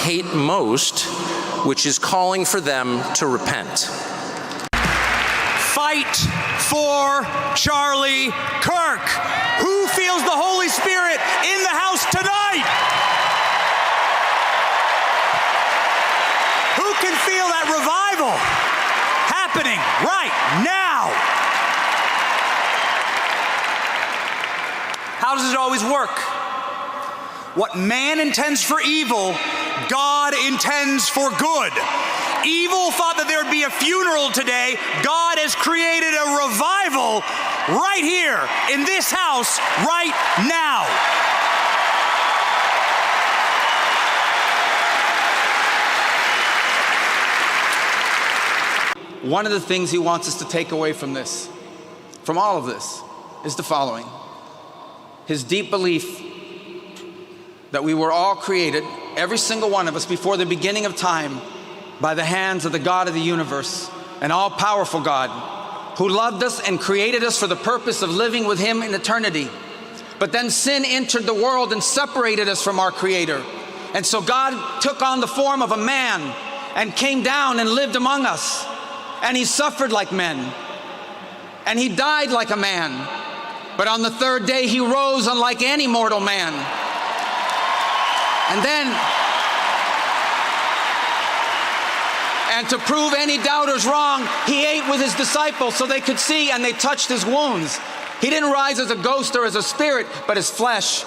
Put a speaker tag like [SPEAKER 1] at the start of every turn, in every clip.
[SPEAKER 1] hate most, which is calling for them to repent.
[SPEAKER 2] Fight for Charlie Kirk. Who feels the Holy Spirit in the house tonight? Who can feel that revival happening right now? How does it always work? What man intends for evil, God intends for good. Evil thought that there would be a funeral today. God has created a revival right here in this house right now.
[SPEAKER 3] One of the things he wants us to take away from this, from all of this, is the following. His deep belief that we were all created, every single one of us, before the beginning of time, by the hands of the God of the universe, an all-powerful God, who loved us and created us for the purpose of living with him in eternity. But then sin entered the world and separated us from our Creator. And so God took on the form of a man and came down and lived among us. And he suffered like men. And he died like a man. But on the third day, he rose unlike any mortal man. And to prove any doubters wrong, he ate with his disciples so they could see, and they touched his wounds. He didn't rise as a ghost or as a spirit, but as flesh.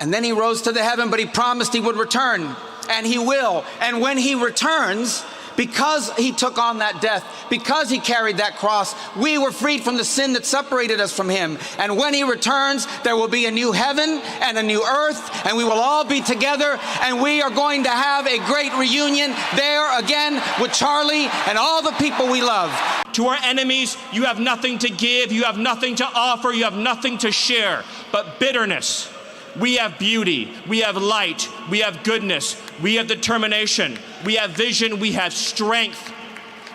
[SPEAKER 3] And then he rose to the heaven, but he promised he would return, and he will. And when he returns, because he took on that death, because he carried that cross, we were freed from the sin that separated us from him. And when he returns, there will be a new heaven and a new earth, and we will all be together, and we are going to have a great reunion there again with Charlie and all the people we love.
[SPEAKER 4] To our enemies, you have nothing to give, you have nothing to offer, you have nothing to share, but bitterness. We have beauty, we have light, we have goodness, we have determination, we have vision, we have strength.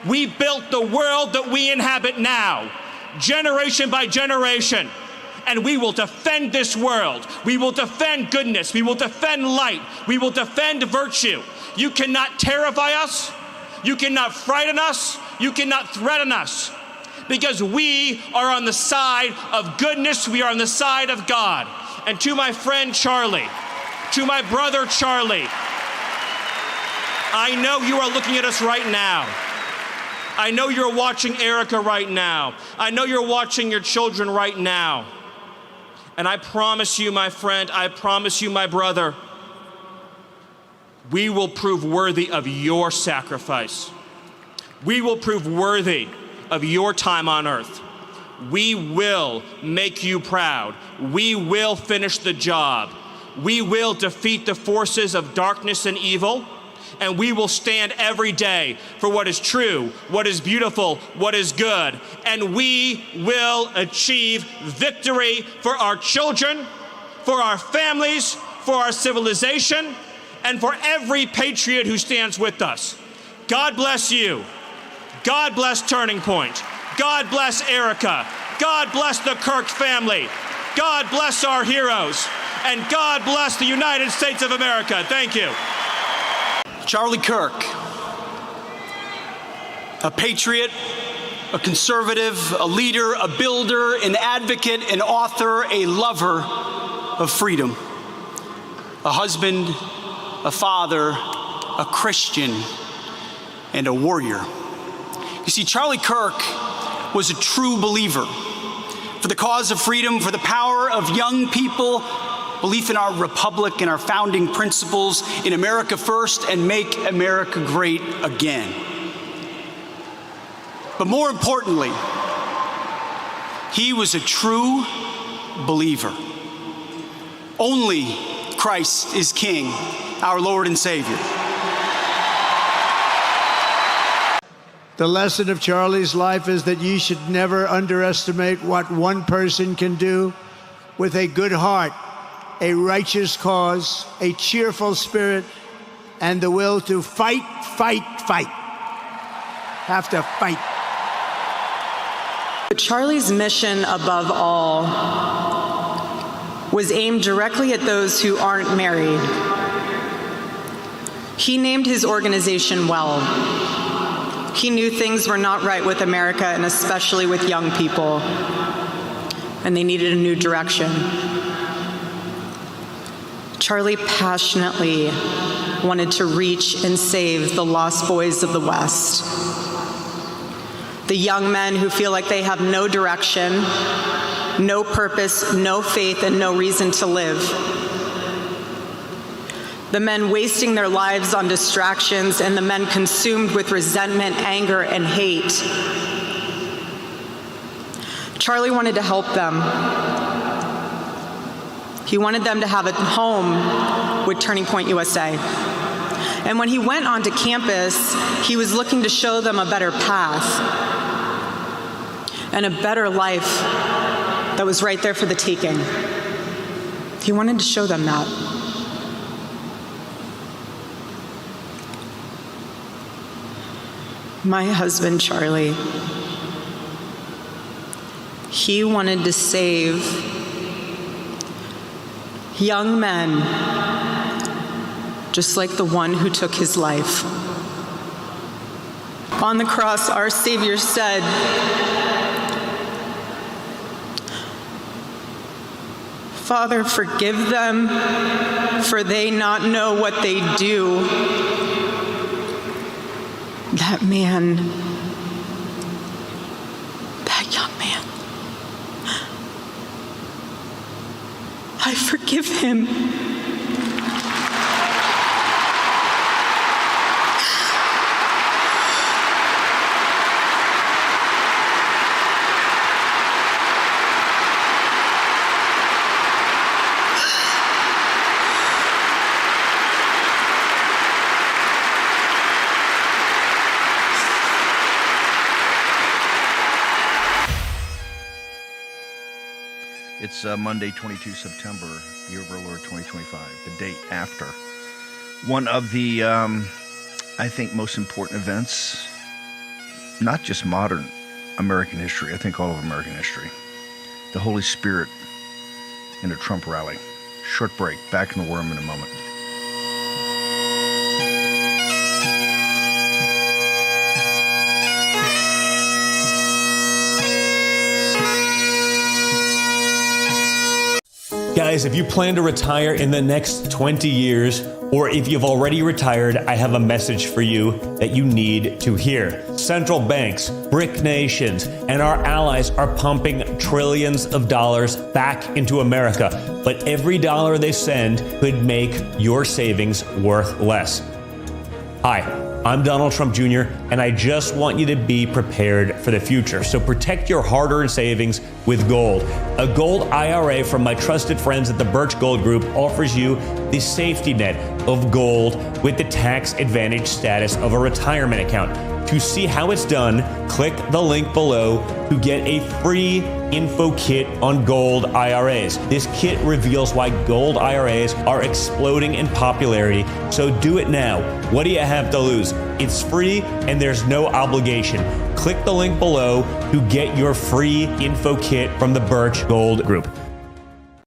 [SPEAKER 4] We built the world that we inhabit now, generation by generation, and we will defend this world. We will defend goodness, we will defend light, we will defend virtue. You cannot terrify us, you cannot frighten us, you cannot threaten us, because we are on the side of goodness, we are on the side of God. And to my friend Charlie, to my brother Charlie, I know you are looking at us right now. I know you're watching Erica right now. I know you're watching your children right now. And I promise you, my friend, I promise you, my brother, we will prove worthy of your sacrifice. We will prove worthy of your time on earth. We will make you proud. We will finish the job. We will defeat the forces of darkness and evil, and we will stand every day for what is true, what is beautiful, what is good, and we will achieve victory for our children, for our families, for our civilization, and for every patriot who stands with us. God bless you. God bless Turning Point. God bless Erica. God bless the Kirk family. God bless our heroes. And God bless the United States of America. Thank you.
[SPEAKER 2] Charlie Kirk, a patriot, a conservative, a leader, a builder, an advocate, an author, a lover of freedom, a husband, a father, a Christian, and a warrior. You see, Charlie Kirk was a true believer for the cause of freedom, for the power of young people, belief in our republic and our founding principles, in America first and make America great again. But more importantly, he was a true believer. Only Christ is King, our Lord and Savior.
[SPEAKER 5] The lesson of Charlie's life is that you should never underestimate what one person can do with a good heart, a righteous cause, a cheerful spirit, and the will to fight, fight, fight. Have to fight.
[SPEAKER 6] Charlie's mission, above all, was aimed directly at those who aren't married. He named his organization well. He knew things were not right with America, and especially with young people, and they needed a new direction. Charlie passionately wanted to reach and save the lost boys of the West. The young men who feel like they have no direction, no purpose, no faith, and no reason to live. The men wasting their lives on distractions, and the men consumed with resentment, anger, and hate. Charlie wanted to help them. He wanted them to have a home with Turning Point USA. And when he went onto campus, he was looking to show them a better path and a better life that was right there for the taking. He wanted to show them that. My husband, Charlie, he wanted to save young men just like the one who took his life. On the cross, our Savior said, "Father, forgive them, for they not know what they do." That man, that young man, I forgive him.
[SPEAKER 7] It's Monday, 22 September, year of our Lord 2025, the date after one of the, I think, most important events, not just modern American history, I think all of American history, the Holy Spirit in a Trump rally. Short break, back in the Worm in a moment.
[SPEAKER 8] Guys, if you plan to retire in the next 20 years, or if you've already retired, I have a message for you that you need to hear. Central banks, BRIC nations, and our allies are pumping trillions of dollars back into America, but every dollar they send could make your savings worth less. Hi, I'm Donald Trump Jr., and I just want you to be prepared for the future. So protect your hard-earned savings with gold. A gold IRA from my trusted friends at the Birch Gold Group offers you the safety net of gold with the tax advantage status of a retirement account. To see how it's done, click the link below to get a free info kit on gold IRAs. This kit reveals why gold IRAs are exploding in popularity, so do it now. What do you have to lose? It's free and there's no obligation. Click the link below to get your free info kit from the Birch Gold Group.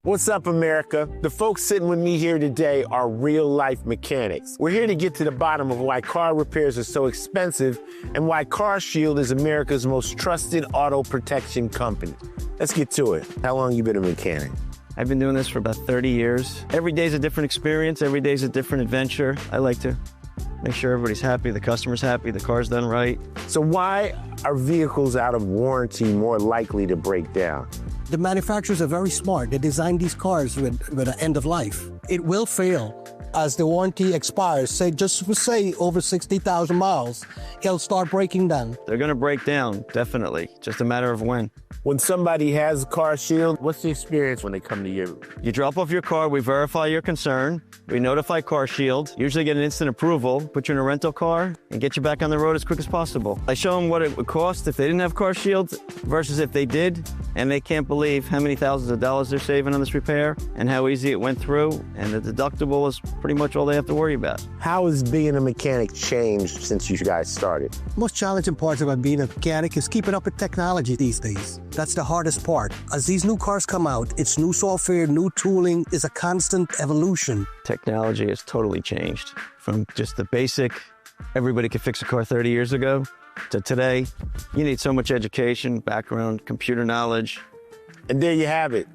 [SPEAKER 9] What's up, America? The folks sitting with me here today are real-life mechanics. We're here to get to the bottom of why car repairs are so expensive and why CarShield is America's most trusted auto protection company. Let's get to it. How long you been a mechanic?
[SPEAKER 10] I've been doing this for about 30 years. Every day's a different experience. Every day's a different adventure. I like to make sure everybody's happy, the customer's happy, the car's done right.
[SPEAKER 9] So why are vehicles out of warranty more likely to break down?
[SPEAKER 11] The manufacturers are very smart. They designed these cars with an end of life. It will fail as the warranty expires. Say over 60,000 miles, it'll start breaking down.
[SPEAKER 10] They're gonna break down, definitely. Just a matter of when.
[SPEAKER 9] When somebody has CarShield, what's the experience when they come to you?
[SPEAKER 10] You drop off your car, we verify your concern, we notify CarShield, usually get an instant approval, put you in a rental car, and get you back on the road as quick as possible. I show them what it would cost if they didn't have CarShield versus if they did, and they can't believe how many thousands of dollars they're saving on this repair and how easy it went through, and the deductible is pretty much all they have to worry about.
[SPEAKER 9] How has being a mechanic changed since you guys started?
[SPEAKER 11] Most challenging parts about being a mechanic is keeping up with technology these days. That's the hardest part. As these new cars come out, it's new software, new tooling, is a constant evolution.
[SPEAKER 10] Technology has totally changed from just the basic, everybody could fix a car 30 years ago, to today. You need so much education, background, computer knowledge.
[SPEAKER 9] And there you have it.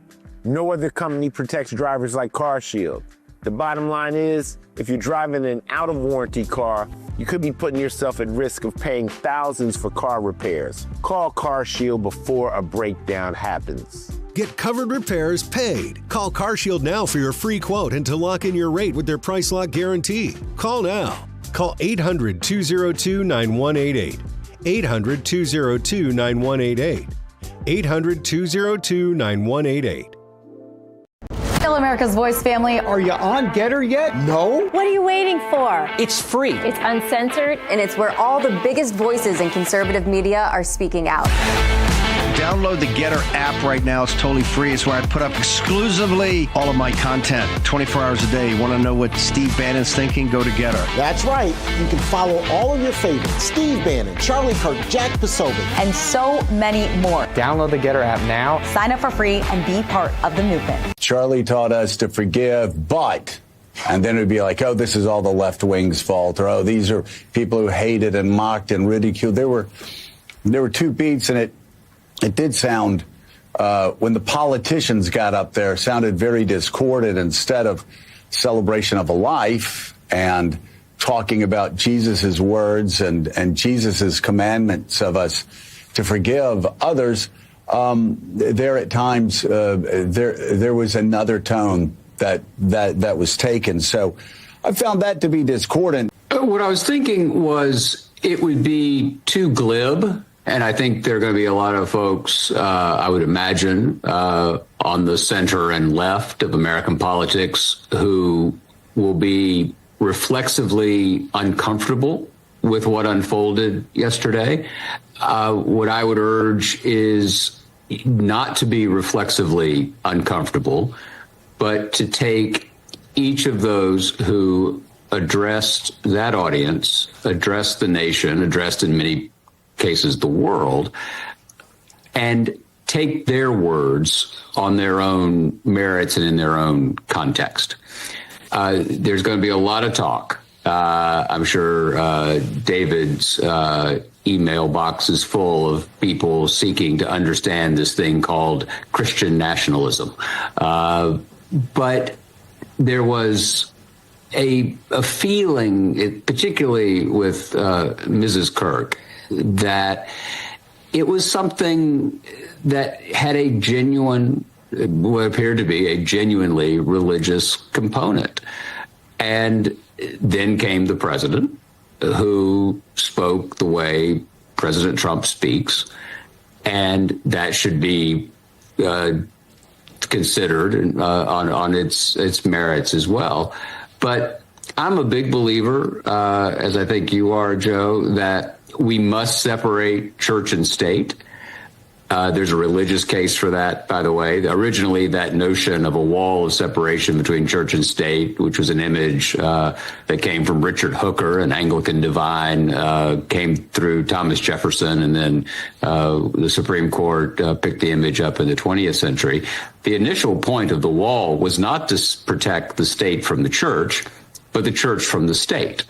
[SPEAKER 9] No other company protects drivers like CarShield. The bottom line is, if you're driving an out-of-warranty car, you could be putting yourself at risk of paying thousands for car repairs. Call CarShield before a breakdown happens.
[SPEAKER 12] Get covered repairs paid. Call CarShield now for your free quote and to lock in your rate with their price lock guarantee. Call now. Call 800-202-9188. 800-202-9188. 800-202-9188.
[SPEAKER 13] Hello, America's Voice family.
[SPEAKER 14] Are you on Getter yet? No?
[SPEAKER 13] What are you waiting for?
[SPEAKER 14] It's free.
[SPEAKER 13] It's uncensored, and it's where all the biggest voices in conservative media are speaking out.
[SPEAKER 7] Download the Getter app right now. It's totally free. It's where I put up exclusively all of my content 24 hours a day. You want to know what Steve Bannon's thinking? Go to Getter.
[SPEAKER 14] That's right. You can follow all of your favorites. Steve Bannon, Charlie Kirk, Jack Posobiec,
[SPEAKER 13] And so many more.
[SPEAKER 15] Download the Getter app now.
[SPEAKER 13] Sign up for free and be part of the movement.
[SPEAKER 16] Charlie taught us to forgive, and then it would be like, oh, this is all the left wing's fault, or oh, these are people who hated and mocked and ridiculed. There were two beats, and it did sound, when the politicians got up there, sounded very discordant instead of celebration of a life and talking about Jesus's words and Jesus's commandments of us to forgive others. There at times, there was another tone that was taken. So I found that to be discordant.
[SPEAKER 17] What I was thinking was it would be too glib. And I think there are going to be a lot of folks, I would imagine, on the center and left of American politics who will be reflexively uncomfortable with what unfolded yesterday. What I would urge is not to be reflexively uncomfortable, but to take each of those who addressed that audience, addressed the nation, addressed in many cases the world, and take their words on their own merits and in their own context. There's going to be a lot of talk. I'm sure David's email box is full of people seeking to understand this thing called Christian nationalism. But there was a feeling, particularly with Mrs. Kirk, that it was something that had a genuine, what appeared to be a genuinely religious component. And then came the president, who spoke the way President Trump speaks, and that should be considered on its merits as well. But I'm a big believer, as I think you are, Joe, that we must separate church and state. There's a religious case for that, by the way. Originally, that notion of a wall of separation between church and state, which was an image that came from Richard Hooker, an Anglican divine, came through Thomas Jefferson, and then the Supreme Court picked the image up in the 20th century. The initial point of the wall was not to protect the state from the church, but the church from the state.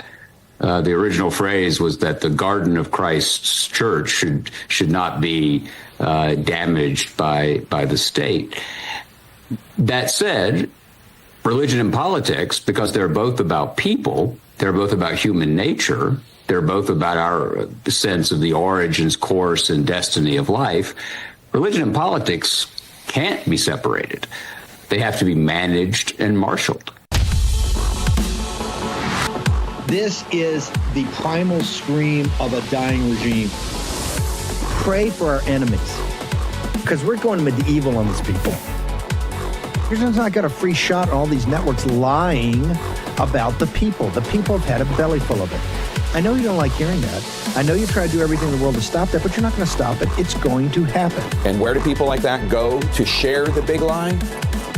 [SPEAKER 17] The original phrase was that the garden of Christ's church should not be damaged by the state. That said, religion and politics, because they're both about people, they're both about human nature, they're both about our sense of the origins, course, and destiny of life, religion and politics can't be separated. They have to be managed and marshaled.
[SPEAKER 18] This is the primal scream of a dying regime. Pray for our enemies, because we're going medieval on these people. You're just not got a free shot on all these networks lying about the people. The people have had a belly full of it. I know you don't like hearing that. I know you try to do everything in the world to stop that, but you're not going to stop it. It's going to happen.
[SPEAKER 19] And where do people like that go to share the big lie?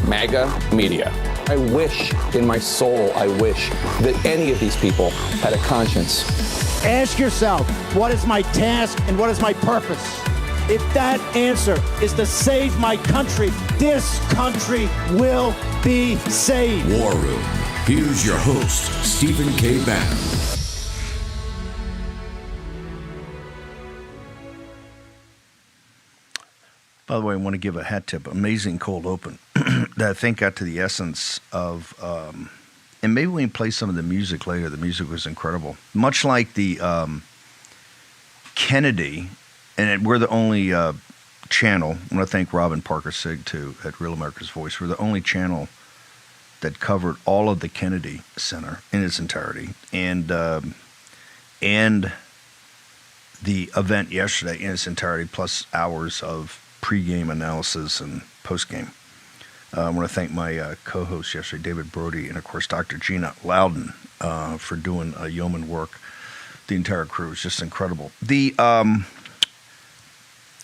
[SPEAKER 19] MAGA media.
[SPEAKER 15] I wish in my soul, I wish that any of these people had a conscience.
[SPEAKER 19] Ask yourself, what is my task and what is my purpose? If that answer is to save my country, this country will be saved.
[SPEAKER 20] War Room. Here's your host, Stephen K. Bannon.
[SPEAKER 7] By the way, I want to give a hat tip. Amazing cold open that I think got to the essence of, and maybe we can play some of the music later. The music was incredible. Much like the Kennedy, and we're the only channel, I want to thank Robin Parker Sig, too, at Real America's Voice. We're the only channel that covered all of the Kennedy Center in its entirety, and the event yesterday in its entirety, plus hours of pre-game analysis and post-game. I want to thank my co-host yesterday, David Brody, and of course Dr. Gina Loudon for doing yeoman work. The entire crew is just incredible. The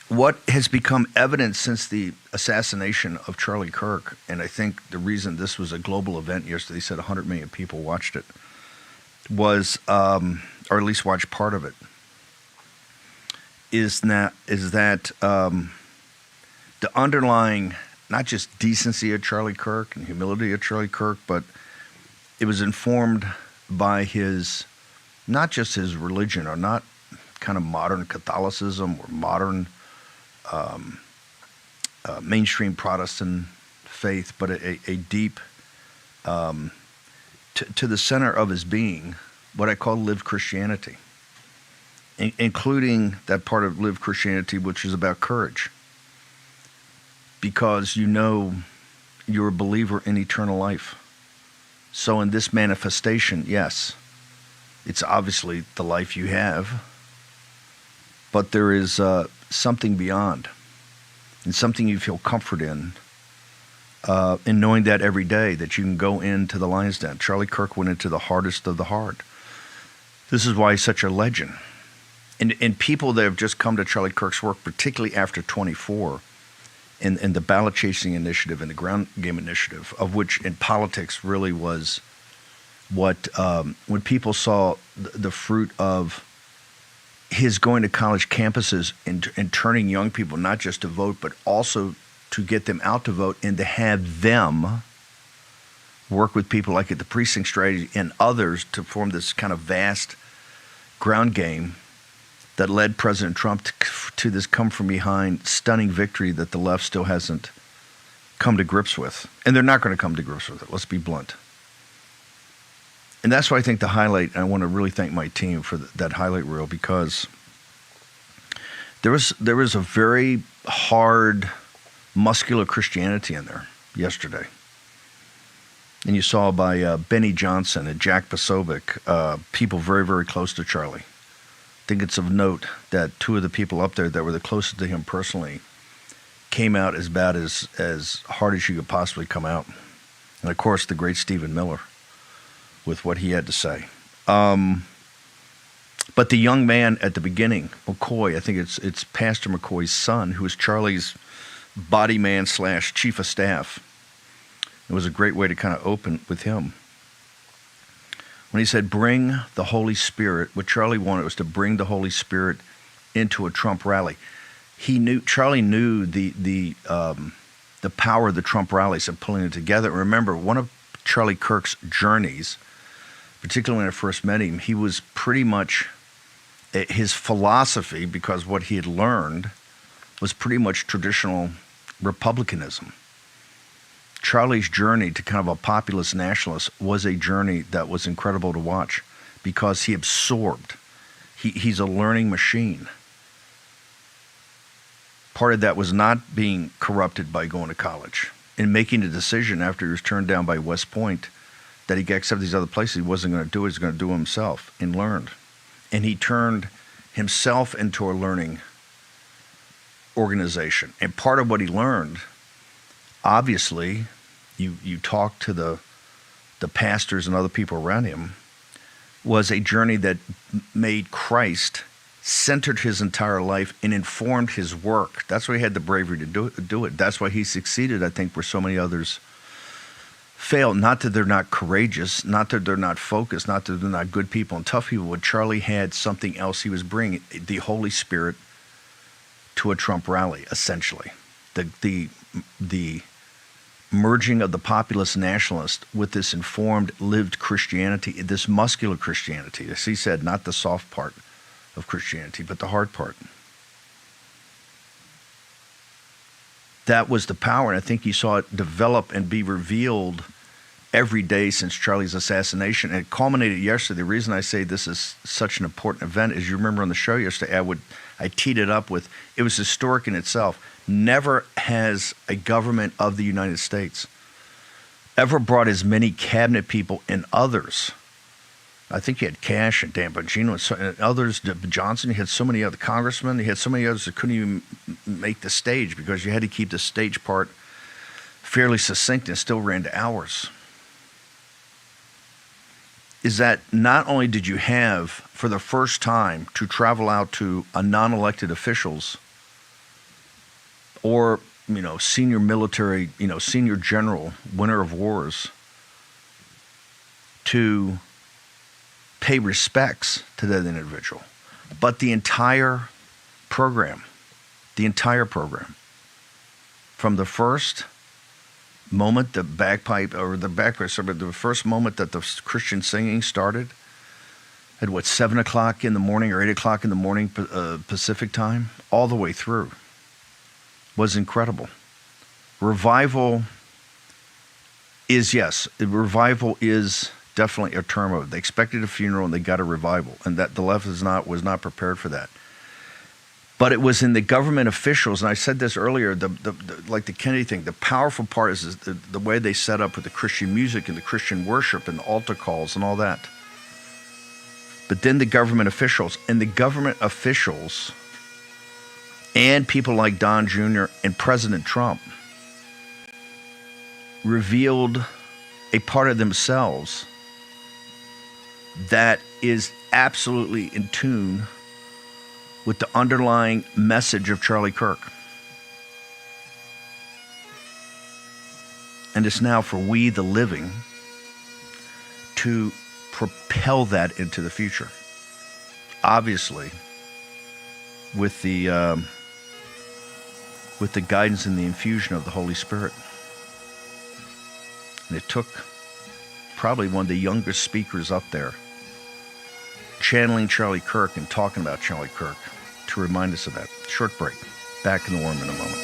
[SPEAKER 7] what has become evident since the assassination of Charlie Kirk, and I think the reason this was a global event yesterday, they said 100 million people watched it, was, or at least watched part of it, is that the underlying, not just decency of Charlie Kirk and humility of Charlie Kirk, but it was informed by his, not just his religion, or not kind of modern Catholicism or modern mainstream Protestant faith, but a deep, to the center of his being, what I call lived Christianity, including that part of lived Christianity which is about courage. Because you know you're a believer in eternal life. So in this manifestation, yes, it's obviously the life you have, but there is something beyond, and something you feel comfort in knowing that every day that you can go into the lion's den. Charlie Kirk went into the hardest of the hard. This is why he's such a legend. And people that have just come to Charlie Kirk's work, particularly after 24, and the ballot chasing initiative and the ground game initiative, of which in politics really was what, when people saw the fruit of his going to college campuses and turning young people not just to vote, but also to get them out to vote and to have them work with people like at the precinct strategy and others to form this kind of vast ground game that led President Trump to this come-from-behind stunning victory that the left still hasn't come to grips with. And they're not going to come to grips with it, let's be blunt. And that's why I think the highlight, and I want to really thank my team for that highlight reel, because there was a very hard, muscular Christianity in there yesterday. And you saw by Benny Johnson and Jack Posobiec, people very, very close to Charlie. I think it's of note that two of the people up there that were the closest to him personally came out as bad as hard as you could possibly come out. And of course, the great Stephen Miller with what he had to say. But the young man at the beginning, McCoy, I think it's Pastor McCoy's son, who was Charlie's body man / chief of staff. It was a great way to kind of open with him. When he said, bring the Holy Spirit, what Charlie wanted was to bring the Holy Spirit into a Trump rally. Charlie knew the power of the Trump rallies and pulling it together. Remember, one of Charlie Kirk's journeys, particularly when I first met him, he was pretty much, his philosophy, because what he had learned, was pretty much traditional republicanism. Charlie's journey to kind of a populist nationalist was a journey that was incredible to watch, because he absorbed. He's a learning machine. Part of that was not being corrupted by going to college and making a decision after he was turned down by West Point that he got accepted these other places. He wasn't going to do it. He was going to do it himself, and learned. And he turned himself into a learning organization. And part of what he learned, obviously, you talk to the pastors and other people around him, was a journey that made Christ, centered his entire life, and informed his work. That's why he had the bravery to do it. That's why he succeeded, I think, where so many others fail. Not that they're not courageous, not that they're not focused, not that they're not good people and tough people, but Charlie had something else he was bringing, the Holy Spirit to a Trump rally, essentially. The merging of the populist nationalist with this informed, lived Christianity, this muscular Christianity, as he said, not the soft part of Christianity, but the hard part. That was the power, and I think you saw it develop and be revealed every day since Charlie's assassination, and it culminated yesterday. The reason I say this is such an important event is, you remember on the show yesterday, I teed it up with, it was historic in itself. Never has a government of the United States ever brought as many cabinet people and others. I think you had Cash and Dan Bongino and others, Johnson, you had so many other congressmen, you had so many others that couldn't even make the stage because you had to keep the stage part fairly succinct and still ran to hours. Is that not only did you have, for the first time, to travel out to a non-elected officials or, senior military, senior general, winner of wars, to pay respects to that individual, but the entire program, from the first moment the first moment that the Christian singing started at 7 o'clock in the morning or 8 o'clock in the morning Pacific time, all the way through, was incredible. Revival is definitely a term of it. They expected a funeral and they got a revival, and that the left was not prepared for that. But it was in the government officials, and I said this earlier, like the Kennedy thing, the powerful part is the way they set up with the Christian music and the Christian worship and the altar calls and all that. But then the government officials and people like Don Jr. and President Trump revealed a part of themselves that is absolutely in tune with the underlying message of Charlie Kirk. And it's now for we, the living, to propel that into the future. Obviously, with the guidance and the infusion of the Holy Spirit. And it took probably one of the youngest speakers up there channeling Charlie Kirk and talking about Charlie Kirk to remind us of that. Short break. Back in the Worm in a moment.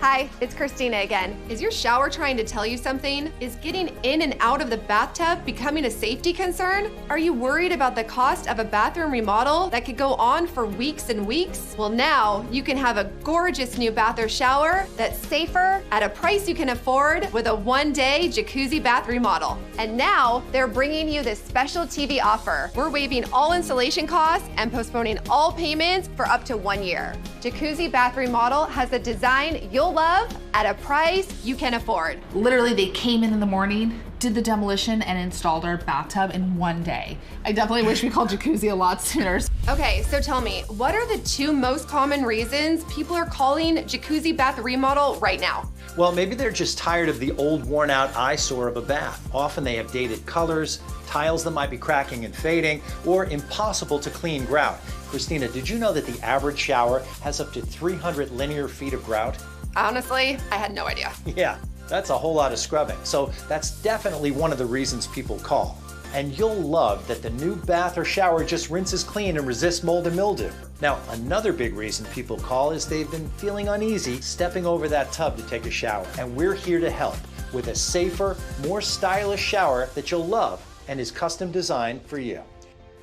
[SPEAKER 21] Hi, it's Christina again. Is your shower trying to tell you something? Is getting in and out of the bathtub becoming a safety concern? Are you worried about the cost of a bathroom remodel that could go on for weeks and weeks? Well, now you can have a gorgeous new bath or shower that's safer at a price you can afford with a one-day jacuzzi bath remodel. And now they're bringing you this special TV offer. We're waiving all installation costs and postponing all payments for up to 1 year. Jacuzzi bath remodel has a design you'll love at a price you can afford.
[SPEAKER 22] Literally, they came in the morning, did the demolition, and installed our bathtub in 1 day. I definitely wish we called jacuzzi a lot sooner.
[SPEAKER 21] Okay, so tell me, what are the 2 most common reasons people are calling jacuzzi bath remodel right now?
[SPEAKER 23] Well, maybe they're just tired of the old, worn-out eyesore of a bath. Often they have dated colors, tiles that might be cracking and fading, or impossible to clean grout. Christina, did you know that the average shower has up to 300 linear feet of grout?
[SPEAKER 21] Honestly, I had no idea.
[SPEAKER 23] Yeah, that's a whole lot of scrubbing. So that's definitely one of the reasons people call. And you'll love that the new bath or shower just rinses clean and resists mold and mildew. Now, another big reason people call is they've been feeling uneasy stepping over that tub to take a shower. And we're here to help with a safer, more stylish shower that you'll love and is custom designed for you.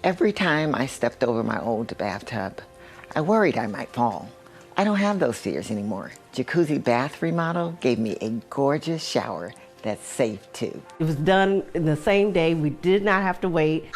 [SPEAKER 24] Every time I stepped over my old bathtub, I worried I might fall. I don't have those fears anymore. Jacuzzi bath remodel gave me a gorgeous shower that's safe too.
[SPEAKER 25] It was done in the same day. We did not have to wait.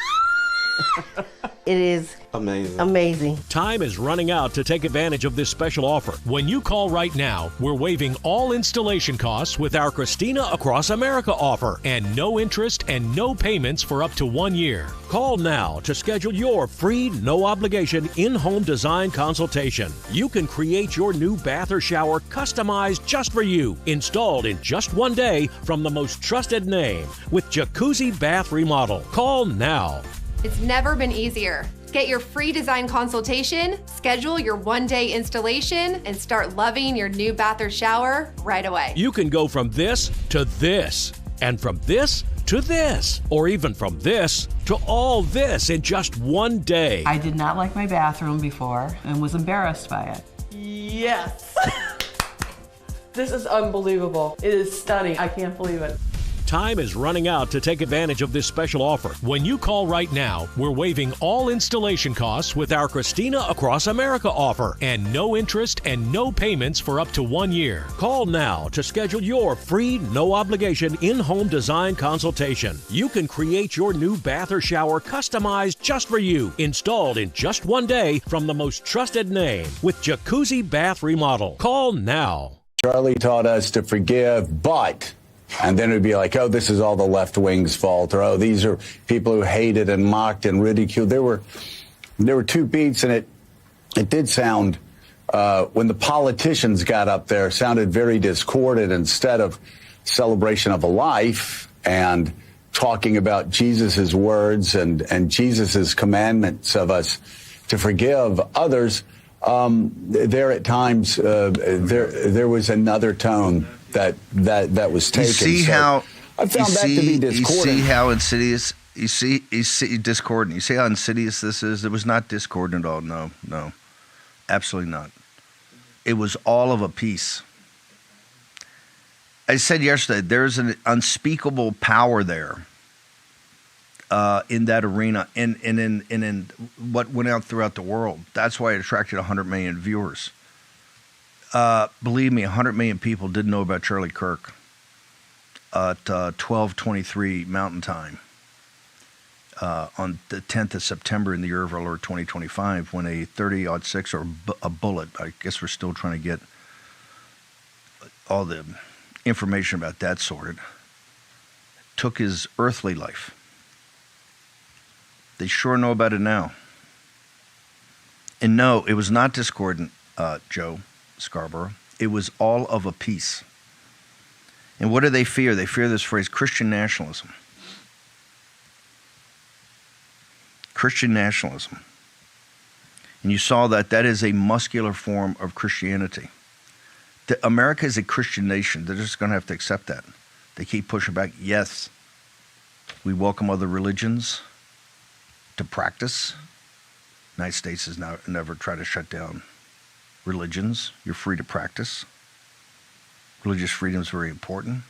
[SPEAKER 1] It is amazing.
[SPEAKER 2] Time is running out to take advantage of this special offer. When you call right now, we're waiving all installation costs with our Christina Across America offer and no interest and no payments for up to 1 year. Call now to schedule your free, no obligation in-home design consultation. You can create your new bath or shower customized just for you, installed in just 1 day from the most trusted name with Jacuzzi Bath Remodel. Call now.
[SPEAKER 21] It's never been easier. Get your free design consultation, schedule your 1-day installation, and start loving your new bath or shower right away.
[SPEAKER 2] You can go from this to this, and from this to this, or even from this to all this in just 1 day.
[SPEAKER 3] I did not like my bathroom before and was embarrassed by it.
[SPEAKER 4] Yes. This is unbelievable. It is stunning. I can't believe it.
[SPEAKER 2] Time is running out to take advantage of this special offer. When you call right now, we're waiving all installation costs with our Christina Across America offer and no interest and no payments for up to 1 year. Call now to schedule your free, no obligation in-home design consultation. You can create your new bath or shower customized just for you, installed in just 1 day from the most trusted name with Jacuzzi Bath Remodel. Call now.
[SPEAKER 16] Charlie taught us to forgive, but... And then it would be like, oh, this is all the left wing's fault, or oh, these are people who hated and mocked and ridiculed. There were 2 beats, and it did sound, when the politicians got up there, sounded very discordant instead of celebration of a life and talking about Jesus's words and Jesus's commandments of us to forgive others. There at times, there was another tone that was taken.
[SPEAKER 7] You see how
[SPEAKER 16] I found that to be discordant.
[SPEAKER 7] You see how insidious. You see discordant. You see how insidious this is. It was not discordant at all. No, absolutely not. It was all of a piece. I said yesterday, there's an unspeakable power there in that arena, and in what went out throughout the world. That's why it attracted 100 million viewers. Believe me, 100 million people didn't know about Charlie Kirk at 12:23 Mountain Time on the 10th of September in the year of our Lord 2025, when a 30-06 or a bullet, I guess we're still trying to get all the information about that sorted, took his earthly life. They sure know about it now. And no, it was not discordant, Joe Scarborough. It was all of a piece. And what do they fear? They fear this phrase, Christian nationalism. Christian nationalism. And you saw that is a muscular form of Christianity. America is a Christian nation. They're just going to have to accept that. They keep pushing back. Yes, we welcome other religions to practice. The United States has never tried to shut down religions. You're free to practice. Religious freedom is very important.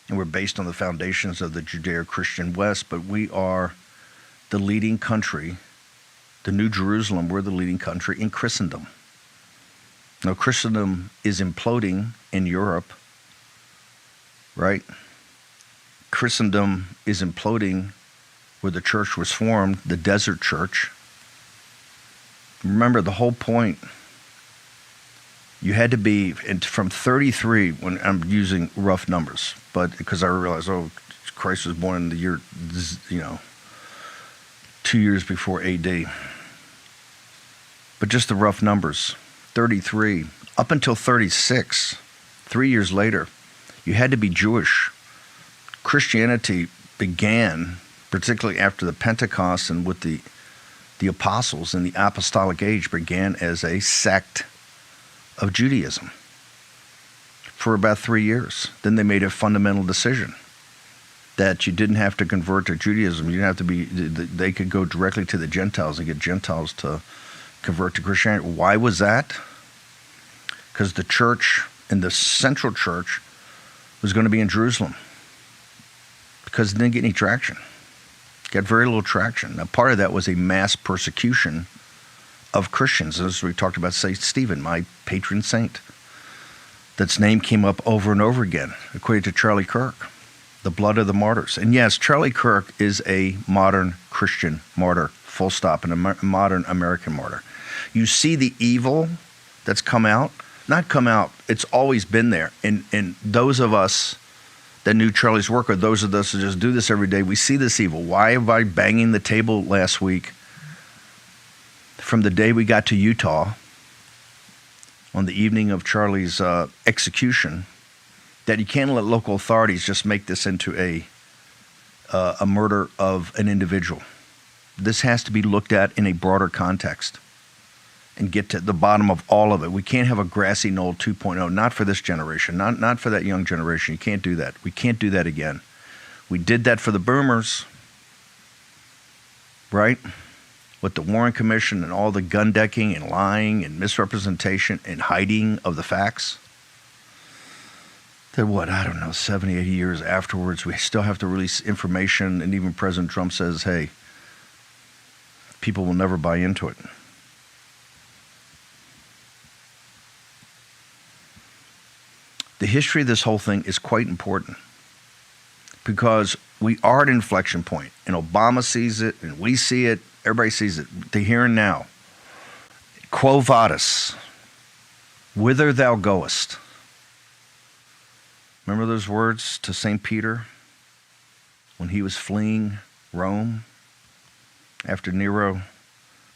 [SPEAKER 7] And we're based on the foundations of the Judeo-Christian West, but we are the leading country, the New Jerusalem, we're the leading country in Christendom. Now, Christendom is imploding in Europe, right? Christendom is imploding where the church was formed, the desert church. Remember, the whole point, you had to be, from 33, when I'm using rough numbers, but because I realized, Christ was born in the year, 2 years before AD. But just the rough numbers, 33, up until 36, 3 years later, you had to be Jewish. Christianity began, particularly after the Pentecost and with the apostles in the apostolic age, began as a sect of Judaism for about 3 years. Then they made a fundamental decision that you didn't have to convert to Judaism. You didn't have to be, they could go directly to the Gentiles and get Gentiles to convert to Christianity. Why was that? Because the church, and the central church, was going to be in Jerusalem. Because it didn't get any traction. Got very little traction. Now, part of that was a mass persecution of Christians. As we talked about St. Stephen, my patron saint, that's name came up over and over again, according to Charlie Kirk. the blood of the martyrs. And yes, Charlie Kirk is a modern Christian martyr, full stop, and a modern American martyr. You see the evil that's not come out, it's always been there. And those of us that knew Charlie's work, or those of us who just do this every day, we see this evil. Why am I banging the table last week from the day we got to Utah on the evening of Charlie's execution, that you can't let local authorities just make this into a murder of an individual. This has to be looked at in a broader context and get to the bottom of all of it. We can't have a grassy knoll 2.0, not for this generation, not for that young generation. You can't do that. We can't do that again. We did that for the boomers, right? With the Warren Commission and all the gun decking and lying and misrepresentation and hiding of the facts. That 70, 80 years afterwards, we still have to release information, and even President Trump says, hey, people will never buy into it. The history of this whole thing is quite important because we are at an inflection point, and Obama sees it, and we see it, everybody sees it, the here and now. Quo vadis, whither thou goest. Remember those words to St. Peter when he was fleeing Rome after Nero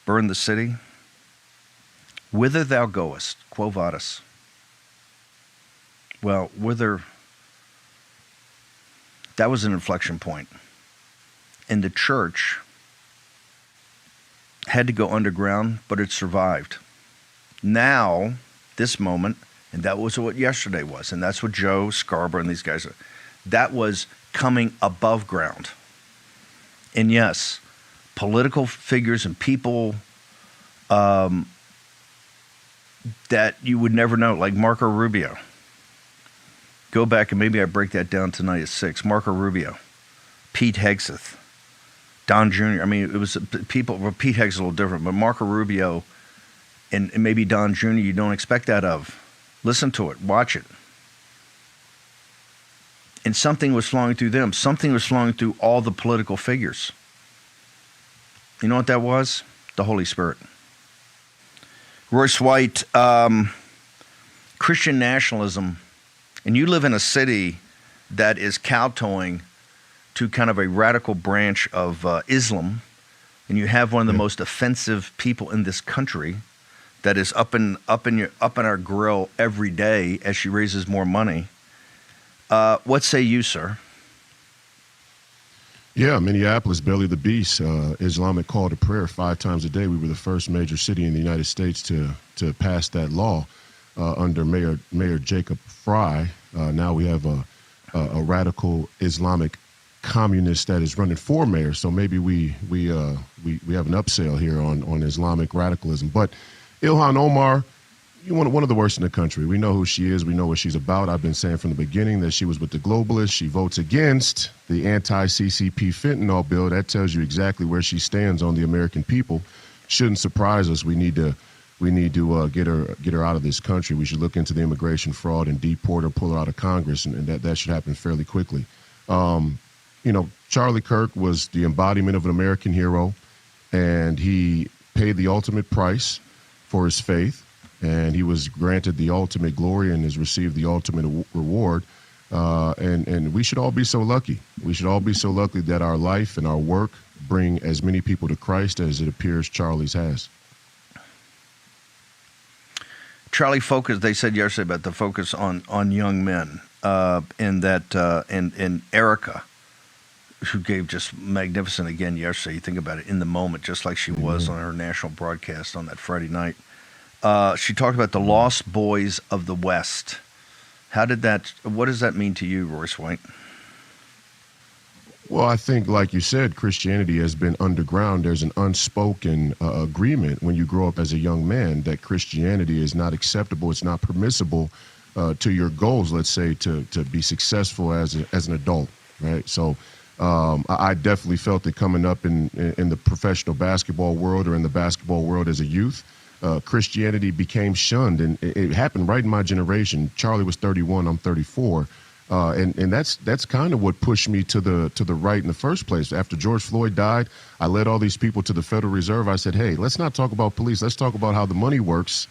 [SPEAKER 7] burned the city? Whither thou goest, quo vadis. Well, that was an inflection point. And the church had to go underground, but it survived. Now, this moment, and that was what yesterday was, and that's what Joe Scarborough and these guys are. That was coming above ground. And yes, political figures and people that you would never know, like Marco Rubio. Go back, and maybe I break that down tonight at 6. Marco Rubio, Pete Hegseth, Don Jr. I mean, it was people. Well, Pete Hegseth is a little different, but Marco Rubio and maybe Don Jr. you don't expect that of. Listen to it. Watch it. And something was flowing through them. Something was flowing through all the political figures. You know what that was? The Holy Spirit. Royce White, Christian nationalism. And you live in a city that is kowtowing to kind of a radical branch of Islam, and you have one of the most offensive people in this country that is up in our grill every day as she raises more money. What say you, sir?
[SPEAKER 5] Yeah, Minneapolis, belly of the beast. Islamic call to prayer 5 times a day. We were the first major city in the United States to pass that law. Under Mayor Jacob Fry. Now we have a radical Islamic communist that is running for mayor. So maybe we have an upsell here on Islamic radicalism. But Ilhan Omar, one of the worst in the country. We know who she is. We know what she's about. I've been saying from the beginning that she was with the globalists. She votes against the anti-CCP fentanyl bill. That tells you exactly where she stands on the American people. Shouldn't surprise us. We need to get her out of this country. We should look into the immigration fraud and deport her, pull her out of Congress, and that should happen fairly quickly. Charlie Kirk was the embodiment of an American hero, and he paid the ultimate price for his faith, and he was granted the ultimate glory and has received the ultimate reward. And we should all be so lucky. We should all be so lucky that our life and our work bring as many people to Christ as it appears Charlie's has.
[SPEAKER 7] Charlie focused, they said yesterday about the focus on young men, and Erica, who gave just magnificent again yesterday. You think about it, in the moment, just like she was on her national broadcast on that Friday night. She talked about the lost boys of the West. What does that mean to you, Royce White?
[SPEAKER 5] Well, I think, like you said, Christianity has been underground. There's an unspoken agreement when you grow up as a young man that Christianity is not acceptable. It's not permissible to your goals, let's say, to be successful as an adult, right? So I definitely felt it coming up in the professional basketball world or in the basketball world as a youth. Christianity became shunned, and it happened right in my generation. Charlie was 31, I'm 34. And that's kind of what pushed me to the right in the first place. After George Floyd died, I led all these people to the Federal Reserve. I said, hey, let's not talk about police. Let's talk about how the money works.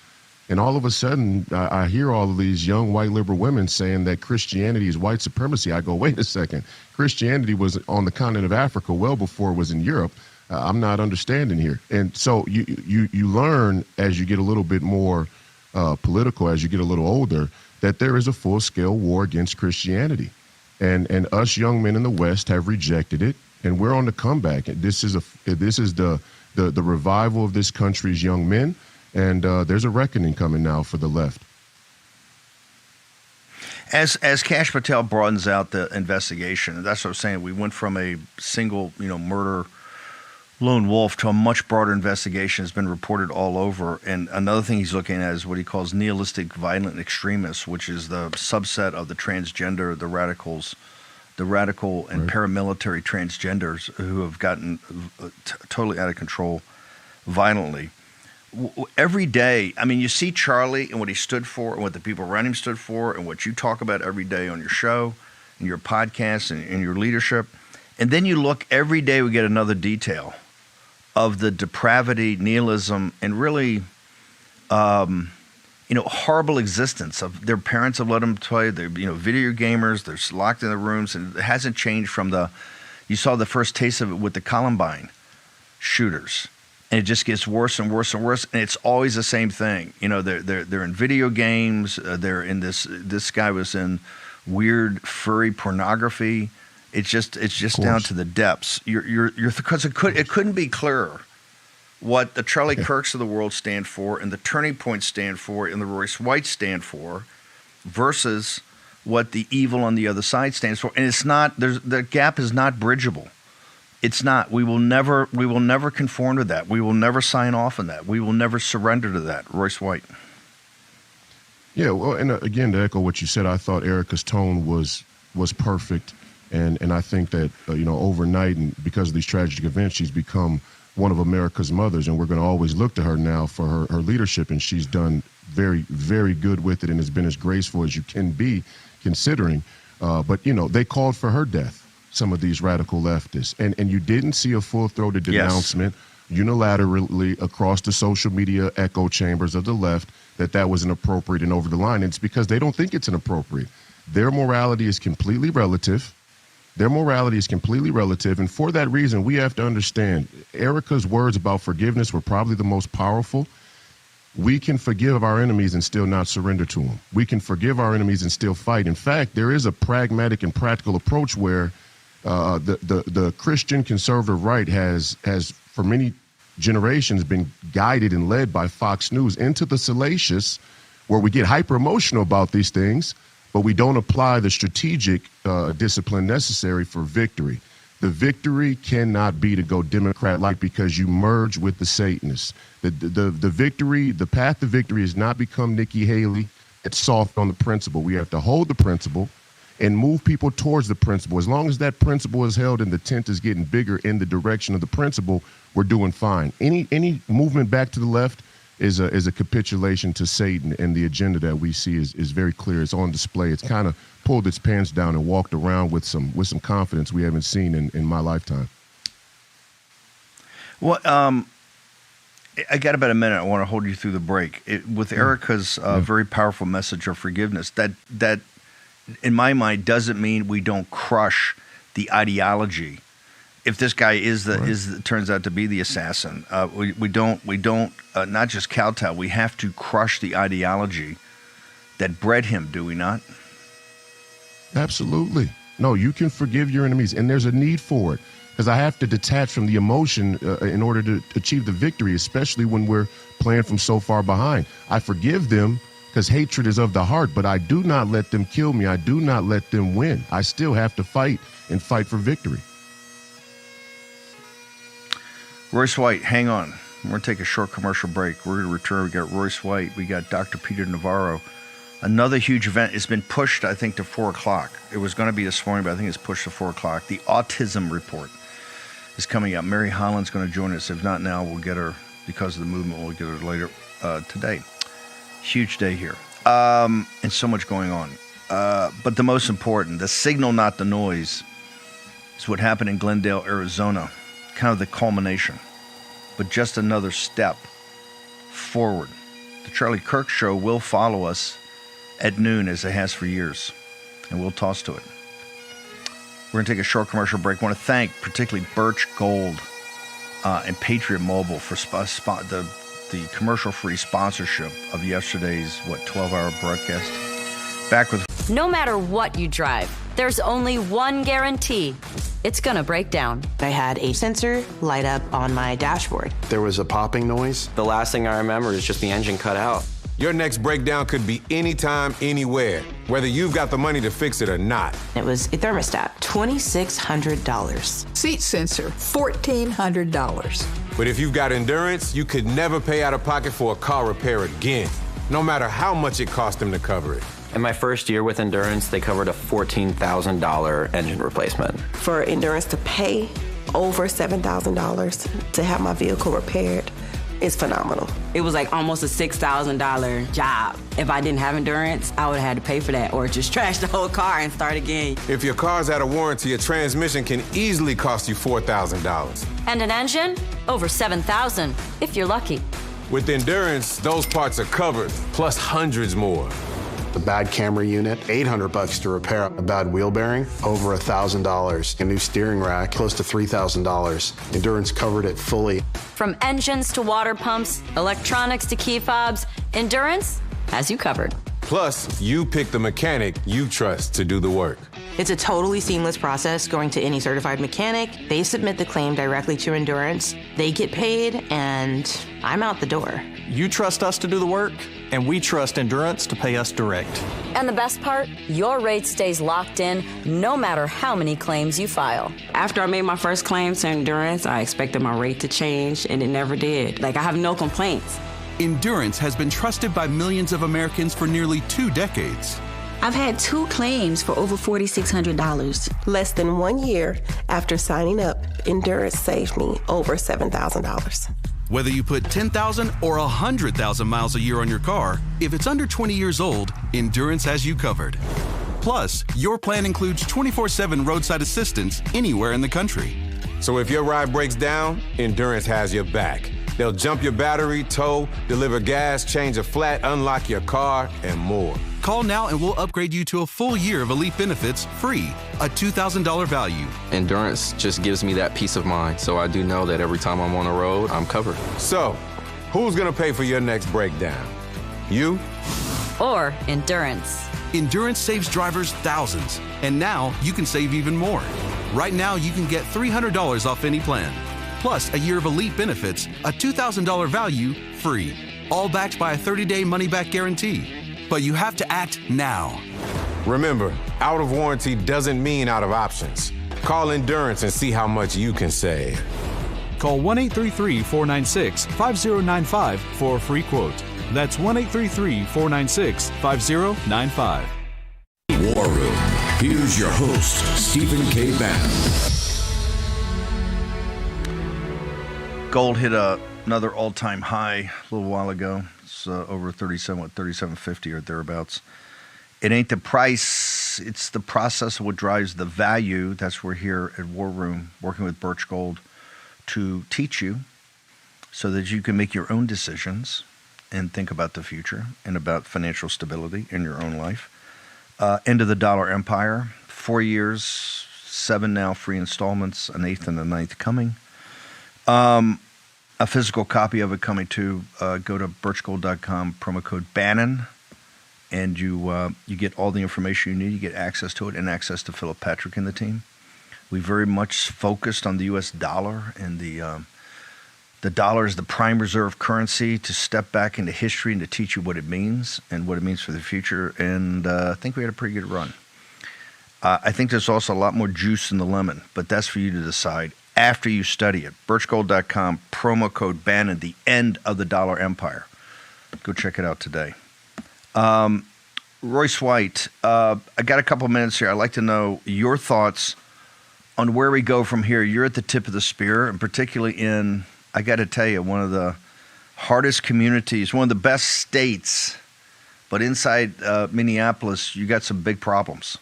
[SPEAKER 5] And all of a sudden, I hear all of these young white liberal women saying that Christianity is white supremacy. I go, wait a second. Christianity was on the continent of Africa well before it was in Europe. I'm not understanding here. And so you learn as you get a little bit more political, as you get a little older, that there is a full-scale war against Christianity. And us young men in the West have rejected it, and we're on the comeback. This is the revival of this country's young men. And there's a reckoning coming now for the left.
[SPEAKER 7] As Kash Patel broadens out the investigation, that's what I'm saying. We went from a single, murder lone wolf to a much broader investigation. Has been reported all over. And another thing he's looking at is what he calls nihilistic violent extremists, which is the subset of the transgender, the radical and paramilitary transgenders who have gotten totally out of control violently. Every day, I mean, you see Charlie and what he stood for and what the people around him stood for and what you talk about every day on your show and your podcast and your leadership. And then you look every day, we get another detail of the depravity, nihilism, and really, horrible existence of their parents have let them play. They're, video gamers. They're locked in the rooms, and it hasn't changed from you saw the first taste of it with the Columbine shooters. And it just gets worse and worse and worse, and it's always the same thing. They're in video games. They're in this guy was in weird furry pornography. It's just down to the depths. Because it couldn't be clearer what the Charlie Kirks of the world stand for, and the Turning Point stand for, and the Royce White stand for, versus what the evil on the other side stands for. And it's not. The gap is not bridgeable. It's not. We will never conform to that. We will never sign off on that. We will never surrender to that. Royce White.
[SPEAKER 5] Yeah, well, and again, to echo what you said, I thought Erica's tone was perfect, and I think that overnight, and because of these tragic events, she's become one of America's mothers, and we're going to always look to her now for her leadership, and she's done very, very good with it, and has been as graceful as you can be, considering. But they called for her death. Some of these radical leftists. And you didn't see a full-throated denouncement unilaterally across the social media echo chambers of the left that was inappropriate and over the line. And it's because they don't think it's inappropriate. Their morality is completely relative. And for that reason, we have to understand Erica's words about forgiveness were probably the most powerful. We can forgive our enemies and still not surrender to them. We can forgive our enemies and still fight. In fact, there is a pragmatic and practical approach where the Christian conservative right has for many generations been guided and led by Fox News into the salacious, where we get hyper emotional about these things, but we don't apply the strategic discipline necessary for victory. The victory cannot be to go Democrat-like because you merge with the Satanists. The victory, the path to victory is not become Nikki Haley. It's soft on the principle. We have to hold the principle and move people towards the principle. As long as that principle is held and the tent is getting bigger in the direction of the principle, we're doing fine. Any movement back to the left is a capitulation to Satan, and the agenda that we see is very clear. It's on display. It's kind of pulled its pants down and walked around with some confidence we haven't seen in my lifetime.
[SPEAKER 7] Well, I got about a minute. I want to hold you through the break. With Erica's very powerful message of forgiveness, that in my mind doesn't mean we don't crush the ideology. If this guy turns out to be the assassin, we don't not just kowtow. We have to crush the ideology that bred him. Do we not?
[SPEAKER 5] Absolutely. No, you can forgive your enemies, and there's a need for it, because I have to detach from the emotion in order to achieve the victory, especially when we're playing from so far behind. I forgive them because hatred is of the heart, but I do not let them kill me. I do not let them win. I still have to fight and fight for victory.
[SPEAKER 7] Royce White, hang on. We're going to take a short commercial break. We're going to return. We got Royce White. We got Dr. Peter Navarro. Another huge event. It's been pushed, I think, to 4 o'clock. It was going to be this morning, but I think it's pushed to 4 o'clock. The Autism Report is coming up. Mary Holland's going to join us. If not now, we'll get her, because of the movement, we'll get her later today. Huge day here. And so much going on. But the most important, the signal, not the noise, is what happened in Glendale, Arizona. Kind of the culmination, but just another step forward. The Charlie Kirk Show will follow us at noon, as it has for years, and we'll toss to it. We're going to take a short commercial break. I want to thank particularly Birch Gold and Patriot Mobile for the commercial-free sponsorship of yesterday's, 12-hour broadcast. Back with...
[SPEAKER 6] No matter what you drive, there's only one guarantee. It's gonna break down.
[SPEAKER 1] I had a sensor light up on my dashboard.
[SPEAKER 8] There was a popping noise.
[SPEAKER 10] The last thing I remember is just the engine cut out.
[SPEAKER 11] Your next breakdown could be anytime, anywhere, whether you've got the money to fix it or not.
[SPEAKER 1] It was a thermostat, $2,600.
[SPEAKER 25] Seat sensor, $1,400.
[SPEAKER 11] But if you've got endurance, you could never pay out of pocket for a car repair again, no matter how much it cost them to cover it.
[SPEAKER 10] In my first year with Endurance, they covered a $14,000 engine replacement.
[SPEAKER 26] For Endurance to pay over $7,000 to have my vehicle repaired is phenomenal.
[SPEAKER 27] It was like almost a $6,000 job. If I didn't have Endurance, I would have had to pay for that or just trash the whole car and start again.
[SPEAKER 11] If your car's out of warranty, a transmission can easily cost you $4,000.
[SPEAKER 6] And an engine? Over $7,000, if you're lucky.
[SPEAKER 11] With Endurance, those parts are covered, plus hundreds more.
[SPEAKER 8] A bad camera unit, $800 to repair a bad wheel bearing, over $1,000. A new steering rack, close to $3,000. Endurance covered it fully.
[SPEAKER 6] From engines to water pumps, electronics to key fobs, Endurance has you covered.
[SPEAKER 11] Plus, you pick the mechanic you trust to do the work.
[SPEAKER 1] It's a totally seamless process going to any certified mechanic. They submit the claim directly to Endurance. They get paid, and I'm out the door.
[SPEAKER 28] You trust us to do the work, and we trust Endurance to pay us direct.
[SPEAKER 6] And the best part, your rate stays locked in no matter how many claims you file.
[SPEAKER 27] After I made my first claim to Endurance, I expected my rate to change, and it never did. I have no complaints.
[SPEAKER 29] Endurance has been trusted by millions of Americans for nearly 2 decades.
[SPEAKER 26] I've had 2 claims for over $4,600. Less than 1 year after signing up, Endurance saved me over $7,000.
[SPEAKER 29] Whether you put 10,000 or 100,000 miles a year on your car, if it's under 20 years old, Endurance has you covered. Plus, your plan includes 24/7 roadside assistance anywhere in the country.
[SPEAKER 11] So if your ride breaks down, Endurance has your back. They'll jump your battery, tow, deliver gas, change a flat, unlock your car, and more.
[SPEAKER 29] Call now and we'll upgrade you to a full year of Elite benefits free, a $2,000 value.
[SPEAKER 10] Endurance just gives me that peace of mind, so I do know that every time I'm on the road, I'm covered.
[SPEAKER 11] So, who's gonna pay for your next breakdown? You?
[SPEAKER 6] Or Endurance.
[SPEAKER 29] Endurance saves drivers thousands, and now you can save even more. Right now, you can get $300 off any plan, plus a year of Elite benefits, a $2,000 value free, all backed by a 30-day money-back guarantee. But you have to act now.
[SPEAKER 11] Remember, out of warranty doesn't mean out of options. Call Endurance and see how much you can save.
[SPEAKER 29] Call 1-833-496-5095 for a free quote. That's 1-833-496-5095.
[SPEAKER 20] War Room. Here's your host, Stephen K. Bannon.
[SPEAKER 7] Gold hit another all-time high a little while ago. It's over 37.50 or thereabouts. It ain't the price, it's the process of what drives the value. That's where here at War Room, working with Birch Gold, to teach you so that you can make your own decisions and think about the future and about financial stability in your own life. End of the dollar empire, 4 years, 7 now free installments, an 8th and a 9th coming. A physical copy of it coming to go to birchgold.com, promo code Bannon, and you get all the information you need. You get access to it and access to Philip Patrick and the team. We very much focused on the U.S. dollar, and the dollar is the prime reserve currency to step back into history and to teach you what it means and what it means for the future. And I think we had a pretty good run. I think there's also a lot more juice in the lemon, but that's for you to decide after you study it. Birchgold.com, promo code Bannon, the end of the dollar empire. Go check it out today. Royce White, I got a couple minutes here. I'd like to know your thoughts on where we go from here. You're at the tip of the spear, and particularly in, I got to tell you, one of the hardest communities, one of the best states But inside Minneapolis, you got some big problems.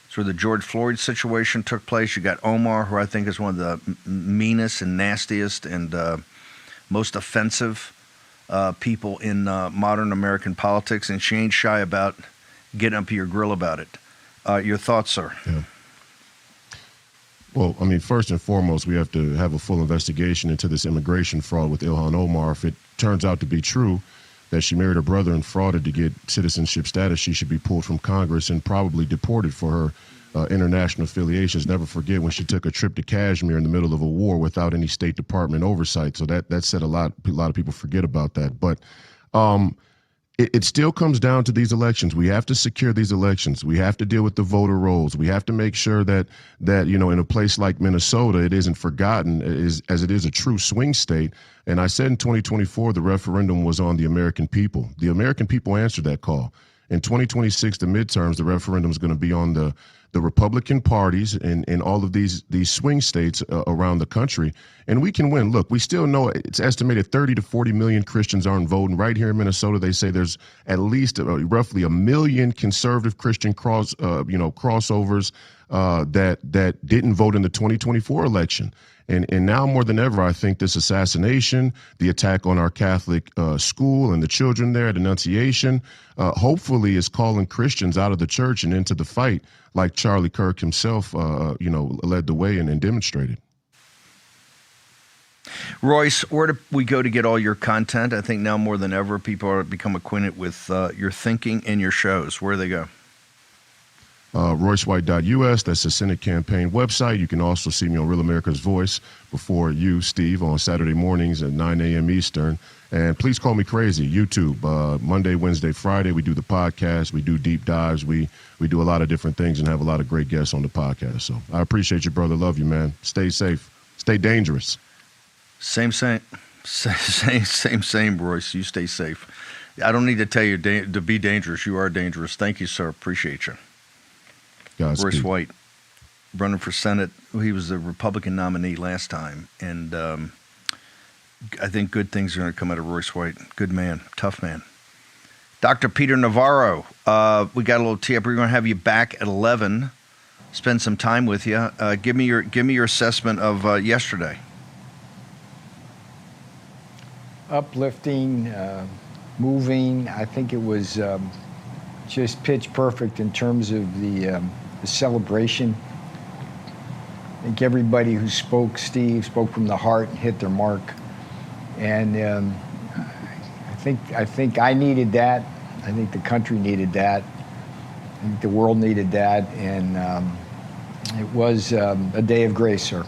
[SPEAKER 7] It's where the George Floyd situation took place. You got Omar, who I think is one of the meanest and nastiest and most offensive people in modern American politics, and she ain't shy about getting up your grill about it. Your thoughts, sir?
[SPEAKER 5] Yeah. Well, I mean, first and foremost, we have to have a full investigation into this immigration fraud with Ilhan Omar. If it turns out to be true that she married her brother and frauded to get citizenship status, she should be pulled from Congress and probably deported for her international affiliations. Never forget when she took a trip to Kashmir in the middle of a war without any State Department oversight. So that said a lot of people forget about that. But it still comes down to these elections. We have to secure these elections. We have to deal with the voter rolls. We have to make sure that in a place like Minnesota, it isn't forgotten as it is a true swing state. And I said in 2024, the referendum was on the American people. The American people answered that call. In 2026, the midterms, the referendum is going to be on the Republican parties in all of these swing states around the country, and we can win. Look, we still know it's estimated 30 to 40 million Christians aren't voting. Right here in Minnesota, they say there's at least roughly 1 million conservative Christian crossovers that didn't vote in the 2024 election. And now more than ever, I think this assassination, the attack on our Catholic school and the children there at Annunciation, hopefully is calling Christians out of the church and into the fight, like Charlie Kirk himself, led the way and demonstrated.
[SPEAKER 7] Royce, where do we go to get all your content? I think now more than ever, people are become acquainted with your thinking and your shows. Where do they go? RoyceWhite.us. That's the Senate campaign website. You can also see me on Real America's Voice before you, Steve, on Saturday mornings at 9 a.m. Eastern. And please call me crazy. YouTube, Monday, Wednesday, Friday, we do the podcast. We do deep dives. We do a lot of different things and have a lot of great guests on the podcast. So I appreciate you, brother. Love you, man. Stay safe. Stay dangerous. Same, Royce. You stay safe. I don't need to tell you to be dangerous. You are dangerous. Thank you, sir. Appreciate you. Royce White, running for Senate. He was the Republican nominee last time, and I think good things are going to come out of Royce White. Good man, tough man. Dr. Peter Navarro, we got a little tee up. We're going to have you back at 11. Spend some time with you. Give me your assessment of yesterday.
[SPEAKER 9] Uplifting, moving. I think it was just pitch perfect in terms of the celebration. I think everybody who spoke, Steve, spoke from the heart and hit their mark. And I think I needed that. I think the country needed that. I think the world needed that. And it was a day of grace, sir.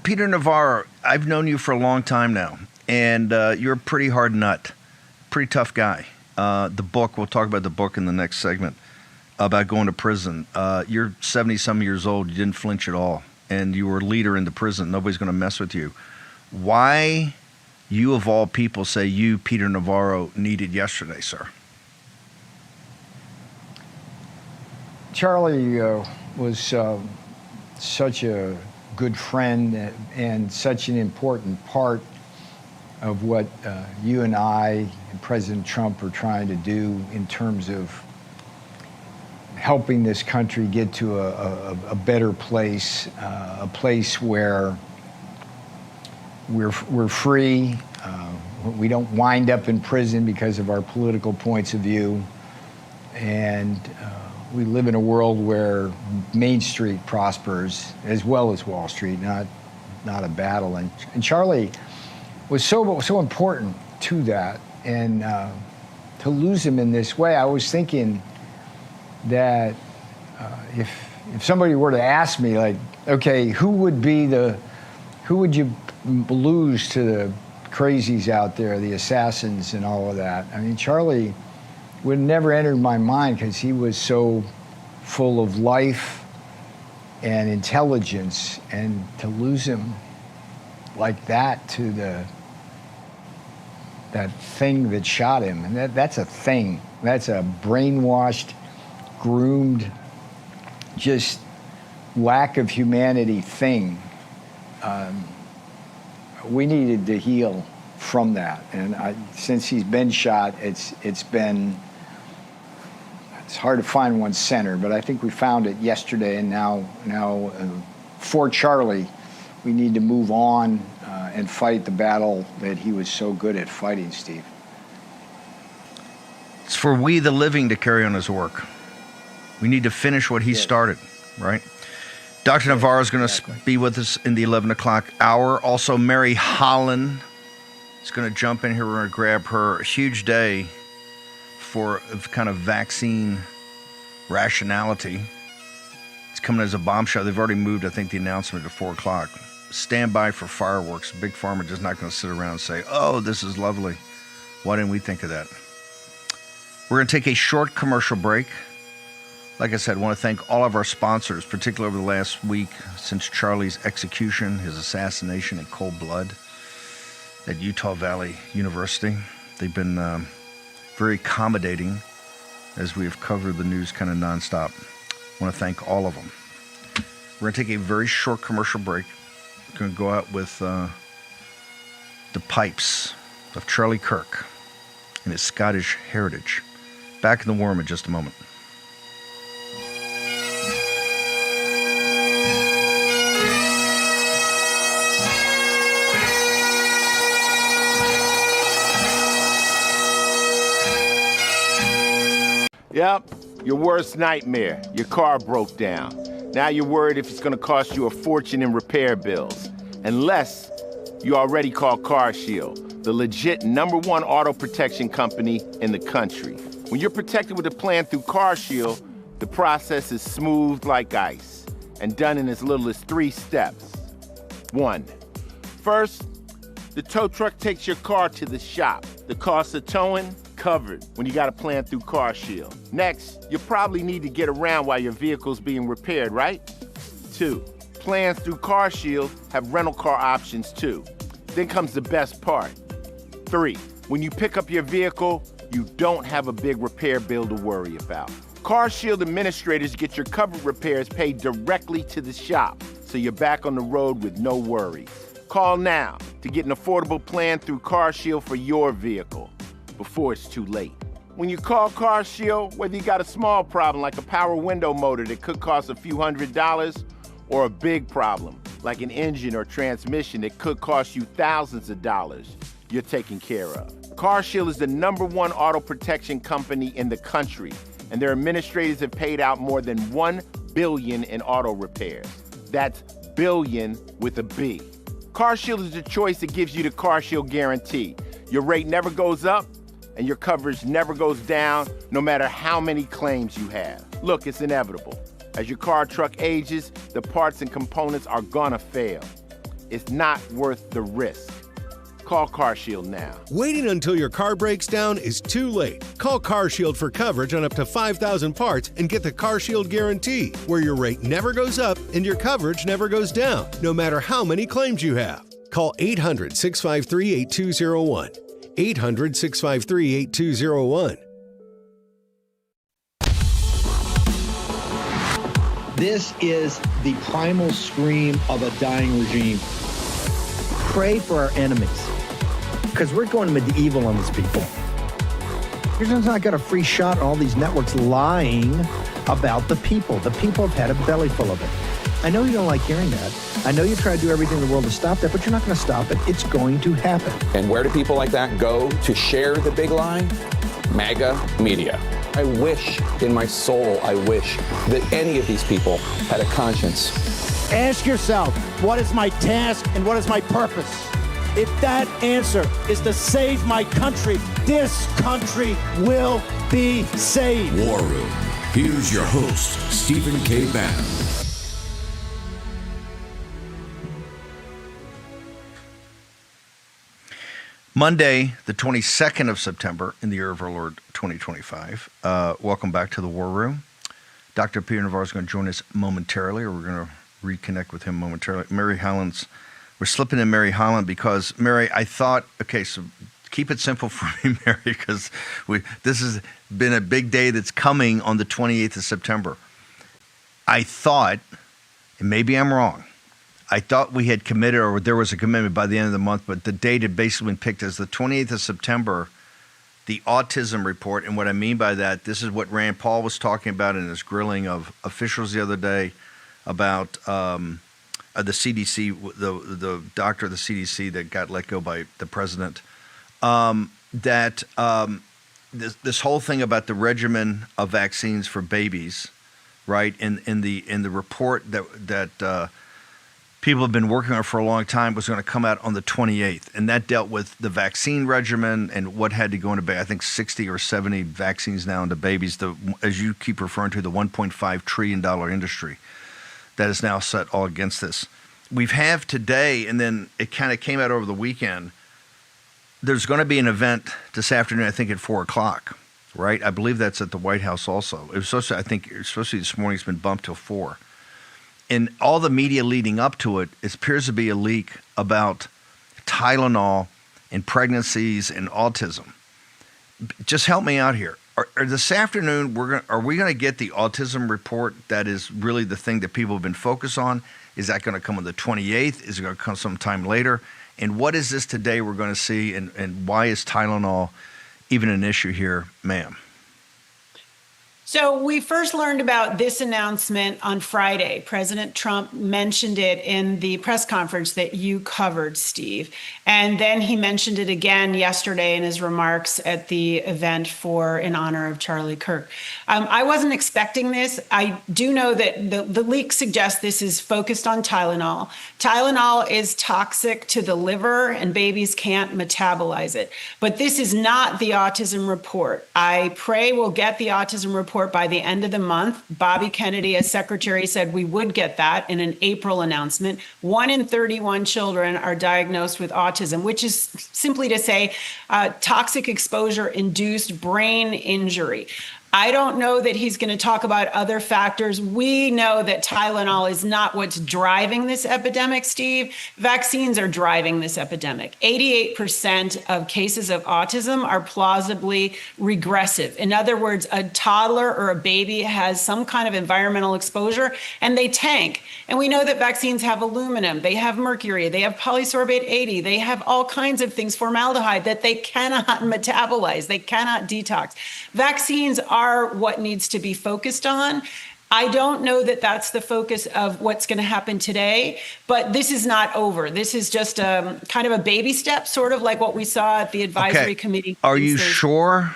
[SPEAKER 7] Peter Navarro, I've known you for a long time now, and you're a pretty hard nut, pretty tough guy. The book, we'll talk about the book in the next segment, about going to prison. You're 70-some years old. You didn't flinch at all, and you were a leader in the prison. Nobody's going to mess with you. Why, you of all people, say you, Peter Navarro, needed yesterday, sir?
[SPEAKER 9] Charlie was such a good friend and such an important part of what you and I and President Trump are trying to do in terms of helping this country get to a better place, a place where we're free, we don't wind up in prison because of our political points of view, and we live in a world where Main Street prospers as well as Wall Street, not a battle. And Charlie was so important to that, and to lose him in this way, I was thinking that if somebody were to ask me, like, okay, who would you lose to the crazies out there, the assassins and all of that? I mean, Charlie would never enter my mind because he was so full of life and intelligence, and to lose him like that to that thing that shot him, and that's a thing. That's a brainwashed, groomed, just lack of humanity thing. We needed to heal from that. And since he's been shot, it's hard to find one's center, but I think we found it yesterday, and now for Charlie, we need to move on and fight the battle that he was so good at fighting, Steve.
[SPEAKER 7] It's for we, the living, to carry on his work. We need to finish what he started, right? Dr. Navarro is going to be with us in the 11 o'clock hour. Also, Mary Holland is going to jump in here. We're going to grab her. A huge day for kind of vaccine rationality. It's coming as a bombshell. They've already moved, I think, the announcement to 4 o'clock. Stand by for fireworks. Big Pharma just not going to sit around and say, oh, this is lovely. Why didn't we think of that? We're going to take a short commercial break. Like I said, I want to thank all of our sponsors, particularly over the last week since Charlie's execution, his assassination in cold blood at Utah Valley University. They've been very accommodating as we have covered the news kind of nonstop. I want to thank all of them. We're going to take a very short commercial break. We're going to go out with the pipes of Charlie Kirk and his Scottish heritage. Back in the War Room in just a moment.
[SPEAKER 12] Yep, your worst nightmare. Your car broke down. Now you're worried if it's going to cost you a fortune in repair bills. Unless you already called CarShield, the legit #1 auto protection company in the country. When you're protected with a plan through CarShield, the process is smooth like ice and done in as little as 3 steps. 1. First, the tow truck takes your car to the shop. The cost of towing, covered when you got a plan through CarShield. Next, you probably need to get around while your vehicle's being repaired, right? 2, plans through CarShield have rental car options too. Then comes the best part. 3, when you pick up your vehicle, you don't have a big repair bill to worry about. CarShield administrators get your covered repairs paid directly to the shop, so you're back on the road with no worries. Call now to get an affordable plan through CarShield for your vehicle before it's too late. When you call CarShield, whether you got a small problem like a power window motor that could cost a few $100s, or a big problem like an engine or transmission that could cost you thousands of dollars, you're taken care of. CarShield is the #1 auto protection company in the country, and their administrators have paid out more than $1 billion in auto repairs. That's billion with a B. CarShield is the choice that gives you the CarShield guarantee. Your rate never goes up, and your coverage never goes down, no matter how many claims you have. Look, it's inevitable. As your car or truck ages, the parts and components are gonna fail. It's not worth the risk. Call CarShield now.
[SPEAKER 13] Waiting until your car breaks down is too late. Call CarShield for coverage on up to 5,000 parts and get the CarShield guarantee, where your rate never goes up and your coverage never goes down, no matter how many claims you have. Call 800-653-8201. 800-653-8201.
[SPEAKER 14] This is the primal scream of a dying regime. Pray for our enemies, because we're going medieval on these people. You're just not got a free shot on all these networks lying about the people. The people have had a belly full of it. I know you don't like hearing that. I know you try to do everything in the world to stop that, but you're not going to stop it. It's going to happen.
[SPEAKER 10] And where do people like that go to share the big lie? MAGA media. I wish in my soul, I wish that any of these people had a conscience.
[SPEAKER 14] Ask yourself, what is my task and what is my purpose? If that answer is to save my country, this country will be saved.
[SPEAKER 20] War Room. Here's your host, Stephen K. Bannon.
[SPEAKER 7] Monday, the 22nd of September, in the year of our Lord 2025. Welcome back to the War Room. Dr. Peter Navarro is going to join us momentarily, or we're going to reconnect with him momentarily. Mary Holland's, we're slipping in Mary Holland because, Mary, I thought, okay, so keep it simple for me, Mary, because this has been a big day that's coming on the 28th of September. I thought, and maybe I'm wrong, I thought we had committed, or there was a commitment by the end of the month, but the date had basically been picked as the 28th of September, the autism report. And what I mean by that, this is what Rand Paul was talking about in his grilling of officials the other day about the CDC, the doctor of the CDC that got let go by the president, this whole thing about the regimen of vaccines for babies, right? In the report that people have been working on for a long time was going to come out on the 28th, and that dealt with the vaccine regimen and what had to go into, I think, 60 or 70 vaccines now into babies. As you keep referring to, the $1.5 trillion industry that is now set all against this. We have today, and then it kind of came out over the weekend. There's going to be an event this afternoon, I think at 4:00, right? I believe that's at the White House also. It was supposed to, I think it was supposed to be this morning. It's been bumped till 4. And all the media leading up to it, it appears to be a leak about Tylenol and pregnancies and autism. Just help me out here. This afternoon, are we going to get the autism report that is really the thing that people have been focused on? Is that going to come on the 28th? Is it going to come sometime later? And what is this today we're going to see, and why is Tylenol even an issue here, ma'am?
[SPEAKER 3] So we first learned about this announcement on Friday. President Trump mentioned it in the press conference that you covered, Steve. And then he mentioned it again yesterday in his remarks at the event in honor of Charlie Kirk. I wasn't expecting this. I do know that the leak suggests this is focused on Tylenol. Tylenol is toxic to the liver and babies can't metabolize it. But this is not the autism report. I pray we'll get the autism report by the end of the month. Bobby Kennedy, as secretary, said we would get that in an April announcement. 1 in 31 children are diagnosed with autism, which is simply to say toxic exposure-induced brain injury. I don't know that he's going to talk about other factors. We know that Tylenol is not what's driving this epidemic, Steve. Vaccines are driving this epidemic. 88% of cases of autism are plausibly regressive. In other words, a toddler or a baby has some kind of environmental exposure and they tank. And we know that vaccines have aluminum, they have mercury, they have polysorbate 80, they have all kinds of things, formaldehyde, that they cannot metabolize, they cannot detox. Vaccines are what needs to be focused on. I don't know that that's the focus of what's going to happen today, but this is not over. This is just a kind of a baby step, sort of like what we saw at the advisory committee.
[SPEAKER 7] Are you sure?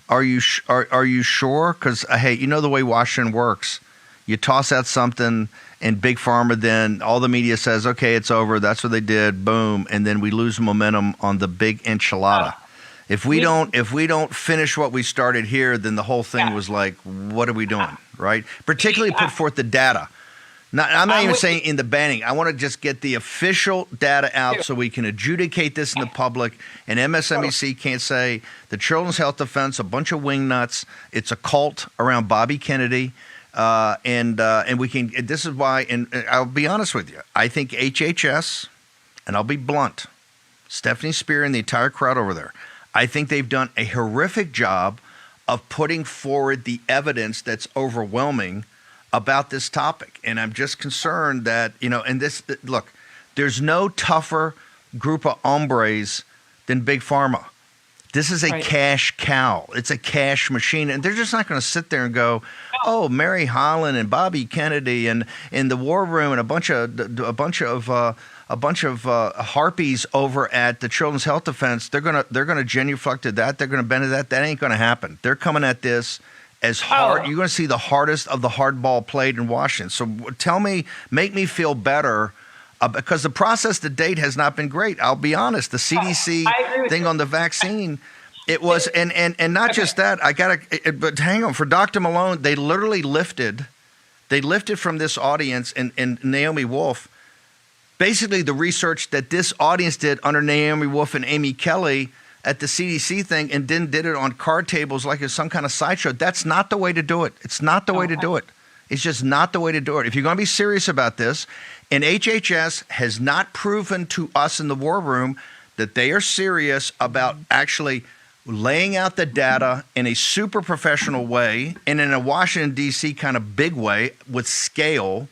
[SPEAKER 7] Are you sure? Because, hey, you know the way Washington works. You toss out something and Big Pharma, then all the media says, okay, it's over. That's what they did. Boom. And then we lose momentum on the big enchilada. If we don't finish what we started here, then the whole thing was like, what are we doing, right? Particularly put forth the data. I'm not even saying in the banning. I want to just get the official data out so we can adjudicate this in the public. And MSNBC can't say the Children's Health Defense, a bunch of wingnuts. It's a cult around Bobby Kennedy. And we can. This is why. And I'll be honest with you. I think HHS, and I'll be blunt, Stephanie Spear and the entire crowd over there, I think they've done a horrific job of putting forward the evidence that's overwhelming about this topic. And I'm just concerned that, and this, look, there's no tougher group of hombres than Big Pharma. This is a cash cow. It's a cash machine. And they're just not going to sit there and go, oh, Mary Holland and Bobby Kennedy and in the War Room and a bunch of harpies over at the Children's Health Defense. They're gonna genuflect to that. They're gonna bend to that. That ain't gonna happen. They're coming at this as hard. You're gonna see the hardest of the hardball played in Washington. So make me feel better. Because the process to date has not been great. I'll be honest. The CDC thing on the vaccine, it was, and not just that. But hang on. For Dr. Malone, they literally lifted from this audience and Naomi Wolf, basically the research that this audience did under Naomi Wolf and Amy Kelly at the CDC thing, and then did it on card tables like it's some kind of sideshow. That's not the way to do it. It's not the way to do it. It's just not the way to do it. If you're going to be serious about this, and HHS has not proven to us in the War Room that they are serious about actually laying out the data in a super professional way and in a Washington, D.C. kind of big way with scale,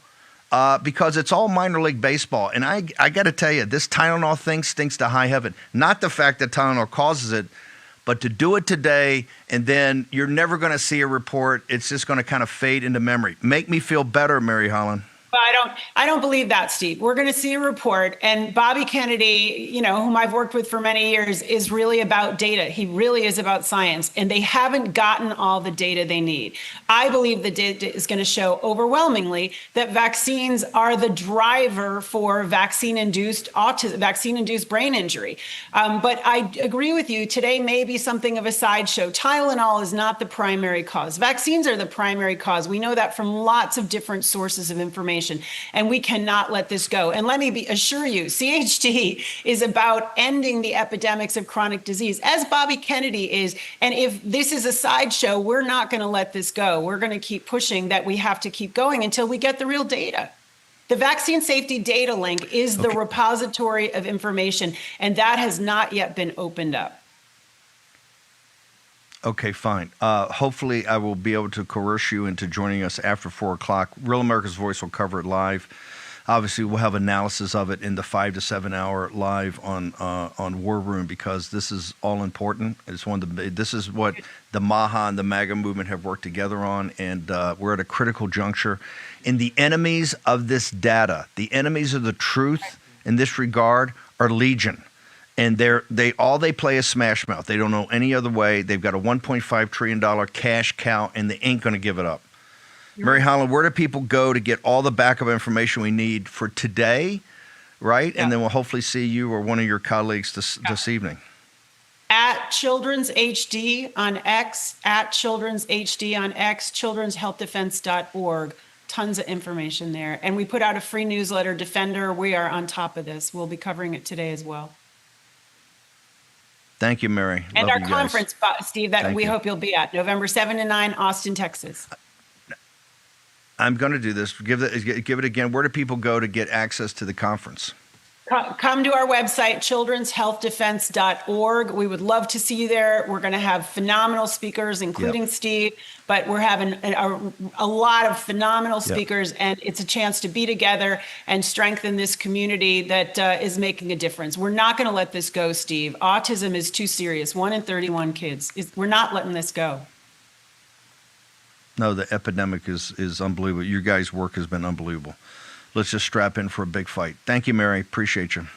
[SPEAKER 7] because it's all minor league baseball. And I got to tell you, this Tylenol thing stinks to high heaven. Not the fact that Tylenol causes it, but to do it today and then you're never going to see a report. It's just going to kind of fade into memory. Make me feel better, Mary Holland.
[SPEAKER 3] Well, I don't believe that, Steve. We're going to see a report, and Bobby Kennedy, whom I've worked with for many years, is really about data. He really is about science, and they haven't gotten all the data they need. I believe the data is going to show overwhelmingly that vaccines are the driver for vaccine-induced autism, vaccine-induced brain injury. But I agree with you. Today may be something of a sideshow. Tylenol is not the primary cause. Vaccines are the primary cause. We know that from lots of different sources of information. And we cannot let this go. And let me assure you, CHD is about ending the epidemics of chronic disease, as Bobby Kennedy is. And if this is a sideshow, we're not going to let this go. We're going to keep pushing that we have to keep going until we get the real data. The Vaccine Safety Data Link is the repository of information, and that has not yet been opened up.
[SPEAKER 7] Okay, fine. Hopefully I will be able to coerce you into joining us after 4 o'clock. Real America's Voice will cover it live. Obviously, we'll have analysis of it in the 5 to 7 hour live on War Room, because this is all important. This is what the MAHA and the MAGA movement have worked together on, and we're at a critical juncture. And the enemies of this data, the enemies of the truth in this regard, are legion. And they play is smash mouth. They don't know any other way. They've got a $1.5 trillion cash cow, and they ain't going to give it up. Mary Holland, where do people go to get all the backup information we need for today, right? Yeah. And then we'll hopefully see you or one of your colleagues this evening.
[SPEAKER 3] At Children's HD on X, children'shealthdefense.org. Tons of information there. And we put out a free newsletter, Defender. We are on top of this. We'll be covering it today as well.
[SPEAKER 7] Thank you, Mary.
[SPEAKER 3] And
[SPEAKER 7] Love
[SPEAKER 3] our
[SPEAKER 7] you
[SPEAKER 3] conference, Steve, that we hope you'll be at, November 7 to 9, Austin, Texas.
[SPEAKER 7] I'm going to do this. Give it again. Where do people go to get access to the conference?
[SPEAKER 3] Come to our website, children'shealthdefense.org. We would love to see you there. We're going to have phenomenal speakers, including Steve, but we're having a lot of phenomenal speakers, and it's a chance to be together and strengthen this community that is making a difference. We're not going to let this go, Steve. Autism is too serious. 1 in 31 kids. We're not letting this go.
[SPEAKER 7] No, the epidemic is unbelievable. Your guys' work has been unbelievable. Let's just strap in for a big fight. Thank you, Mary. Appreciate you.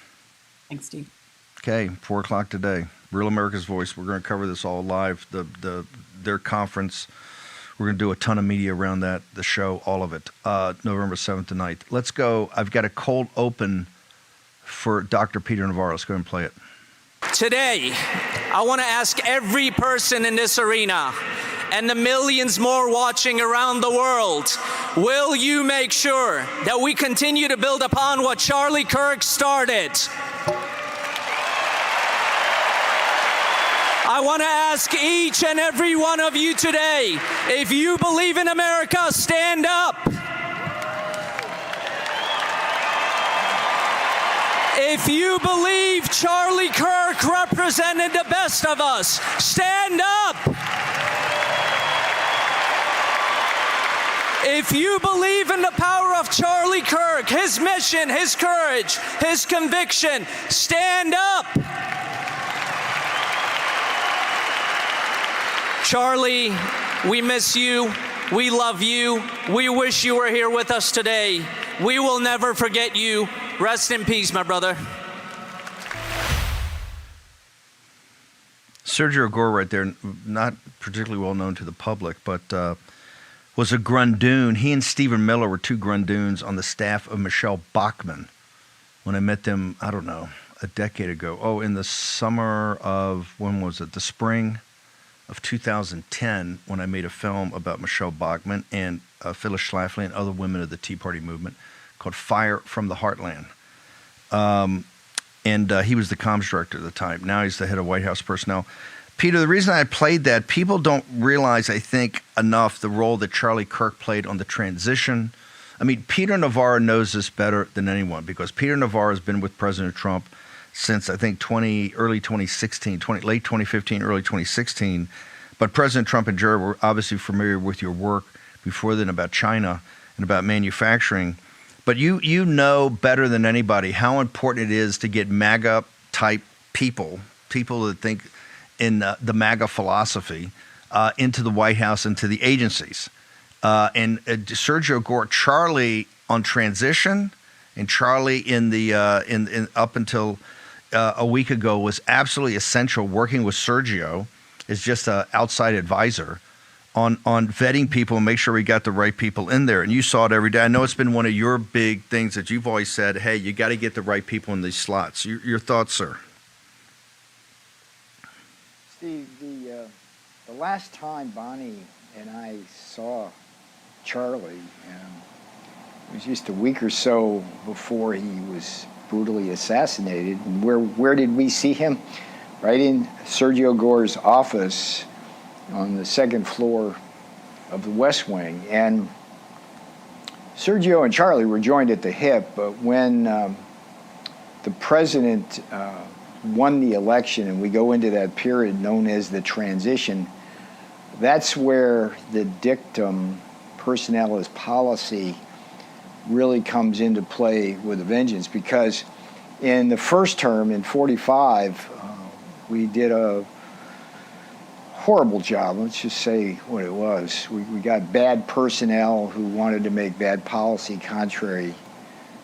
[SPEAKER 3] Thanks, Steve.
[SPEAKER 7] Okay, 4 o'clock today. Real America's Voice. We're going to cover this all live. Their conference. We're going to do a ton of media around that. The show, all of it. November 7th to 9th. Let's go. I've got a cold open for Dr. Peter Navarro. Let's go ahead and play it.
[SPEAKER 4] Today, I want to ask every person in this arena and the millions more watching around the world, will you make sure that we continue to build upon what Charlie Kirk started? I want to ask each and every one of you today, if you believe in America, stand up. If you believe Charlie Kirk represented the best of us, stand up. If you believe in the power of Charlie Kirk, his mission, his courage, his conviction, stand up. Charlie, we miss you. We love you. We wish you were here with us today. We will never forget you. Rest in peace, my brother.
[SPEAKER 7] Sergio Gore right there, not particularly well known to the public, but was a Grundoon. He and Stephen Miller were two Grundoons on the staff of Michelle Bachmann. When I met them, I don't know, a decade ago. Oh, in the summer of, when was it? The spring of 2010, when I made a film about Michelle Bachmann and Phyllis Schlafly and other women of the Tea Party movement called Fire from the Heartland. And he was the comms director at the time. Now he's the head of White House personnel. Peter, the reason I played that, people don't realize, I think, enough the role that Charlie Kirk played on the transition. I mean, Peter Navarro knows this better than anyone, because Peter Navarro has been with President Trump since, I think, early 2016, late 2015, early 2016. But President Trump and Jared were obviously familiar with your work before then about China and about manufacturing. But you know better than anybody how important it is to get MAGA-type people that think in the MAGA philosophy, into the White House, into the agencies. And Sergio Gore, Charlie on transition, and Charlie in the up until a week ago was absolutely essential, working with Sergio as just an outside advisor on vetting people and make sure we got the right people in there. And you saw it every day. I know it's been one of your big things that you've always said, hey, you got to get the right people in these slots. Your thoughts, sir?
[SPEAKER 9] Steve, the last time Bonnie and I saw Charlie, it was just a week or so before he was brutally assassinated. And where did we see him? Right in Sergio Gore's office on the second floor of the West Wing. And Sergio and Charlie were joined at the hip, but when the president won the election and we go into that period known as the transition, that's where the dictum personnel as policy really comes into play with a vengeance, because in the first term in 45, we did a horrible job. Let's just say what it was. We got bad personnel who wanted to make bad policy contrary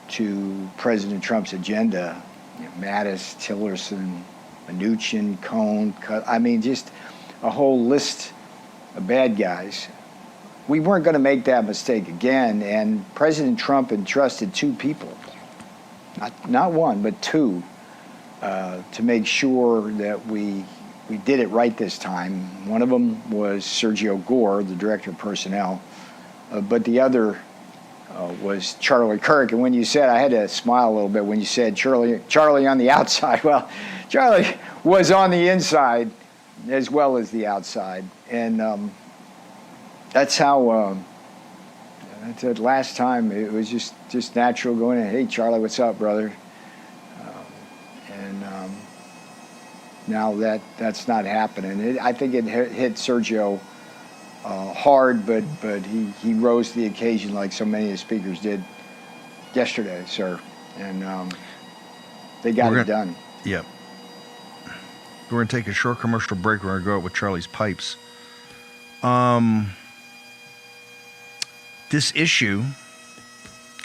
[SPEAKER 9] to President Trump's agenda. Mattis, Tillerson, Mnuchin, Cohn, I mean, just a whole list of bad guys. We weren't going to make that mistake again, and President Trump entrusted two people, not one, but two, to make sure that we did it right this time. One of them was Sergio Gore, the director of personnel, but the other was Charlie Kirk. And when you said, I had to smile a little bit when you said Charlie on the outside. Well, Charlie was on the inside as well as the outside. And that's how, that last time, it was just natural going in, hey, Charlie, what's up, brother? Now that's not happening. I think it hit Sergio hard, but he rose to the occasion like so many of the speakers did yesterday, sir. And they got it done.
[SPEAKER 7] Yep. We're going to take a short commercial break. We're going to go out with Charlie's Pipes. This issue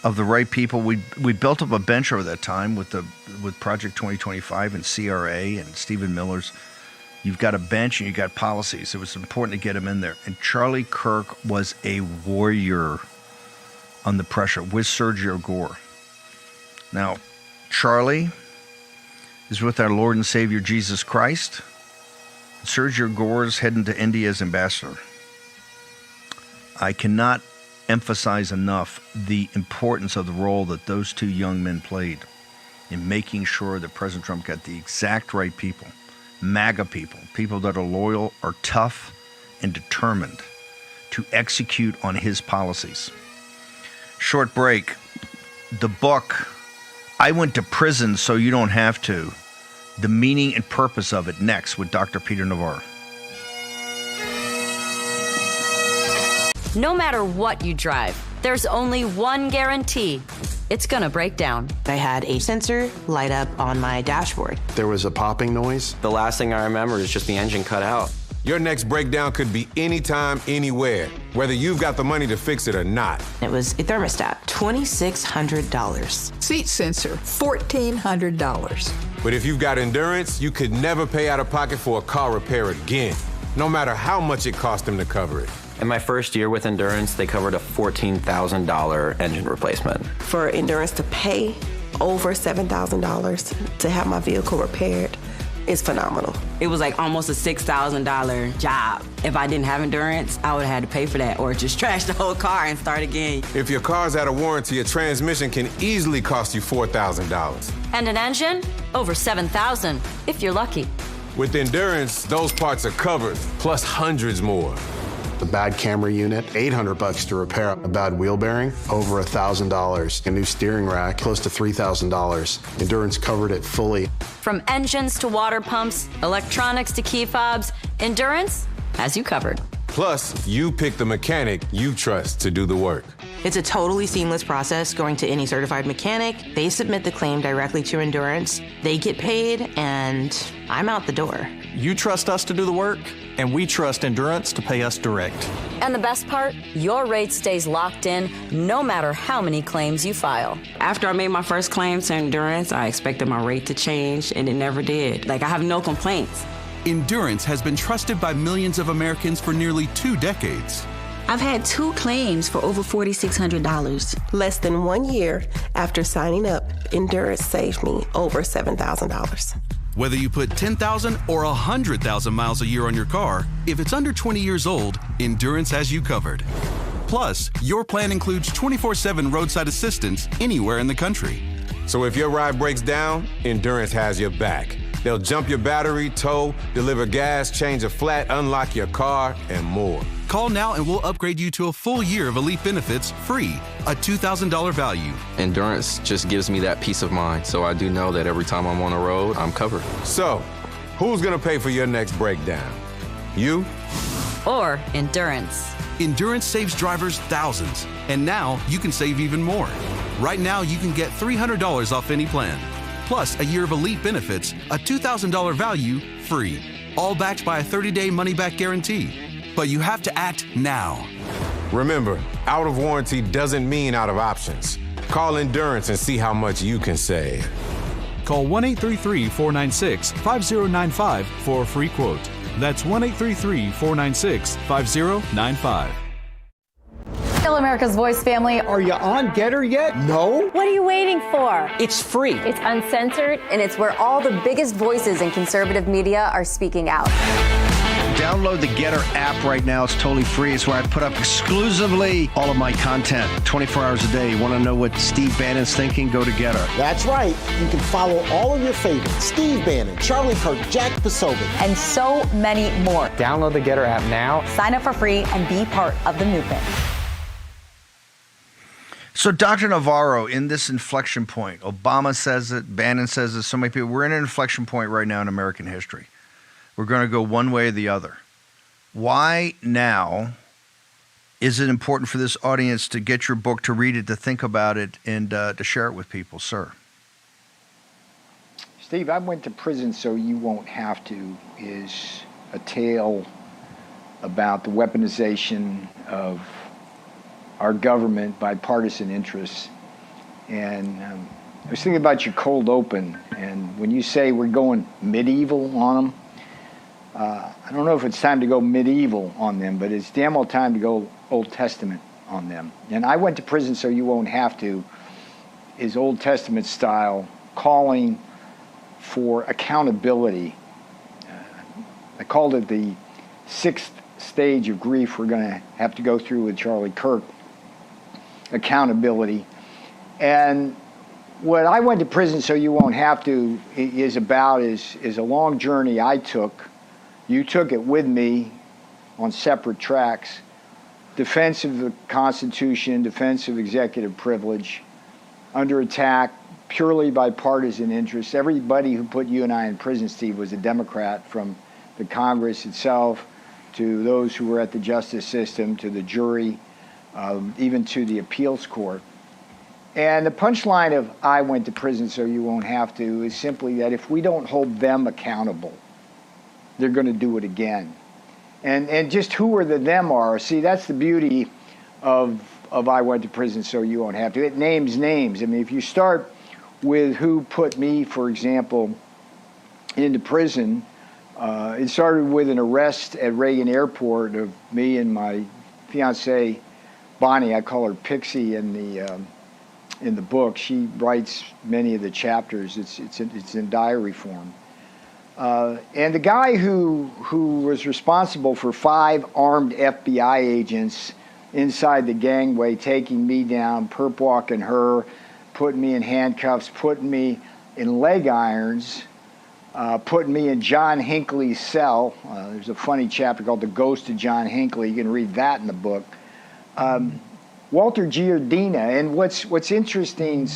[SPEAKER 7] of the right people, we built up a bench over that time with Project 2025 and CRA and Stephen Miller's. You've got a bench and you got policies. It was important to get him in there. And Charlie Kirk was a warrior on the pressure with Sergio Gore. Now, Charlie is with our Lord and Savior Jesus Christ. Sergio Gore is heading to India as ambassador. I cannot emphasize enough the importance of the role that those two young men played in making sure that President Trump got the exact right people, MAGA people that are loyal, are tough, and determined to execute on his policies. Short break. The book, I Went to Prison So You Don't Have to, the meaning and purpose of it, next with Dr. Peter Navarre.
[SPEAKER 6] No matter what you drive, there's only one guarantee. It's gonna break down.
[SPEAKER 1] I had a sensor light up on my dashboard.
[SPEAKER 8] There was a popping noise.
[SPEAKER 2] The last thing I remember is just the engine cut out.
[SPEAKER 11] Your next breakdown could be anytime, anywhere, whether you've got the money to fix it or not.
[SPEAKER 1] It was a thermostat, $2,600.
[SPEAKER 25] Seat sensor, $1,400.
[SPEAKER 11] But if you've got endurance, you could never pay out of pocket for a car repair again, no matter how much it cost them to cover it.
[SPEAKER 2] In my first year with Endurance, they covered a $14,000 engine replacement.
[SPEAKER 26] For Endurance to pay over $7,000 to have my vehicle repaired is phenomenal.
[SPEAKER 27] It was like almost a $6,000 job. If I didn't have Endurance, I would have had to pay for that or just trash the whole car and start again.
[SPEAKER 11] If your car's out of warranty, a transmission can easily cost you $4,000.
[SPEAKER 6] And an engine? Over $7,000, if you're lucky.
[SPEAKER 11] With Endurance, those parts are covered, plus hundreds more.
[SPEAKER 8] A bad camera unit, $800 to repair a bad wheel bearing, over $1,000. A new steering rack, close to $3,000. Endurance covered it fully.
[SPEAKER 6] From engines to water pumps, electronics to key fobs, Endurance has you covered.
[SPEAKER 11] Plus, you pick the mechanic you trust to do the work.
[SPEAKER 1] It's a totally seamless process going to any certified mechanic. They submit the claim directly to Endurance. They get paid, and I'm out the door.
[SPEAKER 28] You trust us to do the work, and we trust Endurance to pay us direct.
[SPEAKER 6] And the best part, your rate stays locked in no matter how many claims you file.
[SPEAKER 27] After I made my first claim to Endurance, I expected my rate to change, and it never did. I have no complaints.
[SPEAKER 29] Endurance has been trusted by millions of Americans for nearly 2 decades.
[SPEAKER 25] I've had 2 claims for over $4,600.
[SPEAKER 26] Less than 1 year after signing up, Endurance saved me over $7,000.
[SPEAKER 29] Whether you put 10,000 or 100,000 miles a year on your car, if it's under 20 years old, Endurance has you covered. Plus, your plan includes 24/7 roadside assistance anywhere in the country.
[SPEAKER 11] So if your ride breaks down, Endurance has your back. They'll jump your battery, tow, deliver gas, change a flat, unlock your car, and more.
[SPEAKER 29] Call now and we'll upgrade you to a full year of elite benefits free, a $2,000 value.
[SPEAKER 2] Endurance just gives me that peace of mind, so I do know that every time I'm on the road, I'm covered.
[SPEAKER 11] So, who's gonna pay for your next breakdown? You?
[SPEAKER 6] Or Endurance.
[SPEAKER 29] Endurance saves drivers thousands, and now you can save even more. Right now, you can get $300 off any plan, plus a year of elite benefits, a $2,000 value free, all backed by a 30-day money-back guarantee. But you have to act now.
[SPEAKER 11] Remember, out of warranty doesn't mean out of options. Call Endurance and see how much you can save.
[SPEAKER 29] Call 1-833-496-5095 for a free quote. That's 1-833-496-5095.
[SPEAKER 15] Hello, America's Voice family.
[SPEAKER 14] Are you on Getter yet? No?
[SPEAKER 15] What are you waiting for?
[SPEAKER 14] It's free.
[SPEAKER 15] It's uncensored.
[SPEAKER 6] And it's where all the biggest voices in conservative media are speaking out.
[SPEAKER 7] Download the Getter app right now. It's totally free. It's where I put up exclusively all of my content 24 hours a day. You want to know what Steve Bannon's thinking? Go to Getter.
[SPEAKER 16] That's right. You can follow all of your favorites. Steve Bannon, Charlie Kirk, Jack Posobiec,
[SPEAKER 15] and so many more.
[SPEAKER 17] Download the Getter app now.
[SPEAKER 15] Sign up for free and be part of the movement.
[SPEAKER 7] So Dr. Navarro, in this inflection point, Obama says it, Bannon says it, so many people, we're in an inflection point right now in American history. We're going to go one way or the other. Why now is it important for this audience to get your book, to read it, to think about it, and to share it with people, sir?
[SPEAKER 9] Steve, I went to prison so you won't have to is a tale about the weaponization of our government by partisan interests. And I was thinking about your cold open, and when you say we're going medieval on them, I don't know if it's time to go medieval on them, but it's damn well time to go Old Testament on them. And I went to prison so you won't have to is Old Testament style, calling for accountability. I called it the 6th stage of grief we're going to have to go through with Charlie Kirk. Accountability. And what I went to prison so you won't have to is about is a long journey I took. You took it with me on separate tracks. Defense of the Constitution, defense of executive privilege, under attack purely by partisan interests. Everybody who put you and I in prison, Steve, was a Democrat, from the Congress itself to those who were at the justice system, to the jury, even to the appeals court. And the punchline of I went to prison so you won't have to is simply that if we don't hold them accountable, they're going to do it again. And just who are the them are. See, that's the beauty of I went to prison so you won't have to. It names names. I mean, if you start with who put me, for example, into prison, it started with an arrest at Reagan Airport of me and my fiancée, Bonnie. I call her Pixie in the book. She writes many of the chapters. It's in diary form. And the guy who was responsible for 5 armed FBI agents inside the gangway, taking me down, perp walking her, putting me in handcuffs, putting me in leg irons, putting me in John Hinckley's cell. There's a funny chapter called The Ghost of John Hinckley. You can read that in the book. Walter Giardina. And what's interesting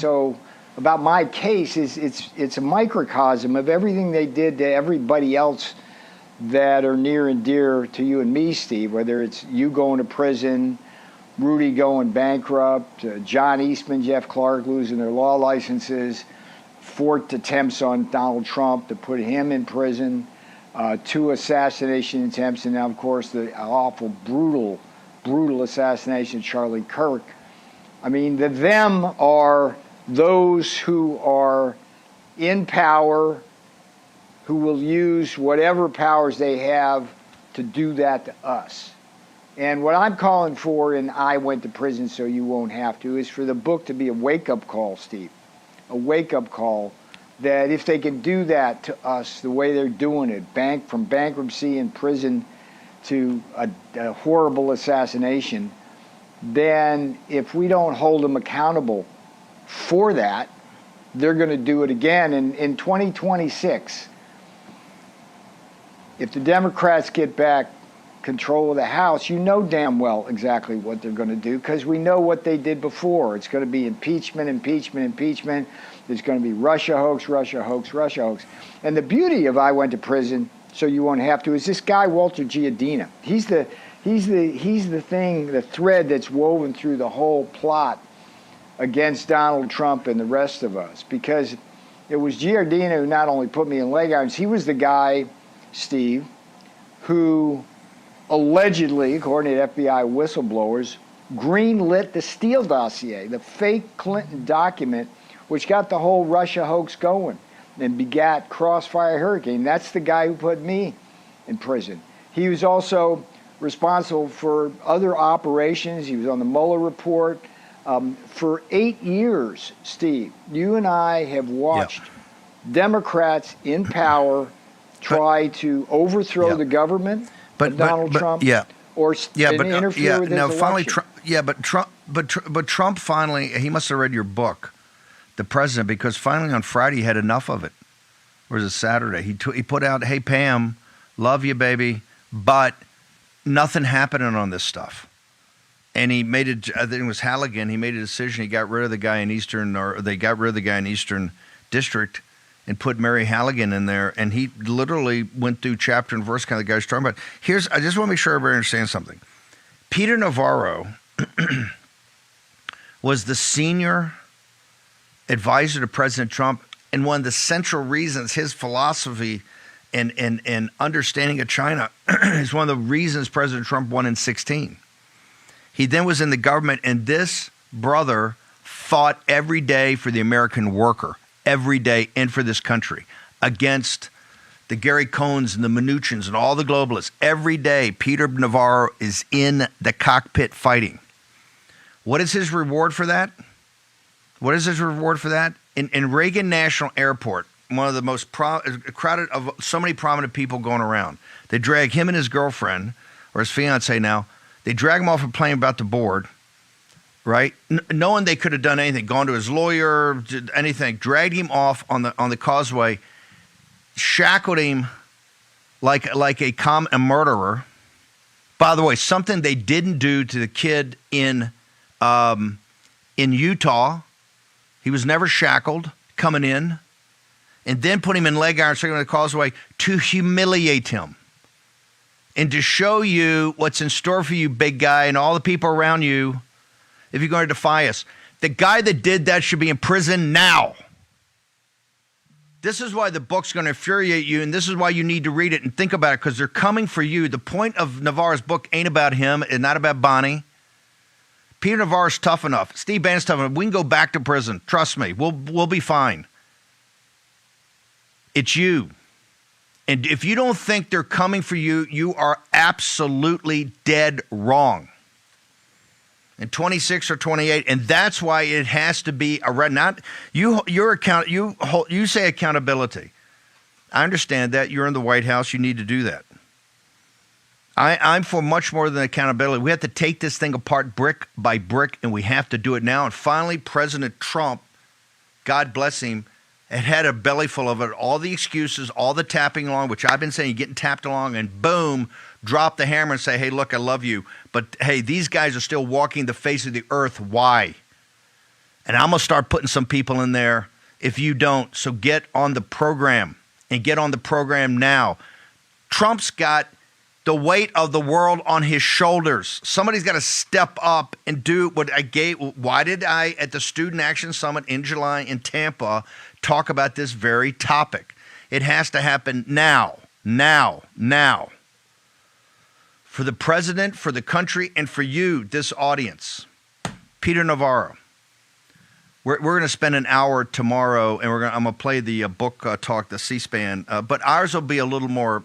[SPEAKER 9] about my case is it's a microcosm of everything they did to everybody else that are near and dear to you and me, Steve, whether it's you going to prison, Rudy going bankrupt, John Eastman, Jeff Clark losing their law licenses, 4 attempts on Donald Trump to put him in prison, 2 assassination attempts, and now, of course, the awful, brutal assassination of Charlie Kirk. I mean, them are those who are in power, who will use whatever powers they have to do that to us. And what I'm calling for, and I went to prison so you won't have to, is for the book to be a wake-up call, Steve. A wake-up call that if they can do that to us the way they're doing it, from bankruptcy and prison to a horrible assassination, then if we don't hold them accountable for that, they're going to do it again. And in 2026, if the Democrats get back control of the House, you know damn well exactly what they're going to do, because we know what they did before. It's going to be impeachment, impeachment, impeachment. There's going to be Russia hoax, Russia hoax, Russia hoax. And the beauty of I went to prison so you won't have to is this guy Walter Giardina. He's the thing, the thread that's woven through the whole plot against Donald Trump and the rest of us, because it was Giardina who not only put me in leg irons, he was the guy, Steve, who allegedly, according to FBI whistleblowers, greenlit the Steele dossier, the fake Clinton document, which got the whole Russia hoax going and begat Crossfire Hurricane. That's the guy who put me in prison. He was also responsible for other operations. He was on the Mueller report. For 8 years, Steve, you and I have watched Democrats in power try to overthrow the government of Donald Trump, or interfere with his election.
[SPEAKER 7] But Trump finally, he must have read your book, the president, because finally on Friday he had enough of it. Or was it Saturday? He put out, "Hey Pam, love you, baby, but nothing happening on this stuff." And he made it. I think it was Halligan. He made a decision. He got rid of the guy in Eastern District, and put Mary Halligan in there, and he literally went through chapter and verse, kind of the guys talking about. I just want to make sure everybody understands something. Peter Navarro was the senior advisor to President Trump, and one of the central reasons his philosophy and understanding of China is one of the reasons President Trump won in 2016. He then was in the government, and this brother fought every day for the American worker, every day, and for this country, against the Gary Cohns and the Mnuchins and all the globalists. Every day, Peter Navarro is in the cockpit fighting. What is his reward for that? In Reagan National Airport, one of the most crowded of so many prominent people going around, they drag him and his girlfriend, or his fiance now, they drag him off a plane about to board, right? Knowing they could have done anything, gone to his lawyer, anything, dragged him off on the causeway, shackled him like a murderer. By the way, something they didn't do to the kid in Utah. He was never shackled coming in, and then put him in leg irons, taking him to the causeway to humiliate him. And to show you what's in store for you, big guy, and all the people around you, if you're going to defy us. The guy that did that should be in prison now. This is why the book's going to infuriate you, and this is why you need to read it and think about it, because they're coming for you. The point of Navarro's book ain't about him and not about Bonnie. Peter Navarro's tough enough. Steve Bannon's tough enough. We can go back to prison. Trust me. We'll be fine. It's you. And if you don't think they're coming for you, you are absolutely dead wrong. In 26 or 28, and that's why it has to be not you. You say accountability. I understand that. You're in the White House. You need to do that. I'm for much more than accountability. We have to take this thing apart brick by brick, and we have to do it now. And finally, President Trump, God bless him, had a belly full of it, all the excuses, all the tapping along, which I've been saying, you're getting tapped along, and boom, drop the hammer and say, hey, look, I love you. But, hey, these guys are still walking the face of the earth. Why? And I'm going to start putting some people in there if you don't. So get on the program, and get on the program now. Trump's got the weight of the world on his shoulders. Somebody's got to step up and do what I gave. Why did I, at the Student Action Summit in July in Tampa, talk about this very topic? It has to happen now. For the president, for the country, and for you, this audience. Peter Navarro. We're going to spend an hour tomorrow, and I'm going to play the book talk, the C-SPAN. But ours will be a little more,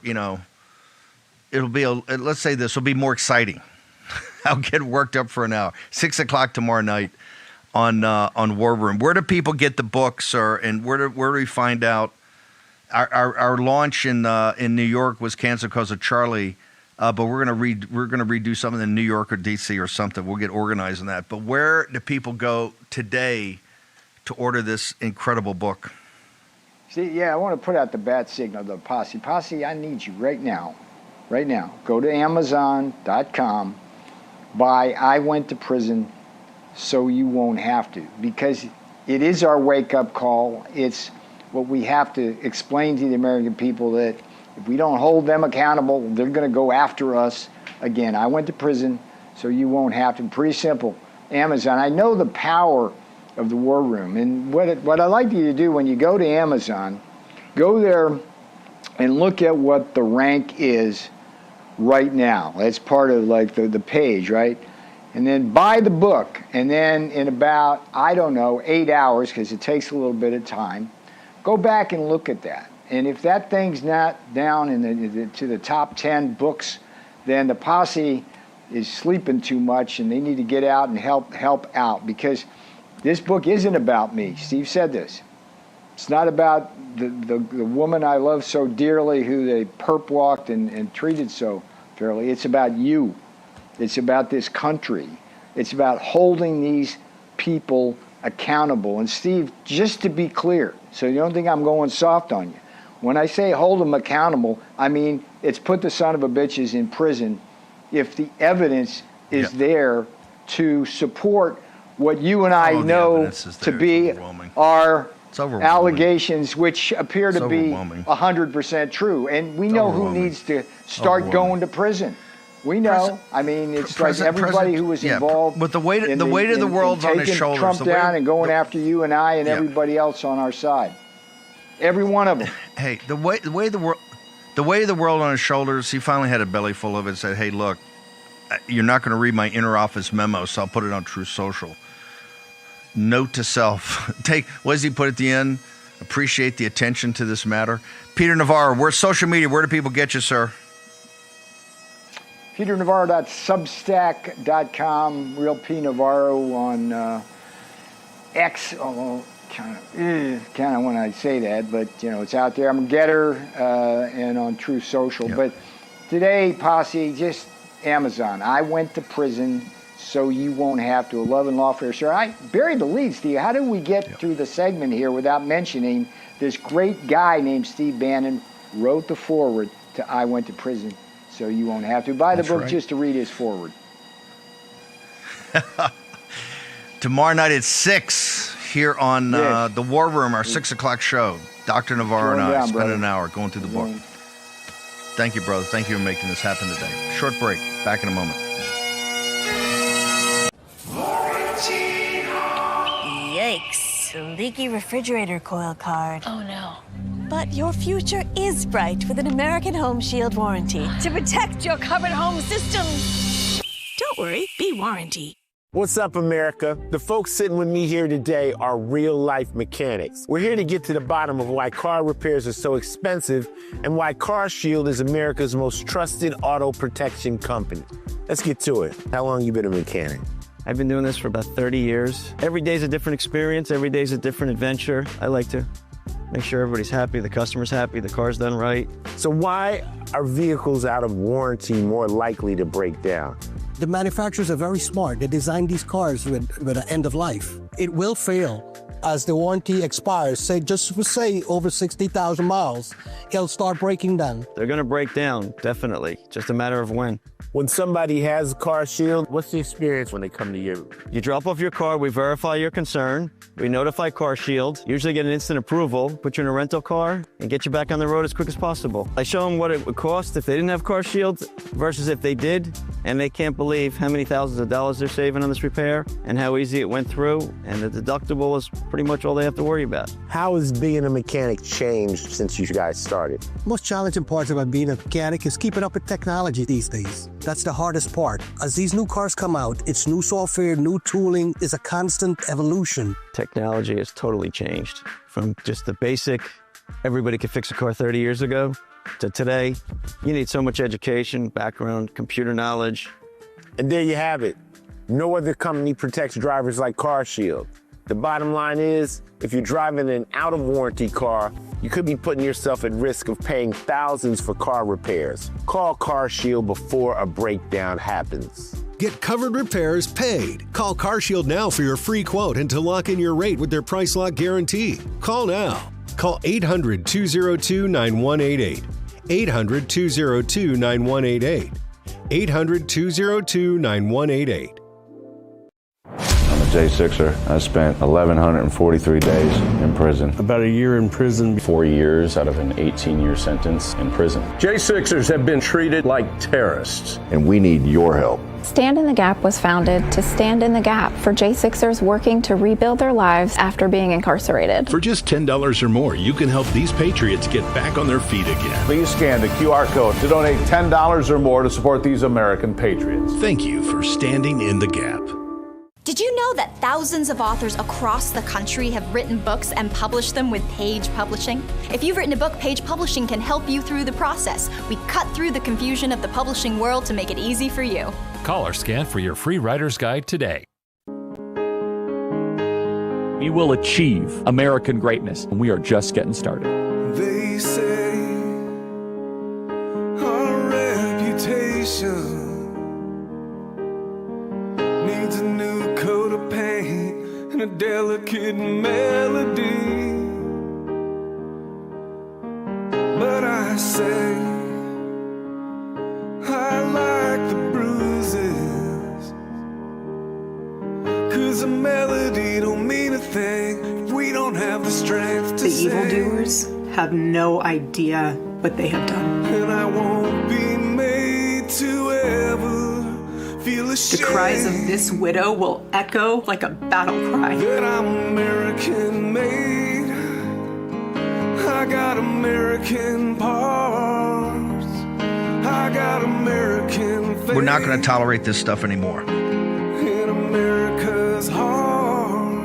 [SPEAKER 7] it'll be, let's say this, will be more exciting. I'll get worked up for an hour. 6 o'clock tomorrow night on War Room. Where do people get the book, sir? And where do we find out? Our launch in New York was canceled because of Charlie. But we're gonna redo something in New York or DC or something. We'll get organized in that. But where do people go today to order this incredible book?
[SPEAKER 9] See, I want to put out the bat signal to Posse. Posse, I need you right now. Right now. Go to Amazon.com. Buy I Went to Prison So You Won't Have to. Because it is our wake-up call. It's what we have to explain to the American people, that if we don't hold them accountable, they're going to go after us again. I went to prison, so you won't have to. Pretty simple. Amazon. I know the power of the War Room. And what I'd like you to do when you go to Amazon, go there and look at what the rank is right now. That's part of like the page, right? And then buy the book. And then in about, 8 hours, because it takes a little bit of time, go back and look at that. And if that thing's not down to the top 10 books, then the Posse is sleeping too much, and they need to get out and help out, because this book isn't about me. Steve said this. It's not about the woman I love so dearly, who they perp walked and treated so fairly. It's about you. It's about this country. It's about holding these people accountable. And Steve, just to be clear, so you don't think I'm going soft on you, when I say hold them accountable, I mean it's put the son of a bitches in prison if the evidence is there to support what you and I know to be our allegations, which appear to be 100% true. And we know who needs to start going to prison. We know. I mean, it's like everybody who was involved.
[SPEAKER 7] But the weight of the world's on his shoulders.
[SPEAKER 9] Trump down and going after you and I and everybody else on our side. Every one of them.
[SPEAKER 7] Hey, the way of the world on his shoulders. He finally had a belly full of it and said, "Hey, look, you're not going to read my inner office memo, so I'll put it on True Social. Note to self: what does he put at the end? Appreciate the attention to this matter." Peter Navarro, where's social media? Where do people get you, sir?
[SPEAKER 9] PeterNavarro.substack.com. Real P Navarro on X. Kind of when I say that, but it's out there. I'm a getter and on True Social. Yep. But today, Posse, just Amazon. I went to prison, so you won't have to. 11 lawfare. Sir, I buried the lead, Steve. How did we get through the segment here without mentioning this great guy named Steve Bannon wrote the foreword to I Went to Prison, So You Won't Have to. Buy the book just to read his foreword.
[SPEAKER 7] Tomorrow night at 6 here on the War Room, our 6 o'clock show. Dr. Navarro and I spend an hour going through the book. Thank you, brother. Thank you for making this happen today. Short break. Back in a moment.
[SPEAKER 5] Yikes. Leaky refrigerator coil card. Oh, no. But your future is bright with an American Home Shield warranty to protect your covered home system. Don't worry, be warranty.
[SPEAKER 12] What's up, America? The folks sitting with me here today are real-life mechanics. We're here to get to the bottom of why car repairs are so expensive and why CarShield is America's most trusted auto protection company. Let's get to it. How long you been a mechanic?
[SPEAKER 17] I've been doing this for about 30 years. Every day's a different experience. Every day's a different adventure. I like to make sure everybody's happy, the customer's happy, the car's done right.
[SPEAKER 12] So why are vehicles out of warranty more likely to break down?
[SPEAKER 18] The manufacturers are very smart. They designed these cars with an end of life. It will fail.
[SPEAKER 10] as the warranty expires, say over 60,000 miles, it'll start breaking down.
[SPEAKER 17] They're going to break down, definitely. Just a matter of when.
[SPEAKER 12] When somebody has CarShield, what's the experience when they come to you?
[SPEAKER 17] You drop off your car, we verify your concern, we notify CarShield, usually get an instant approval, put you in a rental car, and get you back on the road as quick as possible. I show them what it would cost if they didn't have CarShield versus if they did, and they can't believe how many thousands of dollars they're saving on this repair and how easy it went through, and the deductible is pretty much all they have to worry about.
[SPEAKER 12] How has being a mechanic changed since you guys started?
[SPEAKER 10] Most challenging parts about being a mechanic is keeping up with technology these days. That's the hardest part. As these new cars come out, it's new software, new tooling, is a constant evolution.
[SPEAKER 17] Technology has totally changed from just the basic, everybody could fix a car 30 years ago, to today. You need so much education, background, computer knowledge.
[SPEAKER 12] And there you have it. No other company protects drivers like CarShield. The bottom line is, if you're driving an out-of-warranty car, you could be putting yourself at risk of paying thousands for car repairs. Call CarShield before a breakdown happens.
[SPEAKER 13] Get covered repairs paid. Call CarShield now for your free quote and to lock in your rate with their price lock guarantee. Call now. Call 800-202-9188. 800-202-9188. 800-202-9188.
[SPEAKER 18] I'm a J6er. I spent 1,143 days in prison.
[SPEAKER 19] About a year in prison.
[SPEAKER 18] 4 years out of an 18-year sentence in prison.
[SPEAKER 20] J6ers have been treated like terrorists.
[SPEAKER 18] And we need your help.
[SPEAKER 21] Stand in the Gap was founded to stand in the gap for J6ers working to rebuild their lives after being incarcerated.
[SPEAKER 20] For just $10 or more, you can help these patriots get back on their feet again.
[SPEAKER 22] Please scan the QR code to donate $10 or more to support these American patriots.
[SPEAKER 20] Thank you for standing in the gap.
[SPEAKER 23] Did you know that thousands of authors across the country have written books and published them with Page Publishing? If you've written a book, Page Publishing can help you through the process. We cut through the confusion of the publishing world to make it easy for you.
[SPEAKER 24] Call or scan for your free writer's guide today.
[SPEAKER 30] We will achieve American greatness, and we are just getting started.
[SPEAKER 31] They say our reputation needs a new coat of paint and a delicate melody. But I say I like the bruises, 'cause a melody don't mean a thing if we don't have the strength to say.
[SPEAKER 32] The evildoers have no idea what they have done.
[SPEAKER 31] And I won't be made to ever feel ashamed.
[SPEAKER 32] The cries of this widow will echo like a battle cry.
[SPEAKER 31] That I'm American made. I got American parts. I got American faith.
[SPEAKER 7] We're not going to tolerate this stuff anymore.
[SPEAKER 31] In America's heart,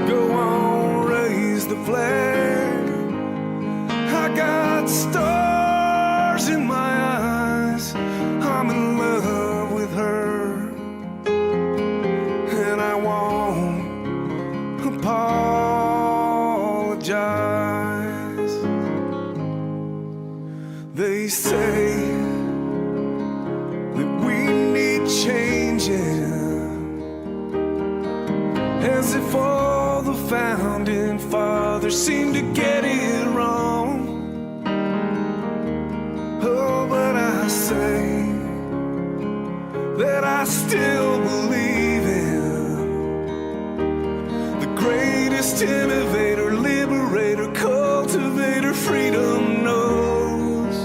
[SPEAKER 31] go on, raise the flag. I got stars in my eyes. I'm in love with her, and I won't apologize. They say that we need changing, as if all the founding fathers seem to get it wrong. Oh, but I say that I still believe in the greatest innovator, liberator, cultivator, freedom knows.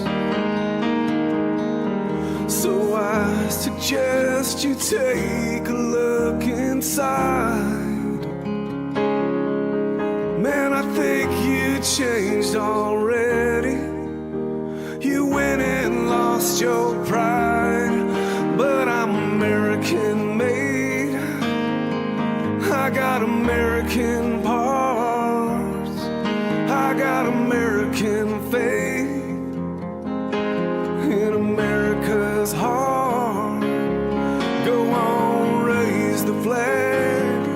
[SPEAKER 31] So I suggest you take a look inside. Man, I think you changed already. You went and lost your pride. But I'm American made. I got American parts. I got American faith. In America's heart, go on, raise the flag.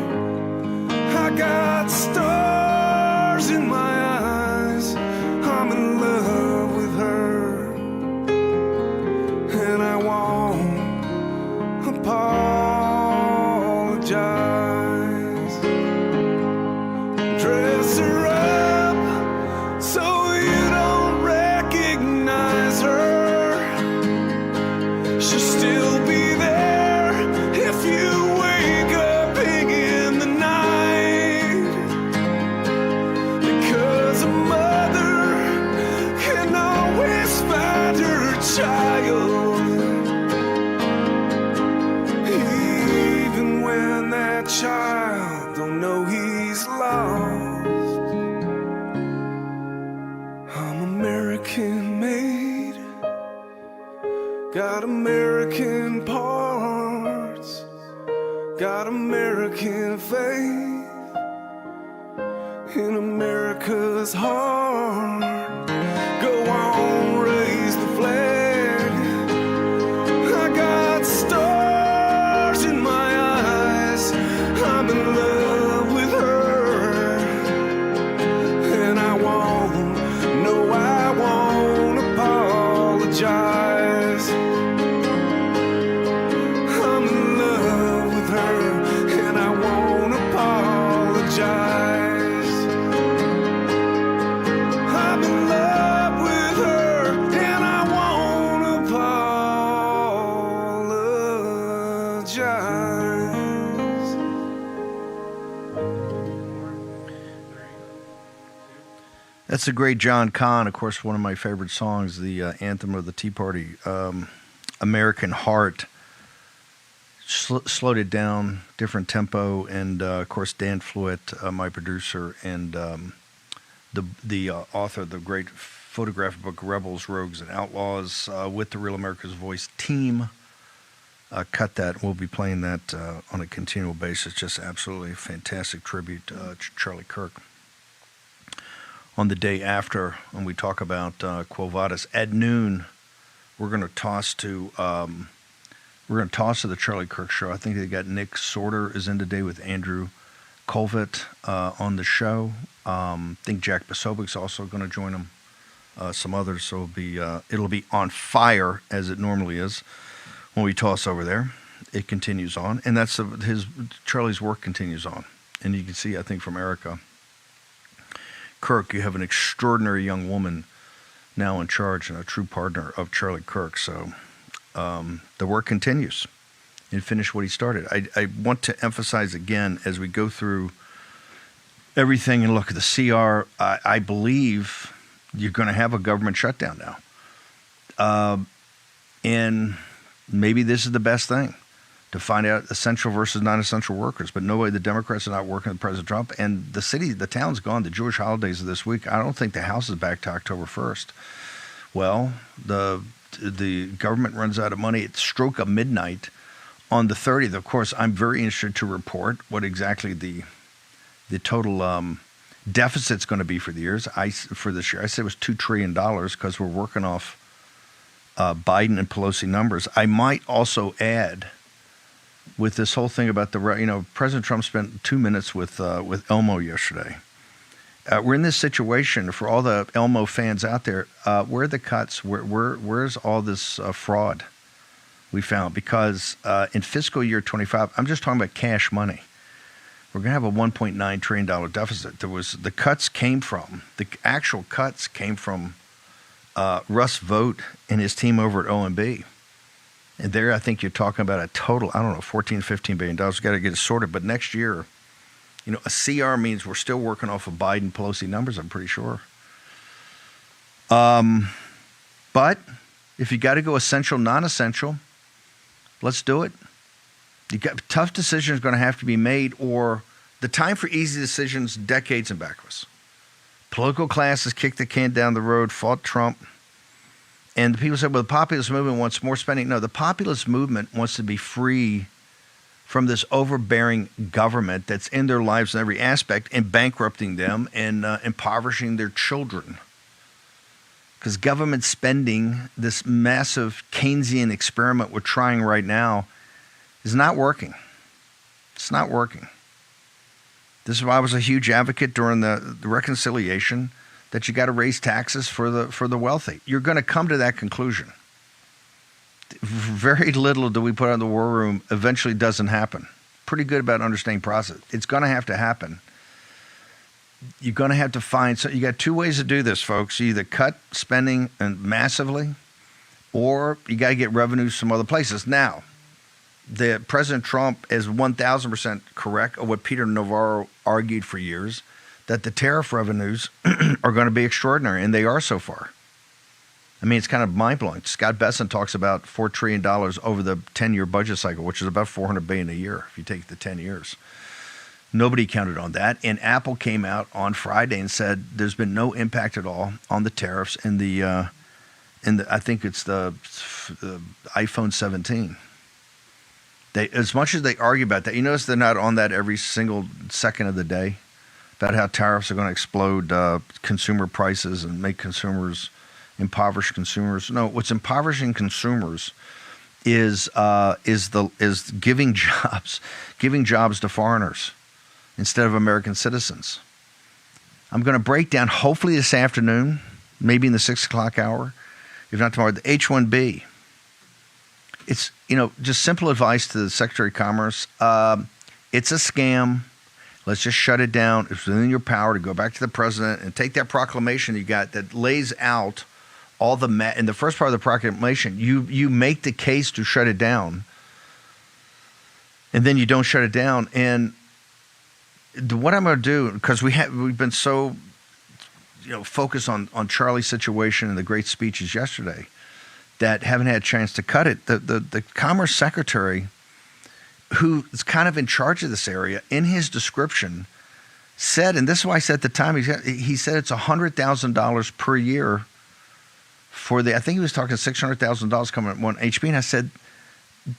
[SPEAKER 31] I got stars in my eyes. I'm in love with her, and I won't apologize. American made, got American parts, got American faith in America's heart. Go on, raise the flag. I got stars in my eyes. I'm in love with her, and I won't apologize. I'm in love with her, and I won't apologize. I'm in love with her, and I won't apologize.
[SPEAKER 7] That's the great John Kahn, of course, one of my favorite songs, the anthem of the Tea Party, American Heart. Slowed it down, different tempo, and of course Dan Fluett, my producer, and the author of the great photographic book Rebels, Rogues, and Outlaws, with the Real America's Voice team, cut that. We'll be playing that on a continual basis. Just absolutely fantastic tribute to Charlie Kirk. On the day after, when we talk about Quo Vadis, at noon, we're going to toss to the Charlie Kirk show. I think they got Nick Sorter is in today with Andrew Colvett on the show. I think Jack Posobiec's also going to join them. Some others, so it'll be on fire as it normally is when we toss over there. It continues on, and that's Charlie's work continues on, and you can see, I think, from Erica Kirk, you have an extraordinary young woman now in charge and a true partner of Charlie Kirk. So the work continues and finish what he started. I want to emphasize again as we go through everything and look at the CR, I believe you're going to have a government shutdown now. And maybe this is the best thing to find out essential versus non-essential workers. But no way the Democrats are not working with President Trump. And the town's gone. The Jewish holidays of this week, I don't think the House is back to October 1st. Well, the government runs out of money at stroke of midnight on the 30th. Of course, I'm very interested to report what exactly the total deficit's going to be for for this year. I said it was $2 trillion because we're working off Biden and Pelosi numbers. I might also add, with this whole thing about President Trump spent 2 minutes with Elmo yesterday. We're in this situation for all the Elmo fans out there. Where are the cuts? Where's all this fraud we found? Because in fiscal year 25, I'm just talking about cash money. We're going to have a $1.9 trillion deficit. The actual cuts came from Russ Vought and his team over at OMB. And there, I think you're talking about a total, I don't know, $14, $15 billion. We've got to get it sorted. But next year, a CR means we're still working off of Biden Pelosi numbers, I'm pretty sure. But if you got to go essential, non-essential, let's do it. Tough decisions are going to have to be made, or the time for easy decisions, decades and backwards. Political class has kicked the can down the road, fought Trump. And the people said, well, the populist movement wants more spending. No, the populist movement wants to be free from this overbearing government that's in their lives in every aspect and bankrupting them and impoverishing their children. Because government spending, this massive Keynesian experiment we're trying right now, is not working. It's not working. This is why I was a huge advocate during the reconciliation that you got to raise taxes for the wealthy. You're going to come to that conclusion. Very little do we put on the war room eventually doesn't happen. Pretty good about understanding process. It's going to have to happen. You're going to have to find, so you got two ways to do this, folks. You either cut spending and massively, or you got to get revenues from other places. Now, President Trump is 1,000% correct of what Peter Navarro argued for years, that the tariff revenues are going to be extraordinary, and they are so far. I mean, it's kind of mind-blowing. Scott Bessent talks about $4 trillion over the 10-year budget cycle, which is about $400 billion a year if you take the 10 years. Nobody counted on that. And Apple came out on Friday and said there's been no impact at all on the tariffs in the I think it's the iPhone 17. They, as much as they argue about that, you notice they're not on that every single second of the day about how tariffs are going to explode consumer prices and make consumers impoverish consumers. No, what's impoverishing consumers is giving jobs to foreigners instead of American citizens. I'm going to break down, hopefully this afternoon, maybe in the 6 o'clock hour, if not tomorrow, the H-1B. It's, just simple advice to the Secretary of Commerce. It's a scam. Let's just shut it down. It's within your power to go back to the president and take that proclamation you got that lays out all the in the first part of the proclamation. You make the case to shut it down, and then you don't shut it down. And what I'm going to do, because we've been so focused on Charlie's situation and the great speeches yesterday, that haven't had a chance to cut it. The Commerce Secretary, who is kind of in charge of this area, in his description said, and this is why I said at the time, he said it's $100,000 per year for I think he was talking $600,000 coming at one HB, and I said,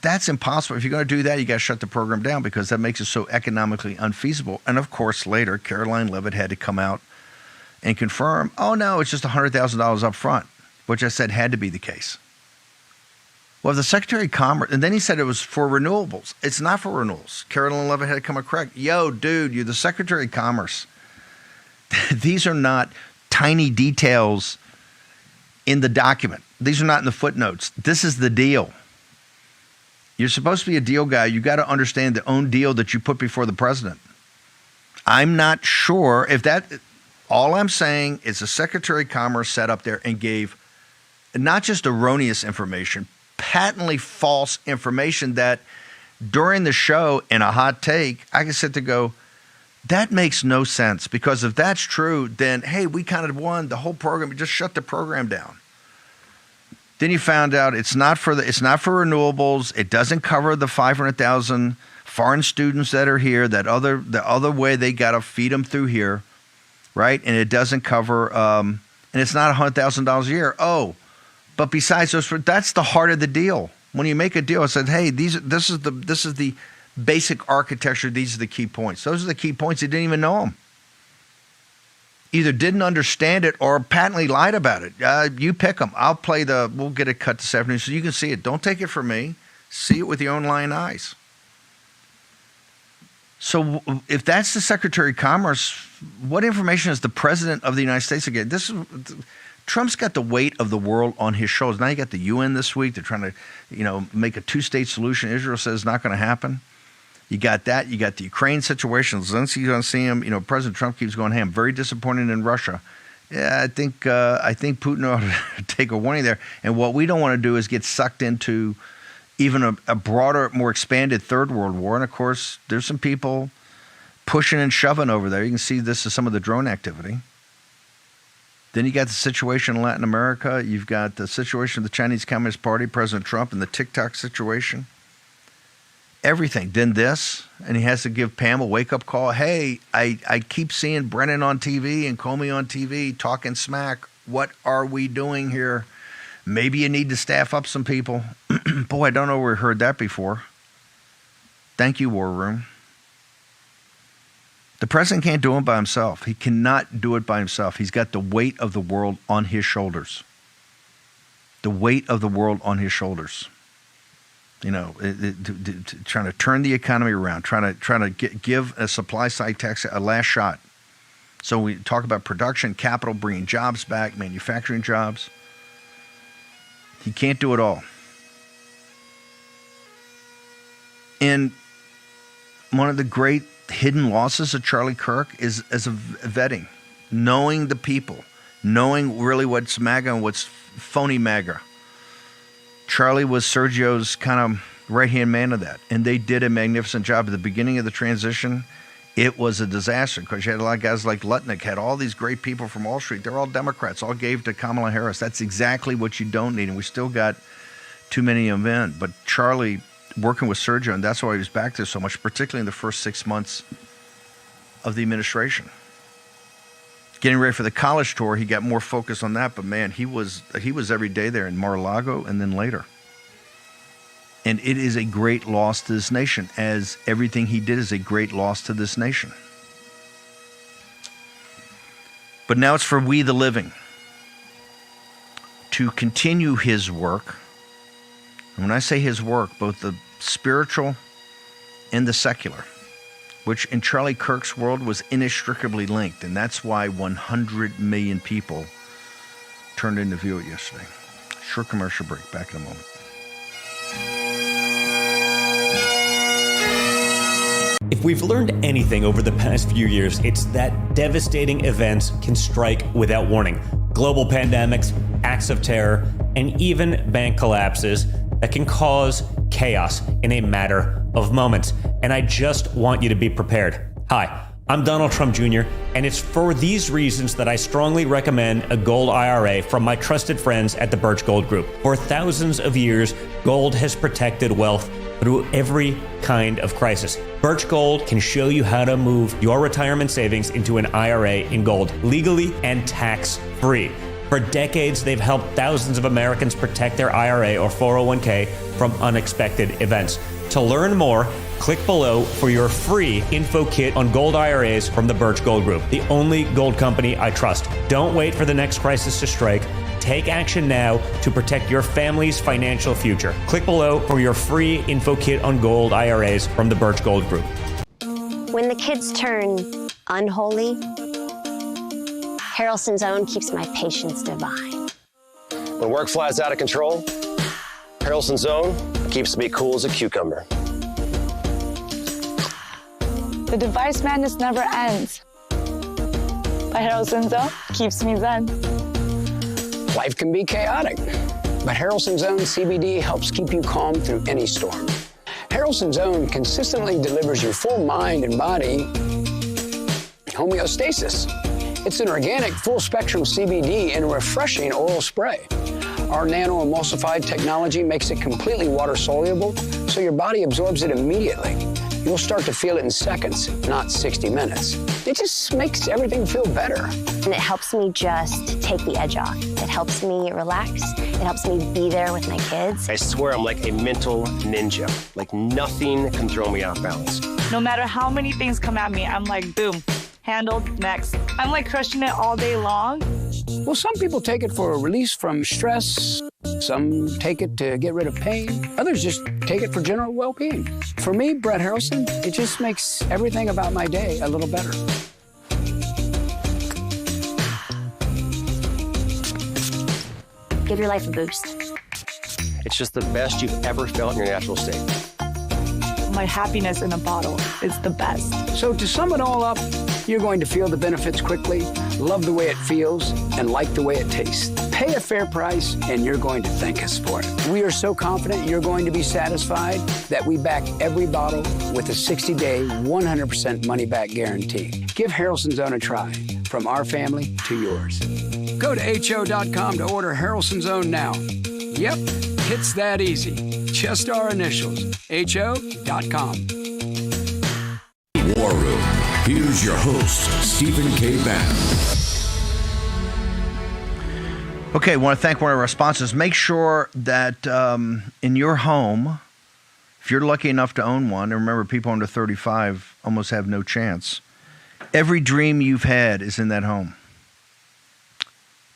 [SPEAKER 7] that's impossible. If you're going to do that, you got to shut the program down because that makes it so economically unfeasible. And of course, later, Caroline Leavitt had to come out and confirm, oh no, it's just $100,000 up front, which I said had to be the case. Well, the Secretary of Commerce, and then he said it was for renewables. It's not for renewals. Caroline Leavitt had to come and correct. Yo, dude, you're the Secretary of Commerce. These are not tiny details in the document. These are not in the footnotes. This is the deal. You're supposed to be a deal guy. You got to understand the own deal that you put before the president. I'm not sure if that. All I'm saying is the Secretary of Commerce sat up there and gave not just erroneous information, patently false information that during the show in a hot take, I can sit there and go, that makes no sense, because if that's true, then, hey, we kind of won the whole program. Just shut the program down. Then you found out it's not for renewables. It doesn't cover the 500,000 foreign students that are here. The other way they got to feed them through here, right? And it doesn't cover, and it's not $100,000 a year. Oh, but besides those, that's the heart of the deal. When you make a deal, I said, hey, this is the basic architecture. These are the key points. Those are the key points. They didn't even know them. Either didn't understand it or patently lied about it. You pick them. We'll get it cut this afternoon so you can see it. Don't take it from me. See it with your own lying eyes. So if that's the Secretary of Commerce, what information is the President of the United States again? Trump's got the weight of the world on his shoulders. Now you got the UN this week. They're trying to, make a two-state solution. Israel says it's not going to happen. You got that. You got the Ukraine situation. Zelensky's going to see him. President Trump keeps going ham. Very disappointed in Russia. Yeah, I think Putin ought to take a warning there. And what we don't want to do is get sucked into even a broader, more expanded third world war. And of course, there's some people pushing and shoving over there. You can see this is some of the drone activity. Then you got the situation in Latin America. You've got the situation of the Chinese Communist Party, President Trump, and the TikTok situation. Everything. Then this, and he has to give Pam a wake-up call. Hey, I keep seeing Brennan on TV and Comey on TV talking smack. What are we doing here? Maybe you need to staff up some people. Boy, I don't know where we heard that before. Thank you, War Room. The president can't do it by himself. He cannot do it by himself. He's got the weight of the world on his shoulders. The weight of the world on his shoulders. Trying to turn the economy around, trying to give a supply side tax a last shot. So we talk about production, capital, bringing jobs back, manufacturing jobs. He can't do it all. And one of the great hidden losses of Charlie Kirk is as a vetting, knowing the people, knowing really what's MAGA and what's phony MAGA. Charlie was Sergio's kind of right-hand man of that, and they did a magnificent job. At the beginning of the transition, it was a disaster because you had a lot of guys like Lutnick, had all these great people from Wall Street. They're all Democrats, all gave to Kamala Harris. That's exactly what you don't need, and we still got too many of them in. But Charlie, working with Sergio, and that's why he was back there so much, particularly in the first 6 months of the administration. Getting ready for the college tour, he got more focused on that, but man, he was every day there in Mar-a-Lago and then later. And it is a great loss to this nation, as everything he did is a great loss to this nation. But now it's for we the living to continue his work. And when I say his work, both the spiritual and the secular, which in Charlie Kirk's world was inextricably linked. And that's why 100 million people turned in to view it yesterday. Short commercial break. Back in a moment.
[SPEAKER 1] If we've learned anything over the past few years, it's that devastating events can strike without warning. Global pandemics, acts of terror, and even bank collapses that can cause chaos in a matter of moments. And I just want you to be prepared. Hi, I'm Donald Trump Jr., and it's for these reasons that I strongly recommend a gold IRA from my trusted friends at the Birch Gold Group. For thousands of years, gold has protected wealth through every kind of crisis. Birch Gold can show you how to move your retirement savings into an IRA in gold, legally and tax-free. For decades, they've helped thousands of Americans protect their IRA or 401k from unexpected events. To learn more, click below for your free info kit on gold IRAs from the Birch Gold Group, the only gold company I trust. Don't wait for the next crisis to strike. Take action now to protect your family's financial future. Click below for your free info kit on gold IRAs from the Birch Gold Group.
[SPEAKER 2] When the kids turn unholy, Harrelson's Own keeps my patience divine.
[SPEAKER 3] When work flies out of control, Harrelson's Own keeps me cool as a cucumber.
[SPEAKER 4] The device madness never ends, but Harrelson's Own keeps me zen.
[SPEAKER 8] Life can be chaotic, but Harrelson's Own CBD helps keep you calm through any storm. Harrelson's Own consistently delivers your full mind and body homeostasis. It's an organic, full-spectrum CBD in a refreshing oral spray. Our nano-emulsified technology makes it completely water-soluble, so your body absorbs it immediately. You'll start to feel it in seconds, not 60 minutes. It just makes everything feel better.
[SPEAKER 2] And it helps me just take the edge off. It helps me relax. It helps me be there with my kids.
[SPEAKER 3] I swear I'm like a mental ninja. Like nothing can throw me off balance.
[SPEAKER 4] No matter how many things come at me, I'm like, boom, handled, next. I'm like crushing it all day long.
[SPEAKER 8] Well, some people take it for a release from stress. Some take it to get rid of pain. Others just take it for general well-being. For me, Brett Harrelson, it just makes everything about my day a little better.
[SPEAKER 2] Give your life a boost.
[SPEAKER 3] It's just the best you've ever felt in your natural state.
[SPEAKER 4] My happiness in a bottle is the best.
[SPEAKER 8] So to sum it all up, you're going to feel the benefits quickly, love the way it feels, and like the way it tastes. Pay a fair price, and you're going to thank us for it. We are so confident you're going to be satisfied that we back every bottle with a 60-day, 100% money-back guarantee. Give Harrelson's Own a try, from our family to yours. Go to ho.com to order Harrelson's Own now. Yep, it's that easy. Just our initials, ho.com.
[SPEAKER 11] War Room. Here's your host, Stephen K. Bannon.
[SPEAKER 7] Okay, I want to thank one of our sponsors. Make sure that in your home, if you're lucky enough to own one, and remember, people under 35 almost have no chance, every dream you've had is in that home.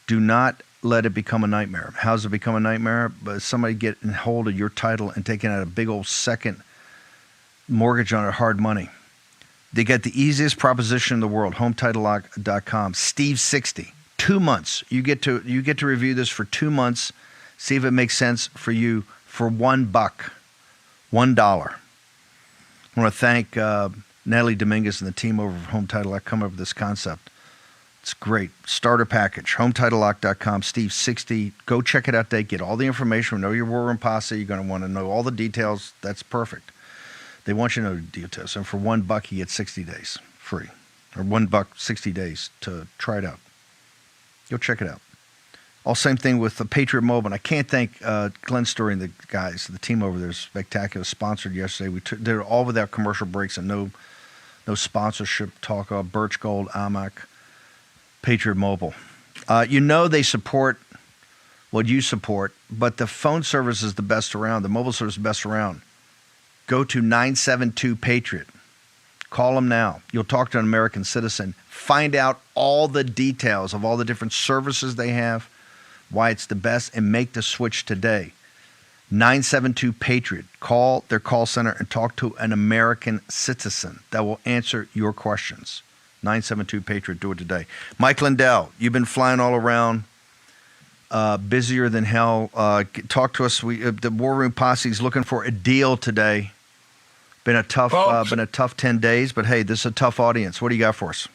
[SPEAKER 7] Do not let it become a nightmare. How does it become a nightmare? But somebody getting hold of your title and taking out a big old second mortgage on it, hard money. They got the easiest proposition in the world, HomeTitleLock.com. Steve 60. 2 months. You get to review this for 2 months. See if it makes sense for you for $1. $1. I want to thank Natalie Dominguez and the team over at Home Title Lock come up with this concept. It's great. Starter package. HomeTitleLock.com. Steve 60. Go check it out today. Get all the information. Know your war room posse. You're going to want to know all the details. That's perfect. They want you to know the details. And for $1, you get 60 days free. Or $1, 60 days to try it out. Go check it out. All same thing with the Patriot Mobile. And I can't thank Glenn Story and the guys, the team over there is spectacular. Sponsored yesterday. We did it all without commercial breaks and no No sponsorship talk. Birch Gold, AMAC, Patriot Mobile. They support what you support, but the phone service is the best around. The mobile service is the best around. Go to 972-PATRIOT. Call them now. You'll talk to an American citizen. Find out all the details of all the different services they have, why it's the best, and make the switch today. 972-PATRIOT. Call their call center and talk to an American citizen that will answer your questions. 972-PATRIOT. Do it today. Mike Lindell, you've been flying all around, busier than hell. Talk to us. The War Room Posse is looking for a deal today. Been a tough 10 days, but hey, this is a tough audience. What do you got for us?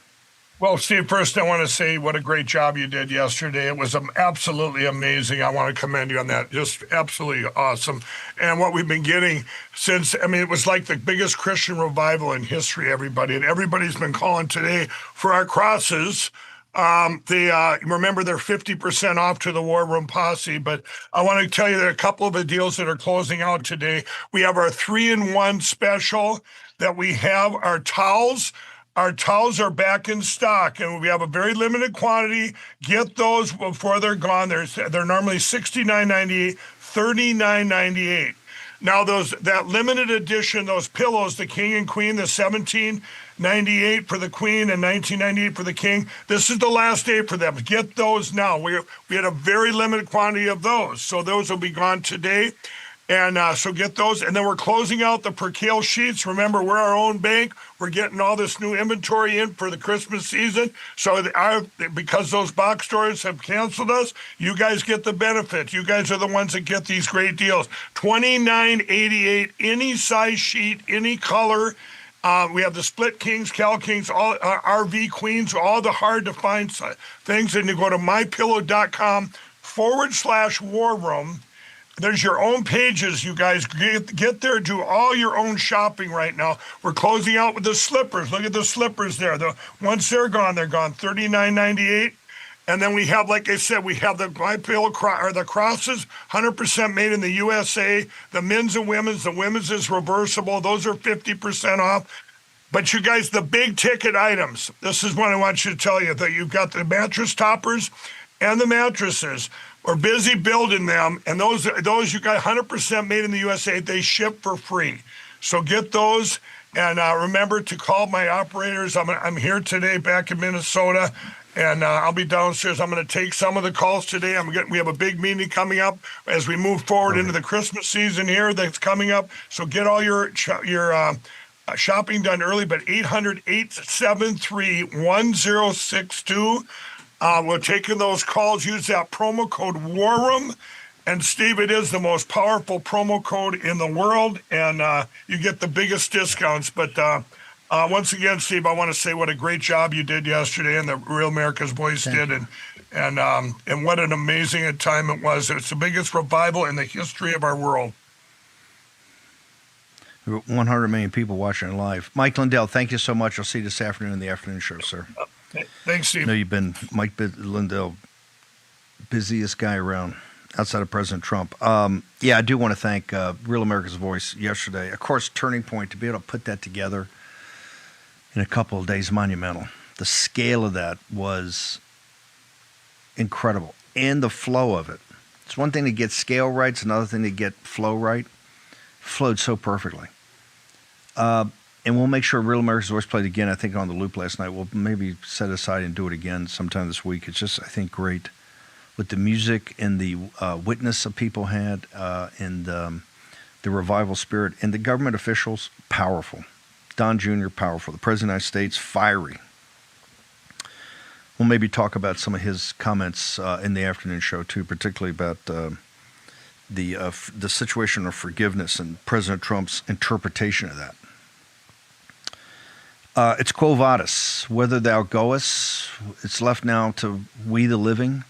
[SPEAKER 5] Well, Steve, first I want to say what a great job you did yesterday. It was absolutely amazing. I want to commend you on that. Just absolutely awesome. And what we've been getting since, it was like the biggest Christian revival in history, everybody. And everybody's been calling today for our crosses. Remember, they're 50% off to the War Room Posse, but I want to tell you there are a couple of the deals that are closing out today. We have our 3-in-1 special that we have our towels. Our towels are back in stock, and we have a very limited quantity. Get those before they're gone. They're normally $69.98, $39.98. Now that limited edition, those pillows, the King and Queen, the $17.98 for the Queen and $19.98 for the King. This is the last day for them. Get those now. We had a very limited quantity of those, so those will be gone today. And so get those. And then we're closing out the percale sheets. Remember, we're our own bank. We're getting all this new inventory in for the Christmas season. So because those box stores have canceled us, you guys get the benefit. You guys are the ones that get these great deals. $29.88, any size sheet, any color. We have the Split Kings, Cal Kings, all RV Queens, all the hard-to-find things. And you go to mypillow.com/war room. There's your own pages, you guys. Get there, do all your own shopping right now. We're closing out with the slippers. Look at the slippers there. Once they're gone, $39.98. And then we have, like I said, we have the the crosses, 100% made in the USA. The men's and women's. The women's is reversible. Those are 50% off. But you guys, the big ticket items, this is what I want you to tell you, that you've got the mattress toppers and the mattresses. We're busy building them, and those you got 100% made in the USA. They ship for free. So get those, and remember to call my operators. I'm here today back in Minnesota, and I'll be downstairs. I'm going to take some of the calls today. We have a big meeting coming up as we move forward into the Christmas season here that's coming up. So get all your shopping done early, but 800-873-1062. We're taking those calls. Use that promo code WARROOM. And, Steve, it is the most powerful promo code in the world, and you get the biggest discounts. But once again, Steve, I want to say what a great job you did yesterday, and the Real America's Voice did, and what an amazing time it was. It's the biggest revival in the history of our world.
[SPEAKER 7] 100 million people watching live. Mike Lindell, thank you so much. I'll see you this afternoon in the afternoon show, sir.
[SPEAKER 5] Thanks, Steve.
[SPEAKER 7] I know you've been, Mike Lindell, busiest guy around outside of President Trump. I do want to thank Real America's Voice yesterday. Of course, Turning Point, to be able to put that together in a couple of days, monumental. The scale of that was incredible, and the flow of it. It's one thing to get scale right. It's another thing to get flow right. Flowed so perfectly. And we'll make sure Real America's Voice played again, I think, on the loop last night. We'll maybe set aside and do it again sometime this week. It's just, I think, great with the music and the witness that people had and the revival spirit. And the government officials, powerful. Don Jr., powerful. The President of the United States, fiery. We'll maybe talk about some of his comments in the afternoon show, too, particularly about the situation of forgiveness and President Trump's interpretation of that. It's Quo Vadis, whither thou goest. It's left now to we the living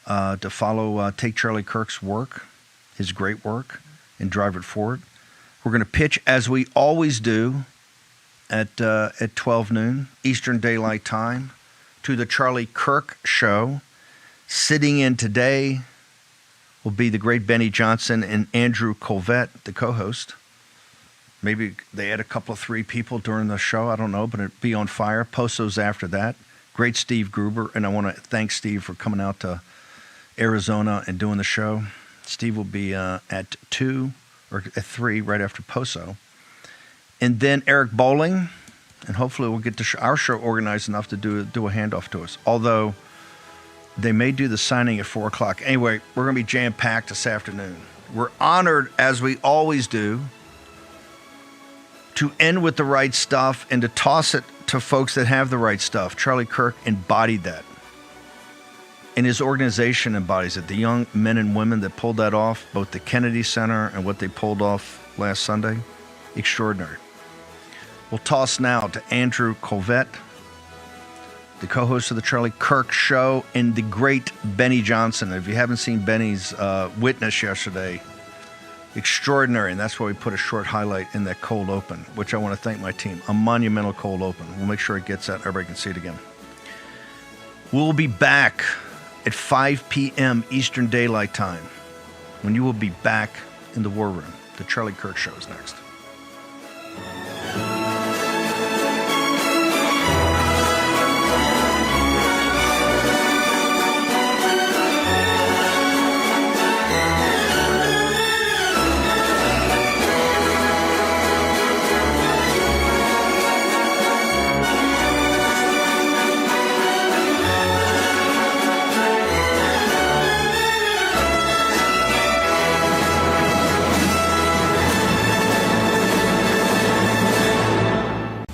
[SPEAKER 7] to follow, take Charlie Kirk's work, his great work, and drive it forward. We're going to pitch, as we always do, at 12 noon Eastern Daylight Time, to the Charlie Kirk Show. Sitting in today will be the great Benny Johnson and Andrew Colvett, the co-host. Maybe they add a couple of 3 people during the show. I don't know, but it'd be on fire. Postos after that. Great Steve Gruber. And I want to thank Steve for coming out to Arizona and doing the show. Steve will be at 2 or at 3 right after Poso. And then Eric Bowling. And hopefully we'll get our show organized enough to do a handoff to us. Although they may do the signing at 4 o'clock. Anyway, we're going to be jam-packed this afternoon. We're honored, as we always do, to end with the right stuff and to toss it to folks that have the right stuff. Charlie Kirk embodied that. And his organization embodies it. The young men and women that pulled that off, both the Kennedy Center and what they pulled off last Sunday, extraordinary. We'll toss now to Andrew Colvette, the co-host of the Charlie Kirk Show, and the great Benny Johnson. If you haven't seen Benny's Witness yesterday, extraordinary, and that's why we put a short highlight in that cold open, which I want to thank my team. A monumental cold open. We'll make sure it gets out, everybody can see it again. We'll be back at 5 p.m. Eastern Daylight Time, when you will be back in the War Room. The Charlie Kirk Show is next.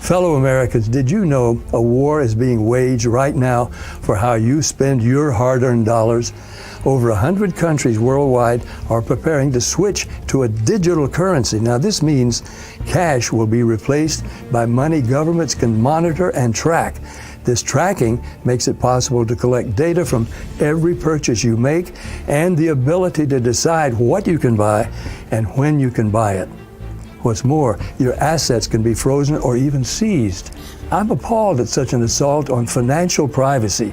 [SPEAKER 6] Fellow Americans, did you know a war is being waged right now for how you spend your hard-earned dollars? Over 100 countries worldwide are preparing to switch to a digital currency. Now, this means cash will be replaced by money governments can monitor and track. This tracking makes it possible to collect data from every purchase you make and the ability to decide what you can buy and when you can buy it. What's more, your assets can be frozen or even seized. I'm appalled at such an assault on financial privacy.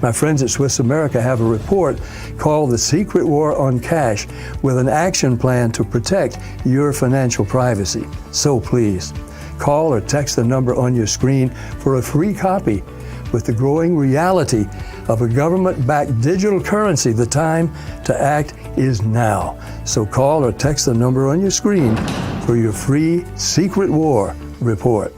[SPEAKER 6] My friends at Swiss America have a report called The Secret War on Cash with an action plan to protect your financial privacy. So please, call or text the number on your screen for a free copy. With the growing reality of a government-backed digital currency, the time to act is now. So call or text the number on your screen for your free Secret War report.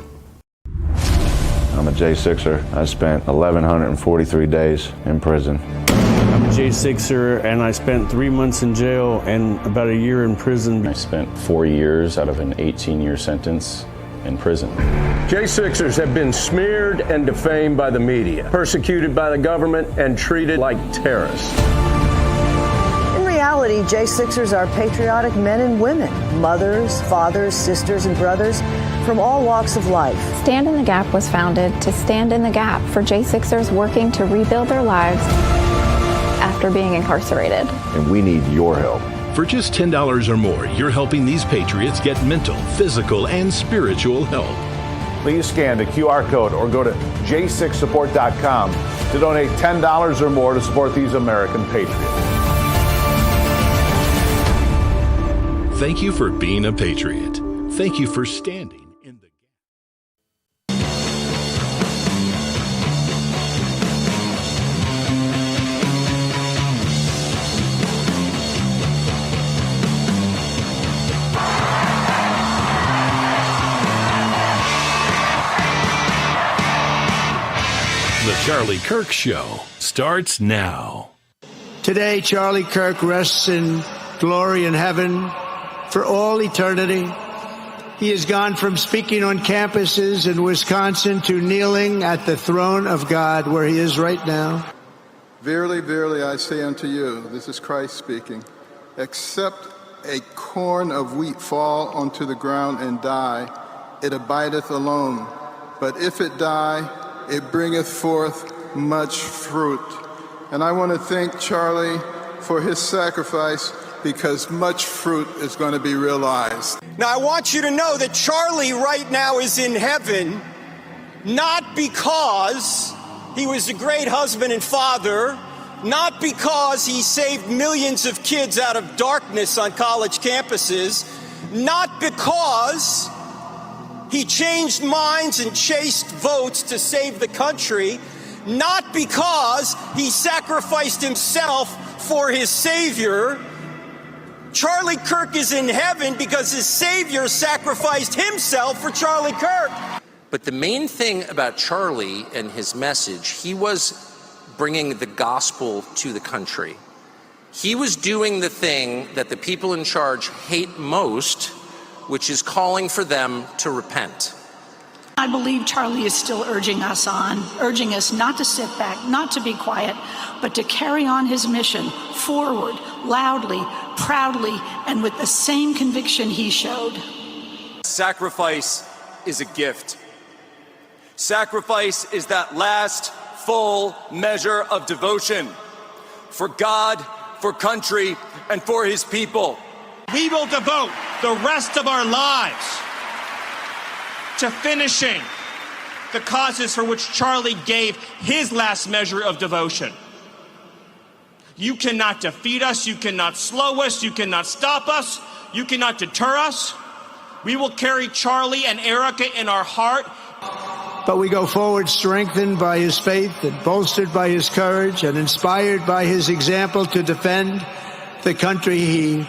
[SPEAKER 18] I'm a J6er. I spent 1,143 days in prison.
[SPEAKER 9] I'm a J6er, and I spent 3 months in jail and about a year in prison.
[SPEAKER 10] I spent 4 years out of an 18-year sentence in prison.
[SPEAKER 14] J6ers have been smeared and defamed by the media, persecuted by the government, and treated like terrorists.
[SPEAKER 15] In reality, J6ers are patriotic men and women, mothers, fathers, sisters, and brothers from all walks of life.
[SPEAKER 21] Stand in the Gap was founded to stand in the gap for J6ers working to rebuild their lives after being incarcerated.
[SPEAKER 18] And we need your help.
[SPEAKER 20] For just $10 or more, you're helping these patriots get mental, physical, and spiritual help.
[SPEAKER 22] Please scan the QR code or go to j6support.com to donate $10 or more to support these American patriots.
[SPEAKER 20] Thank you for being a patriot. Thank you for standing in the The Charlie Kirk Show starts now.
[SPEAKER 16] Today, Charlie Kirk rests in glory in heaven for all eternity. He has gone from speaking on campuses in Wisconsin to kneeling at the throne of God, where he is right now.
[SPEAKER 19] Verily, verily, I say unto you, this is Christ speaking, except a corn of wheat fall onto the ground and die, it abideth alone. But if it die, it bringeth forth much fruit. And I want to thank Charlie for his sacrifice, because much fruit is going to be realized.
[SPEAKER 25] Now, I want you to know that Charlie right now is in heaven, not because he was a great husband and father, not because he saved millions of kids out of darkness on college campuses, not because he changed minds and chased votes to save the country, not because he sacrificed himself for his Savior. Charlie Kirk is in heaven because his Savior sacrificed himself for Charlie Kirk.
[SPEAKER 12] But the main thing about Charlie and his message, he was bringing the gospel to the country. He was doing the thing that the people in charge hate most, which is calling for them to repent.
[SPEAKER 13] I believe Charlie is still urging us not to sit back, not to be quiet, but to carry on his mission forward, loudly, proudly, and with the same conviction he showed.
[SPEAKER 17] Sacrifice is a gift. Sacrifice is that last full measure of devotion for God, for country, and for his people.
[SPEAKER 23] We will devote the rest of our lives to finishing the causes for which Charlie gave his last measure of devotion. You cannot defeat us, you cannot slow us, you cannot stop us, you cannot deter us. We will carry Charlie and Erica in our heart.
[SPEAKER 16] But we go forward strengthened by his faith and bolstered by his courage and inspired by his example to defend the country he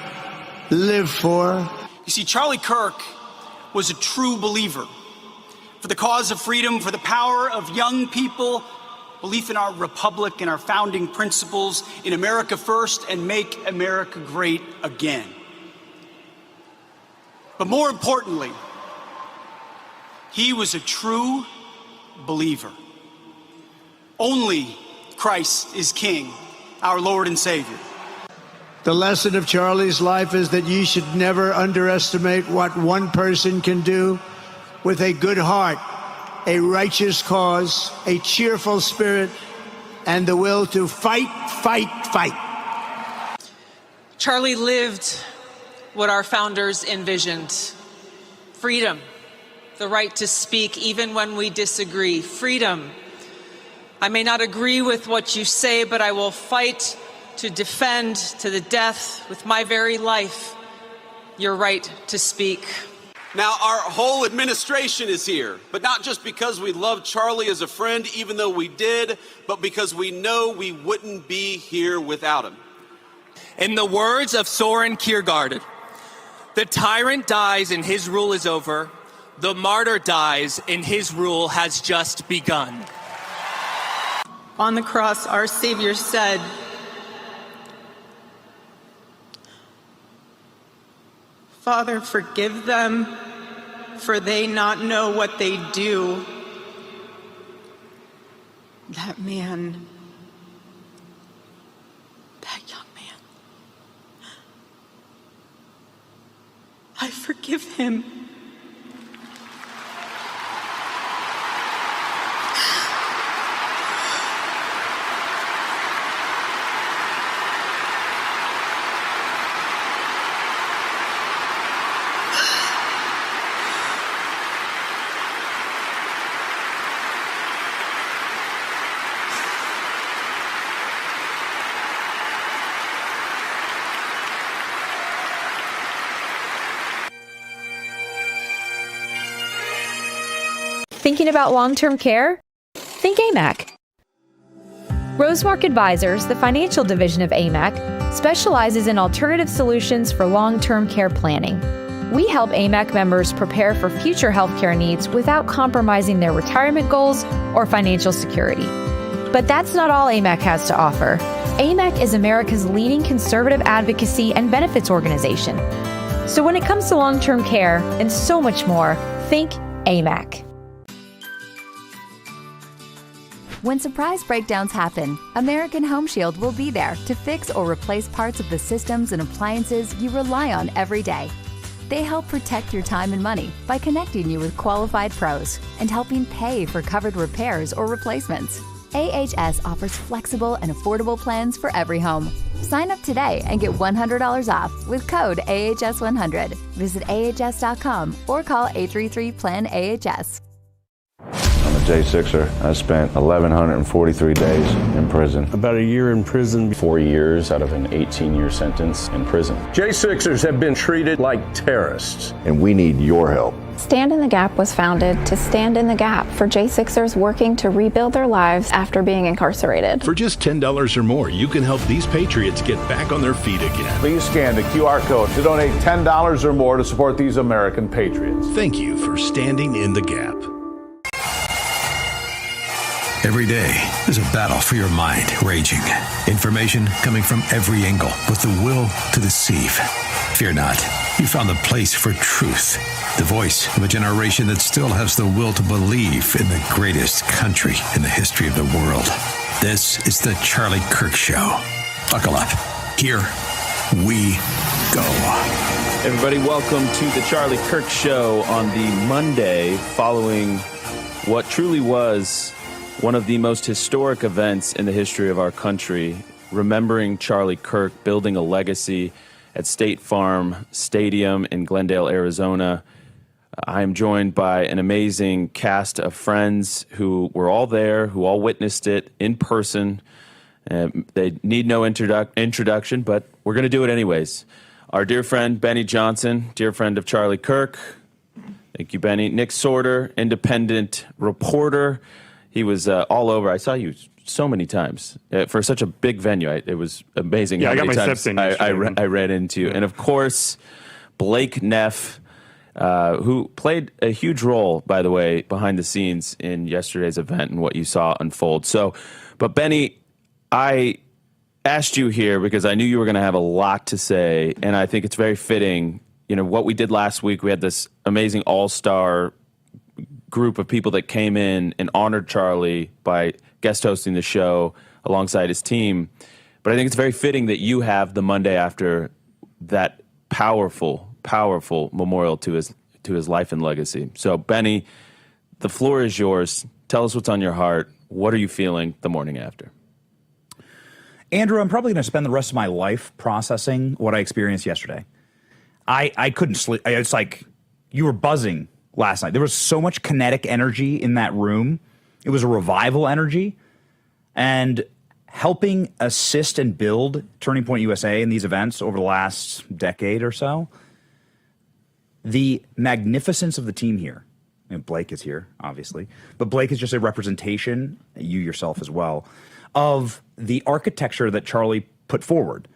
[SPEAKER 16] lived for.
[SPEAKER 23] You see, Charlie Kirk was a true believer for the cause of freedom, for the power of young people, belief in our republic and our founding principles, in America first and make America great again. But more importantly, he was a true believer. Only Christ is King, our Lord and Savior.
[SPEAKER 16] The lesson of Charlie's life is that you should never underestimate what one person can do with a good heart, a righteous cause, a cheerful spirit, and the will to fight, fight, fight.
[SPEAKER 24] Charlie lived what our founders envisioned: freedom, the right to speak even when we disagree. Freedom. I may not agree with what you say, but I will fight to defend to the death with my very life your right to speak.
[SPEAKER 17] Now, our whole administration is here, but not just because we love Charlie as a friend, even though we did, but because we know we wouldn't be here without him.
[SPEAKER 23] In the words of Soren Kierkegaard, the tyrant dies and his rule is over. The martyr dies and his rule has just begun.
[SPEAKER 24] On the cross, our Savior said, "Father, forgive them, for they not know what they do." That man, that young man, I forgive him.
[SPEAKER 26] Thinking about long-term care? Think AMAC. Rosemark Advisors, the financial division of AMAC, specializes in alternative solutions for long-term care planning. We help AMAC members prepare for future healthcare needs without compromising their retirement goals or financial security. But that's not all AMAC has to offer. AMAC is America's leading conservative advocacy and benefits organization. So when it comes to long-term care and so much more, think AMAC.
[SPEAKER 27] When surprise breakdowns happen, American Home Shield will be there to fix or replace parts of the systems and appliances you rely on every day. They help protect your time and money by connecting you with qualified pros and helping pay for covered repairs or replacements. AHS offers flexible and affordable plans for every home. Sign up today and get $100 off with code AHS100. Visit AHS.com or call 833-PLAN-AHS.
[SPEAKER 22] On the
[SPEAKER 18] J6er. I spent 1,143 days in prison.
[SPEAKER 9] About a year in prison.
[SPEAKER 10] 4 years out of an 18-year sentence in prison.
[SPEAKER 14] J6ers have been treated like terrorists.
[SPEAKER 18] And we need your help.
[SPEAKER 21] Stand in the Gap was founded to stand in the gap for J6ers working to rebuild their lives after being incarcerated.
[SPEAKER 20] For just $10 or more, you can help these patriots get back on their feet again.
[SPEAKER 22] Please scan the QR code to donate $10 or more to support these American patriots.
[SPEAKER 20] Thank you for standing in the gap.
[SPEAKER 1] Every day, there's a battle for your mind raging. Information coming from every angle with the will to deceive. Fear not. You found the place for truth. The voice of a generation that still has the will to believe in the greatest country in the history of the world. This is the Charlie Kirk Show. Buckle up. Here we go.
[SPEAKER 2] Everybody, welcome to the Charlie Kirk Show on the Monday following what truly was one of the most historic events in the history of our country, remembering Charlie Kirk building a legacy at State Farm Stadium in Glendale, Arizona. I am joined by an amazing cast of friends who were all there, who all witnessed it in person. They need no introduction, but we're going to do it anyways. Our dear friend, Benny Johnson, dear friend of Charlie Kirk. Thank you, Benny. Nick Sorter, independent reporter. He was all over. I saw you so many times for such a big venue. It was amazing.
[SPEAKER 3] Yeah,
[SPEAKER 2] how
[SPEAKER 3] I got
[SPEAKER 2] many
[SPEAKER 3] my
[SPEAKER 2] times
[SPEAKER 3] steps in.
[SPEAKER 2] I ran into you. And of course, Blake Neff, who played a huge role, by the way, behind the scenes in yesterday's event and what you saw unfold. But Benny, I asked you here because I knew you were going to have a lot to say, and I think it's very fitting. You know, what we did last week, we had this amazing all-star group of people that came in and honored Charlie by guest hosting the show alongside his team. But I think it's very fitting that you have the Monday after that powerful memorial to his life and legacy. So, Benny, the floor is yours. Tell us what's on your heart. What are you feeling the morning after?
[SPEAKER 3] Andrew, I'm probably going to spend the rest of my life processing what I experienced yesterday. I couldn't sleep. It's like you were buzzing last night. There was so much kinetic energy in that room. It was a revival energy. And helping assist and build Turning Point USA in these events over the last decade or so, the magnificence of the team here, and Blake is here, obviously, but Blake is just a representation, you yourself as well, of the architecture that Charlie put forward.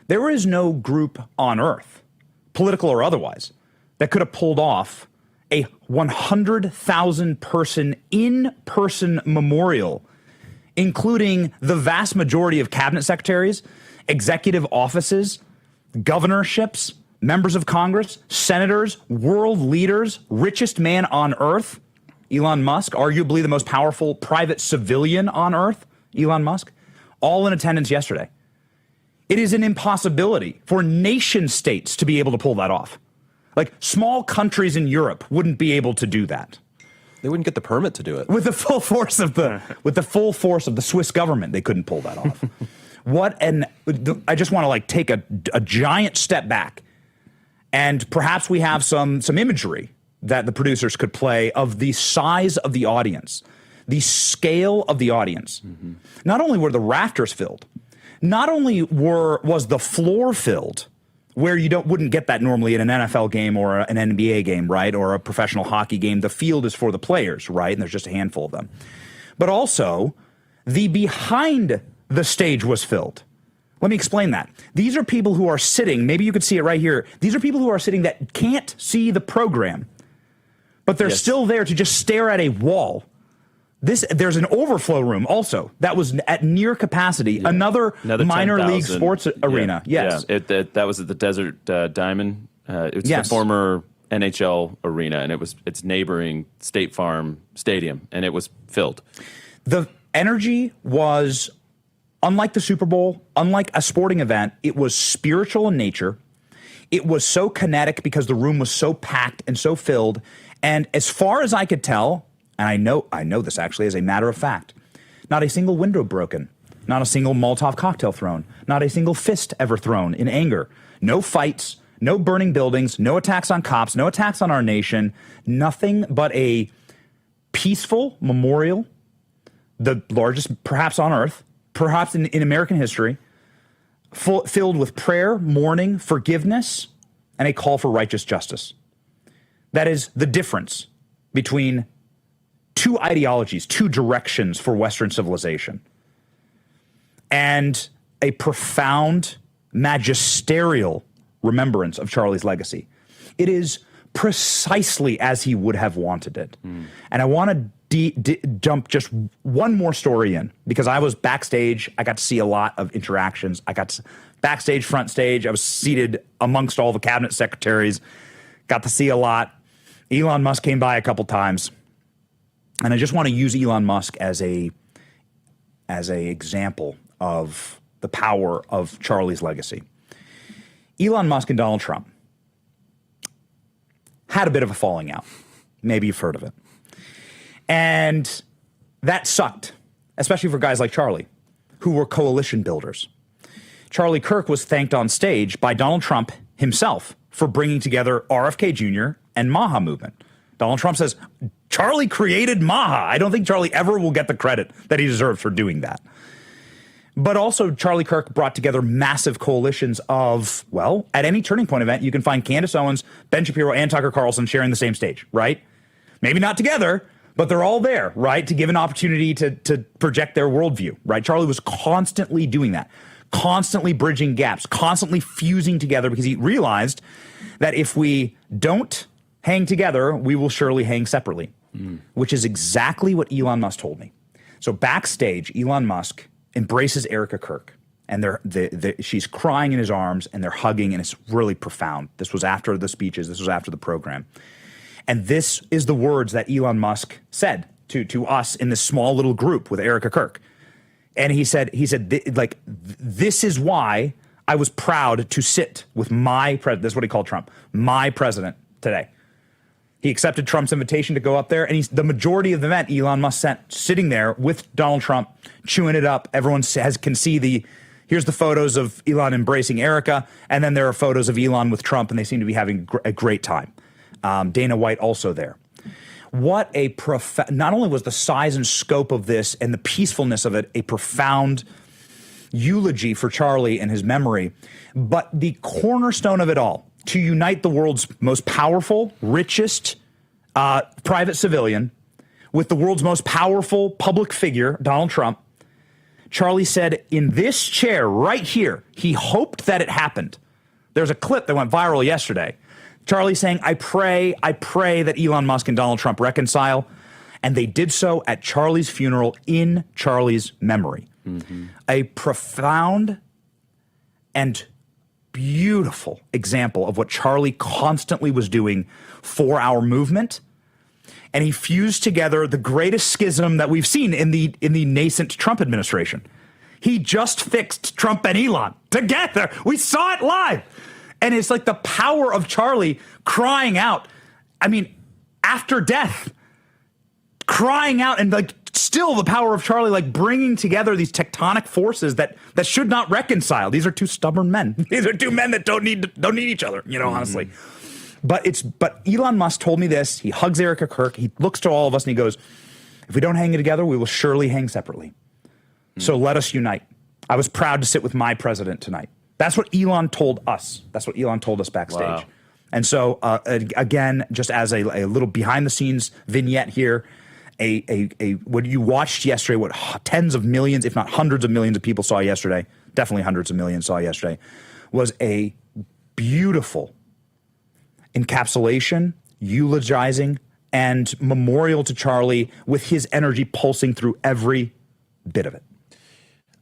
[SPEAKER 3] There is no group on earth, political or otherwise, that could have pulled off a 100,000 person in-person memorial, including the vast majority of cabinet secretaries, executive offices, governorships, members of Congress, senators, world leaders, richest man on earth, Elon Musk, arguably the most powerful private civilian on earth, Elon Musk, all in attendance yesterday. It is an impossibility for nation states to be able to pull that off. Like, small countries in Europe wouldn't be able to do that.
[SPEAKER 4] They wouldn't get the permit to do it.
[SPEAKER 3] With the full force of the Swiss government, they couldn't pull that off. I just want to take a giant step back, and perhaps we have some imagery that the producers could play of the size of the audience, the scale of the audience. Mm-hmm. Not only were the rafters filled, not only was the floor filled, where you wouldn't get that normally in an NFL game or an NBA game, right? Or a professional hockey game. The field is for the players, right? And there's just a handful of them. But also, the behind the stage was filled. Let me explain that. These are people who are sitting, maybe you could see it right here. These are people who are sitting that can't see the program, but they're still there to just stare at a wall. There's an overflow room also that was at near capacity. Yeah. Another minor
[SPEAKER 2] 10,
[SPEAKER 3] league sports arena. Yes,
[SPEAKER 2] that was at the Desert Diamond. It's the former NHL arena, and it's neighboring State Farm Stadium, and it was filled.
[SPEAKER 3] The energy was unlike the Super Bowl, unlike a sporting event. It was spiritual in nature. It was so kinetic because the room was so packed and so filled. And as far as I could tell, and I know this actually as a matter of fact, not a single window broken, not a single Molotov cocktail thrown, not a single fist ever thrown in anger, no fights, no burning buildings, no attacks on cops, no attacks on our nation, nothing but a peaceful memorial, the largest perhaps on earth, perhaps in American history, filled with prayer, mourning, forgiveness, and a call for righteous justice. That is the difference between two ideologies, two directions for Western civilization, and a profound, magisterial remembrance of Charlie's legacy. It is precisely as he would have wanted it. And I want to jump just one more story in, because I was backstage. I got to see a lot of interactions. I got to backstage, front stage. I was seated amongst all the cabinet secretaries. Got to see a lot. Elon Musk came by a couple times. And I just want to use Elon Musk as a example of the power of Charlie's legacy. Elon Musk and Donald Trump had a bit of a falling out. Maybe you've heard of it. And that sucked, especially for guys like Charlie, who were coalition builders. Charlie Kirk was thanked on stage by Donald Trump himself for bringing together RFK Jr. and Maha movement. Donald Trump says, Charlie created Maha. I don't think Charlie ever will get the credit that he deserves for doing that. But also, Charlie Kirk brought together massive coalitions of, well, at any Turning Point event, you can find Candace Owens, Ben Shapiro, and Tucker Carlson sharing the same stage, right? Maybe not together, but they're all there, right, to give an opportunity to project their worldview, right? Charlie was constantly doing that, constantly bridging gaps, constantly fusing together, because he realized that if we don't hang together, we will surely hang separately, which is exactly what Elon Musk told me. So backstage, Elon Musk embraces Erica Kirk, and she's crying in his arms, and they're hugging, and it's really profound. This was after the speeches. This was after the program. And this is the words that Elon Musk said to us in this small little group with Erica Kirk. And he said, this is why I was proud to sit with my president. This is what he called Trump, my president today. He accepted Trump's invitation to go up there, and the majority of the event, Elon Musk sent sitting there with Donald Trump, chewing it up. Everyone can see here's the photos of Elon embracing Erica, and then there are photos of Elon with Trump, and they seem to be having a great time. Dana White also there. What not only was the size and scope of this and the peacefulness of it a profound eulogy for Charlie and his memory, but the cornerstone of it all, to unite the world's most powerful, richest private civilian with the world's most powerful public figure, Donald Trump. Charlie said, in this chair right here, he hoped that it happened. There's a clip that went viral yesterday. Charlie saying, I pray that Elon Musk and Donald Trump reconcile. And they did so at Charlie's funeral in Charlie's memory. A profound and beautiful example of what Charlie constantly was doing for our movement. And he fused together the greatest schism that we've seen in the nascent Trump administration. He just fixed Trump and Elon together. We saw it live. And it's like the power of Charlie crying out. I mean, after death, crying out, and like still the power of Charlie, like bringing together these tectonic forces that should not reconcile. These are two stubborn men. These are two men that don't need each other, honestly. But Elon Musk told me this. He hugs Erica Kirk. He looks to all of us and he goes, if we don't hang together, we will surely hang separately. So let us unite. I was proud to sit with my president tonight. That's what Elon told us. That's what Elon told us backstage. Wow. And so, again, just as a little behind-the-scenes vignette here, what you watched yesterday, what tens of millions, if not hundreds of millions of people saw yesterday, definitely hundreds of millions saw yesterday, was a beautiful encapsulation, eulogizing, and memorial to Charlie with his energy pulsing through every bit of it.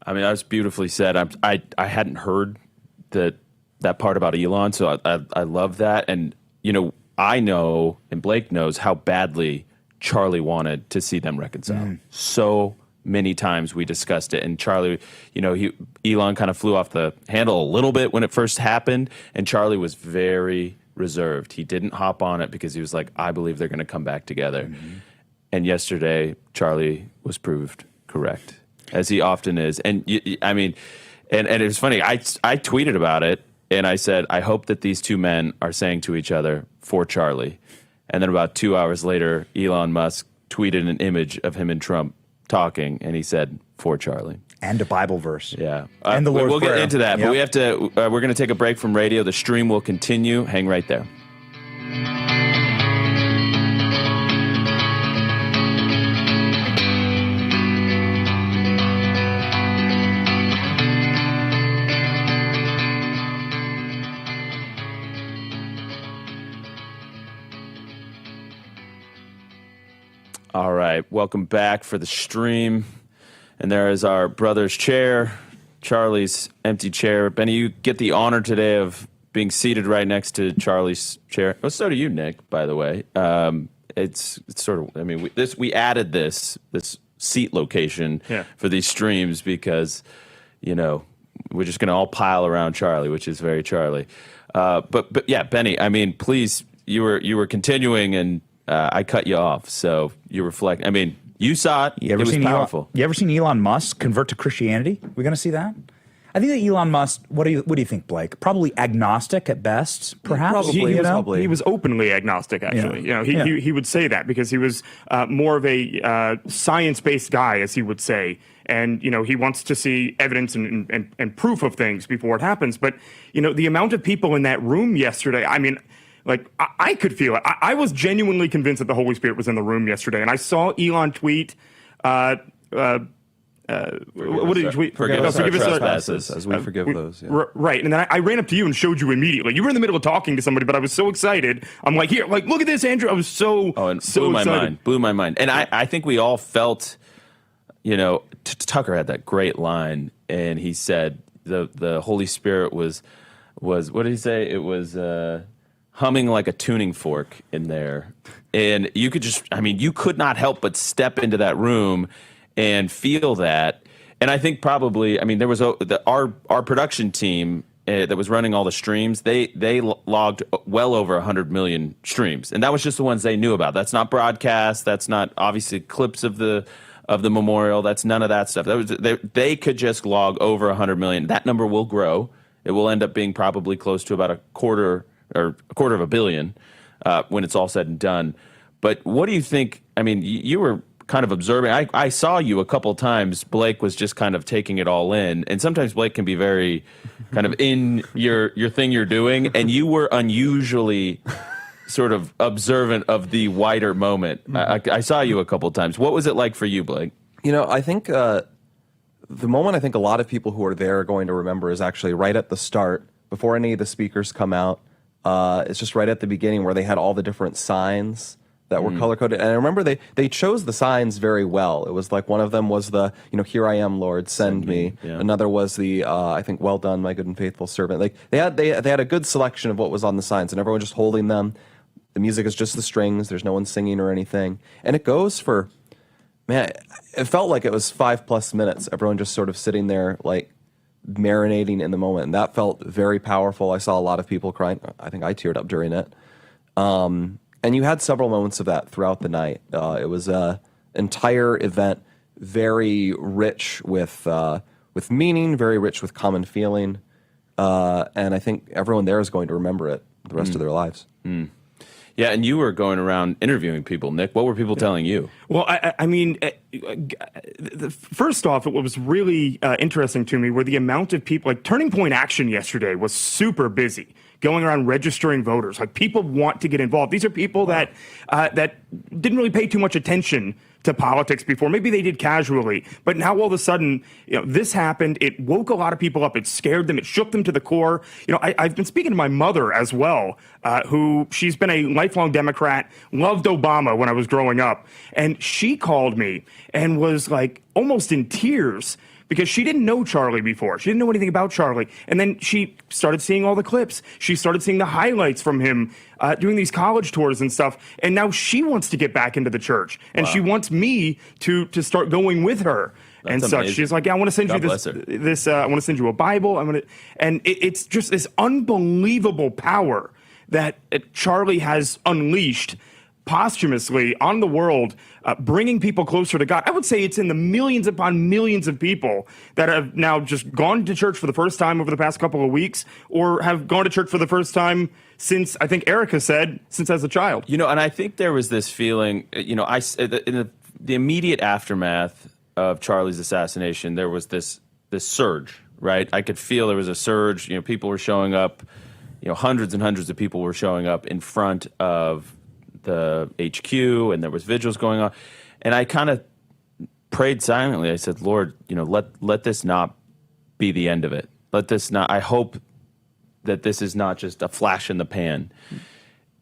[SPEAKER 2] I mean, that was beautifully said. I hadn't heard that part about Elon, so I love that. And, I know, and Blake knows, how badly Charlie wanted to see them reconcile. So many times we discussed it. And Charlie, Elon kind of flew off the handle a little bit when it first happened, and Charlie was very reserved. He didn't hop on it because he was like, I believe they're going to come back together. And yesterday, Charlie was proved correct, as he often is. And and it was funny. I tweeted about it, and I said, I hope that these two men are saying to each other, for Charlie. And then about 2 hours later, Elon Musk tweeted an image of him and Trump talking, and he said, "For Charlie."
[SPEAKER 3] And a Bible verse.
[SPEAKER 2] Yeah.
[SPEAKER 3] And the Lord's
[SPEAKER 2] We'll
[SPEAKER 3] Prayer.
[SPEAKER 2] get into that, but
[SPEAKER 3] Yep.
[SPEAKER 2] we have to, we're going to take a break from radio. The stream will continue. Hang right there. All right, welcome back for the stream. And there is our brother's chair, Charlie's empty chair. Benny, you get the honor today of being seated right next to Charlie's chair. Well, so do you, Nick, by the way. It's sort of, I mean, we added this seat location for these streams because, you know, we're just going to all pile around Charlie, which is very Charlie. But yeah, Benny, I mean, please, you were continuing and I cut you off, so you reflect. I mean, you saw it. It was powerful.
[SPEAKER 3] You ever seen Elon Musk convert to Christianity? We're going to see that? I think that Elon Musk, what do you think, Blake? Probably agnostic at best, perhaps?
[SPEAKER 5] He was openly agnostic, actually.
[SPEAKER 3] Yeah.
[SPEAKER 5] You know, he would say that because he was more of a science-based guy, as he would say. And, you know, he wants to see evidence and proof of things before it happens. But, you know, the amount of people in that room yesterday, I mean, like, I could feel it. I was genuinely convinced that the Holy Spirit was in the room yesterday. And I saw Elon tweet, what did he tweet?
[SPEAKER 4] Forgive us our trespasses as we forgive those. Yeah.
[SPEAKER 5] Right. And then I ran up to you and showed you immediately. You were in the middle of talking to somebody, but I was so excited. I'm like, here, like, look at this, Andrew. I was so excited.
[SPEAKER 2] Blew my mind. And I think we all felt, you know, Tucker had that great line, and he said the Holy Spirit was what did he say? It was humming like a tuning fork in there. And you could just, I mean, you could not help but step into that room and feel that. And I think probably, I mean, there was our production team that was running all the streams. They logged well over 100 million streams, and that was just the ones they knew about. That's not broadcast. That's not obviously clips of the memorial. That's none of that stuff. That was they could just log over 100 million. That number will grow. It will end up being probably close to about a quarter of a billion when it's all said and done. But what do you think? I mean, you were kind of observing. I saw you a couple times. Blake was just kind of taking it all in, and sometimes Blake can be very kind of in your thing you're doing, and you were unusually sort of observant of the wider moment. I saw you a couple times. What was it like for you, Blake?
[SPEAKER 4] You know, I think the moment I think a lot of people who are there are going to remember is actually right at the start, before any of the speakers come out. It's just right at the beginning where they had all the different signs that were color-coded. And I remember they chose the signs very well. It was like one of them was the, you know, "Here I am, Lord, send me." Yeah. Another was the, I think, "Well done, my good and faithful servant." Like they had a good selection of what was on the signs, and everyone just holding them. The music is just the strings. There's no one singing or anything. And it goes for, man, it felt like it was 5+ minutes. Everyone just sort of sitting there, like, marinating in the moment. And that felt very powerful. I saw a lot of people crying. I think I teared up during it. And you had several moments of that throughout the night. It was an entire event, very rich with meaning, very rich with common feeling. And I think everyone there is going to remember it the rest of their lives.
[SPEAKER 2] Yeah, and you were going around interviewing people, Nick. What were people telling you?
[SPEAKER 5] Well, I mean, first off, what was really interesting to me were the amount of people. Like, Turning Point Action yesterday was super busy, going around registering voters. Like, people want to get involved. These are people that didn't really pay too much attention to politics before. Maybe they did casually, but now all of a sudden, you know, this happened. It woke a lot of people up. It scared them. It shook them to the core. You know, I've been speaking to my mother as well, who she's been a lifelong Democrat, loved Obama when I was growing up, and she called me and was like almost in tears because she didn't know Charlie before. She didn't know anything about Charlie. And then she started seeing all the clips. She started seeing the highlights from him doing these college tours and stuff. And now she wants to get back into the church. And she wants me to start going with her.
[SPEAKER 2] That's
[SPEAKER 5] and such.
[SPEAKER 2] amazing.
[SPEAKER 5] She's like, yeah, I want to send
[SPEAKER 2] God
[SPEAKER 5] you
[SPEAKER 2] bless
[SPEAKER 5] this.
[SPEAKER 2] her.
[SPEAKER 5] I want to send you a Bible. And it's just this unbelievable power that Charlie has unleashed posthumously on the world, bringing people closer to God. I would say it's in the millions upon millions of people that have now just gone to church for the first time over the past couple of weeks, or have gone to church for the first time since, I think Erica said, since as a child.
[SPEAKER 2] And I think there was this feeling, in the immediate aftermath of Charlie's assassination, there was this surge, right? I could feel there was a surge. People were showing up, hundreds and hundreds of people were showing up in front of the HQ, and there was vigils going on. And I kind of prayed silently. I said, Lord, let this not be the end of it. I hope that this is not just a flash in the pan.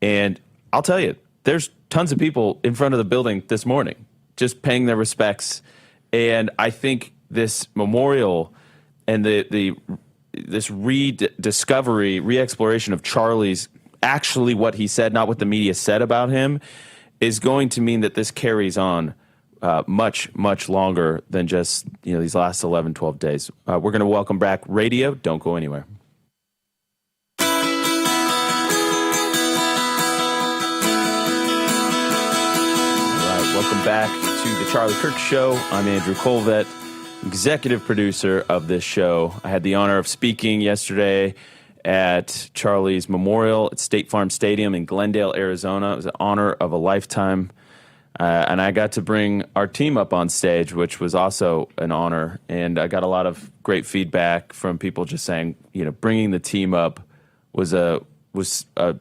[SPEAKER 2] And I'll tell you, there's tons of people in front of the building this morning just paying their respects. And I think this memorial and this rediscovery, re-exploration of Charlie's actually what he said, not what the media said about him, is going to mean that this carries on much, much longer than just these last 11, 12 days. We're going to welcome back radio. Don't go anywhere. All right, welcome back to the Charlie Kirk Show. I'm Andrew Colvett, executive producer of this show. I had the honor of speaking yesterday at Charlie's memorial at State Farm Stadium in Glendale, Arizona. It was an honor of a lifetime. And I got to bring our team up on stage, which was also an honor. And I got a lot of great feedback from people just saying, bringing the team up was a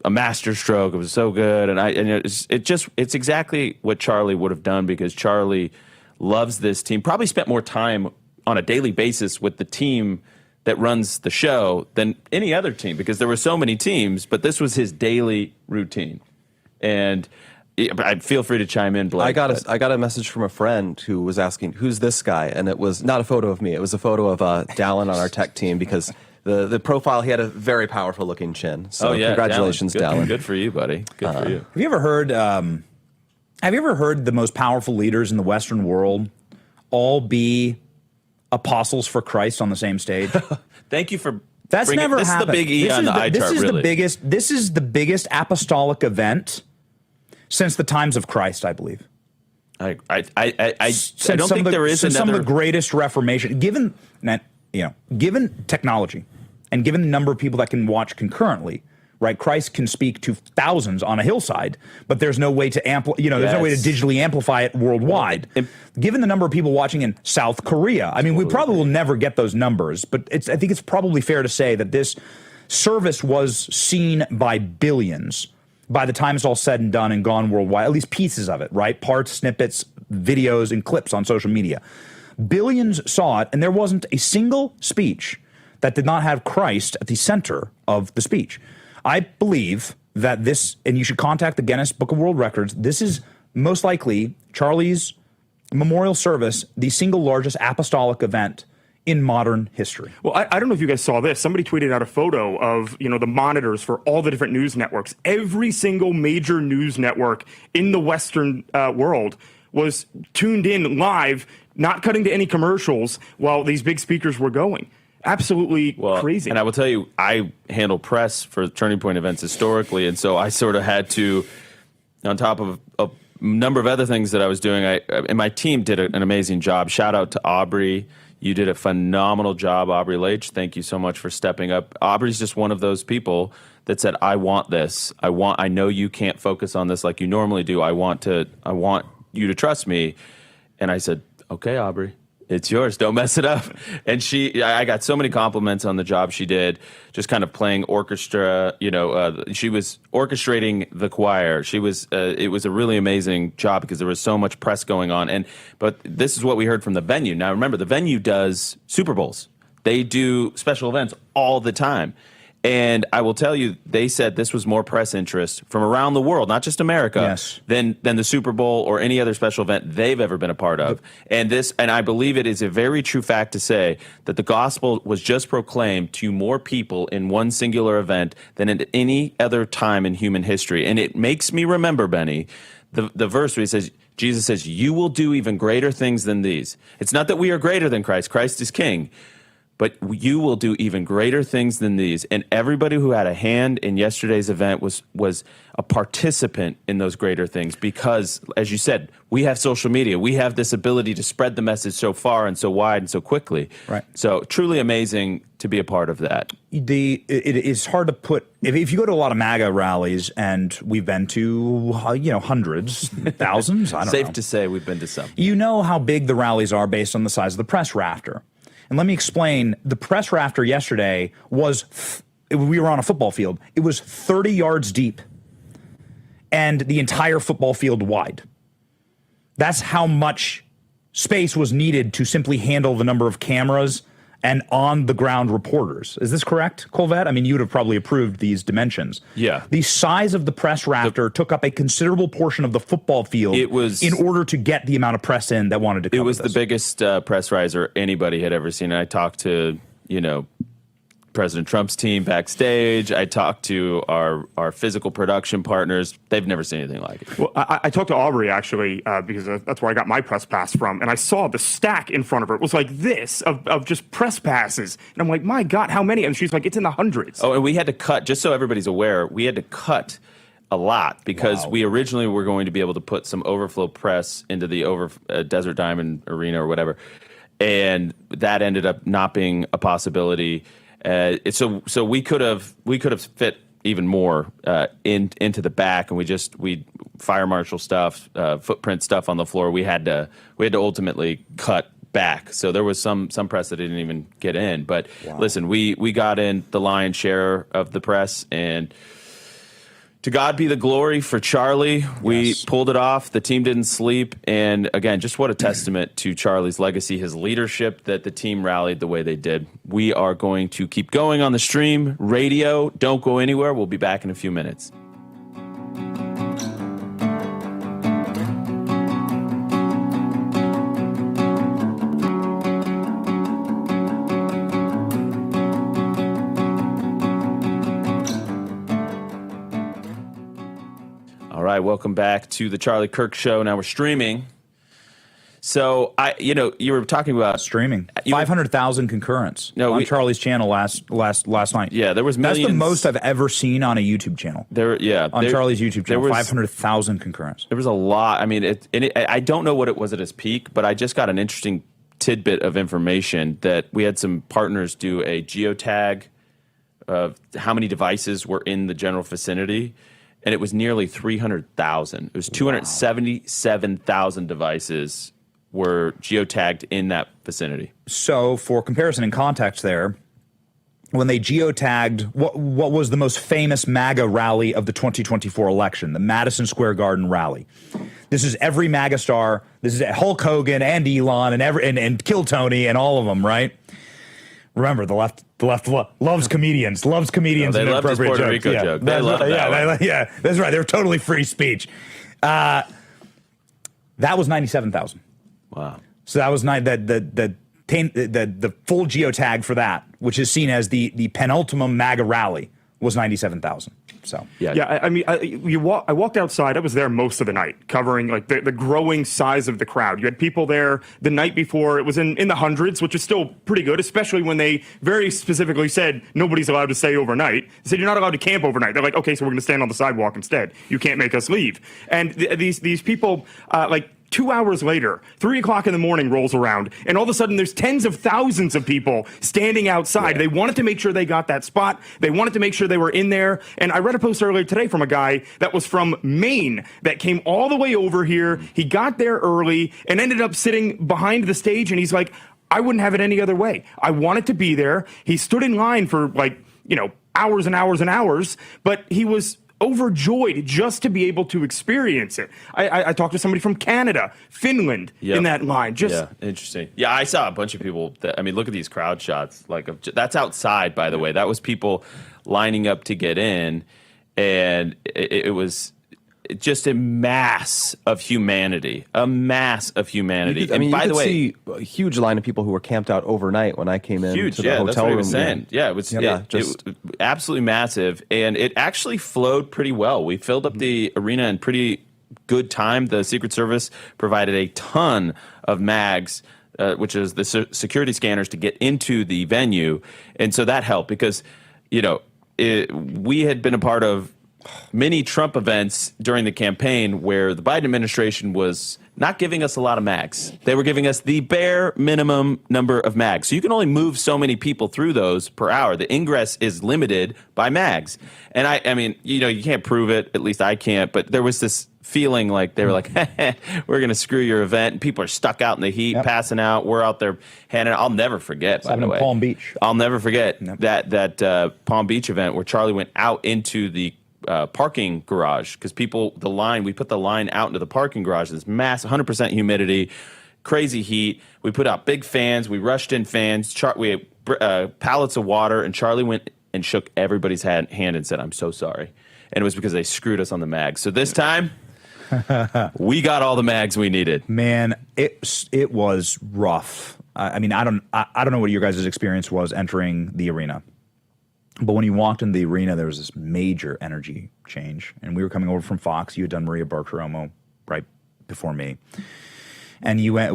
[SPEAKER 2] masterstroke. It was so good. And it's exactly what Charlie would have done, because Charlie loves this team, probably spent more time on a daily basis with the team that runs the show than any other team, because there were so many teams, but this was his daily routine. And I'd feel free to chime in, Blake.
[SPEAKER 4] I got a message from a friend who was asking, who's this guy? And it was not a photo of me. It was a photo of Dallin on our tech team, because the profile, he had a very powerful looking chin. So congratulations, Dallin.
[SPEAKER 2] Good for you, buddy. Good for you.
[SPEAKER 3] Have you ever heard the most powerful leaders in the Western world all be apostles for Christ on the same stage?
[SPEAKER 2] Thank you for
[SPEAKER 3] That's never happened.
[SPEAKER 2] This is the big E on the eye chart, really.
[SPEAKER 3] This is the biggest apostolic event since the times of Christ, I believe.
[SPEAKER 2] I don't think there is another.
[SPEAKER 3] Some of the greatest Reformation, given technology and given the number of people that can watch concurrently. Right, Christ can speak to thousands on a hillside, but there's no way to there's no way to digitally amplify it worldwide. Given the number of people watching in South Korea, I mean, we probably will never get those numbers, but I think it's probably fair to say that this service was seen by billions by the time it's all said and done and gone worldwide, at least pieces of it, right? Parts, snippets, videos, and clips on social media. Billions saw it, and there wasn't a single speech that did not have Christ at the center of the speech. I believe that this, and you should contact the Guinness Book of World Records, this is most likely Charlie's memorial service, the single largest apostolic event in modern history.
[SPEAKER 5] Well, I don't know if you guys saw this. Somebody tweeted out a photo of, the monitors for all the different news networks. Every single major news network in the Western world was tuned in live, not cutting to any commercials while these big speakers were going. Absolutely crazy.
[SPEAKER 2] And I will tell you, I handle press for Turning Point events historically, and so I sort of had to, on top of a number of other things that I was doing, and my team did an amazing job. Shout out to Aubrey. You did a phenomenal job, Aubrey Leitch. Thank you so much for stepping up. Aubrey's just one of those people that said, I want this. I know you can't focus on this like you normally do. I want you to trust me. And I said, okay, Aubrey. It's yours. Don't mess it up. And I got so many compliments on the job she did, just kind of playing orchestra. She was orchestrating the choir. It was a really amazing job because there was so much press going on. But this is what we heard from the venue. Now, remember, the venue does Super Bowls. They do special events all the time. And I will tell you, they said this was more press interest from around the world, not just America, than the Super Bowl or any other special event they've ever been a part of. And I believe it is a very true fact to say that the gospel was just proclaimed to more people in one singular event than at any other time in human history. And it makes me remember, Benny, the verse where Jesus says, you will do even greater things than these. It's not that we are greater than Christ. Christ is king. but you will do even greater things than these. And everybody who had a hand in yesterday's event was a participant in those greater things because, as you said, we have social media. We have this ability to spread the message so far and so wide and so quickly.
[SPEAKER 3] Right.
[SPEAKER 2] So truly amazing to be a part of that.
[SPEAKER 3] It is hard to put, if you go to a lot of MAGA rallies, and we've been to, hundreds, thousands, I don't know.
[SPEAKER 2] Safe to say we've been to some.
[SPEAKER 3] You know how big the rallies are based on the size of the press rafter. And let me explain, the press rafter yesterday we were on a football field. It was 30 yards deep and the entire football field wide. That's how much space was needed to simply handle the number of cameras and on-the-ground reporters. Is this correct, Colvette? I mean, you would have probably approved these dimensions.
[SPEAKER 2] Yeah.
[SPEAKER 3] The size of the press rafter took up a considerable portion of the football field in order to get the amount of press in that wanted to cover
[SPEAKER 2] It was
[SPEAKER 3] this.
[SPEAKER 2] the biggest press riser anybody had ever seen. And I talked to, President Trump's team backstage. I talked to our physical production partners. They've never seen anything like it.
[SPEAKER 5] Well, I talked to Aubrey, actually, because that's where I got my press pass from, and I saw the stack in front of her. It was like this of just press passes. And I'm like, my God, how many? And she's like, it's in the hundreds.
[SPEAKER 2] Oh, and we had to cut, just so everybody's aware, we had to cut a lot because we originally were going to be able to put some overflow press into the Desert Diamond Arena or whatever, and that ended up not being a possibility. So we could have fit even more into the back, and we fire marshal stuff, footprint stuff on the floor. We had to ultimately cut back. So there was some press that didn't even get in. But listen, we got in the lion's share of the press, and to God be the glory for Charlie. We pulled it off. The team didn't sleep. And again, just what a testament to Charlie's legacy, his leadership, that the team rallied the way they did. We are going to keep going on the stream radio. Don't go anywhere. We'll be back in a few minutes. All right, welcome back to the Charlie Kirk Show. Now we're streaming. So you were talking about
[SPEAKER 3] streaming. 500,000 concurrents on Charlie's channel last night.
[SPEAKER 2] Yeah, there was millions.
[SPEAKER 3] That's the most I've ever seen on a YouTube channel. On Charlie's YouTube channel, 500,000 concurrents.
[SPEAKER 2] There was a lot. I mean, I don't know what it was at its peak, but I just got an interesting tidbit of information that we had some partners do a geotag of how many devices were in the general vicinity. And it was nearly 300,000. It was 277,000 devices were geotagged in that vicinity.
[SPEAKER 3] So for comparison and context there, when they geotagged what was the most famous MAGA rally of the 2024 election, the Madison Square Garden rally. This is every MAGA star. This is Hulk Hogan and Elon and Kill Tony and all of them, right? Remember, the left loves comedians. Loves comedians.
[SPEAKER 2] No, they
[SPEAKER 3] and
[SPEAKER 2] love this
[SPEAKER 3] inappropriate
[SPEAKER 2] Puerto
[SPEAKER 3] jokes.
[SPEAKER 2] Rico joke. They love that.
[SPEAKER 3] Yeah, that's right. They're totally free speech. That was 97,000.
[SPEAKER 2] Wow.
[SPEAKER 3] So that was the full geotag for that, which is seen as the penultimate MAGA rally, was 97,000. So
[SPEAKER 5] I mean, I walked outside. I was there most of the night, covering like the growing size of the crowd. You had people there the night before. It was in the hundreds, which is still pretty good, especially when they very specifically said nobody's allowed to stay overnight. They said you're not allowed to camp overnight. They're like, okay, so we're going to stand on the sidewalk instead. You can't make us leave. And these people, 2 hours later, 3 o'clock in the morning rolls around, and all of a sudden there's tens of thousands of people standing outside. They wanted to make sure they got that spot. They wanted to make sure they were in there. And I read a post earlier today from a guy that was from Maine that came all the way over here. He got there early and ended up sitting behind the stage, and he's like, I wouldn't have it any other way. I wanted to be there. He stood in line for hours and hours and hours, but he was overjoyed just to be able to experience it. I talked to somebody from Canada, Finland, in that line.
[SPEAKER 2] Interesting. Yeah, I saw a bunch of people. Look at these crowd shots. That's outside, by the way. That was people lining up to get in, and it was just a mass of humanity. A mass of humanity.
[SPEAKER 4] You could see a huge line of people who were camped out overnight when I came in to the hotel
[SPEAKER 2] that's what
[SPEAKER 4] room.
[SPEAKER 2] I was saying. Yeah, it was it was absolutely massive, and it actually flowed pretty well. We filled up the arena in pretty good time. The Secret Service provided a ton of mags which is the security scanners to get into the venue. And so that helped because, we had been a part of many Trump events during the campaign where the Biden administration was not giving us a lot of mags. They were giving us the bare minimum number of mags. So you can only move so many people through those per hour. The ingress is limited by mags. And I mean, you can't prove it. At least I can't. But there was this feeling like they were like, we're going to screw your event. And people are stuck out in the heat, passing out. We're out there handing out. I'll never forget, by the way.
[SPEAKER 3] Palm Beach.
[SPEAKER 2] I'll never forget that Palm Beach event where Charlie went out into the parking garage because we put the line out into the parking garage. This mass 100% humidity, crazy heat. We put out big fans. We rushed in fans. We had pallets of water, and Charlie went and shook everybody's hand and said, "I'm so sorry." And it was because they screwed us on the mags. So this time, we got all the mags we needed.
[SPEAKER 3] Man, it was rough. I mean, I don't know what your guys' experience was entering the arena. But when you walked in the arena, there was this major energy change. And we were coming over from Fox. You had done Maria Bartiromo right before me. And you went,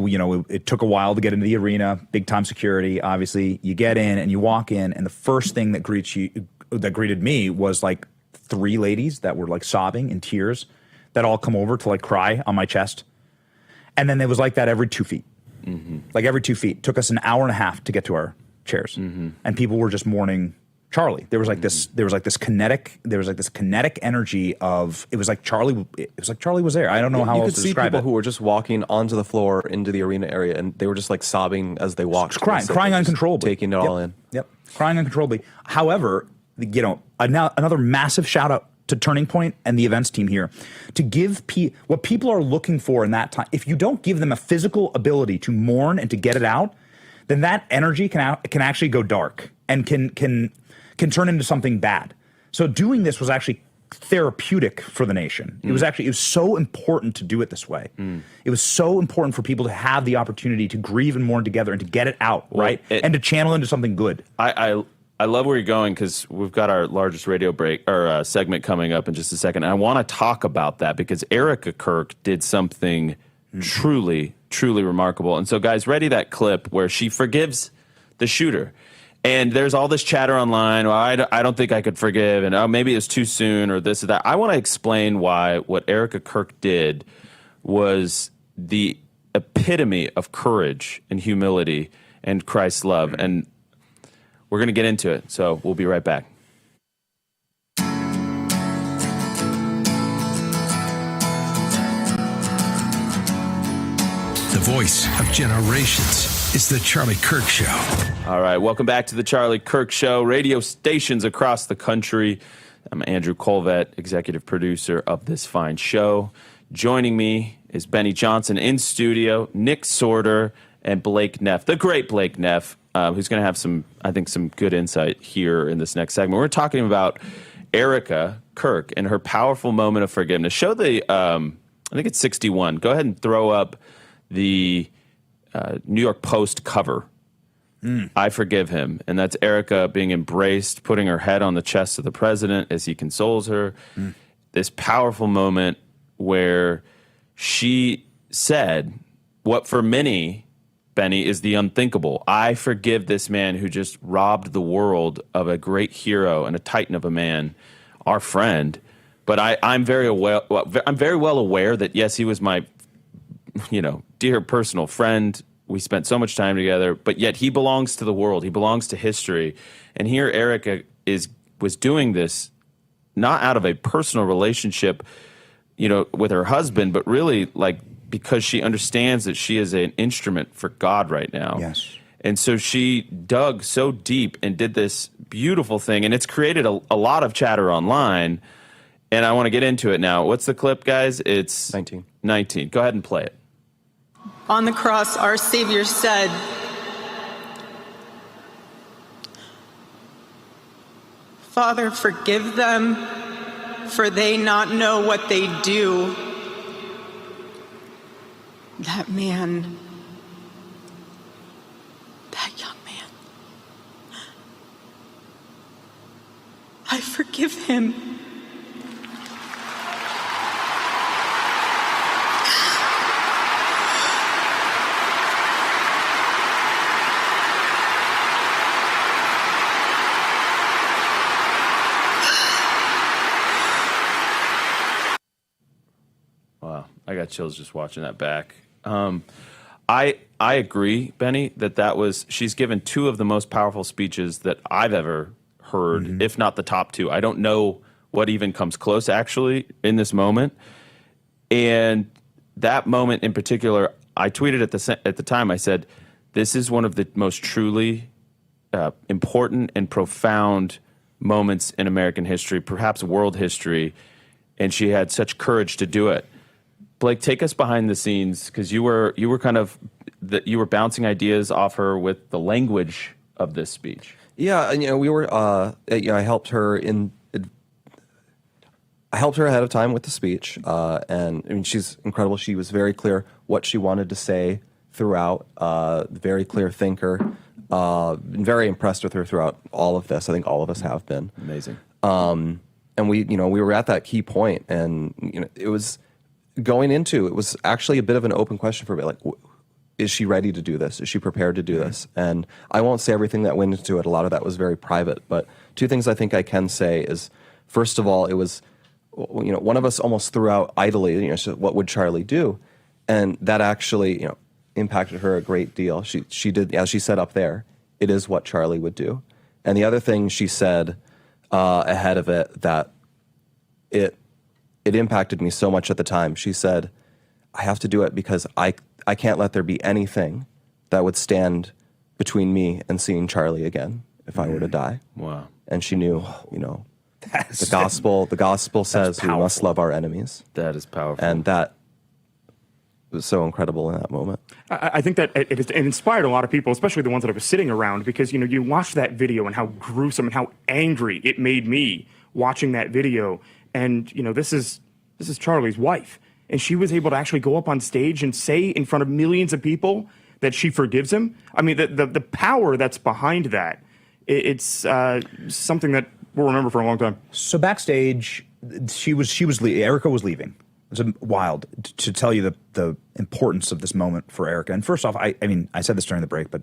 [SPEAKER 3] it took a while to get into the arena, big time security, obviously. You get in and you walk in, and the first thing that greeted me was like 3 ladies that were like sobbing in tears that all come over to like cry on my chest. And then it was like that every 2 feet. Mm-hmm. Like every 2 feet. It took us an hour and a half to get to our chairs. Mm-hmm. And people were just mourning Charlie. There was like this kinetic energy of it was like Charlie was there. I don't know how else to describe it.
[SPEAKER 4] You could see people who were just walking onto the floor into the arena area, and they were just like sobbing as they walked,
[SPEAKER 3] crying uncontrollably,
[SPEAKER 4] taking it all in.
[SPEAKER 3] Yep, crying uncontrollably. However, another massive shout out to Turning Point and the events team here to give what people are looking for in that time. If you don't give them a physical ability to mourn and to get it out, then that energy can actually go dark and can turn into something bad. So doing this was actually therapeutic for the nation. It was so important to do it this way. It was so important for people to have the opportunity to grieve and mourn together and to get it out, right? And to channel into something good.
[SPEAKER 2] I love where you're going because we've got our largest radio break or segment coming up in just a second. And I want to talk about that because Erica Kirk did something truly, truly remarkable. And so, guys, ready that clip where she forgives the shooter. And there's all this chatter online. Well, I don't think I could forgive, and maybe it's too soon, or this or that. I want to explain why what Erica Kirk did was the epitome of courage and humility and Christ's love. And we're going to get into it. So we'll be right back.
[SPEAKER 1] The voice of generations. It's the Charlie Kirk Show.
[SPEAKER 2] All right, welcome back to the Charlie Kirk Show. Radio stations across the country. I'm Andrew Colvett, executive producer of this fine show. Joining me is Benny Johnson in studio, Nick Sorter, and Blake Neff, the great Blake Neff, who's going to have some good insight here in this next segment. We're talking about Erica Kirk and her powerful moment of forgiveness. Show the, I think it's 61. Go ahead and throw up the New York Post cover. I forgive him. And that's Erica being embraced, putting her head on the chest of the president as he consoles her. This powerful moment where she said what for many, Benny, is the unthinkable. I forgive this man who just robbed the world of a great hero and a titan of a man, our friend. But I'm very well aware that, yes, he was my dear personal friend. We spent so much time together, but yet he belongs to the world. He belongs to history. And here Erica was doing this not out of a personal relationship, with her husband, but really like because she understands that she is an instrument for God right now.
[SPEAKER 3] Yes.
[SPEAKER 2] And so she dug so deep and did this beautiful thing, and it's created a lot of chatter online. And I want to get into it now. What's the clip, guys? It's 19. Go ahead and play it.
[SPEAKER 24] On the cross, our Savior said, "Father, forgive them, for they not know what they do." That man, that young man, I forgive him.
[SPEAKER 2] got chills just watching that back. I agree, Benny, she's given two of the most powerful speeches that I've ever heard, if not the top two. I don't know what even comes close, actually, in this moment. And that moment in particular, I tweeted at the time, I said, this is one of the most truly important and profound moments in American history, perhaps world history, and she had such courage to do it. Blake, take us behind the scenes, because you were bouncing ideas off her with the language of this speech.
[SPEAKER 4] Yeah, and we were. I helped her ahead of time with the speech, and I mean she's incredible. She was very clear what she wanted to say throughout. Very clear thinker. Been very impressed with her throughout all of this. I think all of us have been.
[SPEAKER 2] Amazing.
[SPEAKER 4] And we were at that key point, and it was going into. It was actually a bit of an open question for me, like, is she ready to do this? Is she prepared to do this? And I won't say everything that went into it. A lot of that was very private. But two things I think I can say is, first of all, it was, one of us almost threw out idly, so what would Charlie do? And that actually, impacted her a great deal. She did, as she said up there, it is what Charlie would do. And the other thing she said ahead of it that it impacted me so much at the time. She said, I have to do it because I can't let there be anything that would stand between me and seeing Charlie again if I were to die.
[SPEAKER 2] Wow.
[SPEAKER 4] And she knew, the gospel says we must love our enemies.
[SPEAKER 2] That is powerful.
[SPEAKER 4] And that was so incredible in that moment.
[SPEAKER 5] I think that it inspired a lot of people, especially the ones that I was sitting around, because, you watch that video and how gruesome and how angry it made me watching that video. And, this is Charlie's wife. And she was able to actually go up on stage and say in front of millions of people that she forgives him. I mean, the power that's behind that, it's something that we'll remember for a long time.
[SPEAKER 3] So backstage, Erica was leaving. It was wild to tell you the importance of this moment for Erica. And first off, I mean, I said this during the break, but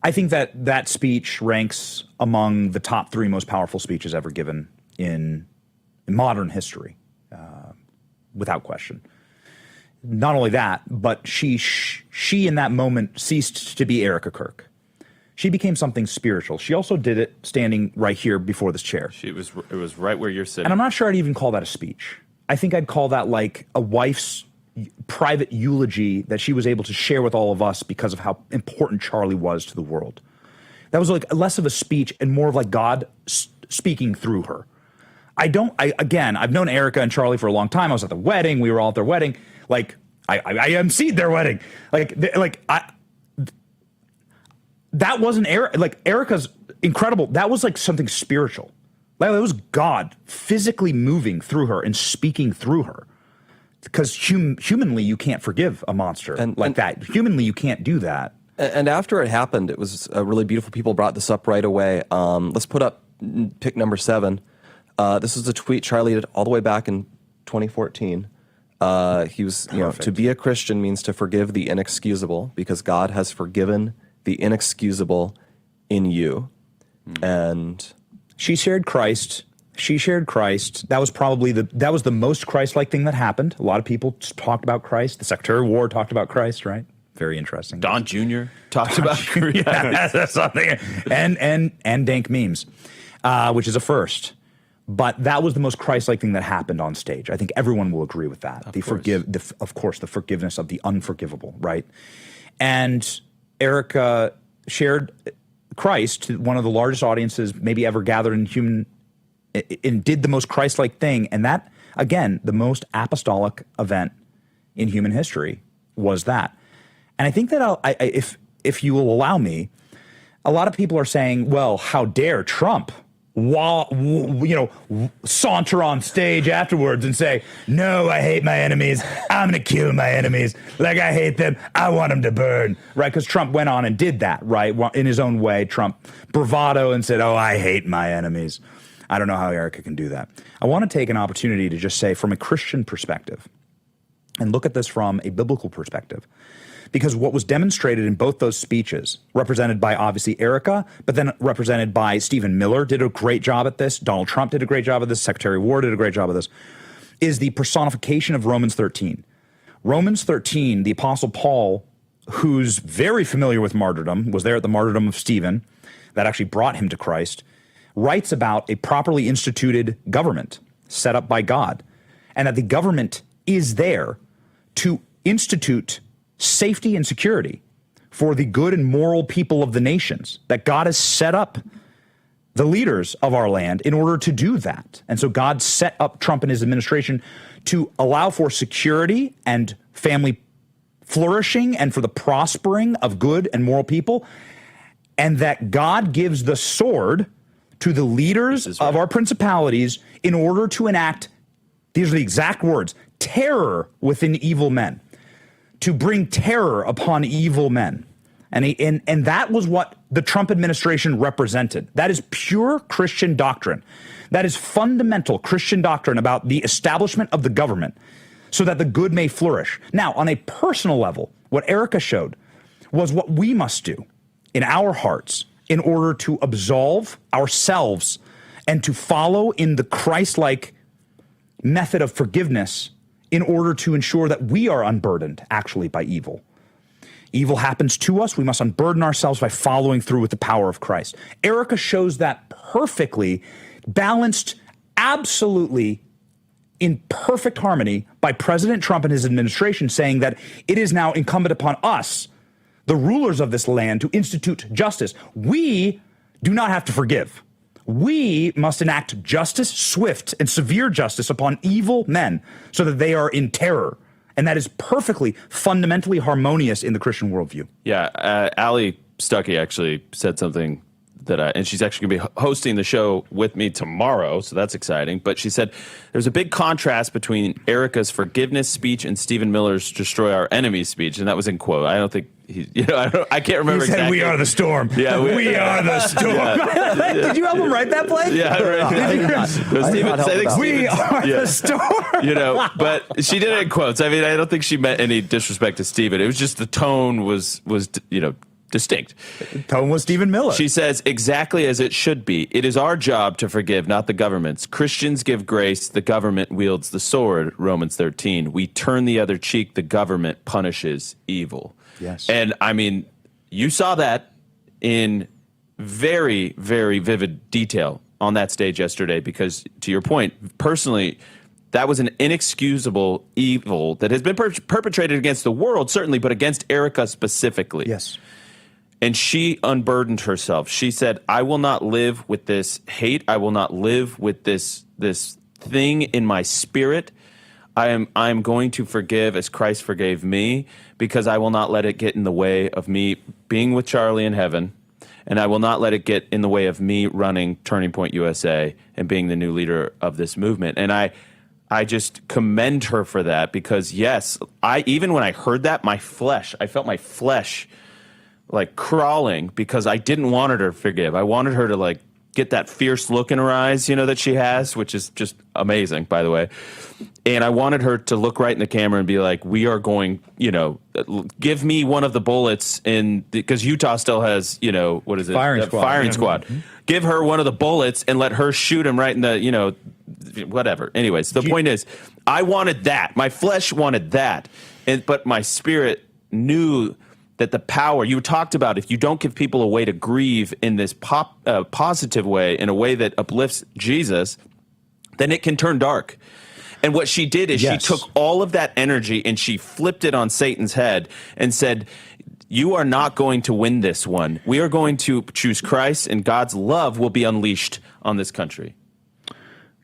[SPEAKER 3] I think that speech ranks among the top 3 most powerful speeches ever given in modern history. Without question. Not only that, but she in that moment ceased to be Erica Kirk. She became something spiritual. She also did it standing right here before this chair.
[SPEAKER 2] It was right where you're sitting.
[SPEAKER 3] And I'm not sure I'd even call that a speech. I think I'd call that like a wife's private eulogy that she was able to share with all of us because of how important Charlie was to the world. That was like less of a speech and more of like God speaking through her. I've known Erica and Charlie for a long time. I was at the wedding. We were all at their wedding. Like, I emceed their wedding. That wasn't Erica. Like, Erica's incredible. That was like something spiritual. Like, it was God physically moving through her and speaking through her. Because humanly, you can't forgive a monster that. Humanly, you can't do that.
[SPEAKER 4] And after it happened, it was really beautiful. People brought this up right away. Let's put up pick number 7. This is a tweet Charlie did all the way back in 2014. He was, to be a Christian means to forgive the inexcusable because God has forgiven the inexcusable in you. And
[SPEAKER 3] she shared Christ. That was probably the most Christ-like thing that happened. A lot of people talked about Christ. The Secretary of War talked about Christ, right? Very interesting.
[SPEAKER 2] Don Jr. talked about Christ.
[SPEAKER 3] Yeah, that's something. And dank memes, which is a first. But that was the most Christ-like thing that happened on stage. I think everyone will agree with that. Of course, the forgiveness of the unforgivable, right? And Erica shared Christ to one of the largest audiences maybe ever gathered in human, and did the most Christ-like thing. And that, again, the most apostolic event in human history was that. And I think that if you will allow me, a lot of people are saying, well, how dare Trump saunter on stage afterwards and say, no, I hate my enemies. I'm going to kill my enemies. Like, I hate them. I want them to burn. Right? Because Trump went on and did that, right? In his own way, Trump bravado and said, oh, I hate my enemies. I don't know how Erica can do that. I want to take an opportunity to just say, from a Christian perspective, and look at this from a biblical perspective, because what was demonstrated in both those speeches, represented by obviously Erica, but then represented by Stephen Miller, did a great job at this. Donald Trump did a great job of this. Secretary of War did a great job of this, is the personification of Romans 13, Romans 13, the Apostle Paul, who's very familiar with martyrdom, was there at the martyrdom of Stephen, that actually brought him to Christ, writes about a properly instituted government set up by God, and that the government is there to institute safety and security for the good and moral people of the nations, that God has set up the leaders of our land in order to do that. And so God set up Trump and his administration to allow for security and family flourishing and for the prospering of good and moral people, and that God gives the sword to the leaders of our principalities in order to enact, these are the exact words, terror within evil men, to bring terror upon evil men. And that was what the Trump administration represented. That is pure Christian doctrine. That is fundamental Christian doctrine about the establishment of the government so that the good may flourish. Now, on a personal level, what Erica showed was what we must do in our hearts in order to absolve ourselves and to follow in the Christ-like method of forgiveness in order to ensure that we are unburdened actually by evil. Evil happens to us. We must unburden ourselves by following through with the power of Christ. Erica shows that perfectly, balanced absolutely in perfect harmony by President Trump and his administration, saying that it is now incumbent upon us, the rulers of this land, to institute justice. We do not have to forgive. We must enact justice, swift and severe justice upon evil men so that they are in terror. And that is perfectly, fundamentally harmonious in the Christian worldview.
[SPEAKER 2] Yeah, Allie Stuckey actually said something that, and she's actually going to be hosting the show with me tomorrow, so that's exciting. But she said there's a big contrast between Erica's forgiveness speech and Stephen Miller's destroy our enemies speech, and that was in quote. I don't think I can't remember
[SPEAKER 3] he said,
[SPEAKER 2] exactly.
[SPEAKER 3] We are the storm.
[SPEAKER 2] Yeah,
[SPEAKER 3] we are the storm.
[SPEAKER 2] Yeah.
[SPEAKER 3] Did you help him write that play?
[SPEAKER 2] Yeah, right.
[SPEAKER 3] We are the storm.
[SPEAKER 2] But she did it in quotes. I mean, I don't think she meant any disrespect to Stephen. It was just the tone was distinct.
[SPEAKER 3] Tone was Stephen Miller.
[SPEAKER 2] She says, exactly as it should be. It is our job to forgive, not the government's. Christians give grace. The government wields the sword. Romans 13. We turn the other cheek. The government punishes evil.
[SPEAKER 3] Yes.
[SPEAKER 2] And I mean, you saw that in very, very vivid detail on that stage yesterday, because to your point, personally, that was an inexcusable evil that has been perpetrated against the world, certainly, but against Erica specifically.
[SPEAKER 3] Yes.
[SPEAKER 2] And she unburdened herself. She said, I will not live with this hate. I will not live with this thing in my spirit. I am going to forgive as Christ forgave me, because I will not let it get in the way of me being with Charlie in heaven, and I will not let it get in the way of me running Turning Point USA and being the new leader of this movement. And I just commend her for that, because yes, even when I heard that, I felt my flesh like crawling, because I didn't want her to forgive. I wanted her to like get that fierce look in her eyes, that she has, which is just amazing, by the way. And I wanted her to look right in the camera and be like, we are going, give me one of the bullets because Utah still has, what is it?
[SPEAKER 3] Firing squad.
[SPEAKER 2] Firing squad. Mm-hmm. Give her one of the bullets and let her shoot him right in the, whatever. Anyways, the point is, I wanted that. My flesh wanted that. But my spirit knew that the power you talked about, if you don't give people a way to grieve in this positive way, in a way that uplifts Jesus, then it can turn dark. And what she did is she took all of that energy and she flipped it on Satan's head and said, you are not going to win this one. We are going to choose Christ, and God's love will be unleashed on this country.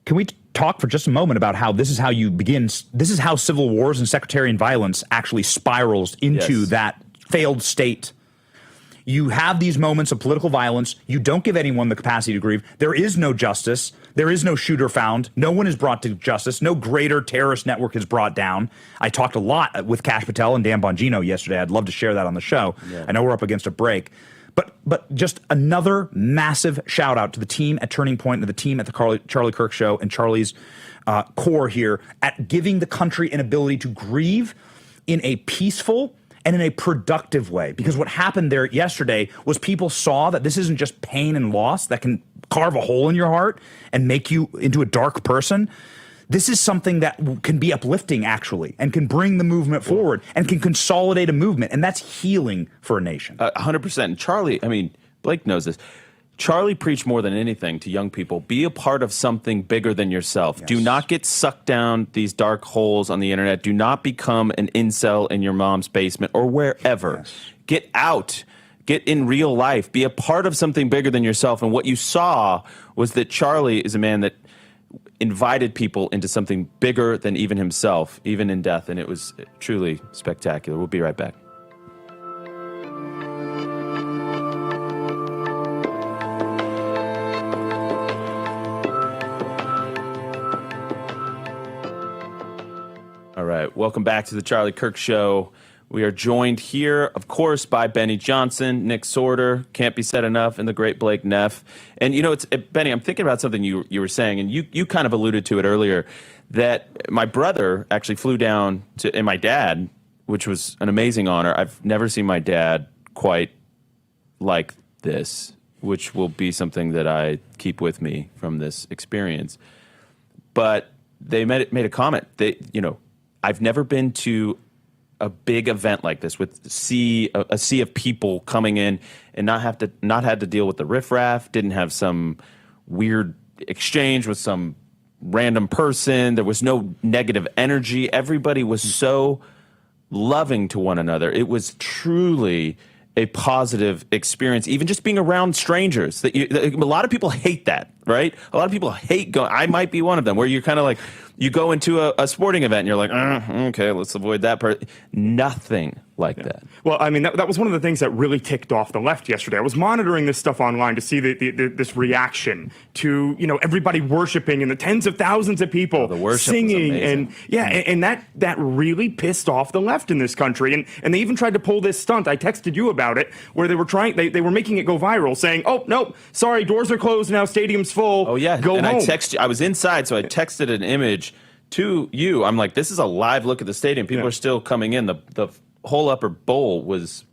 [SPEAKER 3] Can we talk for just a moment about how this is how you begin? This is how civil wars and sectarian violence actually spirals into that failed state. You have these moments of political violence. You don't give anyone the capacity to grieve. There is no justice. There is no shooter found. No one is brought to justice. No greater terrorist network is brought down. I talked a lot with Kash Patel and Dan Bongino yesterday. I'd love to share that on the show. Yeah. I know we're up against a break. But just another massive shout out to the team at Turning Point and the team at the Charlie Kirk Show and Charlie's core here at giving the country an ability to grieve in a peaceful and in a productive way. Because what happened there yesterday was people saw that this isn't just pain and loss that can carve a hole in your heart and make you into a dark person. this is something that can be uplifting, actually, and can bring the movement forward and can consolidate a movement. And that's healing for a nation.
[SPEAKER 2] 100%. And Charlie, I mean, Blake knows this. Charlie preached more than anything to young people. Be a part of something bigger than yourself. Yes. Do not get sucked down these dark holes on the internet. Do not become an incel in your mom's basement or wherever. Yes. Get out. Get in real life. Be a part of something bigger than yourself. And what you saw was that Charlie is a man that invited people into something bigger than even himself, even in death, and it was truly spectacular. We'll be right back. All right, welcome back to the Charlie Kirk Show. We are joined here, of course, by Benny Johnson, Nick Sorter, can't be said enough, and the great Blake Neff. And, you know, Benny, I'm thinking about something you were saying, and you kind of alluded to it earlier, that my brother actually flew down to, and my dad, which was an amazing honor. I've never seen my dad quite like this, which will be something that I keep with me from this experience. But they made a comment. I've never been to a big event like this with a sea of people coming in and not had to deal with the riffraff, didn't have some weird exchange with some random person. There was no negative energy. Everybody was so loving to one another. It was truly a positive experience, even just being around strangers. A lot of people hate that, right? A lot of people hate going. I might be one of them, where you're kind of like, you go into a sporting event and you're like, okay, let's avoid that part. Nothing like that.
[SPEAKER 5] Well, I mean, that was one of the things that really ticked off the left yesterday. I was monitoring this stuff online to see this reaction to, everybody worshiping and the tens of thousands of people singing, and that really pissed off the left in this country. And they even tried to pull this stunt. I texted you about it, where they were making it go viral, saying, "Oh no, sorry, doors are closed now, stadium's full."
[SPEAKER 2] Oh yeah,
[SPEAKER 5] go
[SPEAKER 2] and
[SPEAKER 5] home.
[SPEAKER 2] I was inside, so I texted an image to you. I'm like, this is a live look at the stadium. People are still coming in. The whole upper bowl was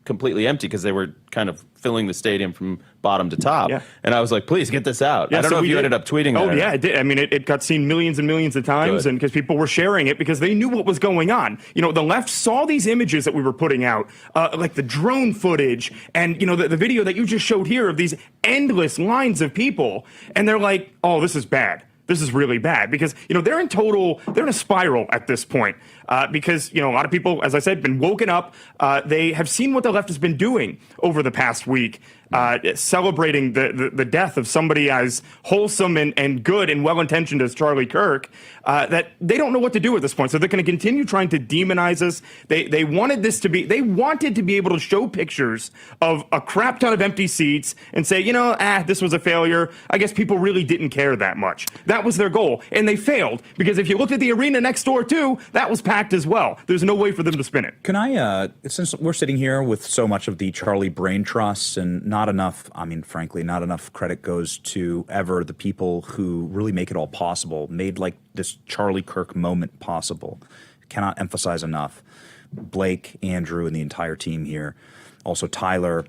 [SPEAKER 2] completely empty because they were kind of filling the stadium from bottom to top. Yeah. And I was like, please get this out. I don't know if you ended up tweeting that.
[SPEAKER 5] Oh, yeah, it did. I mean, it got seen millions and millions of times, and because people were sharing it because they knew what was going on. The left saw these images that we were putting out, like the drone footage and, the video that you just showed here of these endless lines of people. And they're like, oh, this is bad. This is really bad because, they're in a spiral at this point because, a lot of people, as I said, been woken up. They have seen what the left has been doing over the past week, celebrating the death of somebody as wholesome and good and well-intentioned as Charlie Kirk, that they don't know what to do at this point. So they're going to continue trying to demonize us. They wanted to be able to show pictures of a crap ton of empty seats and say, this was a failure. I guess people really didn't care that much. That was their goal. And they failed because if you looked at the arena next door too, that was packed as well. There's no way for them to spin it.
[SPEAKER 3] Can I, since we're sitting here with so much of the Charlie brain trusts and not enough credit goes to ever the people who really make it all possible, made like this Charlie Kirk moment possible. Cannot emphasize enough. Blake, Andrew, and the entire team here. Also Tyler,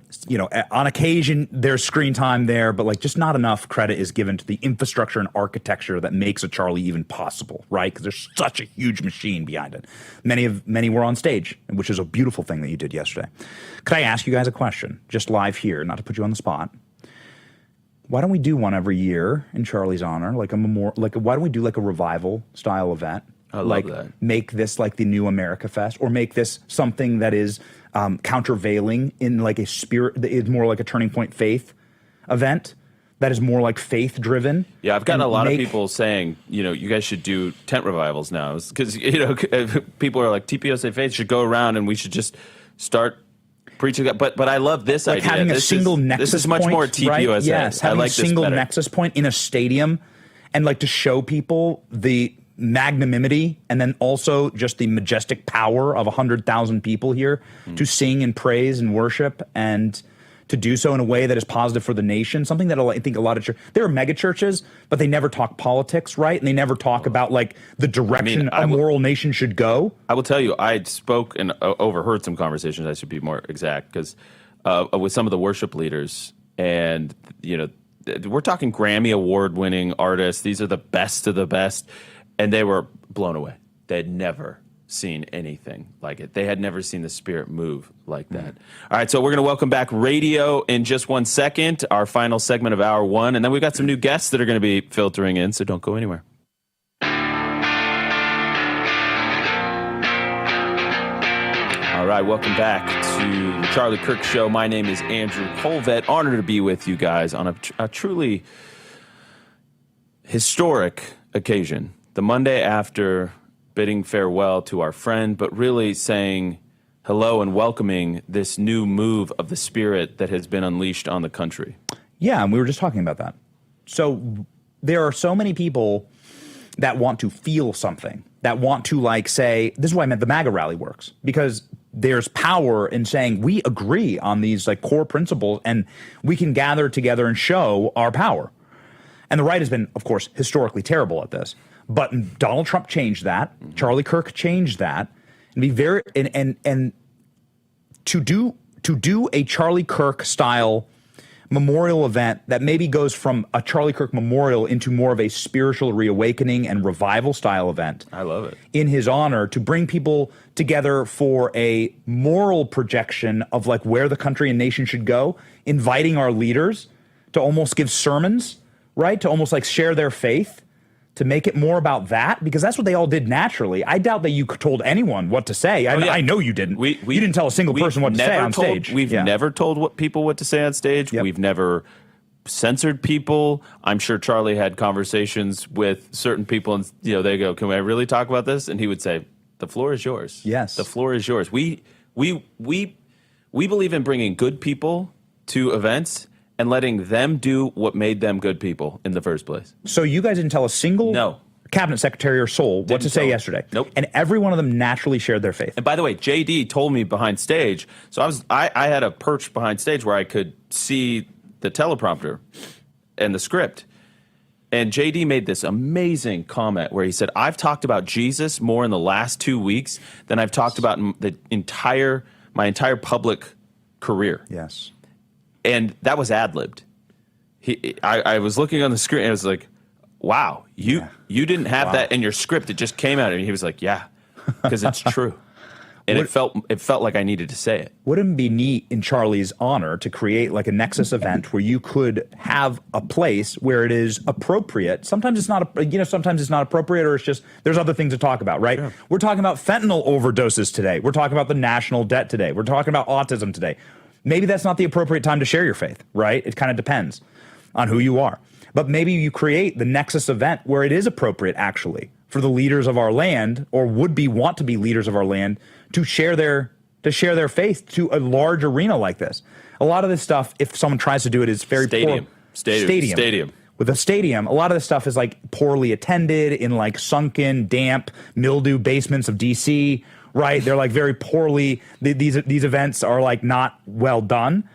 [SPEAKER 3] on occasion there's screen time there, but like just not enough credit is given to the infrastructure and architecture that makes a Charlie even possible, right? Because there's such a huge machine behind it. Many were on stage, which is a beautiful thing that you did yesterday. Could I ask you guys a question, just live here, not to put you on the spot? Why don't we do one every year in Charlie's honor, why don't we do like a revival style event?
[SPEAKER 2] I love that.
[SPEAKER 3] Make this like the new America Fest, or make this something that is countervailing in like a spirit that is more like a Turning Point faith event that is more like faith driven.
[SPEAKER 2] Yeah, I've gotten a lot of people saying, you guys should do tent revivals now because, people are like, TPOSA Faith should go around and we should just start preaching that. But I love this
[SPEAKER 3] like
[SPEAKER 2] idea.
[SPEAKER 3] Having a single nexus
[SPEAKER 2] This is much
[SPEAKER 3] point,
[SPEAKER 2] more TPOSA.
[SPEAKER 3] Right? Yes, having a single nexus point in a stadium and like to show people the magnanimity and then also just the majestic power of 100,000 people here to sing and praise and worship and to do so in a way that is positive for the nation. Something that I think a lot of there are mega churches, but they never talk politics, right? And they never talk about like the direction a moral nation should go.
[SPEAKER 2] I will tell you, I spoke and overheard some conversations. I should be more exact because with some of the worship leaders, and we're talking Grammy award winning artists. These are the best of the best. And they were blown away. They had never seen anything like it. They had never seen the Spirit move like that. All right, so we're going to welcome back radio in just 1 second, our final segment of hour one, and then we've got some new guests that are going to be filtering in, so don't go anywhere. All right, welcome back to the Charlie Kirk Show. My name is Andrew Colvett. Honored to be with you guys on a truly historic occasion. The Monday after bidding farewell to our friend, but really saying hello and welcoming this new move of the Spirit that has been unleashed on the country.
[SPEAKER 3] Yeah, and we were just talking about that. So there are so many people that want to feel something, that want to like say, this is why I meant the MAGA rally works, because there's power in saying we agree on these like core principles and we can gather together and show our power. And the right has been, of course, historically terrible at this. But Donald Trump changed that. Charlie Kirk changed that, and be very and to do a Charlie Kirk style memorial event that maybe goes from a Charlie Kirk memorial into more of a spiritual reawakening and revival style event.
[SPEAKER 2] I love it.
[SPEAKER 3] In his honor, to bring people together for a moral projection of like where the country and nation should go, inviting our leaders to almost give sermons, right? To almost like share their faith. To make it more about that, because that's what they all did naturally. I doubt that you told anyone what to say. I know you didn't. You didn't tell a single person what to say on stage.
[SPEAKER 2] We've never told people what to say on stage. Yep. We've never censored people. I'm sure Charlie had conversations with certain people, and they go, "Can I really talk about this?" And he would say, "The floor is yours."
[SPEAKER 3] Yes,
[SPEAKER 2] the floor is yours. We believe in bringing good people to events and letting them do what made them good people in the first place.
[SPEAKER 3] So you guys didn't tell a single cabinet secretary or soul what to say yesterday.
[SPEAKER 2] Nope.
[SPEAKER 3] And every one of them naturally shared their faith.
[SPEAKER 2] And by the way, JD told me behind stage, so I had a perch behind stage where I could see the teleprompter and the script. And JD made this amazing comment where he said, "I've talked about Jesus more in the last 2 weeks than I've talked about in my entire public career."
[SPEAKER 3] Yes.
[SPEAKER 2] And that was ad-libbed. I was looking on the screen and I was like, wow, you didn't have that in your script. It just came out. And he was like, yeah, because it's true. And it felt like I needed to say it.
[SPEAKER 3] Wouldn't it be neat in Charlie's honor to create like a Nexus event where you could have a place where it is appropriate? Sometimes it's not, sometimes it's not appropriate, or it's just there's other things to talk about, right? Sure. We're talking about fentanyl overdoses today. We're talking about the national debt today. We're talking about autism today. Maybe that's not the appropriate time to share your faith, right? It kind of depends on who you are. But maybe you create the Nexus event where it is appropriate, actually, for the leaders of our land, or want to be leaders of our land, to share their faith to a large arena like this. A lot of this stuff, if someone tries to do it, is very
[SPEAKER 2] stadium.
[SPEAKER 3] With a stadium, a lot of this stuff is like poorly attended in like sunken, damp, mildew basements of DC. Right, they're like very poorly. These events are like not well done,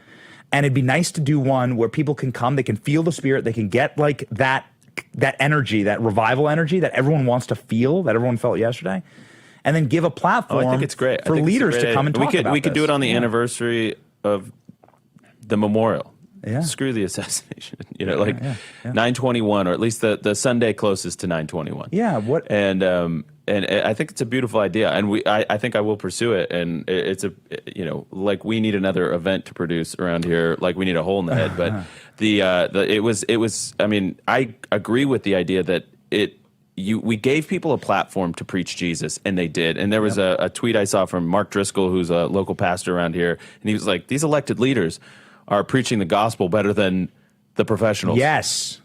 [SPEAKER 3] and it'd be nice to do one where people can come, they can feel the Spirit, they can get like that energy, that revival energy that everyone wants to feel, that everyone felt yesterday, and then give a platform.
[SPEAKER 2] I think it's great
[SPEAKER 3] for leaders to come and talk about
[SPEAKER 2] We could
[SPEAKER 3] this.
[SPEAKER 2] do it on the anniversary of the memorial.
[SPEAKER 3] Yeah.
[SPEAKER 2] Screw the assassination. 9/21, or at least the Sunday closest to 9/21.
[SPEAKER 3] Yeah. What?
[SPEAKER 2] And I think it's a beautiful idea, and I think I will pursue it. And it's like we need another event to produce around here, like we need a hole in the head. But it was. I mean, I agree with the idea that we gave people a platform to preach Jesus, and they did. And there was a tweet I saw from Mark Driscoll, who's a local pastor around here, and he was like, "These elected leaders are preaching the gospel better than the professionals."
[SPEAKER 3] Yes.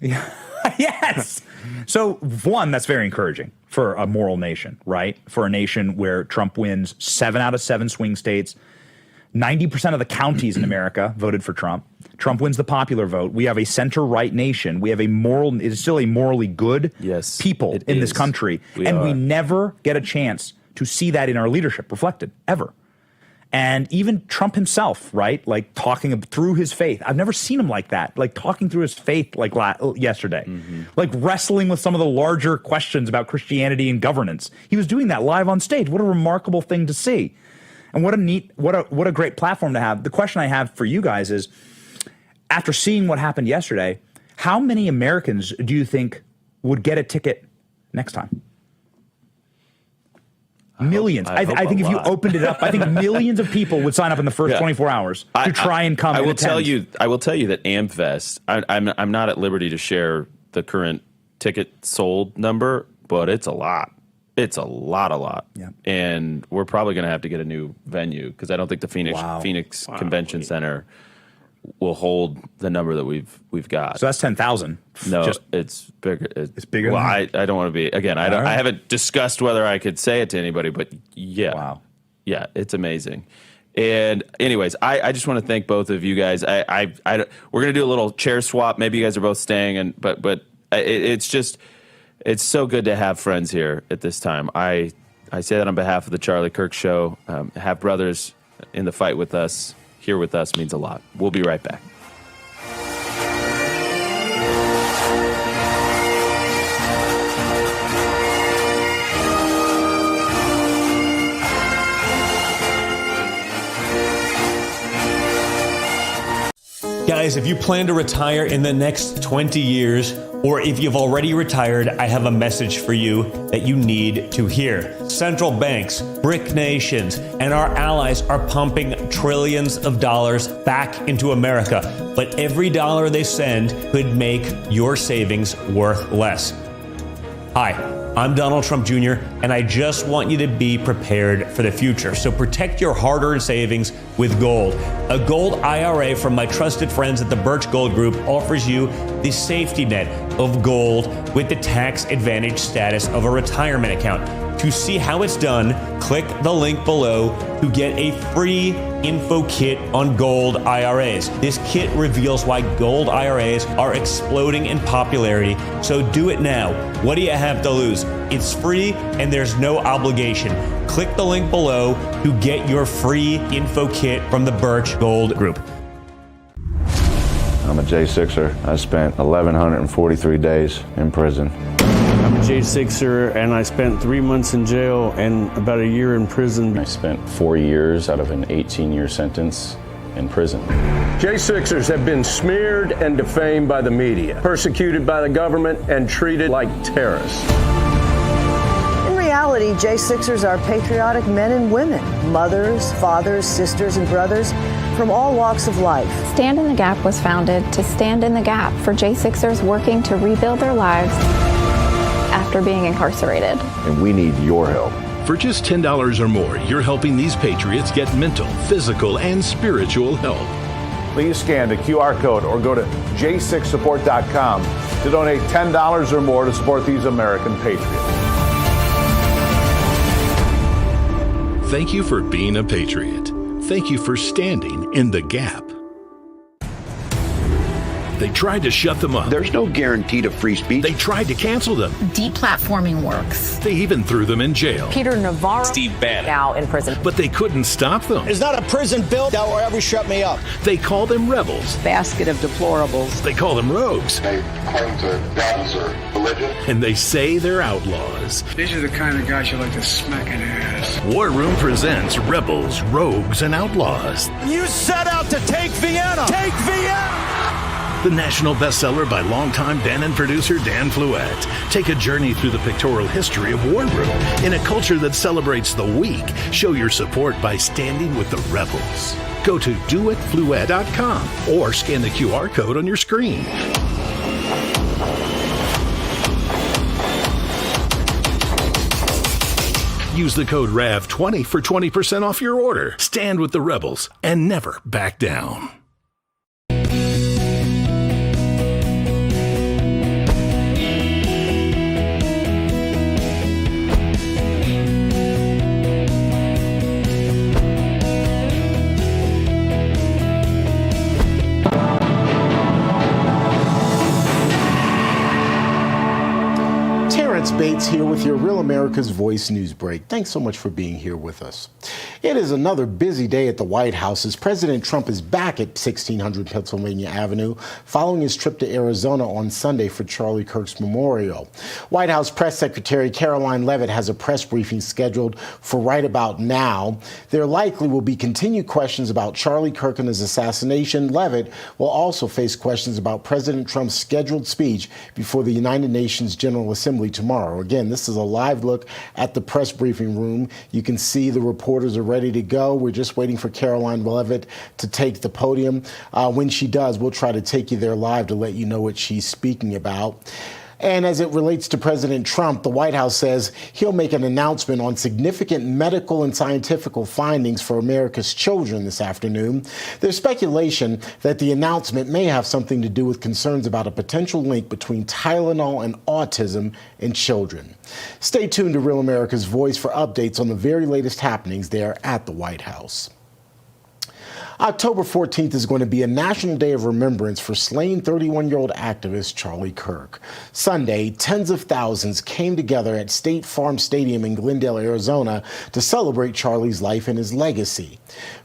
[SPEAKER 3] Yes. So, one, that's very encouraging for a moral nation, right? For a nation where Trump wins 7 out of 7 swing states, 90% of the counties in America voted for Trump. Trump wins the popular vote. We have a center-right nation. We have it is still a morally good people in this country. We never get a chance to see that in our leadership reflected, ever. And even Trump himself, right, like talking through his faith. I've never seen him like that, like talking through his faith like yesterday, like wrestling with some of the larger questions about Christianity and governance. He was doing that live on stage. What a remarkable thing to see. And what a great platform to have. The question I have for you guys is, after seeing what happened yesterday, how many Americans do you think would get a ticket next time? Millions. I think if you opened it up, I think millions of people would sign up in the first 24 hours to try and come.
[SPEAKER 2] I will
[SPEAKER 3] attend.
[SPEAKER 2] tell you that AmFest. I'm not at liberty to share the current ticket sold number, but it's a lot. It's a lot.
[SPEAKER 3] Yeah.
[SPEAKER 2] And we're probably going to have to get a new venue because I don't think the Phoenix Convention Center will hold the number that we've got.
[SPEAKER 3] So that's 10,000.
[SPEAKER 2] No, it's bigger. It's
[SPEAKER 3] bigger.
[SPEAKER 2] Well,
[SPEAKER 3] than
[SPEAKER 2] I don't want to be again. I haven't discussed whether I could say it to anybody, but yeah, it's amazing. And anyways, I just want to thank both of you guys. We're gonna do a little chair swap. Maybe you guys are both staying, but it's so good to have friends here at this time. I say that on behalf of the Charlie Kirk Show. Have brothers in the fight with us. Here with us means a lot. We'll be right back.
[SPEAKER 6] Guys, if you plan to retire in the next 20 years, or if you've already retired, I have a message for you that you need to hear. Central banks, BRIC nations, and our allies are pumping trillions of dollars back into America, but every dollar they send could make your savings worth less. Hi, I'm Donald Trump Jr., and I just want you to be prepared for the future. So protect your hard-earned savings with gold. A gold IRA from my trusted friends at the Birch Gold Group offers you the safety net of gold with the tax advantage status of a retirement account. To see how it's done, click the link below to get a free info kit on gold IRAs. This kit reveals why gold IRAs are exploding in popularity, so do it now. What do you have to lose? It's free and there's no obligation. Click the link below to get your free info kit from the Birch Gold Group.
[SPEAKER 18] I'm a J6er. I spent 1,143 days in prison.
[SPEAKER 9] I'm a J6er, and I spent 3 months in jail and about a year in prison.
[SPEAKER 10] I spent 4 years out of an 18-year sentence in prison.
[SPEAKER 14] J6ers have been smeared and defamed by the media, persecuted by the government, and treated like terrorists.
[SPEAKER 7] In reality, J6ers are patriotic men and women, mothers, fathers, sisters, and brothers from all walks of life.
[SPEAKER 21] Stand in the Gap was founded to stand in the gap for J6ers working to rebuild their lives after being incarcerated.
[SPEAKER 22] And we need your help.
[SPEAKER 20] For just $10 or more, you're helping these patriots get mental, physical, and spiritual help.
[SPEAKER 22] Please scan the QR code or go to j6support.com to donate $10 or more to support these American patriots.
[SPEAKER 20] Thank you for being a patriot. Thank you for standing in the gap. They tried to shut them up.
[SPEAKER 8] There's no guarantee to free speech.
[SPEAKER 20] They tried to cancel them.
[SPEAKER 11] Deplatforming works.
[SPEAKER 20] They even threw them in jail.
[SPEAKER 11] Peter Navarro,
[SPEAKER 20] Steve Bannon,
[SPEAKER 11] now in prison.
[SPEAKER 20] But they couldn't stop them.
[SPEAKER 15] There's not a prison bill that will ever shut me up.
[SPEAKER 20] They call them rebels.
[SPEAKER 11] Basket of deplorables.
[SPEAKER 20] They call them rogues.
[SPEAKER 19] They claim to guns or religion.
[SPEAKER 20] And they say they're outlaws.
[SPEAKER 25] These are the kind of guys you like to smack in the ass.
[SPEAKER 20] War Room presents Rebels, Rogues, and Outlaws.
[SPEAKER 15] You set out to take Vienna. Take Vienna!
[SPEAKER 20] The national bestseller by longtime Bannon producer Dan Fluette. Take a journey through the pictorial history of War Room in a culture that celebrates the weak. Show your support by standing with the rebels. Go to doitfluette.com or scan the QR code on your screen. Use the code RAV20 for 20% off your order. Stand with the rebels and never back down.
[SPEAKER 28] Bates here with your Real America's Voice news break. Thanks so much for being here with us. It is another busy day at the White House as President Trump is back at 1600 Pennsylvania Avenue following his trip to Arizona on Sunday for Charlie Kirk's memorial. White House Press Secretary Caroline Leavitt has a press briefing scheduled for right about now. There likely will be continued questions about Charlie Kirk and his assassination. Leavitt will also face questions about President Trump's scheduled speech before the United Nations General Assembly tomorrow. tomorrow. Again, this is a live look at the press briefing room. You can see the reporters are ready to go. We're just waiting for Caroline Leavitt to take the podium. When she does, we'll try to take you there live to let you know what she's speaking about. And as it relates to President Trump, the White House says he'll make an announcement on significant medical and scientific findings for America's children this afternoon. There's speculation that the announcement may have something to do with concerns about a potential link between Tylenol and autism in children. Stay tuned to Real America's Voice for updates on the very latest happenings there at the White House. October 14th is going to be a national day of remembrance for slain 31-year-old activist Charlie Kirk. Sunday, tens of thousands came together at State Farm Stadium in Glendale, Arizona, to celebrate Charlie's life and his legacy.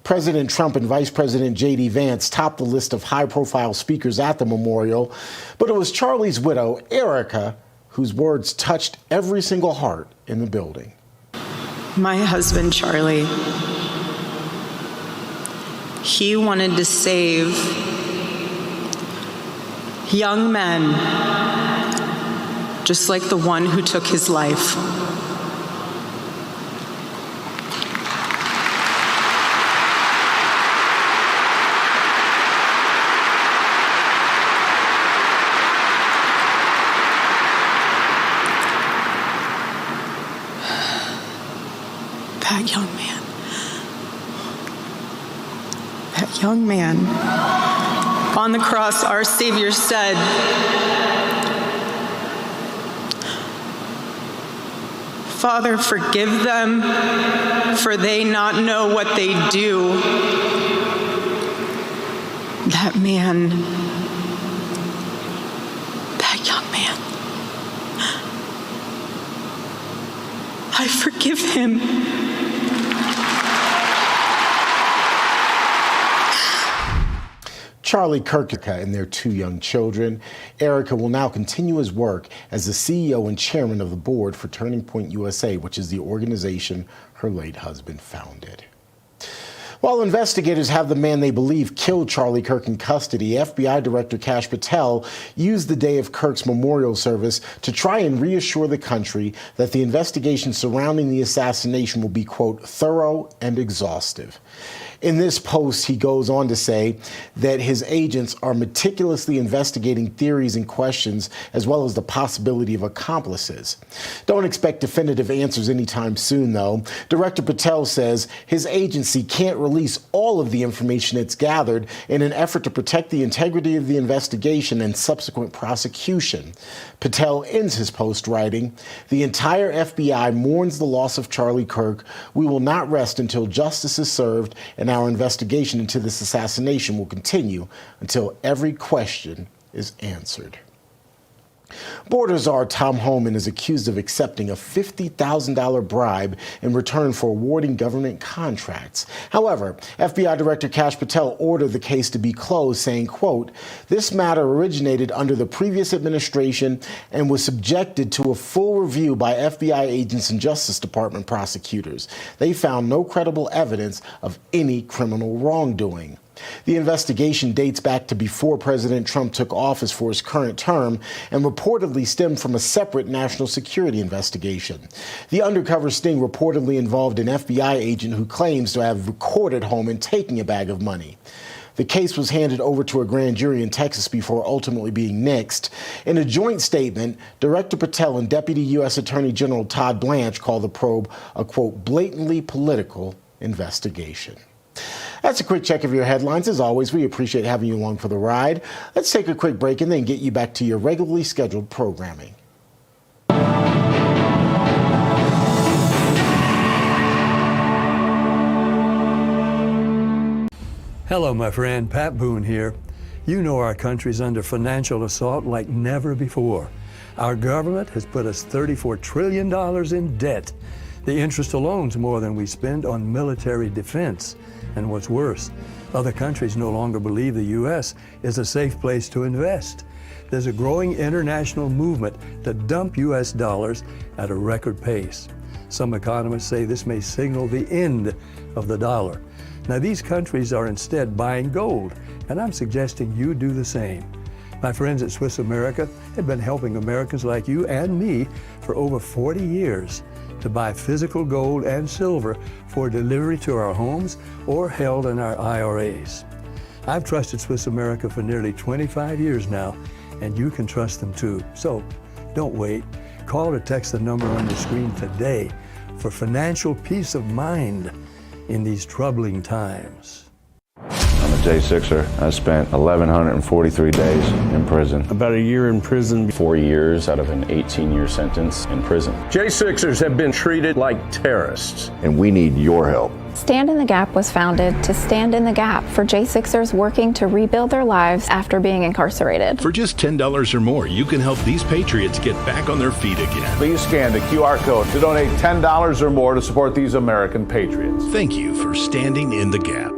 [SPEAKER 28] President Trump and Vice President J.D. Vance topped the list of high-profile speakers at the memorial, but it was Charlie's widow, Erica, whose words touched every single heart in the building.
[SPEAKER 8] My husband, Charlie, he wanted to save young men, just like the one who took his life. That young man. That young man. On the cross, our Savior said, "Father, forgive them, for they not know what they do." That man, that young man, I forgive him.
[SPEAKER 28] Charlie Kirk and their two young children. Erica will now continue his work as the CEO and chairman of the board for Turning Point USA, which is the organization her late husband founded. While investigators have the man they believe killed Charlie Kirk in custody, FBI Director Kash Patel used the day of Kirk's memorial service to try and reassure the country that the investigation surrounding the assassination will be, quote, thorough and exhaustive. In this post, he goes on to say that his agents are meticulously investigating theories and questions, as well as the possibility of accomplices. Don't expect definitive answers anytime soon, though. Director Patel says his agency can't release all of the information it's gathered in an effort to protect the integrity of the investigation and subsequent prosecution. Patel ends his post writing, "The entire FBI mourns the loss of Charlie Kirk. We will not rest until justice is served, and our investigation into this assassination will continue until every question is answered." Border czar Tom Homan is accused of accepting a $50,000 bribe in return for awarding government contracts. However, FBI Director Kash Patel ordered the case to be closed, saying, quote, "This matter originated under the previous administration and was subjected to a full review by FBI agents and Justice Department prosecutors. They found no credible evidence of any criminal wrongdoing." The investigation dates back to before President Trump took office for his current term and reportedly stemmed from a separate national security investigation. The undercover sting reportedly involved an FBI agent who claims to have recorded Homan taking a bag of money. The case was handed over to a grand jury in Texas before ultimately being nixed. In a joint statement, Director Patel and Deputy U.S. Attorney General Todd Blanche called the probe a, quote, blatantly political investigation. That's a quick check of your headlines. As always, we appreciate having you along for the ride. Let's take a quick break and then get you back to your regularly scheduled programming.
[SPEAKER 12] Hello, my friend. Pat Boone here. You know our country's under financial assault like never before. Our government has put us $34 trillion in debt. The interest alone is more than we spend on military defense. And what's worse, other countries no longer believe the U.S. is a safe place to invest. There's a growing international movement to dump U.S. dollars at a record pace. Some economists say this may signal the end of the dollar. Now, these countries are instead buying gold, and I'm suggesting you do the same. My friends at Swiss America have been helping Americans like you and me for over 40 years to buy physical gold and silver for delivery to our homes or held in our IRAs. I've trusted Swiss America for nearly 25 years now, and you can trust them too. So don't wait. Call or text the number on your screen today for financial peace of mind in these troubling times.
[SPEAKER 18] I'm a J6er. I spent 1,143 days in prison.
[SPEAKER 9] About a year in prison.
[SPEAKER 10] 4 years out of an 18-year sentence in prison.
[SPEAKER 14] J6ers have been treated like terrorists.
[SPEAKER 18] And we need your help.
[SPEAKER 21] Stand in the Gap was founded to stand in the gap for J6ers working to rebuild their lives after being incarcerated.
[SPEAKER 20] For just $10 or more, you can help these patriots get back on their feet again.
[SPEAKER 22] Please scan the QR code to donate $10 or more to support these American patriots.
[SPEAKER 20] Thank you for standing in the gap.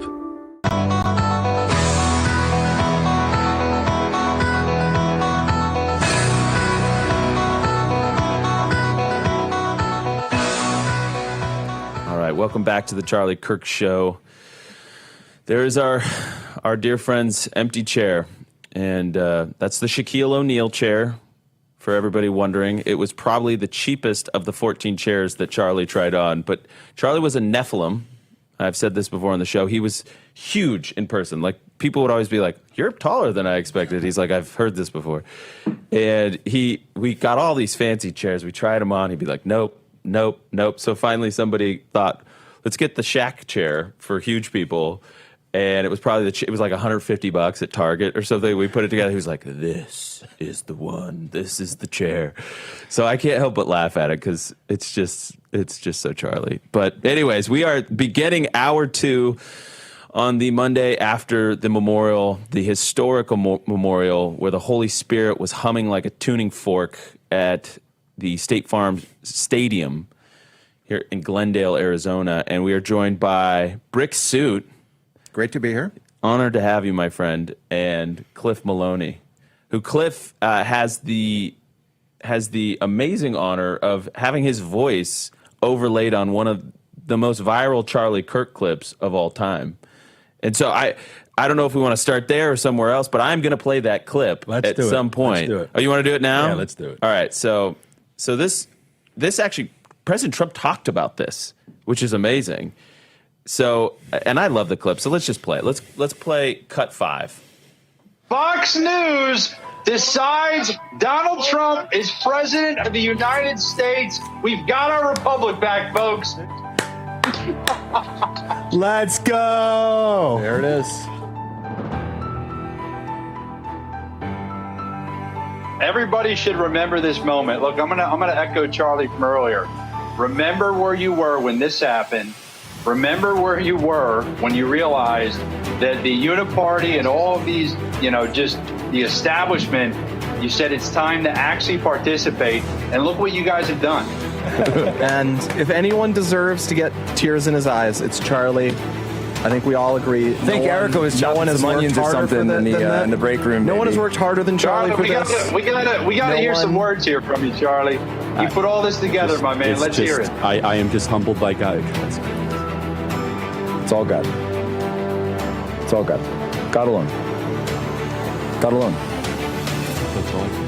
[SPEAKER 2] Welcome back to the Charlie Kirk Show. There is our dear friend's empty chair, and that's the Shaquille O'Neal chair. For everybody wondering, it was probably the cheapest of the 14 chairs that Charlie tried on. But Charlie was a Nephilim. I've said this before on the show. He was huge in person. Like, people would always be like, "You're taller than I expected." He's like, "I've heard this before." And we got all these fancy chairs. We tried them on. He'd be like, "Nope. Nope, nope." So finally somebody thought, let's get the Shaq chair for huge people. And it was probably it was like $150 at Target or something. We put it together. He was like, "This is the one. This is the chair." So I can't help but laugh at it because it's just so Charlie. But anyways, we are beginning hour 2 on the Monday after the memorial, the historical memorial where the Holy Spirit was humming like a tuning fork at the State Farm Stadium here in Glendale, Arizona. And we are joined by Brick Suit.
[SPEAKER 1] Great to be here.
[SPEAKER 2] Honored to have you, my friend. And Cliff Maloney, who Cliff has the amazing honor of having his voice overlaid on one of the most viral Charlie Kirk clips of all time. And so I don't know if we want to start there or somewhere else, but I'm going to play that clip at some point.
[SPEAKER 1] Let's do it.
[SPEAKER 2] Oh, you want to do it now?
[SPEAKER 1] Yeah, let's do it.
[SPEAKER 2] All right. So this actually, President Trump talked about this, which is amazing. So, and I love the clip. So let's just play it. Let's play cut 5.
[SPEAKER 13] Fox News decides Donald Trump is president of the United States. We've got our republic back, folks.
[SPEAKER 1] Let's go.
[SPEAKER 4] There it is.
[SPEAKER 13] Everybody should remember this moment. Look, I'm gonna echo Charlie from earlier. Remember where you were when this happened. Remember where you were when you realized that the Uniparty and all of these, just the establishment, you said it's time to actually participate. And look what you guys have done.
[SPEAKER 4] And if anyone deserves to get tears in his eyes, it's Charlie. I think we all agree.
[SPEAKER 1] I think Erica was chopping some onions or something in the break room.
[SPEAKER 4] No one has worked harder than Charlie for this.
[SPEAKER 13] We gotta hear some words here from you, Charlie. You put all this together, my man. Let's hear it.
[SPEAKER 1] I am just humbled by God. It's all God. It's all God. God alone. God alone. That's all I can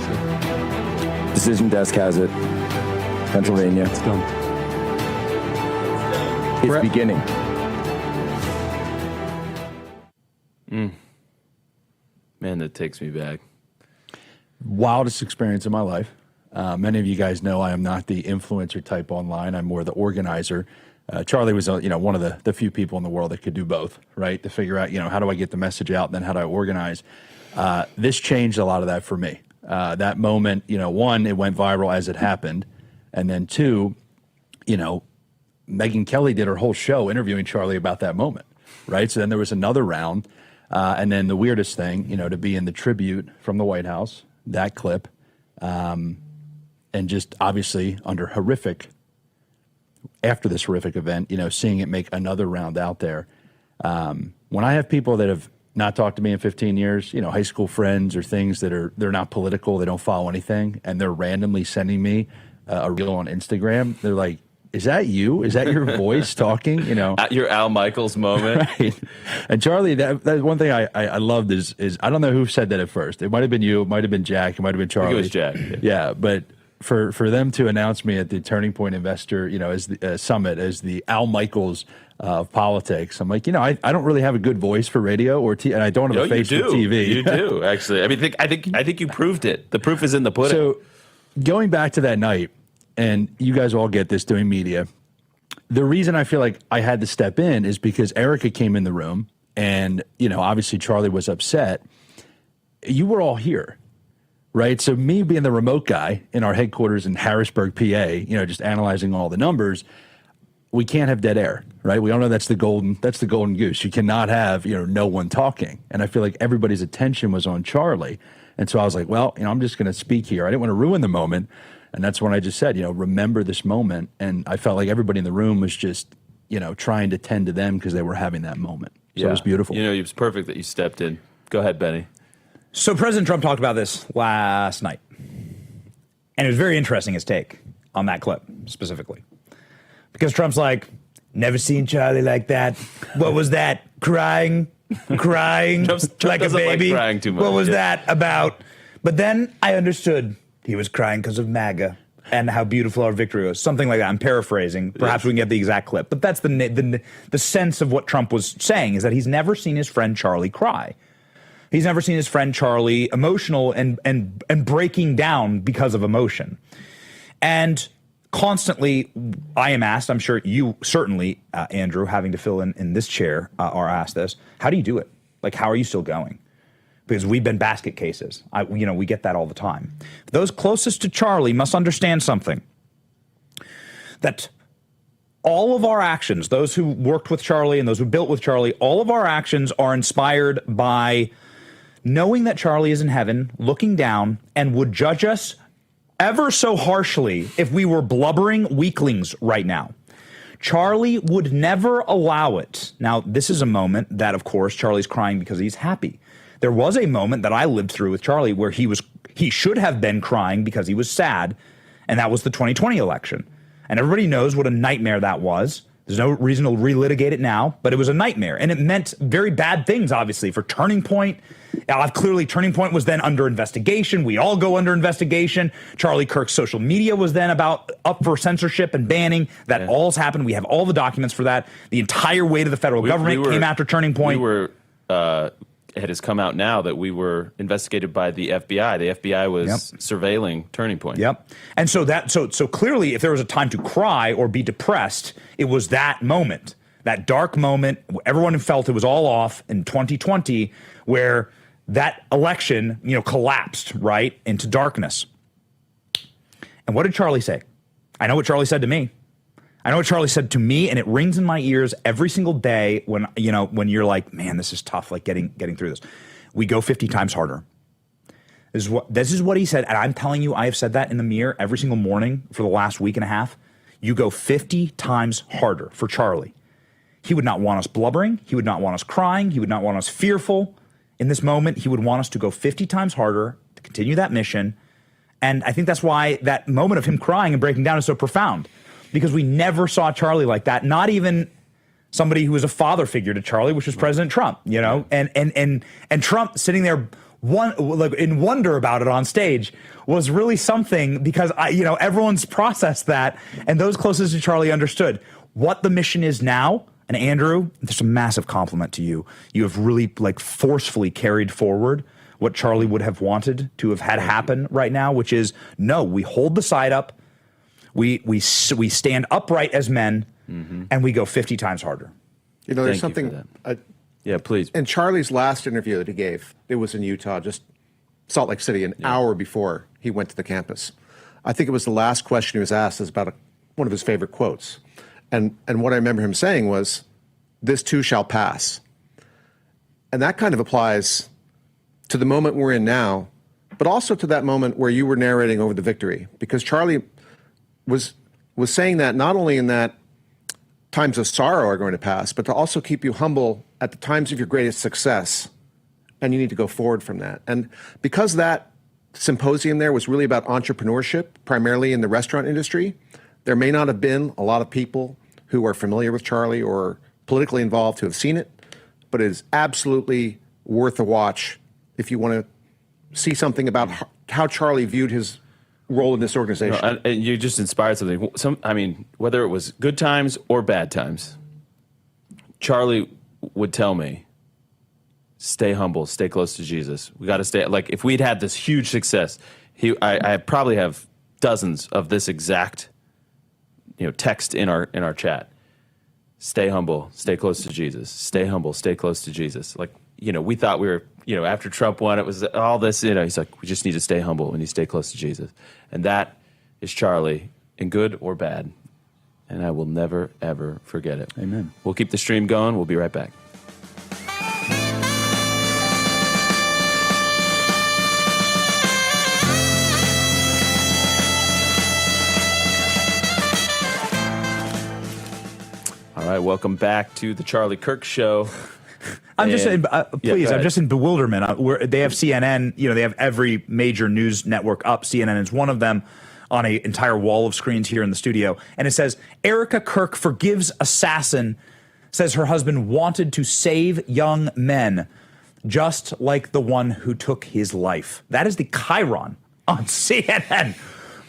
[SPEAKER 1] say. Decision desk has it. Pennsylvania. It's done. It's beginning.
[SPEAKER 2] Man, that takes me back.
[SPEAKER 16] Wildest experience of my life. Many of you guys know I am not the influencer type online. I'm more the organizer. Charlie was, one of the few people in the world that could do both, right? To figure out, how do I get the message out, and then how do I organize? This changed a lot of that for me. That moment, one, it went viral as it happened, and then two, Megyn Kelly did her whole show interviewing Charlie about that moment, right? So then there was another round, and then the weirdest thing, to be in the tribute from the White House, that clip, and just obviously after this horrific event, seeing it make another round out there. When I have people that have not talked to me in 15 years, high school friends or things that they're not political, they don't follow anything, and they're randomly sending me a reel on Instagram, they're like, is that you? Is that your voice talking? You know,
[SPEAKER 2] at your Al Michaels moment.
[SPEAKER 16] Right. And Charlie, that one thing I loved is I don't know who said that at first. It might have been you. It might have been Jack. It might have been Charlie.
[SPEAKER 2] I think it was Jack.
[SPEAKER 16] Yeah, but for them to announce me at the Turning Point Investor, as the summit as the Al Michaels of politics, I'm like, I don't really have a good voice for radio or and I don't have a face for TV.
[SPEAKER 2] You do actually. I mean, I think you proved it. The proof is in the pudding.
[SPEAKER 16] So going back to that night, and you guys all get this doing media. The reason I feel like I had to step in is because Erica came in the room, and obviously Charlie was upset. You were all here. Right. So me being the remote guy in our headquarters in Harrisburg, PA, just analyzing all the numbers, we can't have dead air. Right. We all know that's the golden goose. You cannot have, no one talking. And I feel like everybody's attention was on Charlie. And so I was like, well, I'm just going to speak here. I didn't want to ruin the moment. And that's when I just said, remember this moment. And I felt like everybody in the room was just, trying to tend to them because they were having that moment. So it was beautiful.
[SPEAKER 2] It was perfect that you stepped in. Go ahead, Benny.
[SPEAKER 3] So President Trump talked about this last night, and it was very interesting, his take on that clip specifically, because Trump's like, never seen Charlie like that. What was that? Crying
[SPEAKER 2] Trump
[SPEAKER 3] like a baby.
[SPEAKER 2] Like crying too much.
[SPEAKER 3] What was that about? But then I understood he was crying because of MAGA and how beautiful our victory was. Something like that. I'm paraphrasing. Perhaps we can get the exact clip. But that's the sense of what Trump was saying, is that he's never seen his friend Charlie cry. He's never seen his friend Charlie emotional and breaking down because of emotion. And constantly, I am asked, I'm sure you certainly, Andrew, having to fill in this chair, are asked this, how do you do it? Like, how are you still going? Because we've been basket cases. We get that all the time. Those closest to Charlie must understand something. That all of our actions, those who worked with Charlie and those who built with Charlie, all of our actions are inspired by knowing that Charlie is in heaven, looking down, and would judge us ever so harshly if we were blubbering weaklings right now. Charlie would never allow it. Now, this is a moment that, of course, Charlie's crying because he's happy. There was a moment that I lived through with Charlie where he should have been crying because he was sad, and that was the 2020 election. And everybody knows what a nightmare that was. There's no reason to relitigate it now, but it was a nightmare. And it meant very bad things, obviously, for Turning Point. Clearly, Turning Point was then under investigation. We all go under investigation. Charlie Kirk's social media was then up for censorship and banning. That all's happened. We have all the documents for that. The entire weight of the federal government came after Turning Point.
[SPEAKER 2] It has come out now that we were investigated by the FBI. The FBI was surveilling Turning Point.
[SPEAKER 3] Yep. And so clearly, if there was a time to cry or be depressed, it was that moment, that dark moment. Everyone felt it was all off in 2020, where that election, collapsed right into darkness. And what did Charlie say? I know what Charlie said to me. I know what Charlie said to me, and it rings in my ears every single day when you're like, man, this is tough, like getting through this. We go 50 times harder. This is what he said, and I'm telling you, I have said that in the mirror every single morning for the last week and a half. You go 50 times harder for Charlie. He would not want us blubbering. He would not want us crying. He would not want us fearful. In this moment, he would want us to go 50 times harder to continue that mission. And I think that's why that moment of him crying and breaking down is so profound. Because we never saw Charlie like that, not even somebody who was a father figure to Charlie, which was President Trump, and Trump sitting there in wonder about it on stage was really something, because everyone's processed that, and those closest to Charlie understood what the mission is now. And Andrew, there's a massive compliment to you. You have really forcefully carried forward what Charlie would have wanted to have had happen right now, which is, no, we hold the side up. We stand upright as men, and we go 50 times harder.
[SPEAKER 5] There's something.
[SPEAKER 2] Yeah, please.
[SPEAKER 5] In Charlie's last interview that he gave, it was in Utah, just Salt Lake City, an hour before he went to the campus. I think it was the last question he was asked is about one of his favorite quotes. And what I remember him saying was, "This too shall pass." And that kind of applies to the moment we're in now, but also to that moment where you were narrating over the victory, because Charlie was saying that not only in that times of sorrow are going to pass, but to also keep you humble at the times of your greatest success. And you need to go forward from that. And because that symposium there was really about entrepreneurship, primarily in the restaurant industry, There may not have been a lot of people who are familiar with Charlie or politically involved who have seen it, but it is absolutely worth a watch if you want to see something about how Charlie viewed his role in this organization.
[SPEAKER 2] No, and you just inspired something. I mean, whether it was good times or bad times, Charlie would tell me, stay humble, stay close to Jesus. We got to stay. Like, if we'd had this huge success, I probably have dozens of this exact, text in our chat. Stay humble, stay close to Jesus. Stay humble, stay close to Jesus. Like, we thought we were, after Trump won, it was all this, he's like, we just need to stay humble and you stay close to Jesus. And that is Charlie, in good or bad. And I will never, ever forget it.
[SPEAKER 3] Amen.
[SPEAKER 2] We'll keep the stream going. We'll be right back. All right, welcome back to the Charlie Kirk Show.
[SPEAKER 3] I'm just saying, please,
[SPEAKER 2] Yeah,
[SPEAKER 3] I'm just in bewilderment. They have CNN, they have every major news network up. CNN is one of them, on an entire wall of screens here in the studio. And it says, Erica Kirk forgives assassin, says her husband wanted to save young men, just like the one who took his life. That is the chyron on CNN.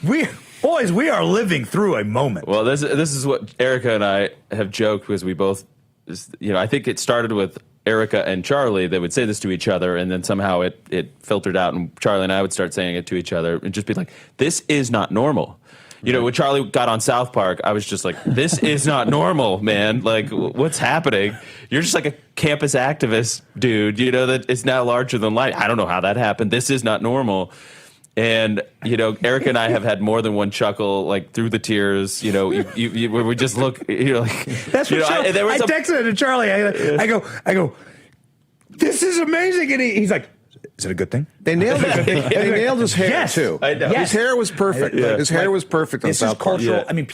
[SPEAKER 3] We are living through a moment.
[SPEAKER 2] Well, this is what Erica and I have joked, because we both, I think it started with Erica and Charlie. They would say this to each other, and then somehow it filtered out, and Charlie and I would start saying it to each other and just be like, this is not normal. When Charlie got on South Park, I was just like, this is not normal, man. Like, what's happening? You're just like a campus activist dude, that is now larger than life. I don't know how that happened. This is not normal. And, Erica and I have had more than one chuckle, like, through the tears. We just look, like...
[SPEAKER 3] That's what I texted it to Charlie. I go, this is amazing. And he's like, is it a good thing?
[SPEAKER 5] They nailed it. They nailed his hair, too.
[SPEAKER 2] I know.
[SPEAKER 5] His hair was perfect.
[SPEAKER 2] Yeah.
[SPEAKER 5] His hair was perfect on South Park.
[SPEAKER 3] Cultural. I mean,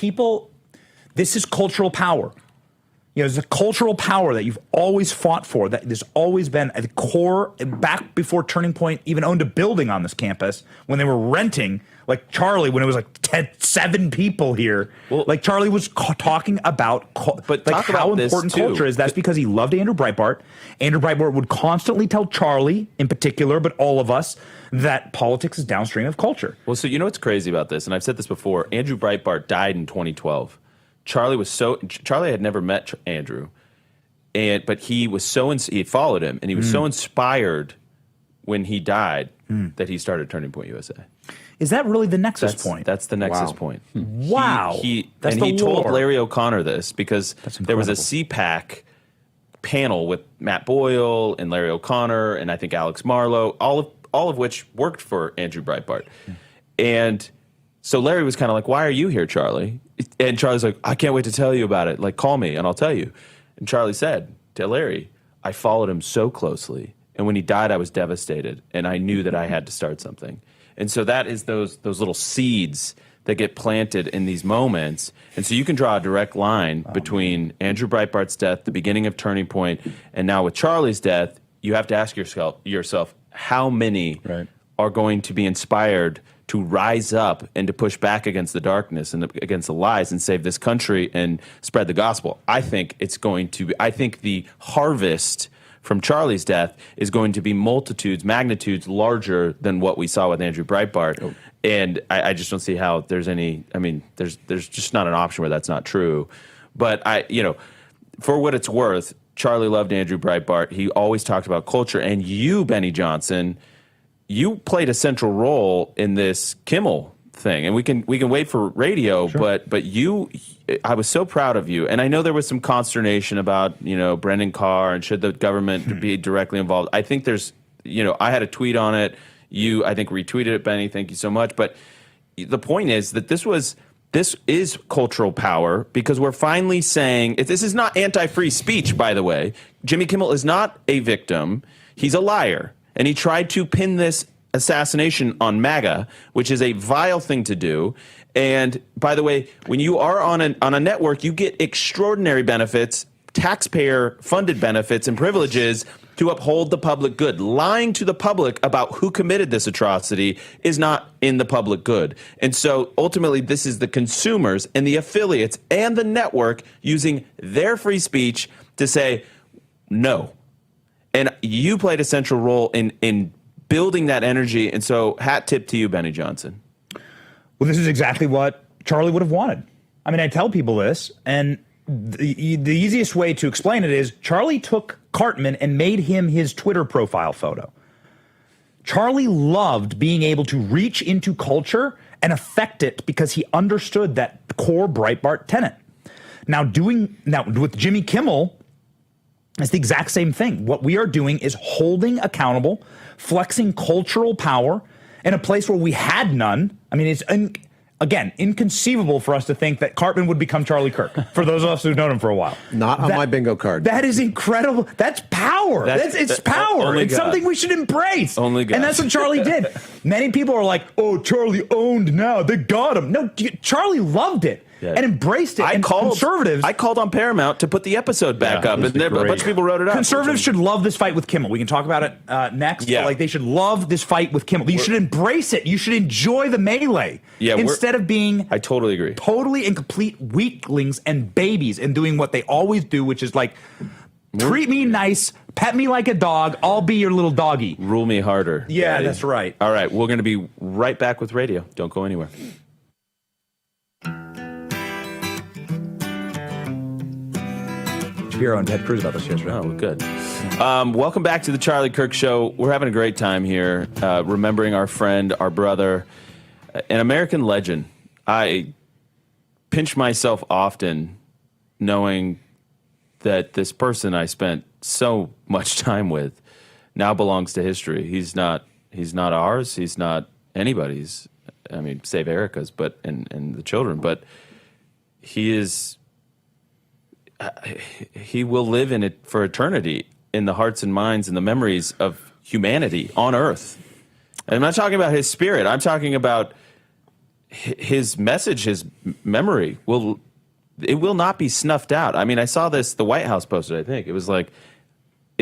[SPEAKER 3] this is cultural power. There's a cultural power that you've always fought for, that there's always been at the core, back before Turning Point even owned a building on this campus, when they were renting, like Charlie, when it was like 7 people here. Well, like Charlie was talking about how important culture is. That's because he loved Andrew Breitbart. Andrew Breitbart would constantly tell Charlie, in particular, but all of us, that politics is downstream of culture.
[SPEAKER 2] Well, so what's crazy about this, and I've said this before, Andrew Breitbart died in 2012. Charlie had never met Andrew, but he had followed him, and he was so inspired when he died that he started Turning Point USA.
[SPEAKER 3] Is that really the nexus point?
[SPEAKER 2] That's the nexus point.
[SPEAKER 3] Wow.
[SPEAKER 2] He told Larry O'Connor this because there was a CPAC panel with Matt Boyle and Larry O'Connor and I think Alex Marlowe, all of which worked for Andrew Breitbart. And so Larry was kind of like, why are you here, Charlie? And Charlie's like, I can't wait to tell you about it. Like, call me and I'll tell you. And Charlie said to Larry, I followed him so closely. And when he died, I was devastated. And I knew that I had to start something. And so that is those little seeds that get planted in these moments. And so you can draw a direct line between Andrew Breitbart's death, the beginning of Turning Point, and now with Charlie's death. You have to ask yourself how many are going to be inspired to rise up and to push back against the darkness and against the lies and save this country and spread the gospel. I think the harvest from Charlie's death is going to be magnitudes larger than what we saw with Andrew Breitbart. Oh. And I just don't see how there's there's just not an option where that's not true. But for what it's worth, Charlie loved Andrew Breitbart. He always talked about culture. And you, Benny Johnson, you played a central role in this Kimmel thing, and we can wait for radio, sure. but I was so proud of you, and I know there was some consternation about Brendan Carr and should the government be directly involved. I think there's I had a tweet on it. You I think retweeted it, Benny. Thank you so much. But the point is that this is cultural power, because we're finally saying this is not anti-free speech. By the way, Jimmy Kimmel is not a victim; he's a liar. And he tried to pin this assassination on MAGA, which is a vile thing to do. And by the way, when you are on a network, you get extraordinary benefits, taxpayer-funded benefits and privileges to uphold the public good. Lying to the public about who committed this atrocity is not in the public good. And so ultimately, this is the consumers and the affiliates and the network using their free speech to say no. And you played a central role in building that energy. And so hat tip to you, Benny Johnson.
[SPEAKER 3] Well, this is exactly what Charlie would have wanted. I mean, I tell people this, and the easiest way to explain it is Charlie took Cartman and made him his Twitter profile photo. Charlie loved being able to reach into culture and affect it because he understood that core Breitbart tenet. Now with Jimmy Kimmel, it's the exact same thing. What we are doing is holding accountable, flexing cultural power in a place where we had none. I mean, it's again, inconceivable for us to think that Cartman would become Charlie Kirk, for those of us who've known him for a while.
[SPEAKER 5] Not on my bingo card.
[SPEAKER 3] That is incredible. That's power. It's power. It's
[SPEAKER 2] God.
[SPEAKER 3] Something we should embrace.
[SPEAKER 2] Only God.
[SPEAKER 3] And that's what Charlie did. Many people are like, oh, Charlie owned now. They got him. No, Charlie loved it. Yeah. And embraced it. Conservatives.
[SPEAKER 2] I called on Paramount to put the episode back up, and a bunch of people wrote it up.
[SPEAKER 3] Conservatives should love this fight with Kimmel. We can talk about it next. Yeah. But, like, they should love this fight with Kimmel. You should embrace it. You should enjoy the melee. Yeah, instead of being
[SPEAKER 2] I totally agree.
[SPEAKER 3] Totally and complete weaklings and babies and doing what they always do, which is like treat me nice, pet me like a dog, I'll be your little doggy.
[SPEAKER 2] Rule me harder.
[SPEAKER 3] Yeah,
[SPEAKER 2] Daddy.
[SPEAKER 3] That's right.
[SPEAKER 2] All right, we're going to be right back with radio. Don't go anywhere.
[SPEAKER 3] Shapiro and Ted Cruz about this yesterday.
[SPEAKER 2] Oh, good. Welcome back to the Charlie Kirk Show. We're having a great time here, remembering our friend, our brother, an American legend. I pinch myself often knowing that this person I spent so much time with now belongs to history. He's not ours. He's not anybody's. I mean, save Erica's, but and the children. But he is. He will live in it for eternity in the hearts and minds and the memories of humanity on Earth. And I'm not talking about his spirit. I'm talking about his message, his memory. It will not be snuffed out. I mean, I saw this, the White House posted, I think. It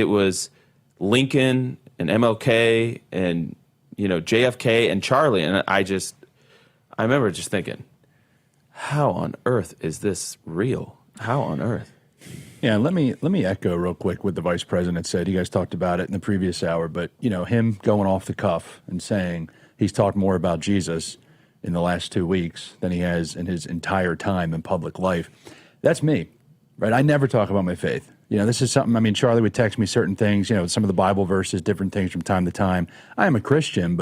[SPEAKER 2] was Lincoln and MLK and, JFK and Charlie. And I remember just thinking, how on earth is this real? How on earth?
[SPEAKER 16] Yeah, let me echo real quick what the vice president said. You guys talked about it in the previous hour, but him going off the cuff and saying he's talked more about Jesus in the last 2 weeks than he has in his entire time in public life. That's me, right? I never talk about my faith. This is something, I mean, Charlie would text me certain things, some of the Bible verses, different things from time to time. I am a Christian,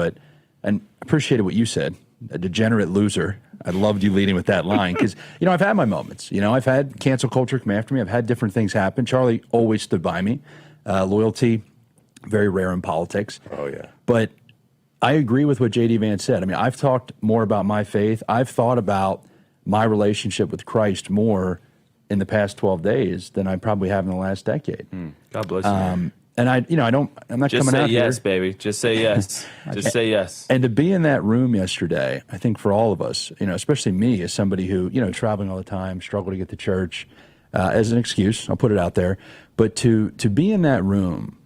[SPEAKER 16] and appreciated what you said, a degenerate loser. I loved you leading with that line because, I've had my moments. I've had cancel culture come after me. I've had different things happen. Charlie always stood by me. Loyalty, very rare in politics.
[SPEAKER 2] Oh, yeah.
[SPEAKER 16] But I agree with what J.D. Vance said. I mean, I've talked more about my faith. I've thought about my relationship with Christ more in the past 12 days than I probably have in the last decade.
[SPEAKER 2] God bless you.
[SPEAKER 16] And I'm not
[SPEAKER 2] just
[SPEAKER 16] coming out here.
[SPEAKER 2] Just say yes, baby. Just say yes. Just say yes.
[SPEAKER 16] And to be in that room yesterday, I think for all of us, especially me as somebody who, traveling all the time, struggle to get to church, as an excuse, I'll put it out there, but to be in that room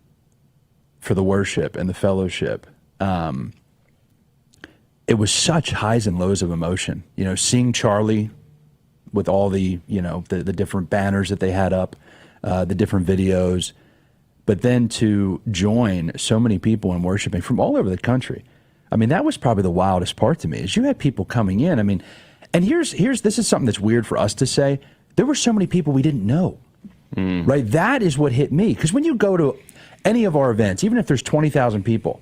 [SPEAKER 16] for the worship and the fellowship, it was such highs and lows of emotion. Seeing Charlie with all the, the different banners that they had up, the different videos, but then to join so many people in worshiping from all over the country. I mean, that was probably the wildest part to me, is you had people coming in. I mean, and here's this is something that's weird for us to say. There were so many people we didn't know, right? That is what hit me. Because when you go to any of our events, even if there's 20,000 people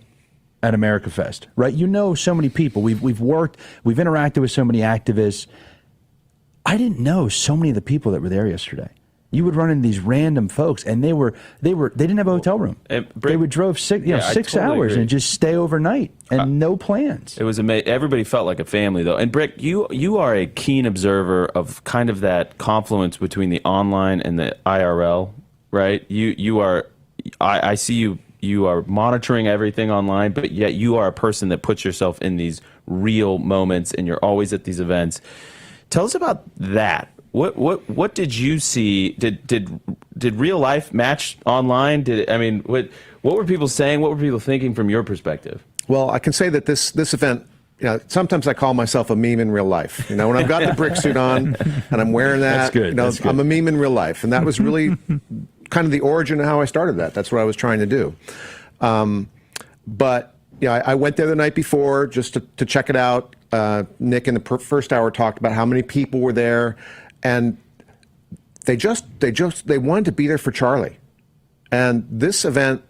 [SPEAKER 16] at America Fest, right? So many people. We've worked, we've interacted with so many activists. I didn't know so many of the people that were there yesterday. You would run into these random folks, and they didn't have a hotel room. They would drove 6 hours and just stay overnight, and no plans.
[SPEAKER 2] It was amazing. Everybody felt like a family, though. And Brick, you are a keen observer of kind of that confluence between the online and the IRL, right? You are. I see you. You are monitoring everything online, but yet you are a person that puts yourself in these real moments, and you're always at these events. Tell us about that. What did you see? Did real life match online? What were people saying? What were people thinking from your perspective?
[SPEAKER 5] Well, I can say that this event, sometimes I call myself a meme in real life. When I've got the brick suit on and I'm wearing that,
[SPEAKER 16] That's good. That's good.
[SPEAKER 5] I'm a meme in real life. And that was really kind of the origin of how I started that. That's what I was trying to do. But I went there the night before just to check it out. Nick in the first hour talked about how many people were there, and they wanted to be there for Charlie. And this event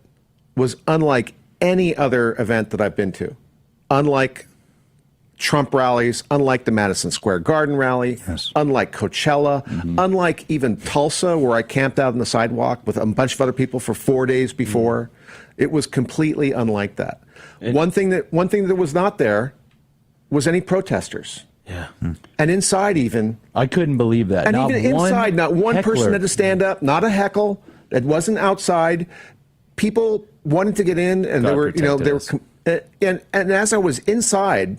[SPEAKER 5] was unlike any other event that I've been to. Unlike Trump rallies, unlike the Madison Square Garden rally, unlike Coachella, unlike even Tulsa, where I camped out on the sidewalk with a bunch of other people for 4 days before. It was completely unlike that. One thing that was not there was any protesters.
[SPEAKER 2] Yeah.
[SPEAKER 5] And inside even.
[SPEAKER 16] I couldn't believe that.
[SPEAKER 5] And even inside, not one person had to stand up, not a heckle. It wasn't outside. People wanted to get in, and they were, and as I was inside,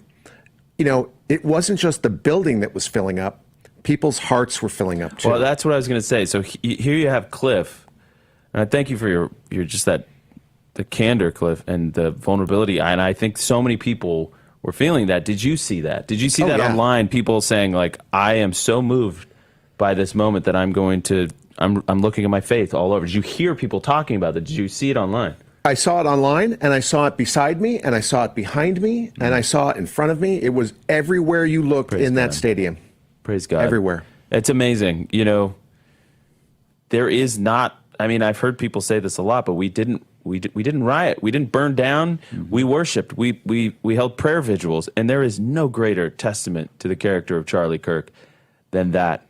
[SPEAKER 5] it wasn't just the building that was filling up. People's hearts were filling up too.
[SPEAKER 2] Well, that's what I was going to say. So here you have Cliff, and I thank you for your just the candor, Cliff, and the vulnerability. And I think so many people were feeling that. Did you see that? Did you see that online? People saying like, "I am so moved by this moment that I'm looking at my faith all over." Did you hear people talking about that? Did you see it online?
[SPEAKER 5] I saw it online, and I saw it beside me, and I saw it behind me, and I saw it in front of me. It was everywhere you looked in that stadium.
[SPEAKER 2] Praise God.
[SPEAKER 5] Everywhere.
[SPEAKER 2] It's amazing. There is not, I've heard people say this a lot, but we didn't riot. We didn't burn down. We worshiped. We held prayer vigils, and there is no greater testament to the character of Charlie Kirk than that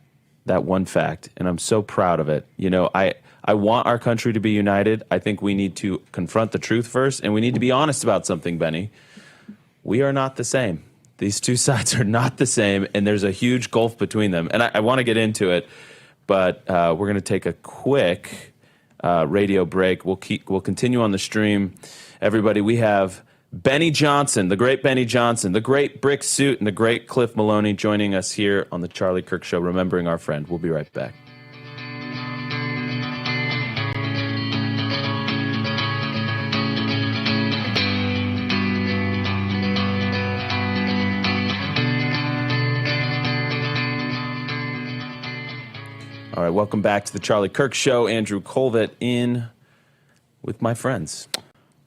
[SPEAKER 2] one fact, and I'm so proud of it. I want our country to be united. I think we need to confront the truth first, and we need to be honest about something, Benny. We are not the same. These two sides are not the same, and there's a huge gulf between them. And I want to get into it, but we're going to take a quick radio break. We'll continue on the stream. Everybody, we have Benny Johnson, the great Benny Johnson, the great Brick Suit, and the great Cliff Maloney joining us here on the Charlie Kirk Show, remembering our friend. We'll be right back. All right, welcome back to the Charlie Kirk Show. Andrew Colvett in with my friends.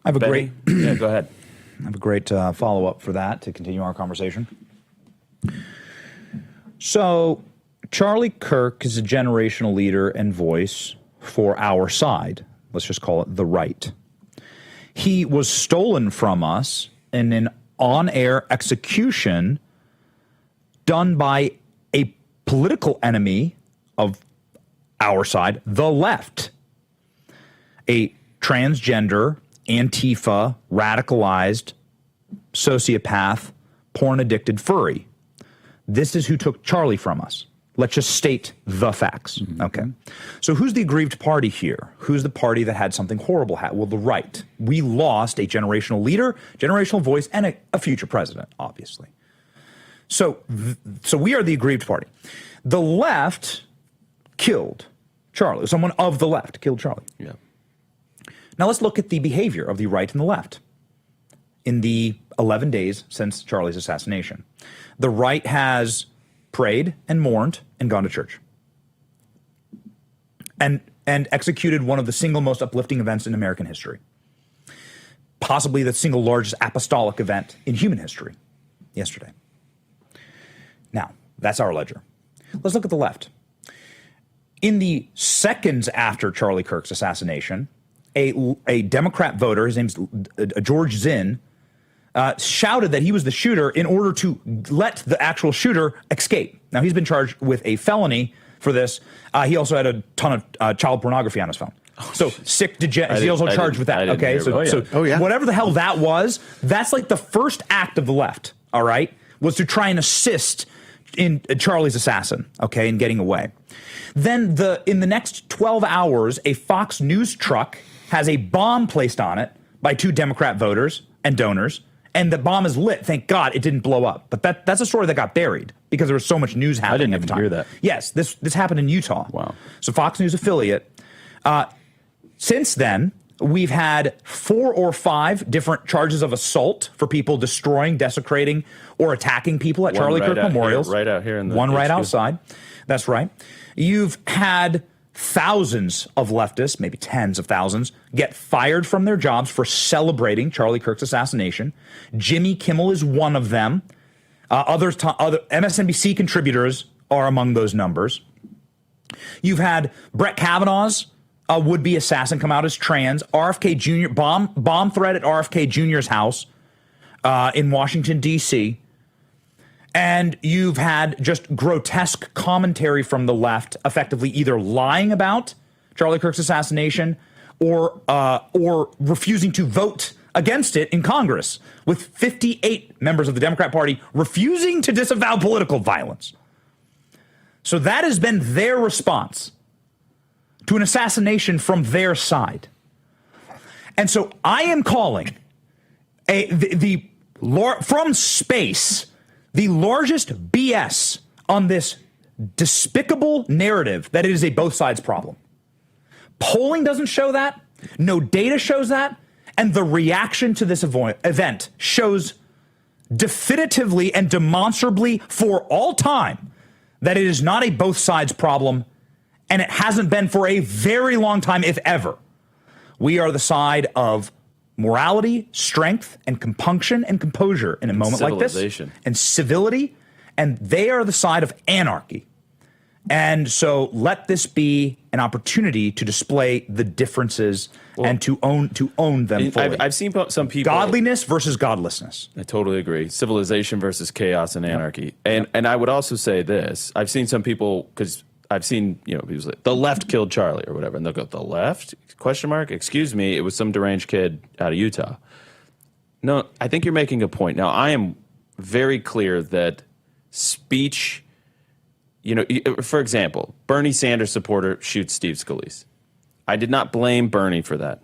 [SPEAKER 3] I have a
[SPEAKER 2] Benny? Yeah, go ahead.
[SPEAKER 3] I have a great follow-up for that to continue our conversation. So, Charlie Kirk is a generational leader and voice for our side. Let's just call it the right. He was stolen from us in an on-air execution done by a political enemy of our side, the left. A transgender, Antifa, radicalized, sociopath, porn-addicted furry. This is who took Charlie from us. Let's just state the facts. Okay. So who's the aggrieved party here? Who's the party that had something horrible happen? Well, the right. We lost a generational leader, generational voice, and a future president, obviously. So we are the aggrieved party. The left killed Charlie. Someone of the left killed Charlie.
[SPEAKER 2] Yeah.
[SPEAKER 3] Now let's look at the behavior of the right and the left in the 11 days since Charlie's assassination. The right has prayed and mourned and gone to church and executed one of the single most uplifting events in American history, possibly the single largest apostolic event in human history yesterday. Now, that's our ledger. Let's look at the left. In the seconds after Charlie Kirk's assassination, a Democrat voter, his name's George Zinn, shouted that he was the shooter in order to let the actual shooter escape. Now, he's been charged with a felony for this. He also had a ton of child pornography on his phone. So sick, degenerate. He's also charged with that. Okay, so whatever the hell that was, that's like the first act of the left. All right, was to try and assist in Charlie's assassin. Okay, and getting away. Then in the next 12 hours, a Fox News truck has a bomb placed on it by two Democrat voters and donors, and the bomb is lit. Thank God it didn't blow up. But that's a story that got buried because there was so much news happening at the time.
[SPEAKER 16] I didn't even hear that.
[SPEAKER 3] Yes, this happened in Utah.
[SPEAKER 16] Wow.
[SPEAKER 3] So Fox News affiliate. Since then, we've had 4 or 5 different charges of assault for people destroying, desecrating, or attacking people at Charlie Kirk memorials.
[SPEAKER 2] Right out here in the
[SPEAKER 3] one right
[SPEAKER 2] HQ.
[SPEAKER 3] outside. That's right. You've had thousands of leftists, maybe tens of thousands, get fired from their jobs for celebrating Charlie Kirk's assassination. Jimmy Kimmel is one of them. Other MSNBC contributors are among those numbers. You've had Brett Kavanaugh's would-be assassin come out as trans. RFK Jr. bomb threat at RFK Jr.'s house in Washington, D.C. And you've had just grotesque commentary from the left, effectively either lying about Charlie Kirk's assassination or refusing to vote against it in Congress, with 58 members of the Democrat Party refusing to disavow political violence. So that has been their response to an assassination from their side. And so I am calling from space the largest BS on this despicable narrative that it is a both sides problem. Polling doesn't show that. No data shows that. And the reaction to this event shows definitively and demonstrably for all time that it is not a both sides problem, and it hasn't been for a very long time, if ever. We are the side of morality, strength, and compunction and composure in a moment like this, and civility, and they are the side of anarchy. And so let this be an opportunity to display the differences and to own them fully.
[SPEAKER 2] I've seen some people...
[SPEAKER 3] Godliness versus godlessness.
[SPEAKER 2] I totally agree. Civilization versus chaos and anarchy. And I would also say this. I've seen some people, because I've seen, people say, the left killed Charlie or whatever, and they'll go, the left? Question mark? Excuse me, it was some deranged kid out of Utah. No, I think you're making a point. Now, I am very clear that speech... for example, Bernie Sanders supporter shoots Steve Scalise. I did not blame Bernie for that.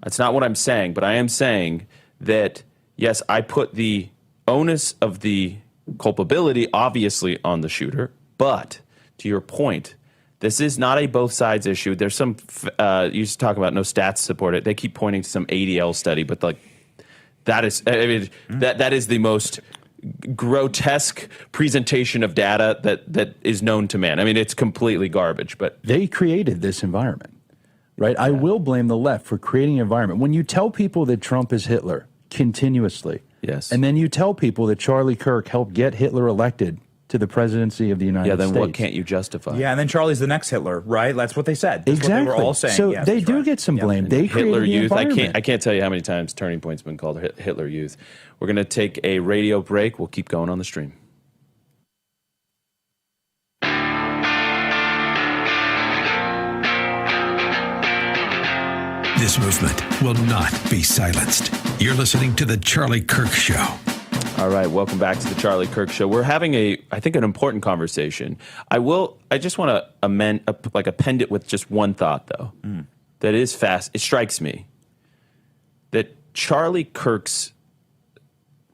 [SPEAKER 2] That's not what I'm saying, but I am saying that, yes, I put the onus of the culpability obviously on the shooter, but to your point, this is not a both sides issue. There's some, you used to talk about no stats support it. They keep pointing to some ADL study, but that is, that is the most grotesque presentation of data that is known to man. I mean, it's completely garbage, but
[SPEAKER 16] they created this environment, right? Yeah. I will blame the left for creating an environment. When you tell people that Trump is Hitler continuously,
[SPEAKER 2] yes,
[SPEAKER 16] and then you tell people that Charlie Kirk helped get Hitler elected to the presidency of the United States.
[SPEAKER 2] Yeah, then what can't you justify?
[SPEAKER 3] Yeah, and then Charlie's the next Hitler, right? That's what they said. That's
[SPEAKER 16] exactly.
[SPEAKER 3] What they were all saying.
[SPEAKER 16] So
[SPEAKER 3] yes,
[SPEAKER 16] they do get some blame.
[SPEAKER 2] Yeah.
[SPEAKER 16] They
[SPEAKER 2] Hitler
[SPEAKER 16] created the
[SPEAKER 2] Youth.
[SPEAKER 16] environment.
[SPEAKER 2] I can't tell you how many times Turning Point's been called Hitler Youth. We're going to take a radio break. We'll keep going on the stream.
[SPEAKER 6] This movement will not be silenced. You're listening to The Charlie Kirk Show.
[SPEAKER 2] All right, welcome back to The Charlie Kirk Show. We're having I think, an important conversation. I just want to append it with just one thought, though, that is fast. It strikes me that Charlie Kirk's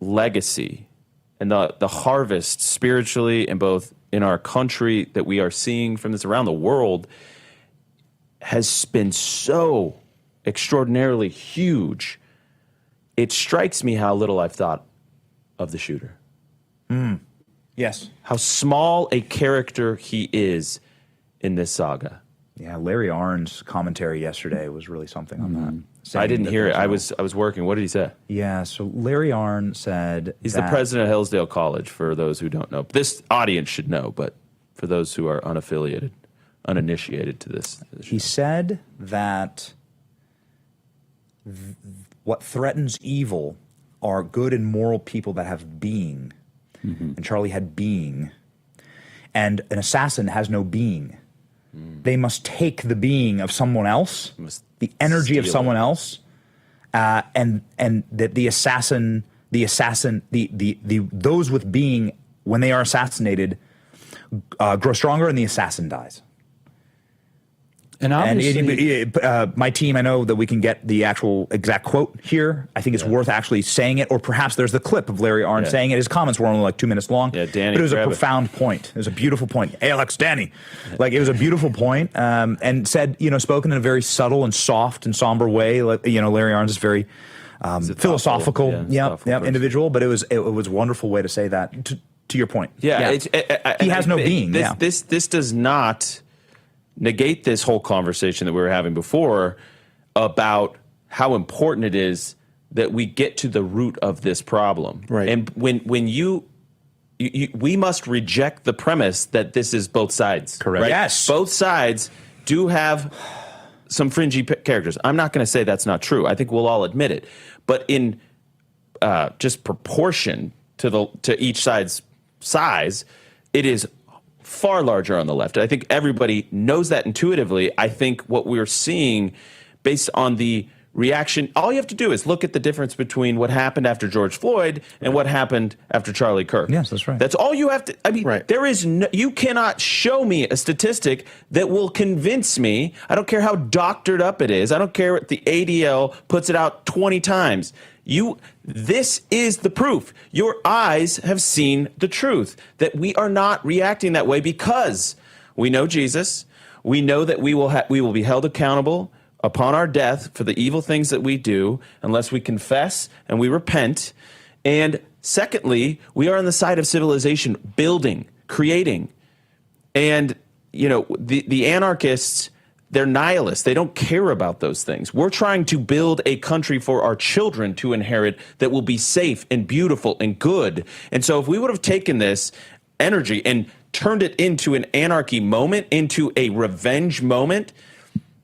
[SPEAKER 2] legacy and the harvest spiritually and both in our country that we are seeing from this around the world has been so extraordinarily huge. It strikes me how little I've thought of the shooter.
[SPEAKER 3] Yes.
[SPEAKER 2] How small a character he is in this saga.
[SPEAKER 3] Yeah, Larry Arnn's commentary yesterday was really something on that.
[SPEAKER 2] I didn't hear it. I was working. What did he say?
[SPEAKER 3] Yeah, so Larry Arnn said
[SPEAKER 2] he's the president of Hillsdale College, for those who don't know. This audience should know, but for those who are uninitiated to this.
[SPEAKER 3] He said that what threatens evil are good and moral people that have being. And Charlie had being. And an assassin has no being. They must take the being of someone else, the energy of someone else, and that the assassin, those with being, when they are assassinated, grow stronger and the assassin dies.
[SPEAKER 16] And obviously,
[SPEAKER 3] my team, I know that we can get the actual exact quote here. I think it's worth actually saying it, or perhaps there's the clip of Larry Arnn saying it. His comments were only like 2 minutes long.
[SPEAKER 2] Yeah, Danny,
[SPEAKER 3] but it was a
[SPEAKER 2] grab it.
[SPEAKER 3] profound point. It was a beautiful point. Hey, Alex, Danny. Like, it was a beautiful point, and said, spoken in a very subtle and soft and somber way. Like, Larry Arnn is very philosophical, individual, but it was a wonderful way to say that. To your point, he has no being.
[SPEAKER 2] This does not negate this whole conversation that we were having before about how important it is that we get to the root of this problem.
[SPEAKER 5] Right.
[SPEAKER 2] And when we must reject the premise that this is both sides.
[SPEAKER 3] Correct.
[SPEAKER 2] Right?
[SPEAKER 3] Yes.
[SPEAKER 2] Both sides do have some fringy characters. I'm not going to say that's not true. I think we'll all admit it. But in just proportion to each side's size, it is far larger on the left. I think everybody knows that intuitively. I think what we're seeing based on the reaction, all you have to do is look at the difference between what happened after George Floyd and what happened after Charlie Kirk.
[SPEAKER 3] Yes, that's right.
[SPEAKER 2] That's all you have to, there is you cannot show me a statistic that will convince me. I don't care how doctored up it is. I don't care if the ADL puts it out 20 times. This is the proof. Your eyes have seen the truth, that we are not reacting that way because we know Jesus. We know that we will be held accountable upon our death for the evil things that we do unless we confess and we repent. And secondly, we are on the side of civilization, building, creating. And, the anarchists, they're nihilists. They don't care about those things. We're trying to build a country for our children to inherit that will be safe and beautiful and good. And so if we would have taken this energy and turned it into an anarchy moment, into a revenge moment,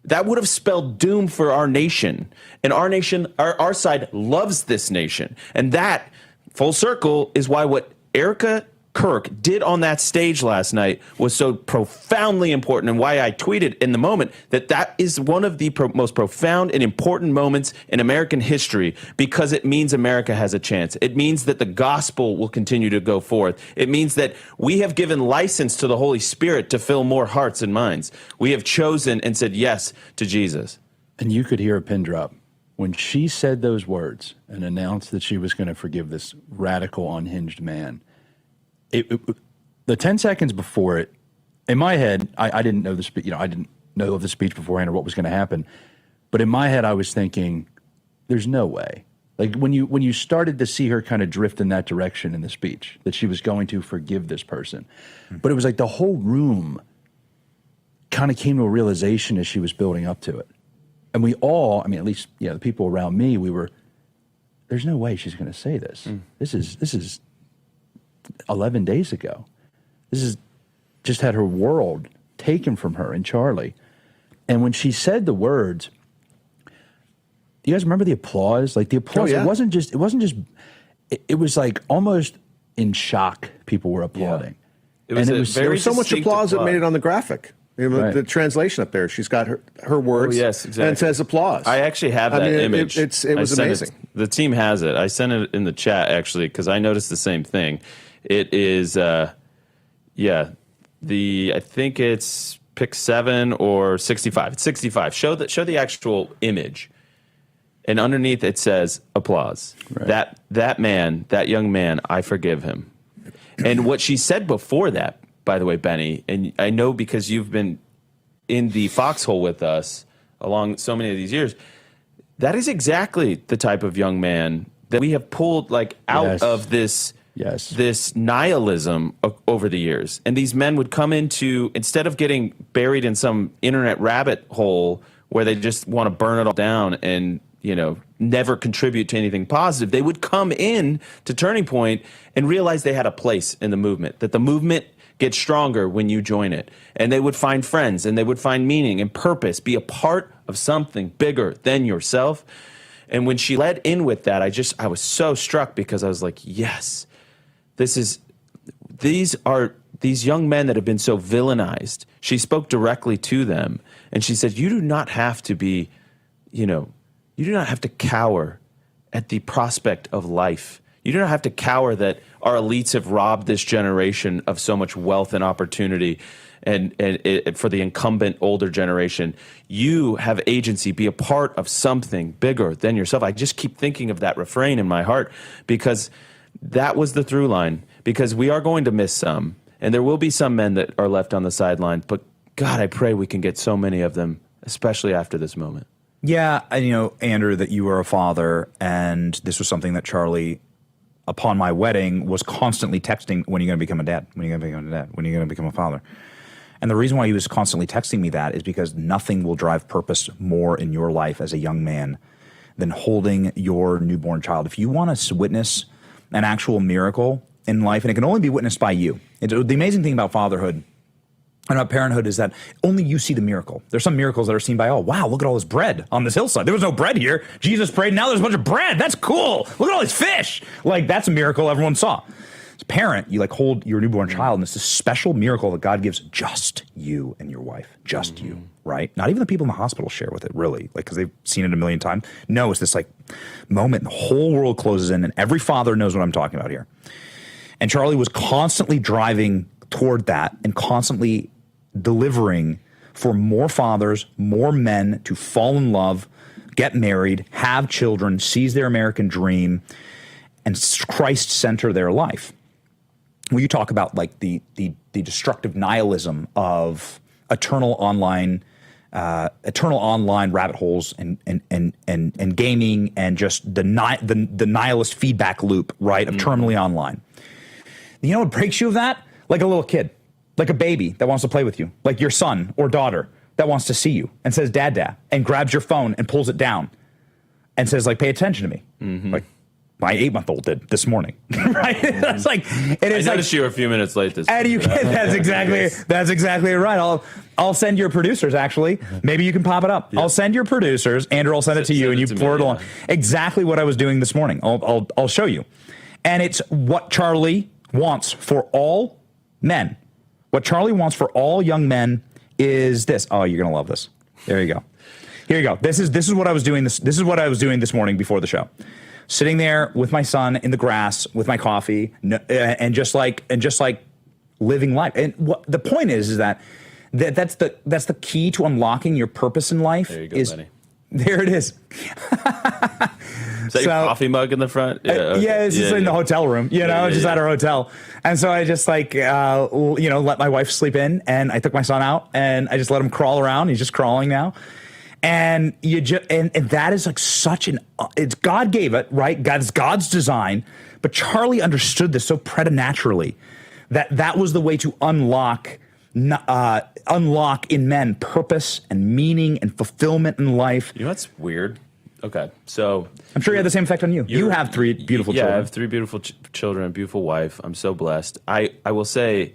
[SPEAKER 2] that would have spelled doom for our nation. And our nation, our side loves this nation. And that, full circle, is why what Erica Kirk did on that stage last night was so profoundly important, and why I tweeted in the moment that is one of the most profound and important moments in American history, because it means America has a chance. It means that the gospel will continue to go forth. It means that we have given license to the Holy Spirit to fill more hearts and minds. We have chosen and said yes to Jesus.
[SPEAKER 16] And you could hear a pin drop when she said those words and announced that she was going to forgive this radical, unhinged man. The 10 seconds before it, in my head, I didn't know the speech. I didn't know of the speech beforehand or what was going to happen. But in my head, I was thinking, "There's no way." Like when you started to see her kind of drift in that direction in the speech, that she was going to forgive this person, but it was like the whole room kind of came to a realization as she was building up to it, and we all, at least the people around me, we were, "There's no way she's going to say this. This is 11 days ago. This is just had her world taken from her and Charlie." And when she said the words, you guys remember the applause? Like the applause, it wasn't just, it was like almost in shock. People were applauding.
[SPEAKER 5] There was so much applause that made it on the graphic. The translation up there, she's got her words.
[SPEAKER 2] Oh, yes, exactly.
[SPEAKER 5] And it says applause.
[SPEAKER 2] I actually have that image.
[SPEAKER 5] It was amazing.
[SPEAKER 2] The team has it. I sent it in the chat, actually, because I noticed the same thing. It is, I think it's pick 7 or 65. It's 65. Show the actual image. And underneath it says applause. Right. That man, that young man, I forgive him. And what she said before that, by the way, Benny, and I know because you've been in the foxhole with us along so many of these years, that is exactly the type of young man that we have pulled out of this nihilism over the years. And these men would come into, instead of getting buried in some internet rabbit hole where they just want to burn it all down and never contribute to anything positive, they would come in to Turning Point and realize they had a place in the movement, that the movement gets stronger when you join it. And they would find friends, and they would find meaning and purpose, be a part of something bigger than yourself. And when she led in with that, I was so struck, because I was like, yes, these are these young men that have been so villainized. She spoke directly to them, and she said, you do not have to you do not have to cower at the prospect of life. You don't have to cower that our elites have robbed this generation of so much wealth and opportunity. And for the incumbent older generation, you have agency, be a part of something bigger than yourself. I just keep thinking of that refrain in my heart because that was the through line, because we are going to miss some, and there will be some men that are left on the sidelines, but God, I pray we can get so many of them, especially after this moment.
[SPEAKER 3] Yeah, and you know, Andrew, that you were a father, and this was something that Charlie, upon my wedding, was constantly texting, when are you going to become a dad? When are you going to become a dad? When are you going to become a father? And the reason why he was constantly texting me that is because nothing will drive purpose more in your life as a young man than holding your newborn child. If you want to witness an actual miracle in life, and it can only be witnessed by you. The amazing thing about fatherhood and about parenthood is that only you see the miracle. There's some miracles that are seen by, oh, wow, look at all this bread on this hillside. There was no bread here. Jesus prayed, now there's a bunch of bread. That's cool. Look at all these fish. Like, that's a miracle everyone saw. As a parent, you like hold your newborn child, and it's this special miracle that God gives just you and your wife. Just you, right? Not even the people in the hospital share with it, really, like, because they've seen it a million times. No, it's this like moment, the whole world closes in, and every father knows what I'm talking about here. And Charlie was constantly driving toward that and constantly delivering for more fathers, more men to fall in love, get married, have children, seize their American dream, and Christ center their life. When you talk about like the destructive nihilism of eternal online rabbit holes and gaming and just the nihilist feedback loop, right, of terminally online. You know what breaks you of that? Like a little kid, like a baby that wants to play with you, like your son or daughter that wants to see you and says, Dad, Dad, and grabs your phone and pulls it down and says, like, pay attention to me. Like my 8-month-old did this morning, right? That's like, it is.
[SPEAKER 2] I noticed you were a few minutes late this morning.
[SPEAKER 3] And you can, that's exactly right. I'll send your producers, actually. Maybe you can pop it up. Yeah. I'll send your producers. Andrew, I'll send it to you, and you forward it along. Exactly what I was doing this morning. I'll show you. And it's what Charlie wants for all men. What Charlie wants for all young men is this. Oh, you're gonna love this. There you go. Here you go. This is what I was doing. This is what I was doing this morning before the show. Sitting there with my son in the grass with my coffee, and just like living life. And what the point is that that's the key to unlocking your purpose in life.
[SPEAKER 2] There you go, Benny.
[SPEAKER 3] There it is.
[SPEAKER 2] Is that your coffee mug in the front? Yeah, okay.
[SPEAKER 3] Yeah, it's just in the hotel room, just at our hotel. And so I just let my wife sleep in, and I took my son out, and I just let him crawl around. He's just crawling now. And and that is like it's God gave it, right? God's design. But Charlie understood this so preternaturally that was the way to unlock in men purpose and meaning and fulfillment in life.
[SPEAKER 2] You know what's weird? Okay, so
[SPEAKER 3] I'm sure you had the same effect on you. You have 3 beautiful children.
[SPEAKER 2] Yeah, I have 3 beautiful children, a beautiful wife. I'm so blessed. I will say,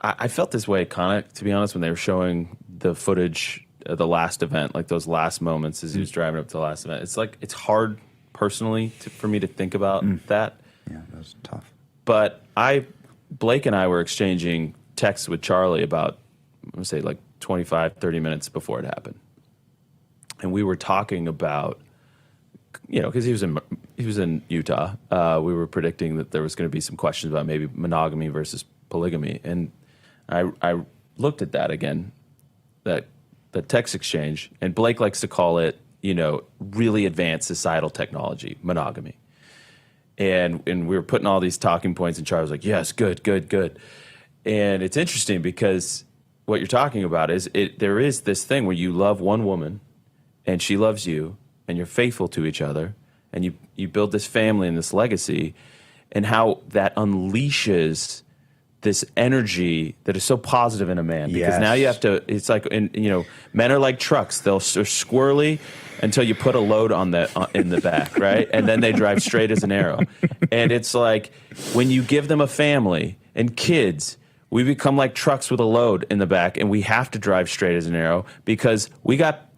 [SPEAKER 2] I felt this way kind of, to be honest, when they were showing the footage of the last event, like those last moments as he was driving up to the last event. It's like, it's hard personally for me to think about that.
[SPEAKER 3] Yeah, that was tough.
[SPEAKER 2] But Blake and I were exchanging texts with Charlie about, I'm going to say like 25, 30 minutes before it happened. And we were talking about, because he was in Utah. We were predicting that there was going to be some questions about maybe monogamy versus polygamy. And I looked at that again, that text exchange, and Blake likes to call it, really advanced societal technology, monogamy. And we were putting all these talking points, and Charlie was like, yes, good. And it's interesting because what you're talking about is there is this thing where you love one woman, and she loves you, and you're faithful to each other, and you build this family and this legacy, and how that unleashes this energy that is so positive in a man. Because now you have to, it's like, men are like trucks. They're squirrely until you put a load on in the back, right? And then they drive straight as an arrow. And it's like, when you give them a family and kids, we become like trucks with a load in the back, and we have to drive straight as an arrow because we got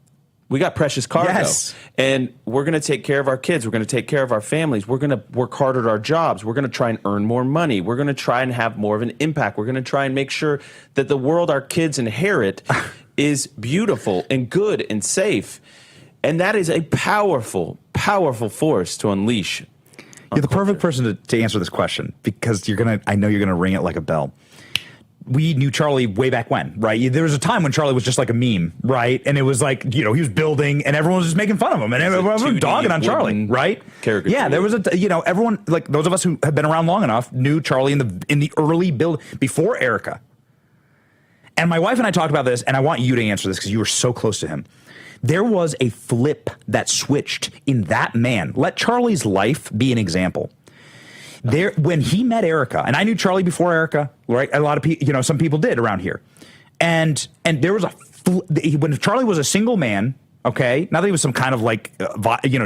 [SPEAKER 2] precious cargo. Yes. And we're going to take care of our kids. We're going to take care of our families. We're going to work hard at our jobs. We're going to try and earn more money. We're going to try and have more of an impact. We're going to try and make sure that the world our kids inherit is beautiful and good and safe. And that is a powerful, powerful force to unleash
[SPEAKER 3] You're the perfect person to answer this question because I know you're gonna ring it like a bell. We knew Charlie way back when, right? There was a time when Charlie was just like a meme, right? And it was like, he was building and everyone was just making fun of him and everyone was dogging on Charlie, right? Yeah, there was everyone, like those of us who have been around long enough knew Charlie in the early build before Erica. And my wife and I talked about this, and I want you to answer this because you were so close to him. There was a flip that switched in that man. Let Charlie's life be an example. When he met Erica, and I knew Charlie before Erica, right? A lot of people, some people did around here. And there was when Charlie was a single man, okay? Not that he was some kind of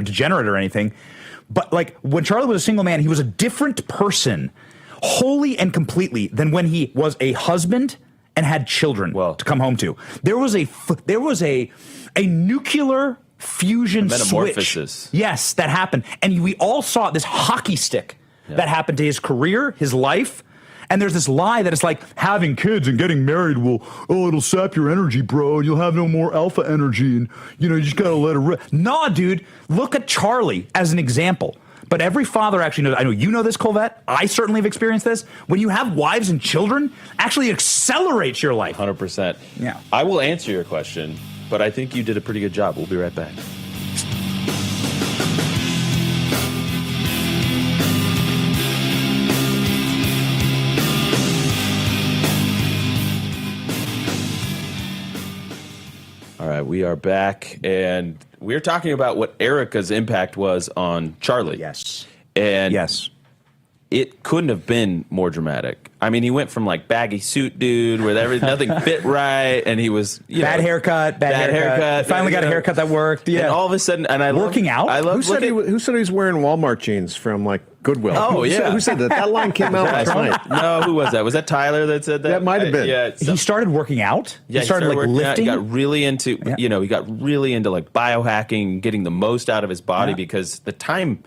[SPEAKER 3] degenerate or anything, but like when Charlie was a single man, he was a different person, wholly and completely, than when he was a husband and had children to come home to. There was a nuclear fusion
[SPEAKER 2] metamorphosis.
[SPEAKER 3] Switch. Yes, that happened. And we all saw this hockey stick that happened to his career, his life. And there's this lie that it's like having kids and getting married it'll sap your energy, bro, and you'll have no more alpha energy, and you just gotta let it rip. Nah, dude, look at Charlie as an example. But every father actually knows, I know you know this, Colvette, I certainly have experienced this. When you have wives and children, actually accelerates your life.
[SPEAKER 2] 100%.
[SPEAKER 3] Yeah.
[SPEAKER 2] I will answer your question, but I think you did a pretty good job. We'll be right back. All right, we are back, and we're talking about what Erica's impact was on Charlie.
[SPEAKER 3] Yes.
[SPEAKER 2] And it couldn't have been more dramatic. I mean, he went from like baggy suit dude where nothing fit right, and he was
[SPEAKER 3] bad haircut. Finally got a haircut that worked. Yeah.
[SPEAKER 2] And all of a sudden, and I
[SPEAKER 3] working out.
[SPEAKER 2] I love
[SPEAKER 5] who said he was wearing Walmart jeans from like Goodwill?
[SPEAKER 2] Oh,
[SPEAKER 5] Who said that? That line came out last night.
[SPEAKER 2] No, who was that? Was that Tyler that said that?
[SPEAKER 5] That might have been.
[SPEAKER 2] Yeah.
[SPEAKER 3] He started working out.
[SPEAKER 2] Yeah,
[SPEAKER 3] he started like lifting.
[SPEAKER 2] Out. He got really into he got really into like biohacking, getting the most out of his body because the time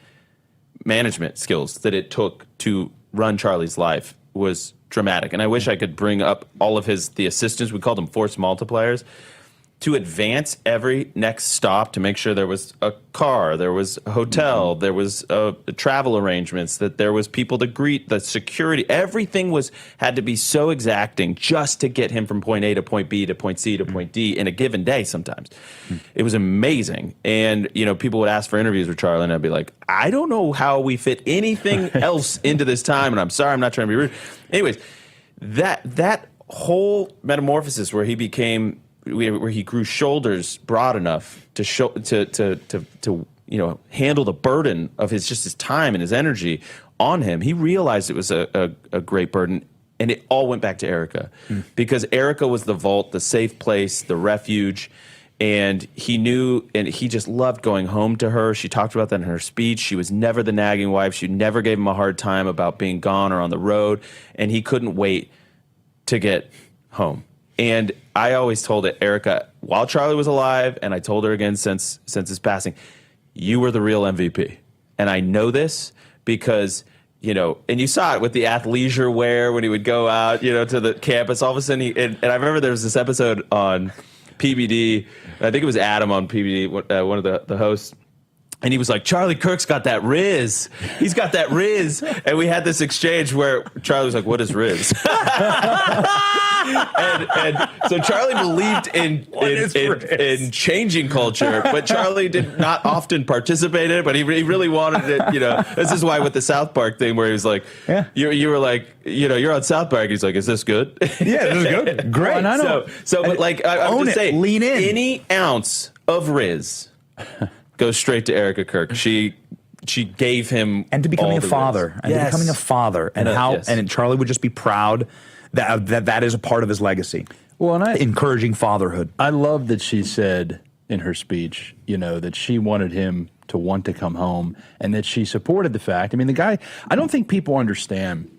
[SPEAKER 2] management skills that it took to run Charlie's life was dramatic. And I wish I could bring up all of the assistants, we called them force multipliers, to advance every next stop to make sure there was a car, there was a hotel, there was travel arrangements, that there was people to greet, the security. Everything had to be so exacting just to get him from point A to point B to point C to point D in a given day sometimes. It was amazing. And, people would ask for interviews with Charlie, and I'd be like, I don't know how we fit anything else into this time, and I'm sorry, I'm not trying to be rude. Anyways, that whole metamorphosis where he became... where he grew shoulders broad enough to handle the burden of his time and his energy on him. He realized it was a great burden, and it all went back to Erica because Erica was the vault, the safe place, the refuge, and he knew, and he just loved going home to her. She talked about that in her speech. She was never the nagging wife. She never gave him a hard time about being gone or on the road, and he couldn't wait to get home. And I always told Erica while Charlie was alive, and I told her again since his passing, you were the real MVP. And I know this because, and you saw it with the athleisure wear when he would go out, to the campus. All of a sudden, and I remember there was this episode on PBD. I think it was Adam on PBD, one of the hosts. And he was like, Charlie Kirk's got that Riz. He's got that Riz. And we had this exchange where Charlie was like, what is Riz? and so Charlie believed in changing culture, but Charlie did not often participate in it, but he really wanted it. This is why with the South Park thing where he was like, you were like, you're on South Park. He's like, is this good?
[SPEAKER 3] Yeah, this is good. Great.
[SPEAKER 2] But like, I'm just saying,
[SPEAKER 3] lean in.
[SPEAKER 2] Any ounce of Riz goes straight to Erica Kirk. She gave him
[SPEAKER 3] and to becoming a father,
[SPEAKER 2] Riz.
[SPEAKER 3] And Charlie would just be proud that is a part of his legacy.
[SPEAKER 16] Well, and
[SPEAKER 3] encouraging fatherhood.
[SPEAKER 16] I love that she said in her speech, that she wanted him to want to come home, and that she supported the fact. I mean, the guy. I don't think people understand.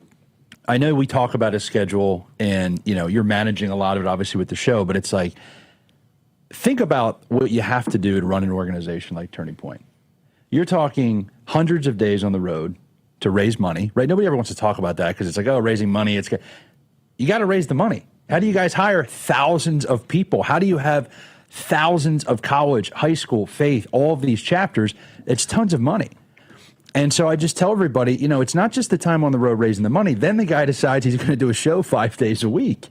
[SPEAKER 16] I know we talk about his schedule, and you're managing a lot of it, obviously, with the show, but it's like, think about what you have to do to run an organization like Turning Point. You're talking hundreds of days on the road to raise money, right? Nobody ever wants to talk about that because it's like, raising money. You got to raise the money. How do you guys hire thousands of people? How do you have thousands of college, high school, faith, all of these chapters? It's tons of money. And so I just tell everybody, it's not just the time on the road raising the money. Then the guy decides he's going to do a show 5 days a week.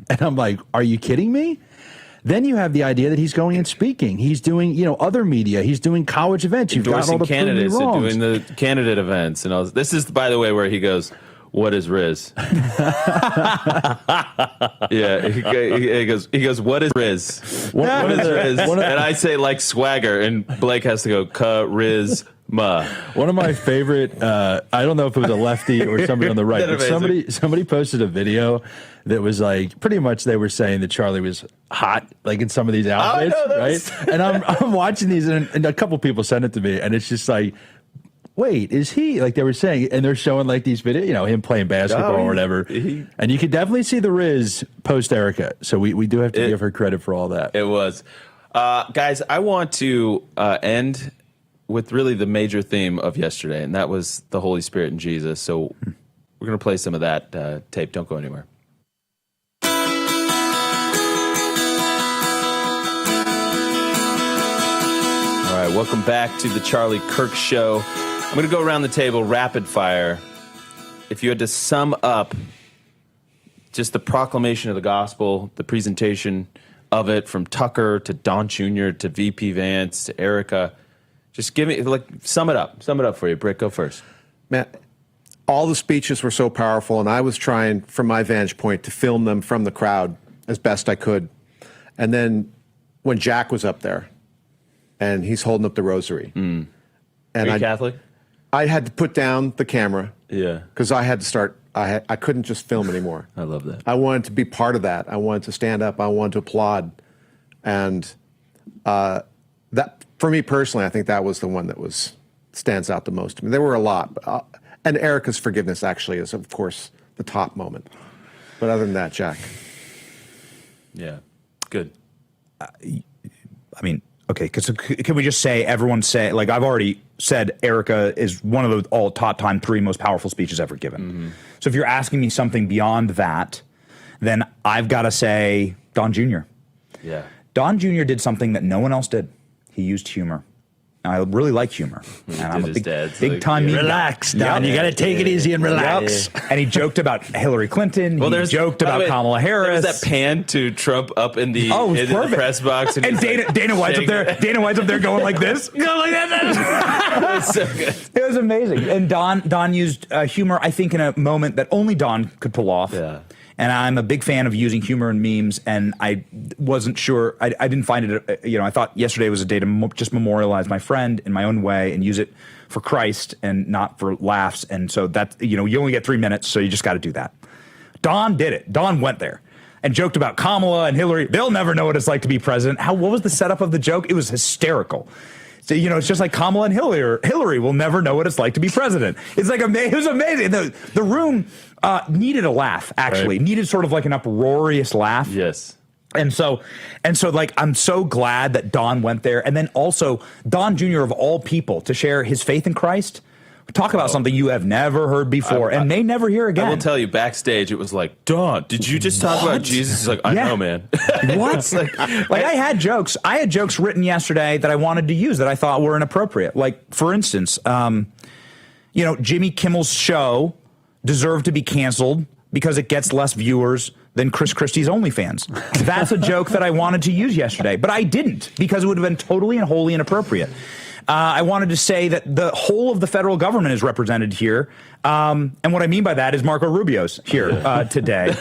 [SPEAKER 16] And I'm like, are you kidding me? Then you have the idea that he's going and speaking. He's doing, other media. He's doing college events. You've got all the
[SPEAKER 2] candidates and doing the candidate events and all. This is, by the way, where he goes, "What is Riz?" Yeah, he goes, "What is Riz? What is Riz?" And I say like swagger, and Blake has to go, "Charisma."
[SPEAKER 16] One of my favorite. I don't know if it was a lefty or somebody on the right, but somebody posted a video that was like pretty much they were saying that Charlie was hot, like in some of these outfits, right? And I'm watching these, and a couple people sent it to me, and it's just like, wait, is he, like they were saying, and they're showing like these videos, him playing basketball or whatever, and you could definitely see the Riz post Erica. So we do have to give her credit for all that.
[SPEAKER 2] It was, guys. I want to end with really the major theme of yesterday, and that was the Holy Spirit and Jesus. So we're gonna play some of that tape. Don't go anywhere. All right, welcome back to the Charlie Kirk Show. I'm going to go around the table rapid fire. If you had to sum up just the proclamation of the gospel, the presentation of it from Tucker to Don Jr. to VP Vance to Erica, just give me, sum it up. Sum it up for you. Britt, go first.
[SPEAKER 5] Man, all the speeches were so powerful, and I was trying, from my vantage point, to film them from the crowd as best I could. And then when Jack was up there, and he's holding up the rosary.
[SPEAKER 2] And
[SPEAKER 5] Are
[SPEAKER 2] you Catholic?
[SPEAKER 5] I had to put down the camera.
[SPEAKER 2] Yeah.
[SPEAKER 5] Because I had to start, I couldn't just film anymore.
[SPEAKER 2] I love that.
[SPEAKER 5] I wanted to be part of that. I wanted to stand up. I wanted to applaud. And that, for me personally, I think that was the one that stands out the most. I mean, there were a lot. And Erica's forgiveness actually is, of course, the top moment. But other than that, Jack.
[SPEAKER 2] Yeah. Good.
[SPEAKER 3] I mean, okay, can we just say, everyone say, like I've already said, Erica is one of the all top 3 most powerful speeches ever given.
[SPEAKER 2] Mm-hmm.
[SPEAKER 3] So if you're asking me something beyond that, then I've got to say Don Jr.
[SPEAKER 2] Yeah.
[SPEAKER 3] Don Jr. did something that no one else did. He used humor. I really like humor. And I'm a big time meme guy.
[SPEAKER 16] Relax, Don. You got to take it easy and relax.
[SPEAKER 3] And he joked about Hillary Clinton. He joked about Kamala Harris.
[SPEAKER 2] There was that pan to Trump up in the, the press box.
[SPEAKER 3] And Dana White's up there. Dana White's up there going like this. Going like that.
[SPEAKER 2] It was so good.
[SPEAKER 3] It was amazing. And Don used humor, I think, in a moment that only Don could pull off.
[SPEAKER 2] Yeah.
[SPEAKER 3] And I'm a big fan of using humor and memes, and I wasn't sure. I didn't find it, I thought yesterday was a day to just memorialize my friend in my own way and use it for Christ and not for laughs. And so that, you only get 3 minutes, so you just got to do that. Don did it. Don went there and joked about Kamala and Hillary. They'll never know what it's like to be president. What was the setup of the joke? It was hysterical. So, it's just like Kamala and Hillary will never know what it's like to be president. It's like, it was amazing. The room needed a laugh, actually. Right. Needed sort of like an uproarious laugh.
[SPEAKER 2] Yes.
[SPEAKER 3] And so like, I'm so glad that Don went there. And then also Don Jr. of all people to share his faith in Christ. Talk about something you have never heard before and may never hear again.
[SPEAKER 2] I will tell you, backstage, it was like, Don, did you just talk about Jesus? He's like, I know, man.
[SPEAKER 3] What? like I had jokes. I had jokes written yesterday that I wanted to use that I thought were inappropriate. Like, for instance, Jimmy Kimmel's show deserved to be canceled because it gets less viewers than Chris Christie's OnlyFans. That's a joke that I wanted to use yesterday, but I didn't because it would have been totally and wholly inappropriate. I wanted to say that the whole of the federal government is represented here. And what I mean by that is Marco Rubio's here today.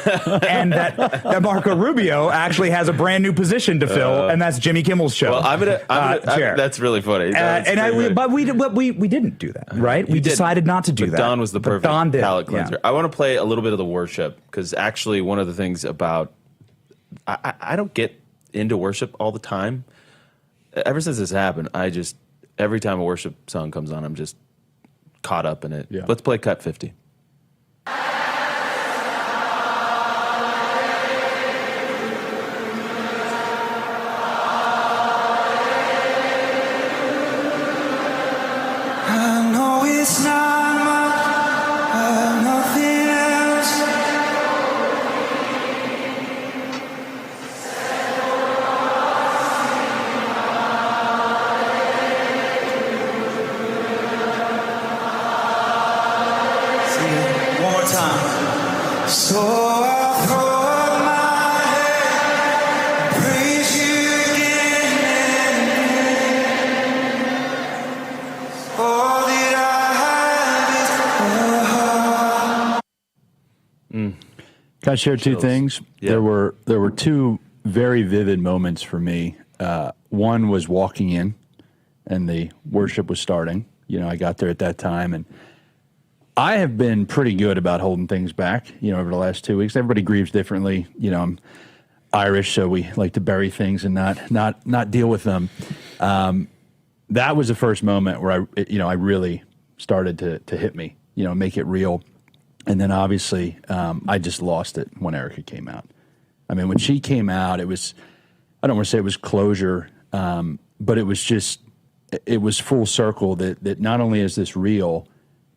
[SPEAKER 3] And that Marco Rubio actually has a brand new position to fill, and that's Jimmy Kimmel's show.
[SPEAKER 2] Well, that's really funny.
[SPEAKER 3] But we didn't do that, right? We decided not to do that.
[SPEAKER 2] Don was the perfect palate cleanser. Yeah. I want to play a little bit of the worship, because actually one of the things about... I don't get into worship all the time. Ever since this happened, every time a worship song comes on, I'm just caught up in it. Yeah. Let's play Cut 50.
[SPEAKER 15] I know it's not much, nothing else.
[SPEAKER 16] Can I share two things?
[SPEAKER 2] Yeah.
[SPEAKER 16] There were two very vivid moments for me. One was walking in, and the worship was starting. You know, I got there at that time, and I have been pretty good about holding things back. You know, over the last 2 weeks, everybody grieves differently. You know, I'm Irish, so we like to bury things and not deal with them. That was the first moment where I really started to hit me. You know, make it real. And then obviously, I just lost it when Erica came out. I mean, when she came out, it was, I don't want to say it was closure, but it was full circle that not only is this real,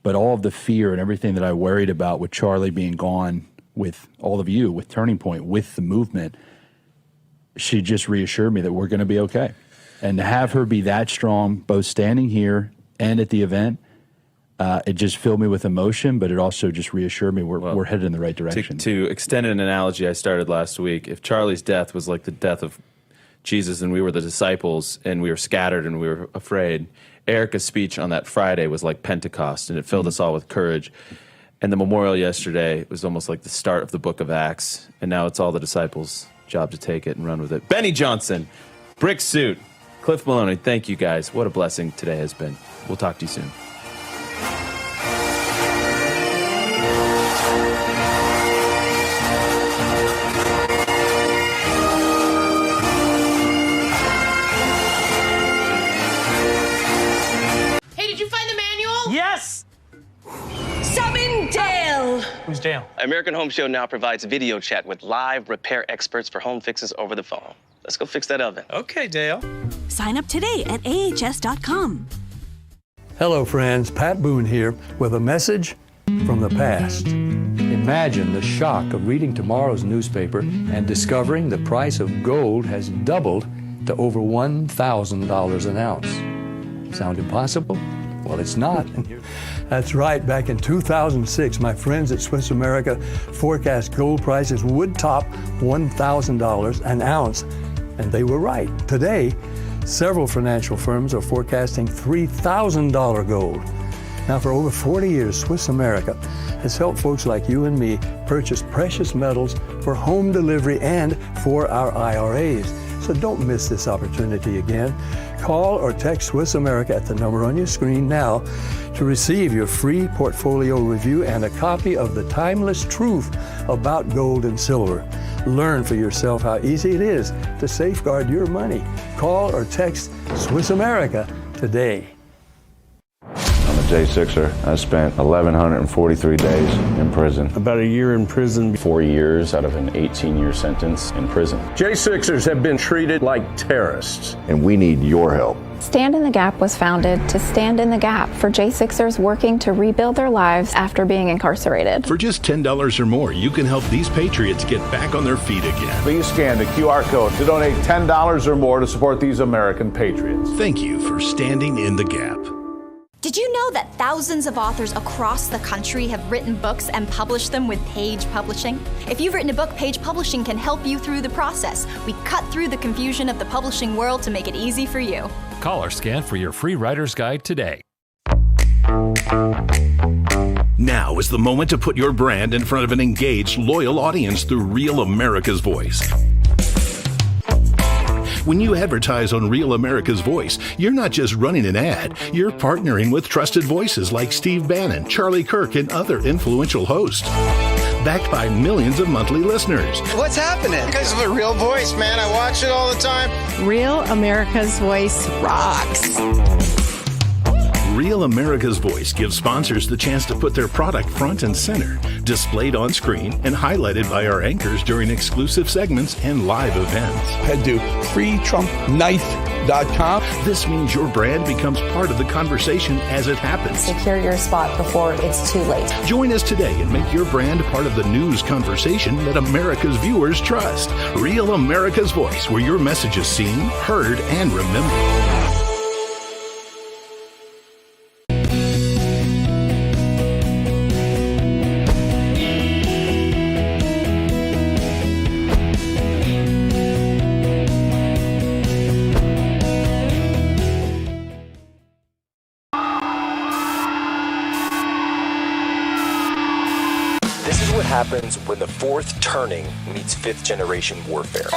[SPEAKER 16] but all of the fear and everything that I worried about with Charlie being gone, with all of you, with Turning Point, with the movement, she just reassured me that we're going to be okay. And to have her be that strong, both standing here and at the event, it just filled me with emotion, but it also just reassured me we're headed in the right direction.
[SPEAKER 2] To extend an analogy I started last week, if Charlie's death was like the death of Jesus and we were the disciples and we were scattered and we were afraid, Erica's speech on that Friday was like Pentecost, and it filled us all with courage. And the memorial yesterday was almost like the start of the book of Acts, and now it's all the disciples' job to take it and run with it. Benny Johnson, Brick Suit, Cliff Maloney, thank you guys. What a blessing today has been. We'll talk to you soon.
[SPEAKER 7] Yes!
[SPEAKER 11] Summon Dale!
[SPEAKER 7] Who's Dale?
[SPEAKER 11] American Home Show now provides video chat with live repair experts for home fixes over the phone. Let's go fix that oven.
[SPEAKER 7] Okay, Dale.
[SPEAKER 17] Sign up today at ahs.com.
[SPEAKER 12] Hello, friends. Pat Boone here with a message from the past. Imagine the shock of reading tomorrow's newspaper and discovering the price of gold has doubled to over $1,000 an ounce. Sound impossible? Well, it's not. That's right. Back in 2006, my friends at Swiss America forecast gold prices would top $1,000 an ounce, and they were right. Today, several financial firms are forecasting $3,000 gold. Now, for over 40 years, Swiss America has helped folks like you and me purchase precious metals for home delivery and for our IRAs. So don't miss this opportunity again. Call or text Swiss America at the number on your screen now to receive your free portfolio review and a copy of the timeless truth about gold and silver. Learn for yourself how easy it is to safeguard your money. Call or text Swiss America today.
[SPEAKER 18] I'm a J6er. I spent 1,143 days in prison.
[SPEAKER 9] About a year in prison.
[SPEAKER 10] 4 years out of an 18-year sentence in prison.
[SPEAKER 14] J6ers have been treated like terrorists.
[SPEAKER 22] And we need your help.
[SPEAKER 21] Stand in the Gap was founded to stand in the gap for J6ers working to rebuild their lives after being incarcerated.
[SPEAKER 20] For just $10 or more, you can help these patriots get back on their feet again.
[SPEAKER 22] Please scan the QR code to donate $10 or more to support these American patriots.
[SPEAKER 20] Thank you for standing in the gap.
[SPEAKER 19] Did you know that thousands of authors across the country have written books and published them with Page Publishing? If you've written a book, Page Publishing can help you through the process. We cut through the confusion of the publishing world to make it easy for you.
[SPEAKER 23] Call or scan for your free writer's guide today.
[SPEAKER 20] Now is the moment to put your brand in front of an engaged, loyal audience through Real America's Voice. When you advertise on Real America's Voice, you're not just running an ad, you're partnering with trusted voices like Steve Bannon, Charlie Kirk, and other influential hosts. Backed by millions of monthly listeners.
[SPEAKER 24] What's happening? Because of a Real Voice, man. I watch it all the time.
[SPEAKER 26] Real America's Voice rocks.
[SPEAKER 20] Real America's Voice gives sponsors the chance to put their product front and center, displayed on screen and highlighted by our anchors during exclusive segments and live events.
[SPEAKER 27] Head to freetrumpknife.com.
[SPEAKER 20] This means your brand becomes part of the conversation as it happens.
[SPEAKER 17] Secure your spot before it's too late.
[SPEAKER 20] Join us today and make your brand part of the news conversation that America's viewers trust. Real America's Voice, where your message is seen, heard, and remembered.
[SPEAKER 1] happens when the fourth turning meets fifth generation warfare.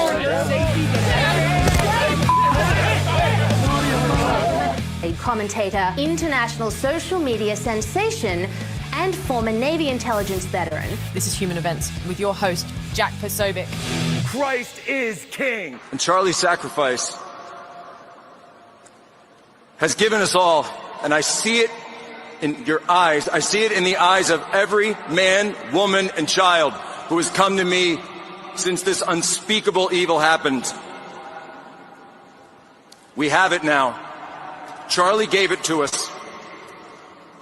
[SPEAKER 4] A commentator, international social media sensation, and former Navy intelligence veteran.
[SPEAKER 7] This is Human Events with your host, Jack Posobiec.
[SPEAKER 6] Christ is King.
[SPEAKER 8] And Charlie's sacrifice has given us all, and I see it in your eyes. I see it in the eyes of every man, woman, and child who has come to me since this unspeakable evil happened. We have it now. Charlie gave it to us.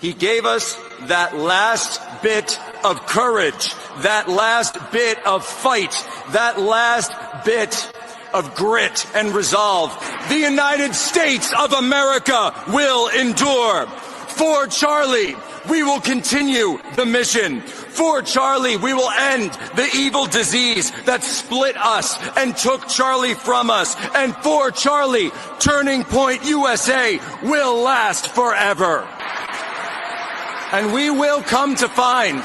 [SPEAKER 8] He gave us that last bit of courage, that last bit of fight, that last bit of grit and resolve. The United States of America will endure. For Charlie, we will continue the mission. For Charlie, we will end the evil disease that split us and took Charlie from us. And for Charlie, Turning Point USA will last forever. And we will come to find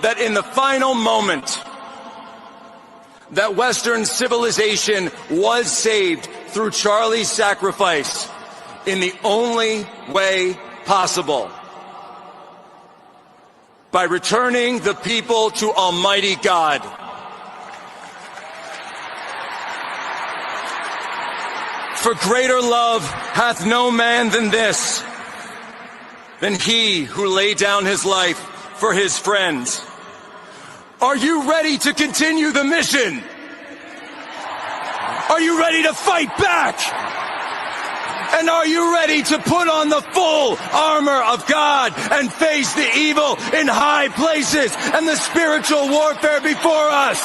[SPEAKER 8] that in the final moment, that Western civilization was saved through Charlie's sacrifice in the only way possible, by returning the people to Almighty God. For greater love hath no man than this, than he who laid down his life for his friends. Are you ready to continue the mission? Are you ready to fight back? And are you ready to put on the full armor of God and face the evil in high places and the spiritual warfare before us?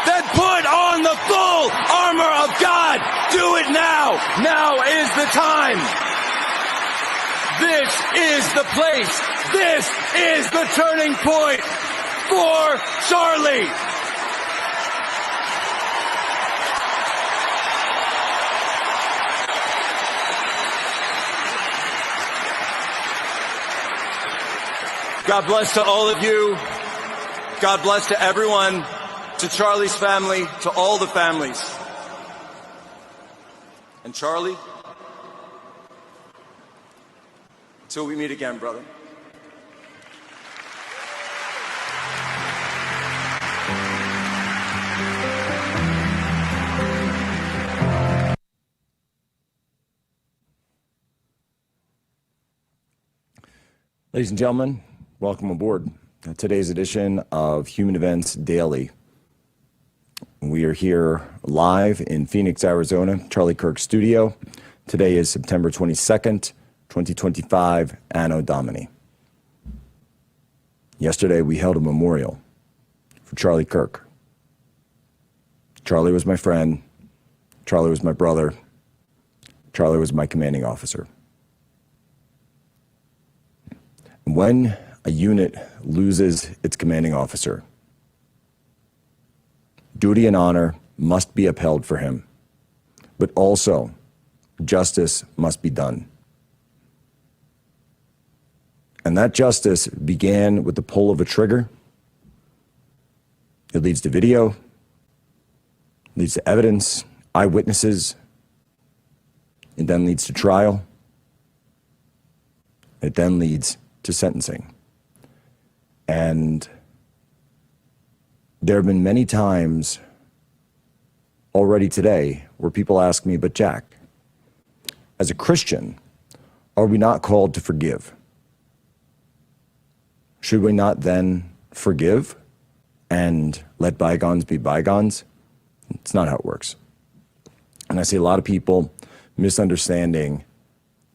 [SPEAKER 8] Then put on the full armor of God. Do it now. Now is the time. This is the place. This is the turning point for Charlie. God bless to all of you. God bless to everyone, to Charlie's family, to all the families. And Charlie, until we meet again, brother.
[SPEAKER 13] Ladies and gentlemen, welcome aboard today's edition of Human Events Daily. We are here live in Phoenix, Arizona, Charlie Kirk studio. Today is September 22nd, 2025, Anno Domini. Yesterday, we held a memorial for Charlie Kirk. Charlie was my friend. Charlie was my brother. Charlie was my commanding officer. When a unit loses its commanding officer, duty and honor must be upheld for him, but also justice must be done. And that justice began with the pull of a trigger. It leads to video, leads to evidence, eyewitnesses. It then leads to trial. It then leads to sentencing. And there have been many times already today where people ask me, but Jack, as a Christian, are we not called to forgive? Should we not then forgive and let bygones be bygones? It's not how it works. And I see a lot of people misunderstanding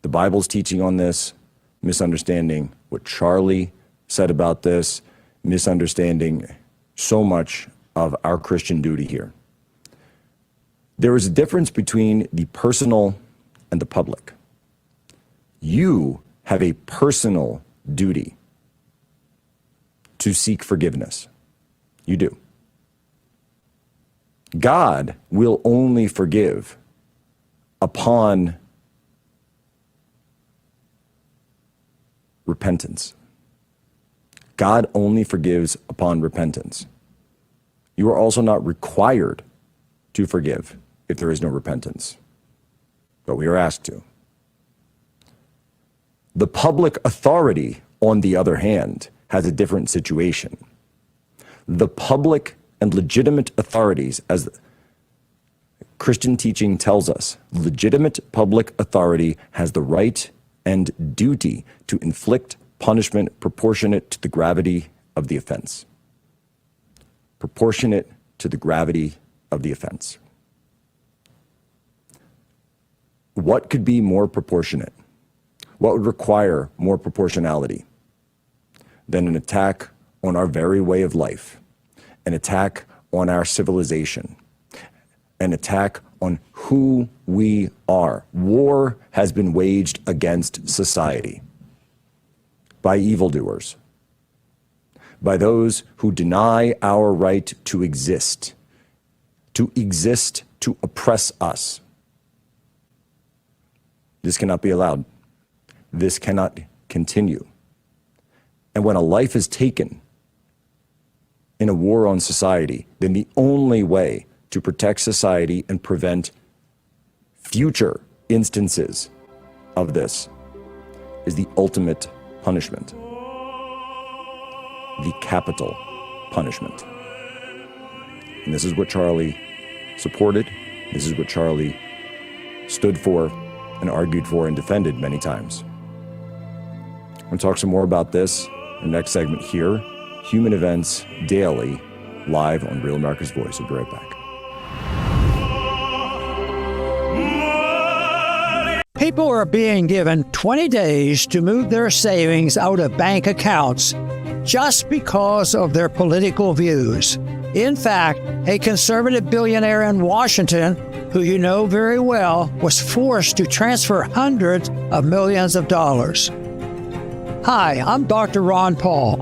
[SPEAKER 13] the Bible's teaching on this, misunderstanding what Charlie said about this, misunderstanding so much of our Christian duty here. There is a difference between the personal and the public. You have a personal duty to seek forgiveness. You do. God will only forgive upon repentance. God only forgives upon repentance. You are also not required to forgive if there is no repentance, but we are asked to. The public authority, on the other hand, has a different situation. The public and legitimate authorities, as Christian teaching tells us, legitimate public authority has the right and duty to inflict punishment proportionate to the gravity of the offense. Proportionate to the gravity of the offense. What could be more proportionate? What would require more proportionality than an attack on our very way of life, an attack on our civilization, an attack on who we are? War has been waged against society by evildoers, by those who deny our right to exist, to oppress us. This cannot be allowed. This cannot continue. And when a life is taken in a war on society, then the only way to protect society and prevent future instances of this is the ultimate punishment, the capital punishment. And this is what Charlie supported. This is what Charlie stood for and argued for and defended many times. I'm going to talk some more about this in the next segment here. Human Events Daily, live on Real America's Voice. We'll be right back.
[SPEAKER 2] People are being given 20 days to move their savings out of bank accounts just because of their political views. In fact, a conservative billionaire in Washington, who you know very well, was forced to transfer hundreds of millions of dollars. Hi, I'm Dr. Ron Paul.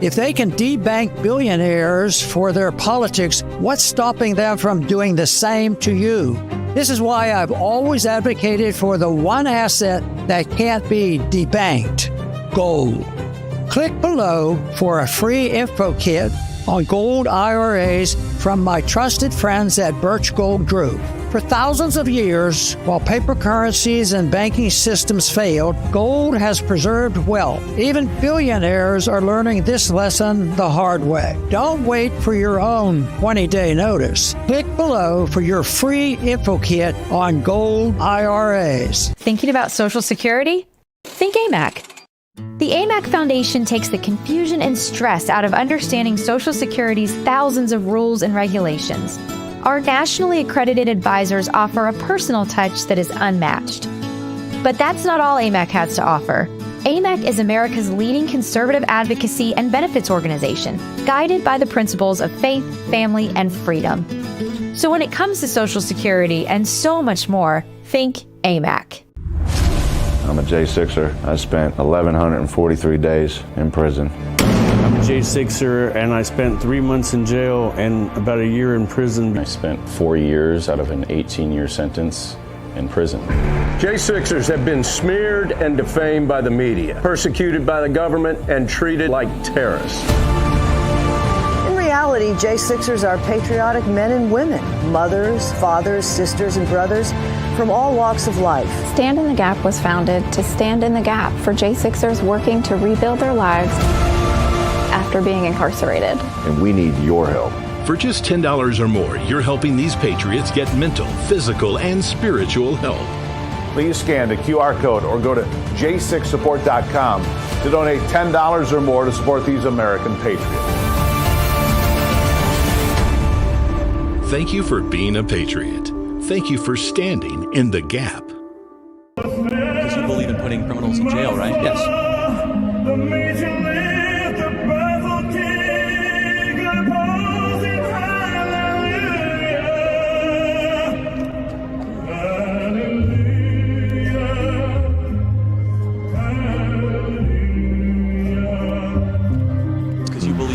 [SPEAKER 2] If they can debank billionaires for their politics, what's stopping them from doing the same to you? This is why I've always advocated for the one asset that can't be debanked: gold. Click below for a free info kit on gold IRAs from my trusted friends at Birch Gold Group. For thousands of years, while paper currencies and banking systems failed, gold has preserved wealth. Even billionaires are learning this lesson the hard way. Don't wait for your own 20-day notice. Click below for your free info kit on gold IRAs.
[SPEAKER 3] Thinking about Social Security? Think AMAC. The AMAC Foundation takes the confusion and stress out of understanding Social Security's thousands of rules and regulations. Our nationally accredited advisors offer a personal touch that is unmatched. But that's not all AMAC has to offer. AMAC is America's leading conservative advocacy and benefits organization, guided by the principles of faith, family, and freedom. So when it comes to Social Security and so much more, think AMAC.
[SPEAKER 18] I'm a J6er. I spent 1,143 days in prison.
[SPEAKER 9] I'm a J6er, and I spent 3 months in jail and about a year in prison.
[SPEAKER 10] I spent 4 years out of an 18-year sentence in prison.
[SPEAKER 14] J6ers have been smeared and defamed by the media, persecuted by the government, and treated like terrorists.
[SPEAKER 5] In reality, J6ers are patriotic men and women, mothers, fathers, sisters, and brothers from all walks of life.
[SPEAKER 21] Stand in the Gap was founded to stand in the gap for J6ers working to rebuild their lives after being incarcerated.
[SPEAKER 22] And we need your help.
[SPEAKER 20] For just $10 or more, you're helping these patriots get mental, physical, and spiritual help.
[SPEAKER 22] Please scan the QR code or go to j6support.com to donate $10 or more to support these American patriots.
[SPEAKER 20] Thank you for being a patriot. Thank you for standing in the gap.
[SPEAKER 15] Because you believe in putting criminals in jail, right? Yes.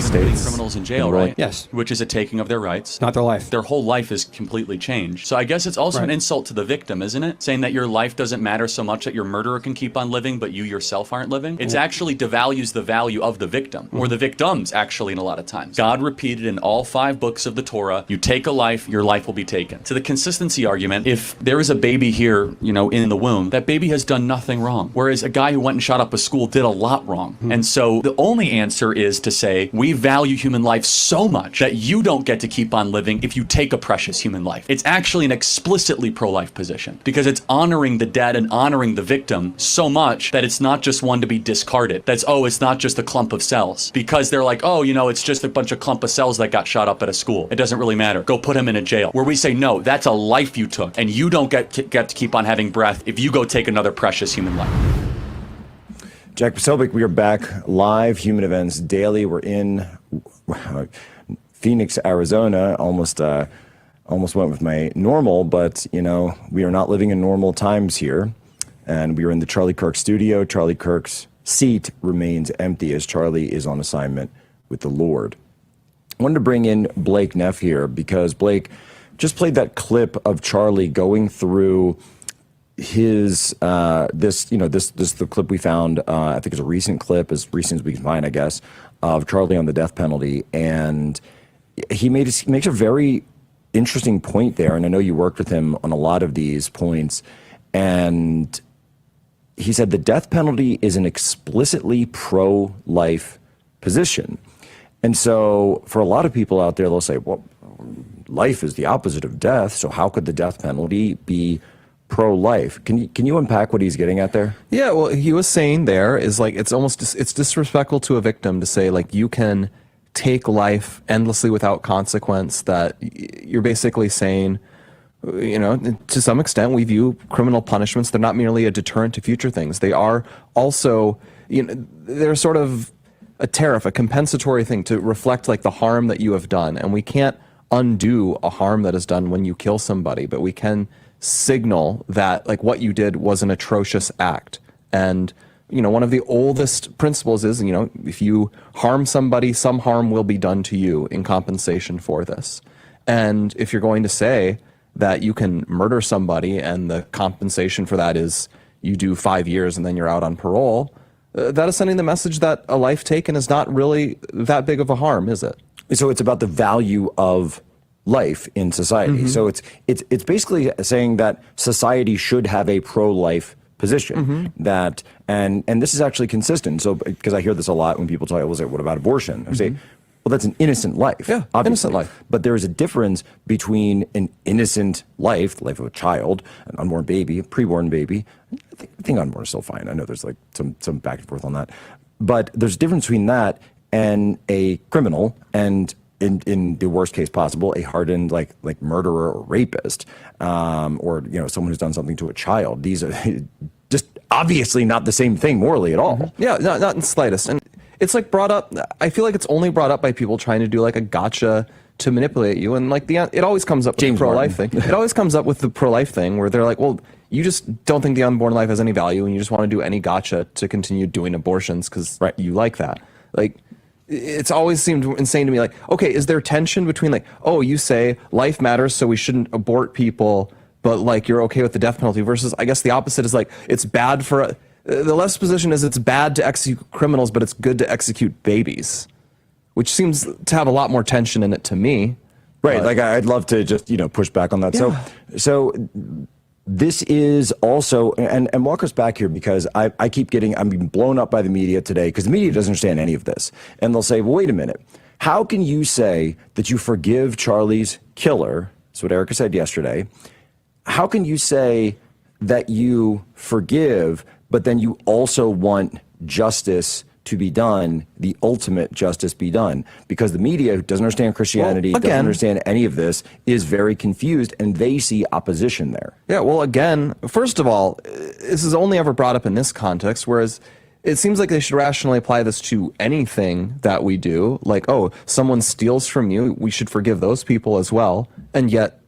[SPEAKER 15] believe in putting criminals in jail, right?
[SPEAKER 11] Yes.
[SPEAKER 15] Which is a taking of their rights.
[SPEAKER 11] Not their life.
[SPEAKER 15] Their whole life is completely changed. So I guess it's also an insult to the victim, isn't it? Saying that your life doesn't matter so much that your murderer can keep on living, but you yourself aren't living. It actually devalues the value of the victim, or the victims, actually, in a lot of times. God repeated in all 5 books of the Torah, you take a life, your life will be taken. To the consistency argument, if there is a baby here, in the womb, that baby has done nothing wrong. Whereas a guy who went and shot up a school did a lot wrong. And so the only answer is to say, we value human life so much that you don't get to keep on living if you take a precious human life. It's actually an explicitly pro-life position because it's honoring the dead and honoring the victim so much that it's not just one to be discarded. It's not just a clump of cells. Because they're like, it's just a bunch of clump of cells that got shot up at a school. It doesn't really matter. Go put him in a jail. Where we say, no, that's a life you took, and you don't get to keep on having breath if you go take another precious human life.
[SPEAKER 13] Jack Posobiec, we are back live, Human Events Daily. We're in Phoenix, Arizona. Almost went with my normal, but we are not living in normal times here. And we are in the Charlie Kirk studio. Charlie Kirk's seat remains empty as Charlie is on assignment with the Lord. I wanted to bring in Blake Neff here because Blake just played that clip of Charlie going through his the clip we found. I think it's a recent clip, as recent as we can find, I guess, of Charlie on the death penalty, and he makes a very interesting point there. And I know you worked with him on a lot of these points, and he said the death penalty is an explicitly pro-life position. And so for a lot of people out there, they'll say, well, life is the opposite of death, so how could the death penalty be pro-life? Can you unpack what he's getting at there?
[SPEAKER 12] Yeah, well, he was saying there is like it's disrespectful to a victim to say like you can take life endlessly without consequence, that you're basically saying, to some extent we view criminal punishments, they're not merely a deterrent to future things. They are also, they're sort of a tariff, a compensatory thing to reflect like the harm that you have done. And we can't undo a harm that is done when you kill somebody, but we can signal that like what you did was an atrocious act. And one of the oldest principles is, if you harm somebody, some harm will be done to you in compensation for this. And if you're going to say that you can murder somebody and the compensation for that is you do 5 years and then you're out on parole, that is sending the message that a life taken is not really that big of a harm, is it?
[SPEAKER 13] So it's about the value of life in society. So it's basically saying that society should have a pro-life position, that and this is actually consistent. So because I hear this a lot when people talk, I will say, what about abortion? I say, well, that's an innocent life. Yeah, obviously. Innocent life. But there is a difference between an innocent life, the life of a child, an unborn baby, a preborn baby. I think unborn is still fine. I know there's like some back and forth on that. But there's a difference between that and a criminal, and in the worst case possible, a hardened like murderer or rapist, or someone who's done something to a child. These are just obviously not the same thing morally at all.
[SPEAKER 12] Yeah, not in the slightest. And it's like brought up, I feel like it's only brought up by people trying to do like a gotcha to manipulate you. And like it always comes up with the pro-life thing. It always comes up with the pro-life thing where they're like, well, you just don't think the unborn life has any value and you just want to do any gotcha to continue doing abortions because you like that. Like, it's always seemed insane to me, like, okay, is there tension between like, oh, you say life matters so we shouldn't abort people, but like you're okay with the death penalty, versus I guess the opposite is like, it's bad for, the left's position is it's bad to execute criminals, but it's good to execute babies, which seems to have a lot more tension in it to me.
[SPEAKER 13] Right, like I'd love to just, push back on that. Yeah. So this is also, and walk us back here, because I'm being blown up by the media today, because the media doesn't understand any of this. And they'll say, well, wait a minute. How can you say that you forgive Charlie's killer? That's what Erica said yesterday. How can you say that you forgive, but then you also want justice to be done, the ultimate justice be done? Because the media, who doesn't understand Christianity, doesn't understand any of this, is very confused, and they see opposition there.
[SPEAKER 12] Yeah, well, again, first of all, this is only ever brought up in this context, whereas it seems like they should rationally apply this to anything that we do. Like, oh, someone steals from you, we should forgive those people as well. And yet,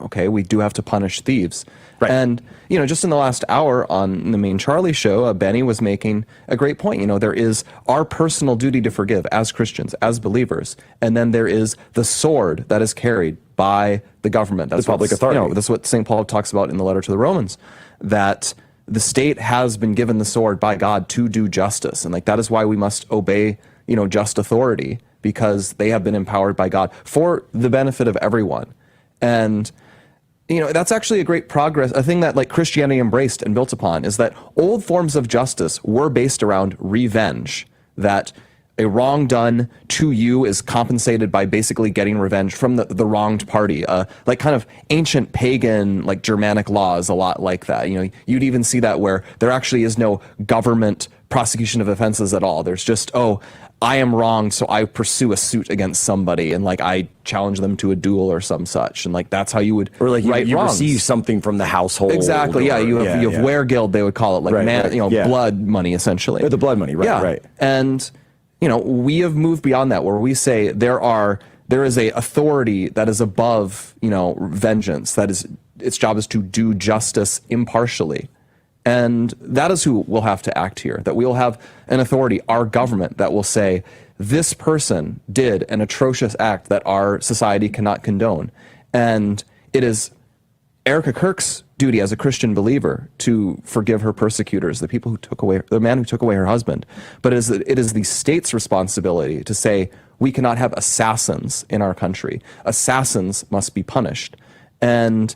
[SPEAKER 12] Okay, we do have to punish thieves. Right. And, just in the last hour on the main Charlie show, Benny was making a great point. There is our personal duty to forgive as Christians, as believers. And then there is the sword that is carried by the government. That's
[SPEAKER 13] the public authority.
[SPEAKER 12] That's what St. Paul talks about in the letter to the Romans, that the state has been given the sword by God to do justice. And that is why we must obey, just authority, because they have been empowered by God for the benefit of everyone. And that's actually a great progress. A thing that Christianity embraced and built upon is that old forms of justice were based around revenge, that a wrong done to you is compensated by basically getting revenge from the wronged party. Kind of ancient pagan, Germanic laws, a lot like that. You'd even see that where there actually is no government prosecution of offenses at all. There's just, I am wronged, so I pursue a suit against somebody, and I challenge them to a duel or some such, and that's how you would right
[SPEAKER 13] you
[SPEAKER 12] wrongs.
[SPEAKER 13] receive something from the household.
[SPEAKER 12] Exactly. You have weregild, they would call it, blood money essentially.
[SPEAKER 13] Or the blood money, right?
[SPEAKER 12] Yeah.
[SPEAKER 13] Right.
[SPEAKER 12] And we have moved beyond that, where we say there is a authority that is above vengeance. That is, its job is to do justice impartially. And that is who will have to act here, that we will have an authority, our government, that will say, this person did an atrocious act that our society cannot condone. And it is Erica Kirk's duty as a Christian believer to forgive her persecutors, the man who took away her husband. But it is the state's responsibility to say, we cannot have assassins in our country. Assassins must be punished. And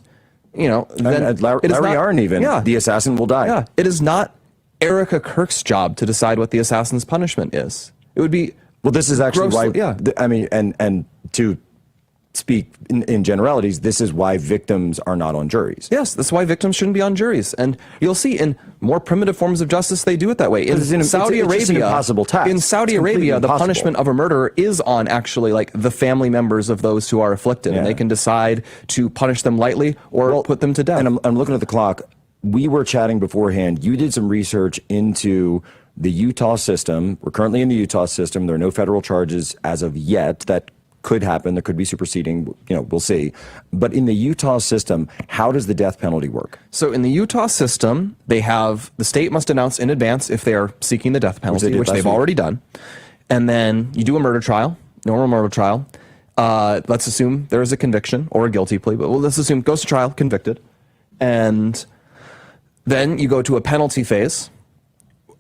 [SPEAKER 12] then
[SPEAKER 13] Larry Arnn even, the assassin will die.
[SPEAKER 12] Yeah, it is not Erica Kirk's job to decide what the assassin's punishment is. It would be
[SPEAKER 13] this is actually why. And to speak in generalities, this is why victims are not on juries.
[SPEAKER 12] Yes, that's why victims shouldn't be on juries. And you'll see in more primitive forms of justice, they do it that way. In Saudi Arabia,
[SPEAKER 13] it's an impossible task.
[SPEAKER 12] In Saudi Arabia, the punishment of a murderer is on actually the family members of those who are afflicted, and they can decide to punish them lightly or put them to death.
[SPEAKER 13] And I'm looking at the clock. We were chatting beforehand. You did some research into the Utah system. We're currently in the Utah system. There are no federal charges as of yet. That could happen. There could be superseding, we'll see. But in the Utah system, how does the death penalty work?
[SPEAKER 12] So in the Utah system, the state must announce in advance if they are seeking the death penalty, which they've already done. And then you do a murder trial, normal murder trial. Let's assume there is a conviction or a guilty plea, but let's assume goes to trial, convicted. And then you go to a penalty phase.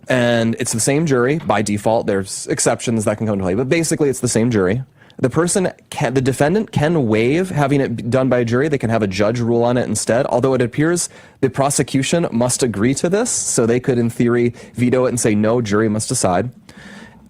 [SPEAKER 12] And it's the same jury by default. There's exceptions that can come into play, but basically it's the same jury. The defendant can waive having it done by a jury. They can have a judge rule on it instead, although it appears the prosecution must agree to this, so they could, in theory, veto it and say, no, jury must decide.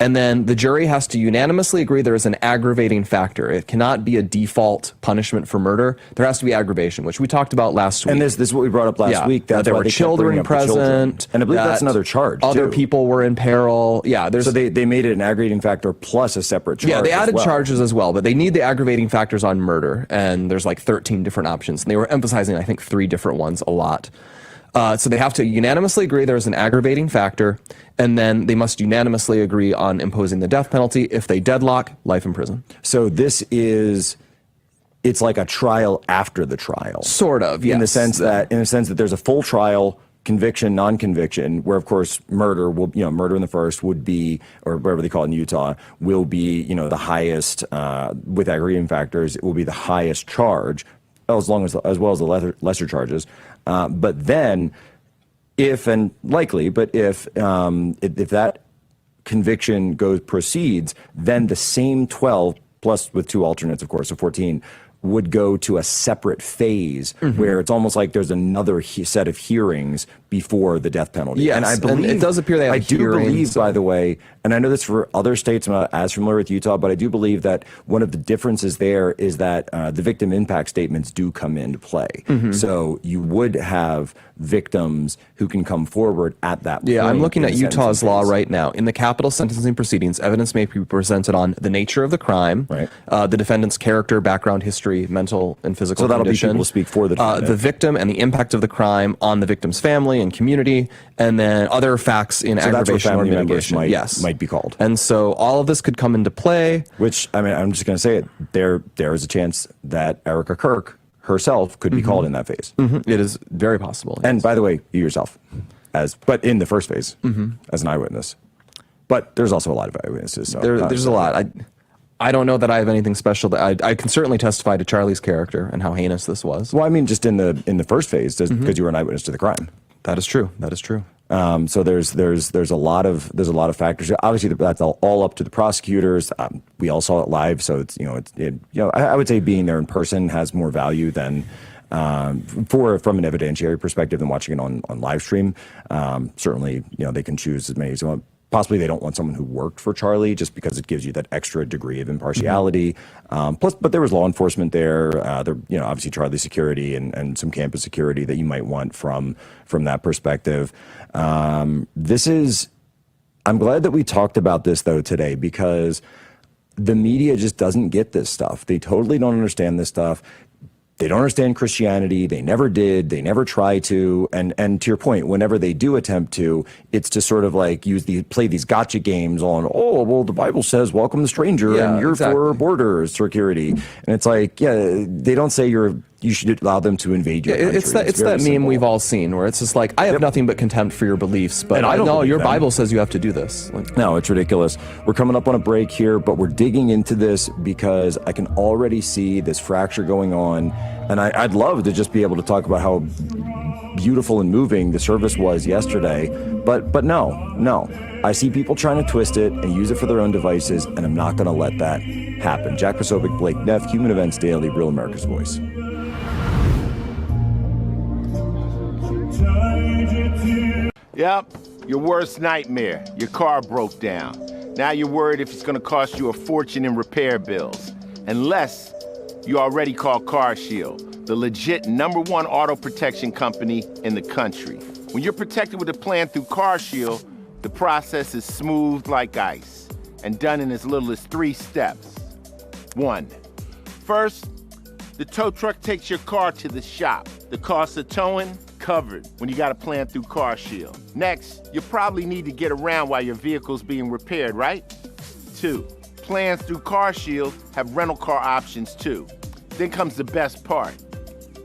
[SPEAKER 12] And then the jury has to unanimously agree there is an aggravating factor. It cannot be a default punishment for murder. There has to be aggravation, which we talked about last week.
[SPEAKER 13] And this is what we brought up last week.
[SPEAKER 12] That there were children present.
[SPEAKER 13] And I believe that's another charge,
[SPEAKER 12] Other people were in peril. Yeah.
[SPEAKER 13] So they made it an aggravating factor plus a separate charge.
[SPEAKER 12] Yeah, they added charges as well, but they need the aggravating factors on murder. And there's 13 different options. And they were emphasizing, I think, 3 different ones a lot. So they have to unanimously agree there's an aggravating factor, and then they must unanimously agree on imposing the death penalty. If they deadlock, life in prison.
[SPEAKER 13] So it's like a trial after the trial.
[SPEAKER 12] Sort of, yes.
[SPEAKER 13] In the sense that there's a full trial, conviction, non-conviction, where of course murder in the first would be, or whatever they call it in Utah, will be, the highest, with aggravating factors, it will be the highest charge, as well as the lesser charges. But then, if that conviction proceeds, then the same 12, plus with 2 alternates, of course, so 14, would go to a separate phase where it's almost like there's another set of hearings before the death penalty.
[SPEAKER 12] Yes,
[SPEAKER 13] and I believe,
[SPEAKER 12] and it does appear they have
[SPEAKER 13] hearings. By the way, and I know this for other states, I'm not as familiar with Utah, but I do believe that one of the differences there is that the victim impact statements do come into play. So you would have victims who can come forward at that point.
[SPEAKER 12] Yeah, I'm looking at Utah's law right now. In the capital sentencing proceedings, evidence may be presented on the nature of the crime, the defendant's character, background, history, mental and physical condition. So that'll be people who speak for the defendant. The victim and the impact of the crime on the victim's family and community, and then other facts in aggravation or mitigation.
[SPEAKER 13] Might be called.
[SPEAKER 12] And so all of this could come into play.
[SPEAKER 13] Which, I'm just going to say it, there is a chance that Erica Kirk, herself could be called in that phase.
[SPEAKER 12] It is very possible.
[SPEAKER 13] And by the way, you yourself, but in the first phase, as an eyewitness. But there's also a lot of eyewitnesses. So
[SPEAKER 12] there's a lot. I don't know that I have anything special. I can certainly testify to Charlie's character and how heinous this was.
[SPEAKER 13] Well, I mean, just in the first phase, because you were an eyewitness to the crime.
[SPEAKER 12] That is true. That is true.
[SPEAKER 13] So there's a lot of factors. Obviously, that's all up to the prosecutors. We all saw it live, so it's I would say being there in person has more value than from an evidentiary perspective than watching it on live stream. Certainly, they can choose as many as they want. Possibly they don't want someone who worked for Charlie just because it gives you that extra degree of impartiality. But there was law enforcement there. Obviously Charlie security and some campus security that you might want from that perspective. I'm glad that we talked about this though today, because the media just doesn't get this stuff. They totally don't understand this stuff. They don't understand Christianity. They never did. They never try to. And to your point, whenever they do attempt to, it's to sort of like play these gotcha games on, the Bible says welcome the stranger and you're for border security. And it's like, they don't say you should allow them to invade your country.
[SPEAKER 12] It's that meme we've all seen where it's just like, I have nothing but contempt for your beliefs, but I know your Bible says you have to do this.
[SPEAKER 13] No, it's ridiculous. We're coming up on a break here, but we're digging into this because I can already see this fracture going on. And I'd love to just be able to talk about how beautiful and moving the service was yesterday. But no. I see people trying to twist it and use it for their own devices, and I'm not going to let that happen. Jack Posobiec, Blake Neff, Human Events Daily, Real America's Voice.
[SPEAKER 11] Yep, your worst nightmare. Your car broke down. Now you're worried if it's going to cost you a fortune in repair bills. Unless you already called CarShield, the legit #1 auto protection company in the country. When you're protected with a plan through CarShield, the process is smooth like ice and done in as little as 3 steps. 1. First, the tow truck takes your car to the shop. The cost of towing, covered when you got a plan through CarShield. Next, you probably need to get around while your vehicle's being repaired, right? 2. Plans through CarShield have rental car options too. Then comes the best part.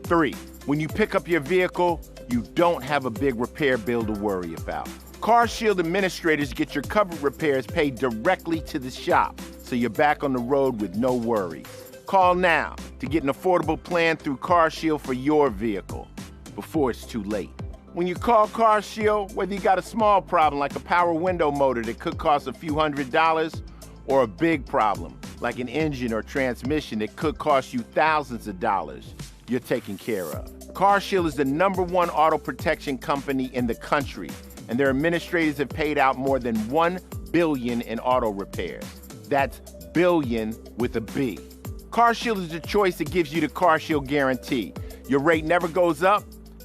[SPEAKER 11] 3. When you pick up your vehicle, you don't have a big repair bill to worry about. CarShield administrators get your covered repairs paid directly to the shop, so you're back on the road with no worries. Call now to get an affordable plan through CarShield for your vehicle before it's too late. When you call CarShield, whether you got a small problem like a power window motor that could cost a few $100s, or a big problem like an engine or transmission that could cost you thousands of dollars, you're taken care of. CarShield is the #1 auto protection company in the country, and their administrators have paid out more than $1 billion in auto repairs. That's billion with a B. CarShield is the choice that gives you the CarShield guarantee. Your rate never goes up,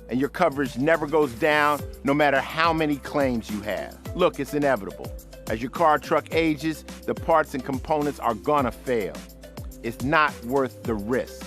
[SPEAKER 11] and your coverage never goes down, no matter how many claims you have. Look, it's inevitable. As your car or truck ages, the parts and components are gonna fail. It's not worth the risk.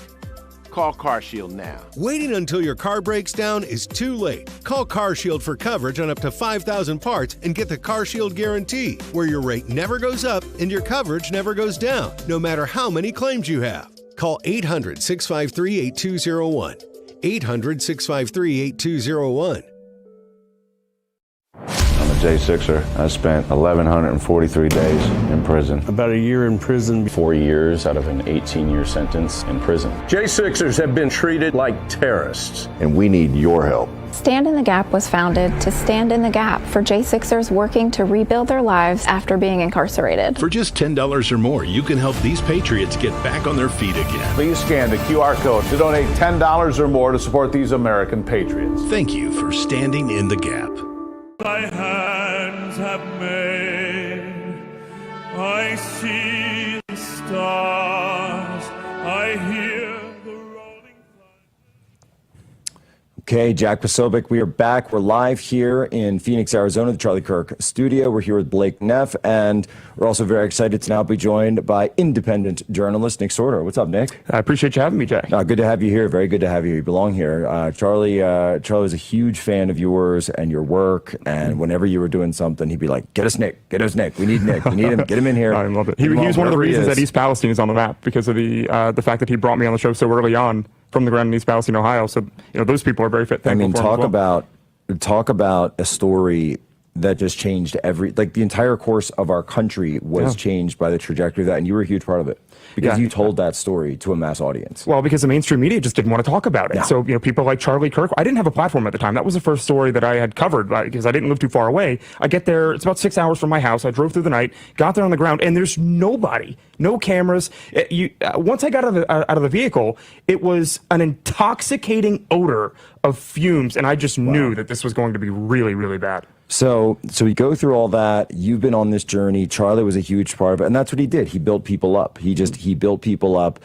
[SPEAKER 11] Call CarShield now.
[SPEAKER 16] Waiting until your car breaks down is too late. Call CarShield for coverage on up to 5,000 parts and get the CarShield guarantee, where your rate never goes up and your coverage never goes down, no matter how many claims you have. Call 800-653-8201. 800-653-8201.
[SPEAKER 18] I'm a J6er. I spent 1,143 days in prison.
[SPEAKER 9] About a year in prison.
[SPEAKER 10] 4 years out of an 18-year sentence in prison.
[SPEAKER 14] J6ers have been treated like terrorists.
[SPEAKER 22] And we need your help.
[SPEAKER 21] Stand in the Gap was founded to stand in the gap for J6ers working to rebuild their lives after being incarcerated.
[SPEAKER 20] For just $10 or more, you can help these patriots get back on their feet again.
[SPEAKER 22] Please scan the QR code to donate $10 or more to support these American patriots.
[SPEAKER 20] Thank you for standing in the gap.
[SPEAKER 6] Thy hands have made. I see the stars. I hear the rolling.
[SPEAKER 13] Okay, Jack Posobiec, we are back. We're live here in Phoenix, Arizona, the Charlie Kirk studio. We're here with Blake Neff, and we're also very excited to now be joined by independent journalist Nick Sorter. What's up, Nick?
[SPEAKER 19] I appreciate you having me, Jack.
[SPEAKER 13] Good to have you here. Very good to have you. You belong here. Charlie was a huge fan of yours and your work, and whenever you were doing something, he'd be like, get us Nick. We need Nick. We need him. Get him in here.
[SPEAKER 19] I love it. He was one of the reasons that East Palestine is on the map, because of the fact that he brought me on the show so early on.
[SPEAKER 17] from the ground in East Palestine, Ohio. So, those people are very thankful
[SPEAKER 13] I mean,
[SPEAKER 17] for him as well.
[SPEAKER 13] talk about a story that just changed the entire course of our country was changed by the trajectory of that, and you were a huge part of it because you told that story to a mass audience.
[SPEAKER 17] Well, because the mainstream media just didn't want to talk about it.
[SPEAKER 13] Yeah.
[SPEAKER 17] So, people like Charlie Kirk, I didn't have a platform at the time. That was the first story that I had covered because I didn't live too far away. I get there, it's about 6 hours from my house. I drove through the night, got there on the ground, and there's nobody, no cameras. Once I got out of the vehicle, it was an intoxicating odor of fumes, and I just knew that this was going to be really, really bad.
[SPEAKER 13] So we go through all that. You've been on this journey. Charlie was a huge part of it, and that's what he did. He built people up. He built people up.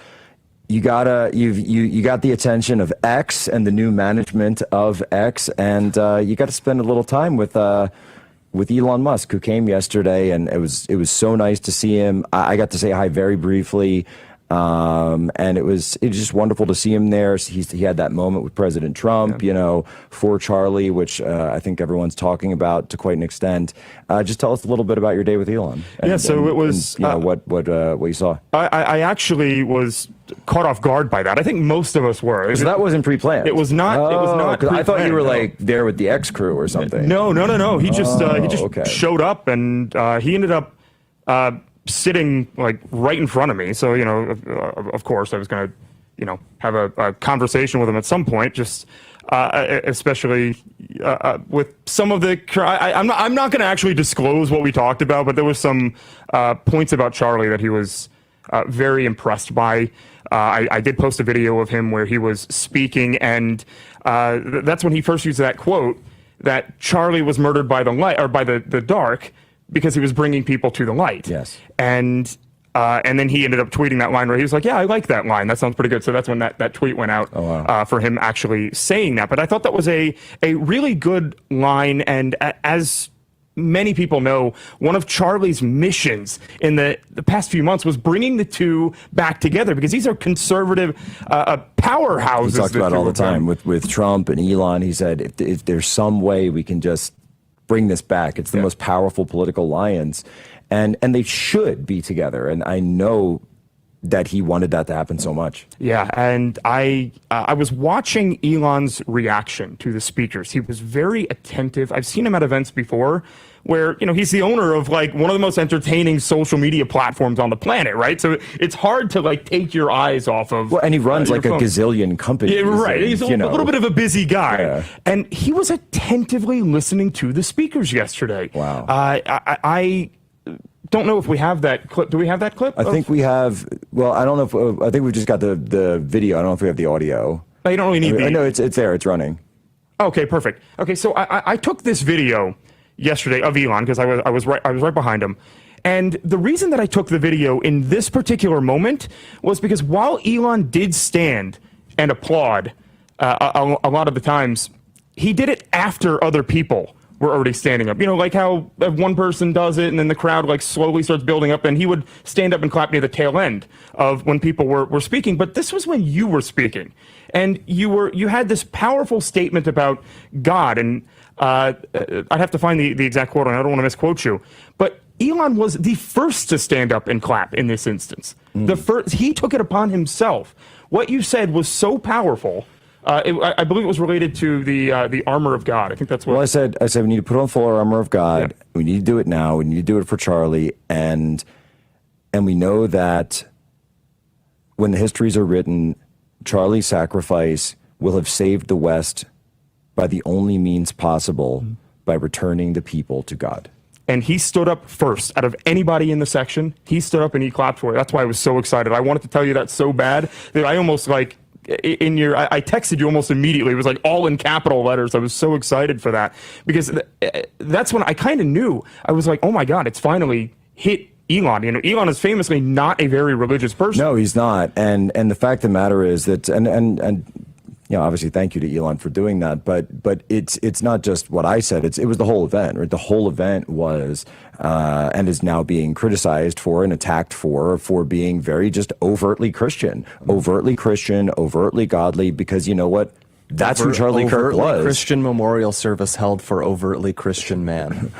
[SPEAKER 13] You got the attention of X and the new management of X, and you got to spend a little time with Elon Musk, who came yesterday, and it was so nice to see him. I got to say hi very briefly. And it was just wonderful to see him there. He had that moment with President Trump, for Charlie, which I think everyone's talking about to quite an extent. Just tell us a little bit about your day with Elon.
[SPEAKER 17] It was
[SPEAKER 13] what you saw.
[SPEAKER 17] I actually was caught off guard by that. I think most of us were.
[SPEAKER 13] So that wasn't pre-planned.
[SPEAKER 17] It was not. It was not.
[SPEAKER 13] I thought you were there with the X crew or something.
[SPEAKER 17] No. He just showed up, and he ended up sitting right in front of me. So, of course I was going to, have a conversation with him at some point, just especially with some of the, I'm not going to actually disclose what we talked about, but there was some points about Charlie that he was very impressed by. I did post a video of him where he was speaking, and that's when he first used that quote that Charlie was murdered by the light, or by the dark, because he was bringing people to the light.
[SPEAKER 13] Yes.
[SPEAKER 17] And then he ended up tweeting that line where he was like, yeah, I like that line. That sounds pretty good. So that's when that tweet went out for him actually saying that. But I thought that was a really good line. And as many people know, one of Charlie's missions in the past few months was bringing the two back together, because these are conservative powerhouses.
[SPEAKER 13] He talked about all the time with Trump and Elon. He said, if there's some way we can just bring this back. It's the most powerful political alliance, and they should be together. And I know that he wanted that to happen so much.
[SPEAKER 17] Yeah, and I was watching Elon's reaction to the speakers. He was very attentive. I've seen him at events before where, he's the owner of one of the most entertaining social media platforms on the planet, right? So it's hard to take your eyes off of.
[SPEAKER 13] Well, and he runs a gazillion companies.
[SPEAKER 17] Yeah, right. He's a little bit of a busy guy.
[SPEAKER 13] Yeah.
[SPEAKER 17] And he was attentively listening to the speakers yesterday.
[SPEAKER 13] Wow.
[SPEAKER 17] I don't know if we have that clip. Do we have that clip?
[SPEAKER 13] I think we have. Well, I don't know if I think we've just got the video. I don't know if we have the audio.
[SPEAKER 17] You don't really need.
[SPEAKER 13] I know it's there. It's running.
[SPEAKER 17] Okay, perfect. Okay, so I took this video yesterday of Elon because I was right behind him, and the reason that I took the video in this particular moment was because while Elon did stand and applaud a lot of the times, he did it after other people were already standing up. Like how one person does it and then the crowd slowly starts building up, and he would stand up and clap near the tail end of when people were speaking. But this was when you were speaking, and you had this powerful statement about God, and I'd have to find the exact quote, and I don't want to misquote you, but Elon was the first to stand up and clap in this instance. He took it upon himself. What you said was so powerful. I believe it was related to the armor of God. I think that's what.
[SPEAKER 13] Well, I said we need to put on full armor of God. Yeah. We need to do it now. We need to do it for Charlie, and we know that when the histories are written, Charlie's sacrifice will have saved the West by the only means possible, by returning the people to God.
[SPEAKER 17] And he stood up first out of anybody in the section. He stood up and he clapped for it. That's why I was so excited. I wanted to tell you that so bad that I almost I texted you almost immediately. It was all in capital letters. I was so excited for that, because that's when I kind of knew. I was like, oh my God, it's finally hit Elon. Elon is famously not a very religious person.
[SPEAKER 13] No, he's not. And the fact of the matter is that, and obviously thank you to Elon for doing that, but it's not just what I said. It was the whole event, right? The whole event was and is now being criticized for and attacked for being very just overtly Christian, overtly godly, because you know what? That's who Charlie Kirk was.
[SPEAKER 12] Christian memorial service held for overtly Christian man.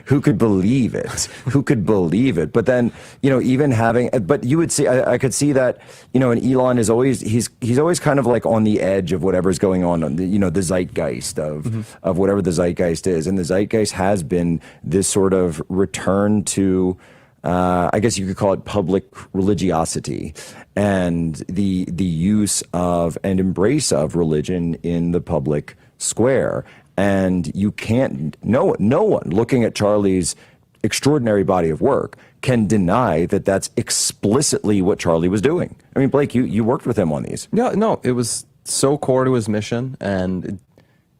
[SPEAKER 13] Who could believe it? Who could believe it? But then, even having, but you would see, I could see that, and Elon is always, he's always kind of like on the edge of whatever's going on, the zeitgeist of whatever the zeitgeist is. And the zeitgeist has been this sort of return to, I guess you could call it public religiosity, and the use of and embrace of religion in the public square. And you can't, no one looking at Charlie's extraordinary body of work can deny that that's explicitly what Charlie was doing. I mean, Blake, you worked with him on these.
[SPEAKER 12] Yeah, no, it was so core to his mission, and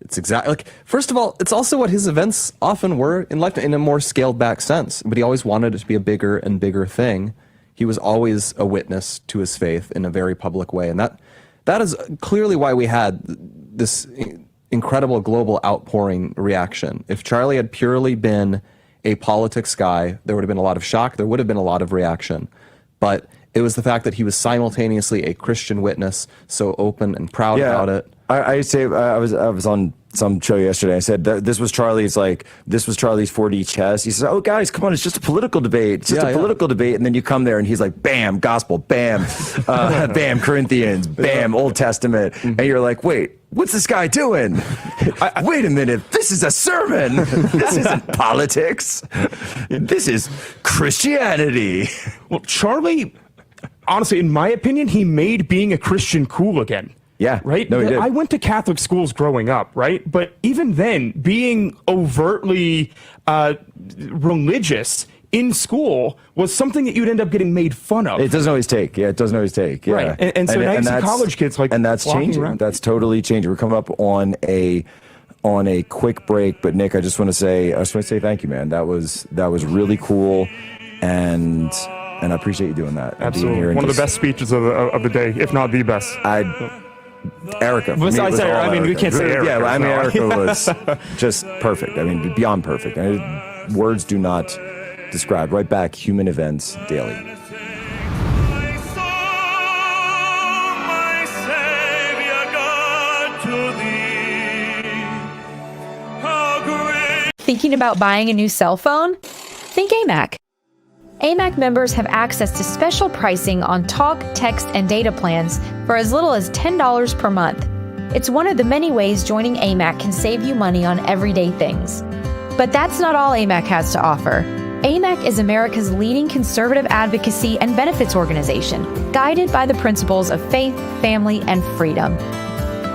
[SPEAKER 12] it's exactly like, first of all, it's also what his events often were in life in a more scaled back sense, but he always wanted it to be a bigger and bigger thing. He was always a witness to his faith in a very public way. And that is clearly why we had this incredible global outpouring reaction. If Charlie had purely been a politics guy, there would have been a lot of shock. There would have been a lot of reaction. But it was the fact that he was simultaneously a Christian witness, so open and proud about it.
[SPEAKER 13] I say I was on some show yesterday. I said this was Charlie's 4D chess. He says, "Oh guys, come on, it's just a political debate. It's just a political debate." And then you come there and he's like, "Bam, gospel, bam, bam, Corinthians, bam, Old Testament," and you're like, "Wait, what's this guy doing? Wait a minute, this is a sermon. This isn't politics. This is Christianity."
[SPEAKER 17] Well, Charlie, honestly, in my opinion, he made being a Christian cool again.
[SPEAKER 13] Yeah.
[SPEAKER 17] Right?
[SPEAKER 13] No, he did.
[SPEAKER 17] I went to Catholic schools growing up, right? But even then, being overtly religious in school was something that you'd end up getting made fun of.
[SPEAKER 13] It doesn't always take. Yeah, it doesn't always take. Yeah.
[SPEAKER 17] Right. And so now you see college kids like,
[SPEAKER 13] and that's changing.
[SPEAKER 17] Around.
[SPEAKER 13] That's totally changing. We're coming up on a quick break, but Nick, I just want to say thank you, man. That was really cool, and I appreciate you doing that.
[SPEAKER 17] Absolutely. Here one of the best speeches of the day, if not the best.
[SPEAKER 13] Erica.
[SPEAKER 17] Besides Erica, I mean, we can't say Erica.
[SPEAKER 13] Yeah, I mean, Erica was just perfect. I mean, beyond perfect. Words do not describe. Right back, Human Events Daily.
[SPEAKER 3] Thinking about buying a new cell phone? Think AMAC. AMAC members have access to special pricing on talk, text, and data plans for as little as $10 per month. It's one of the many ways joining AMAC can save you money on everyday things. But that's not all AMAC has to offer. AMAC is America's leading conservative advocacy and benefits organization, guided by the principles of faith, family, and freedom.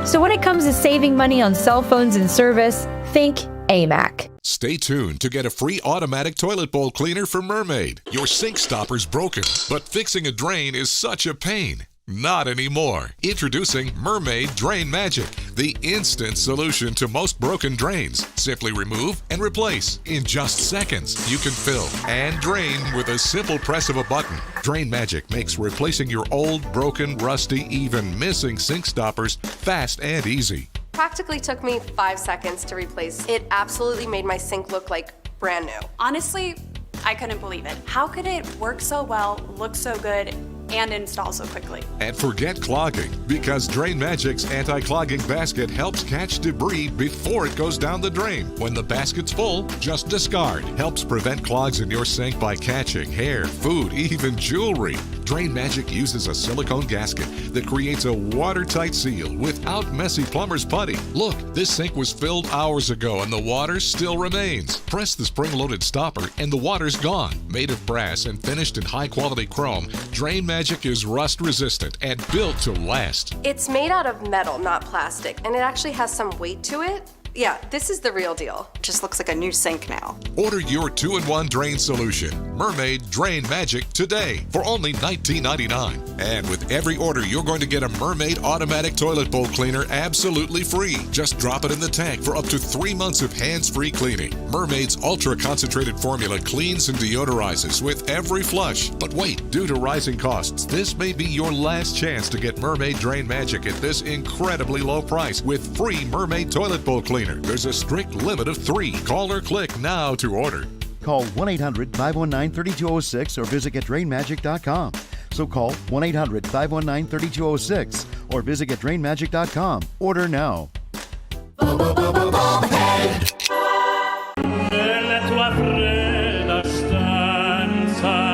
[SPEAKER 3] So when it comes to saving money on cell phones and service, think AMAC.
[SPEAKER 1] Stay tuned to get a free automatic toilet bowl cleaner from Mermaid. Your sink stopper's broken, but fixing a drain is such a pain. Not anymore. Introducing Mermaid Drain Magic, the instant solution to most broken drains. Simply remove and replace. In just seconds, you can fill and drain with a simple press of a button. Drain Magic makes replacing your old, broken, rusty, even missing sink stoppers fast and easy.
[SPEAKER 19] Practically took me 5 seconds to replace. It absolutely made my sink look like brand new.
[SPEAKER 23] Honestly, I couldn't believe it. How could it work so well, look so good, and install so quickly?
[SPEAKER 1] And forget clogging, because Drain Magic's anti-clogging basket helps catch debris before it goes down the drain. When the basket's full, just discard. Helps prevent clogs in your sink by catching hair, food, even jewelry. Drain Magic uses a silicone gasket that creates a watertight seal without messy plumber's putty. Look, this sink was filled hours ago and the water still remains. Press the spring-loaded stopper and the water's gone. Made of brass and finished in high-quality chrome, Drain Magic is rust-resistant and built to last.
[SPEAKER 19] It's made out of metal, not plastic, and it actually has some weight to it. Yeah, this is the real deal.
[SPEAKER 23] Just looks like a new sink now.
[SPEAKER 1] Order your 2-in-1 drain solution, Mermaid Drain Magic, today for only $19.99. And with every order, you're going to get a Mermaid automatic toilet bowl cleaner absolutely free. Just drop it in the tank for up to 3 months of hands-free cleaning. Mermaid's ultra-concentrated formula cleans and deodorizes with every flush. But wait, due to rising costs, this may be your last chance to get Mermaid Drain Magic at this incredibly low price with free Mermaid toilet bowl cleaner. There's a strict limit of 3. Call or click now to order.
[SPEAKER 24] Call 1-800-519-3206 or visit getdrainmagic.com. So call 1-800-519-3206
[SPEAKER 4] or visit getdrainmagic.com. Order now.
[SPEAKER 6] Nella tua fredda stanza,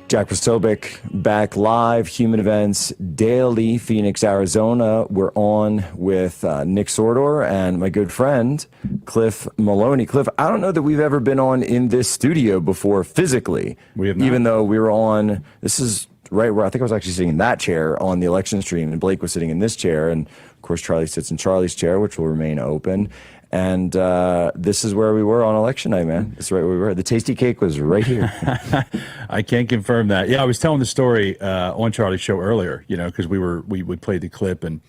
[SPEAKER 13] Jack Posobiec back live, Human Events Daily, Phoenix, Arizona. We're on with Nick Sordor and my good friend, Cliff Maloney. Cliff, I don't know that we've ever been on in this studio before physically.
[SPEAKER 7] We have not.
[SPEAKER 13] Even though we were on, this is right where I think I was actually sitting in that chair on the election stream, and Blake was sitting in this chair. And of course, Charlie sits in Charlie's chair, which will remain open. And this is where we were on election night, man. This is right where we were. The tasty cake was right here.
[SPEAKER 7] I can't confirm that. Yeah, I was telling the story on Charlie's show earlier, because we played the clip, and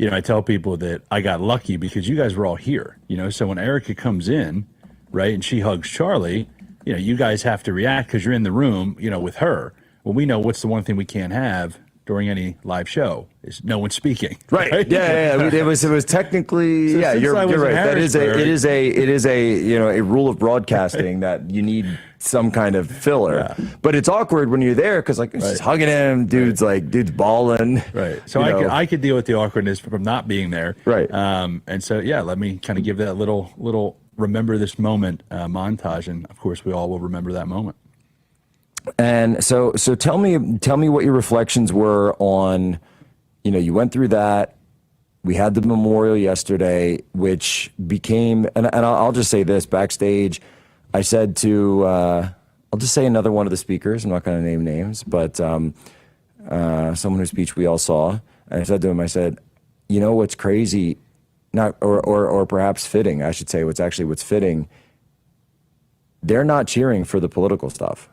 [SPEAKER 7] I tell people that I got lucky because you guys were all here. So when Erica comes in, right, and she hugs Charlie, you guys have to react because you're in the room, with her. Well, we know what's the one thing we can't have during any live show is no one speaking.
[SPEAKER 13] Right. Yeah. I mean, it was technically,
[SPEAKER 7] So
[SPEAKER 13] you're right. It is a rule of broadcasting that you need some kind of filler. Yeah. But it's awkward when you're there because it's just hugging him, dude's bawling.
[SPEAKER 7] Right. So I could deal with the awkwardness from not being there.
[SPEAKER 13] Right.
[SPEAKER 7] And so let me kind of give that little remember this moment montage, and of course we all will remember that moment.
[SPEAKER 13] And so tell me what your reflections were on, you went through that. We had the memorial yesterday, which became, and I'll just say this, backstage, I said to, I'll just say another one of the speakers, I'm not going to name names, but someone whose speech we all saw, and I said to him, I said, what's crazy, or perhaps fitting, I should say, what's fitting, they're not cheering for the political stuff.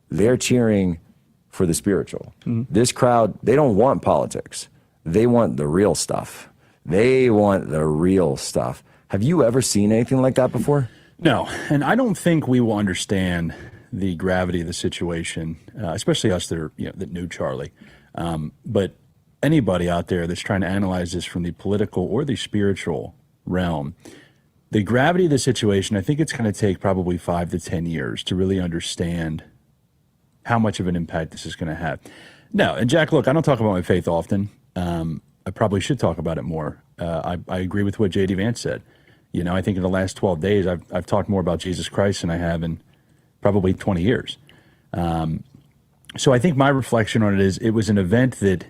[SPEAKER 13] They're cheering for the spiritual. Mm-hmm. This crowd, they don't want politics. They want the real stuff. Have you ever seen anything like that before?
[SPEAKER 7] No, and I don't think we will understand the gravity of the situation, especially us that knew Charlie. But anybody out there that's trying to analyze this from the political or the spiritual realm, the gravity of the situation, I think it's going to take probably 5 to 10 years to really understand how much of an impact this is going to have. No, and Jack, look, I don't talk about my faith often. I probably should talk about it more. I agree with what J.D. Vance said. I think in the last 12 days, I've talked more about Jesus Christ than I have in probably 20 years. So I think my reflection on it is it was an event that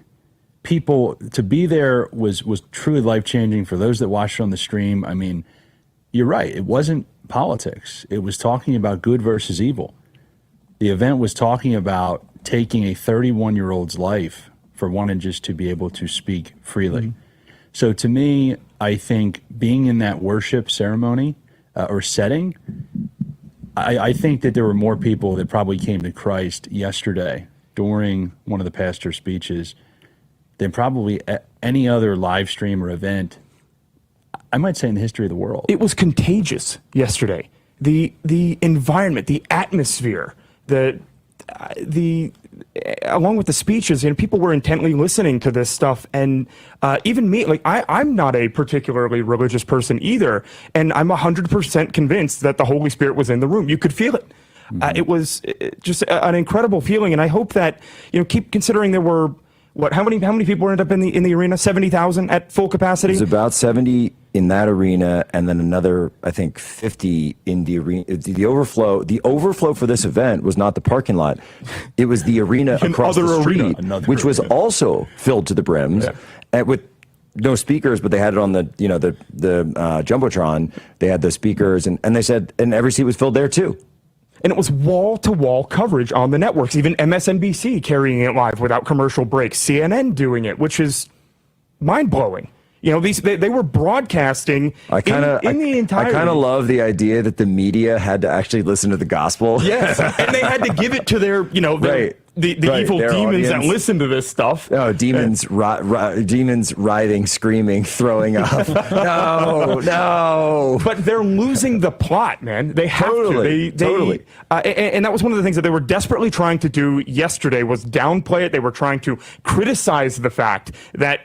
[SPEAKER 7] people, to be there was truly life-changing for those that watched it on the stream. I mean, you're right. It wasn't politics. It was talking about good versus evil. The event was talking about taking a 31-year-old's life for one just to be able to speak freely. Mm-hmm. So to me, I think being in that worship ceremony or setting, I think that there were more people that probably came to Christ yesterday during one of the pastor's speeches than probably any other live stream or event, I might say, in the history of the world.
[SPEAKER 17] It was contagious yesterday. The environment, the atmosphere, the along with the speeches, people were intently listening to this stuff, and even me, I'm not a particularly religious person either, and I'm 100% convinced that the Holy Spirit was in the room. You could feel it. Mm-hmm. It was just an incredible feeling, and I hope that keep considering there were how many people ended up in the arena? 70,000 at full capacity.
[SPEAKER 13] It was about 70 in that arena, and then another, I think, 50 in the arena. The overflow for this event was not the parking lot; it was the arena across the street, which was also filled to the brims, with no speakers, but they had it on the jumbotron. They had the speakers, and they said, and every seat was filled there too.
[SPEAKER 17] And it was wall-to-wall coverage on the networks, even MSNBC carrying it live without commercial breaks, CNN doing it, which is mind-blowing. They were broadcasting in the entirety.
[SPEAKER 13] I kind of love the idea that the media had to actually listen to the gospel.
[SPEAKER 17] Yes, and they had to give it to their evil demons audience that listen to this stuff.
[SPEAKER 13] Oh, demons writhing, screaming, throwing up. No.
[SPEAKER 17] But they're losing the plot, man. They have to. Totally. And that was one of the things that they were desperately trying to do yesterday was downplay it. They were trying to criticize the fact that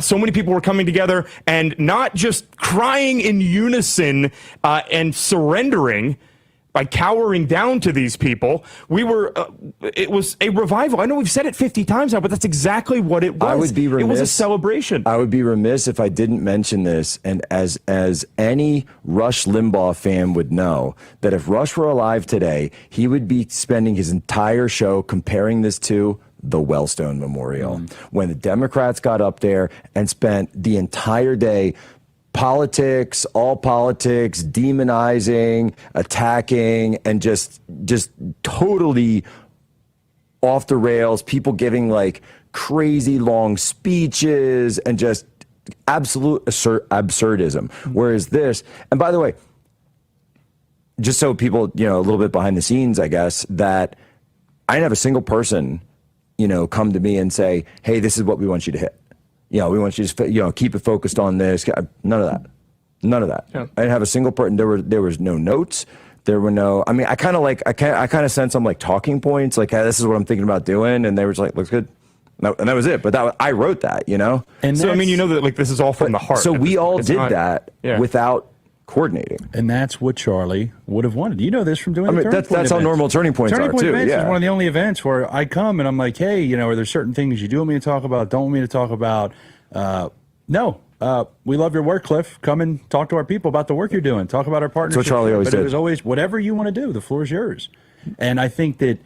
[SPEAKER 17] so many people were coming together and not just crying in unison and surrendering, by cowering down to these people. We were, it was a revival. I know we've said it 50 times now, but that's exactly what it was.
[SPEAKER 13] I would be remiss.
[SPEAKER 17] It was a celebration.
[SPEAKER 13] I would be remiss if I didn't mention this. And as any Rush Limbaugh fan would know, that if Rush were alive today, he would be spending his entire show comparing this to the Wellstone Memorial. When the Democrats got up there and spent the entire day politics, all politics, demonizing, attacking, and just totally off the rails, people giving like crazy long speeches and just absolute absurdism. Whereas this, and by the way, just so people, you know, a little bit behind the scenes, I guess, that I didn't have a single person, you know, come to me and say, hey, this is what we want you to hit. You know, we want you to, you know, keep it focused on this. None of that. None of that. Yeah. I didn't have a single person. There was no notes. There were no, I mean, I kind of sent some like talking points, like, hey, this is what I'm thinking about doing. And they were just like, looks good. And that was it. But I wrote that, you know?
[SPEAKER 17] And so, I mean, you know that like this is all from the heart.
[SPEAKER 13] So we all did that without coordinating.
[SPEAKER 7] And that's what Charlie would have wanted. You know this from doing the Turning Point
[SPEAKER 13] that's how normal Turning Points
[SPEAKER 7] are, too.
[SPEAKER 13] Yeah.
[SPEAKER 7] Is one of the only events where I come and I'm like, hey, you know, are there certain things you do want me to talk about, don't want me to talk about? No. We love your work, Cliff. Come and talk to our people about the work you're doing. Talk about our partnership.
[SPEAKER 13] That's what Charlie always did.
[SPEAKER 7] It was always, whatever you want to do, the floor is yours. And I think that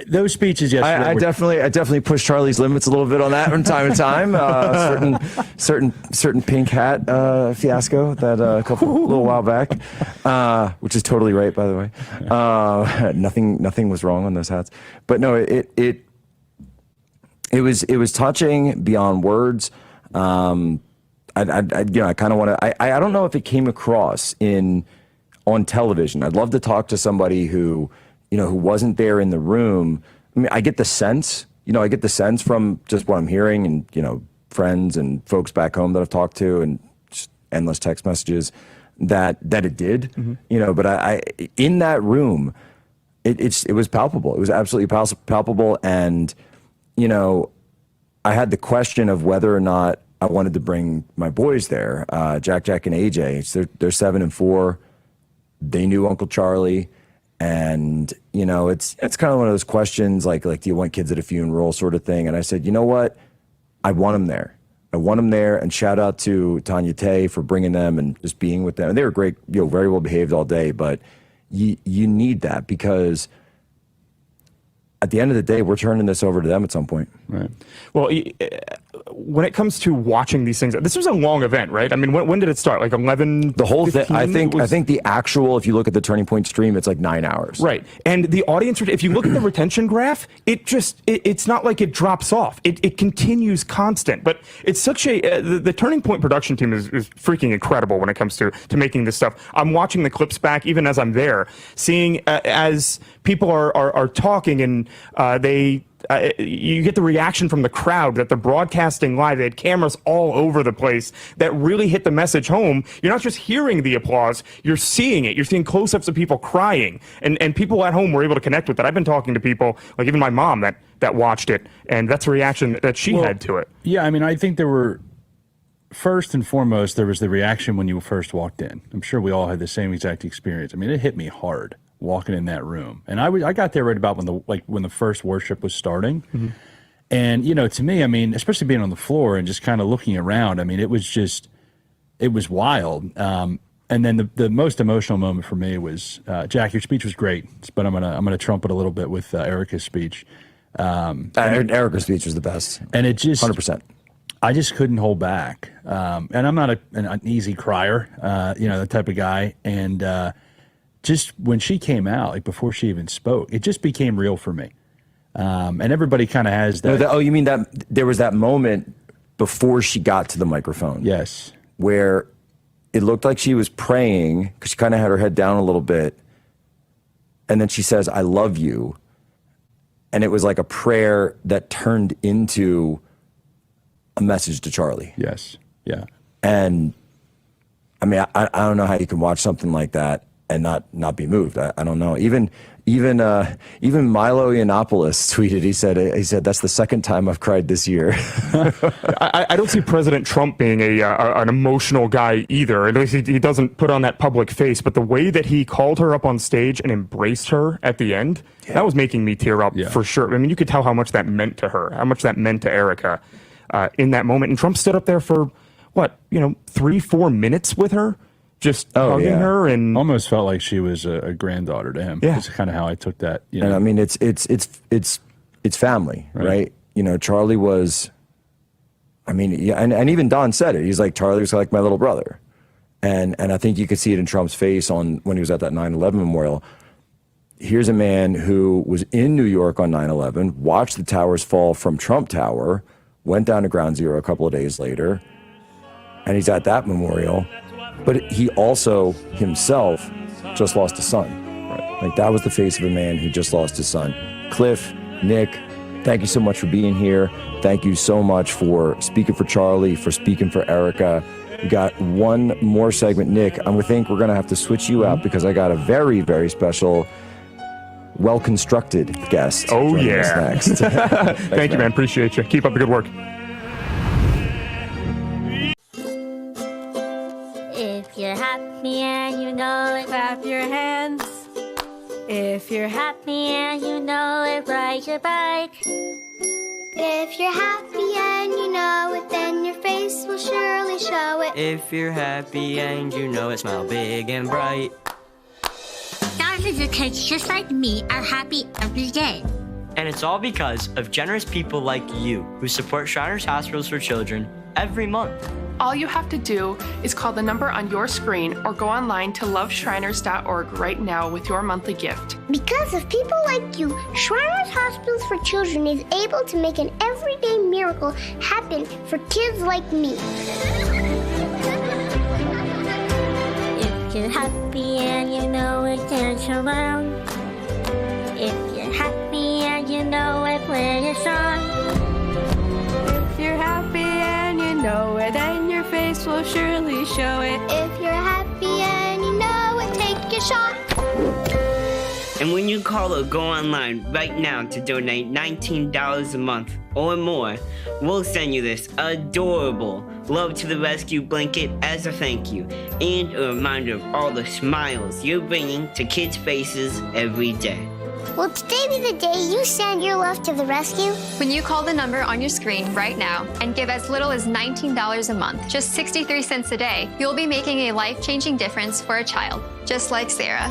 [SPEAKER 7] those speeches yesterday.
[SPEAKER 13] I definitely pushed Charlie's limits a little bit on that from time to time. Certain pink hat fiasco that a little while back, which is totally right, by the way. Nothing was wrong on those hats, but no, it was touching beyond words. I kind of want to. I don't know if it came across on television. I'd love to talk to somebody who wasn't there in the room. I mean, I get the sense from just what I'm hearing and, you know, friends and folks back home that I've talked to and just endless text messages that it did, you know, but I in that room, it was palpable. It was absolutely palpable. And, you know, I had the question of whether or not I wanted to bring my boys there, Jack, and AJ. They're 7 and 4. They knew Uncle Charlie. And, you know, it's kind of one of those questions like, do you want kids at a funeral sort of thing? And I said, you know what? I want them there. I want them there. And shout out to Tanya Tay for bringing them and just being with them. And they were great, you know, very well behaved all day. But you need that because at the end of the day, we're turning this over to them at some point.
[SPEAKER 17] Right. Well, when it comes to watching these things, this was a long event, right? I mean, when did it start? Like 11?
[SPEAKER 13] The whole thing. I think the actual, if you look at the Turning Point stream, it's like 9 hours.
[SPEAKER 17] Right. And the audience, if you look at the retention graph, it's not like it drops off. It continues constant. But it's such the Turning Point production team is freaking incredible when it comes to making this stuff. I'm watching the clips back, even as I'm there, seeing as people are talking and you get the reaction from the crowd that they're broadcasting live. They had cameras all over the place that really hit the message home. You're not just hearing the applause, you're seeing it. You're seeing close-ups of people crying. And people at home were able to connect with that. I've been talking to people, like even my mom, that watched it, and that's the reaction that she had to it.
[SPEAKER 7] Yeah, I mean, I think there were, first and foremost, there was the reaction when you first walked in. I'm sure we all had the same exact experience. I mean, it hit me hard walking in that room. And I got there right about when the first worship was starting. Mm-hmm. And, you know, to me, I mean, especially being on the floor and just kind of looking around, I mean, it was wild. And then the most emotional moment for me was, Jack, your speech was great, but I'm gonna trumpet a little bit with Erica's speech.
[SPEAKER 13] Erica's speech was the best.
[SPEAKER 7] And it just
[SPEAKER 13] 100%.
[SPEAKER 7] I just couldn't hold back. And I'm not an easy crier, you know, the type of guy. And just when she came out, like before she even spoke, it just became real for me. And everybody kind of has that.
[SPEAKER 13] No, you mean that there was that moment before she got to the microphone?
[SPEAKER 7] Yes.
[SPEAKER 13] Where it looked like she was praying because she kind of had her head down a little bit. And then she says, I love you. And it was like a prayer that turned into a message to Charlie.
[SPEAKER 7] Yes. Yeah.
[SPEAKER 13] And I mean, I don't know how you can watch something like that and not be moved. I don't know. Even Even Milo Yiannopoulos tweeted. He said that's the second time I've cried this year.
[SPEAKER 17] I don't see President Trump being an emotional guy either. At least he doesn't put on that public face. But the way that he called her up on stage and embraced her at the end, that was making me tear up for sure. I mean, you could tell how much that meant to her, how much that meant to Erica in that moment. And Trump stood up there for 3-4 minutes with her. Just hugging her, and
[SPEAKER 7] almost felt like she was a granddaughter to him.
[SPEAKER 13] Yeah,
[SPEAKER 7] that's kind of how I took that.
[SPEAKER 13] And I mean, it's family, right? You know, Charlie was. I mean, and even Don said it. He's like, Charlie was like my little brother, and I think you could see it in Trump's face when he was at that 9/11 memorial. Here's a man who was in New York on 9/11, watched the towers fall from Trump Tower, went down to Ground Zero a couple of days later, and he's at that memorial. But he also himself just lost a son. Right. Like that was the face of a man who just lost his son. Cliff, Nick, thank you so much for being here. Thank you so much for speaking for Charlie, for speaking for Erica. We got one more segment. Nick, I think we're going to have to switch you out because I got a very, very special, well-constructed guest.
[SPEAKER 17] Oh,
[SPEAKER 13] joining us next.
[SPEAKER 17] Thank you, man. Appreciate you. Keep up the good work.
[SPEAKER 2] If you're happy and you know it, clap your hands. If you're happy and you know it, ride your bike.
[SPEAKER 5] If you're happy and you know it, then your face will surely show it.
[SPEAKER 8] If you're happy and you know it, smile big and bright.
[SPEAKER 2] Thousands of kids just like me are happy every day.
[SPEAKER 8] And it's all because of generous people like you who support Shriners Hospitals for Children every month.
[SPEAKER 24] All you have to do is call the number on your screen or go online to loveshriners.org right now with your monthly gift.
[SPEAKER 5] Because of people like you, Shriners Hospitals for Children is able to make an everyday miracle happen for kids like me.
[SPEAKER 2] If you're happy and you know it, dance around. If you're happy and you know it, play a song.
[SPEAKER 24] If you're happy and you know it, then your face will surely show it.
[SPEAKER 5] If you're happy and you know it, take a shot.
[SPEAKER 8] And when you call or go online right now to donate $19 a month or more, we'll send you this adorable Love to the Rescue blanket as a thank you and a reminder of all the smiles you're bringing to kids' faces every day.
[SPEAKER 5] Will today be the day you send your love to the rescue?
[SPEAKER 25] When you call the number on your screen right now and give as little as $19 a month, just 63 cents a day, you'll be making a life-changing difference for a child, just like Sarah.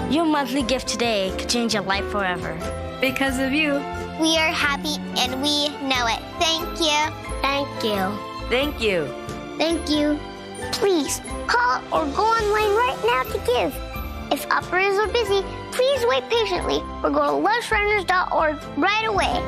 [SPEAKER 2] Your monthly gift today could change your life forever.
[SPEAKER 25] Because of you.
[SPEAKER 5] We are happy and we know it. Thank you.
[SPEAKER 2] Thank you.
[SPEAKER 8] Thank you.
[SPEAKER 5] Thank you. Please call or go online right now to give. If operators are busy, please wait patiently or go to loveshriners.org right away.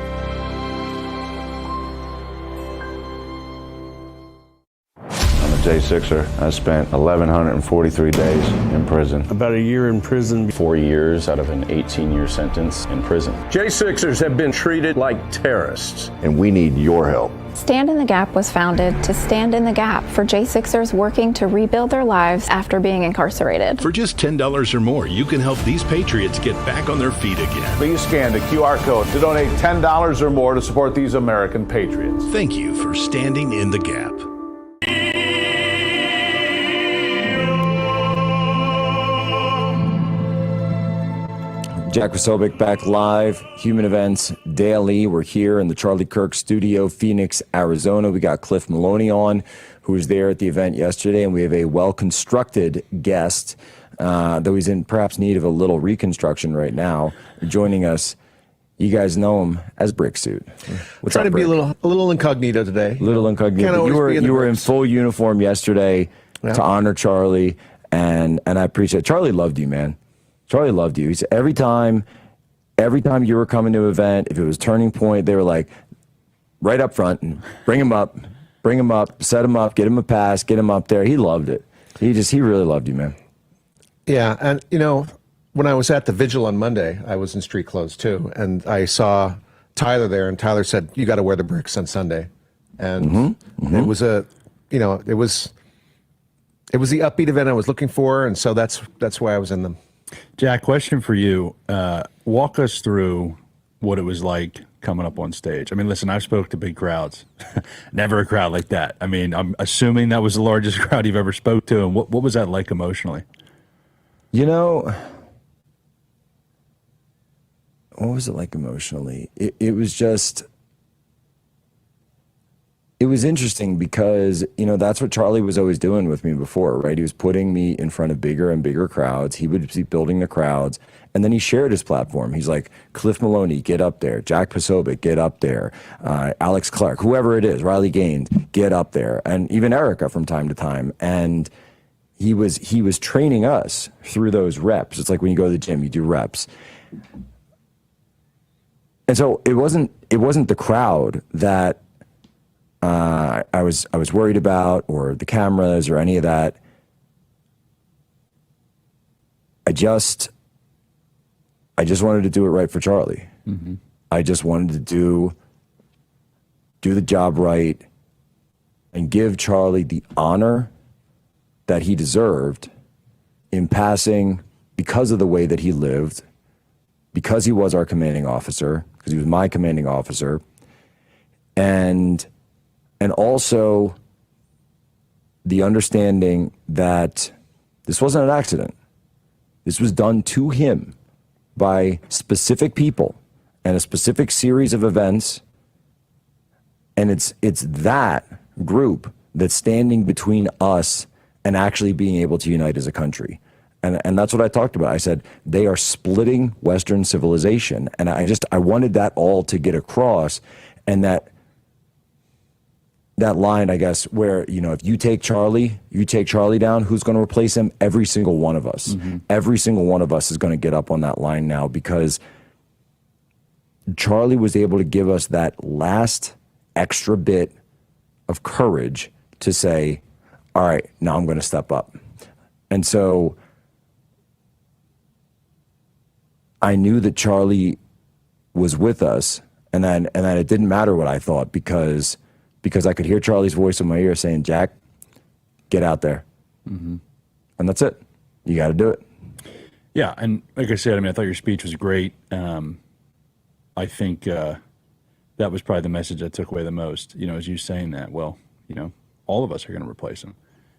[SPEAKER 18] I'm a J6er. I spent 1,143 days in prison.
[SPEAKER 9] About a year in prison.
[SPEAKER 10] 4 years out of an 18-year sentence in prison.
[SPEAKER 14] J6ers have been treated like terrorists.
[SPEAKER 22] And we need your help.
[SPEAKER 21] Stand in the Gap was founded to stand in the gap for J6ers working to rebuild their lives after being incarcerated.
[SPEAKER 20] For just $10 or more, you can help these patriots get back on their feet again.
[SPEAKER 22] Please scan the QR code to donate $10 or more to support these American patriots.
[SPEAKER 20] Thank you for standing in the gap.
[SPEAKER 13] Jack Wasobic back live, Human Events Daily. We're here in the Charlie Kirk studio, Phoenix, Arizona. We got Cliff Maloney on, who was there at the event yesterday, and we have a well-constructed guest, though he's in perhaps need of a little reconstruction right now. Joining us, you guys know him as Brick Suit. What's
[SPEAKER 26] Trying
[SPEAKER 13] up,
[SPEAKER 26] to be
[SPEAKER 13] Brick?
[SPEAKER 26] a little incognito today.
[SPEAKER 13] Little incognito. You were in full uniform yesterday to honor Charlie, and I appreciate it. Charlie loved you, man. Charlie loved you. He said every time you were coming to an event, if it was Turning Point, they were like, right up front, and bring him up, set him up, get him a pass, get him up there. He loved it. He really loved you, man.
[SPEAKER 26] Yeah, and you know, when I was at the vigil on Monday, I was in street clothes too, and I saw Tyler there, and Tyler said, "You got to wear the bricks on Sunday," and it was it was the upbeat event I was looking for, and so that's why I was in them.
[SPEAKER 7] Jack, question for you. Walk us through what it was like coming up on stage. I mean, listen, I've spoke to big crowds. Never a crowd like that. I mean, I'm assuming that was the largest crowd you've ever spoke to. And what was that like emotionally?
[SPEAKER 13] You know, what was it like emotionally? It was just, it was interesting because, you know, that's what Charlie was always doing with me before, right? He was putting me in front of bigger and bigger crowds. He would be building the crowds. And then he shared his platform. He's like, Cliff Maloney, get up there. Jack Posobiec, get up there. Alex Clark, whoever it is, Riley Gaines, get up there. And even Erica from time to time. And he was training us through those reps. It's like when you go to the gym, you do reps. And so it wasn't the crowd that I was worried about, or the cameras, or any of that. I just wanted to do it right for Charlie. Mm-hmm. I just wanted to do the job right and give Charlie the honor that he deserved in passing, because of the way that he lived, because he was our commanding officer, because he was my commanding officer, and also the understanding that this wasn't an accident. This was done to him by specific people and a specific series of events. And it's that group that's standing between us and actually being able to unite as a country. And that's what I talked about. I said, they are splitting Western civilization. And I wanted that all to get across, and that line, I guess, where, you know, if you take Charlie down, who's going to replace him? Every single one of us. Mm-hmm. Every single one of us is going to get up on that line now, because Charlie was able to give us that last extra bit of courage to say, all right, now I'm going to step up. And so I knew that Charlie was with us, and then it didn't matter what I thought, because I could hear Charlie's voice in my ear saying, Jack, get out there. Mm-hmm. And that's it. You got to do it.
[SPEAKER 7] Yeah, and like I said, I mean, I thought your speech was great. I think that was probably the message I took away the most, you know, as you saying that, well, you know, all of us are going to replace him.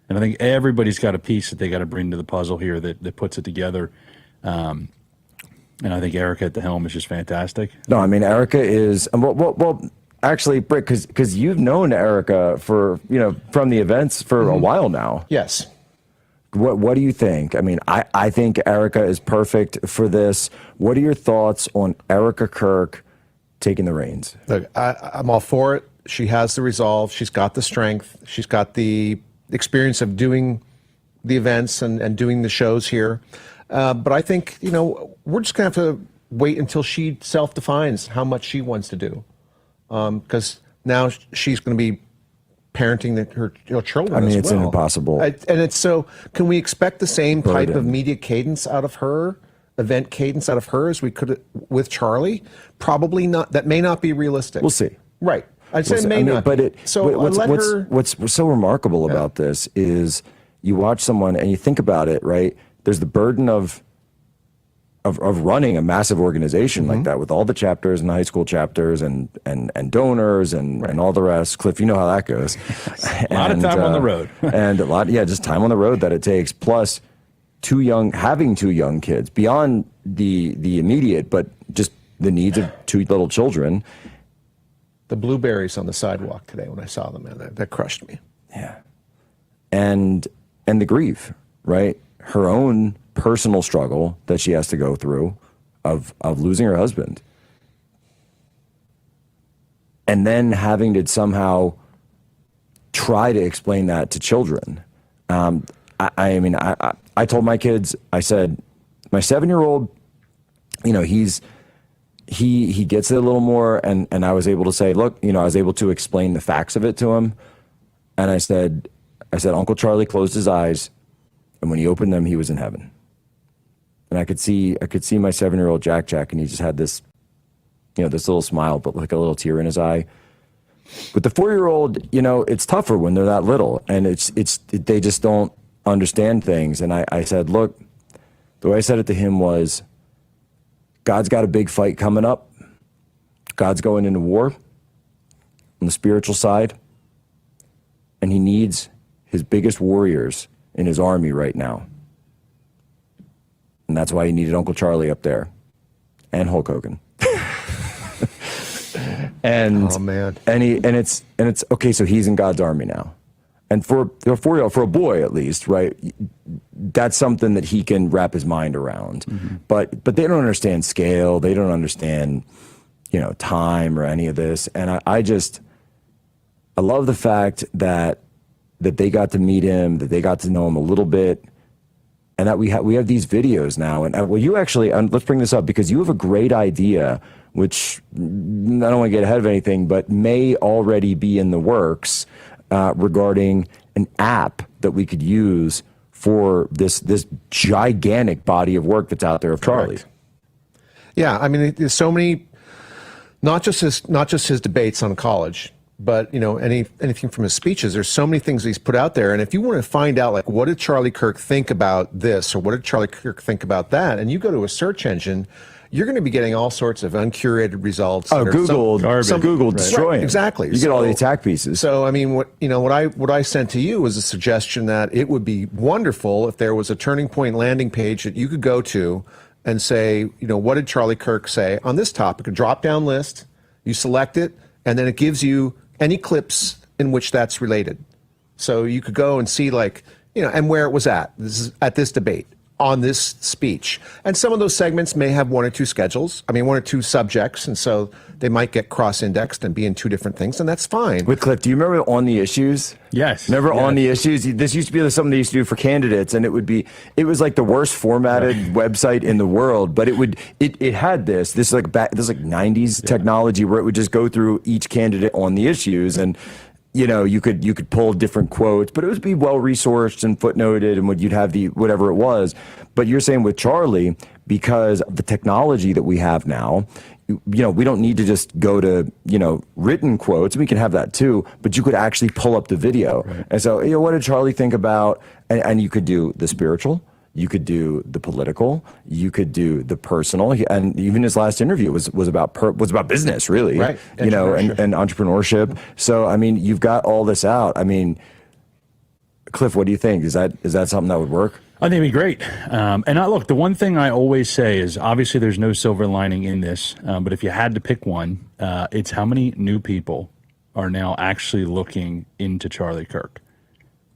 [SPEAKER 7] And I think everybody's got a piece that they got to bring to the puzzle here that puts it together. And I think Erica at the helm is just fantastic.
[SPEAKER 13] No, I mean, Erica is, well, actually, Brick, because you've known Erica for, you know, from the events for mm-hmm. a while now.
[SPEAKER 26] Yes.
[SPEAKER 13] What do you think? I mean, I think Erica is perfect for this. What are your thoughts on Erica Kirk taking the reins?
[SPEAKER 26] Look, I'm all for it. She has the resolve. She's got the strength. She's got the experience of doing the events and doing the shows here. But I think, you know, we're just going to have to wait until she self-defines how much she wants to do. Because now she's going to be parenting her children.
[SPEAKER 13] I mean,
[SPEAKER 26] as
[SPEAKER 13] it's
[SPEAKER 26] well.
[SPEAKER 13] impossible.
[SPEAKER 26] And it's so. Can we expect the same type of media cadence out of her, event cadence out of her, as we could with Charlie? Probably not. That may not be realistic.
[SPEAKER 13] We'll see.
[SPEAKER 26] Right. I'd say it may not.
[SPEAKER 13] But
[SPEAKER 26] what's
[SPEAKER 13] so remarkable about this is you watch someone and you think about it. Right. There's the burden of running a massive organization mm-hmm. like that, with all the chapters and high school chapters and donors and all the rest. Cliff, you know how that goes.
[SPEAKER 7] A lot of time on the road.
[SPEAKER 13] And just time on the road that it takes, plus having two young kids, beyond the immediate, but just the needs of two little children.
[SPEAKER 26] The blueberries on the sidewalk today when I saw them, man, that crushed me.
[SPEAKER 13] Yeah. And the grief, right? Her own personal struggle that she has to go through of losing her husband, and then having to somehow try to explain that to children. I told my kids, I said, my 7-year-old, you know, he gets it a little more, and I was able to say, look, you know, I was able to explain the facts of it to him, and I said, Uncle Charlie closed his eyes, and when he opened them, he was in heaven. And I could see my 7-year-old Jack, and he just had this, you know, this little smile, but like a little tear in his eye. With the 4-year-old, you know, it's tougher when they're that little, and they just don't understand things. And I said, look, The way I said it to him was, God's got a big fight coming up. God's going into war on the spiritual side, and he needs his biggest warriors in his army right now. And that's why he needed Uncle Charlie up there and Hulk Hogan. And
[SPEAKER 26] oh man,
[SPEAKER 13] and it's okay. So he's in God's army now, and for a boy at least, right? That's something that he can wrap his mind around. Mm-hmm. But they don't understand scale. They don't understand, time or any of this. And I love the fact that they got to meet him, that they got to know him a little bit, and that we have these videos now. And well, you actually, let's bring this up because you have a great idea, which I don't want to get ahead of anything, but may already be in the works regarding an app that we could use for this gigantic body of work that's out there of Charlie.
[SPEAKER 26] Correct. Yeah, I mean, there's so many, not just his debates on college, but anything from his speeches. There's so many things he's put out there, and if you want to find out, like, what did Charlie Kirk think about this, or what did Charlie Kirk think about that, and you go to a search engine, you're going to be getting all sorts of uncurated results.
[SPEAKER 13] Oh, Google destroying.
[SPEAKER 26] Right, exactly.
[SPEAKER 13] You get all the attack pieces.
[SPEAKER 26] So, I mean, what I sent to you was a suggestion that it would be wonderful if there was a Turning Point landing page that you could go to and say, what did Charlie Kirk say on this topic? A drop-down list. You select it, and then it gives you any clips in which that's related. So you could go and see, and where it was at. This is at this debate, on this speech. And some of those segments may have one or two subjects, and so they might get cross-indexed and be in two different things, and that's fine.
[SPEAKER 13] With Cliff, do you remember On the Issues?
[SPEAKER 7] Yes.
[SPEAKER 13] Remember On the Issues? This used to be something they used to do for candidates, and it was like the worst formatted website in the world, but it had this 90s technology where it would just go through each candidate on the issues, and you could pull different quotes, but it would be well resourced and footnoted, and you'd have the whatever it was. But you're saying with Charlie, because of the technology that we have now, we don't need to just go to written quotes. We can have that too, but you could actually pull up the video. Right. And so what did Charlie think about? And you could do the spiritual. You could do the political, you could do the personal, and even his last interview was about business, really,
[SPEAKER 26] right?
[SPEAKER 13] And entrepreneurship. So, I mean, you've got all this out. I mean, Cliff, what do you think? Is that something that would work?
[SPEAKER 7] I think it'd be great. Look, the one thing I always say is, obviously there's no silver lining in this, but if you had to pick one, it's how many new people are now actually looking into Charlie Kirk.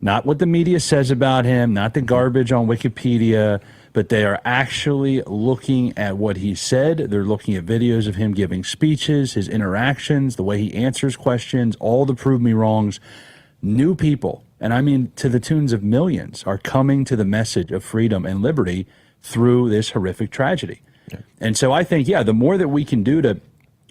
[SPEAKER 7] Not what the media says about him, not the garbage on Wikipedia, but they are actually looking at what he said. They're looking at videos of him giving speeches, his interactions, the way he answers questions, all the prove me wrongs. New people, and I mean to the tunes of millions, are coming to the message of freedom and liberty through this horrific tragedy. Yeah. And so I think, the more that we can do to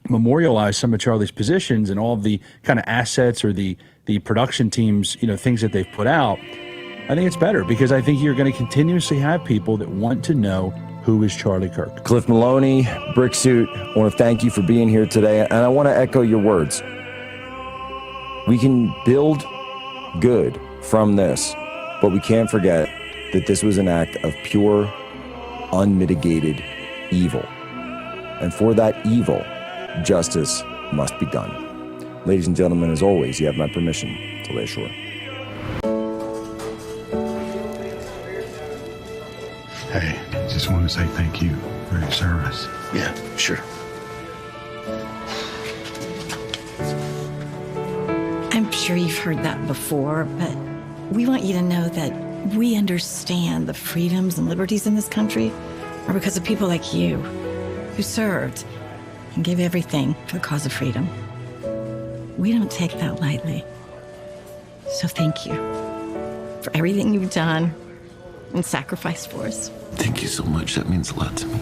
[SPEAKER 7] memorialize some of Charlie's positions and all of the kind of assets or the production teams, things that they've put out, I think it's better, because I think you're going to continuously have people that want to know who is Charlie Kirk.
[SPEAKER 13] Cliff Maloney, Bricksuit, I want to thank you for being here today, and I want to echo your words. We can build good from this, but we can't forget that this was an act of pure, unmitigated evil. And for that evil, justice must be done. Ladies and gentlemen, as always, you have my permission to lay ashore.
[SPEAKER 3] Hey, just want to say thank you for your service.
[SPEAKER 20] Yeah, sure.
[SPEAKER 11] I'm sure you've heard that before, but we want you to know that we understand the freedoms and liberties in this country are because of people like you who served and gave everything for the cause of freedom. We don't take that lightly. So thank you for everything you've done and sacrificed for us.
[SPEAKER 20] Thank you so much. That means a lot to me.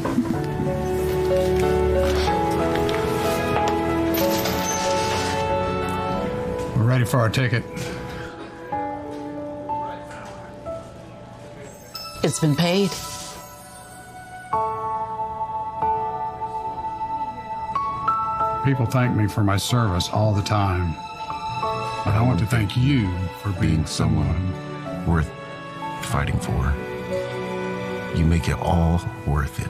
[SPEAKER 3] We're ready for our ticket.
[SPEAKER 11] It's been paid.
[SPEAKER 3] People thank me for my service all the time. But I want to thank you for being someone
[SPEAKER 20] worth fighting for.
[SPEAKER 1] you make it all worth it.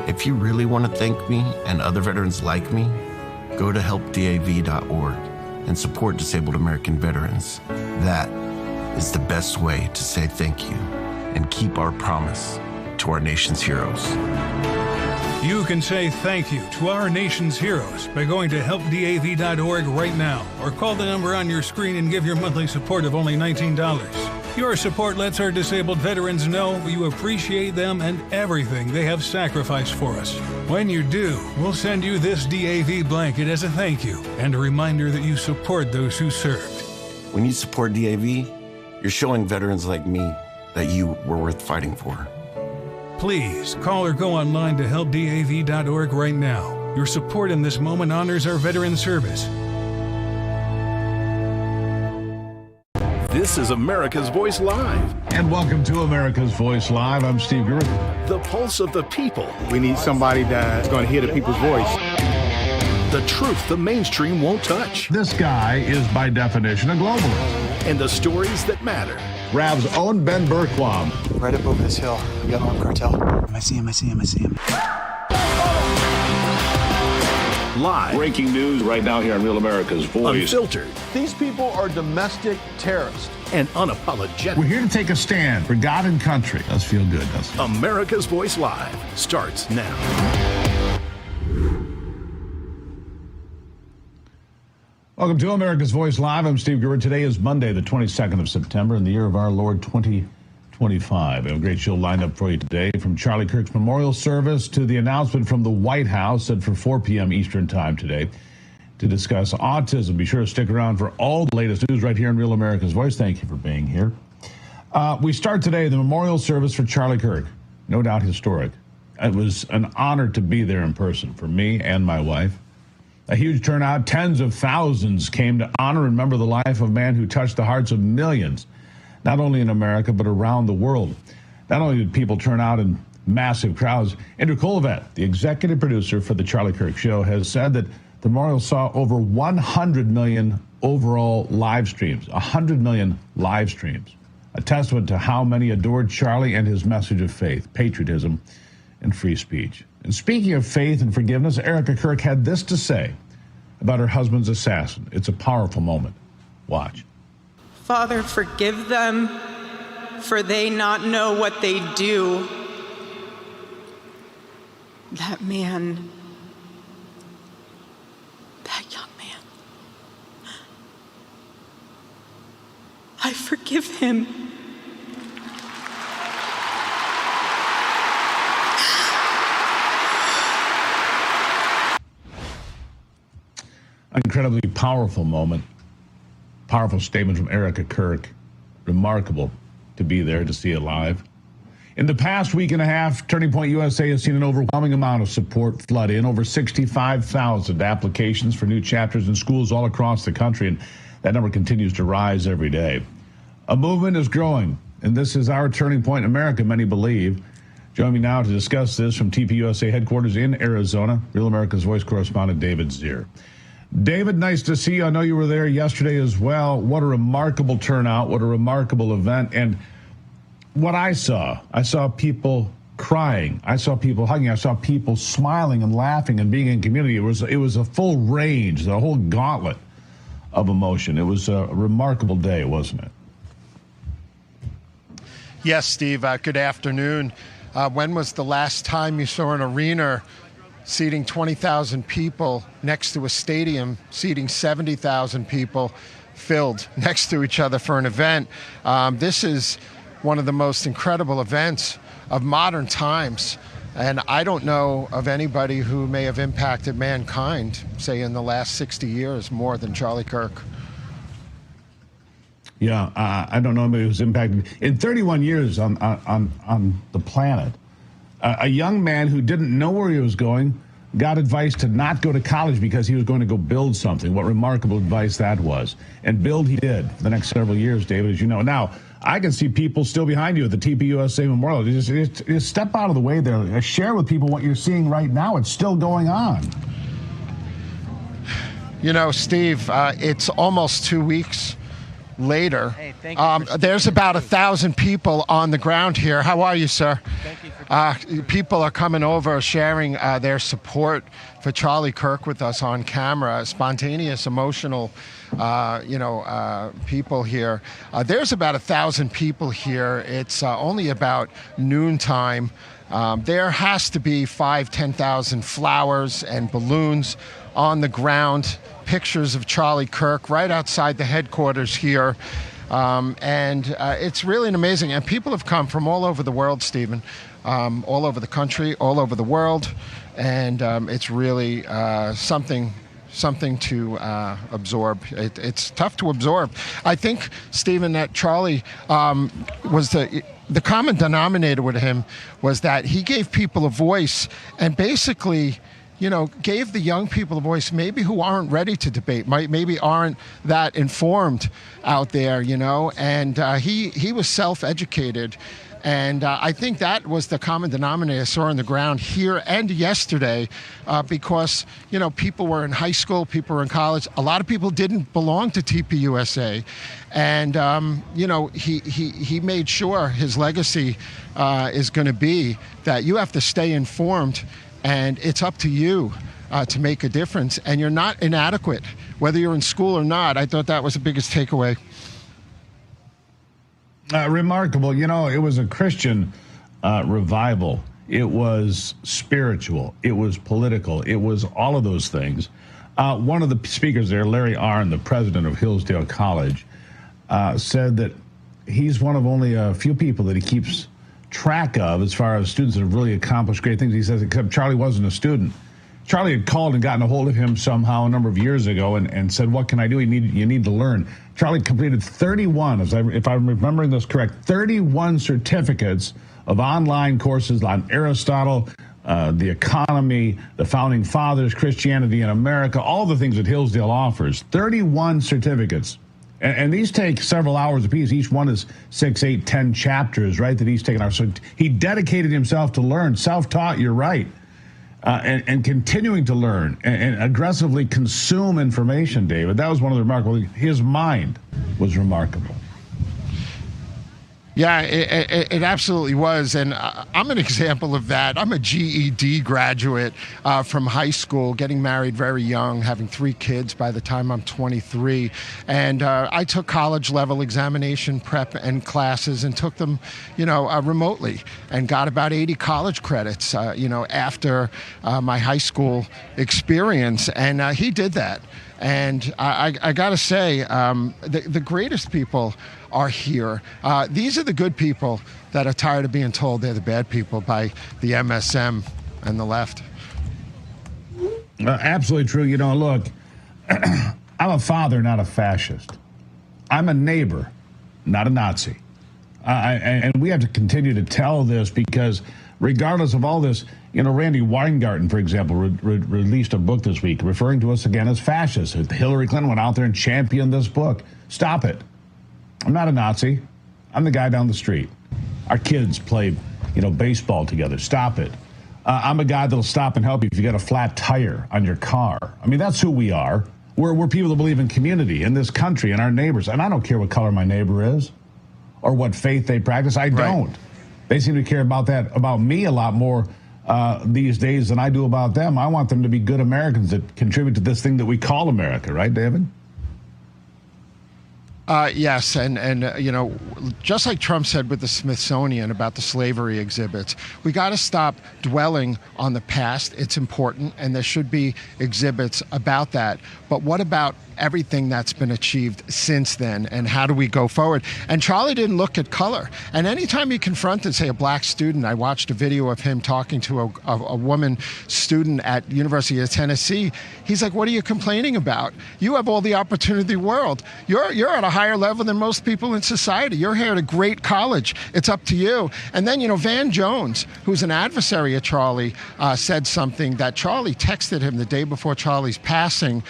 [SPEAKER 1] If you really want to thank me and other veterans like me, go to helpdav.org and support disabled American veterans. That is the best way to say thank you and keep our promise to our nation's heroes.
[SPEAKER 12] You can say thank you to our nation's heroes by going to helpdav.org right now, or call the number on your screen and give your monthly support of only $19. Your support lets our disabled veterans know you appreciate them and everything they have sacrificed for us. When you do, we'll send you this DAV blanket as a thank you and a reminder that you support those who served.
[SPEAKER 1] When you support DAV, you're showing veterans like me that you were worth fighting for.
[SPEAKER 12] Please call or go online to helpdav.org right now. Your support in this moment honors our veteran service.
[SPEAKER 20] This is America's Voice Live.
[SPEAKER 15] And welcome to America's Voice Live. I'm Steve Gerber.
[SPEAKER 20] The pulse of the people.
[SPEAKER 16] We need somebody that's going to hear the people's voice.
[SPEAKER 20] The truth the mainstream won't touch.
[SPEAKER 15] This guy is by definition a globalist.
[SPEAKER 20] And the stories that matter.
[SPEAKER 15] Rav's own Ben Berquam.
[SPEAKER 16] Right up over this hill, yellow arm cartel. I see him.
[SPEAKER 20] Live.
[SPEAKER 16] Breaking news right now here on Real America's Voice.
[SPEAKER 20] Unfiltered.
[SPEAKER 16] These people are domestic terrorists.
[SPEAKER 20] And unapologetic.
[SPEAKER 15] We're here to take a stand for God and country. Does feel good, doesn't it?
[SPEAKER 20] America's Voice Live starts now.
[SPEAKER 15] Welcome to America's Voice Live. I'm Steve Gerber. Today is Monday, the 22nd of September, in the year of our Lord 2025. We have a great show lined up for you today, from Charlie Kirk's memorial service to the announcement from the White House set for 4 p.m. Eastern Time today to discuss autism. Be sure to stick around for all the latest news right here in Real America's Voice. Thank you for being here. We start today the memorial service for Charlie Kirk. No doubt historic. It was an honor to be there in person for me and my wife. A huge turnout. Tens of thousands came to honor and remember the life of a man who touched the hearts of millions, not only in America, but around the world. Not only did people turn out in massive crowds, Andrew Kolovet, the executive producer for the Charlie Kirk Show, has said that the memorial saw over 100 million overall live streams, 100 million live streams, a testament to how many adored Charlie and his message of faith, patriotism, and free speech. And speaking of faith and forgiveness, Erica Kirk had this to say about her husband's assassin. It's a powerful moment. Watch.
[SPEAKER 19] Father, forgive them, for they not know what they do. That man, that young man, I forgive him.
[SPEAKER 15] Incredibly powerful moment. Powerful statement from Erica Kirk. Remarkable to be there, to see it live. In the past week and a half, Turning Point USA has seen an overwhelming amount of support flood in. Over 65,000 applications for new chapters in schools all across the country, and that number continues to rise every day. A movement is growing, and this is our turning point in America, many believe. Join me now to discuss this from TPUSA headquarters in Arizona, Real America's Voice correspondent David Zier. David, nice to see you. I know you were there yesterday as well. What a remarkable turnout. What a remarkable event. And what I saw people crying. I saw people hugging. I saw people smiling and laughing and being in community. It was a full range, the whole gauntlet of emotion. It was a remarkable day, wasn't it?
[SPEAKER 23] Yes, Steve. Good afternoon. When was the last time you saw an arena seating 20,000 people next to a stadium seating 70,000 people filled next to each other for an event? This is one of the most incredible events of modern times. And I don't know of anybody who may have impacted mankind, say, in the last 60 years more than Charlie Kirk.
[SPEAKER 15] Yeah, I don't know anybody who's impacted. In 31 years on the planet, a young man who didn't know where he was going got advice to not go to college because he was going to go build something. What remarkable advice that was. And build he did for the next several years, David, as you know. Now, I can see people still behind you at the TPUSA Memorial. Just step out of the way there. Share with people what you're seeing right now. It's still going on.
[SPEAKER 23] You know, Steve, it's almost 2 weeks later.
[SPEAKER 2] Hey, thank you for
[SPEAKER 23] there's about 1,000 people on the ground here. How are you, sir?
[SPEAKER 2] Thank you for
[SPEAKER 23] People are coming over, sharing their support for Charlie Kirk with us on camera. Spontaneous, emotional, people here. There's about 1,000 people here. It's only about noontime. There has to be 10,000 flowers and balloons on the ground. Pictures of Charlie Kirk right outside the headquarters here. It's really amazing. And people have come from all over the world, Stephen, all over the country, all over the world. And it's really something to absorb. It's tough to absorb. I think, Stephen, that Charlie was the common denominator with him was that he gave people a voice and basically, gave the young people a voice, maybe who aren't ready to debate, maybe aren't that informed out there, and he was self-educated. And I think that was the common denominator I saw on the ground here and yesterday because, people were in high school, people were in college. A lot of people didn't belong to TPUSA. And, he made sure his legacy is going to be that you have to stay informed and it's up to you to make a difference. And you're not inadequate, whether you're in school or not. I thought that was the biggest takeaway.
[SPEAKER 15] Remarkable. It was a Christian revival. It was spiritual. It was political. It was all of those things. One of the speakers there, Larry Arnn, the president of Hillsdale College, said that he's one of only a few people that he keeps track of as far as students that have really accomplished great things. He says, except Charlie wasn't a student. Charlie had called and gotten a hold of him somehow a number of years ago and said, what can I do? You need to learn. Charlie completed 31, if I'm remembering this correct, 31 certificates of online courses on Aristotle, the economy, the founding fathers, Christianity in America, all the things that Hillsdale offers. 31 certificates. And these take several hours apiece. Each one is 6, 8, 10 chapters, right, that he's taken out. So he dedicated himself to learn, self-taught, you're right. And continuing to learn and aggressively consume information, David. That was one of the remarkable. His mind was remarkable.
[SPEAKER 23] Yeah, it absolutely was. And I'm an example of that. I'm a GED graduate from high school, getting married very young, having 3 kids by the time I'm 23. And I took college level examination prep and classes and took them, remotely and got about 80 college credits, after my high school experience. And he did that. And I got to say, the greatest people are here. These are the good people that are tired of being told they're the bad people by the MSM and the left.
[SPEAKER 15] Absolutely true. Look, I'm a father, not a fascist. I'm a neighbor, not a Nazi. And we have to continue to tell this because regardless of all this, Randy Weingarten, for example, released a book this week referring to us again as fascists. Hillary Clinton went out there and championed this book. Stop it. I'm not a Nazi. I'm the guy down the street. Our kids play, baseball together. Stop it. I'm a guy that'll stop and help you if you got a flat tire on your car. I mean, that's who we are. We're people that believe in community, in this country, and our neighbors. And I don't care what color my neighbor is or what faith they practice. I don't. Right. They seem to care about me a lot more these days than I do about them. I want them to be good Americans that contribute to this thing that we call America, right, David?
[SPEAKER 23] Yes, and just like Trump said with the Smithsonian about the slavery exhibits, we got to stop dwelling on the past. It's important, and there should be exhibits about that. But what about everything that's been achieved since then, and how do we go forward? And Charlie didn't look at color. And anytime he confronted, say, a black student, I watched a video of him talking to a woman student at University of Tennessee. He's like, what are you complaining about? You have all the opportunity in the world. You're at a higher level than most people in society. You're here at a great college. It's up to you. And then, Van Jones, who's an adversary of Charlie, said something that Charlie texted him the day before Charlie's passing,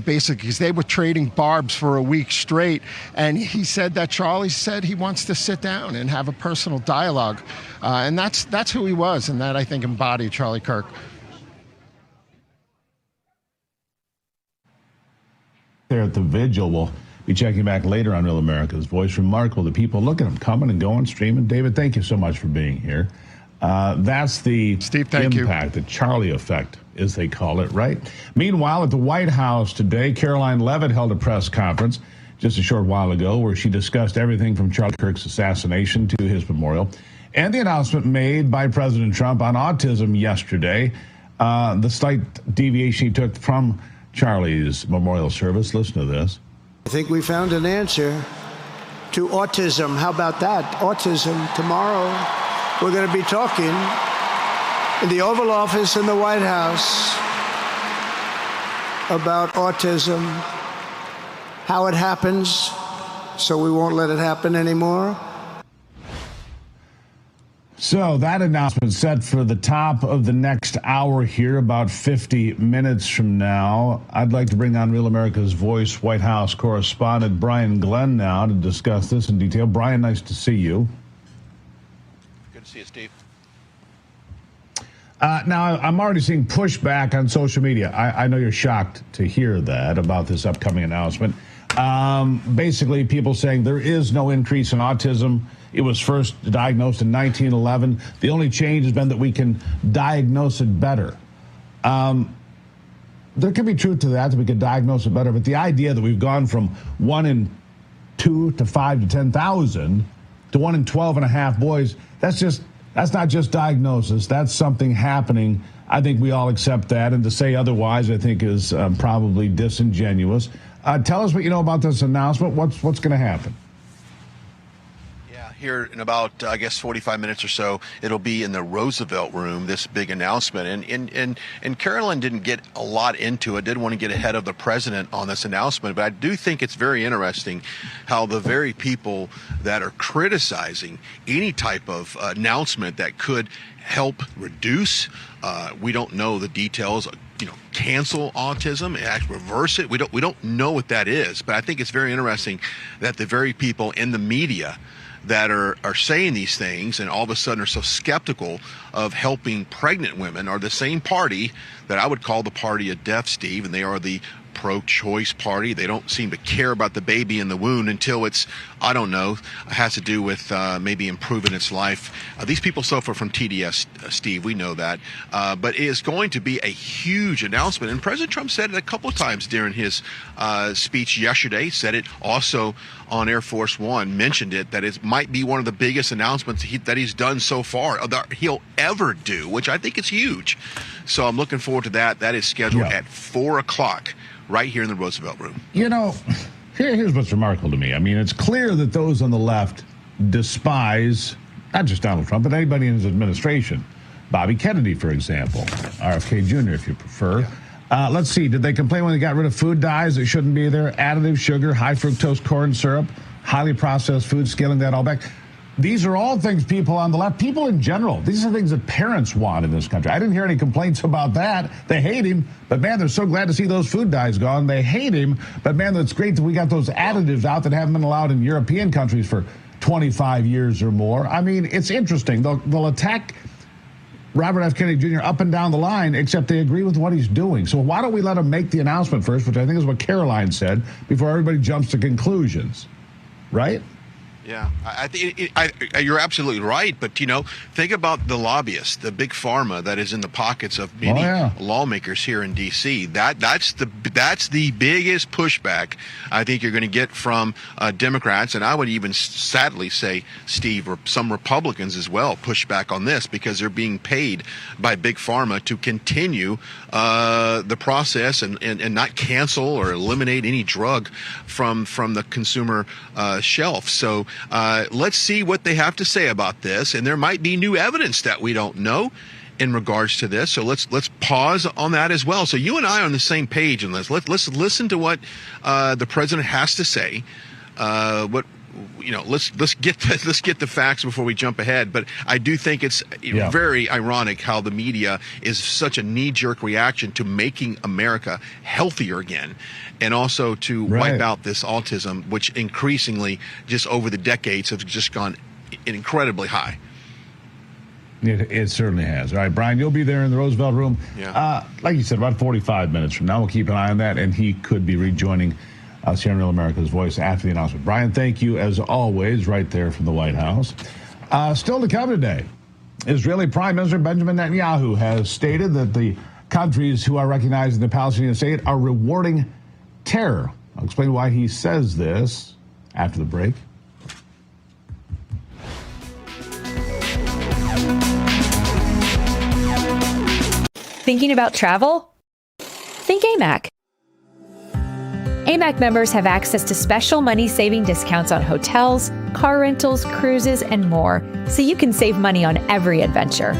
[SPEAKER 23] basically, because they were trading barbs for a week straight. And he said that Charlie said he wants to sit down and have a personal dialogue. And that's who he was. And that, I think, embodied Charlie Kirk.
[SPEAKER 15] There at the vigil, well, Be checking back later on Real America's Voice. Remarkable. The people, look at them coming and going, streaming. David, thank you so much for being here. That's the impact, the Charlie effect, as they call it, right? Meanwhile, at the White House today, Caroline Leavitt held a press conference just a short while ago where she discussed everything from Charlie Kirk's assassination to his memorial and the announcement made by President Trump on autism yesterday, the slight deviation he took from Charlie's memorial service. Listen to this.
[SPEAKER 4] I think we found an answer to autism. How about that? Autism. Tomorrow, we're going to be talking in the Oval Office in the White House about autism, how it happens, so we won't let it happen anymore.
[SPEAKER 15] So that announcement set for the top of the next hour here, about 50 minutes from now. I'd like to bring on Real America's Voice White House correspondent Brian Glenn now to discuss this in detail. Brian, nice to see you.
[SPEAKER 6] Good to see you, Steve.
[SPEAKER 15] Now, I'm already seeing pushback on social media. I know you're shocked to hear that about this upcoming announcement. Basically, people saying there is no increase in autism. It was first diagnosed in 1911. The only change has been that we can diagnose it better. There can be truth to that we could diagnose it better, but the idea that we've gone from 1 in 2 to 5 to 10,000 to 1 in 12 and a half boys, that's not just diagnosis. That's something happening. I think we all accept that, and to say otherwise, I think, is probably disingenuous. Tell us what you know about this announcement. What's going to happen?
[SPEAKER 6] Here in about, 45 minutes or so, it'll be in the Roosevelt Room, this big announcement. And Carolyn didn't get a lot into it, didn't want to get ahead of the president on this announcement, but I do think it's very interesting how the very people that are criticizing any type of announcement that could help reduce, we don't know the details, cancel autism, reverse it. We don't know what that is, but I think it's very interesting that the very people in the media that are saying these things and all of a sudden are so skeptical of helping pregnant women are the same party that I would call the party of death, Steve, and they are the pro-choice party. They don't seem to care about the baby in the womb until it's, I don't know, has to do with maybe improving its life. These people suffer from TDS, Steve, we know that. But it is going to be a huge announcement. And President Trump said it a couple of times during his speech yesterday, said it also on Air Force One, mentioned it, that it might be one of the biggest announcements that he's done so far, that he'll ever do, which I think is huge. So I'm looking forward to that. That is scheduled at 4 o'clock. Right here in the Roosevelt Room.
[SPEAKER 15] Here's what's remarkable to me. I mean, it's clear that those on the left despise not just Donald Trump, but anybody in his administration. Bobby Kennedy, for example, RFK Jr., if you prefer. Let's see. Did they complain when they got rid of food dyes that shouldn't be there? Additive sugar, high fructose corn syrup, highly processed food, scaling that all back. These are all things people on the left, people in general, these are things that parents want in this country. I didn't hear any complaints about that. They hate him, but man, they're so glad to see those food dyes gone. They hate him, but man, it's great that we got those additives out that haven't been allowed in European countries for 25 years or more. I mean, it's interesting. They'll attack Robert F. Kennedy Jr. up and down the line, except they agree with what he's doing. So why don't we let him make the announcement first, which I think is what Caroline said, before everybody jumps to conclusions, right?
[SPEAKER 6] Yeah, I think you're absolutely right. But, think about the lobbyists, the big pharma that is in the pockets of many lawmakers here in D.C. That's the biggest pushback I think you're going to get from Democrats. And I would even sadly say, Steve, or some Republicans as well, push back on this because they're being paid by big pharma to continue the process and not cancel or eliminate any drug from the consumer shelf. So let's see what they have to say about this, and there might be new evidence that we don't know in regards to this. So let's pause on that as well. So you and I are on the same page on this. Let's listen to what the president has to say. Let's get the facts before we jump ahead. But I do think it's very ironic how the media is such a knee-jerk reaction to making America healthier again, and also to wipe out this autism, which increasingly, just over the decades, have just gone incredibly high.
[SPEAKER 15] It certainly has. All right, Brian, you'll be there in the Roosevelt Room. Like you said, about 45 minutes from now. We'll keep an eye on that, and he could be rejoining Us here on Real America's Voice after the announcement. Brian, thank you as always, right there from the White House. Still to come today, Israeli Prime Minister Benjamin Netanyahu has stated that the countries who are recognizing the Palestinian state are rewarding terror. I'll explain why he says this after the break.
[SPEAKER 5] Thinking about travel? Think AMAC. AMAC members have access to special money-saving discounts on hotels, car rentals, cruises, and more, so you can save money on every adventure.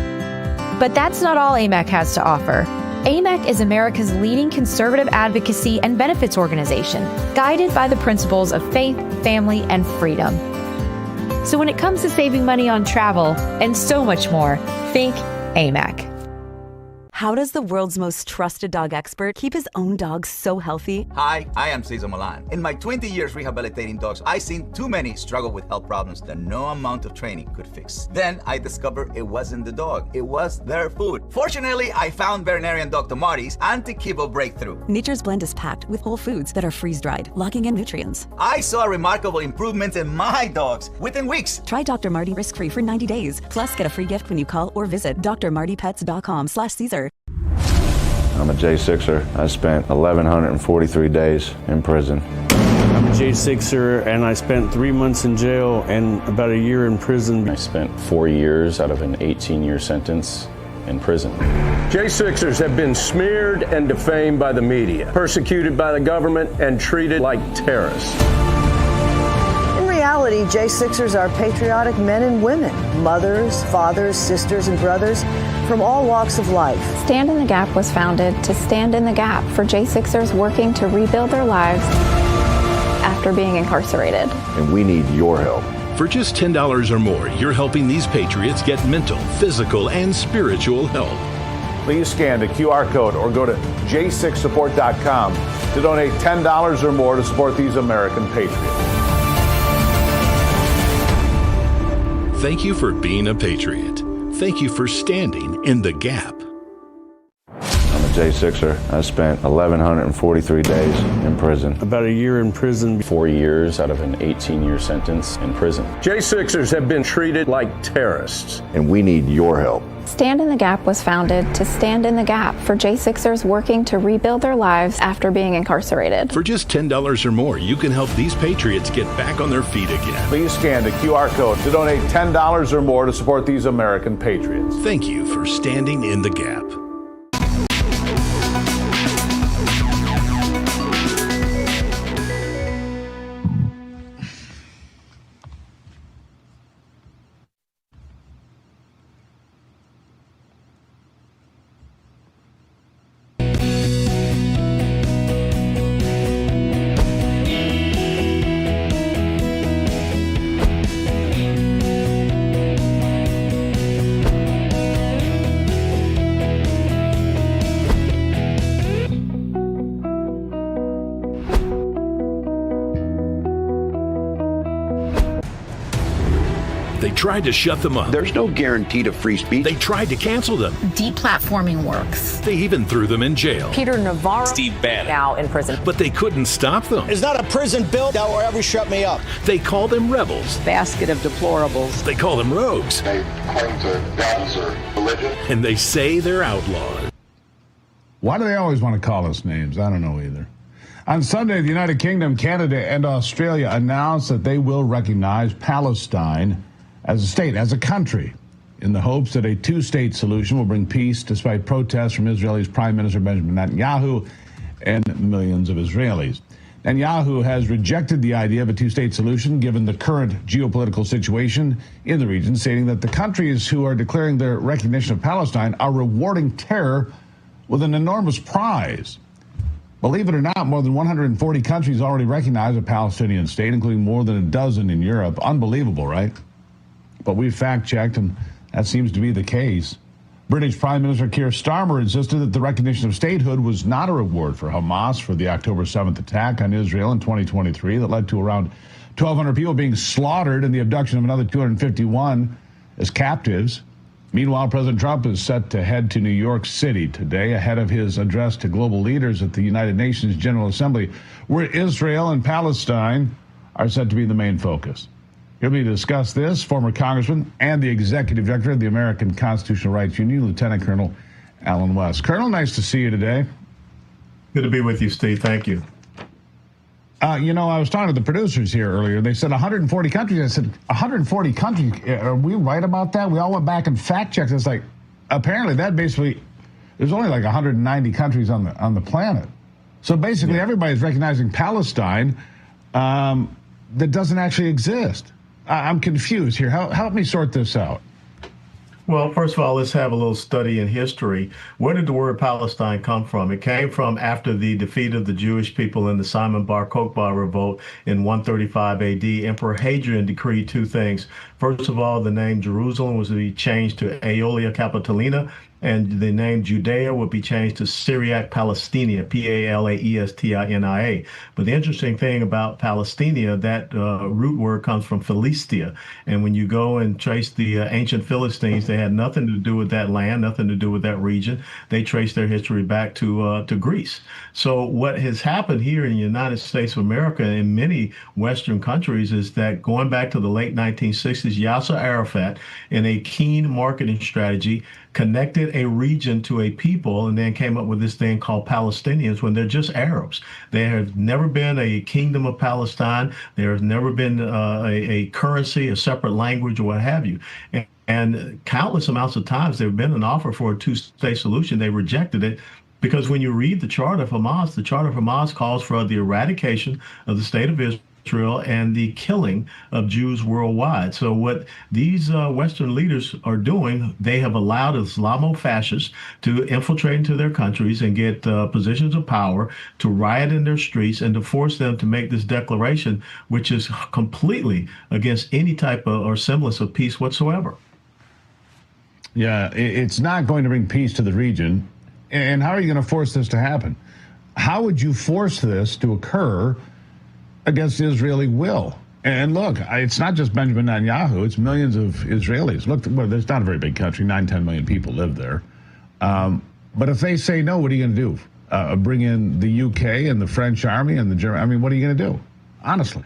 [SPEAKER 5] But that's not all AMAC has to offer. AMAC is America's leading conservative advocacy and benefits organization, guided by the principles of faith, family, and freedom. So when it comes to saving money on travel and so much more, think AMAC.
[SPEAKER 8] How does the world's most trusted dog expert keep his own dog so healthy?
[SPEAKER 17] Hi, I am Cesar Milan. In my 20 years rehabilitating dogs, I've seen too many struggle with health problems that no amount of training could fix. Then I discovered it wasn't the dog, it was their food. Fortunately, I found veterinarian Dr. Marty's anti-kibble breakthrough.
[SPEAKER 8] Nature's Blend is packed with whole foods that are freeze-dried, locking in nutrients.
[SPEAKER 17] I saw remarkable improvements in my dogs within weeks.
[SPEAKER 8] Try Dr. Marty risk-free for 90 days. Plus, get a free gift when you call or visit drmartypets.com/Caesar.
[SPEAKER 10] I'm a J6er. I spent 1,143 days in prison.
[SPEAKER 9] I'm a J6er, and I spent 3 months in jail and about a year in prison.
[SPEAKER 10] I spent 4 years out of an 18-year sentence in prison.
[SPEAKER 14] J6ers have been smeared and defamed by the media, persecuted by the government, and treated like terrorists.
[SPEAKER 18] In reality, J6ers are patriotic men and women, mothers, fathers, sisters, and brothers from all walks of life.
[SPEAKER 21] Stand in the Gap was founded to stand in the gap for J6ers working to rebuild their lives after being incarcerated.
[SPEAKER 10] And we need your help.
[SPEAKER 20] For just $10 or more, you're helping these patriots get mental, physical, and spiritual help.
[SPEAKER 22] Please scan the QR code or go to j6support.com to donate $10 or more to support these American patriots.
[SPEAKER 20] Thank you for being a patriot. Thank you for standing in the gap.
[SPEAKER 10] I'm a J6er. I spent 1,143 days in prison.
[SPEAKER 9] About a year in prison.
[SPEAKER 10] 4 years out of an 18-year sentence in prison.
[SPEAKER 14] J6ers have been treated like terrorists.
[SPEAKER 10] And we need your help.
[SPEAKER 21] Stand in the Gap was founded to stand in the gap for J6ers working to rebuild their lives after being incarcerated.
[SPEAKER 20] For just $10 or more, you can help these patriots get back on their feet again.
[SPEAKER 22] Please scan the QR code to donate $10 or more to support these American patriots.
[SPEAKER 20] Thank you for standing in the gap. They tried to shut them up.
[SPEAKER 24] There's no guarantee to free speech.
[SPEAKER 20] They tried to cancel them.
[SPEAKER 25] Deplatforming works.
[SPEAKER 20] They even threw them in jail.
[SPEAKER 25] Peter Navarro,
[SPEAKER 20] Steve Bannon,
[SPEAKER 25] now in prison.
[SPEAKER 20] But they couldn't stop them.
[SPEAKER 27] It's not a prison bill that will ever shut me up.
[SPEAKER 20] They call them rebels.
[SPEAKER 25] Basket of deplorables.
[SPEAKER 20] They call them rogues.
[SPEAKER 28] They claim to values or religion.
[SPEAKER 20] And they say they're outlaws.
[SPEAKER 15] Why do they always want to call us names? I don't know either. On Sunday, the United Kingdom, Canada, and Australia announced that they will recognize Palestine as a state, as a country, in the hopes that a two-state solution will bring peace despite protests from Israel's Prime Minister Benjamin Netanyahu and millions of Israelis. Netanyahu has rejected the idea of a two-state solution given the current geopolitical situation in the region, stating that the countries who are declaring their recognition of Palestine are rewarding terror with an enormous prize. Believe it or not, more than 140 countries already recognize a Palestinian state, including more than a dozen in Europe. Unbelievable, right? But we've fact-checked, and that seems to be the case. British Prime Minister Keir Starmer insisted that the recognition of statehood was not a reward for Hamas for the October 7th attack on Israel in 2023 that led to around 1,200 people being slaughtered and the abduction of another 251 as captives. Meanwhile, President Trump is set to head to New York City today ahead of his address to global leaders at the United Nations General Assembly, where Israel and Palestine are said to be the main focus. Here to discuss this, former Congressman and the Executive Director of the American Constitutional Rights Union, Lieutenant Colonel Alan West. Colonel, nice to see you today.
[SPEAKER 1] Good to be with you, Steve. Thank you.
[SPEAKER 15] I was talking to the producers here earlier. They said 140 countries. I said, 140 countries? Are we right about that? We all went back and fact-checked. It's like, apparently that basically, there's only like 190 countries on the planet. So basically everybody's recognizing Palestine that doesn't actually exist. I'm confused here. Help me sort this out.
[SPEAKER 1] Well, first of all, let's have a little study in history. Where did the word Palestine come from? It came from after the defeat of the Jewish people in the Simon Bar Kokhba revolt in 135 AD. Emperor Hadrian decreed two things. First of all, the name Jerusalem was to be changed to Aelia Capitolina, and the name Judea would be changed to Syriac Palestina, Palaestinia. But the interesting thing about Palestinia, that root word comes from Philistia. And when you go and trace the ancient Philistines, they had nothing to do with that land, nothing to do with that region. They trace their history back to Greece. So what has happened here in the United States of America and in many Western countries is that going back to the late 1960s, Yasser Arafat, in a keen marketing strategy, connected a region to a people and then came up with this thing called Palestinians when they're just Arabs. There has never been a kingdom of Palestine. There has never been a currency, a separate language, or what have you. And countless amounts of times there have been an offer for a two-state solution. They rejected it because when you read the Charter of Hamas calls for the eradication of the state of Israel and the killing of Jews worldwide. So what these Western leaders are doing, they have allowed Islamo-fascists to infiltrate into their countries and get positions of power, to riot in their streets, and to force them to make this declaration, which is completely against any type of or semblance of peace whatsoever.
[SPEAKER 15] Yeah, it's not going to bring peace to the region. And how are you going to force this to happen? How would you force this to occur against the Israeli will? And look, it's not just Benjamin Netanyahu, it's millions of Israelis. Look, well, there's not a very big country, 9-10 million people live there. But if they say no, what are you going to do? Bring in the UK and the French army and the German, I mean, what are you going to do? Honestly.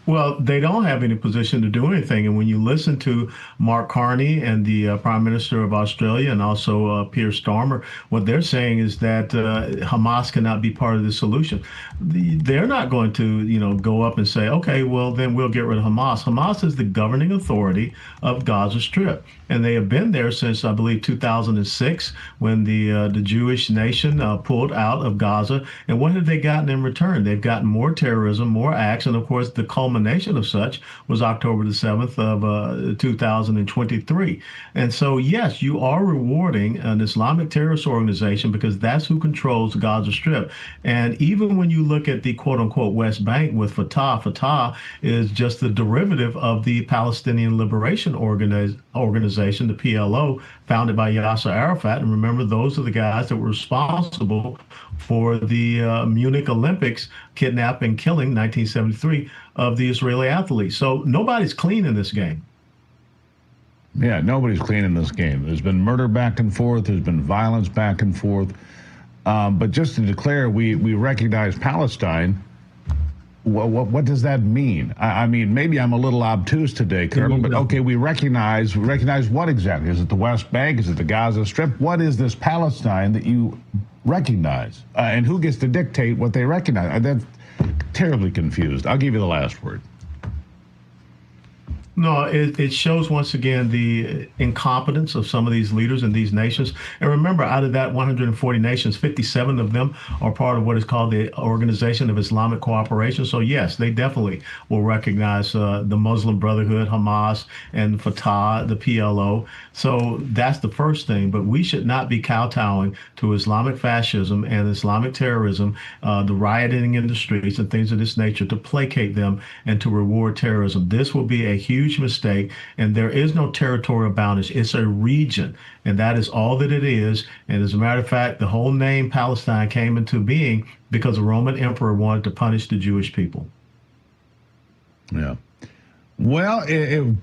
[SPEAKER 1] Well, they don't have any position to do anything. And when you listen to Mark Carney and the Prime Minister of Australia and also Keir Starmer, what they're saying is that Hamas cannot be part of the solution. They're not going to, go up and say, okay, well, then we'll get rid of Hamas. Hamas is the governing authority of Gaza Strip. And they have been there since, I believe, 2006, when the Jewish nation pulled out of Gaza. And what have they gotten in return? They've gotten more terrorism, more acts, and of course, the culmination of such was October the 7th of 2023. And so, yes, you are rewarding an Islamic terrorist organization because that's who controls the Gaza Strip. And even when you look at the quote-unquote West Bank with Fatah is just the derivative of the Palestinian Liberation Organization, the PLO, founded by Yasser Arafat. And remember, those are the guys that were responsible for the Munich Olympics kidnapping and killing 1973 of the Israeli athletes. So nobody's clean in this game.
[SPEAKER 15] Yeah, nobody's clean in this game. There's been murder back and forth. There's been violence back and forth. But just to declare we recognize Palestine, what does that mean? I mean, maybe I'm a little obtuse today, Colonel, but okay, we recognize what exactly? Is it the West Bank? Is it the Gaza Strip? What is this Palestine that you recognize? And who gets to dictate what they recognize? That's terribly confused. I'll give you the last word.
[SPEAKER 1] No, it shows once again the incompetence of some of these leaders in these nations. And remember, out of that 140 nations, 57 of them are part of what is called the Organization of Islamic Cooperation. So yes, they definitely will recognize the Muslim Brotherhood, Hamas, and Fatah, the PLO. So that's the first thing. But we should not be kowtowing to Islamic fascism and Islamic terrorism, the rioting in the streets and things of this nature to placate them and to reward terrorism. This will be a huge mistake, and there is no territorial boundaries. It's a region, and that is all that it is. And as a matter of fact, the whole name Palestine came into being because the Roman emperor wanted to punish the Jewish people.
[SPEAKER 15] Yeah. Well,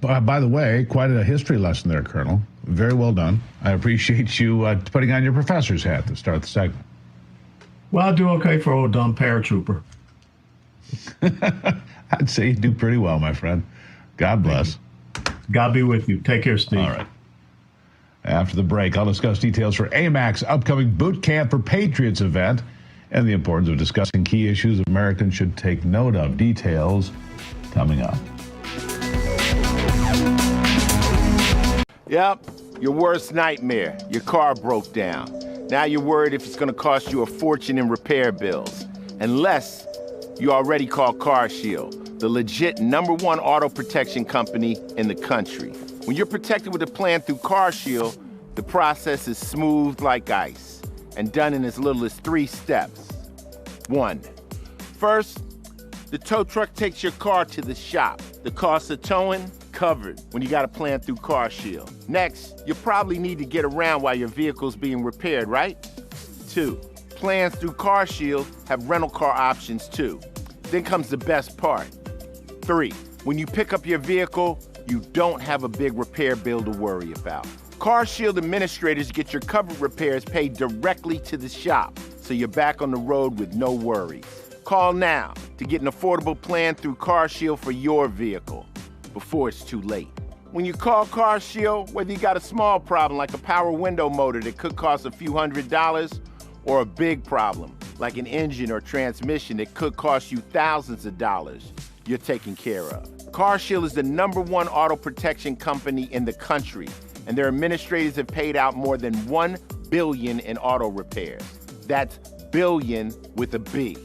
[SPEAKER 15] by the way, quite a history lesson there, Colonel. Very well done. I appreciate you putting on your professor's hat to start the segment.
[SPEAKER 1] Well, I'll do okay for old dumb paratrooper.
[SPEAKER 15] I'd say you do pretty well, my friend. God bless.
[SPEAKER 1] God be with you. Take care, Steve.
[SPEAKER 15] All right. After the break, I'll discuss details for AMAC's upcoming Boot Camp for Patriots event and the importance of discussing key issues Americans should take note of. Details coming up.
[SPEAKER 3] Yep, your worst nightmare. Your car broke down. Now you're worried if it's going to cost you a fortune in repair bills. Unless you already called CarShield, the legit #1 auto protection company in the country. When you're protected with a plan through CarShield, the process is smooth like ice and done in as little as 3 steps. 1. First, the tow truck takes your car to the shop. The cost of towing, covered when you got a plan through CarShield. Next, you probably need to get around while your vehicle's being repaired, right? 2. Plans through CarShield have rental car options too. Then comes the best part. 3. When you pick up your vehicle, you don't have a big repair bill to worry about. CarShield administrators get your covered repairs paid directly to the shop, so you're back on the road with no worries. Call now to get an affordable plan through CarShield for your vehicle before it's too late. When you call CarShield, whether you got a small problem like a power window motor that could cost a few $100s, or a big problem like an engine or transmission that could cost you thousands of dollars, you're taken care of. CarShield is the #1 auto protection company in the country, and their administrators have paid out more than $1 billion in auto repairs. That's billion with a B.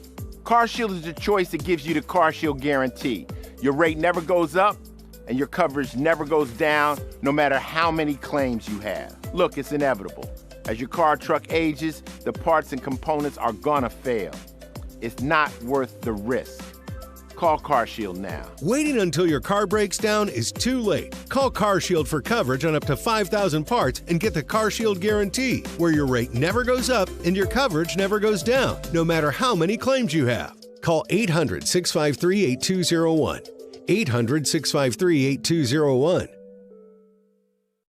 [SPEAKER 3] CarShield is the choice that gives you the CarShield guarantee. Your rate never goes up, and your coverage never goes down, no matter how many claims you have. Look, it's inevitable. As your car or truck ages, the parts and components are gonna fail. It's not worth the risk. Call CarShield now.
[SPEAKER 7] Waiting until your car breaks down is too late. Call CarShield for coverage on up to 5,000 parts and get the CarShield guarantee, where your rate never goes up and your coverage never goes down, no matter how many claims you have. Call 800-653-8201. 800-653-8201.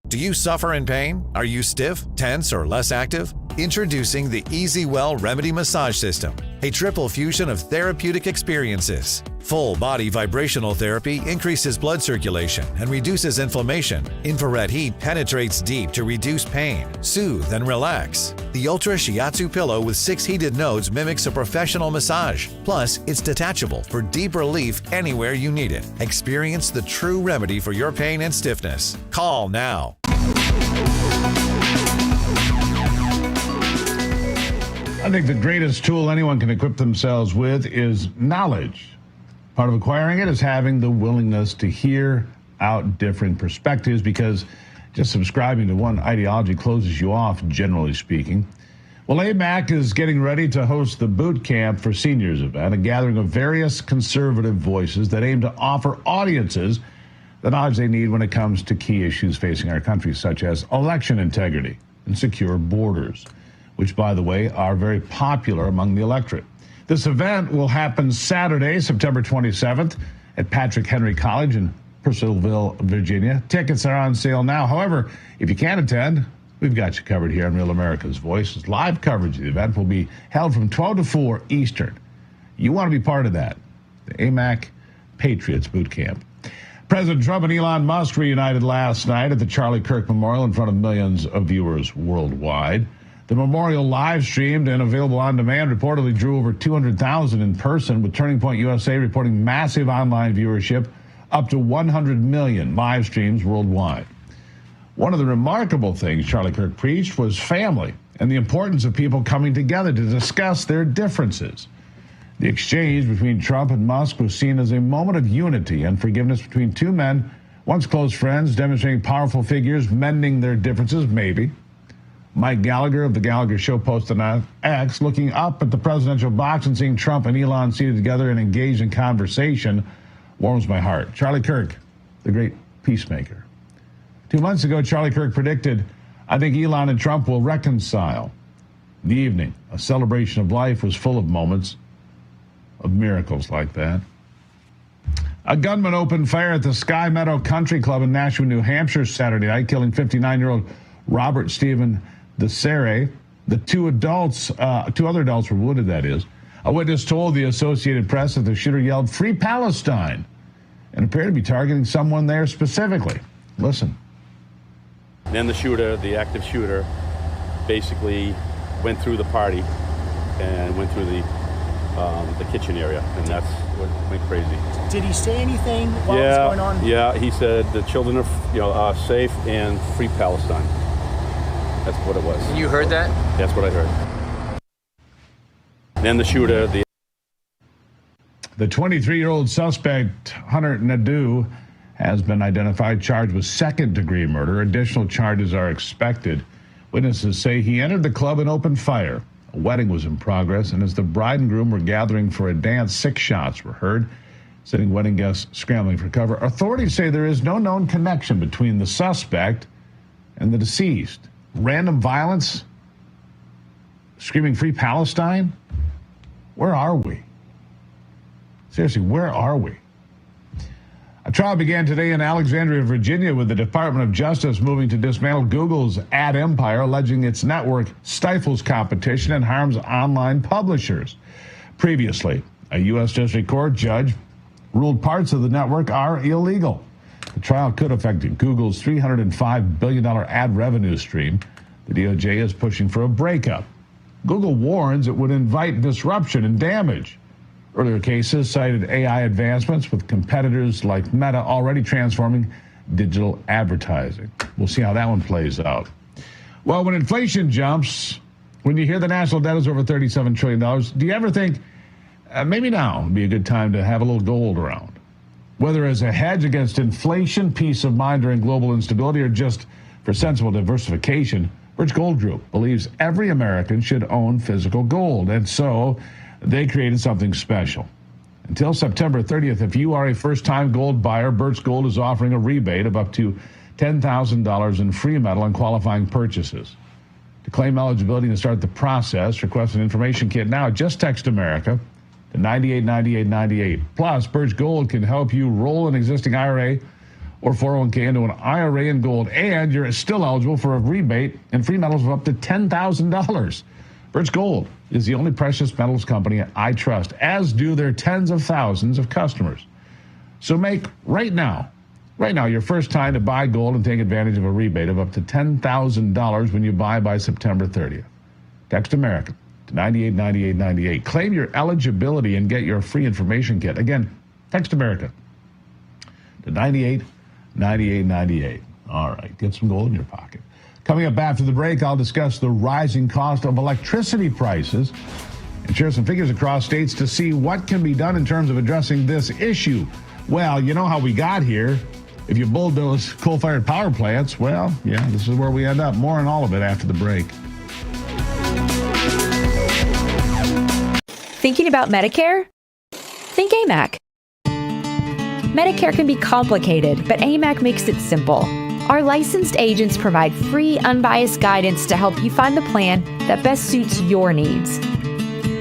[SPEAKER 11] Do you suffer in pain? Are you stiff, tense, or less active? Introducing the EasyWell Remedy Massage System, a triple fusion of therapeutic experiences. Full body vibrational therapy increases blood circulation and reduces inflammation. Infrared heat penetrates deep to reduce pain, soothe, and relax. The Ultra Shiatsu pillow with 6 heated nodes mimics a professional massage. Plus, it's detachable for deep relief anywhere you need it. Experience the true remedy for your pain and stiffness. Call now.
[SPEAKER 15] I think the greatest tool anyone can equip themselves with is knowledge. Part of acquiring it is having the willingness to hear out different perspectives, because just subscribing to one ideology closes you off, generally speaking. Well, AMAC is getting ready to host the Boot Camp for Seniors event, a gathering of various conservative voices that aim to offer audiences the knowledge they need when it comes to key issues facing our country, such as election integrity and secure borders, which, by the way, are very popular among the electorate. This event will happen Saturday, September 27th at Patrick Henry College in Purcellville, Virginia. Tickets are on sale now. However, if you can't attend, we've got you covered here on Real America's Voice. Live coverage of the event will be held from 12 to 4 Eastern. You want to be part of that. The AMAC Patriots Boot Camp. President Trump and Elon Musk reunited last night at the Charlie Kirk Memorial in front of millions of viewers worldwide. The memorial live-streamed and available on demand reportedly drew over 200,000 in person, with Turning Point USA reporting massive online viewership, up to 100 million live streams worldwide. One of the remarkable things Charlie Kirk preached was family and the importance of people coming together to discuss their differences. The exchange between Trump and Musk was seen as a moment of unity and forgiveness between two men, once close friends, demonstrating powerful figures, mending their differences, maybe. Mike Gallagher of The Gallagher Show posted on X, looking up at the presidential box and seeing Trump and Elon seated together and engaged in conversation warms my heart. Charlie Kirk, the great peacemaker. 2 months ago, Charlie Kirk predicted, I think Elon and Trump will reconcile. The evening, a celebration of life, was full of moments of miracles like that. A gunman opened fire at the Sky Meadow Country Club in Nashua, New Hampshire Saturday night, killing 59-year-old Robert Stephen DeSere. The two other adults were wounded, that is. A witness told the Associated Press that the shooter yelled, "Free Palestine," and appeared to be targeting someone there specifically. Listen.
[SPEAKER 2] Then the shooter, the active shooter, basically went through the party and went through the kitchen area, and that's what went crazy.
[SPEAKER 12] Did he say anything while it was going on?
[SPEAKER 2] Yeah, he said the children are safe and free Palestine. That's what it was.
[SPEAKER 13] You heard that?
[SPEAKER 2] That's what I heard. Then the shooter,
[SPEAKER 15] The 23-year-old suspect, Hunter Nadeau, has been identified, charged with second-degree murder. Additional charges are expected. Witnesses say he entered the club and opened fire. A wedding was in progress, and as the bride and groom were gathering for a dance, 6 shots were heard, sending wedding guests scrambling for cover. Authorities say there is no known connection between the suspect and the deceased. Random violence? Screaming "Free Palestine"? Where are we? Seriously, where are we? A trial began today in Alexandria, Virginia, with the Department of Justice moving to dismantle Google's ad empire, alleging its network stifles competition and harms online publishers. Previously, a U.S. District Court judge ruled parts of the network are illegal. The trial could affect Google's $305 billion ad revenue stream. The DOJ is pushing for a breakup. Google warns it would invite disruption and damage. Earlier cases cited AI advancements, with competitors like Meta already transforming digital advertising. We'll see how that one plays out. Well, when inflation jumps, when you hear the national debt is over $37 trillion, do you ever think maybe now would be a good time to have a little gold around? Whether as a hedge against inflation, peace of mind during global instability, or just for sensible diversification, Birch Gold Group believes every American should own physical gold, and so they created something special. Until September 30th, if you are a first-time gold buyer, Birch Gold is offering a rebate of up to $10,000 in free metal on qualifying purchases. To claim eligibility and start the process, request an information kit now. Just text America to 989898. Plus, Birch Gold can help you roll an existing IRA or 401k into an IRA in gold, and you're still eligible for a rebate and free metals of up to $10,000. Birch Gold is the only precious metals company I trust, as do their tens of thousands of customers. So make right now your first time to buy gold and take advantage of a rebate of up to $10,000 when you buy by September 30th. Text America to 989898. Claim your eligibility and get your free information kit. Again, text America to 989898. All right, get some gold in your pocket. Coming up after the break, I'll discuss the rising cost of electricity prices and share some figures across states to see what can be done in terms of addressing this issue. Well, you know how we got here. If you bulldoze coal-fired power plants, well, yeah, this is where we end up. More on all of it after the break.
[SPEAKER 5] Thinking about Medicare? Think AMAC. Medicare can be complicated, but AMAC makes it simple. Our licensed agents provide free, unbiased guidance to help you find the plan that best suits your needs.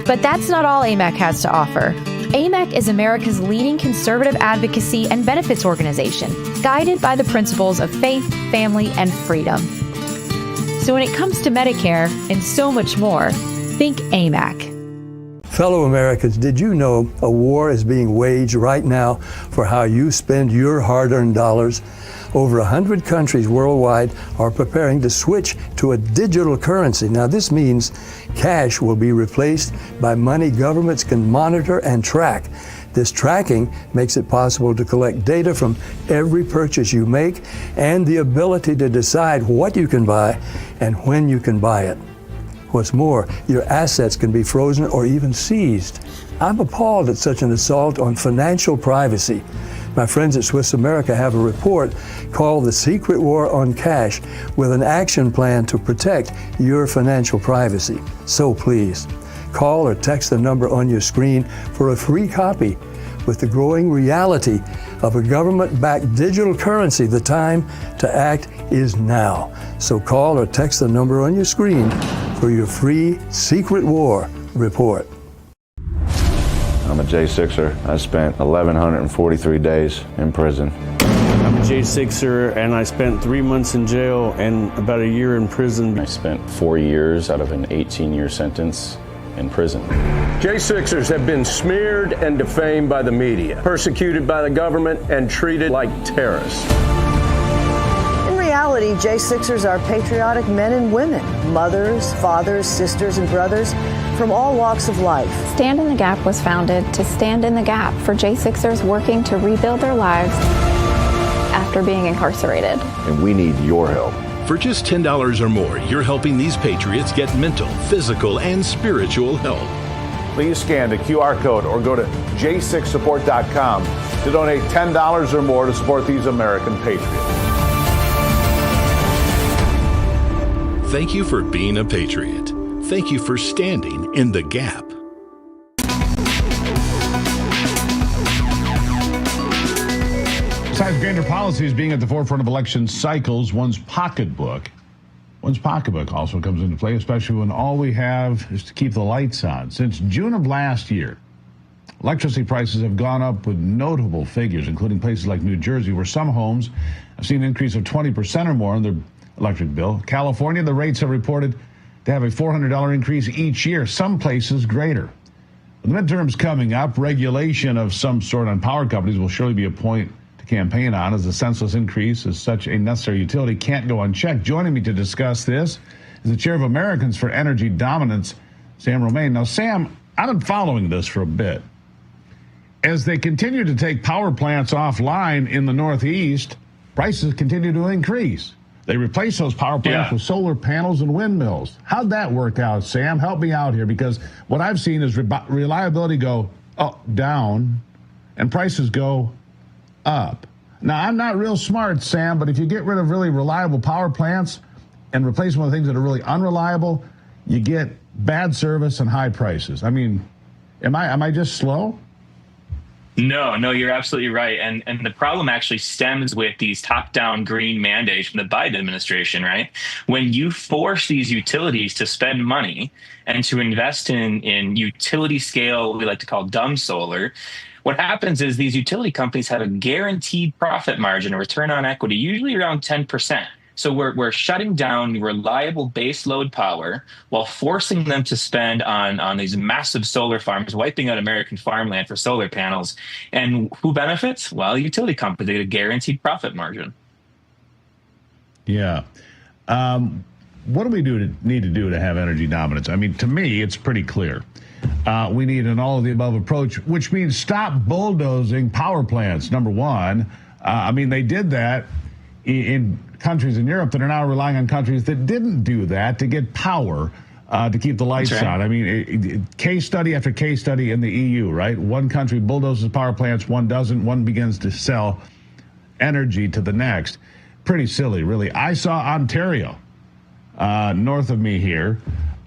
[SPEAKER 5] But that's not all AMAC has to offer. AMAC is America's leading conservative advocacy and benefits organization, guided by the principles of faith, family, and freedom. So when it comes to Medicare and so much more, think AMAC.
[SPEAKER 16] Fellow Americans, did you know a war is being waged right now for how you spend your hard-earned dollars? Over 100 countries worldwide are preparing to switch to a digital currency. Now, this means cash will be replaced by money governments can monitor and track. This tracking makes it possible to collect data from every purchase you make and the ability to decide what you can buy and when you can buy it. What's more, your assets can be frozen or even seized. I'm appalled at such an assault on financial privacy. My friends at Swiss America have a report called The Secret War on Cash, with an action plan to protect your financial privacy. So please, call or text the number on your screen for a free copy. With the growing reality of a government-backed digital currency, the time to act is now. So call or text the number on your screen for your free Secret War report.
[SPEAKER 10] I'm a J6er. I spent 1,143 days in prison.
[SPEAKER 9] I'm a J6er, and I spent 3 months in jail and about a year in prison.
[SPEAKER 4] I spent 4 years out of an 18-year sentence in prison.
[SPEAKER 14] J6ers have been smeared and defamed by the media, persecuted by the government, and treated like terrorists.
[SPEAKER 18] In reality, J6ers are patriotic men and women, mothers, fathers, sisters, and brothers from all walks of life.
[SPEAKER 21] Stand in the Gap was founded to stand in the gap for J6ers working to rebuild their lives after being incarcerated.
[SPEAKER 22] And we need your help.
[SPEAKER 20] For just $10 or more, you're helping these patriots get mental, physical, and spiritual help.
[SPEAKER 22] Please scan the QR code or go to j6support.com to donate $10 or more to support these American patriots.
[SPEAKER 20] Thank you for being a patriot. Thank you for standing in the gap.
[SPEAKER 15] Besides gender policies being at the forefront of election cycles, one's pocketbook also comes into play, especially when all we have is to keep the lights on. Since June of last year, electricity prices have gone up with notable figures, including places like New Jersey, where some homes have seen an increase of 20% or more in their electric bill. California, the rates have reported to have a $400 increase each year, some places greater. With the midterms coming up, regulation of some sort on power companies will surely be a point to campaign on, as the senseless increase is such a necessary utility can't go unchecked. Joining me to discuss this is the chair of Americans for Energy Dominance, Sam Romaine. Now, Sam, I've been following this for a bit. As they continue to take power plants offline in the Northeast, prices continue to increase. They replace those power plants with solar panels and windmills. How'd that work out, Sam? Help me out here, because what I've seen is reliability go down and prices go up. Now, I'm not real smart, Sam, but if you get rid of really reliable power plants and replace them with things that are really unreliable, you get bad service and high prices. I mean, am I just slow?
[SPEAKER 6] No, you're absolutely right. And the problem actually stems with these top-down green mandates from the Biden administration, right? When you force these utilities to spend money and to invest in utility scale, what we like to call dumb solar, what happens is these utility companies have a guaranteed profit margin, a return on equity, usually around 10%. So we're shutting down reliable base load power while forcing them to spend on these massive solar farms, wiping out American farmland for solar panels. And who benefits? Well, utility companies, they get a guaranteed profit margin.
[SPEAKER 15] Yeah. What do we need to do to have energy dominance? I mean, to me, it's pretty clear. We need an all-of-the-above approach, which means stop bulldozing power plants, number one. I mean, they did that in countries in Europe that are now relying on countries that didn't do that to get power to keep the lights on. I mean, case study after case study in the EU, right? One country bulldozes power plants, one doesn't. One begins to sell energy to the next. Pretty silly, really. I saw Ontario, north of me here,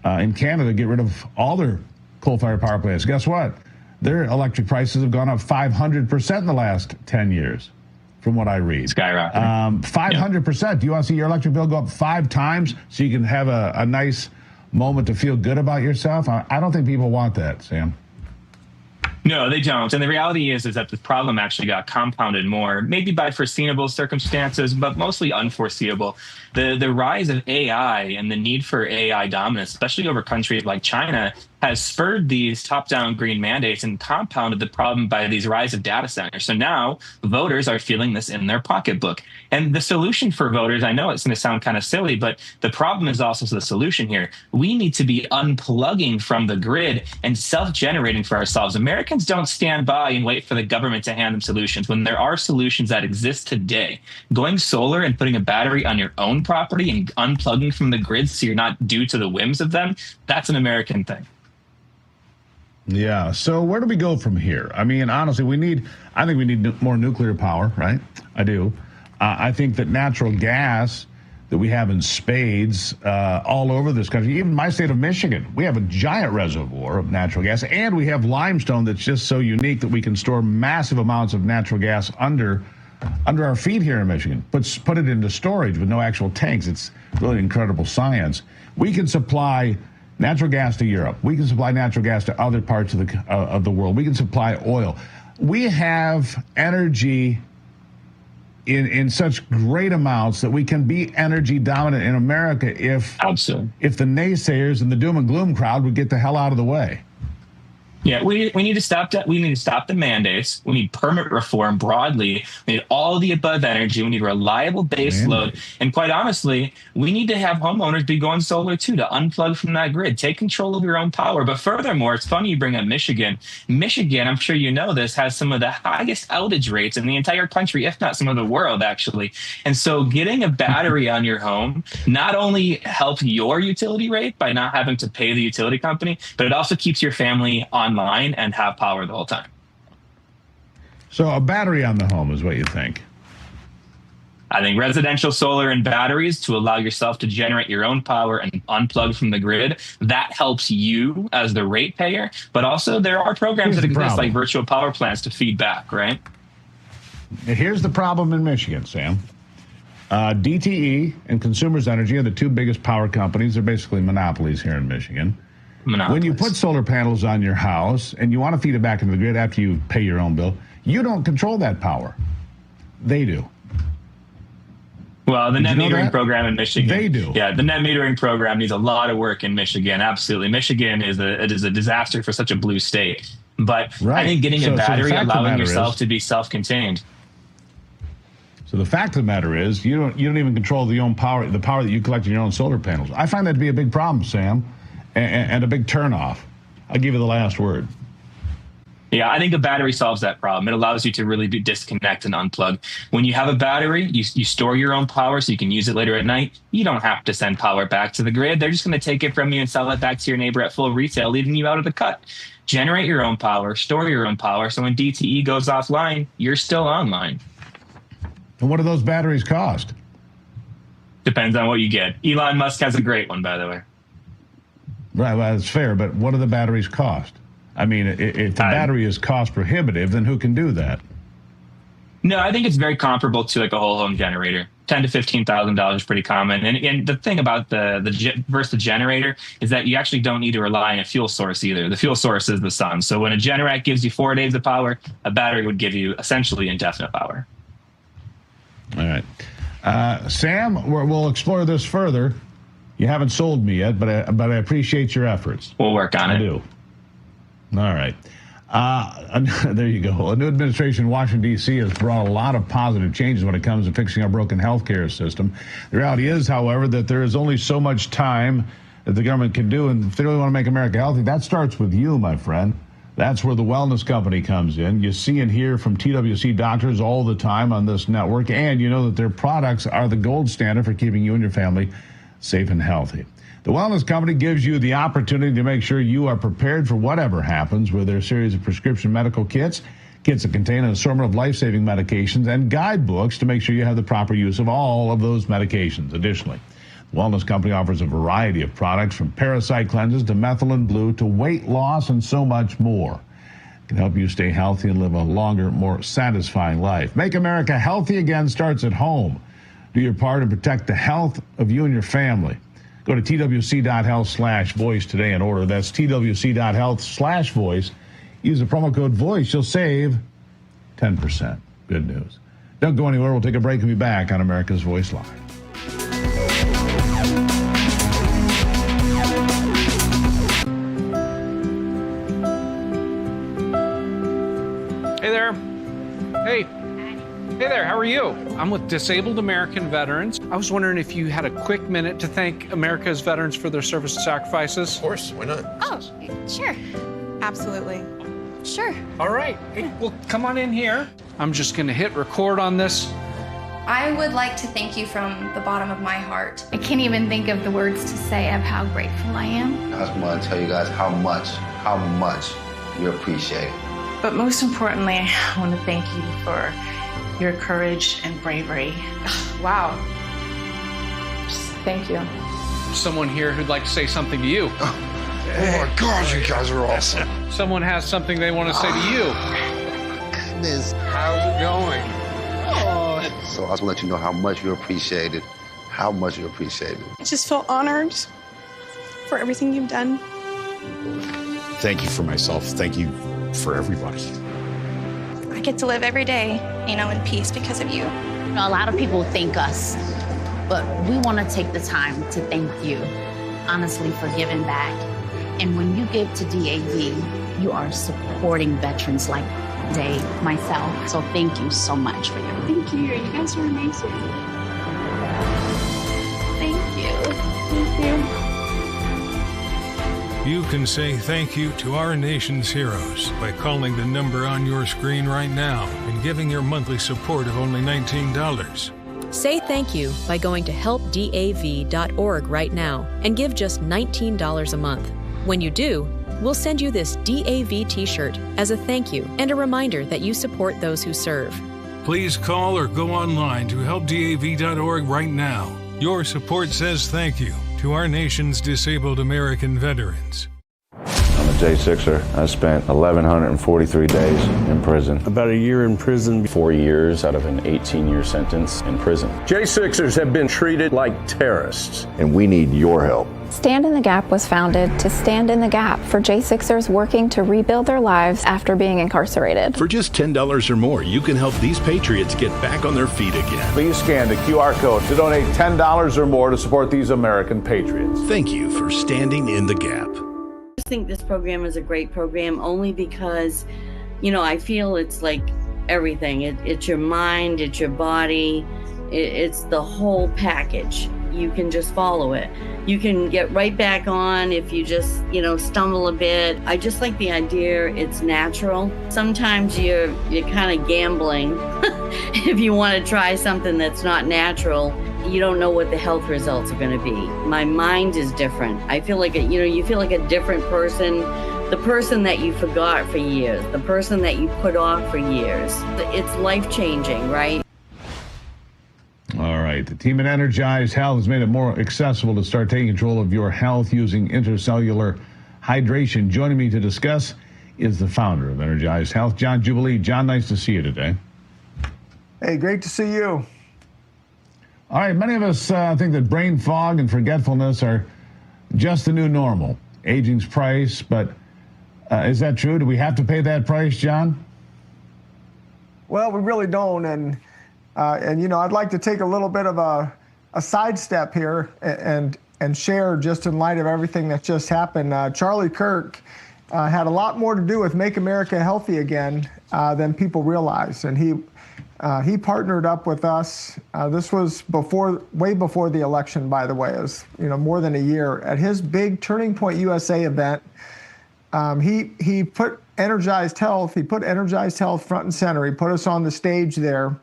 [SPEAKER 15] in Canada, get rid of all their coal-fired power plants. Guess what? Their electric prices have gone up 500% in the last 10 years. From what I read.
[SPEAKER 6] Skyrocketing.
[SPEAKER 15] 500%. Yeah. Do you want to see your electric bill go up 5 times so you can have a nice moment to feel good about yourself? I don't think people want that, Sam.
[SPEAKER 6] No, they don't. And the reality is that the problem actually got compounded more, maybe by foreseeable circumstances, but mostly unforeseeable. The rise of AI and the need for AI dominance, especially over countries like China, has spurred these top-down green mandates and compounded the problem by these rise of data centers. So now voters are feeling this in their pocketbook. And the solution for voters, I know it's going to sound kind of silly, but the problem is also the solution here. We need to be unplugging from the grid and self-generating for ourselves. Americans don't stand by and wait for the government to hand them solutions. When there are solutions that exist today, going solar and putting a battery on your own property and unplugging from the grid so you're not due to the whims of them, that's an American thing.
[SPEAKER 15] Yeah. So where do we go from here? I mean, honestly, I think we need more nuclear power, right? I do. I think that natural gas that we have in spades all over this country, even my state of Michigan, we have a giant reservoir of natural gas, and we have limestone that's just so unique that we can store massive amounts of natural gas under our feet here in Michigan. Put it into storage with no actual tanks. It's really incredible science. We can supply natural gas to Europe. We can supply natural gas to other parts of the world. We can supply oil. We have energy in such great amounts that we can be energy dominant in America if the naysayers and the doom and gloom crowd would get the hell out of the way.
[SPEAKER 6] Yeah, we need to stop that. We need to stop the mandates. We need permit reform broadly. We need all the above energy. We need reliable base load. And quite honestly, we need to have homeowners be going solar too, to unplug from that grid, take control of your own power. But furthermore, it's funny you bring up Michigan. Michigan, I'm sure you know this, has some of the highest outage rates in the entire country, if not some of the world, actually. And so getting a battery on your home not only helps your utility rate by not having to pay the utility company, but it also keeps your family online and have power the whole time.
[SPEAKER 15] So a battery on the home is what you think?
[SPEAKER 6] I think residential solar and batteries to allow yourself to generate your own power and unplug from the grid, that helps you as the ratepayer. But also there are programs that exist like virtual power plants to feed back, right?
[SPEAKER 15] Here's the problem in Michigan, Sam. DTE and Consumers Energy are the two biggest power companies. They're basically monopolies here in Michigan. When you put solar panels on your house and you want to feed it back into the grid after you pay your own bill, you don't control that power. They do.
[SPEAKER 6] Well, the net metering program in Michigan.
[SPEAKER 15] They do.
[SPEAKER 6] Yeah, the net metering program needs a lot of work in Michigan. Absolutely. Michigan is a disaster for such a blue state. But I think getting a battery, allowing yourself to be self-contained.
[SPEAKER 15] So the fact of the matter is you don't even control the power that you collect in your own solar panels. I find that to be a big problem, Sam. And a big turnoff. I'll give you the last word.
[SPEAKER 6] Yeah, I think a battery solves that problem. It allows you to really disconnect and unplug. When you have a battery, you store your own power so you can use it later at night. You don't have to send power back to the grid. They're just going to take it from you and sell it back to your neighbor at full retail, leaving you out of the cut. Generate your own power, store your own power, so when DTE goes offline, you're still online.
[SPEAKER 15] And what do those batteries cost?
[SPEAKER 6] Depends on what you get. Elon Musk has a great one, by the way.
[SPEAKER 15] Right, well, that's fair, but what do the batteries cost? I mean, if the battery is cost prohibitive, then who can do that?
[SPEAKER 6] No, I think it's very comparable to like a whole home generator. $10,000 to $15,000 is pretty common. And the thing about versus the generator is that you actually don't need to rely on a fuel source either. The fuel source is the sun. So when a Generac gives you 4 days of power, a battery would give you essentially indefinite power.
[SPEAKER 15] All right. Sam, we'll explore this further. You haven't sold me yet, but I appreciate your efforts.
[SPEAKER 6] We'll work on it.
[SPEAKER 15] I do. All right. There you go. A new administration in Washington, D.C. has brought a lot of positive changes when it comes to fixing our broken healthcare system. The reality is, however, that there is only so much time that the government can do, and if they really want to make America healthy, that starts with you, my friend. That's where the Wellness Company comes in. You see and hear from TWC doctors all the time on this network, and you know that their products are the gold standard for keeping you and your family safe and healthy. The Wellness Company gives you the opportunity to make sure you are prepared for whatever happens with their series of prescription medical kits that contain an assortment of life-saving medications, and guidebooks to make sure you have the proper use of all of those medications. Additionally, the Wellness Company offers a variety of products from parasite cleanses to methylene blue to weight loss and so much more. It can help you stay healthy and live a longer, more satisfying life. Make America healthy again starts at home. Do your part to protect the health of you and your family. Go to twc.health/voice today and order. That's twc.health/voice. Use the promo code VOICE. You'll save 10%. Good news. Don't go anywhere. We'll take a break and be back on America's Voice Live.
[SPEAKER 8] Hey there. Hey. Hey there, how are you? I'm with Disabled American Veterans. I was wondering if you had a quick minute to thank America's veterans for their service and sacrifices.
[SPEAKER 13] Of course, why not?
[SPEAKER 17] Oh, sure. Absolutely. Sure.
[SPEAKER 8] All right. Hey, well, come on in here. I'm just going to hit record on this.
[SPEAKER 17] I would like to thank you from the bottom of my heart. I can't even think of the words to say of how grateful I am.
[SPEAKER 19] I just want to tell you guys how much you appreciate it.
[SPEAKER 23] But most importantly, I want to thank you for your courage and bravery.
[SPEAKER 17] Wow. Thank you.
[SPEAKER 8] Someone here who'd like to say something to you.
[SPEAKER 13] Oh my gosh, you guys are awesome.
[SPEAKER 8] Someone has something they want to say to you.
[SPEAKER 13] Goodness, how's it going?
[SPEAKER 19] So I just want to let you know how much you appreciate it. How much you appreciate it.
[SPEAKER 23] I just feel honored
[SPEAKER 1] for everything you've done.
[SPEAKER 3] Thank you for myself. Thank you for everybody.
[SPEAKER 17] I get to live every day, in peace because of you.
[SPEAKER 7] A lot of people thank us, but we want to take the time to thank you, honestly, for giving back. And when you give to DAV, you are supporting veterans like Dave, myself. So thank you so much for your.
[SPEAKER 1] Thank you. You guys are amazing.
[SPEAKER 17] Thank you. Thank you.
[SPEAKER 24] You can say thank you to our nation's heroes by calling the number on your screen right now and giving your monthly support of only $19.
[SPEAKER 25] Say thank you by going to helpdav.org right now and give just $19 a month. When you do, we'll send you this DAV t-shirt as a thank you and a reminder that you support those who serve.
[SPEAKER 24] Please call or go online to helpdav.org right now. Your support says thank you to our nation's disabled American veterans.
[SPEAKER 10] I'm a J6er. I spent 1,143 days in prison.
[SPEAKER 9] About a year in prison.
[SPEAKER 4] 4 years out of an 18-year sentence in prison.
[SPEAKER 14] J6ers have been treated like terrorists.
[SPEAKER 10] And we need your help.
[SPEAKER 21] Stand in the Gap was founded to stand in the gap for J6ers working to rebuild their lives after being incarcerated.
[SPEAKER 20] For just $10 or more, you can help these patriots get back on their feet again.
[SPEAKER 22] Please scan the QR code to donate $10 or more to support these American patriots.
[SPEAKER 20] Thank you for standing in the gap.
[SPEAKER 26] I think this program is a great program only because, I feel it's like everything. It's your mind, it's your body, it's the whole package. You can just follow it. You can get right back on if you just, stumble a bit. I just like the idea it's natural. Sometimes you're kind of gambling if you want to try something that's not natural. You don't know what the health results are going to be. My mind is different. I feel like, you feel like a different person. The person that you forgot for years, the person that you put off for years. It's life-changing, right?
[SPEAKER 15] All right. The team at Energize Health has made it more accessible to start taking control of your health using intercellular hydration. Joining me to discuss is the founder of Energize Health, John Jubilee. John, nice to see you today.
[SPEAKER 27] Hey, great to see you.
[SPEAKER 15] All right. Many of us think that brain fog and forgetfulness are just the new normal, aging's price. But is that true? Do we have to pay that price, John?
[SPEAKER 27] Well, we really don't. And I'd like to take a little bit of a sidestep here and share, just in light of everything that just happened. Charlie Kirk had a lot more to do with Make America Healthy Again than people realize. And he partnered up with us. This was way before the election, by the way. It was more than a year. At his big Turning Point USA event, he put Energized Health. He put Energized Health front and center. He put us on the stage there.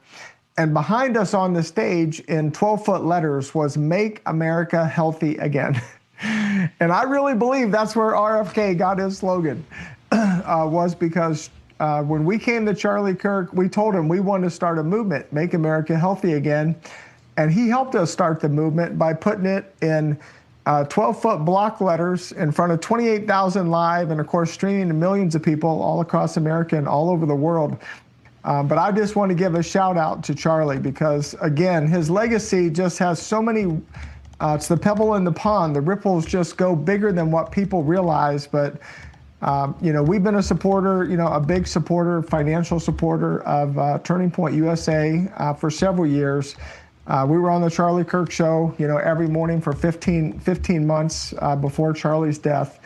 [SPEAKER 27] And behind us on the stage in 12-foot letters was Make America Healthy Again. And I really believe that's where RFK got his slogan, was because when we came to Charlie Kirk, we told him we wanted to start a movement, Make America Healthy Again. And he helped us start the movement by putting it in 12-foot block letters in front of 28,000 live and, of course, streaming to millions of people all across America and all over the world. But I just want to give a shout out to Charlie because, again, his legacy just has so many, it's the pebble in the pond. The ripples just go bigger than what people realize. But, we've been a supporter, a big supporter, financial supporter of Turning Point USA for several years. We were on the Charlie Kirk show, every morning for 15 months before Charlie's death.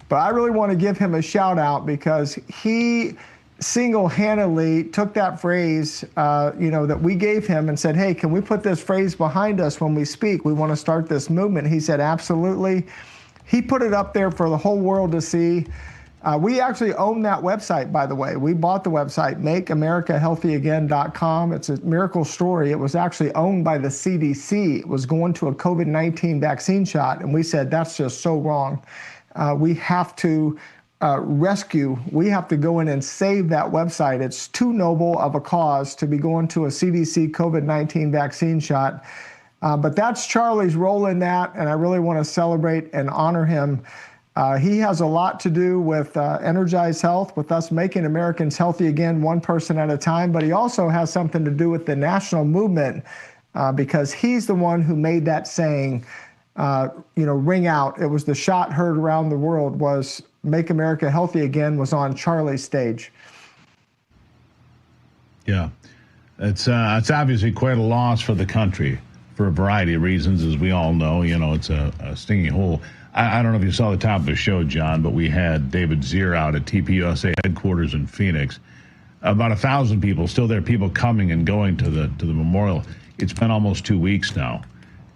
[SPEAKER 27] But I really want to give him a shout out because he single-handedly took that phrase, that we gave him and said, hey, can we put this phrase behind us when we speak? We want to start this movement. He said, absolutely. He put it up there for the whole world to see. We actually own that website, by the way. We bought the website, makeamericahealthyagain.com. It's a miracle story. It was actually owned by the CDC. It was going to a COVID-19 vaccine shot, and we said, that's just so wrong. We have to we have to go in and save that website. It's too noble of a cause to be going to a CDC COVID-19 vaccine shot. But that's Charlie's role in that, and I really want to celebrate and honor him. He has a lot to do with Energize Health, with us making Americans healthy again, one person at a time, but he also has something to do with the national movement because he's the one who made that saying, ring out. It was the shot heard around the world was "Make America Healthy Again" was on Charlie's stage.
[SPEAKER 15] Yeah, it's obviously quite a loss for the country for a variety of reasons, as we all know. It's a stinging hole. I don't know if you saw the top of the show, John, but we had David Zier out at TPUSA headquarters in Phoenix. About 1,000 people, still there, people coming and going to the memorial. It's been almost 2 weeks now,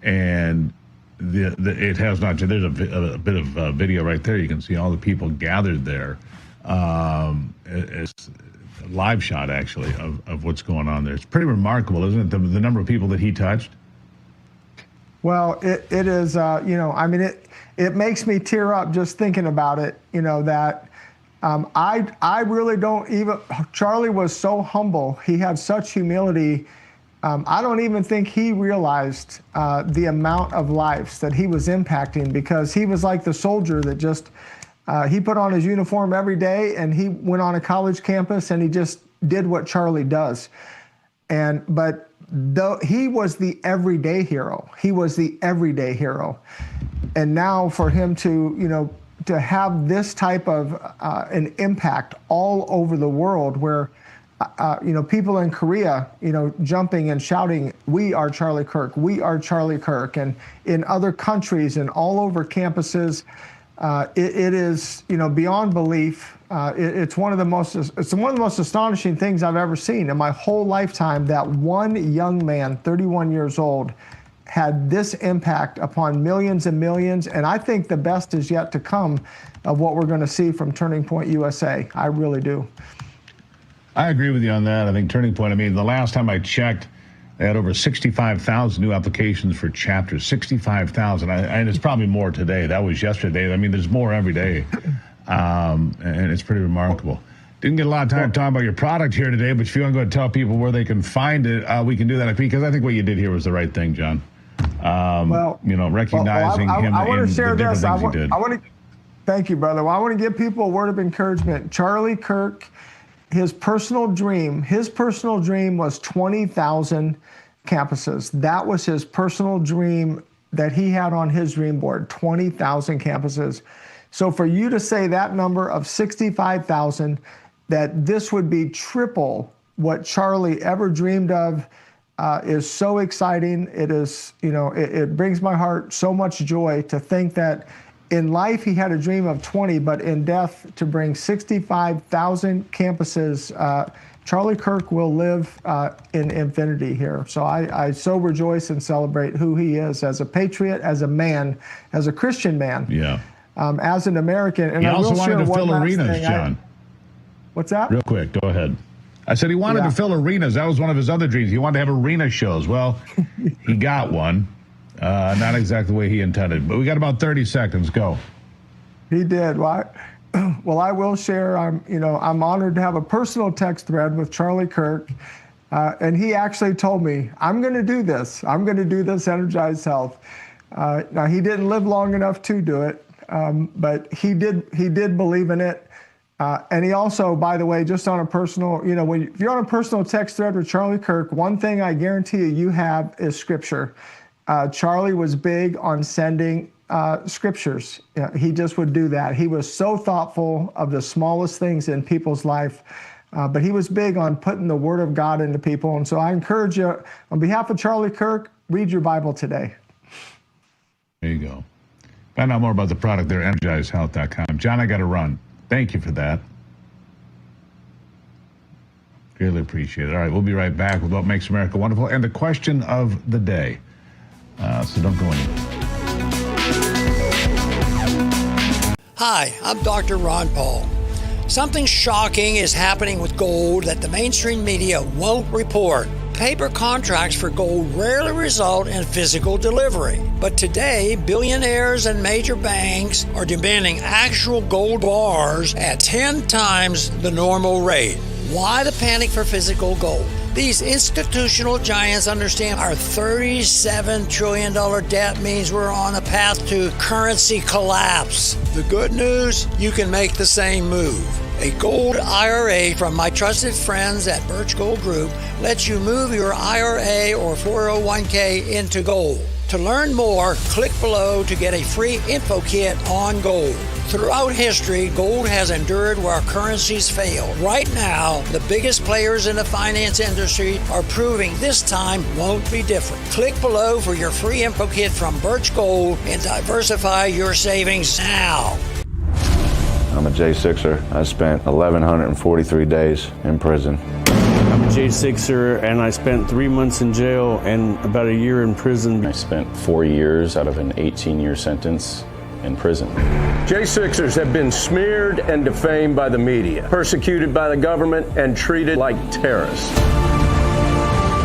[SPEAKER 15] and it has not. There's a bit of video right there. You can see all the people gathered there. It's a live shot, actually, of what's going on there. It's pretty remarkable, isn't it? The number of people that he touched.
[SPEAKER 27] Well, it is. It makes me tear up just thinking about it. That I really don't even. Charlie was so humble. He had such humility. I don't even think he realized the amount of lives that he was impacting, because he was like the soldier that just, he put on his uniform every day and he went on a college campus and he just did what Charlie does. But he was the everyday hero. He was the everyday hero. And now for him to have this type of an impact all over the world, where people in Korea, jumping and shouting, "We are Charlie Kirk, we are Charlie Kirk," and in other countries and all over campuses, it is, beyond belief. It's one of the most astonishing things I've ever seen in my whole lifetime, that one young man, 31 years old, had this impact upon millions and millions. And I think the best is yet to come of what we're going to see from Turning Point USA. I really do.
[SPEAKER 15] I agree with you on that. I think Turning Point, the last time I checked, they had over 65,000 new applications for chapters. 65,000. And it's probably more today. That was yesterday. There's more every day. And it's pretty remarkable. Didn't get a lot of time talking about your product here today, but if you want to go and tell people where they can find it, we can do that, because I think what you did here was the right thing, John. Recognizing him
[SPEAKER 27] I want
[SPEAKER 15] in
[SPEAKER 27] to share
[SPEAKER 15] the different
[SPEAKER 27] this.
[SPEAKER 15] things he did.
[SPEAKER 27] Thank you, brother. Well, I want to give people a word of encouragement. Charlie Kirk, his personal dream was 20,000 campuses. That was his personal dream that he had on his dream board, 20,000 campuses. So for you to say that number of 65,000, that this would be triple what Charlie ever dreamed of, is so exciting. It is, it brings my heart so much joy to think that in life he had a dream of 20, but in death to bring 65,000 campuses. Charlie Kirk will live in infinity here. So I so rejoice and celebrate who he is as a patriot, as a man, as a Christian man.
[SPEAKER 15] Yeah.
[SPEAKER 27] As an American. And
[SPEAKER 15] he
[SPEAKER 27] I
[SPEAKER 15] also
[SPEAKER 27] will
[SPEAKER 15] wanted
[SPEAKER 27] share
[SPEAKER 15] to fill arenas, John.
[SPEAKER 27] What's that?
[SPEAKER 15] Real quick, go ahead. I said he wanted to fill arenas. That was one of his other dreams. He wanted to have arena shows. Well, he got one. Not exactly the way he intended, but we got about 30 seconds. Go.
[SPEAKER 27] He did. Well, I will share. I'm honored to have a personal text thread with Charlie Kirk, and he actually told me, "I'm going to do this. I'm going to do this Energized Health." Now he didn't live long enough to do it, but he did believe in it. And he also, by the way, just on a personal, if you're on a personal text thread with Charlie Kirk, one thing I guarantee you have is scripture. Charlie was big on sending scriptures. He just would do that. He was so thoughtful of the smallest things in people's life, but he was big on putting the Word of God into people. And so I encourage you, on behalf of Charlie Kirk, read your Bible today.
[SPEAKER 15] There you go. Find out more about the product there, EnergizedHealth.com. John, I got to run. Thank you for that. Really appreciate it. All right, we'll be right back with what makes America wonderful and the question of the day. So don't go anywhere.
[SPEAKER 2] Hi, I'm Dr. Ron Paul. Something shocking is happening with gold that the mainstream media won't report. Paper contracts for gold rarely result in physical delivery. But today, billionaires and major banks are demanding actual gold bars at 10 times the normal rate. Why the panic for physical gold? These institutional giants understand our $37 trillion debt means we're on a path to currency collapse. The good news, you can make the same move. A gold IRA from my trusted friends at Birch Gold Group lets you move your IRA or 401k into gold. To learn more, click below to get a free info kit on gold. Throughout history, gold has endured where currencies failed. Right now, the biggest players in the finance industry are proving this time won't be different. Click below for your free info kit from Birch Gold and diversify your savings now.
[SPEAKER 10] I'm a J6er. I spent 1,143 days in prison.
[SPEAKER 9] I'm a J6er, and I spent 3 months in jail and about a year in prison.
[SPEAKER 4] I spent 4 years out of an 18-year sentence in prison.
[SPEAKER 14] J6ers have been smeared and defamed by the media, persecuted by the government, and treated like terrorists.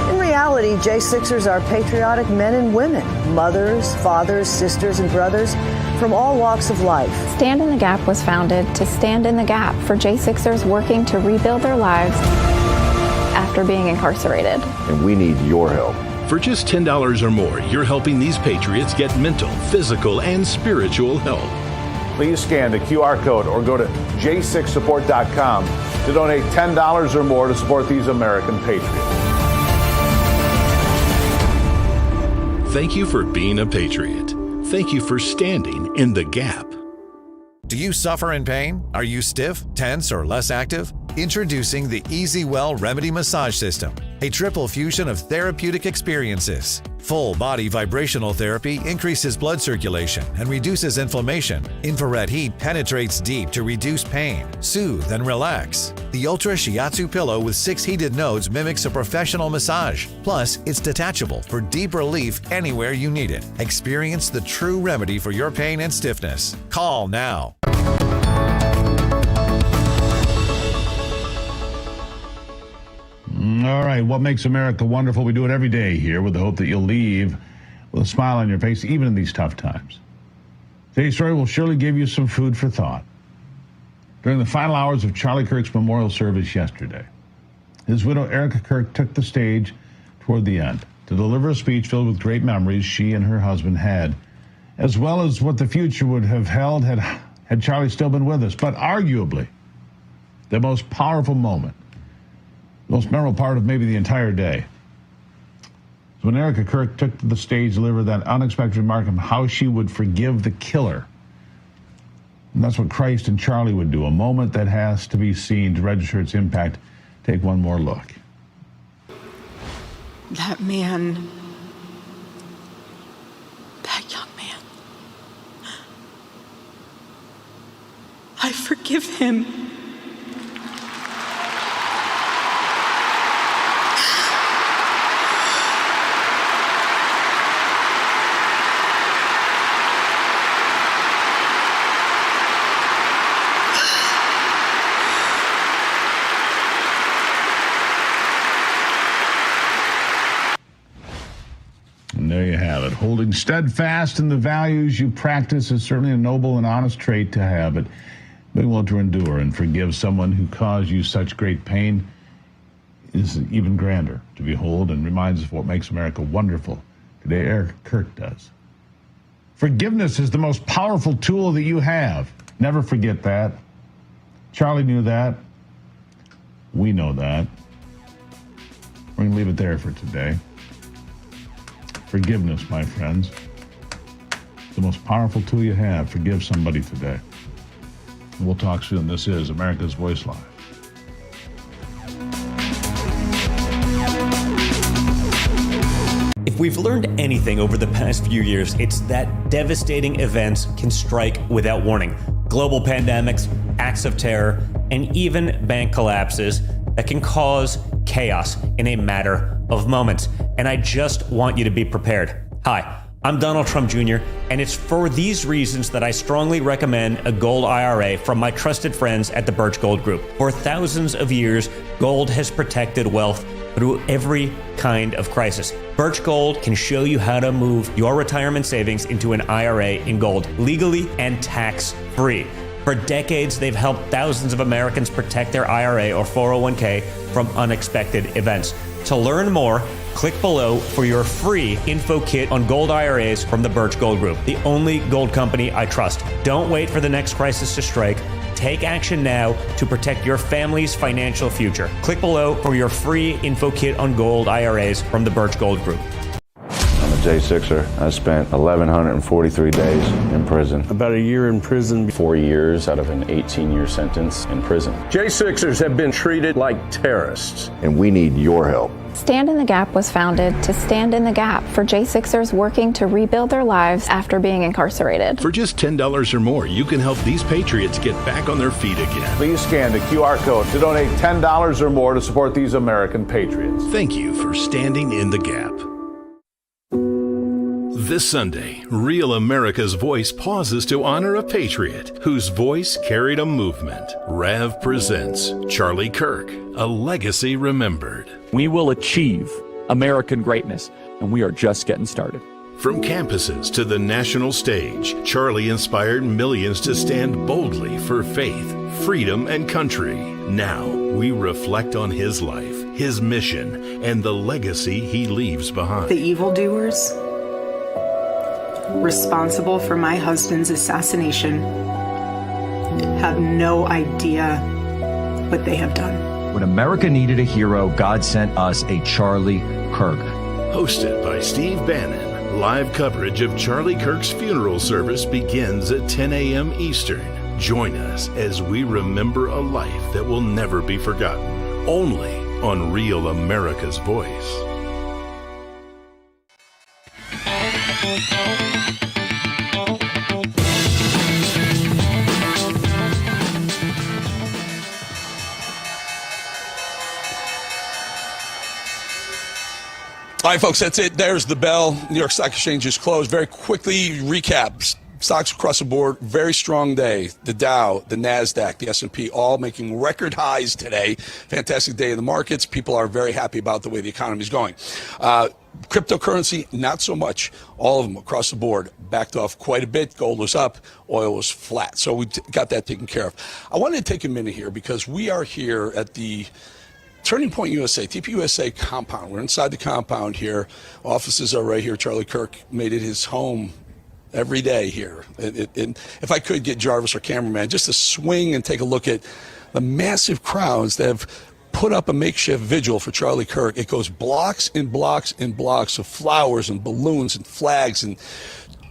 [SPEAKER 5] In reality, J6ers are patriotic men and women, mothers, fathers, sisters, and brothers from all walks of life.
[SPEAKER 21] Stand in the Gap was founded to stand in the gap for J6ers working to rebuild their lives after being incarcerated.
[SPEAKER 10] And we need your help.
[SPEAKER 20] For just $10 or more, you're helping these patriots get mental, physical, and spiritual help.
[SPEAKER 22] Please scan the QR code or go to j6support.com to donate $10 or more to support these American patriots.
[SPEAKER 20] Thank you for being a patriot. Thank you for standing in the gap.
[SPEAKER 6] Do you suffer in pain? Are you stiff, tense, or less active? Introducing the Easy Well Remedy Massage System, a triple fusion of therapeutic experiences. Full body vibrational therapy increases blood circulation and reduces inflammation. Infrared heat penetrates deep to reduce pain, soothe, and relax. The Ultra Shiatsu pillow with 6 heated nodes mimics a professional massage. Plus, it's detachable for deep relief anywhere you need it. Experience the true remedy for your pain and stiffness. Call now.
[SPEAKER 15] All right, what makes America wonderful? We do it every day here with the hope that you'll leave with a smile on your face, even in these tough times. Today's story will surely give you some food for thought. During the final hours of Charlie Kirk's memorial service yesterday, his widow, Erica Kirk, took the stage toward the end to deliver a speech filled with great memories she and her husband had, as well as what the future would have held had Charlie still been with us. But arguably, the most powerful moment, most memorable part of maybe the entire day. So when Erica Kirk took to the stage to deliver that unexpected remark on how she would forgive the killer. And that's what Christ and Charlie would do, a moment that has to be seen to register its impact. Take one more look.
[SPEAKER 8] That man, that young man, I forgive him.
[SPEAKER 15] And there you have it. Holding steadfast in the values you practice is certainly a noble and honest trait to have, but being willing to endure and forgive someone who caused you such great pain is even grander to behold and reminds us of what makes America wonderful. Today, Eric Kirk does. Forgiveness is the most powerful tool that you have. Never forget that. Charlie knew that. We know that. We're going to leave it there for today. Forgiveness, my friends. The most powerful tool you have. Forgive somebody today. We'll talk soon. This is America's Voice Live.
[SPEAKER 11] If we've learned anything over the past few years, it's that devastating events can strike without warning. Global pandemics, acts of terror, and even bank collapses that can cause chaos in a matter of moments. And I just want you to be prepared. Hi, I'm Donald Trump Jr., and it's for these reasons that I strongly recommend a gold IRA from my trusted friends at the Birch Gold Group. For thousands of years, gold has protected wealth through every kind of crisis. Birch Gold can show you how to move your retirement savings into an IRA in gold, legally and tax-free. For decades, they've helped thousands of Americans protect their IRA or 401k from unexpected events. To learn more, click below for your free info kit on gold IRAs from the Birch Gold Group, the only gold company I trust. Don't wait for the next crisis to strike. Take action now to protect your family's financial future. Click below for your free info kit on gold IRAs from the Birch Gold Group.
[SPEAKER 10] I'm a J6er. I spent 1,143 days in prison.
[SPEAKER 9] About a year in prison.
[SPEAKER 4] 4 years out of an 18-year sentence in prison.
[SPEAKER 14] J6ers have been treated like terrorists.
[SPEAKER 22] And we need your help.
[SPEAKER 21] Stand in the Gap was founded to stand in the gap for J6ers working to rebuild their lives after being incarcerated.
[SPEAKER 20] For just $10 or more, you can help these patriots get back on their feet again.
[SPEAKER 22] Please scan the QR code to donate $10 or more to support these American patriots.
[SPEAKER 20] Thank you for standing in the gap. This Sunday, Real America's Voice pauses to honor a patriot whose voice carried a movement. Rev presents Charlie Kirk, A Legacy Remembered.
[SPEAKER 3] We will achieve American greatness, and we are just getting started.
[SPEAKER 20] From campuses to the national stage, Charlie inspired millions to stand boldly for faith, freedom, and country. Now, we reflect on his life, his mission, and the legacy he leaves behind.
[SPEAKER 8] The evildoers responsible for my husband's assassination have no idea what they have done.
[SPEAKER 12] When America needed a hero, God sent us a Charlie Kirk.
[SPEAKER 20] Hosted by Steve Bannon, live coverage of Charlie Kirk's funeral service begins at 10 a.m. Eastern. Join us as we remember a life that will never be forgotten, only on Real America's Voice.
[SPEAKER 13] All right, folks, that's it. There's the bell. New York Stock Exchange is closed. Very quickly, recap. Stocks across the board, very strong day. The Dow, the NASDAQ, the S&P, all making record highs today. Fantastic day in the markets. People are very happy about the way the economy is going. Cryptocurrency, not so much. All of them across the board backed off quite a bit. Gold was up, oil was flat. So we got that taken care of. I wanted to take a minute here because we are here at the Turning Point USA, TPUSA compound. We're inside the compound here. Offices are right here. Charlie Kirk made it his home every day here. And if I could get Jarvis, our cameraman, just to swing and take a look at the massive crowds that have put up a makeshift vigil for Charlie Kirk. It goes blocks and blocks and blocks of flowers and balloons and flags and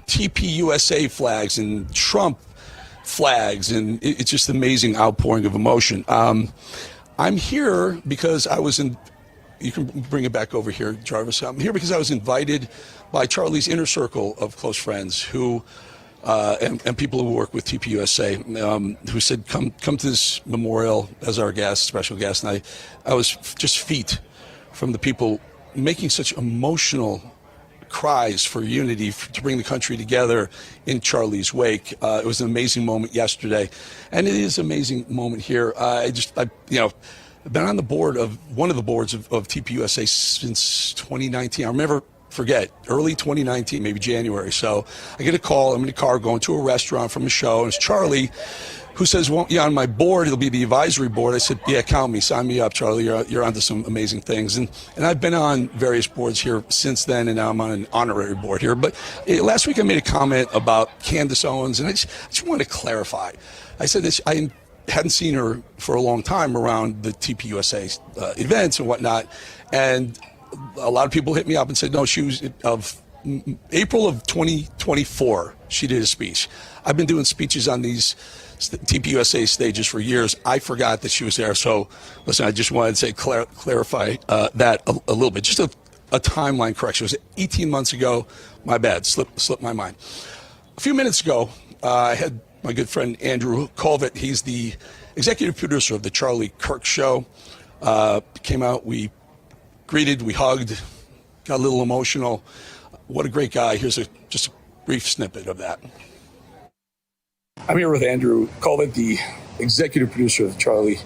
[SPEAKER 13] TPUSA flags and Trump flags. And it's just an amazing outpouring of emotion. I'm here because I was in, you can bring it back over here, Jarvis. I'm here because I was invited by Charlie's inner circle of close friends who, and people who work with TPUSA, who said, come to this memorial as our guest, special guest. And I was just feet from the people making such emotional cries for unity, to bring the country together in Charlie's wake. It was an amazing moment yesterday, and it is an amazing moment here. I've been on the board of one of the boards of TPUSA since 2019. I'll forget, early 2019, maybe January. So I get a call. I'm in a car going to a restaurant from a show, and it's Charlie who says, well, yeah, on my board, it'll be the advisory board. I said, yeah, count me, sign me up, Charlie. You're onto some amazing things. And I've been on various boards here since then, and now I'm on an honorary board here. But last week I made a comment about Candace Owens, and I just wanted to clarify. I said this, I hadn't seen her for a long time around the TPUSA events and whatnot. And a lot of people hit me up and said, no, she was of April of 2024, she did a speech. I've been doing speeches on these TPUSA stages for years. I forgot that she was there. So, listen, I just wanted to say, clarify that a little bit. Just a timeline correction. It was 18 months ago. My bad. Slipped my mind. A few minutes ago, I had my good friend Andrew Colvett. He's the executive producer of the Charlie Kirk Show. Came out, we greeted, we hugged, got a little emotional. What a great guy. Here's just a brief snippet of that. I'm here with Andrew Colvett, the executive producer of the Charlie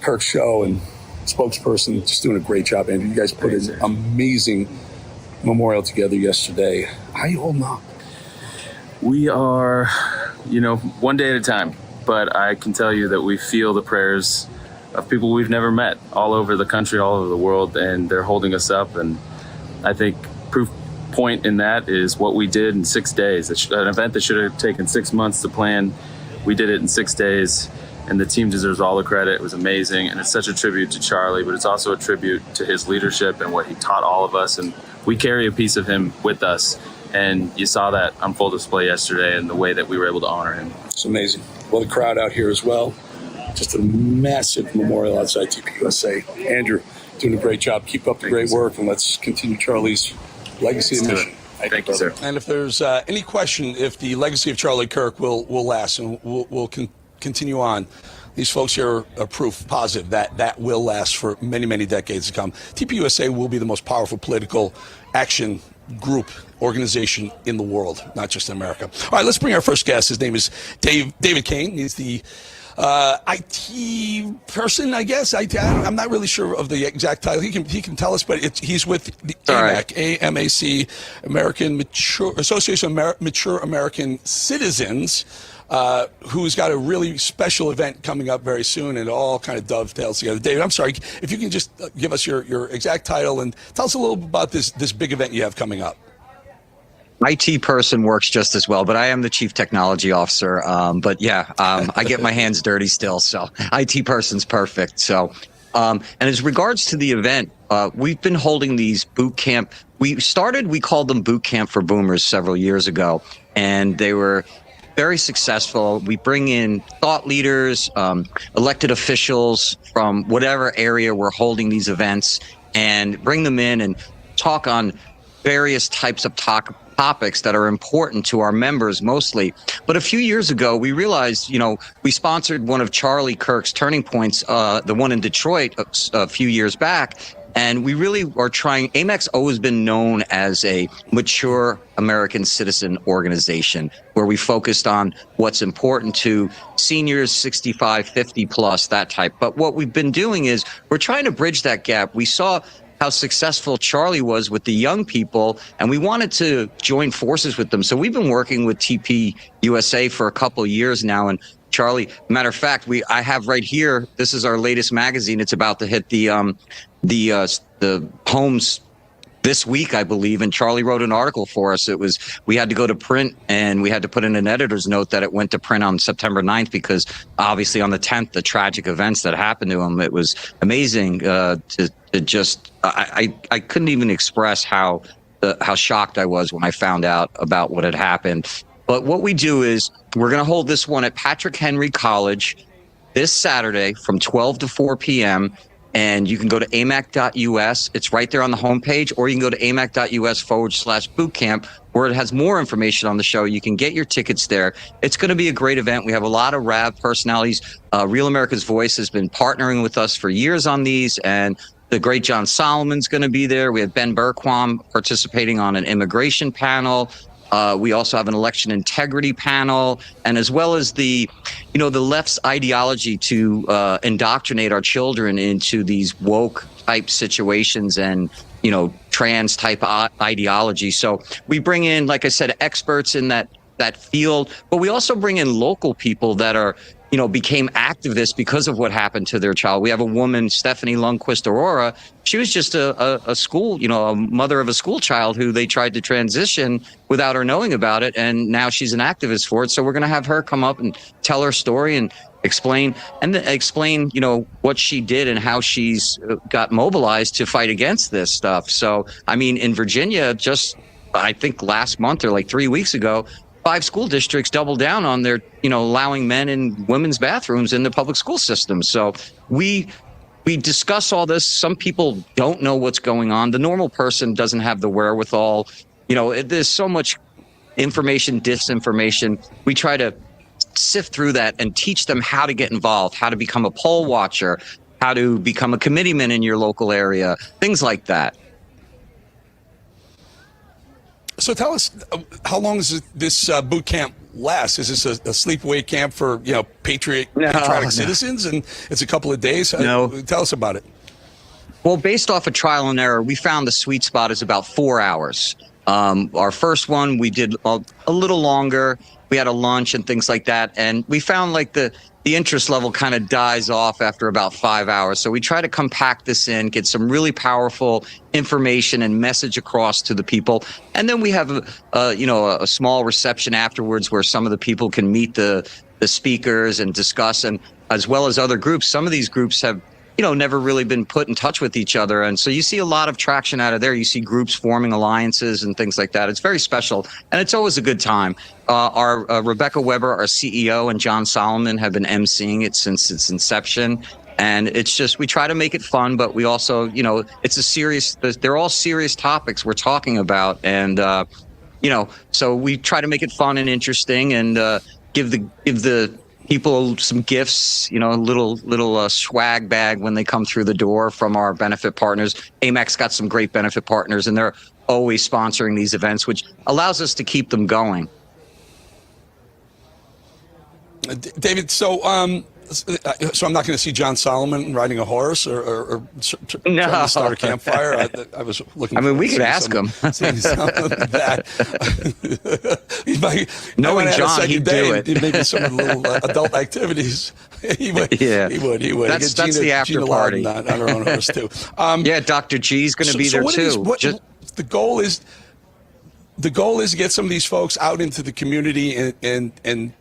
[SPEAKER 13] Kirk Show and spokesperson. Just doing a great job, Andrew. You guys put an amazing memorial together yesterday. How are you holding up?
[SPEAKER 16] We are, one day at a time. But I can tell you that we feel the prayers of people we've never met all over the country, all over the world, and they're holding us up. And I think proof point in that is what we did in 6 days. It's an event that should have taken 6 months to plan. We did it in 6 days, and the team deserves all the credit. It was amazing, and it's such a tribute to Charlie, but it's also a tribute to his leadership and what he taught all of us. And we carry a piece of him with us. And you saw that on full display yesterday and the way that we were able to honor him.
[SPEAKER 13] It's amazing. Well, the crowd out here as well. Just a massive memorial outside TPUSA. Andrew, doing a great job. Keep up the great work, and let's continue Charlie's legacy and mission.
[SPEAKER 16] Thank you, sir.
[SPEAKER 13] And if there's any question if the legacy of Charlie Kirk will last and will continue on, these folks here are proof positive that will last for many, many decades to come. TPUSA will be the most powerful political action group organization in the world, not just in America. All right, let's bring our first guest. His name is David Kane. He's the IT person, I guess. I'm not really sure of the exact title. He can tell us, but he's with the AMAC, AMAC, Association of Mature American Citizens, who's got a really special event coming up very soon, and it all kind of dovetails together. David, I'm sorry, if you can just give us your exact title and tell us a little bit about this big event you have coming up.
[SPEAKER 1] IT person works just as well, but I am the chief technology officer. I get my hands dirty still, so IT person's perfect. So, and as regards to the event, we've been holding these boot camp. We called them boot camp for boomers several years ago, and they were very successful. We bring in thought leaders, elected officials from whatever area we're holding these events, and bring them in and talk on various types of topics that are important to our members mostly. But a few years ago, we realized, we sponsored one of Charlie Kirk's turning points, the one in Detroit a few years back. And we really are trying. AMAC's always been known as a mature American citizen organization where we focused on what's important to seniors 65, 50 plus, that type. But what we've been doing is we're trying to bridge that gap. We saw how successful Charlie was with the young people, and we wanted to join forces with them. So we've been working with TPUSA for a couple of years now. And Charlie, matter of fact, I have right here, this is our latest magazine. It's about to hit the homes this week, I believe, and Charlie wrote an article for us. We had to go to print, and we had to put in an editor's note that it went to print on September 9th because obviously on the 10th, the tragic events that happened to him. It was amazing I couldn't even express how shocked I was when I found out about what had happened. But what we do is we're going to hold this one at Patrick Henry College this Saturday from 12 to 4 p.m., and you can go to amac.us. It's right there on the homepage, or you can go to amac.us/bootcamp, where it has more information on the show. You can get your tickets there. It's going to be a great event. We have a lot of RAV personalities. Real America's Voice has been partnering with us for years on these, and the great John Solomon's going to be there. We have Ben Berquam participating on an immigration panel. We also have an election integrity panel, and as well as the left's ideology to indoctrinate our children into these woke type situations and, trans type ideology. So we bring in, like I said, experts in that field, but we also bring in local people that are, became activists because of what happened to their child. We have a woman, Stephanie Lundquist Aurora. She was just a school, a mother of a school child who they tried to transition without her knowing about it. And now she's an activist for it. So we're going to have her come up and tell her story and explain, what she did and how she's got mobilized to fight against this stuff. So, in Virginia, I think last month or like 3 weeks ago, 5 school districts doubled down on their, allowing men in women's bathrooms in the public school system. So we discuss all this. Some people don't know what's going on. The normal person doesn't have the wherewithal. There's so much information, disinformation. We try to sift through that and teach them how to get involved, how to become a poll watcher, how to become a committeeman in your local area, things like that.
[SPEAKER 13] So tell us, how long does this boot camp last? Is this a sleepaway camp for patriotic citizens, and it's a couple of days?
[SPEAKER 1] No.
[SPEAKER 13] Tell us about it.
[SPEAKER 1] Well, based off of trial and error, we found the sweet spot is about 4 hours. Our first one, we did a little longer. We had a lunch and things like that, and we found like the interest level kind of dies off after about 5 hours. So we try to compact this in, get some really powerful information and message across to the people. And then we have a small reception afterwards where some of the people can meet the speakers and discuss, and as well as other groups. Some of these groups have never really been put in touch with each other. And so you see a lot of traction out of there. You see groups forming alliances and things like that. It's very special, and it's always a good time. Our Rebecca Weber, our CEO, and John Solomon have been emceeing it since its inception. And it's just, we try to make it fun, but we also, they're all serious topics we're talking about. And, so we try to make it fun and interesting, and give the people some gifts, a little swag bag when they come through the door from our benefit partners. AMAC's got some great benefit partners, and they're always sponsoring these events, which allows us to keep them going.
[SPEAKER 13] David, so I'm not going to see John Solomon riding a horse or trying to start a campfire. I was looking.
[SPEAKER 1] I mean, we could ask him.
[SPEAKER 13] Seeing some of that.
[SPEAKER 1] Knowing John, he'd do it.
[SPEAKER 13] Maybe some of the little adult activities. He would.
[SPEAKER 1] Yeah,
[SPEAKER 13] he would.
[SPEAKER 1] That's the after party
[SPEAKER 13] on her own horse too.
[SPEAKER 1] Yeah, Dr. G's going to be there too.
[SPEAKER 13] The goal is to get some of these folks out into the community and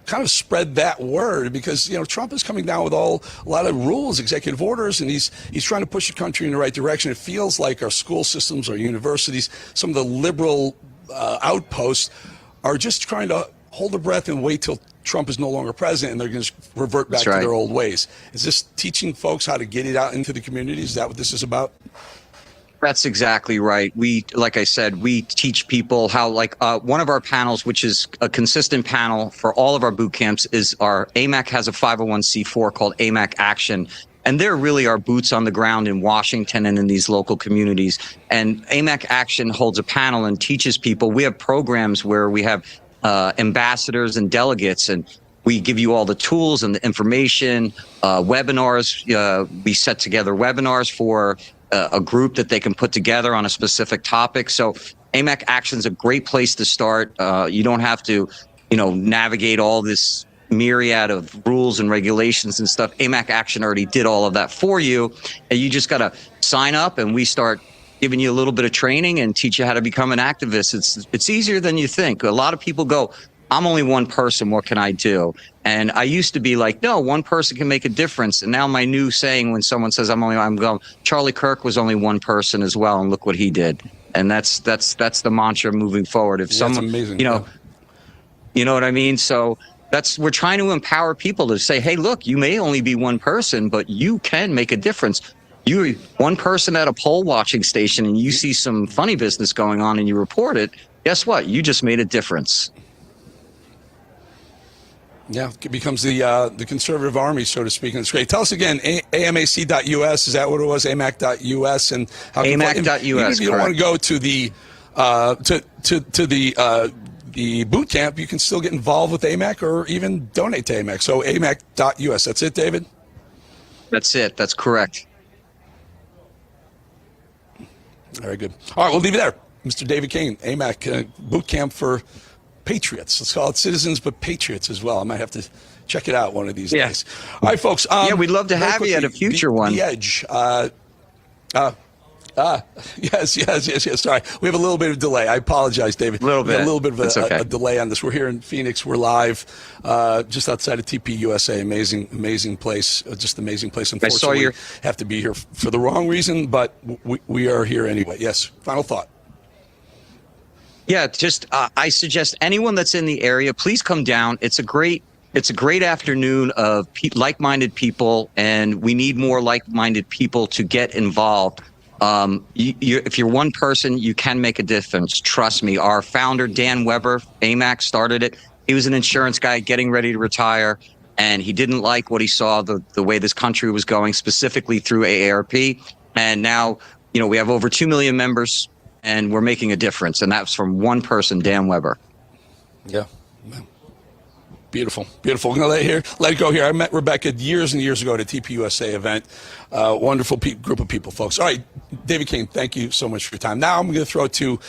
[SPEAKER 13] kind of spread that word, because Trump is coming down with a lot of rules, executive orders, and he's trying to push the country in the right direction. It feels like our school systems, our universities, some of the liberal outposts are just trying to hold their breath and wait till Trump is no longer president, and they're going to revert back to their old ways. Is this teaching folks how to get it out into the communities? Is that what this is about?
[SPEAKER 1] That's exactly right. Like I said, we teach people how, one of our panels, which is a consistent panel for all of our boot camps, is our AMAC has a 501c4 called AMAC Action. And they're really our boots on the ground in Washington and in these local communities. And AMAC Action holds a panel and teaches people. We have programs where we have ambassadors and delegates, and we give you all the tools and the information, webinars. We set together webinars for a group that they can put together on a specific topic. So AMAC Action is a great place to start. You don't have to, navigate all this myriad of rules and regulations and stuff. AMAC Action already did all of that for you. And you just got to sign up, and we start giving you a little bit of training and teach you how to become an activist. It's easier than you think. A lot of people go, I'm only one person, what can I do? And I used to be like, no, one person can make a difference. And now my new saying, when someone says I'm going, Charlie Kirk was only one person as well, and look what he did. And that's the mantra moving forward. If someone,
[SPEAKER 13] amazing.
[SPEAKER 1] you know what I mean? So we're trying to empower people to say, hey, look, you may only be one person, but you can make a difference. You're one person at a poll watching station, and you see some funny business going on and you report it. Guess what? You just made a difference.
[SPEAKER 13] Yeah, it becomes the conservative army, so to speak, and it's great. Tell us again, amac.us, is that what it was? amac.us, and how
[SPEAKER 1] amac.us.
[SPEAKER 13] Even if you don't want to go to the boot camp, you can still get involved with AMAC or even donate to AMAC. So amac.us. That's it, David?
[SPEAKER 1] That's it. That's correct.
[SPEAKER 13] Very good. All right, we'll leave it there. Mr. David Kane, AMAC boot camp for patriots. Let's call it citizens, but patriots as well. I might have to check it out one of these days. All right, folks.
[SPEAKER 1] We'd love to have you at a future one.
[SPEAKER 13] The Edge. Yes. Sorry, we have a little bit of delay. I apologize, David.
[SPEAKER 1] A little bit
[SPEAKER 13] of a delay on this. We're here in Phoenix. We're live, just outside of TP USA. Amazing place. Just amazing place. Unfortunately, we have to be here for the wrong reason, but we are here anyway. Yes. Final thought.
[SPEAKER 1] Yeah, just I suggest anyone that's in the area, please come down. It's a great afternoon of like-minded people, and we need more like-minded people to get involved. If you're one person, you can make a difference. Trust me. Our founder, Dan Weber, AMAC, started it. He was an insurance guy getting ready to retire, and he didn't like what he saw, the way this country was going, specifically through AARP. And now, we have over 2 million members, and we're making a difference. And that's from one person, Dan Weber.
[SPEAKER 13] Yeah. Beautiful. We're going to let it go here. I met Rebecca years and years ago at a TPUSA event. Wonderful group of people, folks. All right, David King, thank you so much for your time. Now I'm going to throw to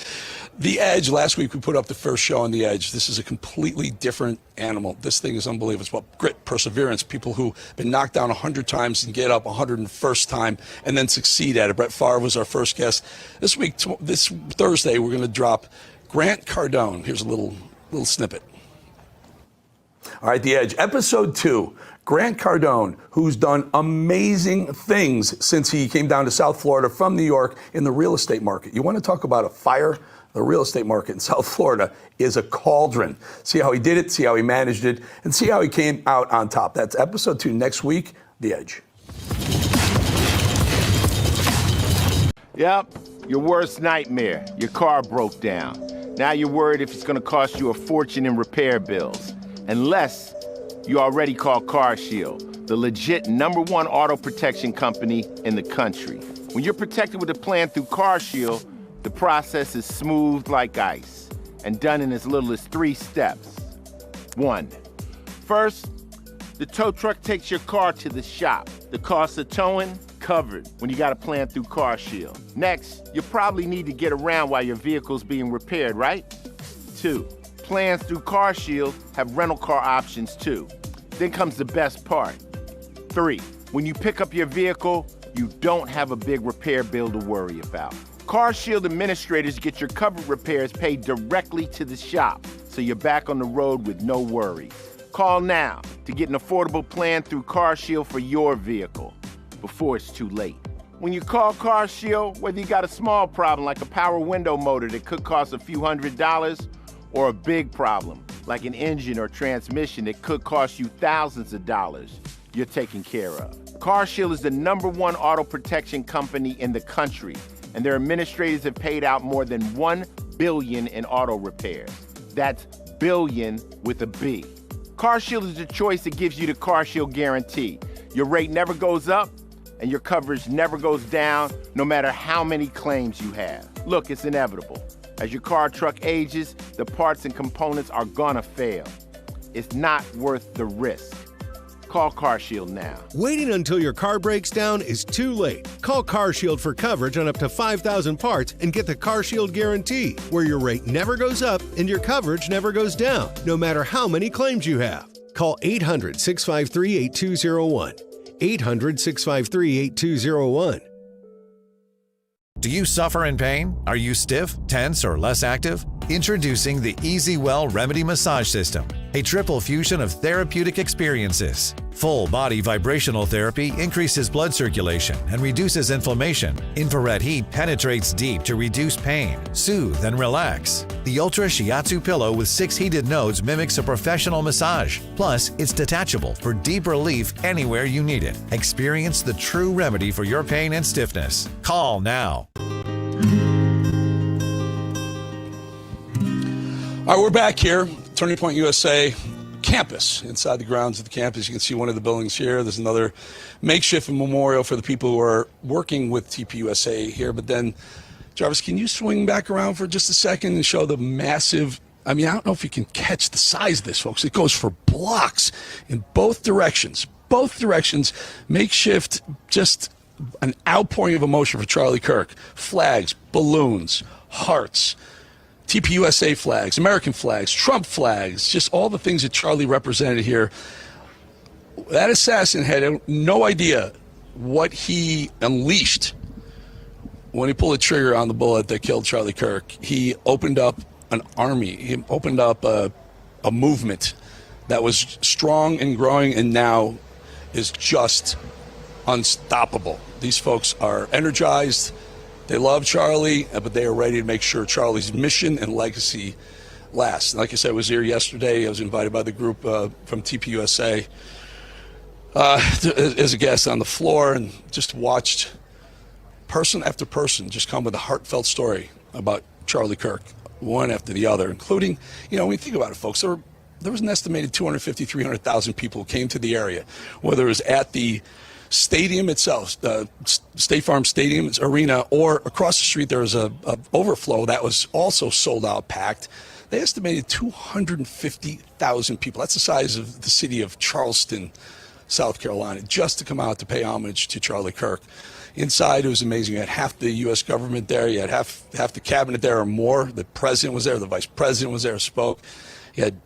[SPEAKER 13] The Edge. Last week we put up the first show on The Edge. This is a completely different animal. This thing is unbelievable. It's about grit, perseverance, people who've been knocked down 100 times and get up 101st time and then succeed at it. Brett Favre was our first guest. This Thursday, we're going to drop Grant Cardone. Here's a little snippet. All right, The Edge, episode 2. Grant Cardone, who's done amazing things since he came down to South Florida from New York in the real estate market. You want to talk about a fire? The real estate market in South Florida is a cauldron. See how he did it, see how he managed it, and see how he came out on top. That's episode 2 next week, The Edge.
[SPEAKER 7] Yep, your worst nightmare. Your car broke down. Now you're worried if it's going to cost you a fortune in repair bills. Unless you already called CarShield, the legit #1 auto protection company in the country. When you're protected with a plan through CarShield, the process is smooth like ice and done in as little as 3 steps. 1. First, the tow truck takes your car to the shop. The cost of towing, covered when you got a plan through CarShield. Next, you probably need to get around while your vehicle's being repaired, right? 2. Plans through CarShield have rental car options too. Then comes the best part. 3. When you pick up your vehicle, you don't have a big repair bill to worry about. CarShield administrators get your covered repairs paid directly to the shop, so you're back on the road with no worries. Call now to get an affordable plan through CarShield for your vehicle before it's too late. When you call CarShield, whether you got a small problem like a power window motor that could cost a few $100s, or a big problem like an engine or transmission that could cost you thousands of dollars, you're taken care of. CarShield is the #1 auto protection company in the country, and their administrators have paid out more than $1 billion in auto repairs. That's billion with a B. CarShield is the choice that gives you the CarShield guarantee. Your rate never goes up, and your coverage never goes down, no matter how many claims you have. Look, it's inevitable. As your car or truck ages, the parts and components are gonna fail. It's not worth the risk. Call CarShield now.
[SPEAKER 17] Waiting until your car breaks down is too late. Call CarShield for coverage on up to 5,000 parts and get the CarShield guarantee, where your rate never goes up and your coverage never goes down, no matter how many claims you have. Call 800-653-8201. 800-653-8201.
[SPEAKER 6] Do you suffer in pain? Are you stiff, tense, or less active? Introducing the Easy Well Remedy Massage System, a triple fusion of therapeutic experiences. Full body vibrational therapy increases blood circulation and reduces inflammation. Infrared heat penetrates deep to reduce pain, soothe, and relax. The Ultra Shiatsu pillow with 6 heated nodes mimics a professional massage. Plus, it's detachable for deep relief anywhere you need it. Experience the true remedy for your pain and stiffness. Call now.
[SPEAKER 13] All right, we're back here, Turning Point USA campus. Inside the grounds of the campus, you can see one of the buildings here. There's another makeshift memorial for the people who are working with TPUSA here. But then, Jarvis, can you swing back around for just a second and show the massive, I mean, I don't know if you can catch the size of this, folks. It goes for blocks in both directions. Both directions, makeshift, just an outpouring of emotion for Charlie Kirk. Flags, balloons, hearts, TPUSA flags, American flags, Trump flags, just all the things that Charlie represented here. That assassin had no idea what he unleashed when he pulled the trigger on the bullet that killed Charlie Kirk. He opened up an army. He opened up a movement that was strong and growing and now is just unstoppable. These folks are energized. They love Charlie, but they are ready to make sure Charlie's mission and legacy lasts. And like I said, I was here yesterday. I was invited by the group from TPUSA as a guest on the floor and just watched person after person just come with a heartfelt story about Charlie Kirk, one after the other, including, you know, when you think about it, folks, there was an estimated 250, 300,000 people who came to the area, whether it was at the stadium itself, State Farm Stadium arena, or across the street there was a overflow that was also sold out, packed. They estimated 250,000 people. That's the size of the city of Charleston, South Carolina, just to come out to pay homage to Charlie Kirk. Inside, it was amazing. You had half the U.S. government there. You had half the cabinet there or more. The president was there. The vice president was there, spoke. You had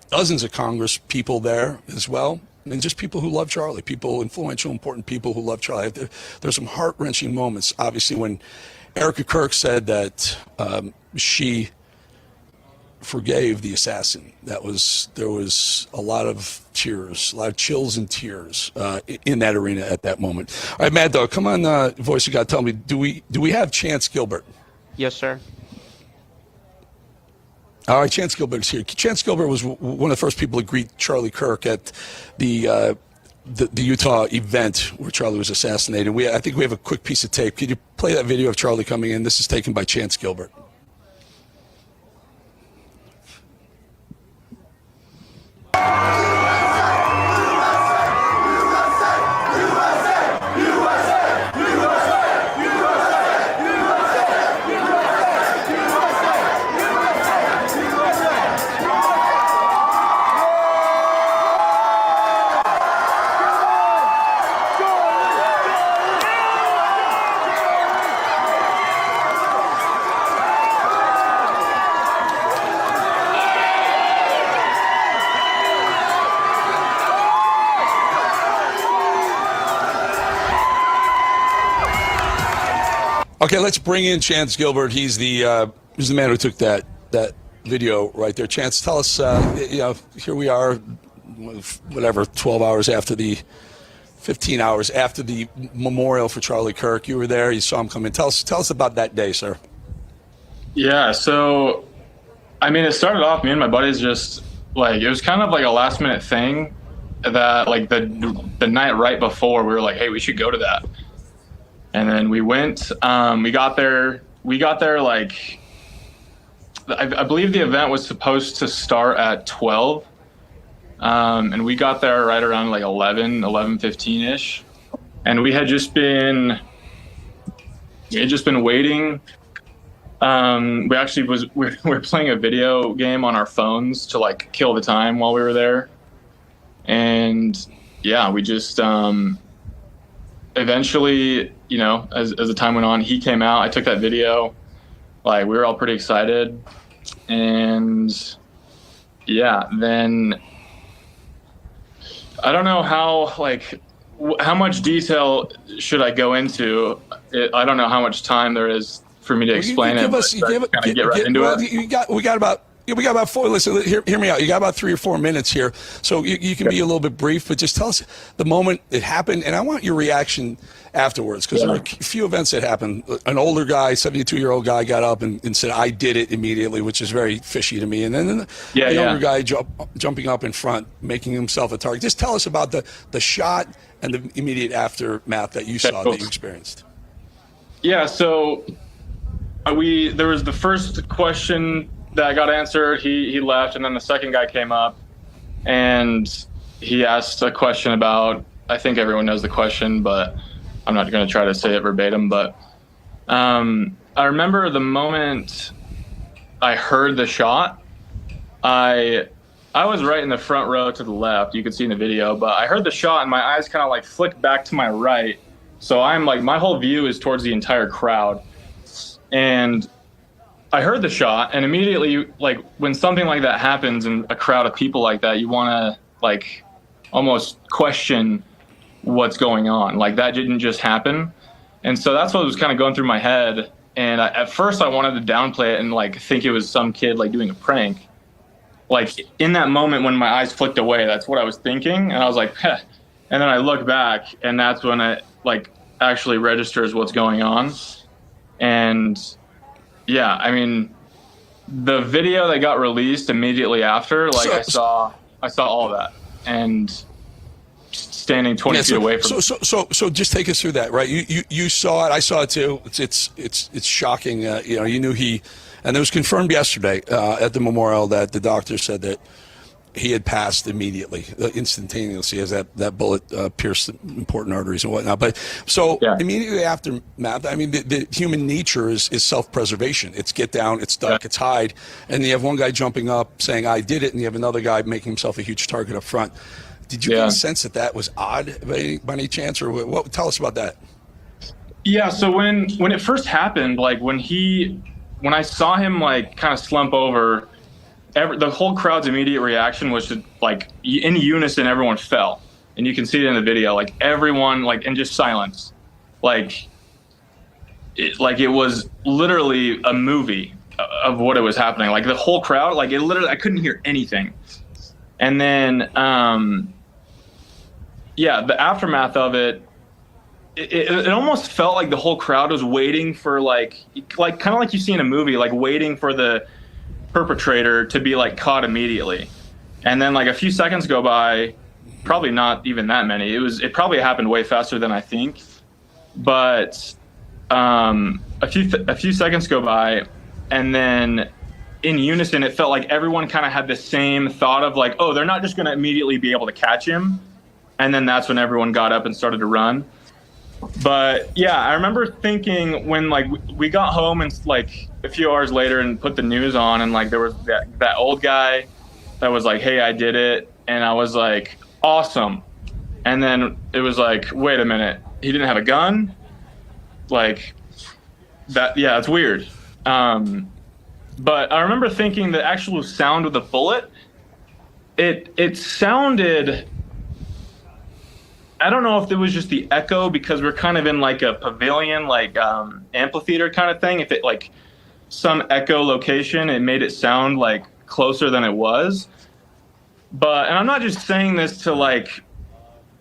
[SPEAKER 13] dozens of Congress people there as well. And just people who love Charlie, people, influential, important people who love Charlie. There's some heart-wrenching moments, obviously, when Erica Kirk said that she forgave the assassin. There was a lot of tears, a lot of chills and tears in that arena at that moment. All right, Mad Dog, come on, Voice of God, tell me, do we have Chance Gilbert?
[SPEAKER 18] Yes, sir.
[SPEAKER 13] All right, Chance Gilbert's here. Chance Gilbert was one of the first people to greet Charlie Kirk at the Utah event where Charlie was assassinated. I think we have a quick piece of tape. Could you play that video of Charlie coming in? This is taken by Chance Gilbert. Okay, let's bring in Chance Gilbert. He's the man who took that video right there. Chance, tell us, here we are, whatever, 12 hours after 15 hours after the memorial for Charlie Kirk. You were there. You saw him come in. Tell us about that day, sir.
[SPEAKER 19] Yeah, so, I mean, it started off, me and my buddies just, like, it was kind of like a last minute thing that, like, the night right before, we were like, hey, we should go to that. And then we went, we got there like, I believe the event was supposed to start at 12. And we got there right around like 11:15-ish. And we had just been waiting. We were playing a video game on our phones to like kill the time while we were there. And yeah, we just, eventually, you know, as the time went on, he came out. I took that video. Like, we were all pretty excited. And yeah, then I don't know how much detail should I go into. I don't know how much time there is for me to explain it. We got about 4. Listen, hear me out. You got about 3 or 4 minutes here, so you can be a little bit brief, but just tell us the moment it happened, and I want your reaction afterwards, because there are a few events that happened. An older guy, 72-year-old guy, got up and said, "I did it" immediately, which is very fishy to me. And then the younger guy jumping up in front, making himself a target. Just tell us about the shot and the immediate aftermath that you saw, that you experienced. Yeah. So there was the first question that got answered. He left, and then the second guy came up, and he asked a question about, I think everyone knows the question, but I'm not going to try to say it verbatim. But I remember the moment I heard the shot. I was right in the front row to the left. You could see in the video, but I heard the shot, and my eyes kind of like flicked back to my right. So I'm like, my whole view is towards the entire crowd, and I heard the shot, and immediately, like, when something like that happens in a crowd of people like that, you want to, like, almost question what's going on. Like, that didn't just happen. And so that's what was kind of going through my head. And at first I wanted to downplay it and, like, think it was some kid, like, doing a prank. Like, in that moment when my eyes flicked away, that's what I was thinking. And I was like, heh. And then I look back, and that's when it, like, actually registers what's going on. And yeah, I mean, the video that got released immediately after, like, I saw all that, and standing 20 feet away from. So just take us through that, right? You saw it, I saw it too. It's shocking. You knew and it was confirmed yesterday at the memorial that the doctor said that he had passed immediately, instantaneously, as that bullet pierced important arteries and whatnot. But immediately after, Matt, I mean, the human nature is self-preservation. It's get down, it's duck, it's hide. And you have one guy jumping up saying, "I did it," and you have another guy making himself a huge target up front. Did you get a sense that was odd by any chance, or what? Tell us about that. Yeah. So when it first happened, like when I saw him like kind of slump over, the whole crowd's immediate reaction was to, like, in unison, everyone fell. And you can see it in the video, like everyone, like, in just silence. Like it was literally a movie
[SPEAKER 2] of what it was happening. Like the whole crowd, like it literally, I couldn't hear anything. And then, the aftermath of it, it almost felt like the whole crowd was waiting for like kind of like you see in a movie, like waiting for the perpetrator to be like caught immediately. And then like a few seconds go by, probably not even that many. It probably happened way faster than I think. But a few seconds go by, and then in unison, it felt like everyone kind of had the same thought of like, oh, they're not just going to immediately be able to catch him. And then that's when everyone got up and started to run. But yeah, I remember thinking when like we got home and like a few hours later and put the news on, and like there was that old guy that was like, hey, I did it. And I was like, awesome. And then it was like, wait a minute, he didn't have a gun? Like that, yeah, it's weird. But I remember thinking the actual sound of the bullet, it sounded, I don't know if it was just the echo because we're kind of in like a pavilion, like amphitheater kind of thing. If it like some echo location, it made it sound like closer than it was. But, and I'm not just saying this to like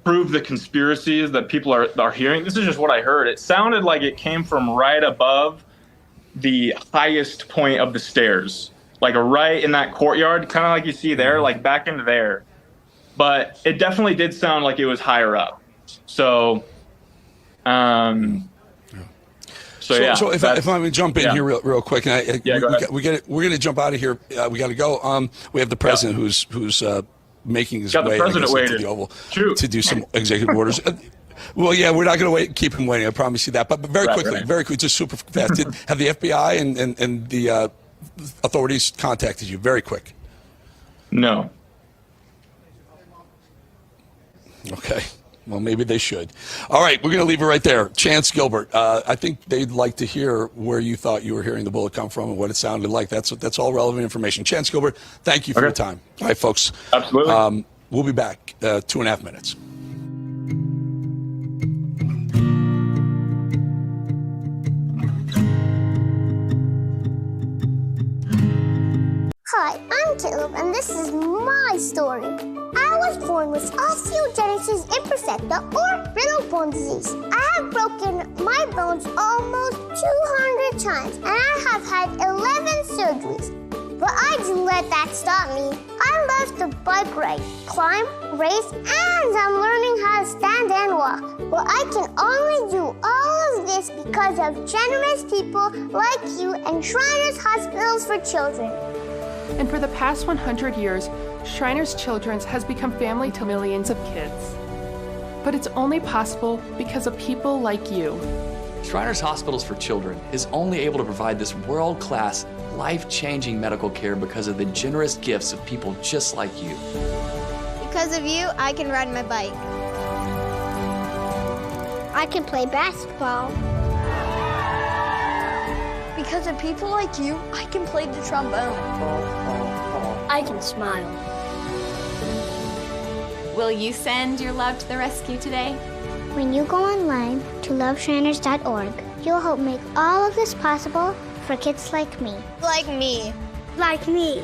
[SPEAKER 2] prove the conspiracies that people are hearing. This is just what I heard. It sounded like it came from right above the highest point of the stairs, like right in that courtyard, kind of like you see there, like back into there. But it definitely did sound like it was higher up. So, yeah.
[SPEAKER 19] So if I may jump in here real quick, and
[SPEAKER 2] go ahead.
[SPEAKER 19] we're going to jump out of here. We got to go. We have the president who's making his way to the Oval to do some executive orders. Well, yeah, we're not going to keep him waiting. I promise you that. But very quickly, just super fast. Have the FBI and the authorities contacted you? Very quick.
[SPEAKER 2] No.
[SPEAKER 19] Okay. Well, maybe they should. All right, we're going to leave it right there. Chance Gilbert, I think they'd like to hear where you thought you were hearing the bullet come from and what it sounded like. That's all relevant information. Chance Gilbert, thank you for your time. All right, folks.
[SPEAKER 2] Absolutely.
[SPEAKER 19] We'll be back 2.5 minutes.
[SPEAKER 18] Hi, I'm Caleb, and this is my story. I was born with osteogenesis imperfecta, or brittle bone disease. I have broken my bones almost 200 times, and I have had 11 surgeries. But I didn't let that stop me. I love to bike ride, climb, race, and I'm learning how to stand and walk. But I can only do all of this because of generous people like you and Shriners Hospitals for Children.
[SPEAKER 23] And for the past 100 years, Shriners Children's has become family to millions of kids. But it's only possible because of people like you.
[SPEAKER 24] Shriners Hospitals for Children is only able to provide this world-class, life-changing medical care because of the generous gifts of people just like you.
[SPEAKER 18] Because of you, I can ride my bike. I can play basketball. Because of people like you, I can play the trombone. I can smile.
[SPEAKER 25] Will you send your love to the rescue today?
[SPEAKER 18] When you go online to loveshriners.org, you'll help make all of this possible for kids like me. Like me. Like me.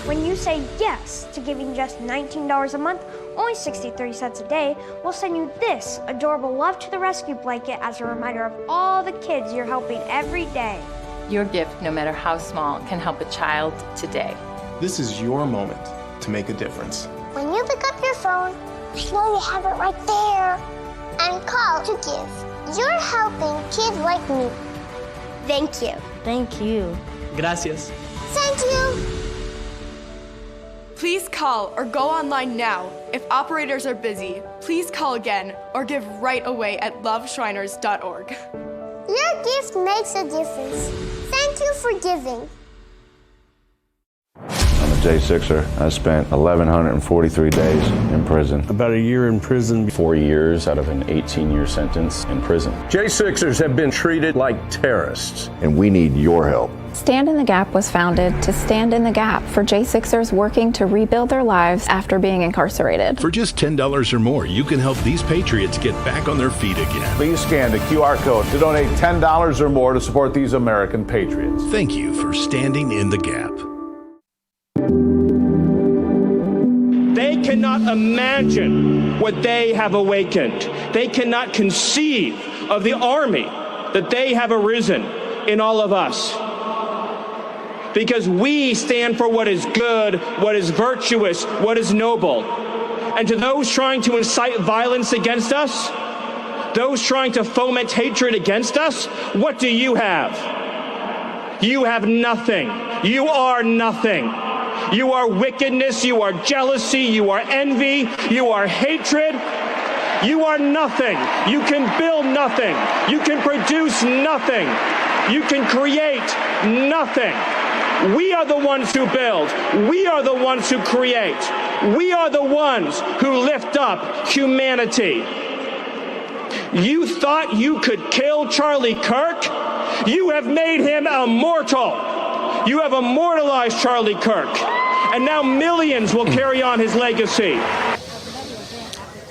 [SPEAKER 18] When you say yes to giving just $19 a month, only 63 cents a day, we'll send you this adorable Love to the Rescue blanket as a reminder of all the kids you're helping every day.
[SPEAKER 25] Your gift, no matter how small, can help a child today.
[SPEAKER 26] This is your moment to make a difference.
[SPEAKER 18] When you pick up your phone, I know you have it right there, and call to give. You're helping kids like me. Thank you.
[SPEAKER 25] Thank you.
[SPEAKER 26] Gracias.
[SPEAKER 18] Thank you.
[SPEAKER 27] Please call or go online now. If operators are busy, please call again or give right away at loveshriners.org.
[SPEAKER 18] Your gift makes a difference. Thank you for giving.
[SPEAKER 10] On the J6er. I spent 1,143 days in prison.
[SPEAKER 4] About a year in prison.
[SPEAKER 5] 4 years out of an 18-year sentence in prison.
[SPEAKER 4] J6ers have been treated like terrorists.
[SPEAKER 22] And we need your help.
[SPEAKER 9] Stand in the Gap was founded to stand in the gap for J6ers working to rebuild their lives after being incarcerated.
[SPEAKER 20] For just $10 or more, you can help these patriots get back on their feet again.
[SPEAKER 22] Please scan the QR code to donate $10 or more to support these American patriots.
[SPEAKER 20] Thank you for standing in the gap.
[SPEAKER 11] They cannot imagine what they have awakened. They cannot conceive of the army that they have arisen in all of us. Because we stand for what is good, what is virtuous, what is noble. And to those trying to incite violence against us, those trying to foment hatred against us, what do you have? You have nothing. You are nothing. You are wickedness, you are jealousy, you are envy, you are hatred. You are nothing. You can build nothing. You can produce nothing. You can create nothing. We are the ones who build. We are the ones who create. We are the ones who lift up humanity. You thought you could kill Charlie Kirk? You have made him immortal. You have immortalized Charlie Kirk. And now millions will carry on his legacy.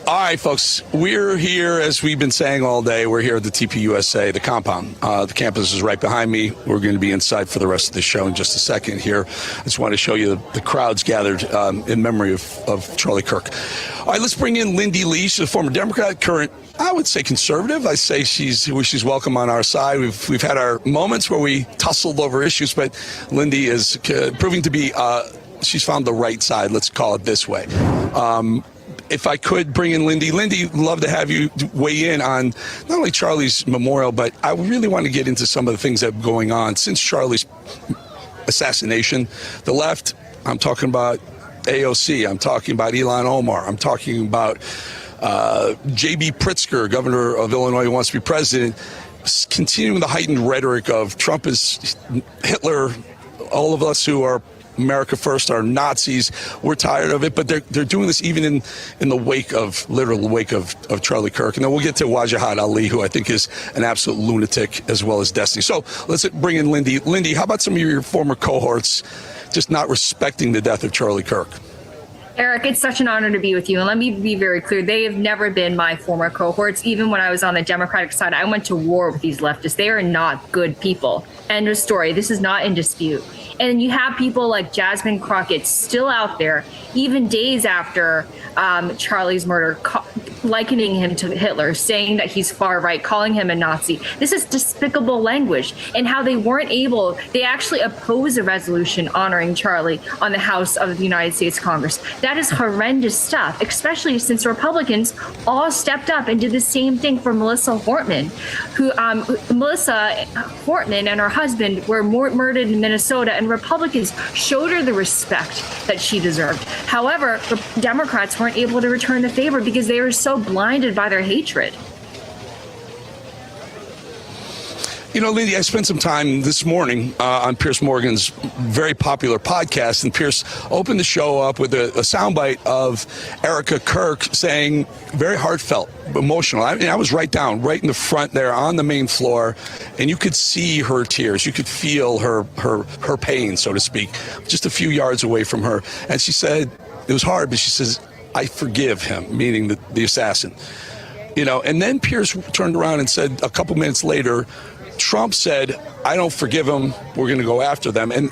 [SPEAKER 13] All right, folks, we're here, as we've been saying all day, we're here at the TPUSA, the compound. The campus is right behind me. We're going to be inside for the rest of the show in just a second here. I just want to show you the crowds gathered in memory of Charlie Kirk. All right, let's bring in Lindy Lee. She's a former Democrat, current, I would say conservative. I say she's welcome on our side. We've had our moments where we tussled over issues, but Lindy is proving to be, she's found the right side, let's call it this way. If I could bring in Lindy. Lindy, love to have you weigh in on not only Charlie's memorial, but I really want to get into some of the things that have been going on since Charlie's assassination. The left, I'm talking about AOC, I'm talking about Ilhan Omar, I'm talking about J.B. Pritzker, governor of Illinois, who wants to be president, continuing the heightened rhetoric of Trump is Hitler, all of us who are America first are Nazis. We're tired of it, but they're doing this even in the wake of, literal wake of Charlie Kirk. And then we'll get to Wajahat Ali, who I think is an absolute lunatic, as well as Destiny. So let's bring in Lindy. Lindy, how about some of your former cohorts just not respecting the death of Charlie Kirk?
[SPEAKER 14] Eric, it's such an honor to be with you. And let me be very clear. They have never been my former cohorts. Even when I was on the Democratic side, I went to war with these leftists. They are not good people. End of story. This is not in dispute. And you have people like Jasmine Crockett still out there, even days after Charlie's murder, likening him to Hitler, saying that he's far right, calling him a Nazi. This is despicable language. And how they weren't able, they actually opposed a resolution honoring Charlie on the House of the United States Congress. That is horrendous stuff, especially since Republicans all stepped up and did the same thing for Melissa Hortman, who Melissa Hortman and her husband were murdered in Minnesota, and Republicans showed her the respect that she deserved. However, Democrats weren't able to return the favor because they were so blinded by their hatred.
[SPEAKER 13] You know, Lindy, I spent some time this morning on Piers Morgan's very popular podcast, and Piers opened the show up with a soundbite of Erica Kirk saying, very heartfelt, emotional. I was right in the front there on the main floor, and you could see her tears. You could feel her pain, so to speak, just a few yards away from her. And she said, it was hard, but she says, I forgive him, meaning the assassin. You know, and then Piers turned around and said a couple minutes later, Trump said, I don't forgive him, we're going to go after them. And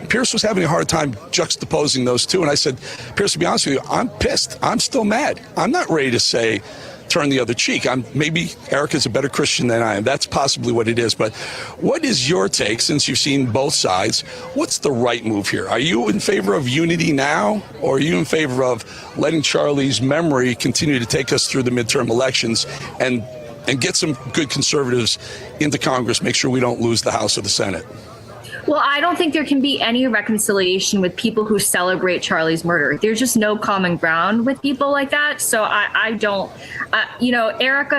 [SPEAKER 13] Piers was having a hard time juxtaposing those two. And I said, Piers, to be honest with you, I'm pissed. I'm still mad. I'm not ready to say, turn the other cheek. Maybe Erica's a better Christian than I am. That's possibly what it is. But what is your take, since you've seen both sides? What's the right move here? Are you in favor of unity now, or are you in favor of letting Charlie's memory continue to take us through the midterm elections and get some good conservatives into Congress, make sure we don't lose the House or the Senate?
[SPEAKER 14] Well, I don't think there can be any reconciliation with people who celebrate Charlie's murder. There's just no common ground with people like that. So I don't, Erica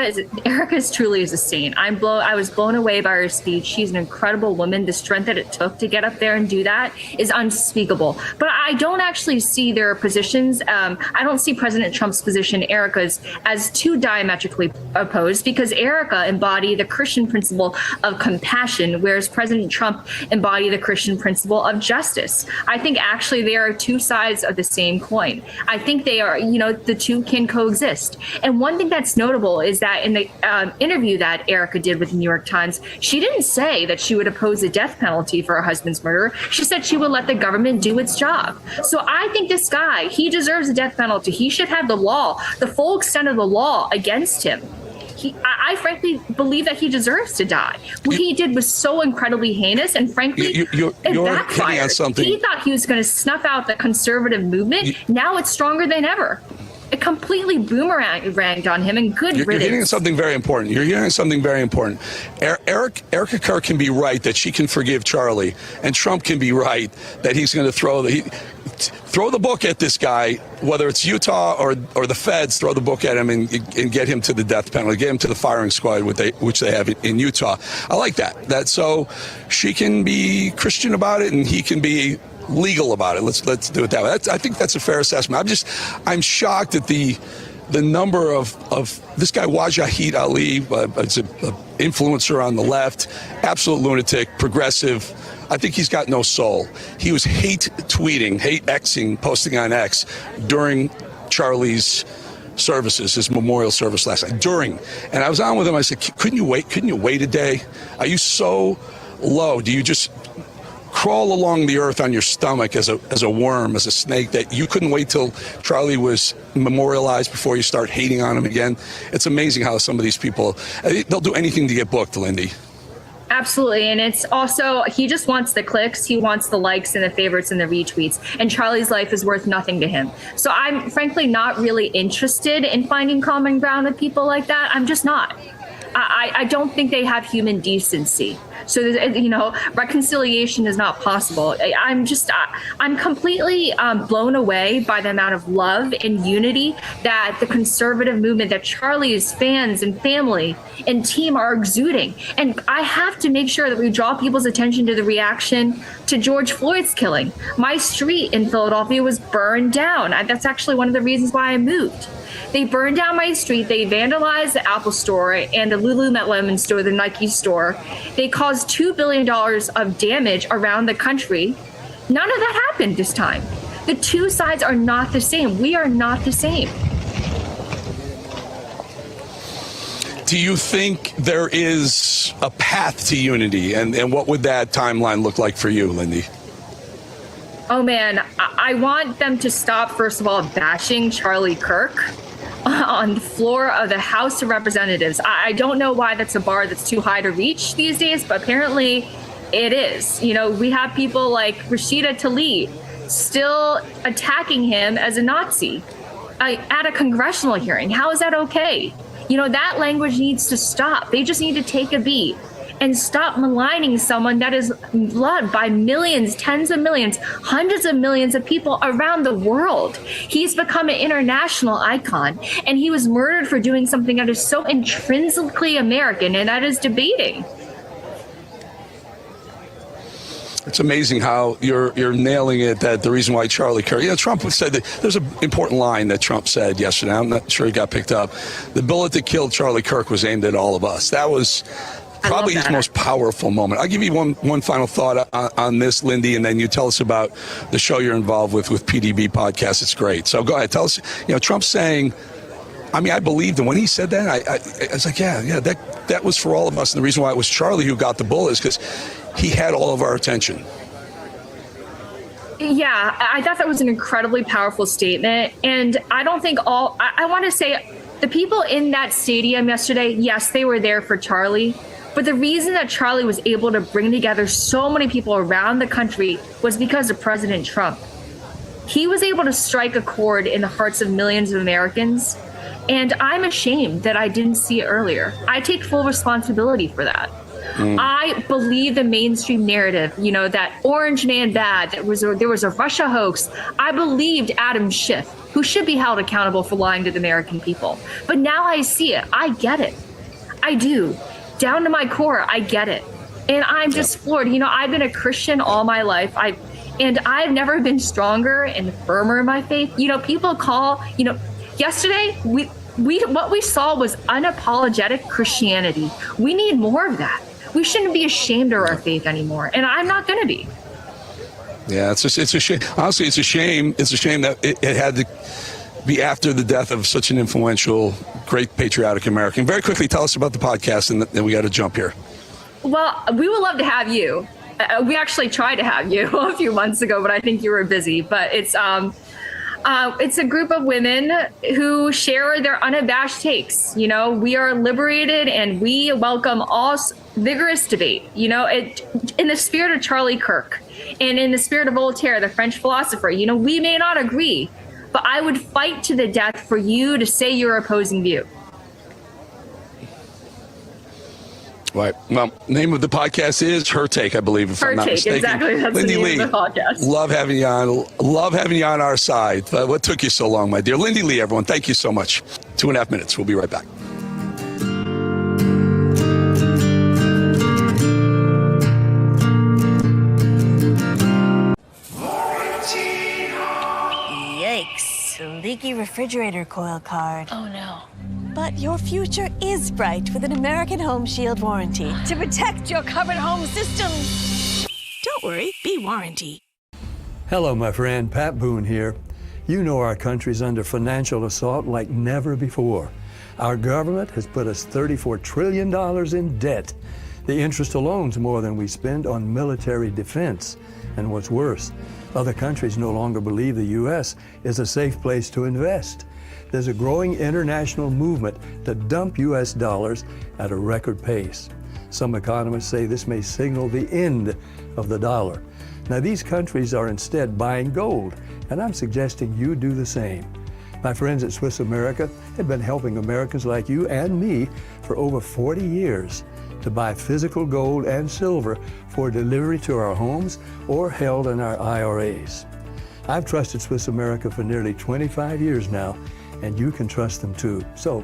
[SPEAKER 14] is truly is a saint. I was blown away by her speech. She's an incredible woman. The strength that it took to get up there and do that is unspeakable. But I don't actually see their positions. I don't see President Trump's position, Erica's, as too diametrically opposed, because Erica embodied the Christian principle of compassion, whereas President Trump embodied the Christian principle of justice. I think actually they are two sides of the same coin. I think they are, the two can coexist. And one thing that's notable is that in the interview that Erica did with the New York Times, she didn't say that she would oppose the death penalty for her husband's murder. She said she would let the government do its job. So I think this guy, he deserves a death penalty. He should have the law, the full extent of the law against him. I frankly believe that he deserves to die. What he did was so incredibly heinous, and frankly,
[SPEAKER 19] you're
[SPEAKER 14] it backfired.
[SPEAKER 19] hitting on something.
[SPEAKER 14] He thought he was going to snuff out the conservative movement. Now it's stronger than ever. It completely boomeranged on him, and good riddance.
[SPEAKER 19] You're hitting something very important. Erica Kirk can be right that she can forgive Charlie, and Trump can be right that he's going to throw the book at this guy, whether it's Utah or the feds, throw the book at him and get him to the death penalty, get him to the firing squad, which they have in Utah. I like that. So she can be Christian about it, and he can be legal about it. Let's do it that way. I think that's a fair assessment. I'm shocked at the number of this guy Wajahid Ali, it's an influencer on the left, absolute lunatic, progressive. I think he's got no soul. He was hate Xing, posting on X during Charlie's services, his memorial service last night. And I was on with him. I said, couldn't you wait a day? Are you so low? Do you just crawl along the earth on your stomach as a worm, as a snake, that you couldn't wait till Charlie was memorialized before you start hating on him again? It's amazing how some of these people, they'll do anything to get booked, Lindy.
[SPEAKER 14] Absolutely. And it's also, he just wants the clicks. He wants the likes and the favorites and the retweets. And Charlie's life is worth nothing to him. So I'm frankly not really interested in finding common ground with people like that. I'm just not. I don't think they have human decency. So, reconciliation is not possible. I'm completely blown away by the amount of love and unity that the conservative movement, that Charlie's fans and family and team are exuding. And I have to make sure that we draw people's attention to the reaction to George Floyd's killing. My street in Philadelphia was burned down. That's actually one of the reasons why I moved. They burned down my street. They vandalized the Apple store and the Lululemon store, the Nike store. They caused $2 billion of damage around the country. None of that happened this time. The two sides are not the same. We are not the same.
[SPEAKER 19] Do you think there is a path to unity? And what would that timeline look like for you, Lindy?
[SPEAKER 14] Oh, man, I want them to stop, first of all, bashing Charlie Kirk on the floor of the House of Representatives. I don't know why that's a bar that's too high to reach these days, but apparently it is. We have people like Rashida Tlaib still attacking him as a Nazi at a congressional hearing. How is that okay? That language needs to stop. They just need to take a beat and stop maligning someone that is loved by millions, tens of millions, hundreds of millions of people around the world. He's become an international icon, and he was murdered for doing something that is so intrinsically American, and that is debating.
[SPEAKER 19] It's amazing how you're nailing it, that the reason why Charlie Kirk, Trump said that there's an important line that Trump said yesterday. I'm not sure he got picked up. The bullet that killed Charlie Kirk was aimed at all of us. That was probably his most powerful moment. I'll give you one final thought on this, Lindy, and then you tell us about the show you're involved with PDB Podcast. It's great. So go ahead. Tell us, Trump's saying, I believed him. When he said that, I was like, yeah, that was for all of us. And the reason why it was Charlie who got the bullet is because he had all of our attention.
[SPEAKER 14] Yeah, I thought that was an incredibly powerful statement. And I don't think I want to say the people in that stadium yesterday, yes, they were there for Charlie. But the reason that Charlie was able to bring together so many people around the country was because of President Trump. He was able to strike a chord in the hearts of millions of Americans. And I'm ashamed that I didn't see it earlier. I take full responsibility for that. I believe the mainstream narrative, you know, that Orange Man bad, there was a Russia hoax. I believed Adam Schiff, who should be held accountable for lying to the American people. But now I see it. I get it. I do. Down to my core, I get it. And I'm just floored. You know, I've been a Christian all my life. And I've never been stronger and firmer in my faith. You know, people call, you know, yesterday what we saw was unapologetic Christianity. We need more of that. We shouldn't be ashamed of our faith anymore. And I'm not going to be.
[SPEAKER 19] Yeah, it's a shame. Honestly, it's a shame. It's a shame that it had to be after the death of such an influential, great patriotic American. Very quickly, tell us about the podcast, and then we got to jump here.
[SPEAKER 14] Well, we would love to have you. We actually tried to have you a few months ago, but I think you were busy. But it's a group of women who share their unabashed takes. You know, we are liberated and we welcome all vigorous debate. You know, in the spirit of Charlie Kirk and in the spirit of Voltaire, the French philosopher. You know, we may not agree, but I would fight to the death for you to say your opposing view.
[SPEAKER 19] Right. Well, name of the podcast is Her Take, I believe, if I'm not mistaken.
[SPEAKER 14] Exactly. That's
[SPEAKER 19] Lindy
[SPEAKER 14] the name
[SPEAKER 19] Lee,
[SPEAKER 14] of the podcast.
[SPEAKER 19] love having you on. Love having you on our side. What took you so long, my dear? Lindy Lee, everyone, thank you so much. 2.5 minutes. We'll be right back.
[SPEAKER 1] Yikes. Leaky refrigerator coil card.
[SPEAKER 3] Oh, no.
[SPEAKER 1] But your future is bright with an American Home Shield warranty to protect your covered home system. Don't worry, be warranty.
[SPEAKER 8] Hello, my friend. Pat Boone here. You know our country's under financial assault like never before. Our government has put us $34 trillion in debt. The interest alone's more than we spend on military defense. And what's worse, other countries no longer believe the U.S. is a safe place to invest. There's a growing international movement to dump U.S. dollars at a record pace. Some economists say this may signal the end of the dollar. Now, these countries are instead buying gold, and I'm suggesting you do the same. My friends at Swiss America have been helping Americans like you and me for over 40 years to buy physical gold and silver for delivery to our homes or held in our IRAs. I've trusted Swiss America for nearly 25 years now, and you can trust them too. So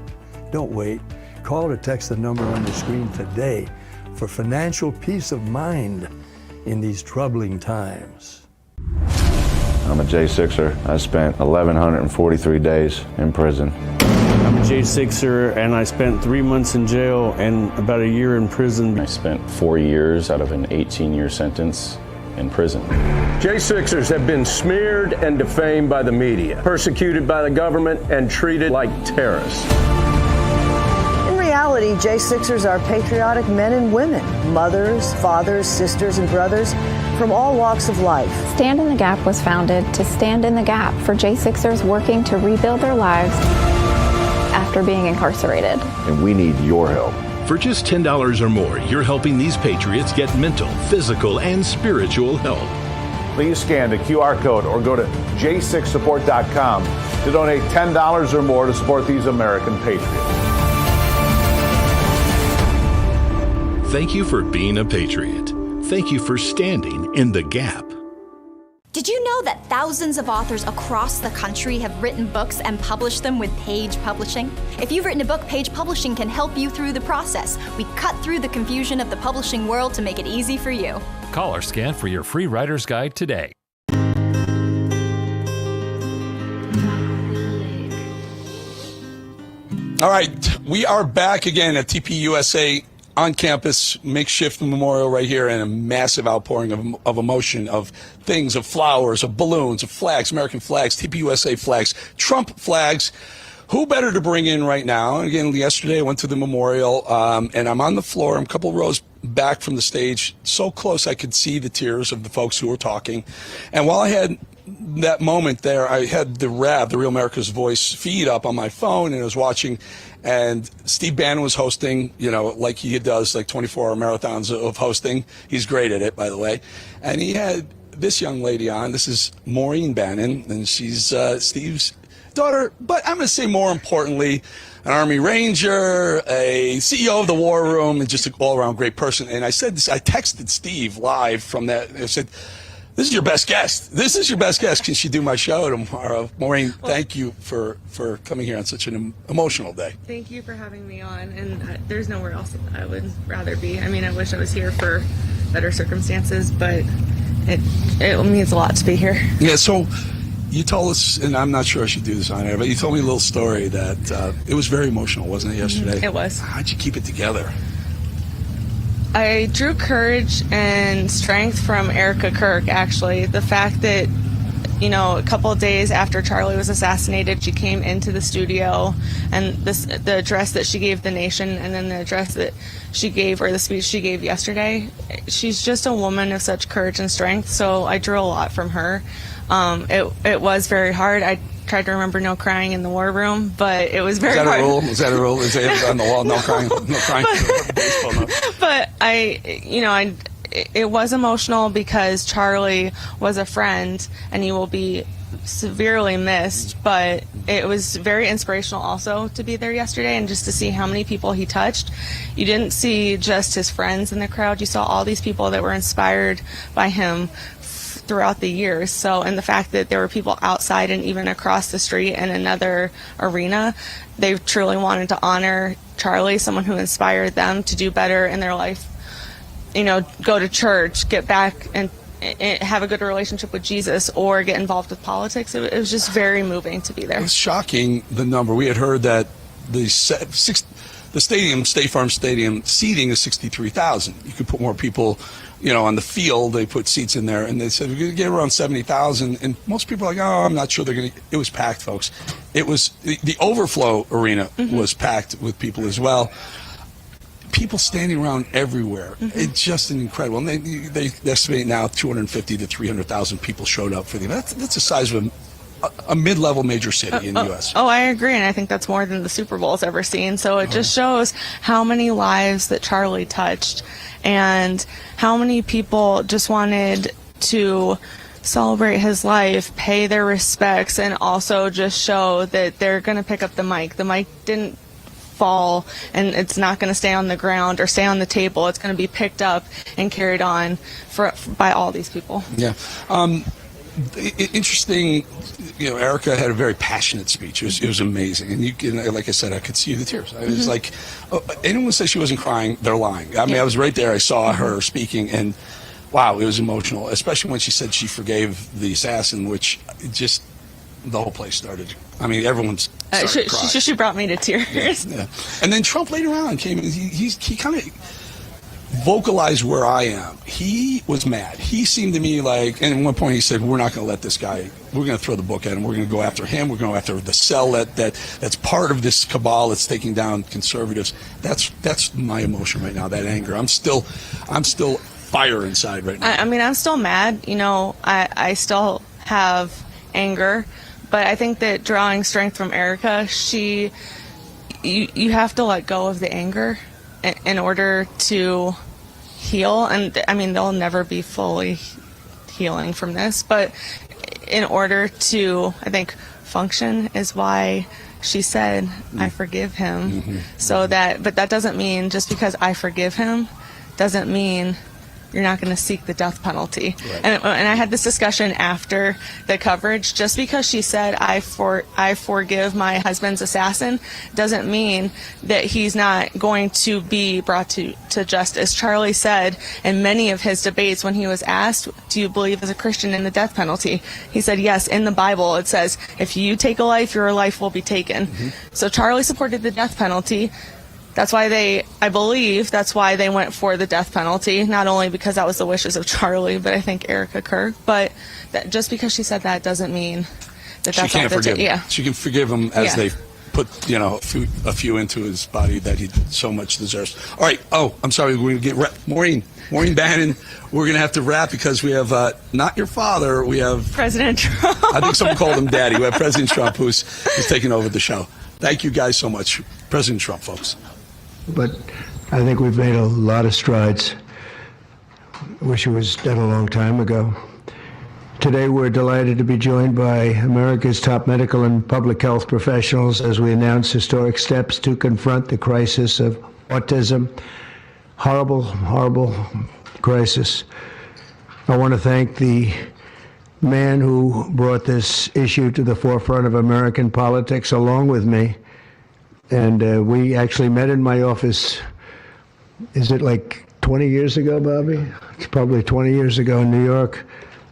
[SPEAKER 8] don't wait. Call or text the number on your screen today for financial peace of mind in these troubling times.
[SPEAKER 10] I'm a J6er. I spent 1,143 days in prison.
[SPEAKER 12] I'm a J6er, and I spent 3 months in jail and about a year in prison.
[SPEAKER 5] I spent 4 years out of an 18-year sentence in prison.
[SPEAKER 4] J6ers have been smeared and defamed by the media, persecuted by the government, and treated like terrorists.
[SPEAKER 15] In reality, J6ers are patriotic men and women, mothers, fathers, sisters, and brothers from all walks of life.
[SPEAKER 9] Stand in the Gap was founded to stand in the gap for J6ers working to rebuild their lives after being incarcerated.
[SPEAKER 10] And we need your help.
[SPEAKER 20] For just $10 or more, you're helping these patriots get mental, physical, and spiritual help.
[SPEAKER 22] Please scan the QR code or go to j6support.com to donate $10 or more to support these American patriots.
[SPEAKER 20] Thank you for being a patriot. Thank you for standing in the gap.
[SPEAKER 16] Did you know that thousands of authors across the country have written books and published them with Page Publishing? If you've written a book, Page Publishing can help you through the process. We cut through the confusion of the publishing world to make it easy for you.
[SPEAKER 21] Call or scan for your free writer's guide today.
[SPEAKER 19] All right, we are back again at TPUSA on campus, makeshift memorial right here, and a massive outpouring of emotion, of things, of flowers, of balloons, of flags, American flags, TPUSA flags, Trump flags. Who better to bring in right now? And again, yesterday I went to the memorial, and I'm on the floor. I'm a couple rows back from the stage, so close I could see the tears of the folks who were talking. And while I had that moment there, I had the RAV, the Real America's Voice feed up on my phone, and I was watching, and Steve Bannon was hosting, you know, like he does, like 24-hour marathons of hosting. He's great at it, by the way. And he had this young lady on. This is Maureen Bannon, and she's Steve's daughter, but I'm going to say more importantly, an Army Ranger, a CEO of the War Room, and just an all-around great person. And I said this, I texted Steve live from that. I said, this is your best guest. This is your best guest. Can she do my show tomorrow? Maureen, thank you for coming here on such an emotional day.
[SPEAKER 2] Thank you for having me on. And there's nowhere else I would rather be. I mean, I wish I was here for better circumstances, but it means a lot to be here.
[SPEAKER 19] Yeah, so you told us, and I'm not sure I should do this on air, but you told me a little story that it was very emotional, wasn't it, yesterday?
[SPEAKER 2] It was.
[SPEAKER 19] How'd you keep it together?
[SPEAKER 2] I drew courage and strength from Erica Kirk, actually. The fact that, you know, a couple of days after Charlie was assassinated, she came into the studio, and the address that she gave the nation, and then the address that she gave, or the speech she gave yesterday, she's just a woman of such courage and strength, so I drew a lot from her. It was very hard. I tried to remember no crying in the war room, but it was very hard.
[SPEAKER 19] Is that a rule? Is it on the wall? No crying. No crying.
[SPEAKER 2] But it was emotional because Charlie was a friend, and he will be severely missed. But it was very inspirational also to be there yesterday and just to see how many people he touched. You didn't see just his friends in the crowd. You saw all these people that were inspired by him throughout the years. So, and the fact that there were people outside and even across the street in another arena, they truly wanted to honor Charlie, someone who inspired them to do better in their life. You know, go to church, get back and have a good relationship with Jesus, or get involved with politics. It was just very moving to be there.
[SPEAKER 19] It was shocking, the number. We had heard that the stadium, State Farm Stadium, seating is 63,000. You could put more people, you know, on the field. They put seats in there, and they said we're going to get around 70,000. And most people are like, oh, I'm not sure they're going to. It was packed, folks. It was the overflow arena was packed with people as well. People standing around everywhere. It's just an incredible. And they estimate now 250 to 300,000 people showed up for the event. That's the size of a mid-level major city in the U.S.
[SPEAKER 2] Oh, I agree, and I think that's more than the Super Bowl's ever seen. So it just shows how many lives that Charlie touched, and how many people just wanted to celebrate his life, pay their respects, and also just show that they're going to pick up the mic. The mic didn't fall, and it's not going to stay on the ground or stay on the table. It's going to be picked up and carried on by all these people. Yeah.
[SPEAKER 19] Interesting, you know, Erica had a very passionate speech. It was amazing. And you can, like I said, I could see the tears. It was like, anyone says she wasn't crying, they're lying. I mean, I was right there. I saw her speaking, and wow, it was emotional, especially when she said she forgave the assassin, which just, the whole place started. I mean, everyone's
[SPEAKER 2] she brought me to tears.
[SPEAKER 19] Yeah. And then Trump later on came, he kind of vocalized where I am. He was mad. He seemed to me like, and at one point he said, we're not going to let this guy, we're going to throw the book at him. We're going to go after him. We're going to go after the cell that's part of this cabal that's taking down conservatives. That's my emotion right now, that anger. I'm still fire inside right now.
[SPEAKER 2] I mean, I'm still mad. You know, I still have anger, but I think that drawing strength from Erica, you have to let go of the anger in order to heal. And I mean, they'll never be fully healing from this, but in order to, I think, function is why she said, I forgive him. So but that doesn't mean just because I forgive him doesn't mean you're not going to seek the death penalty. Right. And I had this discussion after the coverage. Just because she said, I forgive my husband's assassin, doesn't mean that he's not going to be brought to justice. Charlie said in many of his debates when he was asked, do you believe as a Christian in the death penalty? He said, yes, in the Bible it says, if you take a life, your life will be taken. So Charlie supported the death penalty. That's why I believe that's why they went for the death penalty, not only because that was the wishes of Charlie, but I think Erica Kirk. But just because she said that doesn't mean that that's
[SPEAKER 19] she can't forgive him.
[SPEAKER 2] Yeah.
[SPEAKER 19] She can forgive him as they put, you know, a few into his body that he so much deserves. All right. Oh, I'm sorry. We're going to get Maureen Bannon. We're going to have to wrap because we have not your father. We have
[SPEAKER 2] President Trump.
[SPEAKER 19] I think someone called him Daddy. We have President Trump who's taking over the show. Thank you guys so much. President Trump, folks.
[SPEAKER 3] But I think we've made a lot of strides. I wish it was done a long time ago. Today, we're delighted to be joined by America's top medical and public health professionals as we announce historic steps to confront the crisis of autism. Horrible, horrible crisis. I want to thank the man who brought this issue to the forefront of American politics along with me. And we actually met in my office, is it like 20 years ago, Bobby? It's probably 20 years ago in New York.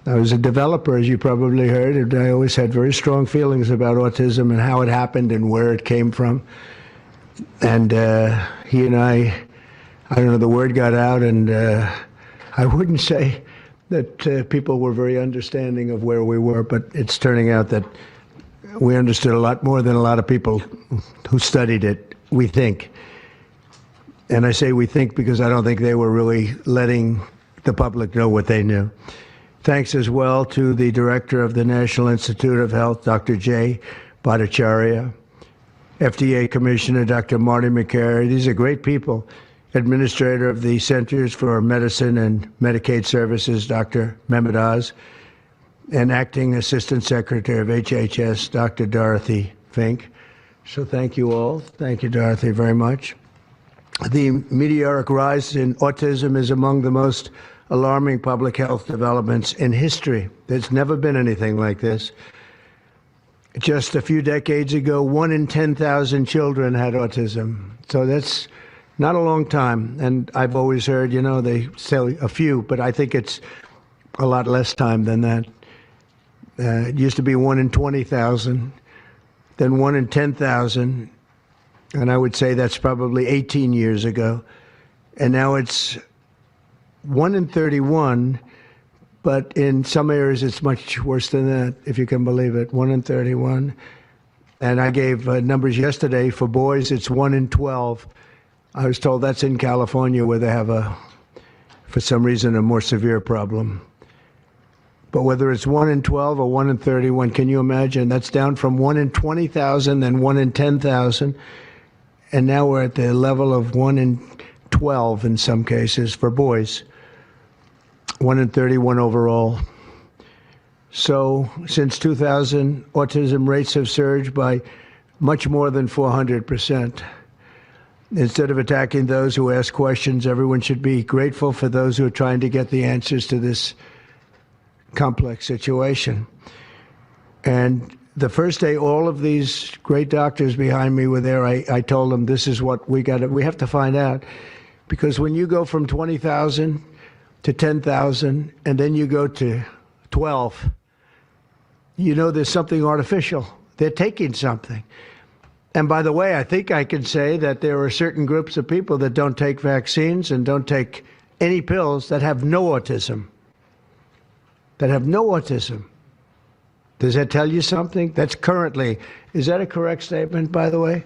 [SPEAKER 3] I was a developer, as you probably heard, and I always had very strong feelings about autism and how it happened and where it came from. And he and I don't know, the word got out, and I wouldn't say that people were very understanding of where we were, but it's turning out that we understood a lot more than a lot of people who studied it, we think. And I say we think because I don't think they were really letting the public know what they knew. Thanks as well to the director of the National Institute of Health, Dr. Jay Bhattacharya, FDA Commissioner Dr. Marty McCary. These are great people. Administrator of the Centers for Medicine and Medicaid Services, Dr. Mehmet Oz, and Acting Assistant Secretary of HHS, Dr. Dorothy Fink. So thank you all. Thank you, Dorothy, very much. The meteoric rise in autism is among the most alarming public health developments in history. There's never been anything like this. Just a few decades ago, 1 in 10,000 children had autism. So that's not a long time. And I've always heard, you know, they say a few, but I think it's a lot less time than that. It used to be 1 in 20,000, then 1 in 10,000. And I would say that's probably 18 years ago. And now it's 1 in 31, but in some areas it's much worse than that, if you can believe it, 1 in 31. And I gave numbers yesterday. For boys, it's 1 in 12. I was told that's in California where they have for some reason, a more severe problem. But whether it's 1 in 12 or 1 in 31, can you imagine? That's down from 1 in 20,000, then 1 in 10,000. And now we're at the level of 1 in 12 in some cases for boys. 1 in 31 overall. So since 2000, autism rates have surged by much more than 400%. Instead of attacking those who ask questions, everyone should be grateful for those who are trying to get the answers to this complex situation. And the first day all of these great doctors behind me were there, I told them this is what we have to find out. Because when you go from 20,000 to 10,000, and then you go to 12, you know there's something artificial. They're taking something. And by the way, I think I can say that there are certain groups of people that don't take vaccines and don't take any pills that have no autism. That have no autism. Does that tell you something? That's currently, is that a correct statement, by the way?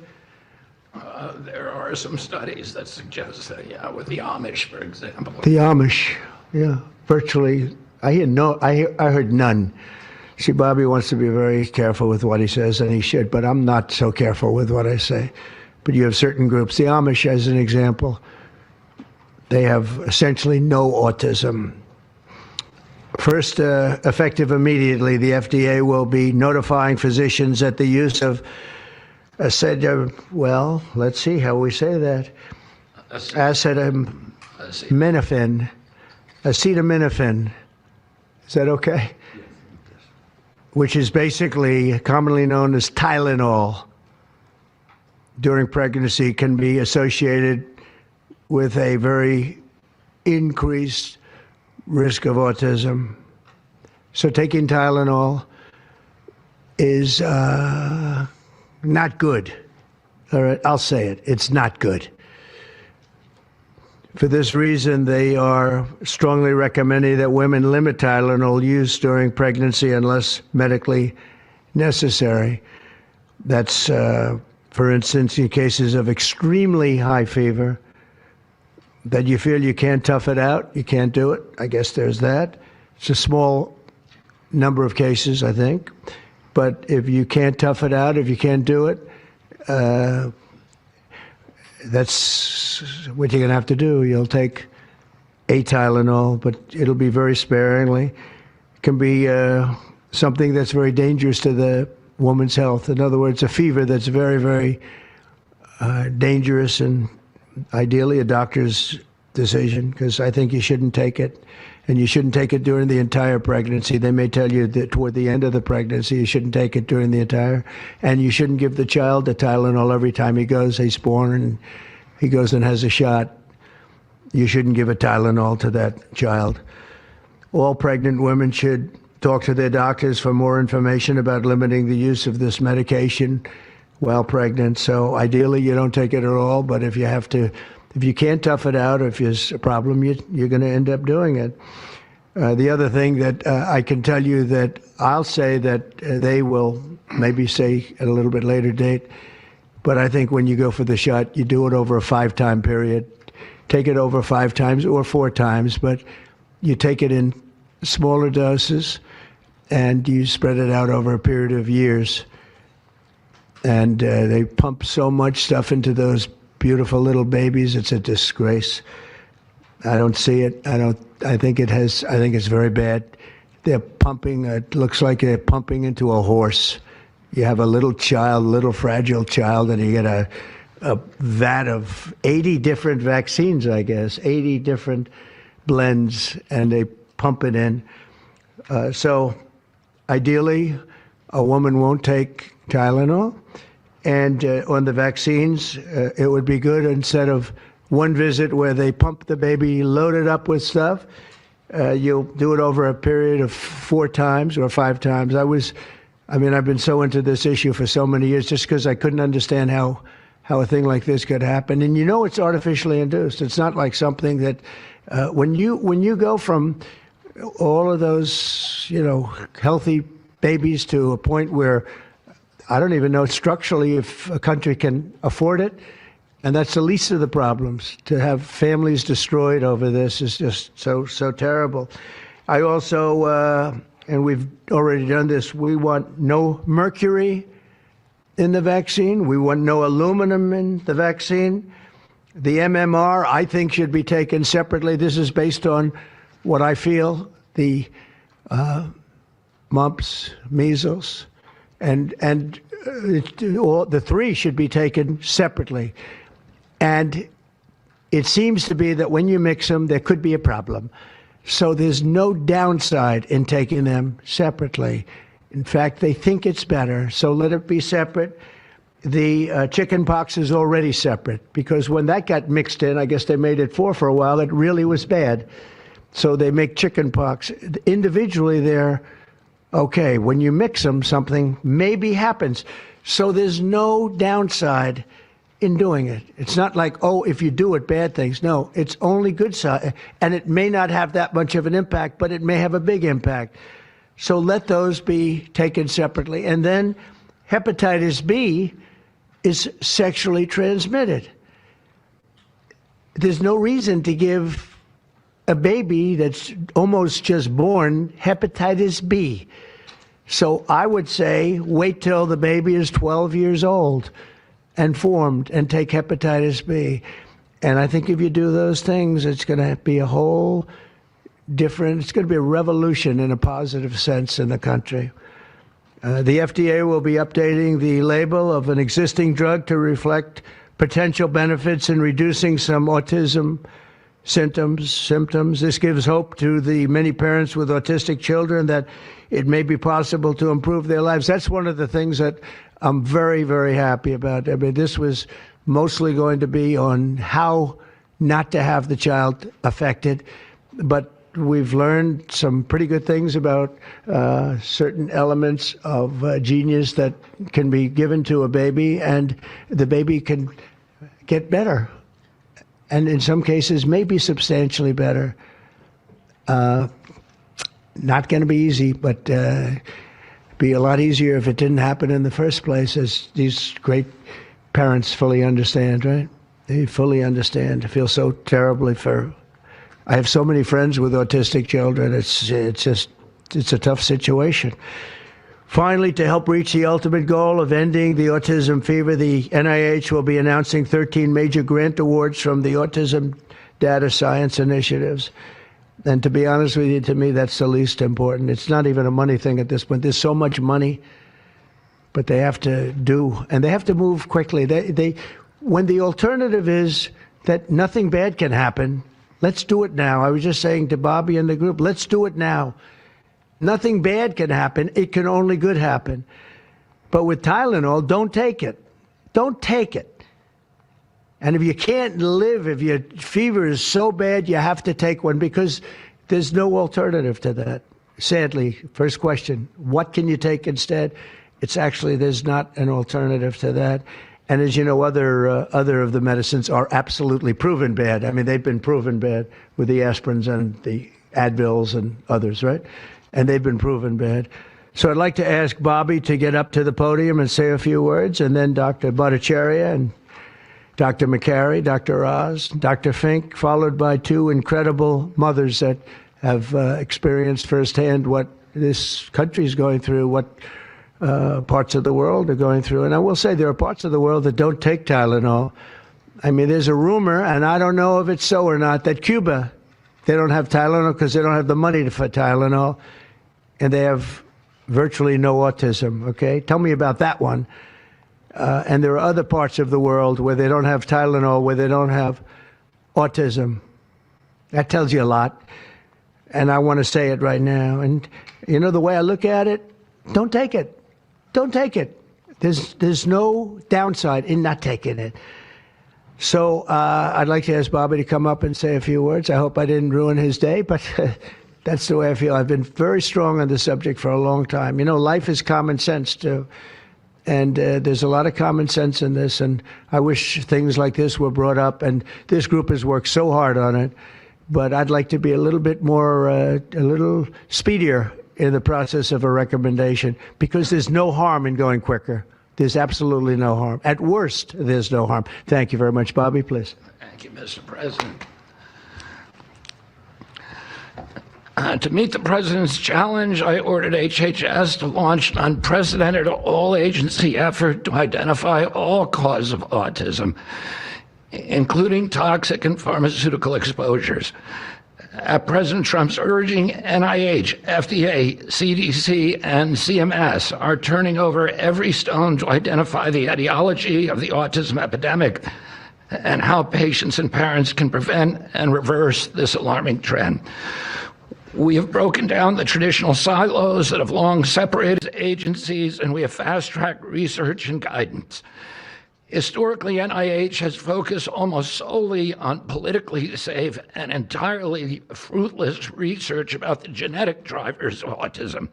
[SPEAKER 6] There are some studies that suggest that, yeah, with the Amish, for example.
[SPEAKER 3] The Amish, yeah, virtually. I heard none. See, Bobby wants to be very careful with what he says, and he should, but I'm not so careful with what I say. But you have certain groups. The Amish, as an example, they have essentially no autism. First, effective immediately, the FDA will be notifying physicians that the use of let's see how we say that. Acetaminophen. Is that okay? Which is basically commonly known as Tylenol during pregnancy, can be associated with a very increased risk of autism. So taking Tylenol is not good. All right, I'll say it. It's not good. For this reason, they are strongly recommending that women limit Tylenol use during pregnancy unless medically necessary. That's, for instance, in cases of extremely high fever, that you feel you can't tough it out, you can't do it. I guess there's that. It's a small number of cases, I think. But if you can't tough it out, if you can't do it, that's what you're going to have to do. You'll take a Tylenol, but it'll be very sparingly. can be something that's very dangerous to the woman's health. In other words, a fever that's very, very dangerous, and ideally a doctor's decision, because I think you shouldn't take it. And you shouldn't take it during the entire pregnancy. They may tell you that toward the end of the pregnancy, you shouldn't take it during the entire. And you shouldn't give the child a Tylenol every time he's born and he goes and has a shot. You shouldn't give a Tylenol to that child. All pregnant women should talk to their doctors for more information about limiting the use of this medication while pregnant. So ideally, you don't take it at all, but if you can't tough it out, if there's a problem, you're going to end up doing it. The other thing that I can tell you that I'll say that they will maybe say at a little bit later date, but I think when you go for the shot, you do it over a 5-time period. Take it over 5 times or 4 times, but you take it in smaller doses and you spread it out over a period of years. And they pump so much stuff into those beautiful little babies. It's a disgrace. I don't see it. I think it's very bad. They're pumping, it looks like they're pumping into a horse. You have a little fragile child, and you get a vat of 80 different vaccines, I guess, 80 different blends, and they pump it in. So ideally, a woman won't take Tylenol. And on the vaccines, it would be good, instead of one visit where they pump the baby loaded up with stuff, you'll do it over a period of 4 times or 5 times. I've been so into this issue for so many years just because I couldn't understand how a thing like this could happen. And it's artificially induced. It's not like something that when you go from all of those, healthy babies to a point where I don't even know structurally if a country can afford it. And that's the least of the problems. To have families destroyed over this is just so terrible. I also, and we've already done this, we want no mercury in the vaccine. We want no aluminum in the vaccine. The MMR, I think, should be taken separately. This is based on what I feel, the mumps, measles, and the 3 should be taken separately. And it seems to be that when you mix them, there could be a problem. So there's no downside in taking them separately. In fact, they think it's better, so let it be separate. The chicken pox is already separate, because when that got mixed in, I guess they made it 4 for a while, it really was bad. So they make chicken pox. Individually, they're okay. When you mix them, something maybe happens. So there's no downside in doing it. It's not like, if you do it, bad things. No, it's only good side. And it may not have that much of an impact, but it may have a big impact. So let those be taken separately. And then hepatitis B is sexually transmitted. There's no reason to give a baby that's almost just born hepatitis B. So I would say wait till the baby is 12 years old and formed and take hepatitis B. And I think if you do those things, it's going to be a whole different, it's going to be a revolution in a positive sense in the country. The FDA will be updating the label of an existing drug to reflect potential benefits in reducing some autism symptoms. This gives hope to the many parents with autistic children that it may be possible to improve their lives. That's one of the things that I'm very, very happy about. I mean, this was mostly going to be on how not to have the child affected, but we've learned some pretty good things about certain elements of genius that can be given to a baby, and the baby can get better. And in some cases, maybe substantially better. Not going to be easy, but be a lot easier if it didn't happen in the first place, as these great parents fully understand, right? They fully understand. I feel so terribly for. I have so many friends with autistic children. It's a tough situation. Finally, to help reach the ultimate goal of ending the autism fever, the NIH will be announcing 13 major grant awards from the Autism Data Science Initiatives. And to be honest with you, to me, that's the least important. It's not even a money thing at this point. There's so much money, but they have to do, and they have to move quickly. When the alternative is that nothing bad can happen, let's do it now. I was just saying to Bobby and the group, let's do it now. Nothing bad can happen. It can only good happen. But with Tylenol, don't take it. Don't take it. And if you can't live, if your fever is so bad, you have to take one because there's no alternative to that. Sadly, first question, what can you take instead? It's actually, there's not an alternative to that. And as you know, other of the medicines are absolutely proven bad. I mean, they've been proven bad with the aspirins and the Advils and others, right? And they've been proven bad. So I'd like to ask Bobby to get up to the podium and say a few words, and then Dr. Bhattacharya and Dr. McCary, Dr. Oz, Dr. Fink, followed by two incredible mothers that have experienced firsthand what this country is going through, what parts of the world are going through. And I will say there are parts of the world that don't take Tylenol. I mean, there's a rumor, and I don't know if it's so or not, that Cuba, they don't have Tylenol because they don't have the money for Tylenol, and they have virtually no autism, okay? Tell me about that one. And there are other parts of the world where they don't have Tylenol, where they don't have autism. That tells you a lot. And I want to say it right now. And, you know, the way I look at it, don't take it. Don't take it. There's no downside in not taking it. So I'd like to ask Bobby to come up and say a few words. I hope I didn't ruin his day, but that's the way I feel. I've been very strong on the subject for a long time. You know, life is common sense, too. And there's a lot of common sense in this, and I wish things like this were brought up, and this group has worked so hard on it, but I'd like to be a little bit more, a little speedier in the process of a recommendation, because there's no harm in going quicker. There's absolutely no harm. At worst, there's no harm. Thank you very much. Bobby, please.
[SPEAKER 6] Thank you, Mr. President. To meet the President's challenge, I ordered HHS to launch an unprecedented all-agency effort to identify all causes of autism, including toxic and pharmaceutical exposures. At President Trump's urging, NIH, FDA, CDC, and CMS are turning over every stone to identify the etiology of the autism epidemic and how patients and parents can prevent and reverse this alarming trend. We have broken down the traditional silos that have long separated agencies, and we have fast-tracked research and guidance. Historically, NIH has focused almost solely on politically safe and entirely fruitless research about the genetic drivers of autism.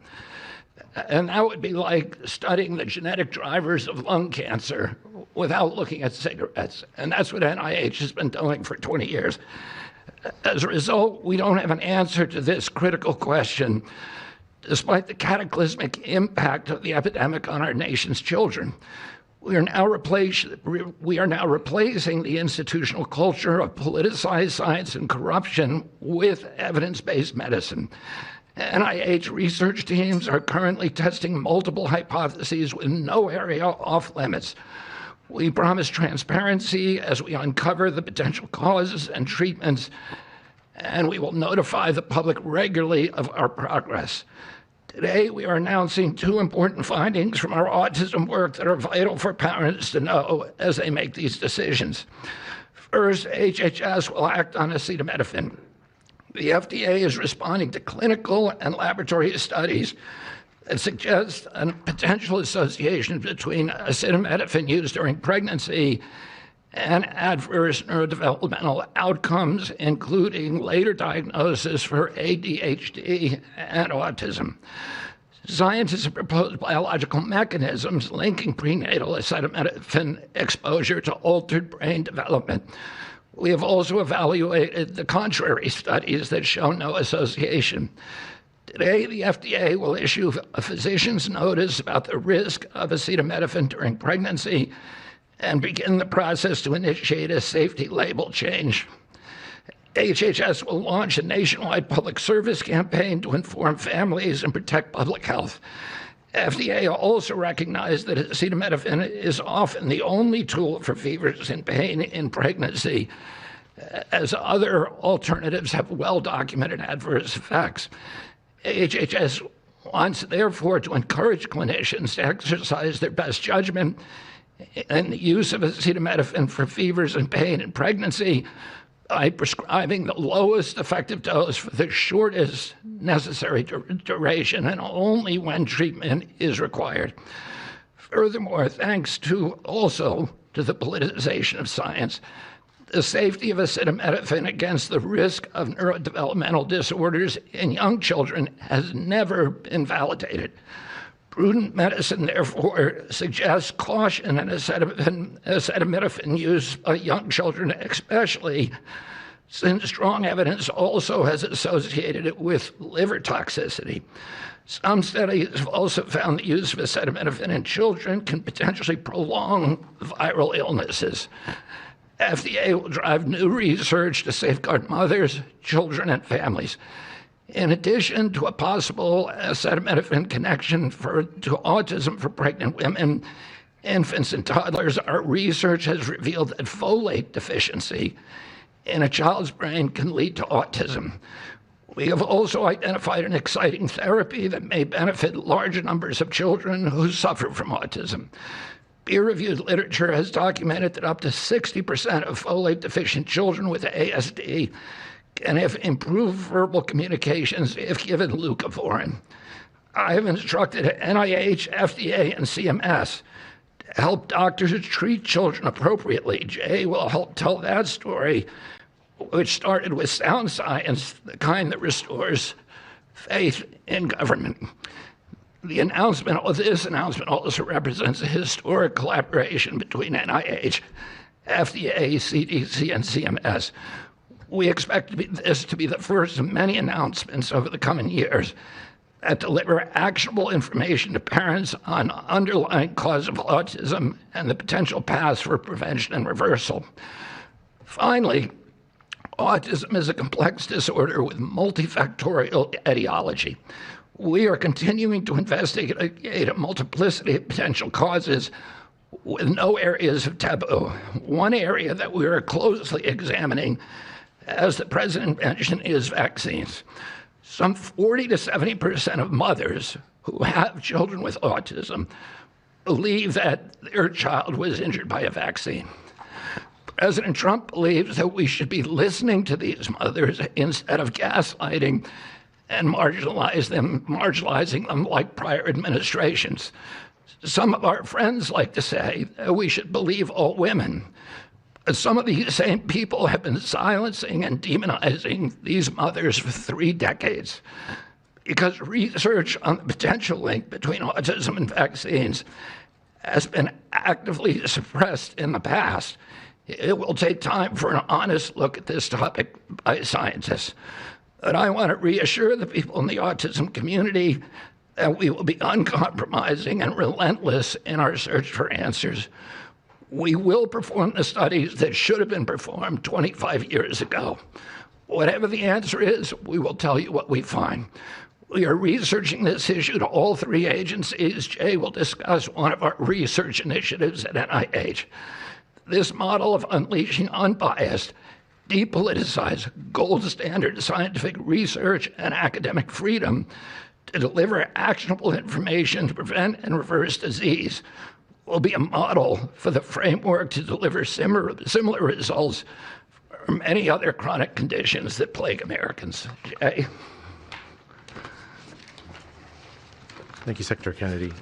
[SPEAKER 6] And that would be like studying the genetic drivers of lung cancer without looking at cigarettes. And that's what NIH has been doing for 20 years. As a result, we don't have an answer to this critical question, despite the cataclysmic impact of the epidemic on our nation's children. We are now replacing the institutional culture of politicized science and corruption with evidence-based medicine. NIH research teams are currently testing multiple hypotheses with no area off limits. We promise transparency as we uncover the potential causes and treatments, and we will notify the public regularly of our progress. Today, we are announcing two important findings from our autism work that are vital for parents to know as they make these decisions. First, HHS will act on acetaminophen. The FDA is responding to clinical and laboratory studies that suggest a potential association between acetaminophen use during pregnancy and adverse neurodevelopmental outcomes, including later diagnosis for ADHD and autism. Scientists have proposed biological mechanisms linking prenatal acetaminophen exposure to altered brain development. We have also evaluated the contrary studies that show no association. Today, the FDA will issue a physician's notice about the risk of acetaminophen during pregnancy and begin the process to initiate a safety label change. HHS will launch a nationwide public service campaign to inform families and protect public health. FDA also recognized that acetaminophen is often the only tool for fevers and pain in pregnancy, as other alternatives have well-documented adverse effects. HHS wants, therefore, to encourage clinicians to exercise their best judgment in the use of acetaminophen for fevers and pain in pregnancy by prescribing the lowest effective dose for the shortest necessary duration and only when treatment is required. Furthermore, thanks also to the politicization of science, the safety of acetaminophen against the risk of neurodevelopmental disorders in young children has never been validated. Prudent medicine, therefore, suggests caution in acetaminophen use by young children, especially since strong evidence also has associated it with liver toxicity. Some studies have also found the use of acetaminophen in children can potentially prolong viral illnesses. FDA will drive new research to safeguard mothers, children, and families. In addition to a possible acetaminophen connection to autism for pregnant women, infants, and toddlers, our research has revealed that folate deficiency in a child's brain can lead to autism. We have also identified an exciting therapy that may benefit large numbers of children who suffer from autism. Peer-reviewed literature has documented that up to 60% of folate-deficient children with ASD can have improved verbal communications if given leucovorin. I have instructed NIH, FDA, and CMS to help doctors treat children appropriately. Jay will help tell that story, which started with sound science, the kind that restores faith in government. This announcement also represents a historic collaboration between NIH, FDA, CDC, and CMS. We expect this to be the first of many announcements over the coming years that deliver actionable information to parents on underlying cause of autism and the potential paths for prevention and reversal. Finally, autism is a complex disorder with multifactorial etiology. We are continuing to investigate a multiplicity of potential causes with no areas of taboo. One area that we are closely examining, as the President mentioned, is vaccines. Some 40 to 70% of mothers who have children with autism believe that their child was injured by a vaccine. President Trump believes that we should be listening to these mothers instead of gaslighting and marginalizing them like prior administrations. Some of our friends like to say that we should believe all women. Some of these same people have been silencing and demonizing these mothers for 3 decades because research on the potential link between autism and vaccines has been actively suppressed in the past. It will take time for an honest look at this topic by scientists. But I want to reassure the people in the autism community that we will be uncompromising and relentless in our search for answers. We will perform the studies that should have been performed 25 years ago. Whatever the answer is, we will tell you what we find. We are researching this issue to all 3 agencies. Jay will discuss one of our research initiatives at NIH. This model of unleashing unbiased, depoliticized, gold standard scientific research and academic freedom to deliver actionable information to prevent and reverse disease will be a model for the framework to deliver similar results for many other chronic conditions that plague Americans. Jay?
[SPEAKER 7] Thank you, Secretary Kennedy,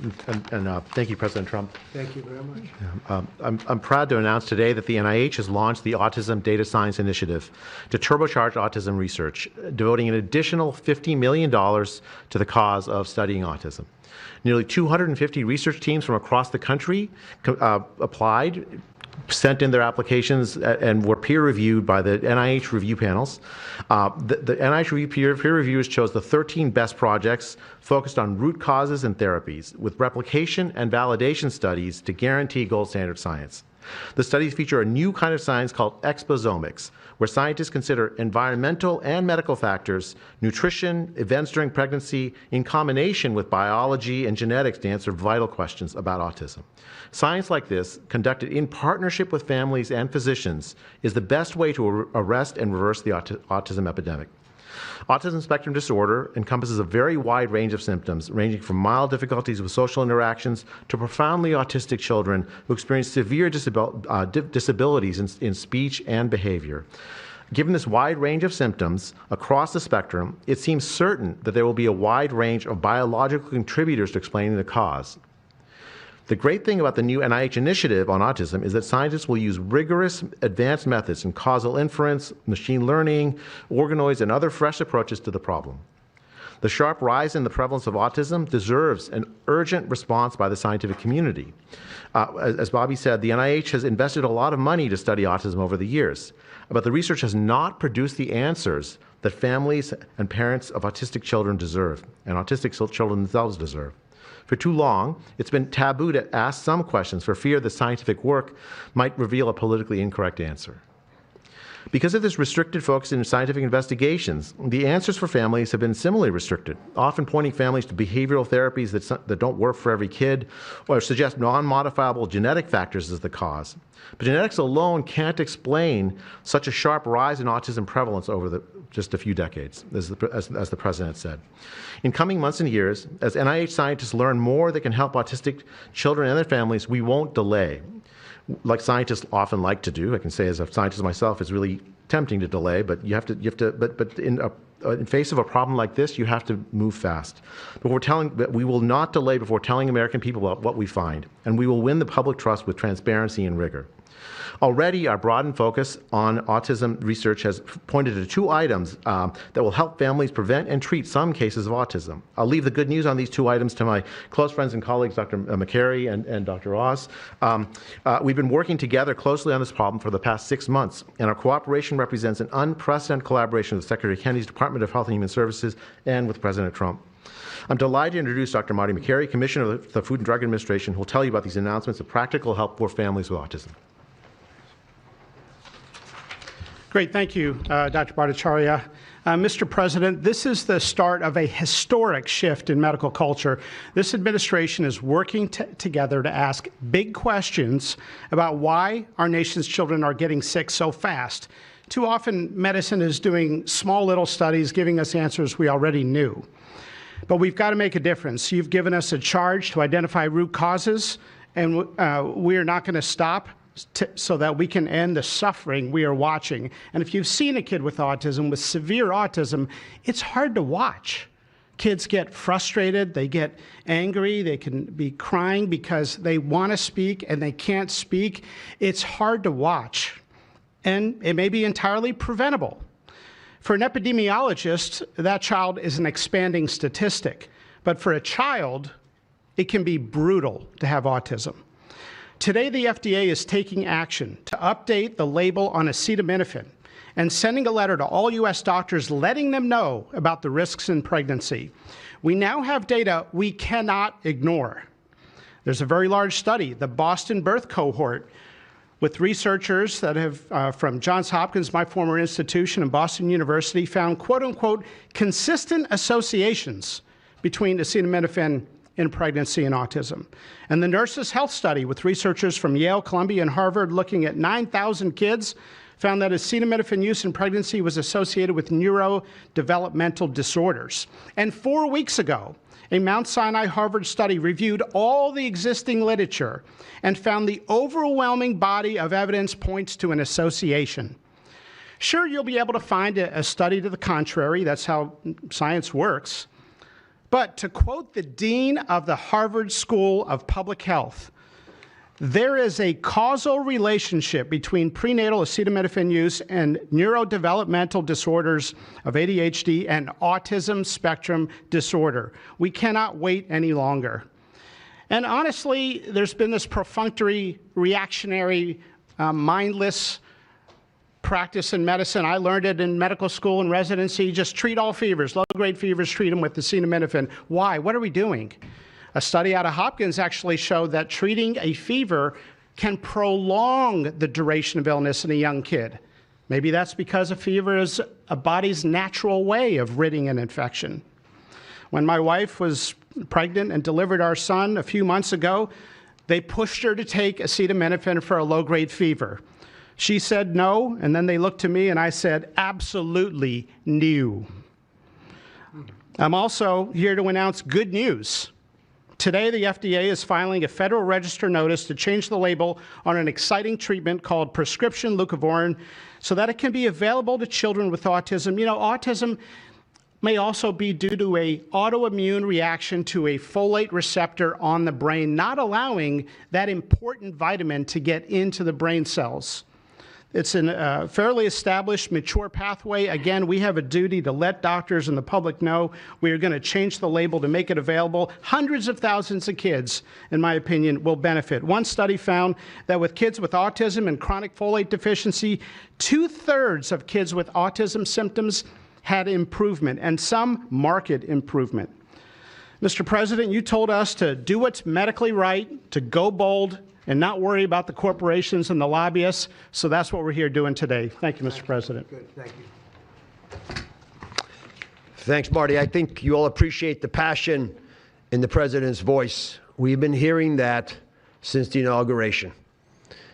[SPEAKER 7] and thank you, President Trump.
[SPEAKER 3] Thank you very much.
[SPEAKER 7] I'm proud to announce today that the NIH has launched the Autism Data Science Initiative to turbocharge autism research, devoting an additional $50 million to the cause of studying autism. Nearly 250 research teams from across the country applied, sent in their applications, and were peer-reviewed by the NIH review panels. The NIH peer reviewers chose the 13 best projects focused on root causes and therapies, with replication and validation studies to guarantee gold standard science. The studies feature a new kind of science called exposomics, where scientists consider environmental and medical factors, nutrition, events during pregnancy, in combination with biology and genetics to answer vital questions about autism. Science like this, conducted in partnership with families and physicians, is the best way to arrest and reverse the autism epidemic. Autism spectrum disorder encompasses a very wide range of symptoms, ranging from mild difficulties with social interactions to profoundly autistic children who experience severe disabilities in speech and behavior. Given this wide range of symptoms across the spectrum, it seems certain that there will be a wide range of biological contributors to explaining the cause. The great thing about the new NIH initiative on autism is that scientists will use rigorous advanced methods in causal inference, machine learning, organoids, and other fresh approaches to the problem. The sharp rise in the prevalence of autism deserves an urgent response by the scientific community. As Bobby said, the NIH has invested a lot of money to study autism over the years, but the research has not produced the answers that families and parents of autistic children deserve, and autistic children themselves deserve. For too long, it's been taboo to ask some questions for fear the scientific work might reveal a politically incorrect answer. Because of this restricted focus in scientific investigations, the answers for families have been similarly restricted, often pointing families to behavioral therapies that don't work for every kid or suggest non-modifiable genetic factors as the cause. But genetics alone can't explain such a sharp rise in autism prevalence over just a few decades, as the president said. In coming months and years, as NIH scientists learn more that can help autistic children and their families, we won't delay. Like scientists often like to do, I can say as a scientist myself, it's really tempting to delay, but but in face of a problem like this, you have to move fast. But we will not delay before telling American people about what we find, and we will win the public trust with transparency and rigor. Already, our broadened focus on autism research has pointed to 2 items that will help families prevent and treat some cases of autism. I'll leave the good news on these 2 items to my close friends and colleagues, Dr. McCary and Dr. Oz. We've been working together closely on this problem for the past 6 months, and our cooperation represents an unprecedented collaboration with Secretary Kennedy's Department of Health and Human Services and with President Trump. I'm delighted to introduce Dr. Marty McCary, Commissioner of the Food and Drug Administration, who will tell you about these announcements of practical help for families with autism.
[SPEAKER 17] Great, thank you, Dr. Bhattacharya. Mr. President, this is the start of a historic shift in medical culture. This administration is working together to ask big questions about why our nation's children are getting sick so fast. Too often, medicine is doing small little studies, giving us answers we already knew. But we've got to make a difference. You've given us a charge to identify root causes, and we are not going to stop so that we can end the suffering we are watching. And if you've seen a kid with autism, with severe autism, it's hard to watch. Kids get frustrated, they get angry, they can be crying because they want to speak and they can't speak. It's hard to watch, and it may be entirely preventable. For an epidemiologist, that child is an expanding statistic. But for a child, it can be brutal to have autism. Today, the FDA is taking action to update the label on acetaminophen and sending a letter to all U.S. doctors letting them know about the risks in pregnancy. We now have data we cannot ignore. There's a very large study, the Boston Birth Cohort, with researchers that have, from Johns Hopkins, my former institution, and Boston University, found quote-unquote consistent associations between acetaminophen in pregnancy and autism. And the Nurses' Health Study with researchers from Yale, Columbia, and Harvard looking at 9,000 kids found that acetaminophen use in pregnancy was associated with neurodevelopmental disorders. And 4 weeks ago, a Mount Sinai Harvard study reviewed all the existing literature and found the overwhelming body of evidence points to an association. Sure, you'll be able to find a study to the contrary. That's how science works. But to quote the dean of the Harvard School of Public Health, there is a causal relationship between prenatal acetaminophen use and neurodevelopmental disorders of ADHD and autism spectrum disorder. We cannot wait any longer. And honestly, there's been this perfunctory, reactionary, mindless practice in medicine. I learned it in medical school and residency. Just treat all fevers, low-grade fevers, treat them with acetaminophen. Why? What are we doing? A study out of Hopkins actually showed that treating a fever can prolong the duration of illness in a young kid. Maybe that's because a fever is a body's natural way of ridding an infection. When my wife was pregnant and delivered our son a few months ago, they pushed her to take acetaminophen for a low-grade fever. She said no, and then they looked to me and I said, absolutely no. I'm also here to announce good news. Today, the FDA is filing a Federal Register notice to change the label on an exciting treatment called prescription leucovorin so that it can be available to children with autism. You know, autism may also be due to an autoimmune reaction to a folate receptor on the brain, not allowing that important vitamin to get into the brain cells. It's a fairly established, mature pathway. Again, we have a duty to let doctors and the public know we are going to change the label to make it available. Hundreds of thousands of kids, in my opinion, will benefit. One study found that with kids with autism and chronic folate deficiency, 2/3 of kids with autism symptoms had improvement, and some marked improvement. Mr. President, you told us to do what's medically right, to go bold, and not worry about the corporations and the lobbyists. So that's what we're here doing today. Thank you, Mr. President.
[SPEAKER 11] Good. Thank you. Thanks, Marty. I think you all appreciate the passion in the President's voice. We've been hearing that since the inauguration.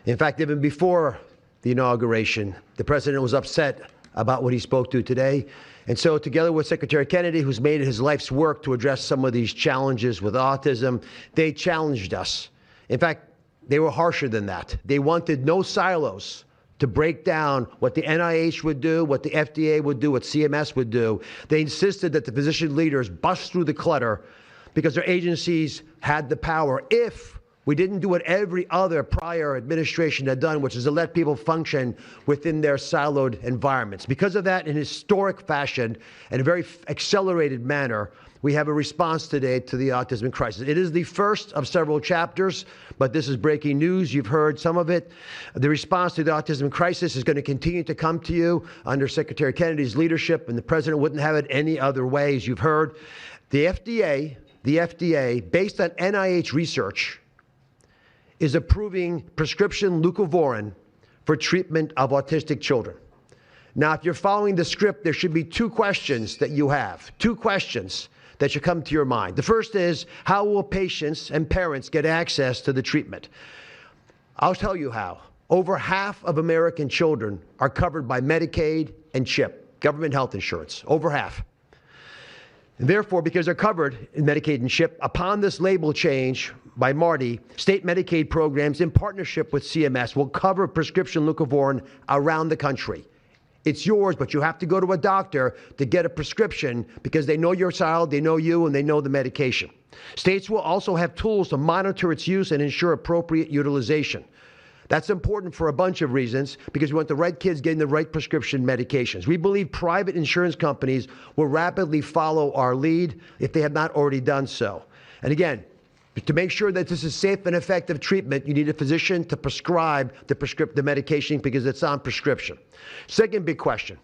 [SPEAKER 11] In fact, even before the inauguration, the President was upset about what he spoke to today. And so together with Secretary Kennedy, who's made it his life's work to address some of these challenges with autism, they challenged us. In fact, they were harsher than that. They wanted no silos to break down what the NIH would do, what the FDA would do, what CMS would do. They insisted that the physician leaders bust through the clutter because their agencies had the power if we didn't do what every other prior administration had done, which is to let people function within their siloed environments. Because of that, in historic fashion and a very accelerated manner, we have a response today to the autism crisis. It is the first of several chapters, but this is breaking news. You've heard some of it. The response to the autism crisis is going to continue to come to you under Secretary Kennedy's leadership, and the President wouldn't have it any other way. As you've heard, the FDA, based on NIH research, is approving prescription leucovorin for treatment of autistic children. Now, if you're following the script, there should be two questions that you have, two questions that should come to your mind. The first is, how will patients and parents get access to the treatment? I'll tell you how. Over half of American children are covered by Medicaid and CHIP, government health insurance, over half. And therefore, because they're covered in Medicaid and CHIP, upon this label change by Marty, state Medicaid programs in partnership with CMS will cover prescription leucovorin around the country. It's yours, but you have to go to a doctor to get a prescription because they know your child, they know you, and they know the medication. States will also have tools to monitor its use and ensure appropriate utilization. That's important for a bunch of reasons because we want the right kids getting the right prescription medications. We believe private insurance companies will rapidly follow our lead if they have not already done so. And again, to make sure that this is safe and effective treatment, you need a physician to prescribe the medication because it's on prescription. Second big question.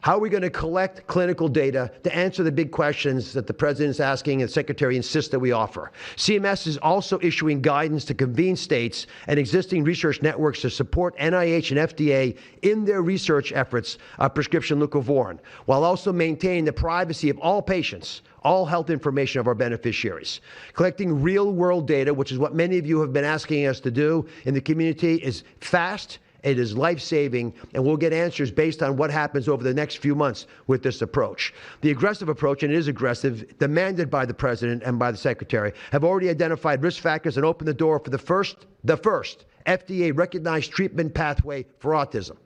[SPEAKER 11] How are we going to collect clinical data to answer the big questions that the President is asking and the Secretary insists that we offer? CMS is also issuing guidance to convene states and existing research networks to support NIH and FDA in their research efforts of prescription leucovorin, while also maintaining the privacy of all patients, all health information of our beneficiaries. Collecting real-world data, which is what many of you have been asking us to do in the community, is fast, it is life-saving, and we'll get answers based on what happens over the next few months with this approach. The aggressive approach, and it is aggressive, demanded by the President and by the Secretary, have already identified risk factors and opened the door for the first FDA-recognized treatment pathway for autism.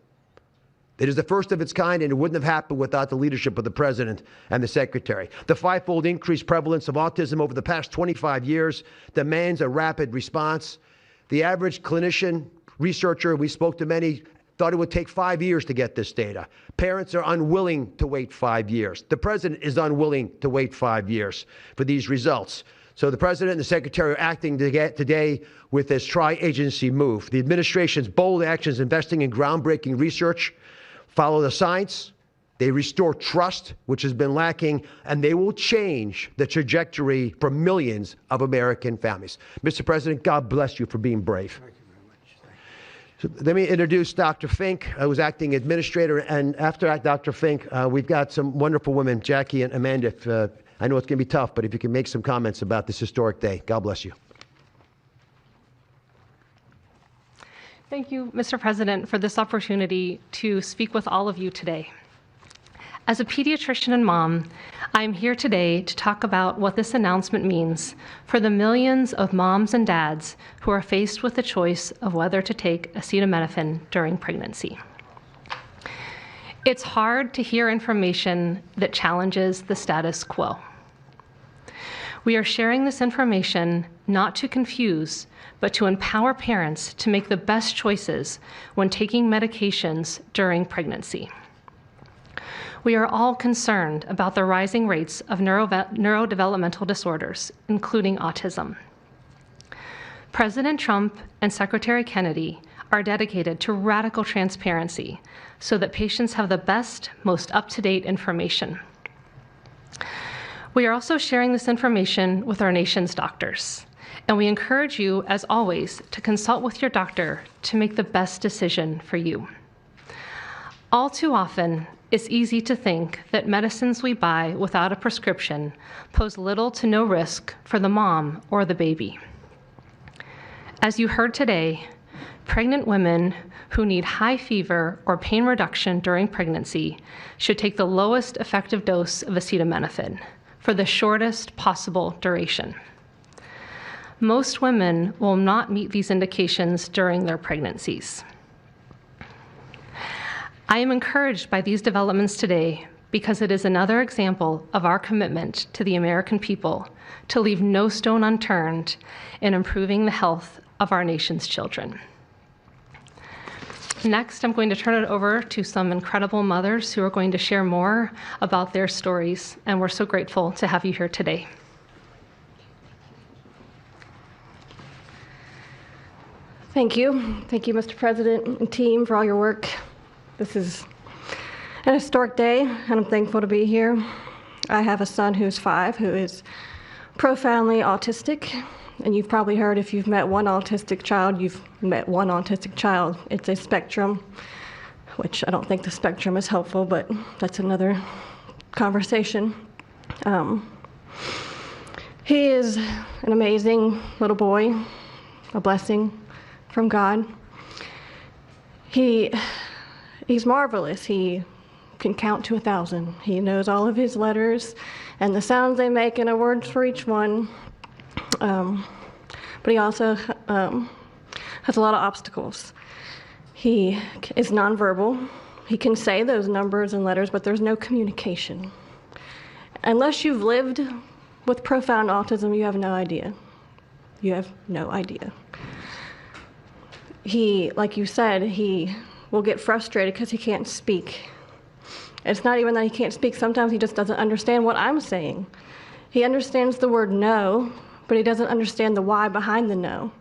[SPEAKER 11] It is the first of its kind, and it wouldn't have happened without the leadership of the President and the Secretary. The fivefold increased prevalence of autism over the past 25 years demands a rapid response. The average clinician, researcher, we spoke to many, thought it would take 5 years to get this data. Parents are unwilling to wait 5 years. The President is unwilling to wait 5 years for these results. So the President and the Secretary are acting today with this tri-agency move. The administration's bold actions investing in groundbreaking research follow the science, They restore trust, which has been lacking, and they will change the trajectory for millions of American families. Mr. President, God bless you for being brave. Thank you very much. So let me introduce Dr. Fink, who's acting administrator, and after Dr. Fink, we've got some wonderful women, Jackie and Amanda. I know it's going to be tough, but if you can make some comments about this historic day, God bless you.
[SPEAKER 13] Thank you, Mr. President, for this opportunity to speak with all of you today. As a pediatrician and mom, I'm here today to talk about what this announcement means for the millions of moms and dads who are faced with the choice of whether to take acetaminophen during pregnancy. It's hard to hear information that challenges the status quo. We are sharing this information not to confuse, but to empower parents to make the best choices when taking medications during pregnancy. We are all concerned about the rising rates of neurodevelopmental disorders, including autism. President Trump and Secretary Kennedy are dedicated to radical transparency so that patients have the best, most up-to-date information. We are also sharing this information with our nation's doctors, and we encourage you, as always, to consult with your doctor to make the best decision for you. All too often, it's easy to think that medicines we buy without a prescription pose little to no risk for the mom or the baby. As you heard today, pregnant women who need high fever or pain reduction during pregnancy should take the lowest effective dose of acetaminophen for the shortest possible duration. Most women will not meet these indications during their pregnancies. I am encouraged by these developments today because it is another example of our commitment to the American people to leave no stone unturned in improving the health of our nation's children. Next, I'm going to turn it over to some incredible mothers who are going to share more about their stories, and we're so grateful to have you here today.
[SPEAKER 18] Thank you. Thank you, Mr. President and team, for all your work. This is an historic day, and I'm thankful to be here. I have a son who's 5 who is profoundly autistic, and you've probably heard if you've met one autistic child, you've met one autistic child. It's a spectrum, which I don't think the spectrum is helpful, but that's another conversation. He is an amazing little boy, a blessing from God. He's marvelous. He can count to 1,000. He knows all of his letters and the sounds they make and a word for each one. But he also has a lot of obstacles. He is nonverbal. He can say those numbers and letters, but there's no communication. Unless you've lived with profound autism, you have no idea. You have no idea. He, like you said, he will get frustrated because he can't speak. It's not even that he can't speak. Sometimes he just doesn't understand what I'm saying. He understands the word no, but he doesn't understand the why behind the no.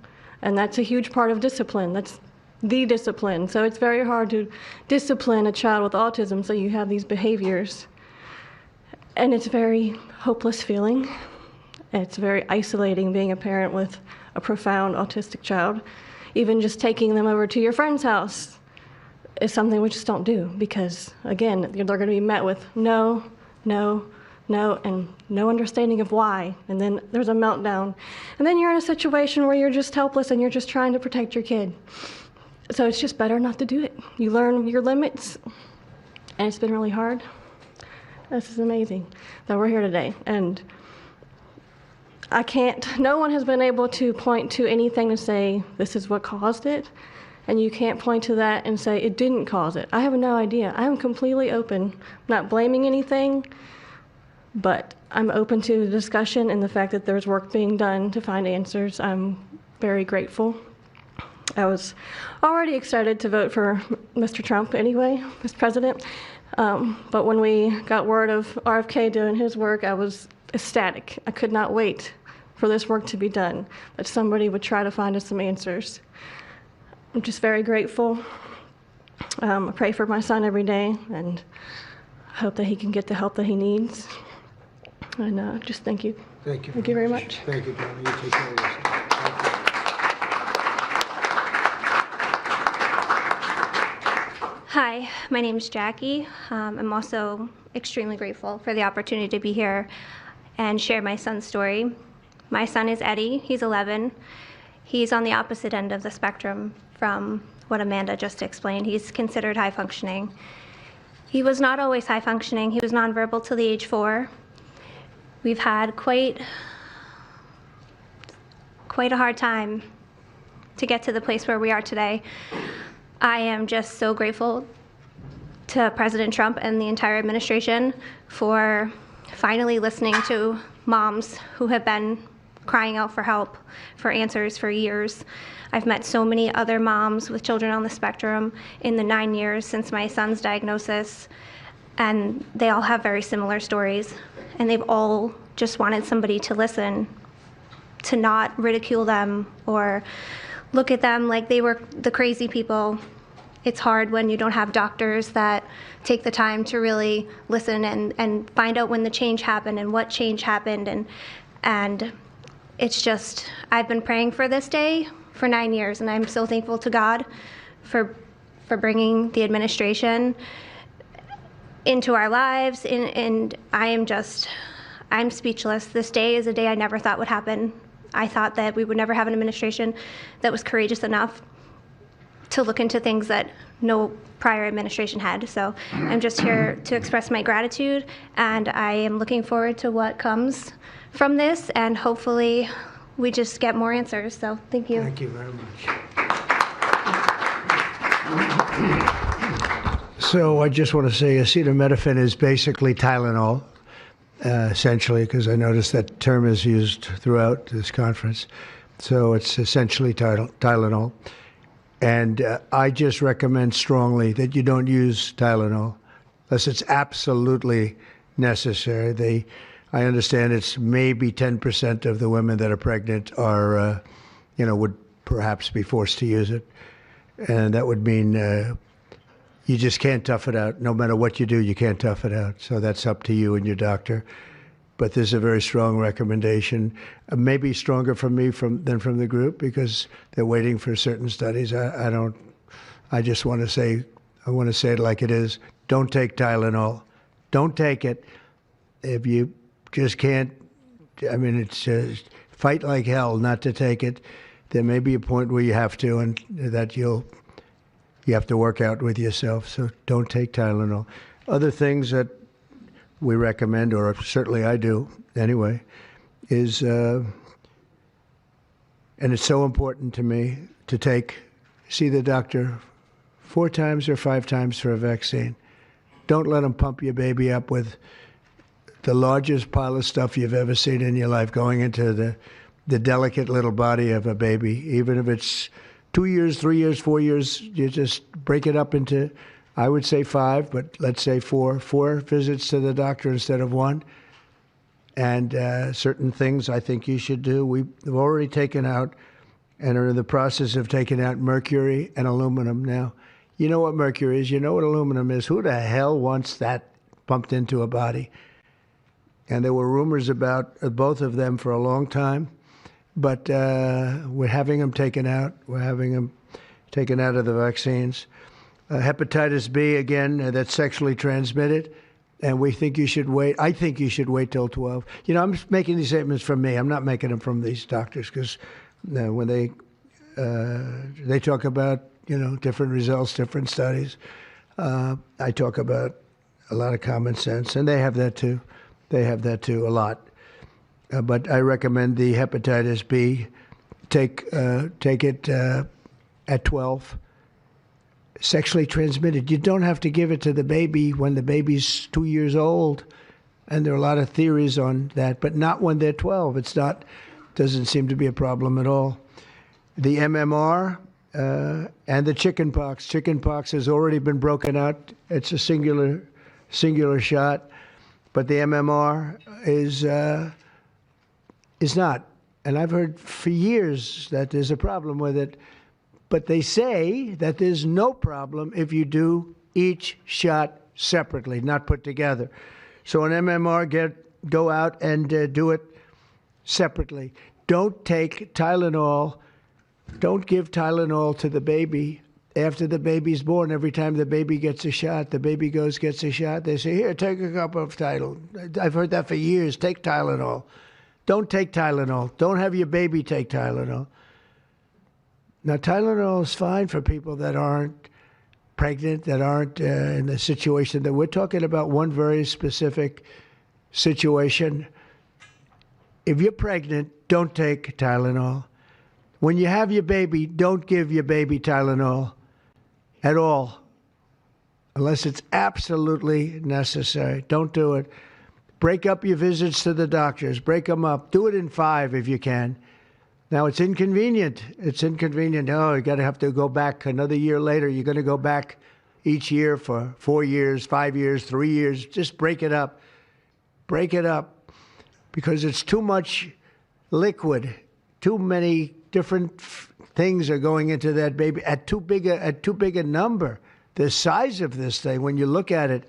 [SPEAKER 18] And that's a huge part of discipline. That's the discipline. So it's very hard to discipline a child with autism so you have these behaviors. And it's a very hopeless feeling. It's very isolating being a parent with a profound autistic child. Even just taking them over to your friend's house is something we just don't do because, again, they're going to be met with no, no, no, and no understanding of why. And then there's a meltdown. And then you're in a situation where you're just helpless and you're just trying to protect your kid. So it's just better not to do it. You learn your limits, and it's been really hard. This is amazing that we're here today. And no one has been able to point to anything to say this is what caused it. And you can't point to that and say it didn't cause it. I have no idea. I am completely open. I'm not blaming anything, but I'm open to the discussion and the fact that there's work being done to find answers. I'm very grateful. I was already excited to vote for Mr. Trump anyway, Mr. President. But when we got word of RFK doing his work, I was ecstatic. I could not wait for this work to be done, that somebody would try to find us some answers. I'm just very grateful. I pray for my son every day, and I hope that he can get the help that he needs. And just thank you.
[SPEAKER 3] Thank you.
[SPEAKER 18] Thank you very much.
[SPEAKER 3] Thank you, John. You take care of yourself.
[SPEAKER 1] Hi, my name is Jackie. I'm also extremely grateful for the opportunity to be here and share my son's story. My son is Eddie. He's 11. He's on the opposite end of the spectrum from what Amanda just explained. He's considered high functioning. He was not always high functioning. He was nonverbal till the age 4. We've had quite a hard time to get to the place where we are today. I am just so grateful to President Trump and the entire administration for finally listening to moms who have been crying out for help, for answers for years. I've met so many other moms with children on the spectrum in the 9 years since my son's diagnosis, and they all have very similar stories, and they've all just wanted somebody to listen, to not ridicule them or look at them like they were the crazy people. It's hard when you don't have doctors that take the time to really listen and find out when the change happened and what change happened. And it's just, I've been praying for this day for 9 years, and I'm so thankful to God for bringing the administration into our lives. And I'm speechless. This day is a day I never thought would happen. I thought that we would never have an administration that was courageous enough to look into things that no prior administration had. So I'm just here to express my gratitude, and I am looking forward to what comes from this, and hopefully we just get more answers. So thank you.
[SPEAKER 3] Thank you very much. So I just want to say acetaminophen is basically Tylenol, essentially, because I noticed that term is used throughout this conference. So it's essentially Tylenol. And I just recommend strongly that you don't use Tylenol unless it's absolutely necessary. I understand it's maybe 10% of the women that are pregnant are, would perhaps be forced to use it. And that would mean you just can't tough it out. No matter what you do, you can't tough it out. So that's up to you and your doctor. But there's a very strong recommendation, maybe stronger from me than from the group, because they're waiting for certain studies. I just want to say, I want to say it like it is. Don't take Tylenol. Don't take it. If you just can't, it's just fight like hell not to take it. There may be a point where you have to, and that you have to work out with yourself. So don't take Tylenol. Other things that we recommend, or certainly I do anyway, is, and it's so important to me to see the doctor 4 times or 5 times for a vaccine. Don't let them pump your baby up with the largest pile of stuff you've ever seen in your life going into the delicate little body of a baby. Even if it's 2 years, 3 years, 4 years, you just break it up into, I would say 5, but let's say 4 visits to the doctor instead of 1. And certain things I think you should do. We've already taken out and are in the process of taking out mercury and aluminum now. You know what mercury is. You know what aluminum is. Who the hell wants that pumped into a body? And there were rumors about both of them for a long time. But we're having them taken out. We're having them taken out of the vaccines. Hepatitis B, again, that's sexually transmitted, and we think you should wait. I think you should wait till 12. I'm making these statements from me. I'm not making them from these doctors, because when they talk about, different results, different studies, I talk about a lot of common sense, and they have that too. They have that too, a lot. But I recommend the hepatitis B. Take it at 12. Sexually transmitted. You don't have to give it to the baby when the baby's 2 years old, and there are a lot of theories on that, but not when they're 12. Doesn't seem to be a problem at all. The MMR and the chickenpox. Chickenpox has already been broken out. It's a singular shot, but the MMR is not. And I've heard for years that there's a problem with it. But they say that there's no problem if you do each shot separately, not put together. So an MMR, go out and do it separately. Don't take Tylenol. Don't give Tylenol to the baby after the baby's born. Every time the baby gets a shot, the baby gets a shot. They say, here, take a cup of Tylenol. I've heard that for years. Take Tylenol. Don't take Tylenol. Don't have your baby take Tylenol. Now, Tylenol is fine for people that aren't pregnant, that aren't in the situation that we're talking about. One very specific situation. If you're pregnant, don't take Tylenol. When you have your baby, don't give your baby Tylenol at all, unless it's absolutely necessary. Don't do it. Break up your visits to the doctors. Break them up. Do it in 5 if you can. Now, it's inconvenient. It's inconvenient. Oh, you got to have to go back another year later. You're going to go back each year for 4 years, 5 years, 3 years. Just break it up. Break it up, because it's too much liquid. Too many different things are going into that baby at too big a number. The size of this thing, when you look at it,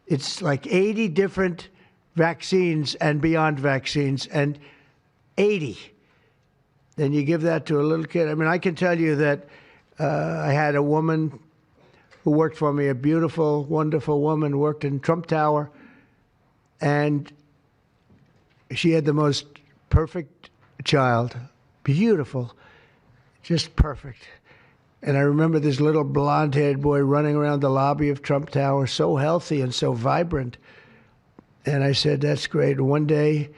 [SPEAKER 3] it's like 80 different vaccines and beyond vaccines, and 80. Then you give that to a little kid. I mean, I can tell you that I had a woman who worked for me, a beautiful, wonderful woman, worked in Trump Tower, and she had the most perfect child. Beautiful, just perfect. And I remember this little blonde-haired boy running around the lobby of Trump Tower, so healthy and so vibrant. And I said, that's great. And one day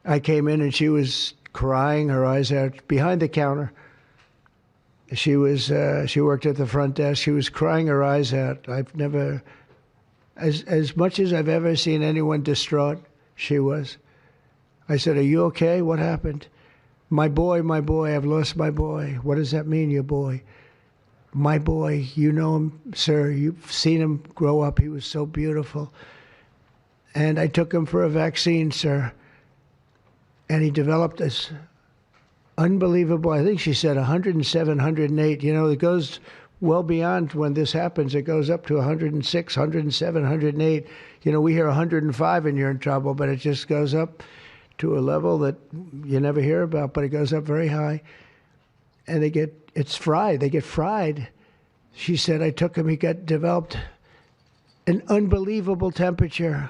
[SPEAKER 3] I came in and she was crying her eyes out behind the counter. She worked at the front desk. She was crying her eyes out. I've never, as much as I've ever seen anyone distraught, she was. I said, are you okay? What happened? My boy, I've lost my boy. What does that mean, your boy? My boy, you know him, sir. You've seen him grow up. He was so beautiful. And I took him for a vaccine, sir. And he developed this unbelievable, I think she said 107, 108. You know, it goes well beyond when this happens. It goes up to 106, 107, 108. You know, we hear 105 and you're in trouble, but it just goes up to a level that you never hear about, but it goes up very high. And it's fried. They get fried. She said, I took him, he developed an unbelievable temperature.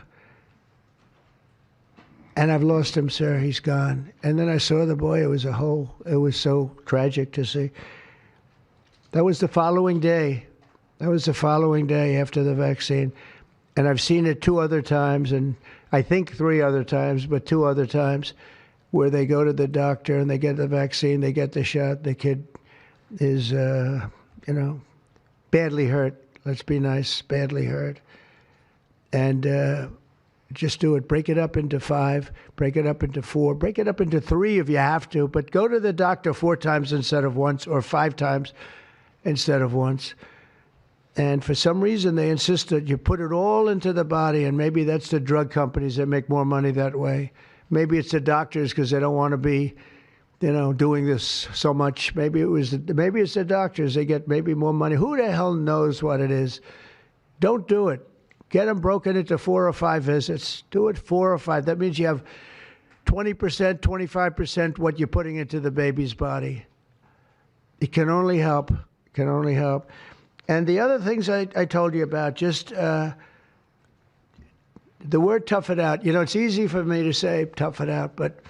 [SPEAKER 3] And I've lost him, sir. He's gone. And then I saw the boy. It was so tragic to see. That was the following day. That was the following day after the vaccine. And I've seen it 2 other times, and I think 3 other times, but 2 other times, where they go to the doctor and they get the vaccine, they get the shot. The kid is, badly hurt. Let's be nice, badly hurt. And just do it. Break it up into 5, break it up into 4, break it up into 3 if you have to, but go to the doctor 4 times instead of once, or 5 times instead of once. And for some reason, they insist that you put it all into the body, and maybe that's the drug companies that make more money that way. Maybe it's the doctors because they don't want to be, doing this so much. Maybe it's the doctors. They get maybe more money. Who the hell knows what it is? Don't do it. Get them broken into 4 or 5 visits. Do it 4 or 5. That means you have 20%, 25% what you're putting into the baby's body. It can only help. It can only help. And the other things I told you about, just the word tough it out. It's easy for me to say tough it out, but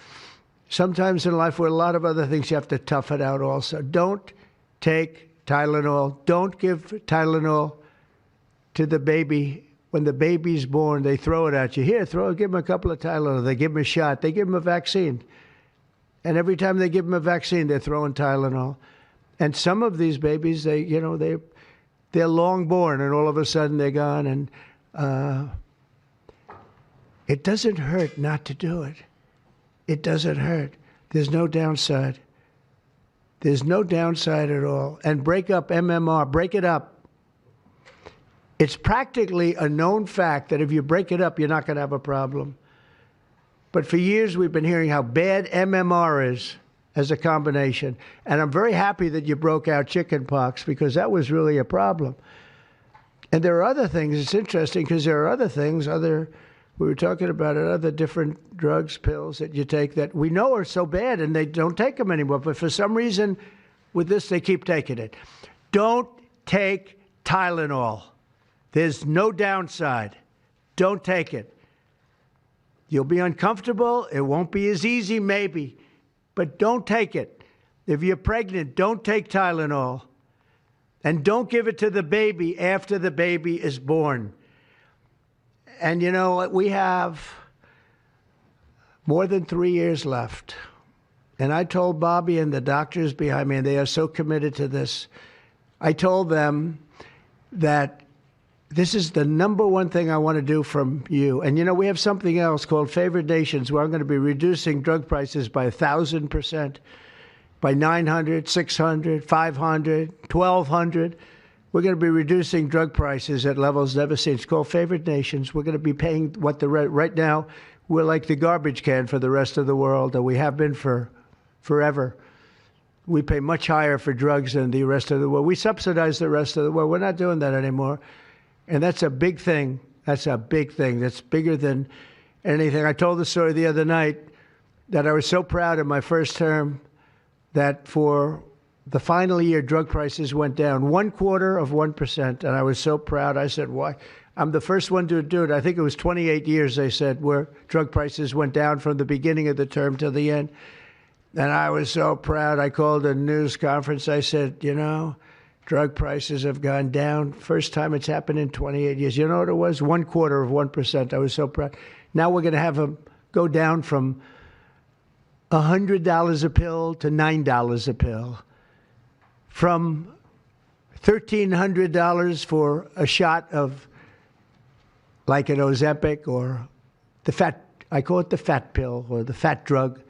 [SPEAKER 3] sometimes in life with a lot of other things, you have to tough it out also. Don't take Tylenol. Don't give Tylenol to the baby. When the baby's born, they throw it at you. Here, give them a couple of Tylenol. They give them a shot. They give them a vaccine. And every time they give them a vaccine, they're throwing Tylenol. And some of these babies, they're long born, and all of a sudden they're gone. And it doesn't hurt not to do it. It doesn't hurt. There's no downside. There's no downside at all. And break up MMR. Break it up. It's practically a known fact that if you break it up, you're not going to have a problem. But for years, we've been hearing how bad MMR is as a combination. And I'm very happy that you broke out chickenpox, because that was really a problem. And there are other things. It's interesting because there are other things, we were talking about it, other different drugs, pills that you take that we know are so bad and they don't take them anymore. But for some reason, with this, they keep taking it. Don't take Tylenol. There's no downside. Don't take it. You'll be uncomfortable. It won't be as easy, maybe. But don't take it. If you're pregnant, don't take Tylenol. And don't give it to the baby after the baby is born. And you know, we have more than 3 years left. And I told Bobby and the doctors behind me, and they are so committed to this, I told them that this is the number one thing I want to do from you. And you know, we have something else called favored nations where I'm going to be reducing drug prices by 1,000%. By 900, 600, 500, 1,200. We're going to be reducing drug prices at levels never seen. It's called favored nations. We're going to be paying what right now, we're like the garbage can for the rest of the world, and we have been for forever. We pay much higher for drugs than the rest of the world. We subsidize the rest of the world. We're not doing that anymore. And that's a big thing. That's a big thing. That's bigger than anything. I told the story the other night that I was so proud in my first term that for the final year, drug prices went down 0.25%, and I was so proud. I said, why? I'm the first one to do it. I think it was 28 years, they said, where drug prices went down from the beginning of the term to the end. And I was so proud. I called a news conference. I said, you know, drug prices have gone down. First time it's happened in 28 years. You know what it was? 0.25%. I was so proud. Now we're going to have them go down from $100 a pill to $9 a pill, from $1,300 for a shot of like an Ozempic or I call it the fat pill or the fat drug.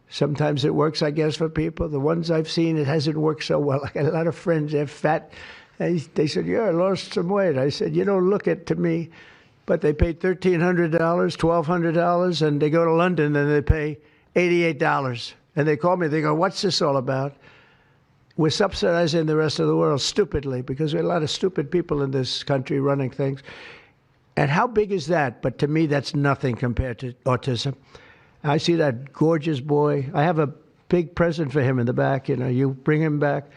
[SPEAKER 3] Sometimes it works, I guess, for people. The ones I've seen, it hasn't worked so well. I got a lot of friends, they're fat. They said, yeah, I lost some weight. I said, you don't look it to me. But they paid $1,300, $1,200, and they go to London and they pay $88. And they call me, they go, what's this all about? We're subsidizing the rest of the world stupidly because we have a lot of stupid people in this country running things. And how big is that? But to me, that's nothing compared to autism. I see that gorgeous boy. I have a big present for him in the back. You know, you bring him back.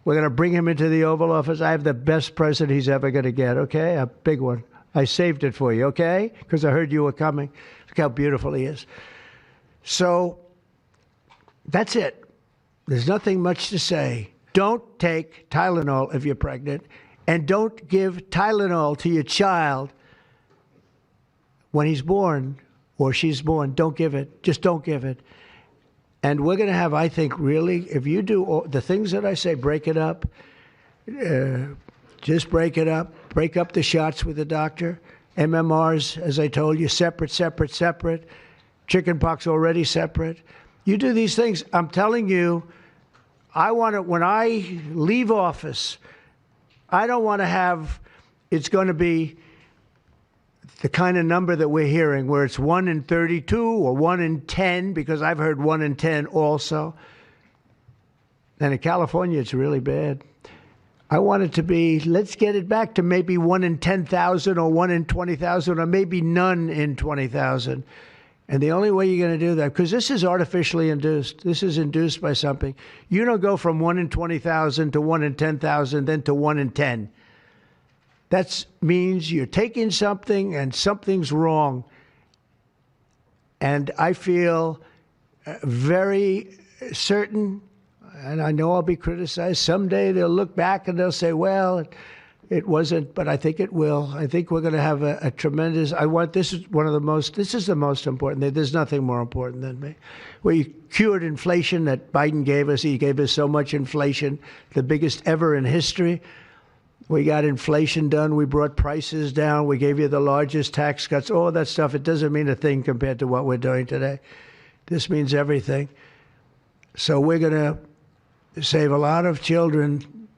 [SPEAKER 3] We're going to bring him into the Oval Office. I have the best present he's ever going to get, okay? A big one. I saved it for you, okay? Because I heard you were coming. Look how beautiful he is. So that's it. There's nothing much to say. Don't take Tylenol if you're pregnant, and don't give Tylenol to your child when he's born or she's born. Don't give it. Just don't give it. And we're going to have, I think, really, if you do all the things that I say, break it up. Just break it up. Break up the shots with the doctor. MMRs, as I told you, separate. Chickenpox already separate. You do these things. I'm telling you, I want to, when I leave office, I don't want to have, it's going to be the kind of number that we're hearing where it's 1 in 32 or 1 in 10, because I've heard 1 in 10 also. And in California, it's really bad. I want it to be, let's get it back to maybe 1 in 10,000 or 1 in 20,000 or maybe none in 20,000. And the only way you're going to do that, because this is artificially induced. This is induced by something. You don't go from 1 in 20,000 to 1 in 10,000, then to 1 in 10. That means you're taking something and something's wrong. And I feel very certain, and I know I'll be criticized. Someday they'll look back and they'll say, well, it wasn't, but I think it will. I think we're going to have a tremendous, this is the most important. There's nothing more important than me. We cured inflation that Biden gave us. He gave us so much inflation, the biggest ever in history. We got inflation done. We brought prices down. We gave you the largest tax cuts, all that stuff. It doesn't mean a thing compared to what we're doing today. This means everything. So we're going to save a lot of children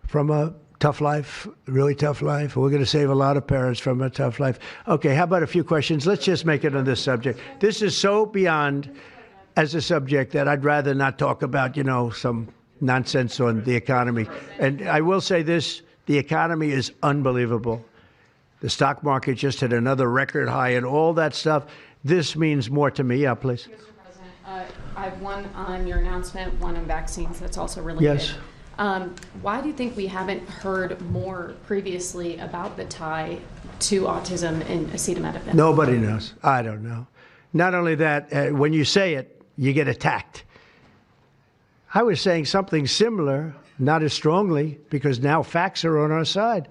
[SPEAKER 3] from a tough life, really tough life. We're going to save a lot of parents from a tough life. Okay, how about a few questions? Let's just make it on this subject. This is so beyond as a subject that I'd rather not talk about, some nonsense on the economy. And I will say this, The economy is unbelievable. The stock market just hit another record high and all that stuff. This means more to me. Yeah, please.
[SPEAKER 8] Mr. President, I have one on your announcement, one on vaccines that's also related.
[SPEAKER 3] Yes.
[SPEAKER 8] Why do you think we haven't heard more previously about the tie to autism and acetaminophen?
[SPEAKER 3] Nobody knows. I don't know. Not only that, when you say it, you get attacked. I was saying something similar, not as strongly, because now facts are on our side.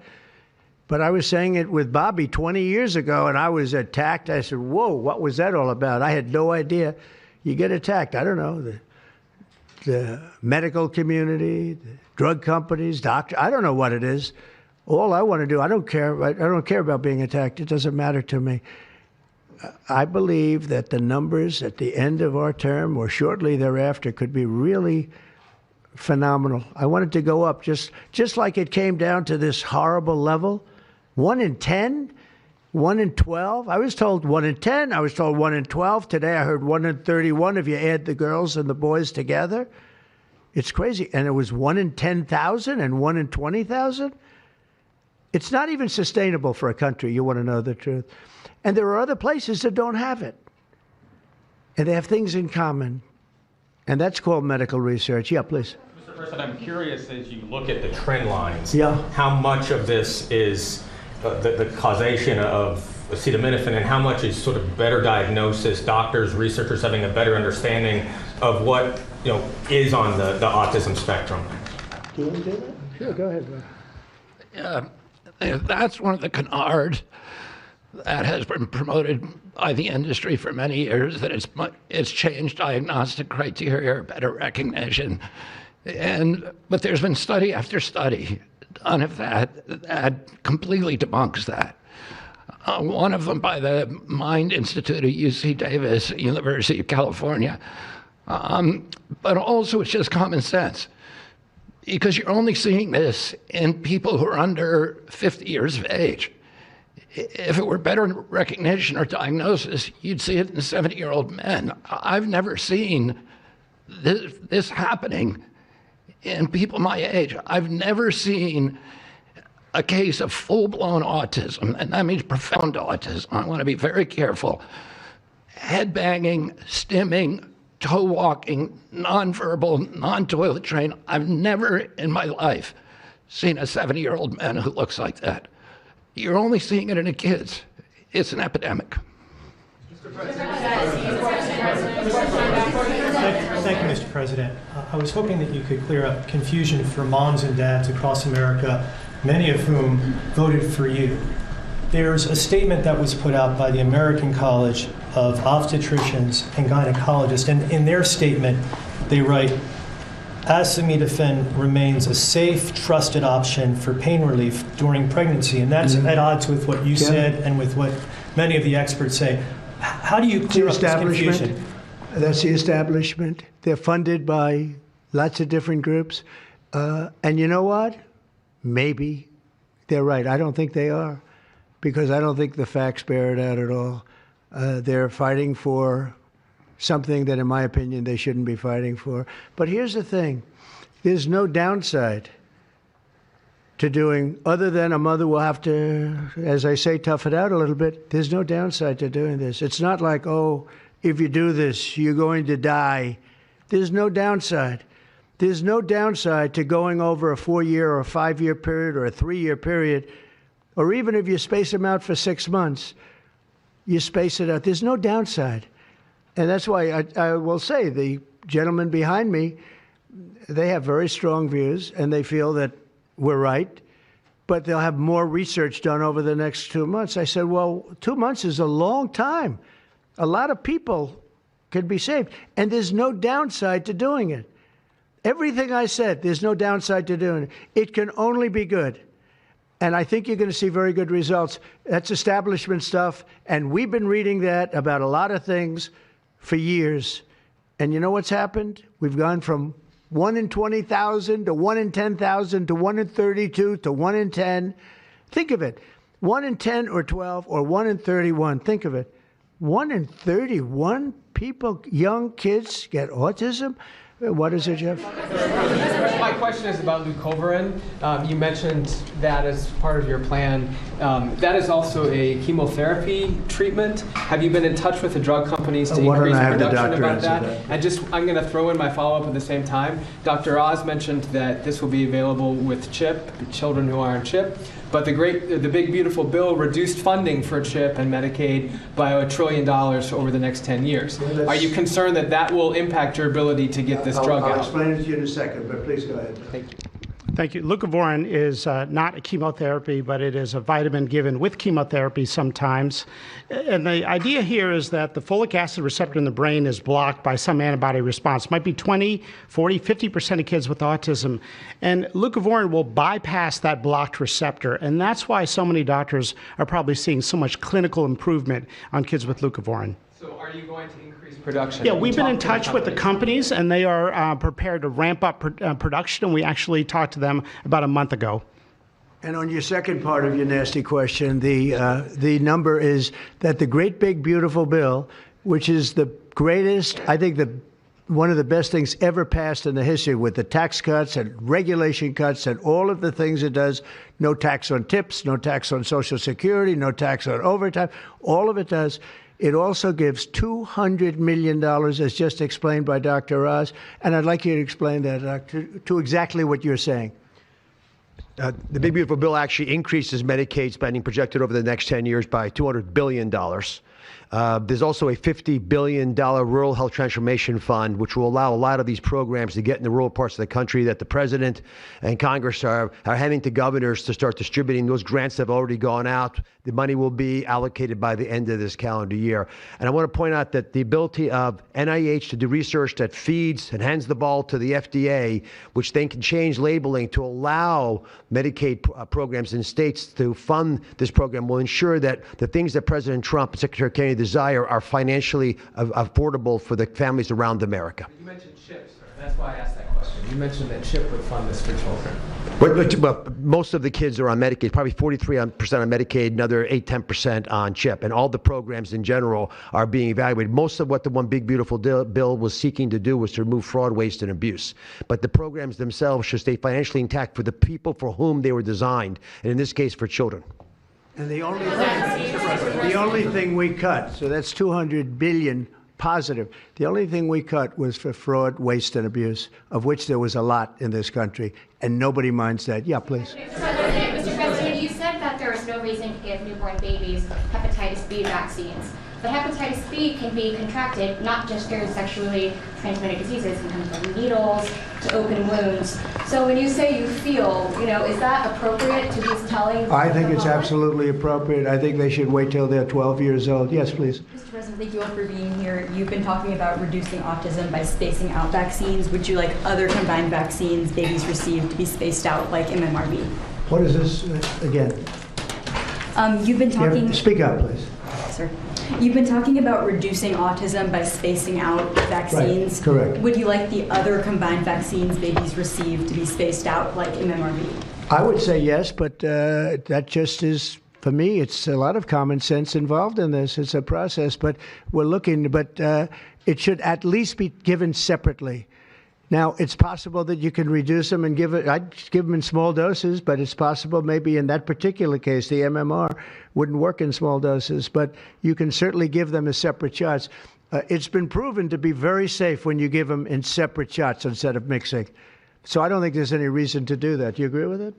[SPEAKER 3] But I was saying it with Bobby 20 years ago, and I was attacked. I said, whoa, what was that all about? I had no idea. You get attacked. I don't know. The medical community, the drug companies, doctors. I don't know what it is. All I want to do, I don't care. I don't care about being attacked. It doesn't matter to me. I believe that the numbers at the end of our term or shortly thereafter could be really phenomenal. I want it to go up just like it came down to this horrible level. 1 in 10, 1 in 12. I was told 1 in 10. I was told 1 in 12. Today I heard 1 in 31 if you add the girls and the boys together. It's crazy. And it was 1 in 10,000 and 1 in 20,000. It's not even sustainable for a country. You want to know the truth. And there are other places that don't have it. And they have things in common. And that's called medical research. Yeah, please.
[SPEAKER 14] Mr. President, I'm curious as you look at the trend lines,
[SPEAKER 3] how
[SPEAKER 14] much of this is the causation of acetaminophen and how much is sort of better diagnosis, doctors, researchers having a better understanding of what is on the autism spectrum?
[SPEAKER 3] Do you want to do that? Sure, go ahead, Rob.
[SPEAKER 6] That's one of the canards that has been promoted by the industry for many years, that it's changed diagnostic criteria, better recognition. But there's been study after study done of that completely debunks that. One of them by the Mind Institute at UC Davis, University of California. But also it's just common sense, because you're only seeing this in people who are under 50 years of age. If it were better recognition or diagnosis, you'd see it in 70-year-old men. I've never seen this happening in people my age. I've never seen a case of full-blown autism, and that means profound autism. I want to be very careful. Head banging, stimming, toe walking, nonverbal, non-toilet trained. I've never in my life seen a 70-year-old man who looks like that. You're only seeing it in the kids. It's an epidemic.
[SPEAKER 23] Thank you, Mr. President. I was hoping that you could clear up confusion for moms and dads across America, many of whom voted for you. There's a statement that was put out by the American College of Obstetricians and Gynecologists, and in their statement, they write, acetaminophen remains a safe, trusted option for pain relief during pregnancy, and that's at odds with what you said and with what many of the experts say. How do you clear up this confusion?
[SPEAKER 3] That's the establishment. They're funded by lots of different groups. And you know what? Maybe they're right. I don't think they are, because I don't think the facts bear it out at all. They're fighting for something that, in my opinion, they shouldn't be fighting for. But here's the thing. There's no downside to doing, other than a mother will have to, as I say, tough it out a little bit. There's no downside to doing this. It's not like, oh, if you do this, you're going to die. There's no downside. There's no downside to going over a 4-year or a 5-year period or a 3-year period, or even if you space them out for 6 months, you space it out. There's no downside. And that's why I will say the gentleman behind me, they have very strong views, and they feel that we're right, but they'll have more research done over the next 2 months. I said, well, 2 months is a long time. A lot of people could be saved, and there's no downside to doing it. Everything I said, there's no downside to doing it. It can only be good. And I think you're going to see very good results. That's establishment stuff, and we've been reading that about a lot of things for years. And you know what's happened? We've gone from 1 in 20,000 to 1 in 10,000 to 1 in 32 to 1 in 10. Think of it. 1 in 10 or 12 or 1 in 31. Think of it. 1 in 31 people, young kids, get autism. What is it, Jeff?
[SPEAKER 4] My question is about leucovorin. You mentioned that as part of your plan. That is also a chemotherapy treatment. Have you been in touch with the drug companies to increase production about that? And I'm going to throw in my follow-up at the same time. Dr. Oz mentioned that this will be available with CHIP, children who are on CHIP. But the big beautiful bill reduced funding for CHIP and Medicaid by $1 trillion over the next 10 years. Are you concerned that that will impact your ability to get this drug out?
[SPEAKER 3] I'll explain it to you in a second, but please go ahead.
[SPEAKER 4] Thank you.
[SPEAKER 17] Thank you. Leucovorin is not a chemotherapy, but it is a vitamin given with chemotherapy sometimes. And the idea here is that the folic acid receptor in the brain is blocked by some antibody response. It might be 20, 40, 50% of kids with autism. And leucovorin will bypass that blocked receptor. And that's why so many doctors are probably seeing so much clinical improvement on kids with leucovorin.
[SPEAKER 4] So are you going to increase production?
[SPEAKER 17] Yeah, we've been in touch with the companies, and they are prepared to ramp up production, and we actually talked to them about a month ago.
[SPEAKER 3] And on your second part of your nasty question, the number is that the great big beautiful bill, which is the greatest, I think one of the best things ever passed in the history, with the tax cuts and regulation cuts and all of the things it does, no tax on tips, no tax on Social Security, no tax on overtime, all of it does. It also gives $200 million, as just explained by Dr. Oz, and I'd like you to explain that to exactly what you're saying.
[SPEAKER 11] The Big Beautiful Bill actually increases Medicaid spending projected over the next 10 years by $200 billion. There's also a $50 billion Rural Health Transformation Fund, which will allow a lot of these programs to get in the rural parts of the country that the President and Congress are handing to governors to start distributing. Those grants have already gone out. The money will be allocated by the end of this calendar year. And I want to point out that the ability of NIH to do research that feeds and hands the ball to the FDA, which then can change labeling to allow Medicaid programs in states to fund this program, will ensure that the things that President Trump and Secretary Kennedy desire are financially affordable for the families around America.
[SPEAKER 4] You mentioned CHIP, sir. That's why I asked that question. You mentioned that CHIP would fund this for children.
[SPEAKER 11] Well, most of the kids are on Medicaid, probably 43% on Medicaid, another 8-10% on CHIP, and all the programs in general are being evaluated. Most of what the One Big Beautiful Bill was seeking to do was to remove fraud, waste, and abuse. But the programs themselves should stay financially intact for the people for whom they were designed, and in this case, for children.
[SPEAKER 3] And the only thing we cut, so that's $200 billion positive. The only thing we cut was for fraud, waste, and abuse, of which there was a lot in this country, and nobody minds that. Yeah, please.
[SPEAKER 5] Mr. President, you said that there is no reason to give newborn babies hepatitis B vaccines. But hepatitis B can be contracted not just through sexually transmitted diseases, it can come from needles to open wounds. So when you say you feel, is that appropriate to be telling?
[SPEAKER 3] I think it's absolutely appropriate. I think they should wait till they're 12 years old. Yes, please.
[SPEAKER 12] Mr. President, thank you all for being here. You've been talking about reducing autism by spacing out vaccines. Would you like other combined vaccines babies receive to be spaced out like MMRV?
[SPEAKER 3] What is this again?
[SPEAKER 12] You've been talking.
[SPEAKER 3] Speak up, please.
[SPEAKER 12] Sir. You've been talking about reducing autism by spacing out vaccines.
[SPEAKER 3] Right. Correct.
[SPEAKER 12] Would you like the other combined vaccines babies receive to be spaced out like MMRV?
[SPEAKER 3] I would say yes, but that just is, for me, it's a lot of common sense involved in this. It's a process, but we're looking, but it should at least be given separately. Now, it's possible that you can reduce them and I'd give them in small doses, but it's possible maybe in that particular case, the MMR wouldn't work in small doses, but you can certainly give them as separate shots. It's been proven to be very safe when you give them in separate shots instead of mixing. So I don't think there's any reason to do that. Do you agree with it?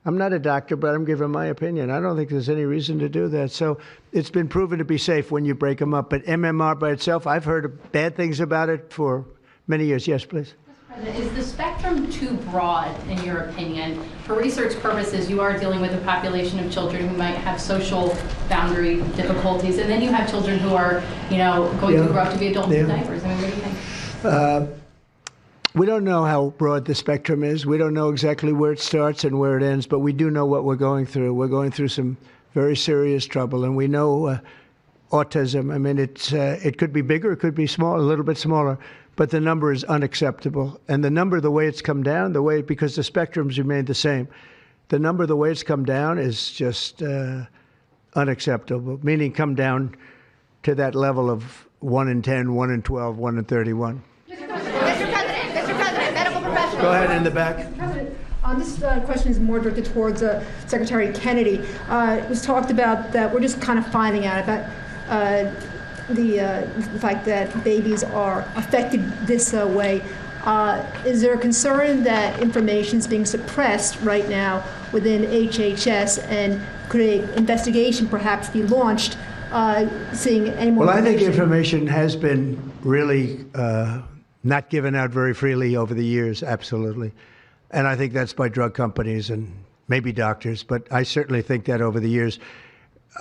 [SPEAKER 3] I'm not a doctor, but I'm giving my opinion. I don't think there's any reason to do that. So it's been proven to be safe when you break them up. But MMR by itself, I've heard bad things about it for many years. Yes, please.
[SPEAKER 24] Is the spectrum too broad, in your opinion? For research purposes, you are dealing with a population of children who might have social boundary difficulties, and then you have children who are, going to grow up to be adults in diapers. I mean, what do you think?
[SPEAKER 3] We don't know how broad the spectrum is. We don't know exactly where it starts and where it ends, but we do know what we're going through. We're going through some very serious trouble, and we know autism. I mean, it could be bigger, it could be small, a little bit smaller, but the number is unacceptable. And the number, the way it's come down, because the spectrums remain the same, the number, the way it's come down is just unacceptable, meaning come down to that level of 1 in 10, 1 in 12, 1 in 31.
[SPEAKER 5] Mr. President.
[SPEAKER 3] Go ahead in the back.
[SPEAKER 9] President, this question is more directed towards Secretary Kennedy. It was talked about that we're just kind of finding out about the fact that babies are affected this way. Is there a concern that information is being suppressed right now within HHS, and could an investigation perhaps be launched seeing any more
[SPEAKER 3] Well, I think
[SPEAKER 9] information?
[SPEAKER 3] information has been really not given out very freely over the years, absolutely. And I think that's by drug companies and maybe doctors, but I certainly think that over the years.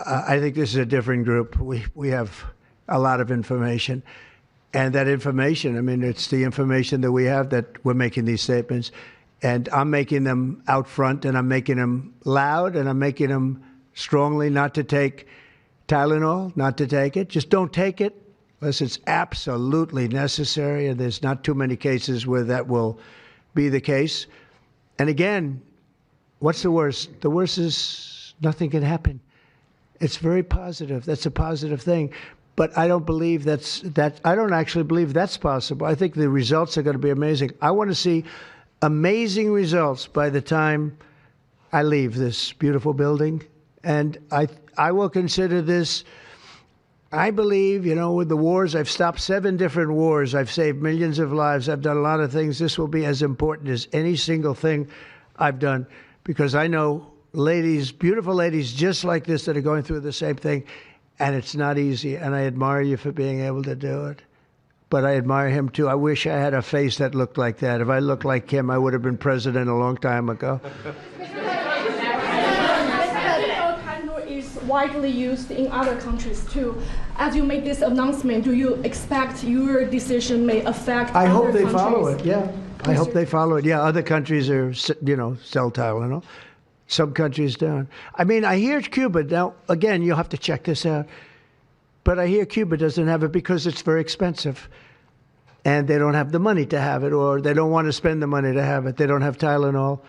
[SPEAKER 3] I think this is a different group. We have a lot of information. And that information, I mean, it's the information that we have that we're making these statements. And I'm making them out front, and I'm making them loud, and I'm making them strongly not to take Tylenol, not to take it. Just don't take it unless it's absolutely necessary, and there's not too many cases where that will be the case. And again, what's the worst? The worst is nothing can happen. It's very positive. That's a positive thing. But I don't believe I don't actually believe that's possible. I think the results are going to be amazing. I want to see amazing results by the time I leave this beautiful building. And I will consider this, I believe, with the wars, I've stopped 7 different wars. I've saved millions of lives. I've done a lot of things. This will be as important as any single thing I've done, because I know ladies, beautiful ladies just like this that are going through the same thing. And it's not easy, and I admire you for being able to do it. But I admire him, too. I wish I had a face that looked like that. If I looked like him, I would have been president a long time ago.
[SPEAKER 10] Tylenol is widely used in other countries, too. As you make this announcement, do you expect your decision may affect
[SPEAKER 3] I hope
[SPEAKER 10] other
[SPEAKER 3] they
[SPEAKER 10] countries?
[SPEAKER 3] follow it, yeah. I hope they follow it. Yeah, other countries are, sell Tylenol. Some countries don't. I mean, I hear Cuba, now, again, you'll have to check this out, but I hear Cuba doesn't have it because it's very expensive, and they don't have the money to have it, or they don't want to spend the money to have it. They don't have Tylenol,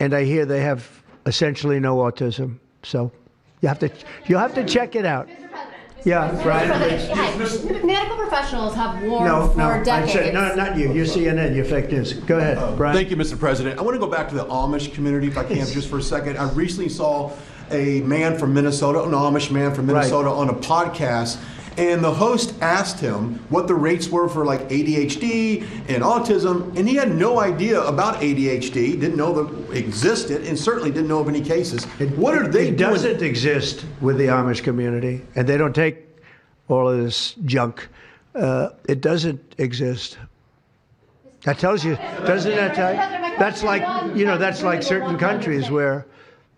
[SPEAKER 3] and I hear they have essentially no autism. So you'll have to check it out. Yeah, Brian.
[SPEAKER 24] Medical professionals have warned
[SPEAKER 3] No,
[SPEAKER 24] for decades.
[SPEAKER 3] I said, no, not you. You're CNN. You're fake news. Go ahead, Brian.
[SPEAKER 15] Thank you, Mr. President. I want to go back to the Amish community, if I can, just for a second. I recently saw a man from Minnesota, an Amish man from Minnesota, on a podcast, and the host asked him what the rates were for like ADHD and autism, and he had no idea about ADHD, didn't know that it existed, and certainly didn't know of any cases. What are they doing?
[SPEAKER 3] It doesn't exist with the Amish community, and they don't take all of this junk. It doesn't exist. That tells you, doesn't that tell you? That's like, that's like certain countries where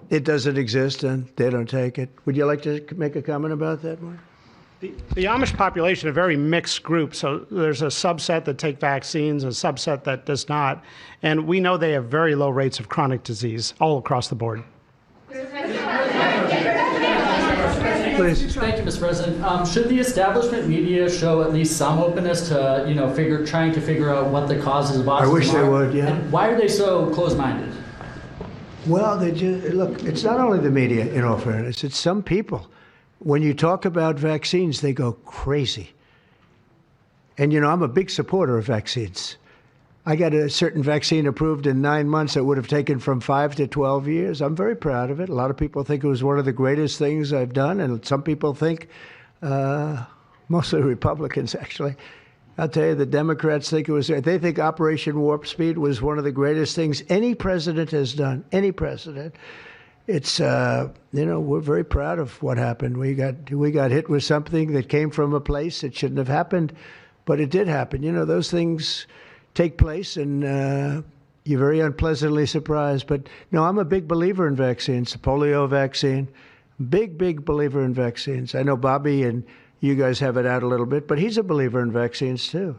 [SPEAKER 3] it doesn't exist and they don't take it. Would you like to make a comment about that, Mark?
[SPEAKER 17] The Amish population, a very mixed group. So there's a subset that take vaccines, a subset that does not. And we know they have very low rates of chronic disease all across the board.
[SPEAKER 3] Please.
[SPEAKER 22] Thank you, Mr. President. Should the establishment media show at least some openness to, trying to figure out what the causes of autism are?
[SPEAKER 3] I wish they would, yeah.
[SPEAKER 22] And why are they so closed-minded?
[SPEAKER 3] Well, look, it's not only the media, in all fairness, it's some people. When you talk about vaccines, they go crazy. And, I'm a big supporter of vaccines. I got a certain vaccine approved in 9 months that would have taken from 5 to 12 years. I'm very proud of it. A lot of people think it was one of the greatest things I've done, and some people think, mostly Republicans, actually. I'll tell you, the Democrats think it was, they think Operation Warp Speed was one of the greatest things any president has done, any president. It's, we're very proud of what happened. We got hit with something that came from a place that shouldn't have happened, but it did happen. Those things take place, and you're very unpleasantly surprised. But no, I'm a big believer in vaccines. The polio vaccine, big believer in vaccines. I know Bobby and you guys have it out a little bit, but he's a believer in vaccines too.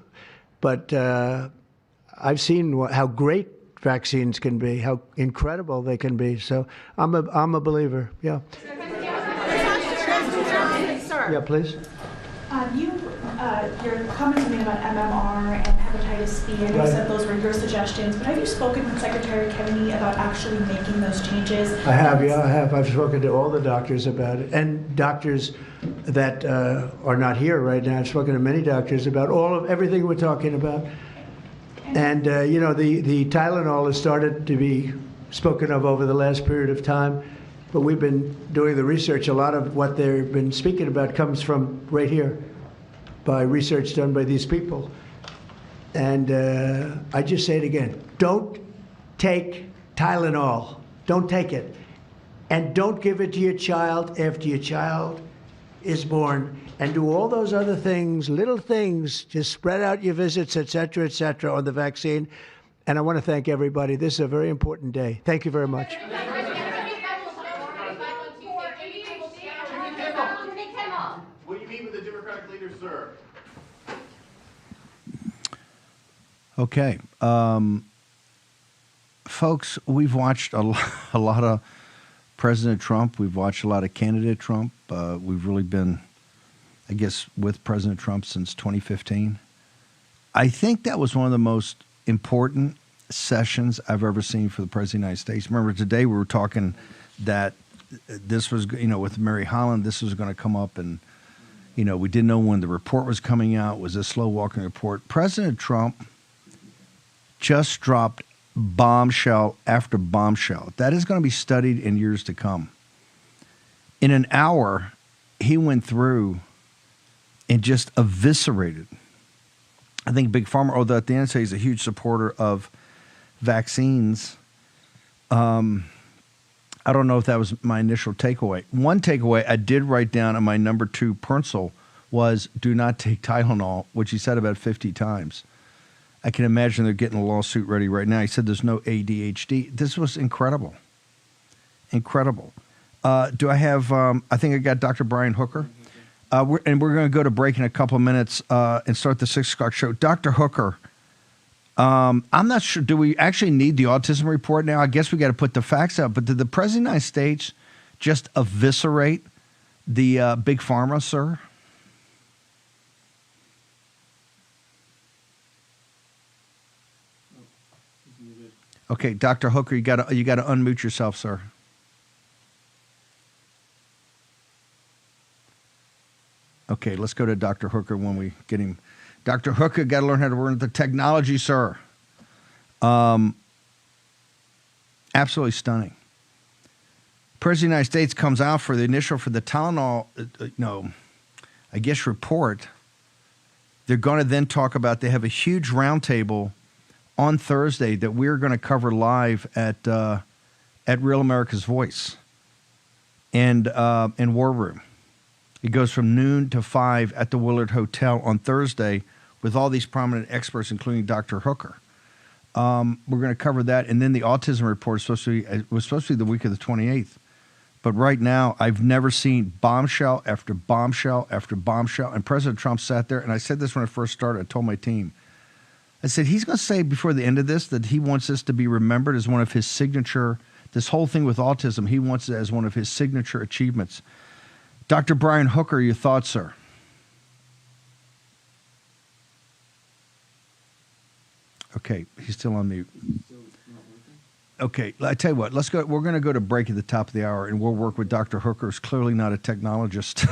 [SPEAKER 3] But I've seen how great vaccines can be, how incredible they can be. So I'm a believer. Yeah. Yeah, please.
[SPEAKER 10] Your comments made about MMR and hepatitis B, and you said those were your suggestions, but have you spoken with Secretary Kennedy about actually making those changes?
[SPEAKER 3] I have, yeah, I have. I've spoken to all the doctors about it, and doctors that are not here right now. I've spoken to many doctors about everything we're talking about. And, the Tylenol has started to be spoken of over the last period of time, but we've been doing the research. A lot of what they've been speaking about comes from right here by research done by these people. And I just say it again, don't take Tylenol. Don't take it. And don't give it to your child after your child is born. And do all those other things, little things, just spread out your visits, et cetera, on the vaccine. And I want to thank everybody. This is a very important day. Thank you very much.
[SPEAKER 7] Will you meet with the Democratic leader, sir?
[SPEAKER 2] Okay. Folks, we've watched a lot of President Trump. We've watched a lot of candidate Trump. We've really been, I guess, with President Trump since 2015. I think that was one of the most important sessions I've ever seen for the President of the United States. Remember, today we were talking that this was, with Mary Holland, this was going to come up, and, we didn't know when the report was coming out. It was a slow walking report. President Trump just dropped bombshell after bombshell. That is going to be studied in years to come. In an hour, he went through and just eviscerated. I think Big Pharma, although at the end he's a huge supporter of vaccines, I don't know if that was my initial takeaway. One takeaway I did write down on my number 2 pencil was do not take Tylenol, which he said about 50 times. I can imagine they're getting a lawsuit ready right now. He said there's no ADHD. This was incredible. Incredible. Do I have, I think I got Dr. Brian Hooker. We're going to go to break in a couple of minutes and start the 6 o'clock show. Dr. Hooker, I'm not sure, do we actually need the autism report now? I guess we got to put the facts out. But did the President of the United States just eviscerate the Big Pharma, sir? Okay, Dr. Hooker, you got to unmute yourself, sir. Okay, let's go to Dr. Hooker when we get him. Dr. Hooker, got to learn how to work with the technology, sir. Absolutely stunning. President of the United States comes out for the Tylenol, I guess, report. They're going to then talk about, they have a huge roundtable on Thursday that we're going to cover live at Real America's Voice and War Room. It goes from noon to 5 at the Willard Hotel on Thursday with all these prominent experts, including Dr. Hooker. We're going to cover that, and then the autism report was supposed to be the week of the 28th. But right now, I've never seen bombshell after bombshell after bombshell. And President Trump sat there, and I said this when I first started. I told my team, I said, he's going to say before the end of this that he wants this to be remembered as one of his signature, this whole thing with autism, he wants it as one of his signature achievements. Dr. Brian Hooker, your thoughts, sir? Okay, he's still on mute. Okay, I tell you what, let's go. We're going to go to break at the top of the hour, and we'll work with Dr. Hooker, who's clearly not a technologist.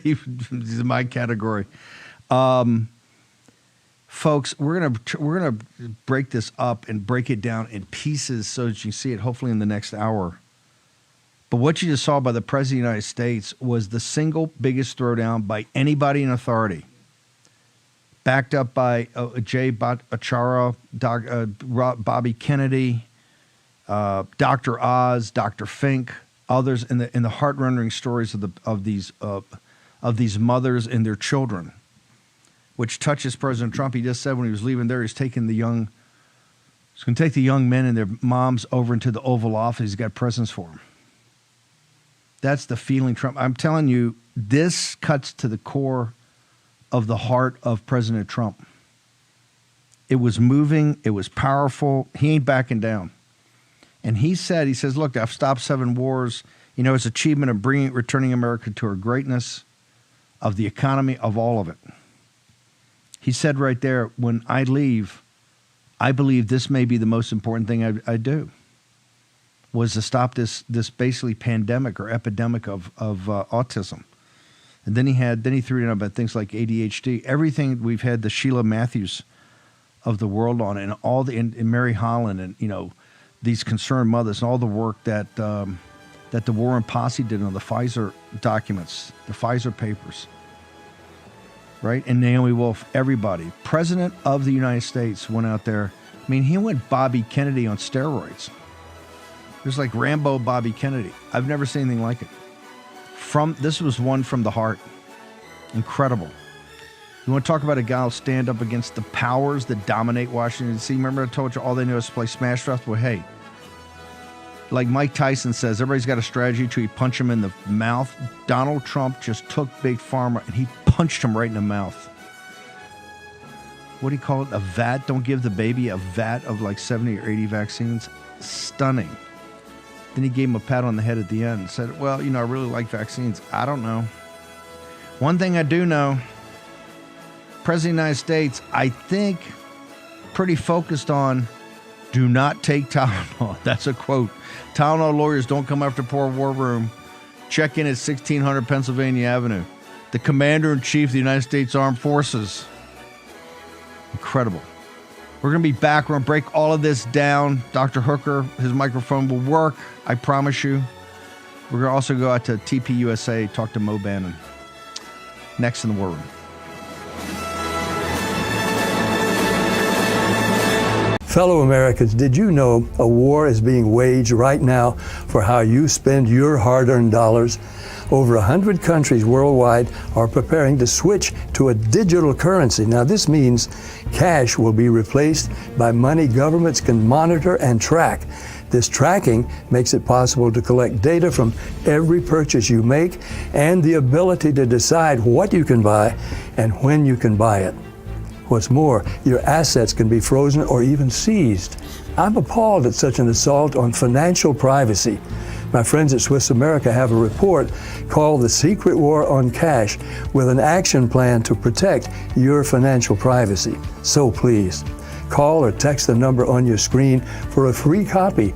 [SPEAKER 2] He's in my category. Folks, we're gonna break this up and break it down in pieces so that you can see it hopefully in the next hour. But what you just saw by the President of the United States was the single biggest throwdown by anybody in authority, backed up by Jay Bhattacharya, Bobby Kennedy, Dr. Oz, Dr. Fink, others in the heart-rending stories of these mothers and their children, which touches President Trump. He just said when he was leaving there, he's going to take the young men and their moms over into the Oval Office. He's got presents for them. That's the feeling Trump. I'm telling you, this cuts to the core of the heart of President Trump. It was moving. It was powerful. He ain't backing down. And he says, look, I've stopped 7 wars. His achievement of returning America to her greatness, of the economy, of all of it. He said right there, when I leave, I believe this may be the most important thing I do, was to stop this basically pandemic or epidemic of autism. And then he threw in about things like ADHD. Everything we've had, the Sheila Matthews of the world on it, and all the and Mary Holland and these concerned mothers and all the work that that the Warren Posse did on the Pfizer documents, the Pfizer papers, right? And Naomi Wolf, everybody. President of the United States went out there. I mean, he went Bobby Kennedy on steroids. It was like Rambo Bobby Kennedy. I've never seen anything like it. This was one from the heart. Incredible. You want to talk about a guy who'll stand up against the powers that dominate Washington, D.C.? Remember I told you all they know is to play smash draft? Well, hey, like Mike Tyson says, everybody's got a strategy till you punch him in the mouth. Donald Trump just took Big Pharma and he punched him right in the mouth. What do you call it? A vat? Don't give the baby a vat of like 70 or 80 vaccines? Stunning. Then he gave him a pat on the head at the end and said, well, I really like vaccines. I don't know. One thing I do know, President of the United States, I think, pretty focused on do not take Tylenol. That's a quote. Tylenol lawyers don't come after poor war room. Check in at 1600 Pennsylvania Avenue. The Commander-in-Chief of the United States Armed Forces. Incredible. We're going to be back. We're going to break all of this down. Dr. Hooker, his microphone will work. I promise you. We're going to also go out to TPUSA, talk to Mo Bannon. Next in the War Room.
[SPEAKER 16] Fellow Americans, did you know a war is being waged right now for how you spend your hard-earned dollars? Over 100 countries worldwide are preparing to switch to a digital currency. Now, this means cash will be replaced by money governments can monitor and track. This tracking makes it possible to collect data from every purchase you make and the ability to decide what you can buy and when you can buy it. What's more, your assets can be frozen or even seized. I'm appalled at such an assault on financial privacy. My friends at Swiss America have a report called The Secret War on Cash with an action plan to protect your financial privacy. So please, call or text the number on your screen for a free copy.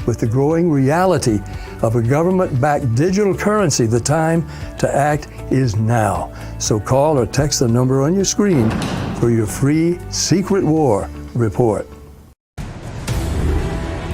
[SPEAKER 16] With the growing reality of a government-backed digital currency, the time to act is now. So call or text the number on your screen for your free Secret War report.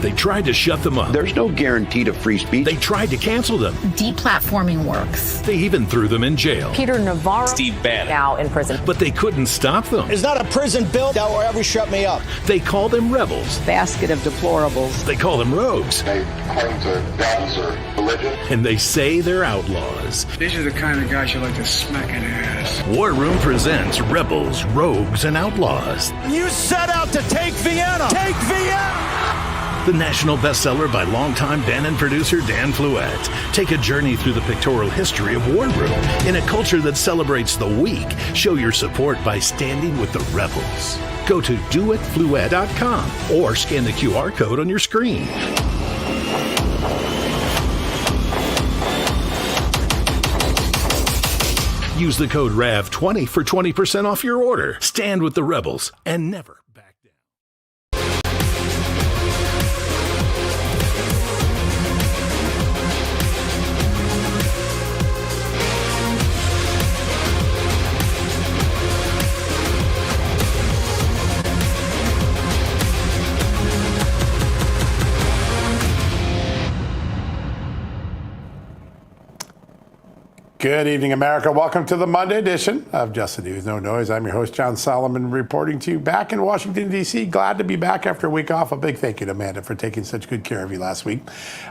[SPEAKER 19] They tried to shut them up.
[SPEAKER 20] There's no guarantee to free speech.
[SPEAKER 19] They tried to cancel them.
[SPEAKER 21] Deplatforming works.
[SPEAKER 19] They even threw them in jail.
[SPEAKER 21] Peter Navarro.
[SPEAKER 19] Steve Bannon.
[SPEAKER 21] Now in prison.
[SPEAKER 19] But they couldn't stop them.
[SPEAKER 25] It's not a prison bill that will ever shut me up.
[SPEAKER 19] They call them rebels.
[SPEAKER 21] Basket of deplorables.
[SPEAKER 19] They call them rogues.
[SPEAKER 26] They claim to values or religion.
[SPEAKER 19] And they say they're outlaws.
[SPEAKER 27] These are the kind of guys you like to smack in the ass.
[SPEAKER 19] War Room presents Rebels, Rogues, and Outlaws.
[SPEAKER 25] You set out to take Vienna. Take Vienna!
[SPEAKER 19] The national bestseller by longtime Bannon producer Dan Fluette. Take a journey through the pictorial history of War Room in a culture that celebrates the weak. Show your support by standing with the rebels. Go to doitfluette.com or scan the QR code on your screen. Use the code RAV20 for 20% off your order. Stand with the rebels and never back down.
[SPEAKER 28] Good evening, America. Welcome to the Monday edition of Just the News, No Noise. I'm your host, John Solomon, reporting to you back in Washington, D.C. Glad to be back after a week off. A big thank you to Amanda for taking such good care of you last week.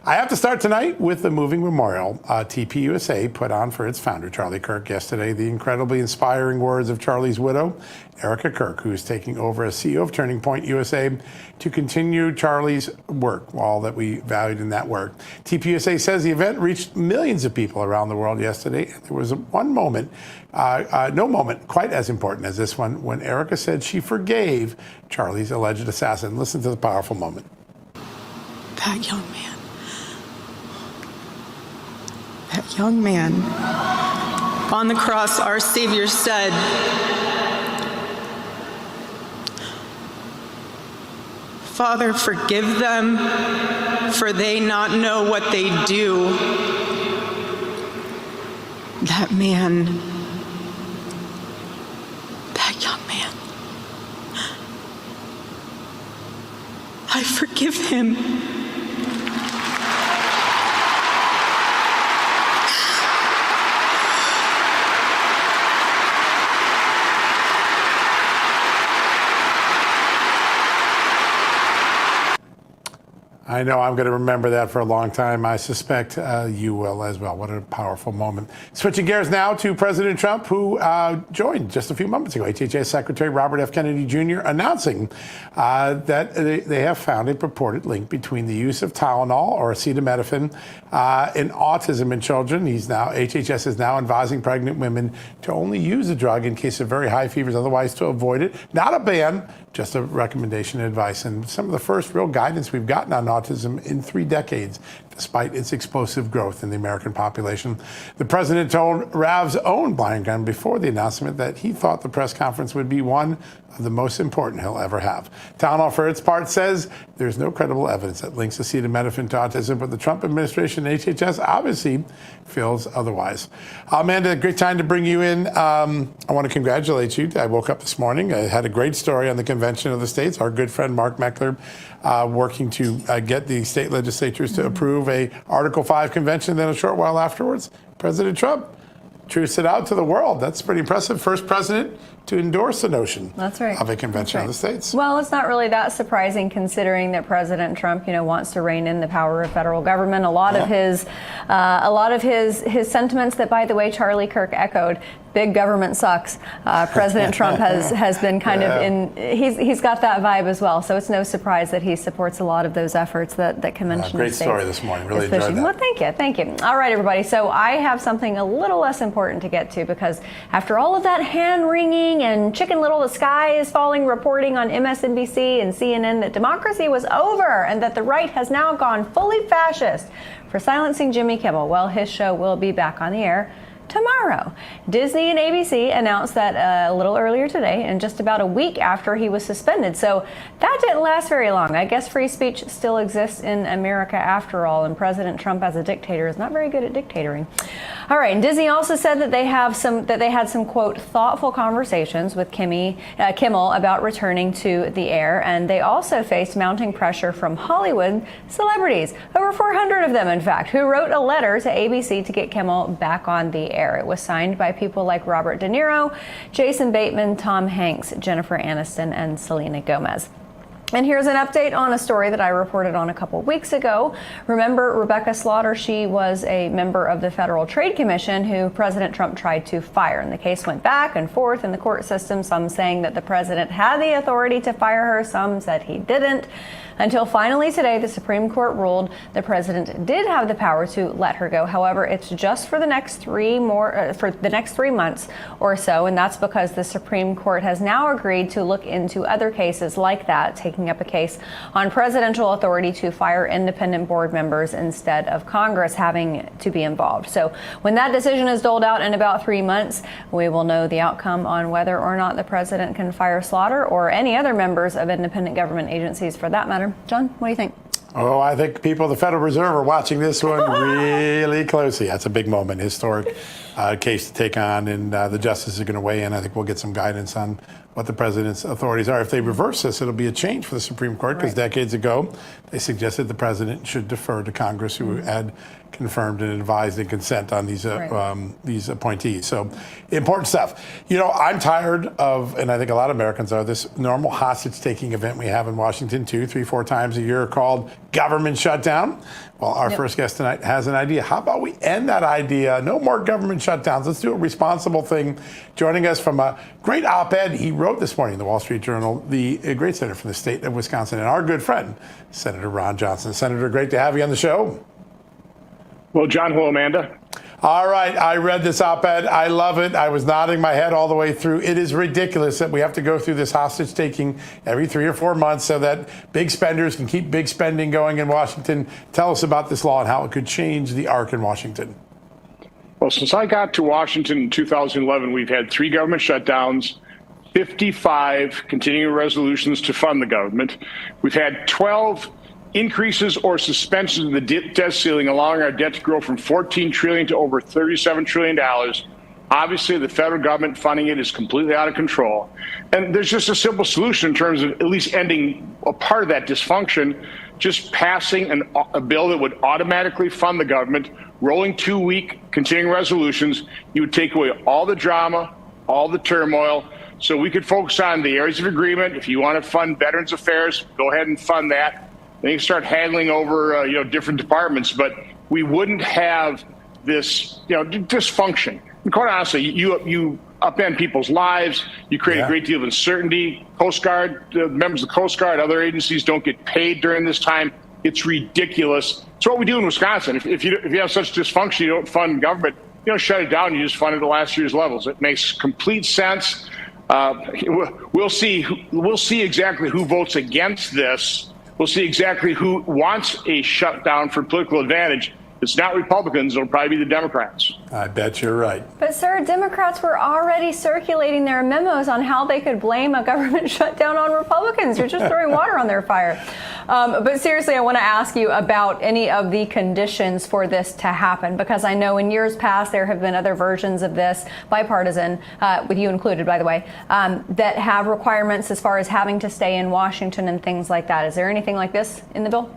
[SPEAKER 28] I have to start tonight with the moving memorial TPUSA put on for its founder, Charlie Kirk, yesterday. The incredibly inspiring words of Charlie's widow, Erica Kirk, who is taking over as CEO of Turning Point USA to continue Charlie's work, all that we valued in that work. TPUSA says the event reached millions of people around the world yesterday. There was one moment, no moment quite as important as this one, when Erica said she forgave Charlie's alleged assassin. Listen to the powerful moment.
[SPEAKER 29] That young man, on the cross, our Savior said, "Father, forgive them, for they not know what they do." That young man, I forgive him.
[SPEAKER 28] I know I'm going to remember that for a long time. I suspect you will as well. What a powerful moment. Switching gears now to President Trump, who joined just a few moments ago. HHS Secretary Robert F. Kennedy Jr. announcing that they have found a purported link between the use of Tylenol or acetaminophen in autism in children. HHS is now advising pregnant women to only use the drug in case of very high fevers, otherwise to avoid it. Not a ban, just a recommendation and advice. And some of the first real guidance we've gotten on autism in 3 decades, despite its explosive growth in the American population. The president told Rav's own Brian Gunn before the announcement that he thought the press conference would be one of the most important he'll ever have. Tylenol, for its part, says there's no credible evidence that links acetaminophen to autism, but the Trump administration and HHS obviously feels otherwise. Amanda, great time to bring you in. I want to congratulate you. I woke up this morning. I had a great story on the Convention of the States. Our good friend Mark Meckler working to get the state legislatures to approve a Article 5 convention. Then a short while afterwards, President Trump truced it out to the world. That's pretty impressive. First president to endorse the notion of a convention of the states.
[SPEAKER 1] Well, it's not really that surprising considering that President Trump, wants to rein in the power of federal government. A lot of his sentiments that, by the way, Charlie Kirk echoed. Big government sucks. President Trump has been kind of in. He's got that vibe as well. So it's no surprise that he supports a lot of those efforts that convention.
[SPEAKER 28] Great story this morning. Really enjoyed that.
[SPEAKER 1] Well, thank you. All right, everybody. So I have something a little less important to get to because after all of that hand wringing and Chicken Little, the sky is falling reporting on MSNBC and CNN that democracy was over and that the right has now gone fully fascist for silencing Jimmy Kimmel. Well, his show will be back on the air tomorrow. Disney and ABC announced that a little earlier today, and just about a week after he was suspended. So that didn't last very long. I guess free speech still exists in America after all, and President Trump as a dictator is not very good at dictatoring. All right, and Disney also said that they had some quote thoughtful conversations with Kimmel about returning to the air, and they also faced mounting pressure from Hollywood celebrities, over 400 of them in fact, who wrote a letter to ABC to get Kimmel back on the air. It was signed by people like Robert De Niro, Jason Bateman, Tom Hanks, Jennifer Aniston, and Selena Gomez. And here's an update on a story that I reported on a couple weeks ago. Remember Rebecca Slaughter? She was a member of the Federal Trade Commission who President Trump tried to fire. And the case went back and forth in the court system, some saying that the president had the authority to fire her, some said he didn't. Until finally today, the Supreme Court ruled the president did have the power to let her go. However, it's just for the next 3 months or so, and that's because the Supreme Court has now agreed to look into other cases like that, taking up a case on presidential authority to fire independent board members instead of Congress having to be involved. So when that decision is doled out in about 3 months, we will know the outcome on whether or not the president can fire Slaughter or any other members of independent government agencies for that matter. John, what do you think?
[SPEAKER 28] Oh, I think people at the Federal Reserve are watching this one really closely. That's a big moment, historic case to take on, and the justices are going to weigh in. I think we'll get some guidance on what the president's authorities are. If they reverse this, it'll be a change for the Supreme Court, because decades ago, they suggested the president should defer to Congress, who had confirmed and advised and consent on these appointees. So important stuff. I'm tired of, and I think a lot of Americans are, this normal hostage-taking event we have in Washington 2, 3, 4 times a year called government shutdown. Well, our first guest tonight has an idea. How about we end that idea? No more government shutdowns. Let's do a responsible thing. Joining us from a great op-ed he wrote this morning in the Wall Street Journal, the great senator from the state of Wisconsin, and our good friend, Senator Ron Johnson. Senator, great to have you on the show.
[SPEAKER 4] Well, John, hello, Amanda.
[SPEAKER 28] All right. I read this op-ed. I love it. I was nodding my head all the way through. It is ridiculous that we have to go through this hostage taking every 3 or 4 months so that big spenders can keep big spending going in Washington. Tell us about this law and how it could change the arc in Washington.
[SPEAKER 4] Well, since I got to Washington in 2011, we've had 3 government shutdowns, 55 continuing resolutions to fund the government. We've had 12 increases or suspensions of the debt ceiling, allowing our debt to grow from $14 trillion to over $37 trillion. Obviously, the federal government funding it is completely out of control. And there's just a simple solution in terms of at least ending a part of that dysfunction, just passing a bill that would automatically fund the government, rolling 2-week continuing resolutions. You would take away all the drama, all the turmoil, so we could focus on the areas of agreement. If you want to fund Veterans Affairs, go ahead and fund that. Then you can start handling over different departments, but we wouldn't have this dysfunction. And quite honestly, you upend people's lives. You create a great deal of uncertainty. Coast Guard, members of the Coast Guard, other agencies don't get paid during this time. It's ridiculous. It's what we do in Wisconsin. If you have such dysfunction, you don't fund government. You don't shut it down. You just fund it at last year's levels. It makes complete sense. We'll see exactly who votes against this. We'll see exactly who wants a shutdown for political advantage. It's not Republicans. It'll probably be the Democrats.
[SPEAKER 28] I bet you're right.
[SPEAKER 1] But, sir, Democrats were already circulating their memos on how they could blame a government shutdown on Republicans. You're just throwing water on their fire. But seriously, I want to ask you about any of the conditions for this to happen, because I know in years past there have been other versions of this, bipartisan, with you included, by the way, that have requirements as far as having to stay in Washington and things like that. Is there anything like this in the bill?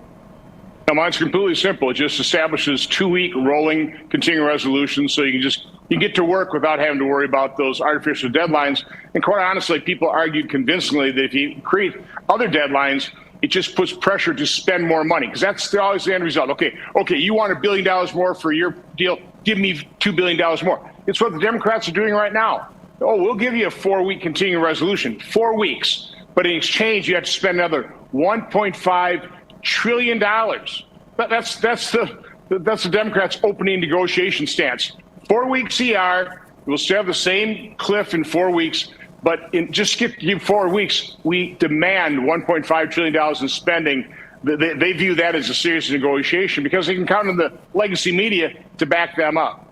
[SPEAKER 4] No, mine's completely simple. It just establishes 2-week rolling continuing resolutions, so you can get to work without having to worry about those artificial deadlines. And quite honestly, people argued convincingly that if you create other deadlines, it just puts pressure to spend more money, because that's always the end result. Okay, you want $1 billion more for your deal? Give me $2 billion more. It's what the Democrats are doing right now. Oh, we'll give you a 4-week continuing resolution, 4 weeks, but in exchange, you have to spend another $1.5 trillion. That's the Democrats' opening negotiation stance. 4-week CR, we'll still have the same cliff in 4 weeks, but just skip 4 weeks, we demand $1.5 trillion in spending. They view that as a serious negotiation because they can count on the legacy media to back them up.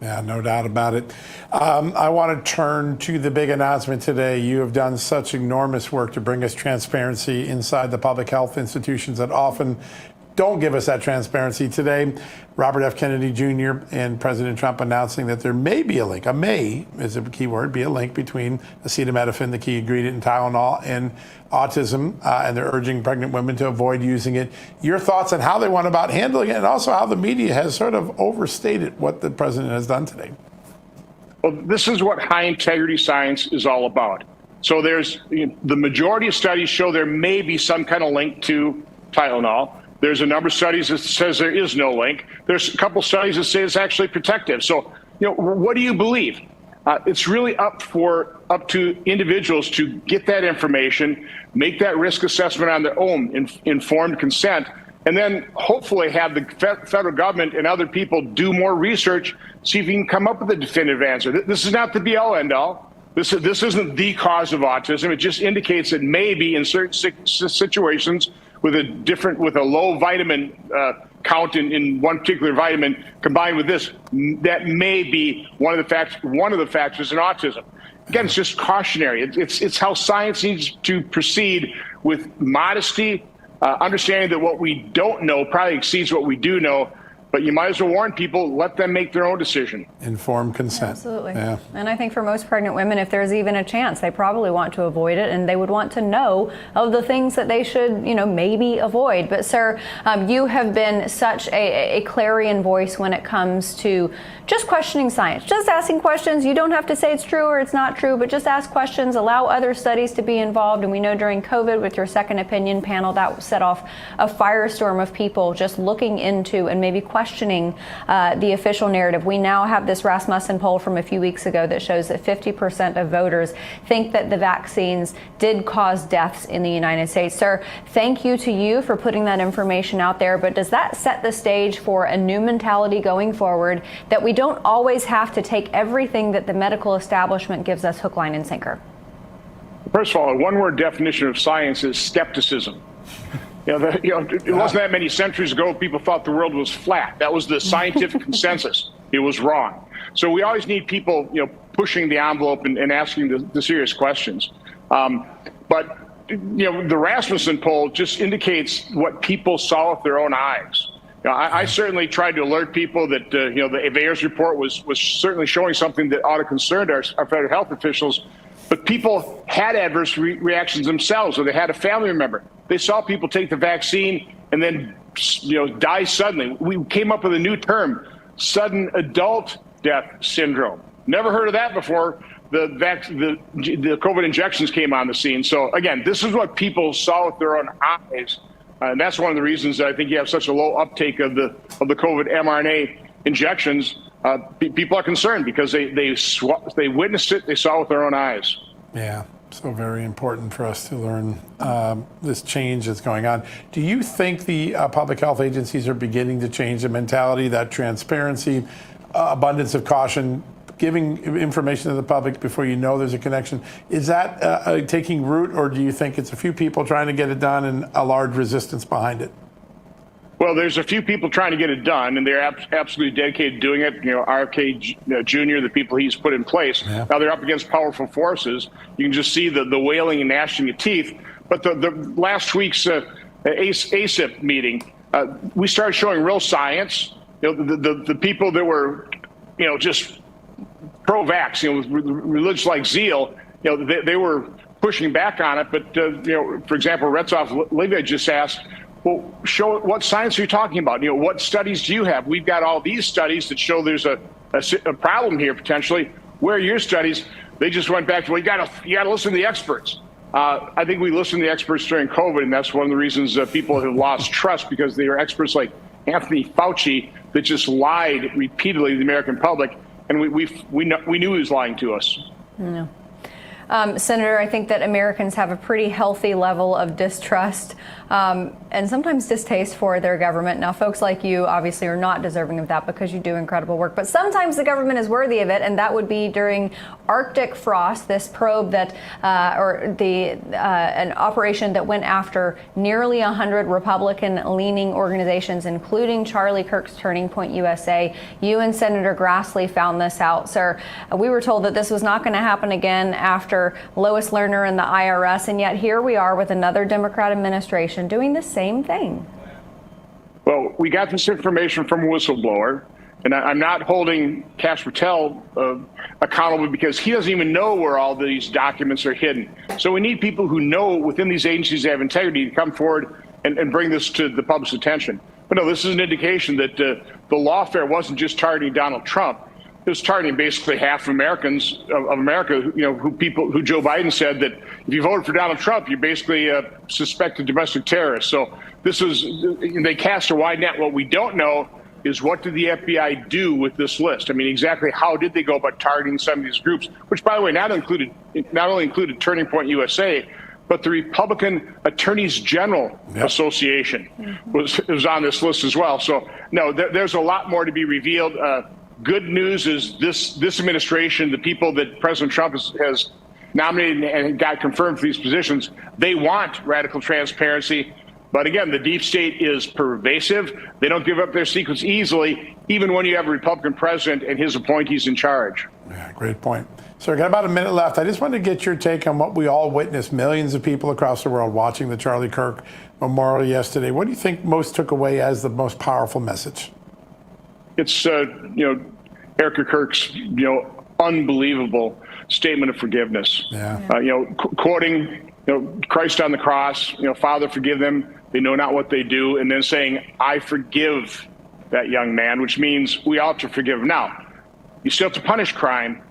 [SPEAKER 28] Yeah, no doubt about it. I want to turn to the big announcement today. You have done such enormous work to bring us transparency inside the public health institutions that often don't give us that transparency. Today, Robert F. Kennedy Jr. and President Trump announcing that there may be a link, a may is a key word, be a link between acetaminophen, the key ingredient in Tylenol, and autism, and they're urging pregnant women to avoid using it. Your thoughts on how they went about handling it, and also how the media has sort of overstated what the president has done today.
[SPEAKER 4] Well, this is what high integrity science is all about. So the majority of studies show there may be some kind of link to Tylenol. There's a number of studies that says there is no link. There's a couple studies that say it's actually protective. So, what do you believe? It's really up to individuals to get that information, make that risk assessment on their own, informed consent, and then hopefully have the federal government and other people do more research, see if you can come up with a definitive answer. This is not the be-all, end-all. This isn't the cause of autism. It just indicates that maybe in certain situations with a low vitamin count in one particular vitamin combined with this, that may be one of the factors in autism. Again, it's just cautionary. It's how science needs to proceed, with modesty, understanding that what we don't know probably exceeds what we do know. But you might as well warn people, let them make their own decision.
[SPEAKER 28] Informed consent.
[SPEAKER 1] Absolutely.
[SPEAKER 28] Yeah.
[SPEAKER 1] And I think for most pregnant women, if there's even a chance, they probably want to avoid it, and they would want to know of the things that they should, maybe avoid. But sir, you have been such a clarion voice when it comes to just questioning science, just asking questions. You don't have to say it's true or it's not true, but just ask questions, allow other studies to be involved. And we know during COVID with your second opinion panel, that set off a firestorm of people just looking into and maybe questioning the official narrative. We now have this Rasmussen poll from a few weeks ago that shows that 50% of voters think that the vaccines did cause deaths in the United States. Sir, thank you to you for putting that information out there, but does that set the stage for a new mentality going forward, that we don't always have to take everything that the medical establishment gives us hook, line, and sinker?
[SPEAKER 4] First of all, a one-word definition of science is skepticism. It wasn't that many centuries ago people thought the world was flat. That was the scientific consensus. It was wrong. So we always need people, pushing the envelope and asking the serious questions. But the Rasmussen poll just indicates what people saw with their own eyes. I certainly tried to alert people that the VAERS report was certainly showing something that ought to concern our federal health officials. But people had adverse reactions themselves, or they had a family member. They saw people take the vaccine and then die suddenly. We came up with a new term, sudden adult death syndrome. Never heard of that before the COVID injections came on the scene. So again, this is what people saw with their own eyes. And that's one of the reasons that I think you have such a low uptake of the COVID mRNA injections. People are concerned because they witnessed it, they saw it with their own eyes.
[SPEAKER 28] Yeah, so very important for us to learn this change that's going on. Do you think the public health agencies are beginning to change the mentality, that transparency, abundance of caution, giving information to the public before you know there's a connection? Is that taking root, or do you think it's a few people trying to get it done and a large resistance behind it?
[SPEAKER 4] Well, there's a few people trying to get it done, and they're absolutely dedicated to doing it. RFK Jr., the people he's put in place. Yeah. Now they're up against powerful forces. You can just see the wailing and gnashing of teeth. But the last week's ACIP meeting, we started showing real science. The people that were, just pro-vax, with religious-like zeal, they were pushing back on it. But, for example, Retzov Livia just asked, well, show what science are you talking about? What studies do you have? We've got all these studies that show there's a problem here potentially. Where are your studies? They just went back to, well, you got to listen to the experts. I think we listened to the experts during COVID, and that's one of the reasons people have lost trust, because they are experts like Anthony Fauci that just lied repeatedly to the American public, and we knew he was lying to us.
[SPEAKER 1] No. Senator, I think that Americans have a pretty healthy level of distrust and sometimes distaste for their government. Now, folks like you obviously are not deserving of that because you do incredible work, but sometimes the government is worthy of it, and that would be during Arctic frost, this probe that, an operation that went after nearly 100 Republican-leaning organizations, including Charlie Kirk's Turning Point USA. You and Senator Grassley found this out, sir. We were told that this was not going to happen again after Lois Lerner and the IRS, and yet here we are with another Democrat administration doing the same thing.
[SPEAKER 4] Well, we got this information from a whistleblower, and I'm not holding Kash Patel accountable because he doesn't even know where all these documents are hidden. So we need people who know within these agencies that have integrity to come forward and bring this to the public's attention. But no, this is an indication that the lawfare wasn't just targeting Donald Trump. It was targeting basically half of Americans of America, who Joe Biden said that if you voted for Donald Trump, you're basically a suspected domestic terrorist. So they cast a wide net. What we don't know is, what did the FBI do with this list? I mean, exactly how did they go about targeting some of these groups, which, by the way, not only included Turning Point USA, but the Republican Attorneys General Association was on this list as well. So, no, there's a lot more to be revealed. Good news is this administration, the people that President Trump has nominated and got confirmed for these positions, they want radical transparency. But again, the deep state is pervasive. They don't give up their secrets easily, even when you have a Republican president and his appointees in charge.
[SPEAKER 28] Yeah, great point. So we've got about a minute left. I just wanted to get your take on what we all witnessed, millions of people across the world watching the Charlie Kirk memorial yesterday. What do you think most took away as the most powerful message?
[SPEAKER 4] It's, Erica Kirk's, unbelievable statement of forgiveness. Yeah. Quoting, Christ on the cross, Father, forgive them. They know not what they do. And then saying, I forgive that young man, which means we ought to forgive him. Now, you still have to punish crime.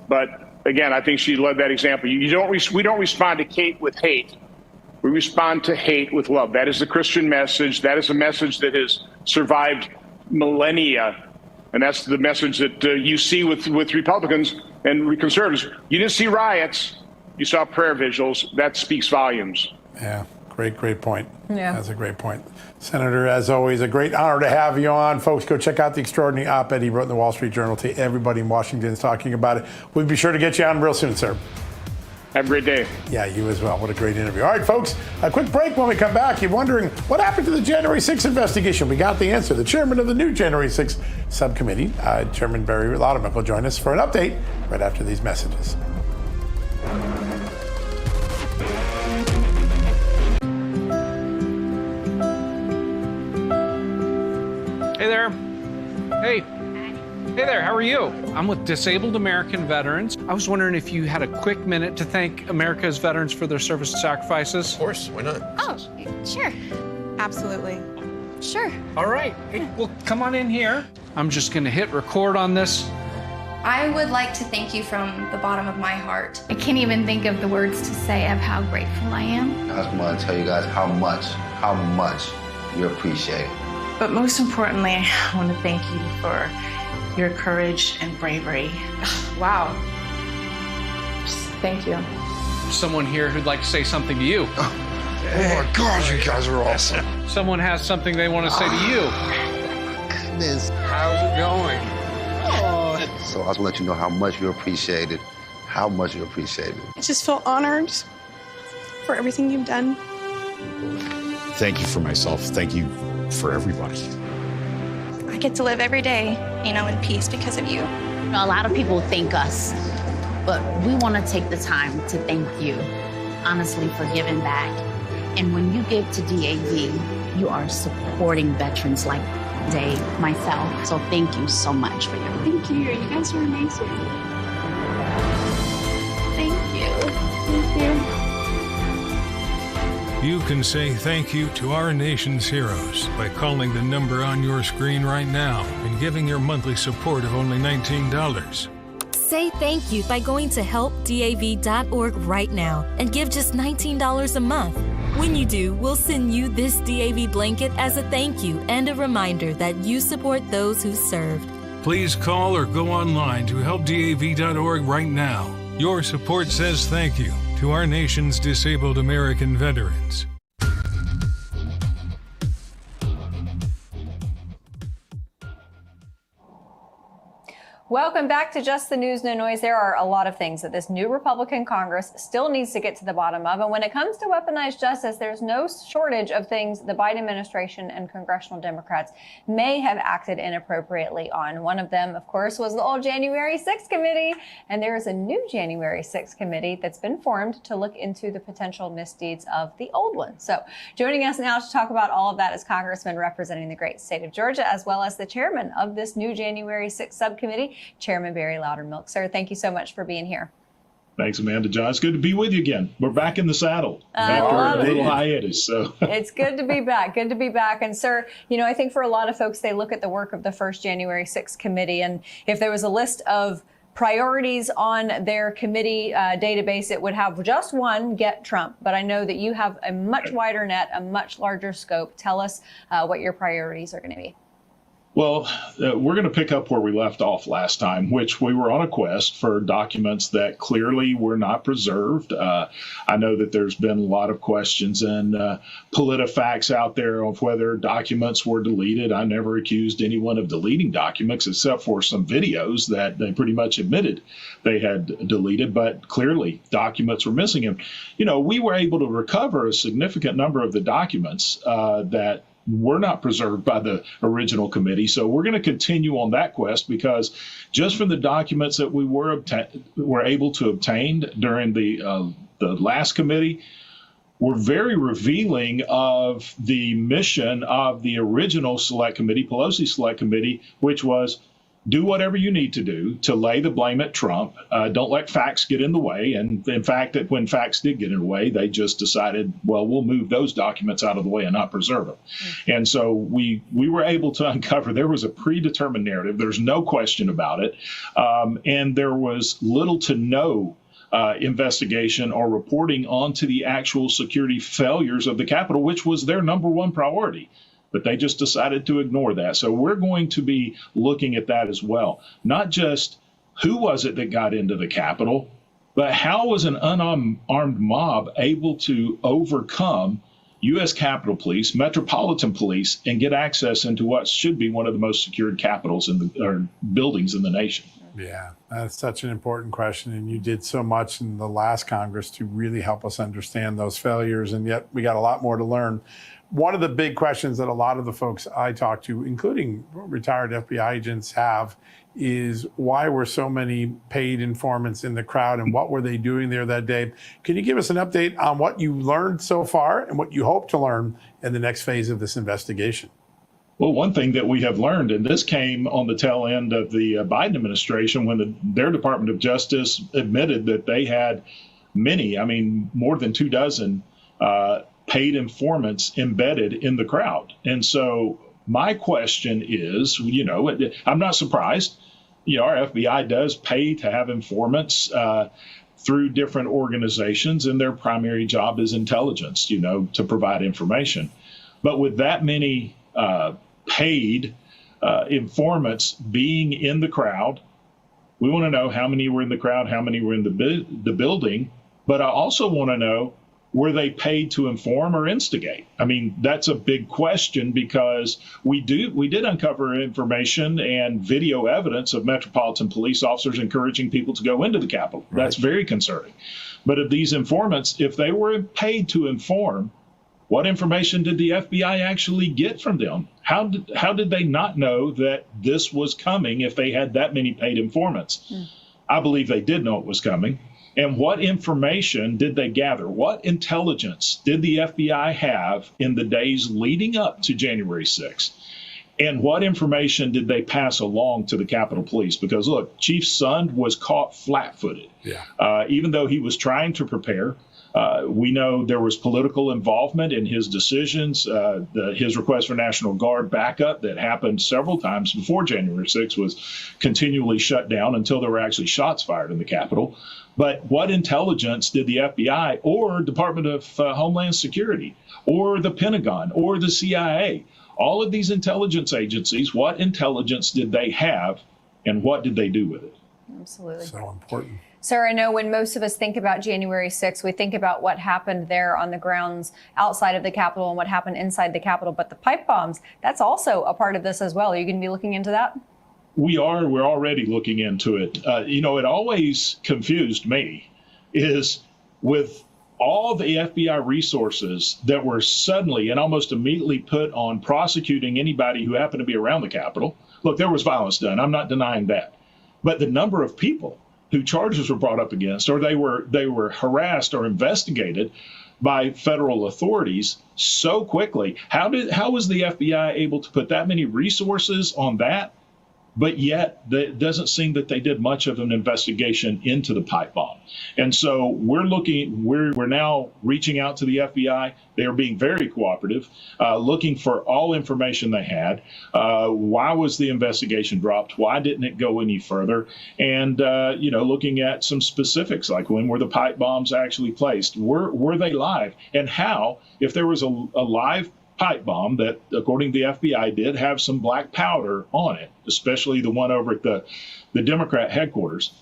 [SPEAKER 4] But again, I think she led that example. We don't respond to hate with hate. We respond to hate with love. That is the Christian message. That is a message that has survived millennia. And that's the message that you see with Republicans and conservatives. You didn't see riots. You saw prayer vigils. That speaks volumes.
[SPEAKER 28] Yeah, great point.
[SPEAKER 1] Yeah.
[SPEAKER 28] That's a great point. Senator, as always, a great honor to have you on. Folks, go check out the extraordinary op-ed he wrote in the Wall Street Journal. To everybody in Washington is talking about it. We'll be sure to get you on real soon, sir.
[SPEAKER 4] Have a great day.
[SPEAKER 28] Yeah, you as well. What a great interview. All right, folks, a quick break. When we come back, you're wondering what happened to the January 6th investigation. We got the answer. The chairman of the new January 6th subcommittee, Chairman Barry Laudermilk, will join us for an update right after these messages.
[SPEAKER 6] Hey there. Hey. Hey there, how are you? I'm with Disabled American Veterans. I was wondering if you had a quick minute to thank America's veterans for their service and sacrifices.
[SPEAKER 8] Of course, why not?
[SPEAKER 11] Oh, sure. Absolutely. Sure.
[SPEAKER 6] All right. Hey, well, come on in here. I'm just going to hit record on this.
[SPEAKER 11] I would like to thank you from the bottom of my heart.
[SPEAKER 5] I can't even think of the words to say of how grateful I am.
[SPEAKER 26] I just want to tell you guys how much you appreciate it.
[SPEAKER 29] But most importantly, I want to thank you for your courage and bravery.
[SPEAKER 11] Wow. Just thank you.
[SPEAKER 6] Someone here who'd like to say something to you.
[SPEAKER 8] Oh my God, you guys are awesome.
[SPEAKER 6] Someone has something they want to say to you.
[SPEAKER 26] Goodness.
[SPEAKER 6] How's it going?
[SPEAKER 26] Oh. So I just want to let you know how much you appreciate it. How much you appreciate it.
[SPEAKER 29] I just feel honored for everything you've done.
[SPEAKER 8] Thank you for myself. Thank you for everybody.
[SPEAKER 11] I get to live every day, in peace because of you.
[SPEAKER 21] A lot of people thank us, but we want to take the time to thank you, honestly, for giving back. And when you give to DAV, you are supporting veterans like Dave, myself. So thank you so much for everything.
[SPEAKER 5] Thank you. You guys are amazing. Thank you. Thank you.
[SPEAKER 12] You can say thank you to our nation's heroes by calling the number on your screen right now and giving your monthly support of only $19.
[SPEAKER 13] Say thank you by going to helpdav.org right now and give just $19 a month. When you do, we'll send you this DAV blanket as a thank you and a reminder that you support those who served.
[SPEAKER 12] Please call or go online to helpdav.org right now. Your support says thank you to our nation's disabled American veterans.
[SPEAKER 1] Welcome back to Just the News, No Noise. There are a lot of things that this new Republican Congress still needs to get to the bottom of. And when it comes to weaponized justice, there's no shortage of things the Biden administration and congressional Democrats may have acted inappropriately on. One of them, of course, was the old January 6th committee. And there is a new January 6th committee that's been formed to look into the potential misdeeds of the old one. So joining us now to talk about all of that is Congressman representing the great state of Georgia, as well as the chairman of this new January 6th subcommittee, Chairman Barry Loudermilk. Sir, thank you so much for being here.
[SPEAKER 14] Thanks, Amanda. John, it's good to be with you again. We're back in the saddle after a little hiatus. So
[SPEAKER 1] it's good to be back. Good to be back. And sir, I think for a lot of folks, they look at the work of the first January 6th committee, and if there was a list of priorities on their committee database, it would have just one: get Trump. But I know that you have a much wider net, a much larger scope. Tell us what your priorities are going to be.
[SPEAKER 14] Well, we're going to pick up where we left off last time, which we were on a quest for documents that clearly were not preserved. I know that there's been a lot of questions and PolitiFacts out there of whether documents were deleted. I never accused anyone of deleting documents except for some videos that they pretty much admitted they had deleted, but clearly documents were missing. And, we were able to recover a significant number of the documents that were not preserved by the original committee. So we're going to continue on that quest, because just from the documents that we were able to obtain during the last committee, were very revealing of the mission of the original Select Committee, Pelosi Select Committee, which was do whatever you need to do to lay the blame at Trump. Don't let facts get in the way. And in fact, that when facts did get in the way, they just decided, well, we'll move those documents out of the way and not preserve them. Mm-hmm. And so we were able to uncover there was a predetermined narrative. There's no question about it. And there was little to no investigation or reporting onto the actual security failures of the Capitol, which was their number one priority. But they just decided to ignore that. So we're going to be looking at that as well. Not just who was it that got into the Capitol, but how was an unarmed mob able to overcome U.S. Capitol Police, Metropolitan Police, and get access into what should be one of the most secured capitals or buildings in the nation?
[SPEAKER 28] Yeah, that's such an important question. And you did so much in the last Congress to really help us understand those failures. And yet we got a lot more to learn. One of the big questions that a lot of the folks I talk to, including retired FBI agents, have is why were so many paid informants in the crowd and what were they doing there that day? Can you give us an update on what you learned so far and what you hope to learn in the next phase of this investigation?
[SPEAKER 14] Well, one thing that we have learned, and this came on the tail end of the Biden administration when their Department of Justice admitted that they had many, I mean, more than 24 paid informants embedded in the crowd. And so my question is, I'm not surprised. Our FBI does pay to have informants through different organizations, and their primary job is intelligence, to provide information. But with that many paid informants being in the crowd, we want to know how many were in the crowd, how many were in the building. But I also want to know, were they paid to inform or instigate? I mean, that's a big question, because we did uncover information and video evidence of Metropolitan Police officers encouraging people to go into the Capitol. Right. That's very concerning. But of these informants, if they were paid to inform, what information did the FBI actually get from them? How did they not know that this was coming if they had that many paid informants? I believe they did know it was coming. And what information did they gather? What intelligence did the FBI have in the days leading up to January 6th? And what information did they pass along to the Capitol Police? Because, look, Chief Sund was caught flat-footed. Yeah. Even though he was trying to prepare, we know there was political involvement in his decisions. His request for National Guard backup that happened several times before January 6th was continually shut down until there were actually shots fired in the Capitol. But what intelligence did the FBI or Department of Homeland Security or the Pentagon or the CIA, all of these intelligence agencies, what intelligence did they have and what did they do with it?
[SPEAKER 1] Absolutely.
[SPEAKER 28] So important.
[SPEAKER 1] Sir, I know when most of us think about January 6th, we think about what happened there on the grounds outside of the Capitol and what happened inside the Capitol. But the pipe bombs, that's also a part of this as well. Are you going to be looking into that?
[SPEAKER 14] We're already looking into it. It always confused me is with all the FBI resources that were suddenly and almost immediately put on prosecuting anybody who happened to be around the Capitol. Look, there was violence done. I'm not denying that. But the number of people who charges were brought up against, or they were harassed or investigated by federal authorities so quickly. How was the FBI able to put that many resources on that? But yet, it doesn't seem that they did much of an investigation into the pipe bomb. And so we're now reaching out to the FBI. They are being very cooperative, looking for all information they had. Why was the investigation dropped? Why didn't it go any further? And, looking at some specifics, like when were the pipe bombs actually placed? Were they live? And how, if there was a live pipe bomb that, according to the FBI, did have some black powder on it, especially the one over at the Democrat headquarters.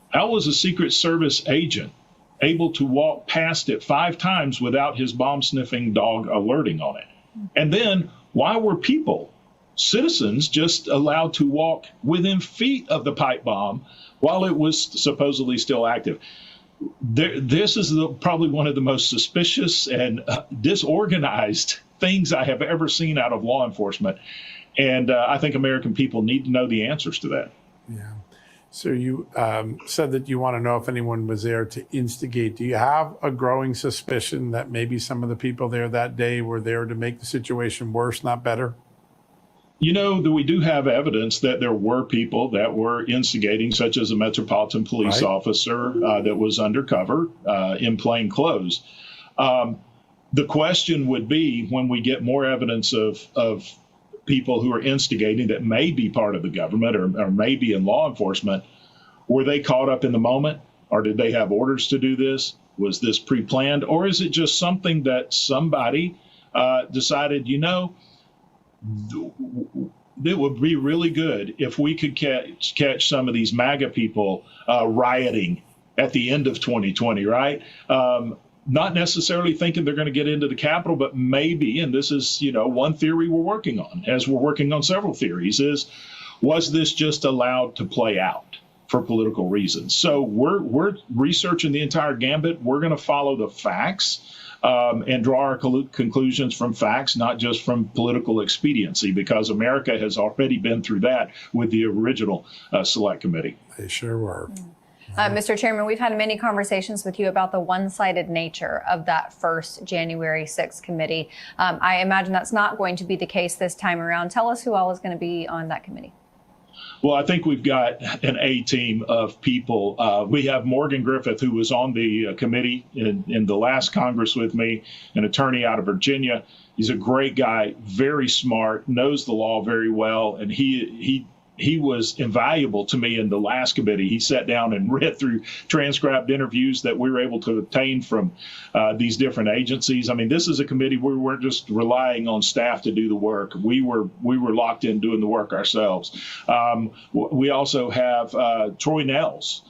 [SPEAKER 14] How was a Secret Service agent able to walk past it 5 times without his bomb-sniffing dog alerting on it? And then why were people, citizens, just allowed to walk within feet of the pipe bomb while it was supposedly still active? This is probably one of the most suspicious and disorganized things I have ever seen out of law enforcement. And I think American people need to know the answers to that.
[SPEAKER 28] Yeah. So you said that you want to know if anyone was there to instigate. Do you have a growing suspicion that maybe some of the people there that day were there to make the situation worse, not better?
[SPEAKER 14] We do have evidence that there were people that were instigating, such as a Metropolitan Police officer that was undercover in plain clothes. The question would be, when we get more evidence of people who are instigating that may be part of the government or may be in law enforcement, were they caught up in the moment, or did they have orders to do this? Was this pre-planned, or is it just something that somebody decided, it would be really good if we could catch some of these MAGA people rioting at the end of 2020, right? Not necessarily thinking they're going to get into the Capitol, but maybe, and this is, one theory we're working on, as we're working on several theories, was this just allowed to play out for political reasons? So we're researching the entire gambit. We're going to follow the facts and draw our conclusions from facts, not just from political expediency, because America has already been through that with the original Select Committee.
[SPEAKER 28] They sure were.
[SPEAKER 1] Mr. Chairman, we've had many conversations with you about the one-sided nature of that first January 6th committee. I imagine that's not going to be the case this time around. Tell us who all is going to be on that committee.
[SPEAKER 14] Well, I think we've got an A team of people. We have Morgan Griffith, who was on the committee in the last Congress with me, an attorney out of Virginia. He's a great guy, very smart, knows the law very well, and he was invaluable to me in the last committee. He sat down and read through transcribed interviews that we were able to obtain from these different agencies. I mean, this is a committee where we weren't just relying on staff to do the work. We were locked in doing the work ourselves. We also have Troy Nels,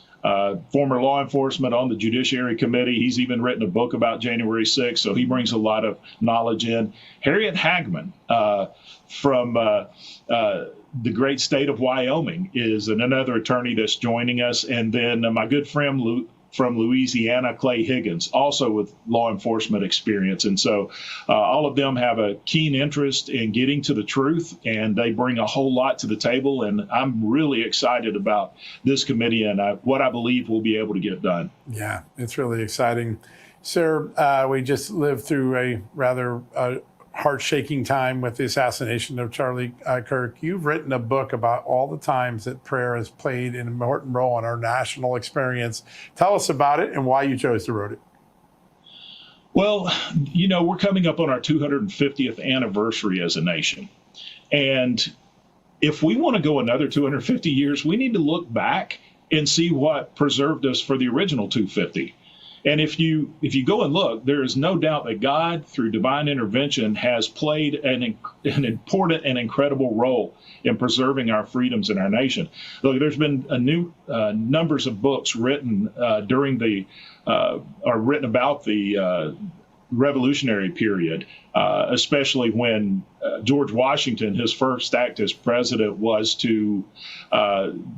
[SPEAKER 14] former law enforcement on the Judiciary Committee. He's even written a book about January 6th, so he brings a lot of knowledge in. Harriet Hagman from the great state of Wyoming is another attorney that's joining us. And then my good friend from Louisiana, Clay Higgins, also with law enforcement experience. And so all of them have a keen interest in getting to the truth, and they bring a whole lot to the table. And I'm really excited about this committee and what I believe we'll be able to get done.
[SPEAKER 28] Yeah, it's really exciting. Sir, we just lived through a rather heart-shaking time with the assassination of Charlie Kirk. You've written a book about all the times that prayer has played an important role in our national experience. Tell us about it and why you chose to write it.
[SPEAKER 14] Well, you know, we're coming up on our 250th anniversary as a nation. And if we want to go another 250 years, we need to look back and see what preserved us for the original 250. And if you go and look, there is no doubt that God, through divine intervention, has played an important and incredible role in preserving our freedoms in our nation. Look, there's been numbers of books written written about the Revolutionary period, especially when George Washington, his first act as president was to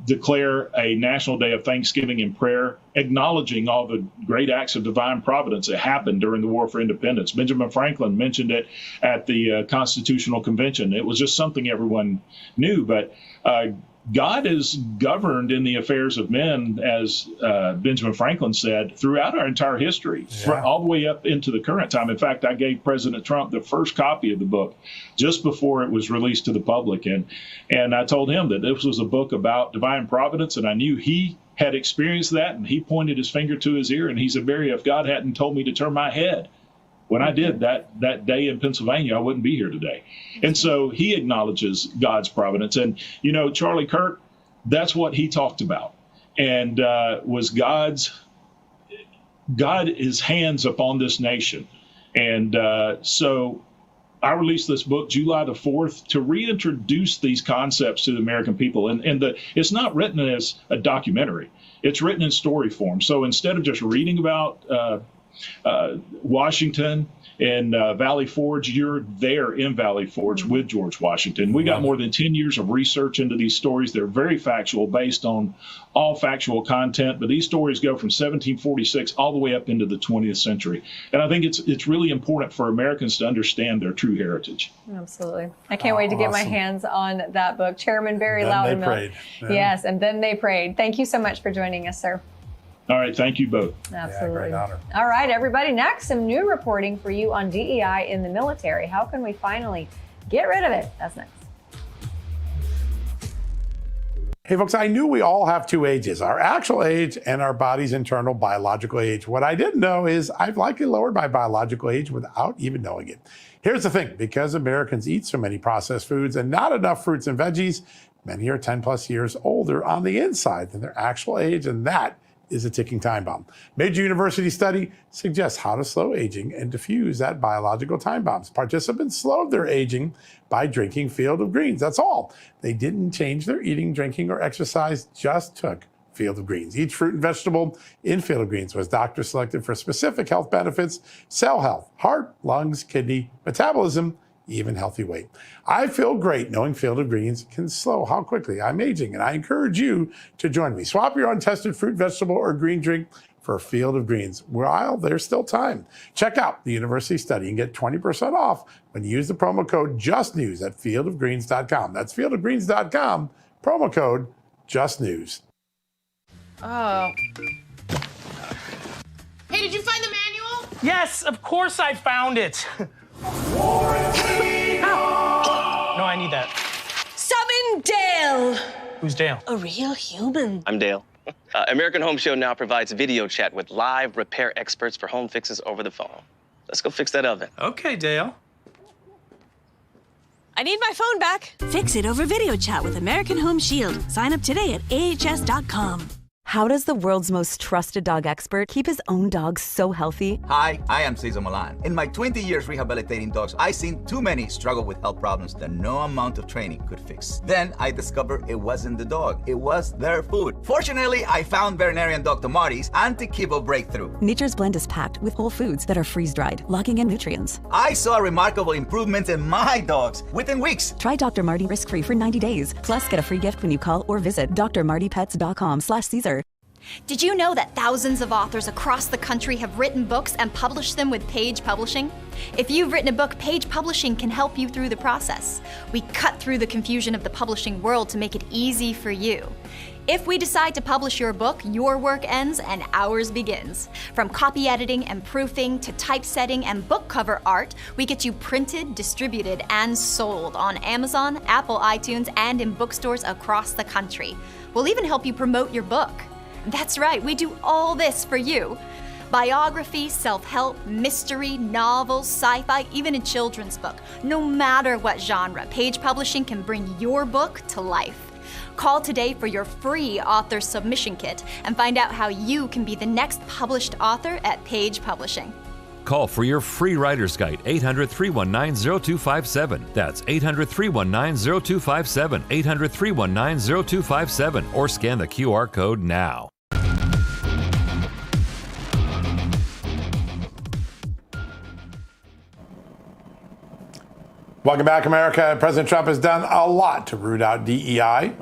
[SPEAKER 14] declare a national day of thanksgiving and prayer, acknowledging all the great acts of divine providence that happened during the War for Independence. Benjamin Franklin mentioned it at the Constitutional Convention. It was just something everyone knew, but God is governed in the affairs of men, as Benjamin Franklin said, throughout our entire history, all the way up into the current time. In fact, I gave President Trump the first copy of the book just before it was released to the public. And I told him that this was a book about divine providence, and I knew he had experienced that, and he pointed his finger to his ear, and he said, Barry, if God hadn't told me to turn my head when I did that day in Pennsylvania, I wouldn't be here today. And so he acknowledges God's providence. And, you know, Charlie Kirk, that's what he talked about. And was God is hands upon this nation. And so I released this book July the 4th to reintroduce these concepts to the American people. And it's not written as a documentary. It's written in story form. So instead of just reading about Washington and Valley Forge, you're there in Valley Forge with George Washington. We got more than 10 years of research into these stories. They're very factual, based on all factual content, but these stories go from 1746 all the way up into the 20th century. And I think it's really important for Americans to understand their true heritage.
[SPEAKER 1] Absolutely. I can't wait to get my hands on that book. Chairman Barry Loudermilk.
[SPEAKER 28] They prayed. Yeah.
[SPEAKER 1] Yes, and then they prayed. Thank you so much for joining us, sir.
[SPEAKER 14] All right. Thank you both.
[SPEAKER 1] Absolutely. All right, everybody. Next, some new reporting for you on DEI in the military. How can we finally get rid of it? That's next.
[SPEAKER 28] Hey, folks, I knew we all have two ages, our actual age and our body's internal biological age. What I didn't know is I've likely lowered my biological age without even knowing it. Here's the thing. Because Americans eat so many processed foods and not enough fruits and veggies, many are 10 plus years older on the inside than their actual age, and that is a ticking time bomb. Major university study suggests how to slow aging and diffuse that biological time bombs. Participants slowed their aging by drinking Field of Greens. That's all. They didn't change their eating, drinking, or exercise, just took Field of Greens. Each fruit and vegetable in Field of Greens was doctor selected for specific health benefits: cell health, heart, lungs, kidney, metabolism, even healthy weight. I feel great knowing Field of Greens can slow how quickly I'm aging, and I encourage you to join me. Swap your untested fruit, vegetable, or green drink for Field of Greens while there's still time. Check out the university study and get 20% off when you use the promo code JUSTNEWS at fieldofgreens.com. That's fieldofgreens.com, promo code JUSTNEWS.
[SPEAKER 9] Oh.
[SPEAKER 10] Hey, did you find the manual?
[SPEAKER 15] Yes, of course I found it. No, I need that.
[SPEAKER 17] Summon Dale!
[SPEAKER 15] Who's Dale?
[SPEAKER 17] A real human.
[SPEAKER 18] I'm Dale. American Home Show now provides video chat with live repair experts for home fixes over the phone. Let's go fix that oven.
[SPEAKER 15] Okay, Dale.
[SPEAKER 17] I need my phone back.
[SPEAKER 20] Fix it over video chat with American Home Shield. Sign up today at ahs.com.
[SPEAKER 22] How does the world's most trusted dog expert keep his own dog so healthy?
[SPEAKER 23] Hi, I am Cesar Milan. In my 20 years rehabilitating dogs, I've seen too many struggle with health problems that no amount of training could fix. Then I discovered it wasn't the dog, it was their food. Fortunately, I found veterinarian Dr. Marty's anti-kibble breakthrough.
[SPEAKER 22] Nature's Blend is packed with whole foods that are freeze-dried, locking in nutrients.
[SPEAKER 23] I saw remarkable improvements in my dogs within weeks.
[SPEAKER 22] Try Dr. Marty risk-free for 90 days. Plus, get a free gift when you call or visit drmartypets.com/Caesar.
[SPEAKER 24] Did you know that thousands of authors across the country have written books and published them with Page Publishing? If you've written a book, Page Publishing can help you through the process. We cut through the confusion of the publishing world to make it easy for you. If we decide to publish your book, your work ends and ours begins. From copy editing and proofing to typesetting and book cover art, we get you printed, distributed, and sold on Amazon, Apple iTunes, and in bookstores across the country. We'll even help you promote your book. That's right, we do all this for you. Biography, self-help, mystery, novels, sci-fi, even a children's book. No matter what genre, Page Publishing can bring your book to life. Call today for your free author submission kit and find out how you can be the next published author at Page Publishing.
[SPEAKER 30] Call for your free writer's guide, 800-319-0257. That's 800-319-0257, 800-319-0257, or scan the QR code now.
[SPEAKER 28] Welcome back, America. President Trump has done a lot to root out DEI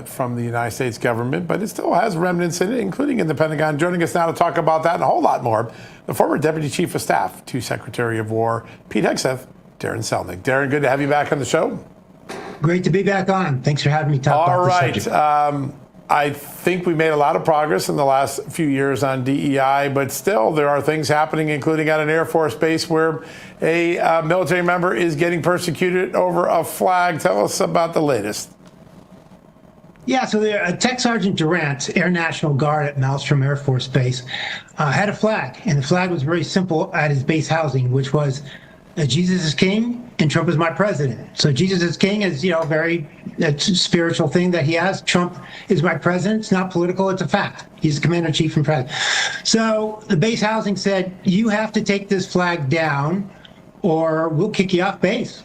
[SPEAKER 28] from the United States government, but it still has remnants in it, including in the Pentagon. Joining us now to talk about that and a whole lot more, the former Deputy Chief of Staff to Secretary of War, Pete Hegseth, Darren Selnick. Darren, good to have you back on the show.
[SPEAKER 31] Great to be back on. Thanks for having me talk about this subject.
[SPEAKER 28] All right. I think we made a lot of progress in the last few years on DEI, but still there are things happening, including at an Air Force base where a military member is getting persecuted over a flag. Tell us about the latest.
[SPEAKER 31] Yeah, so Tech Sergeant Durant, Air National Guard at Malmstrom Air Force Base, had a flag, and the flag was very simple at his base housing, which was Jesus is king and Trump is my president. So Jesus is king is, very spiritual thing that he has. Trump is my president. It's not political. It's a fact. He's the commander in chief and president. So the base housing said, you have to take this flag down or we'll kick you off base.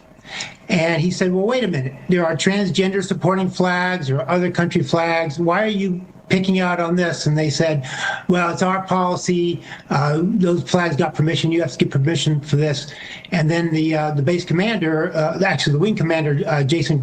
[SPEAKER 31] And he said, well, wait a minute. There are transgender supporting flags or other country flags. Why are you picking out on this? And they said, well, it's our policy. Those flags got permission. You have to get permission for this. And then the base commander, actually the wing commander, Colonel Jason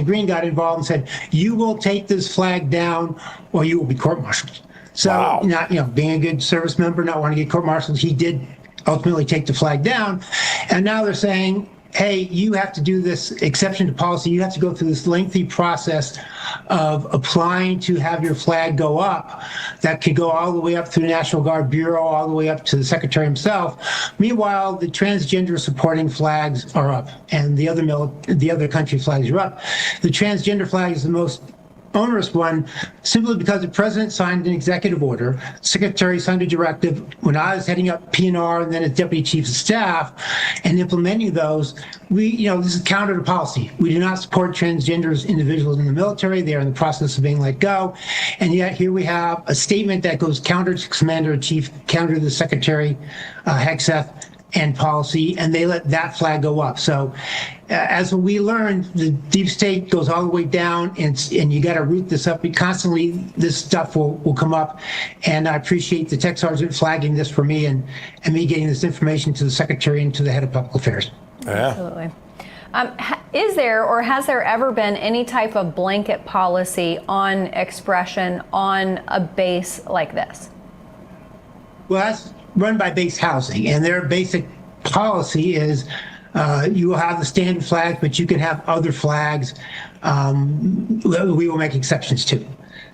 [SPEAKER 31] Green got involved and said, you will take this flag down or you will be court-martialed. So
[SPEAKER 28] wow.
[SPEAKER 31] Not, being a good service member, not wanting to get court-martialed, he did ultimately take the flag down. And now they're saying, hey, you have to do this exception to policy. You have to go through this lengthy process of applying to have your flag go up. That could go all the way up through the National Guard Bureau, all the way up to the Secretary himself. Meanwhile, the transgender supporting flags are up, and the other country flags are up. The transgender flag is the most onerous one, simply because the president signed an executive order, secretary signed a directive when I was heading up PNR and then as deputy chief of staff and implementing those. This is counter to policy. We do not support transgender individuals in the military. They are in the process of being let go. And yet here we have a statement that goes counter to commander in chief, counter to the secretary, Hegseth, and policy, and they let that flag go up. So as we learned, the deep state goes all the way down, and you got to root this up. Constantly, this stuff will come up, and I appreciate the tech sergeant flagging this for me and me getting this information to the secretary and to the head of public affairs.
[SPEAKER 28] Yeah.
[SPEAKER 1] Absolutely. Is there or has there ever been any type of blanket policy on expression on a base like this?
[SPEAKER 31] Well, that's run by base housing, and their basic policy is you will have the standard flag, but you can have other flags we will make exceptions to.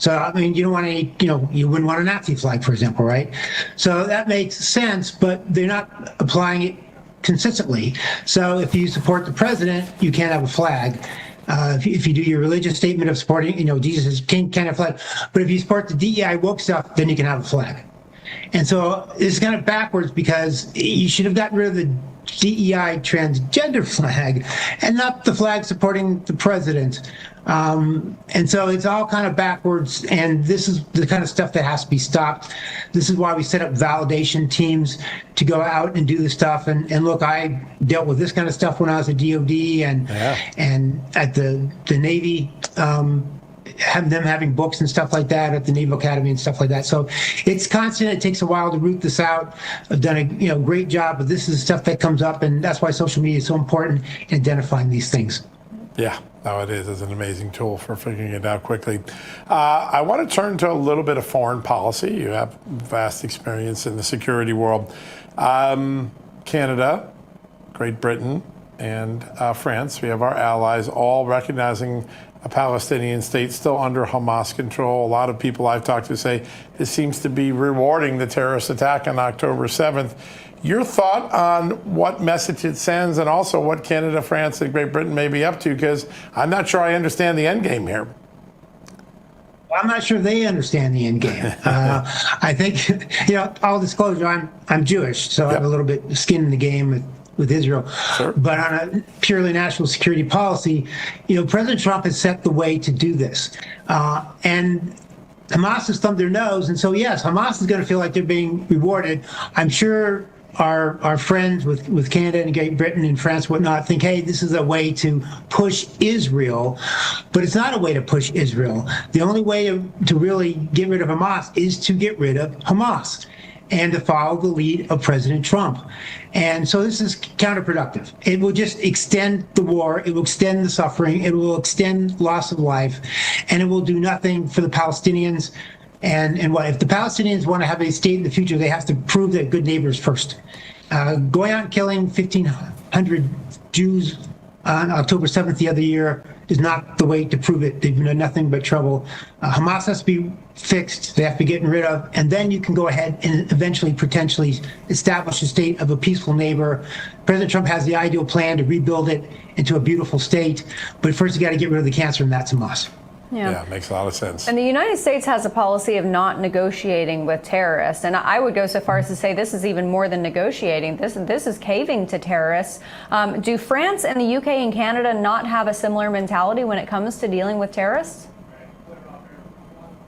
[SPEAKER 31] So, I mean, you don't want any, you wouldn't want a Nazi flag, for example, right? So that makes sense, but they're not applying it consistently. So if you support the president, you can't have a flag. If you do your religious statement of supporting, Jesus is king, can't have a flag. But if you support the DEI woke stuff, then you can have a flag. And so it's kind of backwards because you should have gotten rid of the DEI transgender flag and not the flag supporting the president. And so it's all kind of backwards, and this is the kind of stuff that has to be stopped. This is why we set up validation teams to go out and do the stuff. And look, I dealt with this kind of stuff when I was at DOD and at the Navy, having books and stuff like that at the Naval Academy and stuff like that. So it's constant. It takes a while to root this out. I've done a great job, but this is stuff that comes up, and that's why social media is so important in identifying these things.
[SPEAKER 28] Yeah, no, it is. It's an amazing tool for figuring it out quickly. I want to turn to a little bit of foreign policy. You have vast experience in the security world. Canada, Great Britain, and France, we have our allies all recognizing a Palestinian state still under Hamas control. A lot of people I've talked to say this seems to be rewarding the terrorist attack on October 7th. Your thought on what message it sends, and also what Canada, France, and Great Britain may be up to, because I'm not sure I understand the end game here.
[SPEAKER 31] I'm not sure they understand the end game. I think, all disclosure, I'm Jewish, so I have a little bit of skin in the game with Israel. Sure. But on a purely national security policy, President Trump has set the way to do this. And Hamas has thumbed their nose, and so yes, Hamas is going to feel like they're being rewarded. I'm sure our friends with Canada and Great Britain and France, whatnot, think, hey, this is a way to push Israel, but it's not a way to push Israel. The only way to really get rid of Hamas is to get rid of Hamas and to follow the lead of President Trump. And so this is counterproductive. It will just extend the war. It will extend the suffering. It will extend loss of life, and it will do nothing for the Palestinians. And what if the Palestinians want to have a state in the future? They have to prove they're good neighbors first. Going out and killing 1,500 Jews on October 7th the other year is not the way to prove it. They've done nothing but trouble. Hamas has to be fixed. They have to be getting rid of. And then you can go ahead and eventually, potentially, establish a state of a peaceful neighbor. President Trump has the ideal plan to rebuild it into a beautiful state. But first, you got to get rid of the cancer, and that's Hamas.
[SPEAKER 28] Yeah, it makes a lot of sense.
[SPEAKER 1] And the United States has a policy of not negotiating with terrorists. And I would go so far as to say this is even more than negotiating. This is caving to terrorists. Do France and the UK and Canada not have a similar mentality when it comes to dealing with terrorists?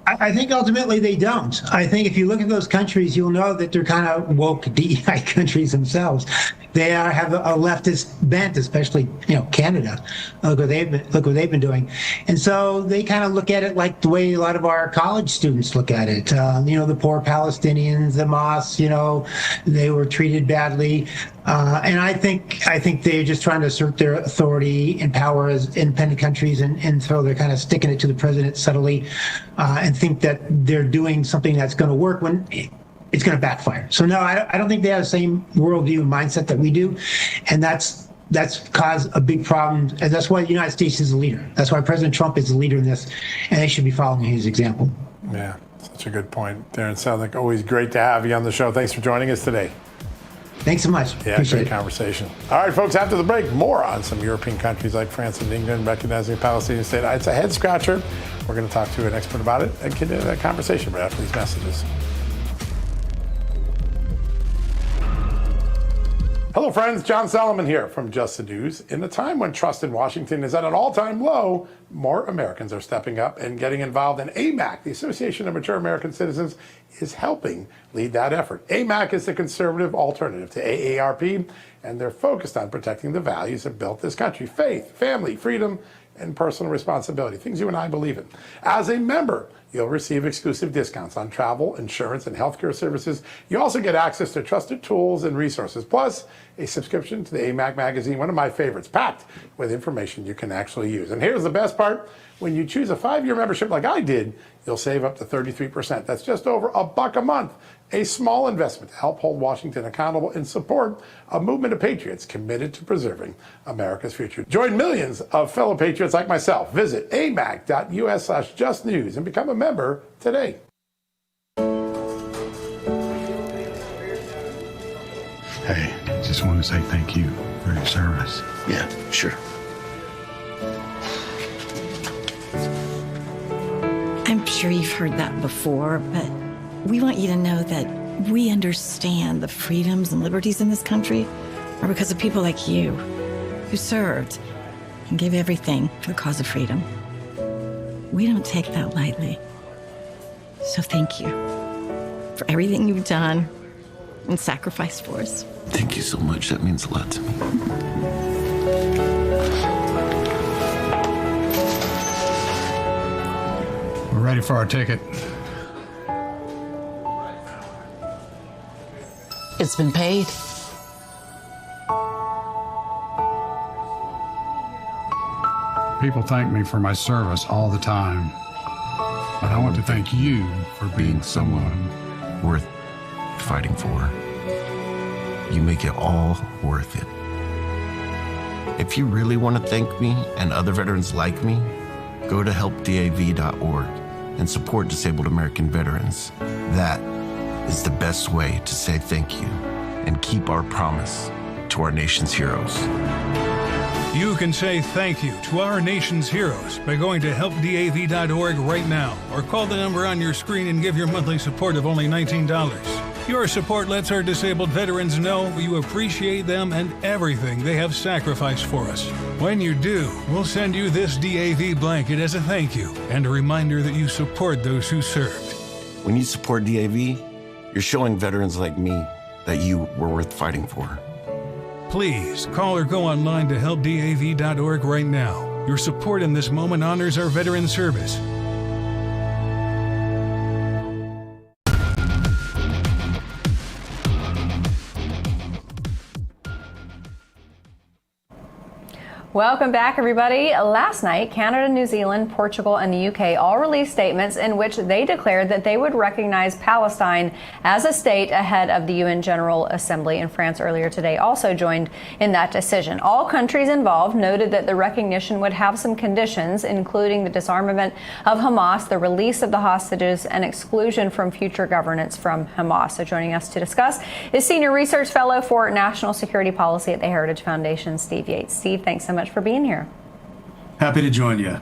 [SPEAKER 31] I think ultimately they don't. I think if you look at those countries, you'll know that they're kind of woke DEI countries themselves. They have a leftist bent, especially Canada. Look what they've been doing, and so they kind of look at it like the way a lot of our college students look at it. The poor Palestinians, the Hamas, they were treated badly, and I think they're just trying to assert their authority and power as independent countries, and so they're kind of sticking it to the president subtly, and think that they're doing something that's going to work when it's going to backfire. So no, I don't think they have the same worldview and mindset that we do, and that's caused a big problem. And that's why the United States is the leader. That's why President Trump is the leader in this, and they should be following his example.
[SPEAKER 28] Yeah, such a good point. Darren Selnick, always great to have you on the show. Thanks for joining us today.
[SPEAKER 31] Thanks so much.
[SPEAKER 28] Yeah,
[SPEAKER 31] Appreciate
[SPEAKER 28] great
[SPEAKER 31] it.
[SPEAKER 28] Conversation. All right, folks, after the break, more on some European countries like France and England recognizing a Palestinian state. It's a head scratcher. We're going to talk to an expert about it and continue that conversation right after these messages. Hello, friends. John Solomon here from Just the News. In a time when trust in Washington is at an all-time low, more Americans are stepping up and getting involved, and AMAC, the Association of Mature American Citizens, is helping lead that effort. AMAC is the conservative alternative to AARP, and they're focused on protecting the values that built this country: faith, family, freedom, and personal responsibility, things you and I believe in. As a member, you'll receive exclusive discounts on travel, insurance, and healthcare services. You also get access to trusted tools and resources, plus a subscription to the AMAC magazine, one of my favorites, packed with information you can actually use. And here's the best part. When you choose a 5-year membership like I did, you'll save up to 33%. That's just over $1 a month. A small investment to help hold Washington accountable and support a movement of patriots committed to preserving America's future. Join millions of fellow patriots like myself. Visit amac.us/justnews and become a member today.
[SPEAKER 8] Hey, just want to say thank you for your service.
[SPEAKER 2] Yeah, sure.
[SPEAKER 3] I'm sure you've heard that before, but we want you to know that we understand the freedoms and liberties in this country are because of people like you who served and gave everything for the cause of freedom. We don't take that lightly. So thank you for everything you've done and sacrificed for us.
[SPEAKER 2] Thank you so much. That means a lot to me.
[SPEAKER 4] We're ready for our ticket.
[SPEAKER 21] It's been paid.
[SPEAKER 4] People thank me for my service all the time. But I want to thank you for being someone
[SPEAKER 2] worth fighting for. You make it all worth it. If you really want to thank me and other veterans like me, go to helpdav.org and support disabled American veterans. That is the best way to say thank you and keep our promise to our nation's heroes.
[SPEAKER 12] You can say thank you to our nation's heroes by going to helpdav.org right now, or call the number on your screen and give your monthly support of only $19. Your support lets our disabled veterans know you appreciate them and everything they have sacrificed for us. When you do, we'll send you this DAV blanket as a thank you and a reminder that you support those who served.
[SPEAKER 2] When you support DAV, you're showing veterans like me that you were worth fighting for.
[SPEAKER 12] Please call or go online to helpdav.org right now. Your support in this moment honors our veteran service.
[SPEAKER 1] Welcome back, everybody. Last night, Canada, New Zealand, Portugal, and the UK all released statements in which they declared that they would recognize Palestine as a state ahead of the UN General Assembly, and France earlier today also joined in that decision. All countries involved noted that the recognition would have some conditions, including the disarmament of Hamas, the release of the hostages, and exclusion from future governance from Hamas. So joining us to discuss is Senior Research Fellow for National Security Policy at the Heritage Foundation, Steve Yates. Steve, thanks so much for being here.
[SPEAKER 4] Happy to join you.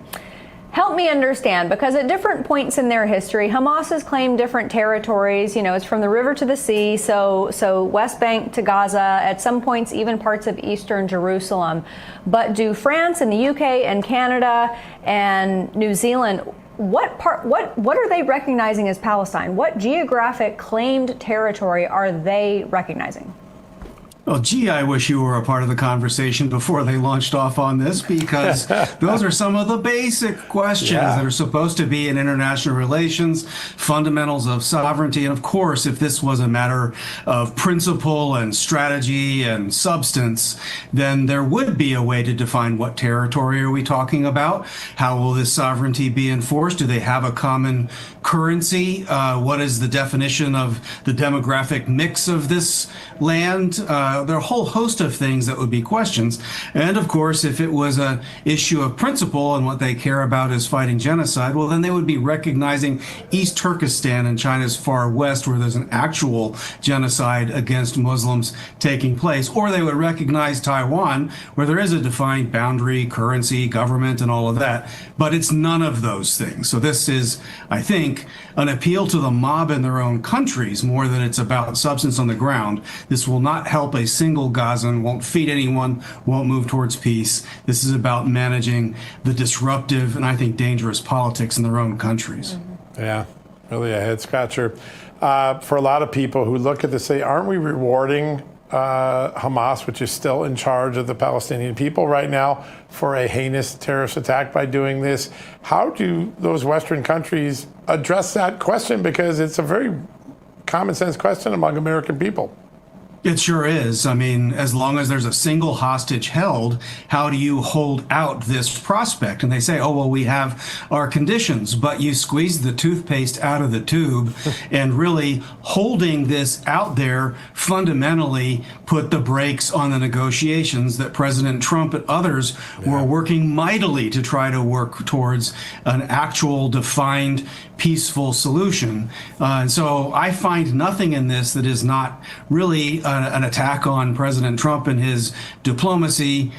[SPEAKER 1] Help me understand, because at different points in their history, Hamas has claimed different territories. You know, it's from the river to the sea, so West Bank to Gaza, at some points even parts of eastern Jerusalem. But do France and the UK and Canada and New Zealand, what are they recognizing as Palestine? What geographic claimed territory are they recognizing?
[SPEAKER 4] Well, gee, I wish you were a part of the conversation before they launched off on this, because those are some of the basic questions that are supposed to be in international relations, fundamentals of sovereignty. And of course, if this was a matter of principle and strategy and substance, then there would be a way to define what territory are we talking about? How will this sovereignty be enforced? Do they have a common currency? What is the definition of the demographic mix of this land? There are a whole host of things that would be questions. And of course, if it was an issue of principle and what they care about is fighting genocide, well, then they would be recognizing East Turkestan in China's far west, where there's an actual genocide against Muslims taking place. Or they would recognize Taiwan, where there is a defined boundary, currency, government, and all of that. But it's none of those things. So this is, I think, an appeal to the mob in their own countries more than it's about substance on the ground. This will not help a single Gazan, won't feed anyone, won't move towards peace. This is about managing the disruptive and I think dangerous politics in their own countries.
[SPEAKER 28] Yeah, really a head scratcher. For a lot of people who look at this, say, aren't we rewarding Hamas, which is still in charge of the Palestinian people right now, for a heinous terrorist attack by doing this? How do those Western countries address that question? Because it's a very common sense question among American people.
[SPEAKER 4] It sure is. I mean, as long as there's a single hostage held, how do you hold out this prospect? And they say, oh, well, we have our conditions, but you squeeze the toothpaste out of the tube and really holding this out there fundamentally put the brakes on the negotiations that President Trump and others were working mightily to try to work towards an actual defined peaceful solution. And so I find nothing in this that is not really an attack on President Trump and his diplomacy,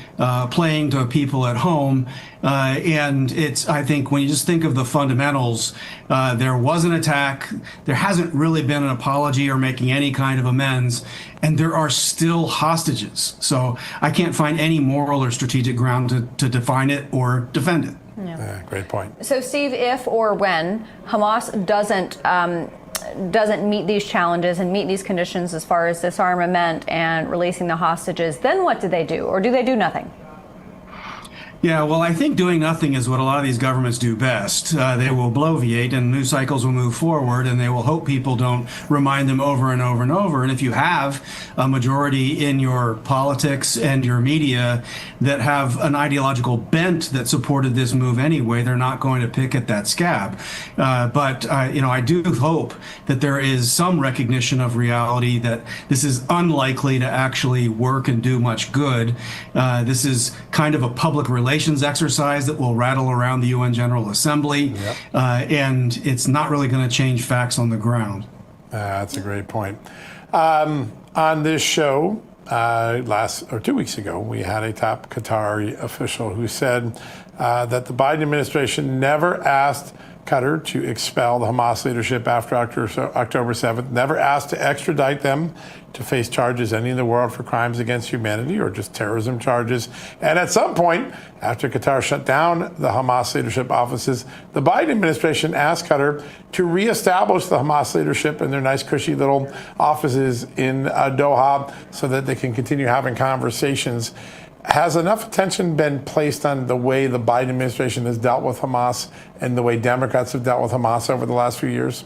[SPEAKER 4] playing to people at home. And it's, I think, when you just think of the fundamentals, there was an attack. There hasn't really been an apology or making any kind of amends. And there are still hostages. So I can't find any moral or strategic ground to define it or defend it.
[SPEAKER 1] Yeah.
[SPEAKER 28] Great point.
[SPEAKER 1] So, Steve, if or when Hamas doesn't meet these challenges and meet these conditions as far as disarmament and releasing the hostages, then what do they do? Or do they do nothing?
[SPEAKER 4] Yeah, well, I think doing nothing is what a lot of these governments do best. They will bloviate and news cycles will move forward, and they will hope people don't remind them over and over and over. And if you have a majority in your politics and your media that have an ideological bent that supported this move anyway, they're not going to pick at that scab. But I do hope that there is some recognition of reality that this is unlikely to actually work and do much good. This is kind of a public relations exercise that will rattle around the UN General Assembly, and it's not really going to change facts on the ground.
[SPEAKER 28] That's a great point. On this show, 2 weeks ago, we had a top Qatari official who said that the Biden administration never asked Qatar to expel the Hamas leadership after October 7th, never asked to extradite them to face charges any in the world for crimes against humanity or just terrorism charges. And at some point, after Qatar shut down the Hamas leadership offices, the Biden administration asked Qatar to reestablish the Hamas leadership in their nice, cushy little offices in Doha so that they can continue having conversations. Has enough attention been placed on the way the Biden administration has dealt with Hamas and the way Democrats have dealt with Hamas over the last few years?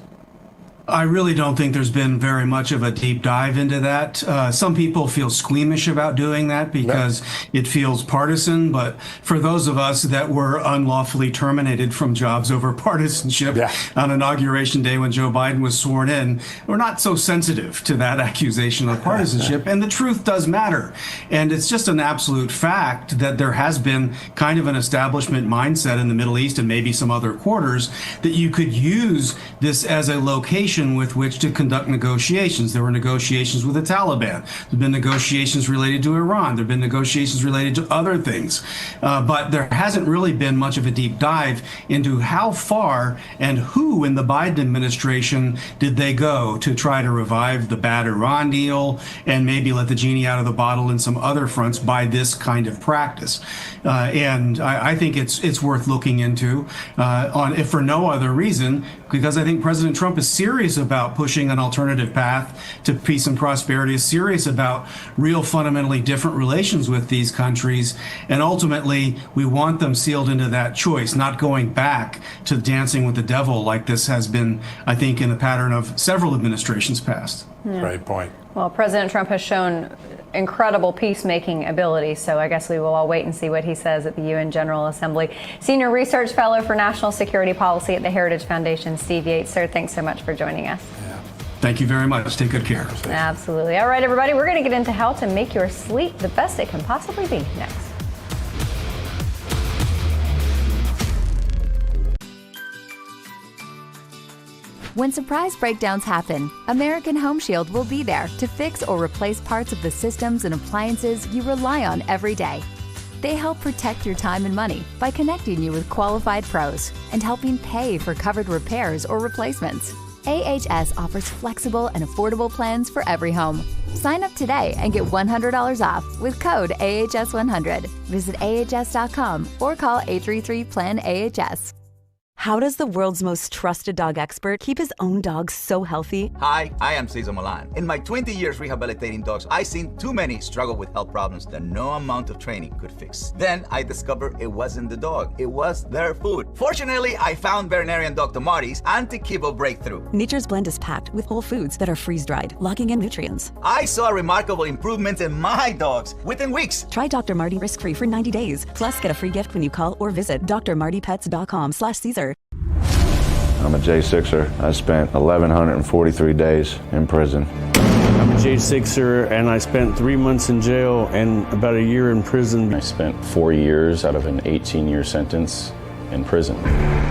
[SPEAKER 4] I really don't think there's been very much of a deep dive into that. Some people feel squeamish about doing that because it feels partisan. But for those of us that were unlawfully terminated from jobs over partisanship on Inauguration Day when Joe Biden was sworn in, we're not so sensitive to that accusation of partisanship. And the truth does matter. And it's just an absolute fact that there has been kind of an establishment mindset in the Middle East and maybe some other quarters that you could use this as a location with which to conduct negotiations. There were negotiations with the Taliban. There have been negotiations related to Iran. There have been negotiations related to other things. But there hasn't really been much of a deep dive into how far and who in the Biden administration did they go to try to revive the bad Iran deal and maybe let the genie out of the bottle in some other fronts by this kind of practice. And I think it's worth looking into, if for no other reason, because I think President Trump is serious about pushing an alternative path to peace and prosperity, is serious about real fundamentally different relations with these countries. And ultimately, we want them sealed into that choice, not going back to dancing with the devil like this has been, I think, in the pattern of several administrations past.
[SPEAKER 28] Great point.
[SPEAKER 1] Well, President Trump has shown incredible peacemaking ability, so I guess we will all wait and see what he says at the UN General Assembly. Senior Research Fellow for National Security Policy at the Heritage Foundation, Steve Yates. Sir, thanks so much for joining us.
[SPEAKER 4] Thank you very much. Take good care.
[SPEAKER 1] Absolutely. All right, everybody, we're going to get into how to make your sleep the best it can possibly be next.
[SPEAKER 5] When surprise breakdowns happen, American Home Shield will be there to fix or replace parts of the systems and appliances you rely on every day. They help protect your time and money by connecting you with qualified pros and helping pay for covered repairs or replacements. AHS offers flexible and affordable plans for every home. Sign up today and get $100 off with code AHS100. Visit AHS.com or call 833-PLAN-AHS.
[SPEAKER 22] How does the world's most trusted dog expert keep his own dog so healthy?
[SPEAKER 23] Hi, I am Cesar Milan. In my 20 years rehabilitating dogs, I've seen too many struggle with health problems that no amount of training could fix. Then I discovered it wasn't the dog, it was their food. Fortunately, I found veterinarian Dr. Marty's anti-kibble breakthrough.
[SPEAKER 22] Nature's Blend is packed with whole foods that are freeze-dried, locking in nutrients.
[SPEAKER 23] I saw remarkable improvements in my dogs within weeks.
[SPEAKER 22] Try Dr. Marty risk-free for 90 days. Plus, get a free gift when you call or visit drmartypets.com/Caesar.
[SPEAKER 6] I'm a J6er. I spent 1,143 days in prison.
[SPEAKER 7] I'm a J6er, and I spent 3 months in jail and about a year in prison.
[SPEAKER 9] I spent 4 years out of an 18-year sentence in prison.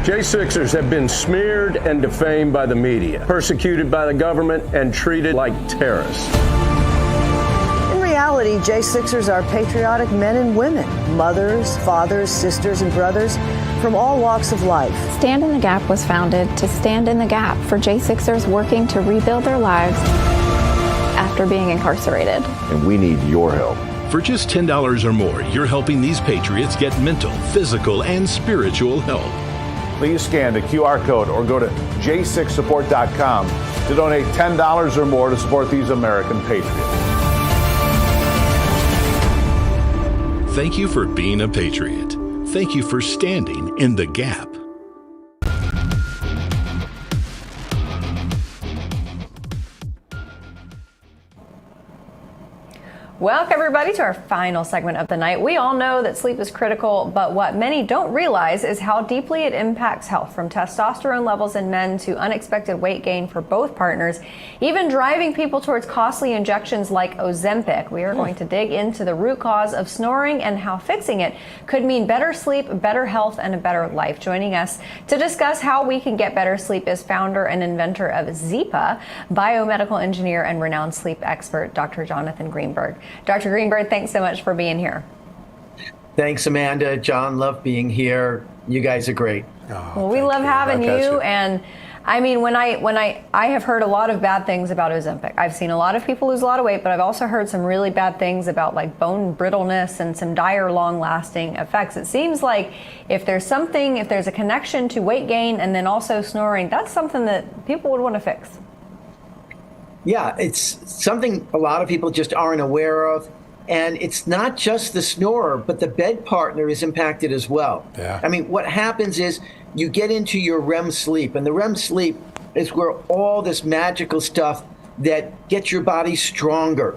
[SPEAKER 11] J6ers have been smeared and defamed by the media, persecuted by the government, and treated like terrorists.
[SPEAKER 13] In reality, J6ers are patriotic men and women, mothers, fathers, sisters, and brothers from all walks of life.
[SPEAKER 16] Stand in the Gap was founded to stand in the gap for J6ers working to rebuild their lives after being incarcerated.
[SPEAKER 11] And we need your help.
[SPEAKER 19] For just $10 or more, you're helping these patriots get mental, physical, and spiritual help.
[SPEAKER 11] Please scan the QR code or go to j6support.com to donate $10 or more to support these American patriots.
[SPEAKER 19] Thank you for being a patriot. Thank you for standing in the gap.
[SPEAKER 1] Welcome, everybody, to our final segment of the night. We all know that sleep is critical, but what many don't realize is how deeply it impacts health, from testosterone levels in men to unexpected weight gain for both partners, even driving people towards costly injections like Ozempic. We are going to dig into the root cause of snoring and how fixing it could mean better sleep, better health, and a better life. Joining us to discuss how we can get better sleep is founder and inventor of Zipa, biomedical engineer and renowned sleep expert, Dr. Jonathan Greenberg. Dr. Greenberg, thanks so much for being here.
[SPEAKER 25] Thanks, Amanda. John, love being here. You guys are great.
[SPEAKER 1] Well, we love having you. And I mean, when I have heard a lot of bad things about Ozempic. I've seen a lot of people lose a lot of weight, but I've also heard some really bad things about like bone brittleness and some dire long-lasting effects. It seems like if there's a connection to weight gain and then also snoring, that's something that people would want to fix.
[SPEAKER 25] Yeah, it's something a lot of people just aren't aware of. And it's not just the snorer, but the bed partner is impacted as well.
[SPEAKER 28] Yeah.
[SPEAKER 25] I mean, what happens is you get into your REM sleep, and the REM sleep is where all this magical stuff that gets your body stronger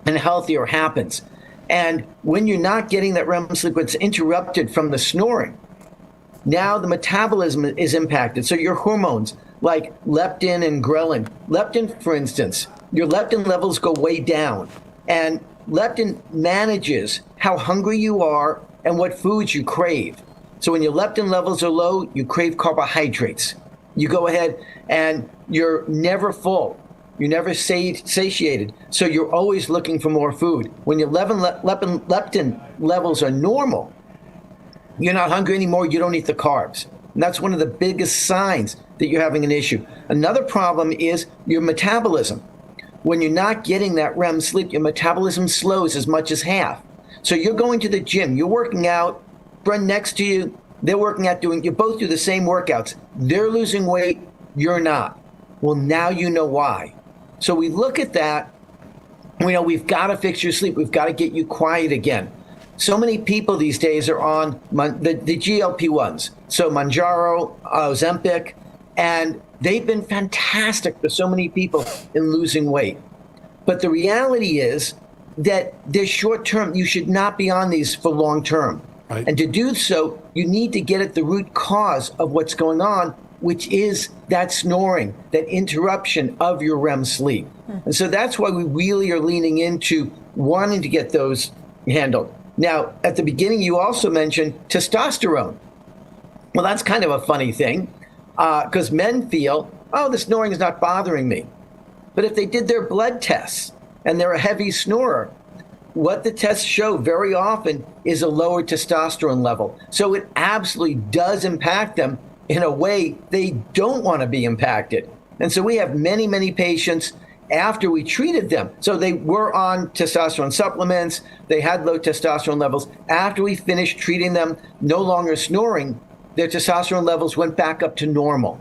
[SPEAKER 25] and healthier happens. And when you're not getting that REM sleep, it's interrupted from the snoring. Now the metabolism is impacted. So your hormones, like leptin and ghrelin. Leptin, for instance, your leptin levels go way down. And leptin manages how hungry you are and what foods you crave. So when your leptin levels are low, you crave carbohydrates. You go ahead and you're never full. You're never satiated. So you're always looking for more food. When your leptin levels are normal, you're not hungry anymore, you don't eat the carbs. And that's one of the biggest signs that you're having an issue. Another problem is your metabolism. When you're not getting that REM sleep, your metabolism slows as much as half. So you're going to the gym, you're working out, friend next to you, they're working out, you both do the same workouts. They're losing weight, you're not. Well, now you know why. So we look at that, we know we've got to fix your sleep, we've got to get you quiet again. So many people these days are on the GLP-1s, so Mounjaro, Ozempic, and they've been fantastic for so many people in losing weight. But the reality is that they're short-term. You should not be on these for long-term. Right. And to do so, you need to get at the root cause of what's going on, which is that snoring, that interruption of your REM sleep. And so that's why we really are leaning into wanting to get those handled. Now, at the beginning, you also mentioned testosterone. Well, that's kind of a funny thing because men feel, oh, the snoring is not bothering me. But if they did their blood tests and they're a heavy snorer, what the tests show very often is a lower testosterone level. So it absolutely does impact them in a way they don't want to be impacted. And so we have many, many patients after we treated them. So they were on testosterone supplements, they had low testosterone levels. After we finished treating them, no longer snoring, their testosterone levels went back up to normal.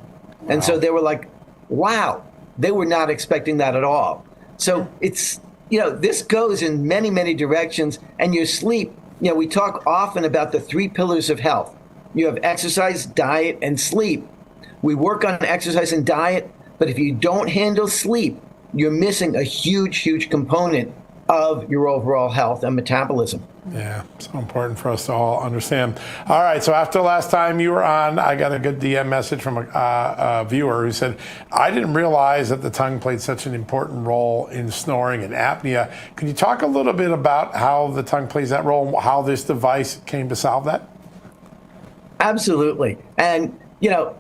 [SPEAKER 25] And so they were like, wow, they were not expecting that at all. So it's, this goes in many, many directions. And your sleep, we talk often about the 3 pillars of health. You have exercise, diet, and sleep. We work on exercise and diet, but if you don't handle sleep, you're missing a huge, huge component of your overall health and metabolism.
[SPEAKER 28] Yeah, so important for us to all understand. All right, so after the last time you were on, I got a good DM message from a viewer who said, I didn't realize that the tongue played such an important role in snoring and apnea. Could you talk a little bit about how the tongue plays that role and how this device came to solve that?
[SPEAKER 25] Absolutely. And,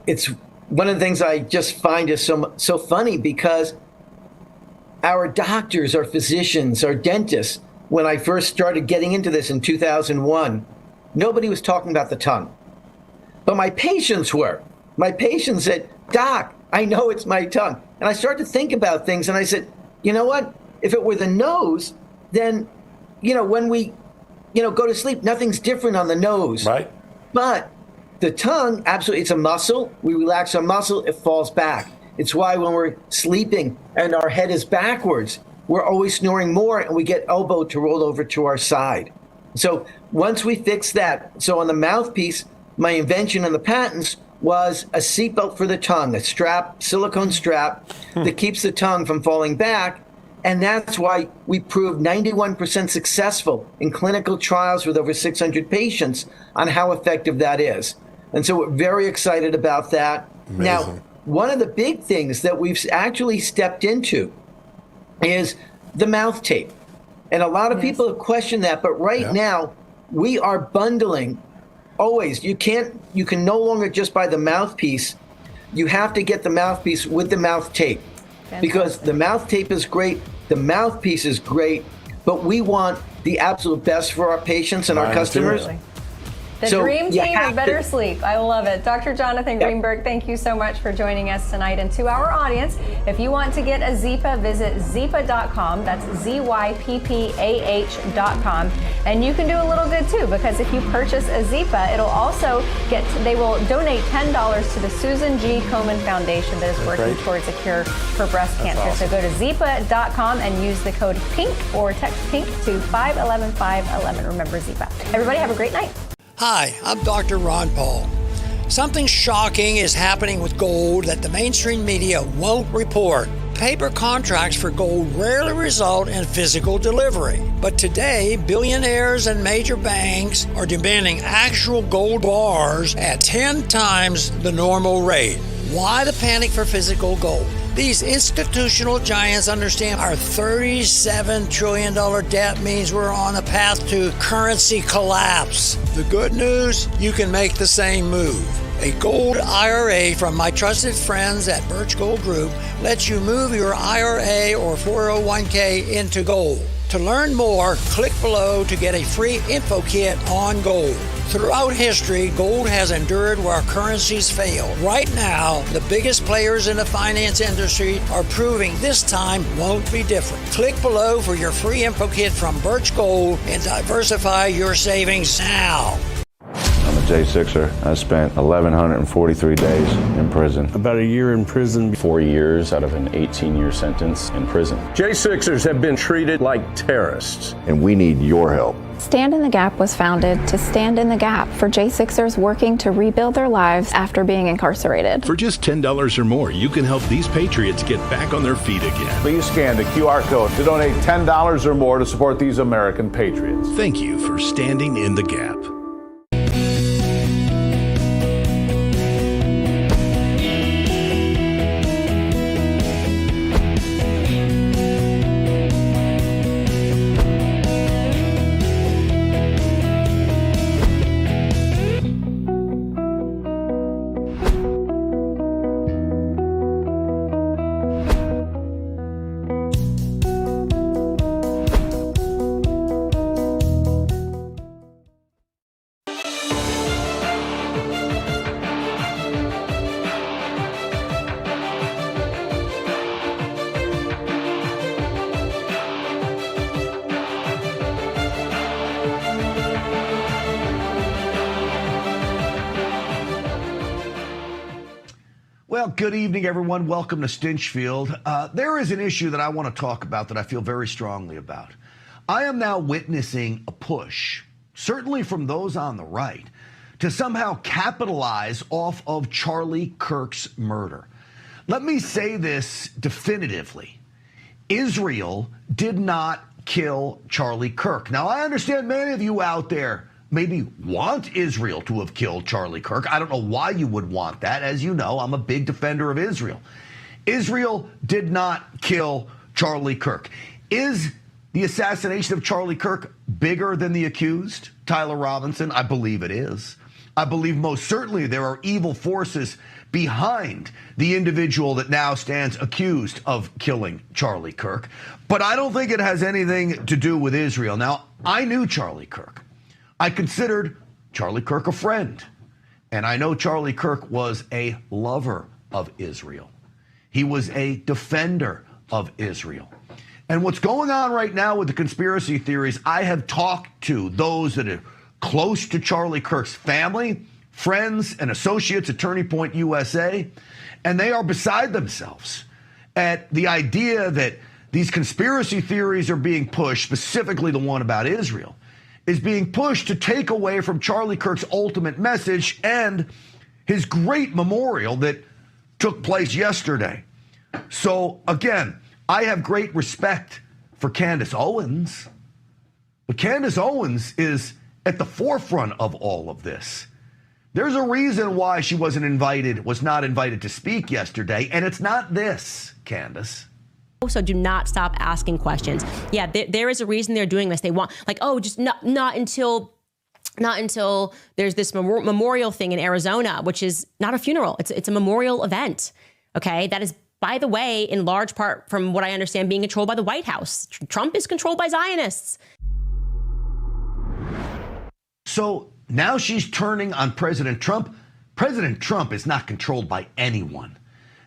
[SPEAKER 25] it's one of the things I just find is so funny because our doctors, our physicians, our dentists, when I first started getting into this in 2001, nobody was talking about the tongue. But my patients were. My patients said, Doc, I know it's my tongue. And I started to think about things and I said, you know what? If it were the nose, then, when we, go to sleep, nothing's different on the nose.
[SPEAKER 28] Right.
[SPEAKER 25] But the tongue, absolutely, it's a muscle. We relax our muscle, it falls back. It's why when we're sleeping and our head is backwards, we're always snoring more and we get elbow to roll over to our side. So once we fix that, so on the mouthpiece, my invention on the patents was a seatbelt for the tongue, a strap, silicone strap that keeps the tongue from falling back. And that's why we proved 91% successful in clinical trials with over 600 patients on how effective that is. And so we're very excited about that.
[SPEAKER 28] Amazing.
[SPEAKER 25] Now, one of the big things that we've actually stepped into is the mouth tape. And a lot of people have questioned that, but right now we are bundling always. You can no longer just buy the mouthpiece. You have to get the mouthpiece with the mouth tape. Because the mouth tape is great, the mouthpiece is great, but we want the absolute best for our patients and our customers.
[SPEAKER 1] The
[SPEAKER 25] So
[SPEAKER 1] dream
[SPEAKER 25] you
[SPEAKER 1] team of
[SPEAKER 25] have
[SPEAKER 1] better
[SPEAKER 25] to-
[SPEAKER 1] sleep. I love it. Dr. Jonathan Greenberg, thank you so much for joining us tonight. And to our audience, if you want to get a Zipa, visit zipa.com. That's ZYPPAH.com. And you can do a little good too, because if you purchase a Zipa, it'll also they will donate $10 to the Susan G. Komen Foundation that is working towards a cure for breast cancer.
[SPEAKER 28] awesome.
[SPEAKER 1] So go to zipa.com and use the code PINK or text PINK to 511-511. Remember Zipa. Everybody have a great night.
[SPEAKER 10] Hi, I'm Dr. Ron Paul. Something shocking is happening with gold that the mainstream media won't report. Paper contracts for gold rarely result in physical delivery. But today, billionaires and major banks are demanding actual gold bars at 10 times the normal rate. Why the panic for physical gold? These institutional giants understand our $37 trillion debt means we're on a path to currency collapse. The good news, you can make the same move. A gold IRA from my trusted friends at Birch Gold Group lets you move your IRA or 401k into gold. To learn more, click below to get a free info kit on gold. Throughout history, gold has endured where currencies failed. Right now, the biggest players in the finance industry are proving this time won't be different. Click below for your free info kit from Birch Gold and diversify your savings now.
[SPEAKER 6] I'm a J6er. I spent 1,143 days in prison.
[SPEAKER 7] About a year in prison.
[SPEAKER 9] 4 years out of an 18-year sentence in prison.
[SPEAKER 14] J6ers have been treated like terrorists.
[SPEAKER 6] And we need your help.
[SPEAKER 16] Stand in the Gap was founded to stand in the gap for J6ers working to rebuild their lives after being incarcerated.
[SPEAKER 19] For just $10 or more, you can help these patriots get back on their feet again.
[SPEAKER 11] Please scan the QR code to donate $10 or more to support these American patriots.
[SPEAKER 19] Thank you for standing in the gap.
[SPEAKER 8] good evening, everyone. Welcome to Stinchfield. There is an issue that I want to talk about that I feel very strongly about. I am now witnessing a push, certainly from those on the right, to somehow capitalize off of Charlie Kirk's murder. Let me say this definitively. Israel did not kill Charlie Kirk. Now, I understand many of you out there maybe want Israel to have killed Charlie Kirk. I don't know why you would want that. As you know, I'm a big defender of Israel. Israel did not kill Charlie Kirk. Is the assassination of Charlie Kirk bigger than the accused, Tyler Robinson? I believe it is. I believe most certainly there are evil forces behind the individual that now stands accused of killing Charlie Kirk. But I don't think it has anything to do with Israel. Now, I knew Charlie Kirk. I considered Charlie Kirk a friend. And I know Charlie Kirk was a lover of Israel. He was a defender of Israel. And what's going on right now with the conspiracy theories, I have talked to those that are close to Charlie Kirk's family, friends, and associates at Turning Point USA, and they are beside themselves at the idea that these conspiracy theories are being pushed, specifically the one about Israel, is being pushed to take away from Charlie Kirk's ultimate message and his great memorial that took place yesterday. So, again, I have great respect for Candace Owens, but Candace Owens is at the forefront of all of this. There's a reason why she was not invited to speak yesterday, and it's not this, Candace.
[SPEAKER 15] So do not stop asking questions. Yeah, there is a reason they're doing this. They want, like, oh, just not until there's this memorial thing in Arizona, which is not a funeral. It's a memorial event. Okay, that is, by the way, in large part, from what I understand, being controlled by the White House. Trump is controlled by Zionists.
[SPEAKER 8] So now she's turning on President Trump. President Trump is not controlled by anyone.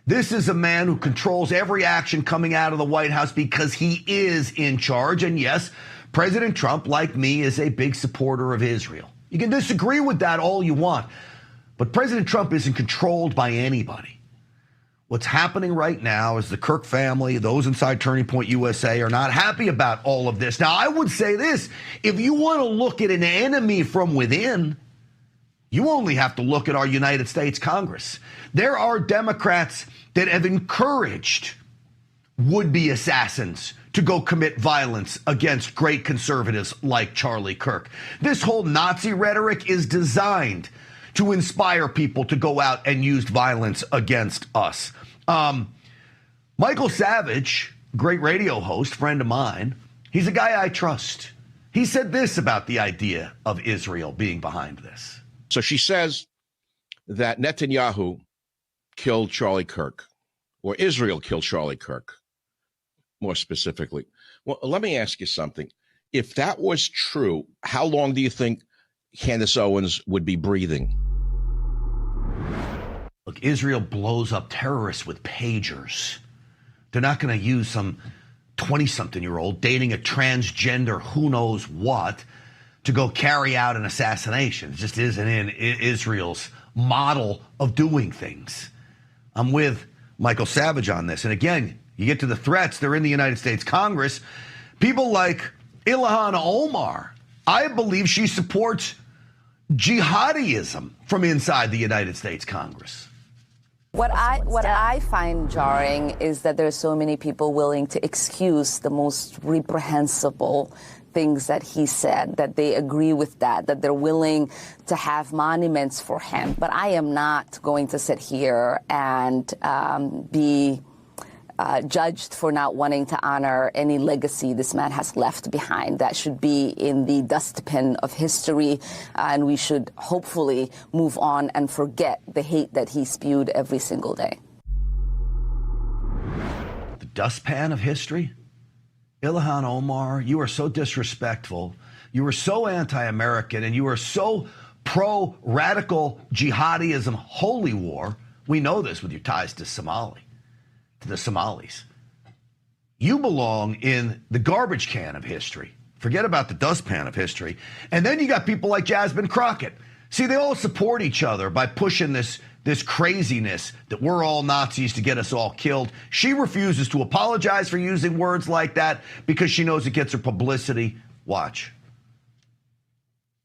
[SPEAKER 8] This is a man who controls every action coming out of the White House because he is in charge. And yes, President Trump, like me, is a big supporter of Israel. You can disagree with that all you want, but President Trump isn't controlled by anybody. What's happening right now is the Kirk family, those inside Turning Point USA, are not happy about all of this. Now, I would say this, if you want to look at an enemy from within, you only have to look at our United States Congress. There are Democrats that have encouraged would-be assassins to go commit violence against great conservatives like Charlie Kirk. This whole Nazi rhetoric is designed to inspire people to go out and use violence against us. Michael Savage, great radio host, friend of mine, he's a guy I trust. He said this about the idea of Israel being behind this.
[SPEAKER 17] So she says that Netanyahu killed Charlie Kirk, or Israel killed Charlie Kirk, more specifically. Well, let me ask you something. If that was true, how long do you think Candace Owens would be breathing?
[SPEAKER 8] Look, Israel blows up terrorists with pagers. They're not going to use some 20-something-year-old dating a transgender who knows what to go carry out an assassination. It just isn't in Israel's model of doing things. I'm with Michael Savage on this. And again, you get to the threats, they're in the United States Congress. People like Ilhan Omar, I believe she supports jihadism from inside the United States Congress.
[SPEAKER 18] What I find jarring is that there are so many people willing to excuse the most reprehensible things that he said, that they agree with that they're willing to have monuments for him. But I am not going to sit here and be judged for not wanting to honor any legacy this man has left behind. That should be in the dustbin of history, and we should hopefully move on and forget the hate that he spewed every single day.
[SPEAKER 8] The dustpan of history? Ilhan Omar, you are so disrespectful. You are so anti-American, and you are so pro-radical jihadism, holy war. We know this with your ties to the Somalis. You belong in the garbage can of history. Forget about the dustpan of history. And then you got people like Jasmine Crockett. See, they all support each other by pushing this this craziness that we're all Nazis to get us all killed. She refuses to apologize for using words like that because she knows it gets her publicity. Watch.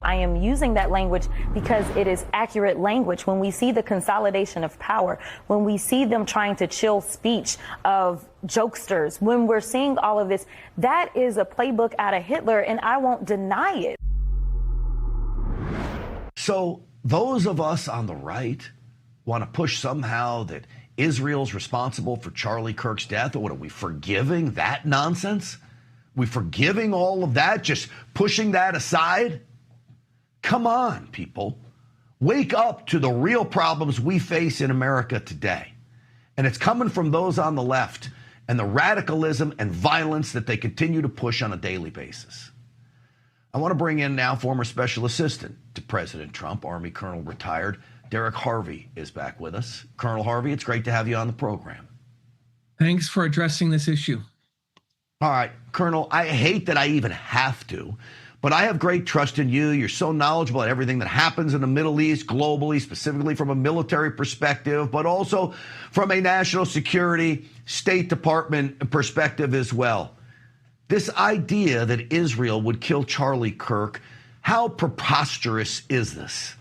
[SPEAKER 2] I am using that language because it is accurate language. When we see the consolidation of power, when we see them trying to chill speech of jokesters, when we're seeing all of this, that is a playbook out of Hitler, and I won't deny it.
[SPEAKER 8] So those of us on the right want to push somehow that Israel's responsible for Charlie Kirk's death. Or what, are we forgiving that nonsense? We forgiving all of that, just pushing that aside? Come on, people. Wake up to the real problems we face in America today. And it's coming from those on the left and the radicalism and violence that they continue to push on a daily basis. I want to bring in now former special assistant to President Trump, Army Colonel retired, Derek Harvey is back with us. Colonel Harvey, it's great to have you on the program.
[SPEAKER 3] Thanks for addressing this issue.
[SPEAKER 8] All right, Colonel, I hate that I even have to, but I have great trust in you. You're so knowledgeable at everything that happens in the Middle East, globally, specifically from a military perspective, but also from a national security, State Department perspective as well. This idea that Israel would kill Charlie Kirk, how preposterous is this?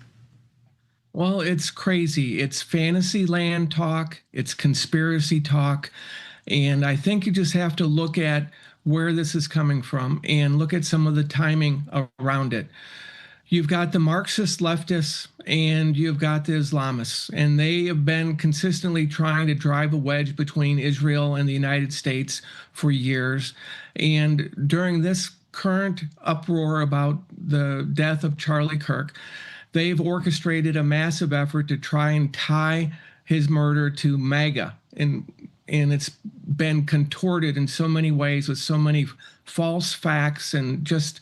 [SPEAKER 3] Well, it's crazy. It's fantasy land talk. It's conspiracy talk. And I think you just have to look at where this is coming from and look at some of the timing around it. You've got the Marxist leftists and you've got the Islamists, and they have been consistently trying to drive a wedge between Israel and the United States for years. And during this current uproar about the death of Charlie Kirk, they've orchestrated a massive effort to try and tie his murder to MAGA. And it's been contorted in so many ways with so many false facts and just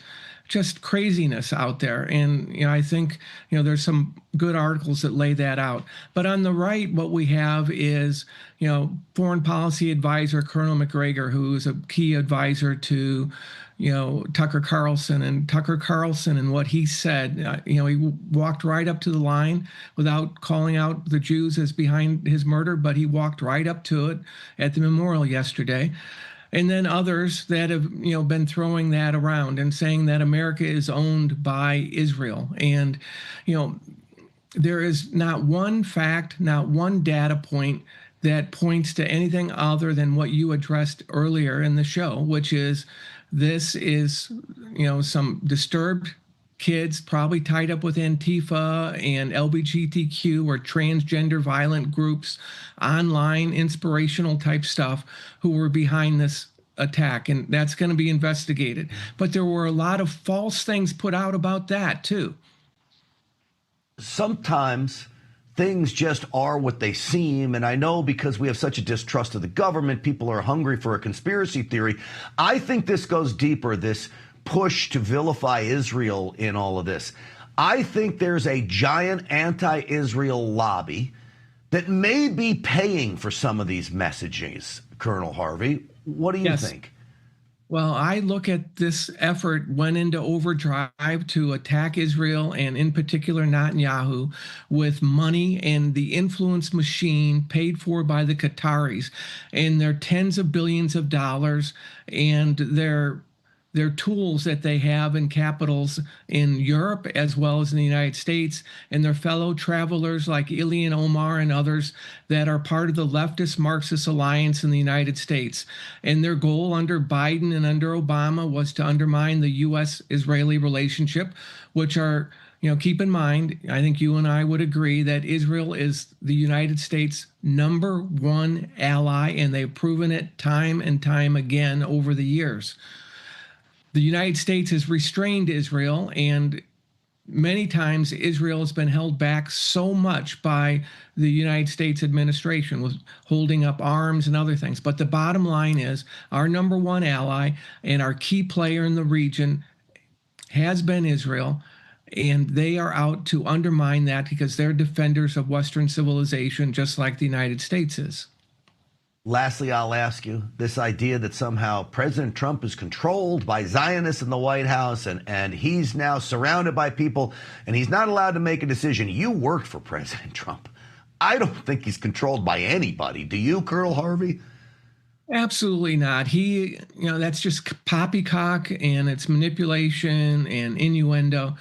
[SPEAKER 3] craziness out there. And, I think, there's some good articles that lay that out. But on the right, what we have is, foreign policy advisor Colonel McGregor, who is a key advisor to, Tucker Carlson. And Tucker Carlson and what he said, he walked right up to the line without calling out the Jews as behind his murder, but he walked right up to it at the memorial yesterday. And then others that have, been throwing that around and saying that America is owned by Israel. And, there is not one fact, not one data point that points to anything other than what you addressed earlier in the show, which is this is, some disturbed kids probably tied up with Antifa and LGBTQ or transgender violent groups, online inspirational type stuff, who were behind this attack. And that's going to be investigated. But there were a lot of false things put out about that too.
[SPEAKER 8] Sometimes things just are what they seem. And I know because we have such a distrust of the government, people are hungry for a conspiracy theory. I think this goes deeper, this push to vilify Israel in all of this. I think there's a giant anti-Israel lobby that may be paying for some of these messages, Colonel Harvey. What do you think?
[SPEAKER 3] Well, I look at this effort went into overdrive to attack Israel and in particular Netanyahu with money and the influence machine paid for by the Qataris and their tens of billions of dollars and their tools that they have in capitals in Europe as well as in the United States, and their fellow travelers like Ilhan Omar and others that are part of the leftist Marxist alliance in the United States. And their goal under Biden and under Obama was to undermine the U.S.-Israeli relationship, which are, keep in mind, I think you and I would agree that Israel is the United States' #1 ally, and they've proven it time and time again over the years. The United States has restrained Israel, and many times Israel has been held back so much by the United States administration with holding up arms and other things. But the bottom line is our #1 ally and our key player in the region has been Israel, and they are out to undermine that because they're defenders of Western civilization, just like the United States is.
[SPEAKER 8] Lastly, I'll ask you, this idea that somehow President Trump is controlled by Zionists in the White House and he's now surrounded by people and he's not allowed to make a decision. You worked for President Trump. I don't think he's controlled by anybody. Do you, Colonel Harvey?
[SPEAKER 3] Absolutely not. That's just poppycock, and it's manipulation and innuendo,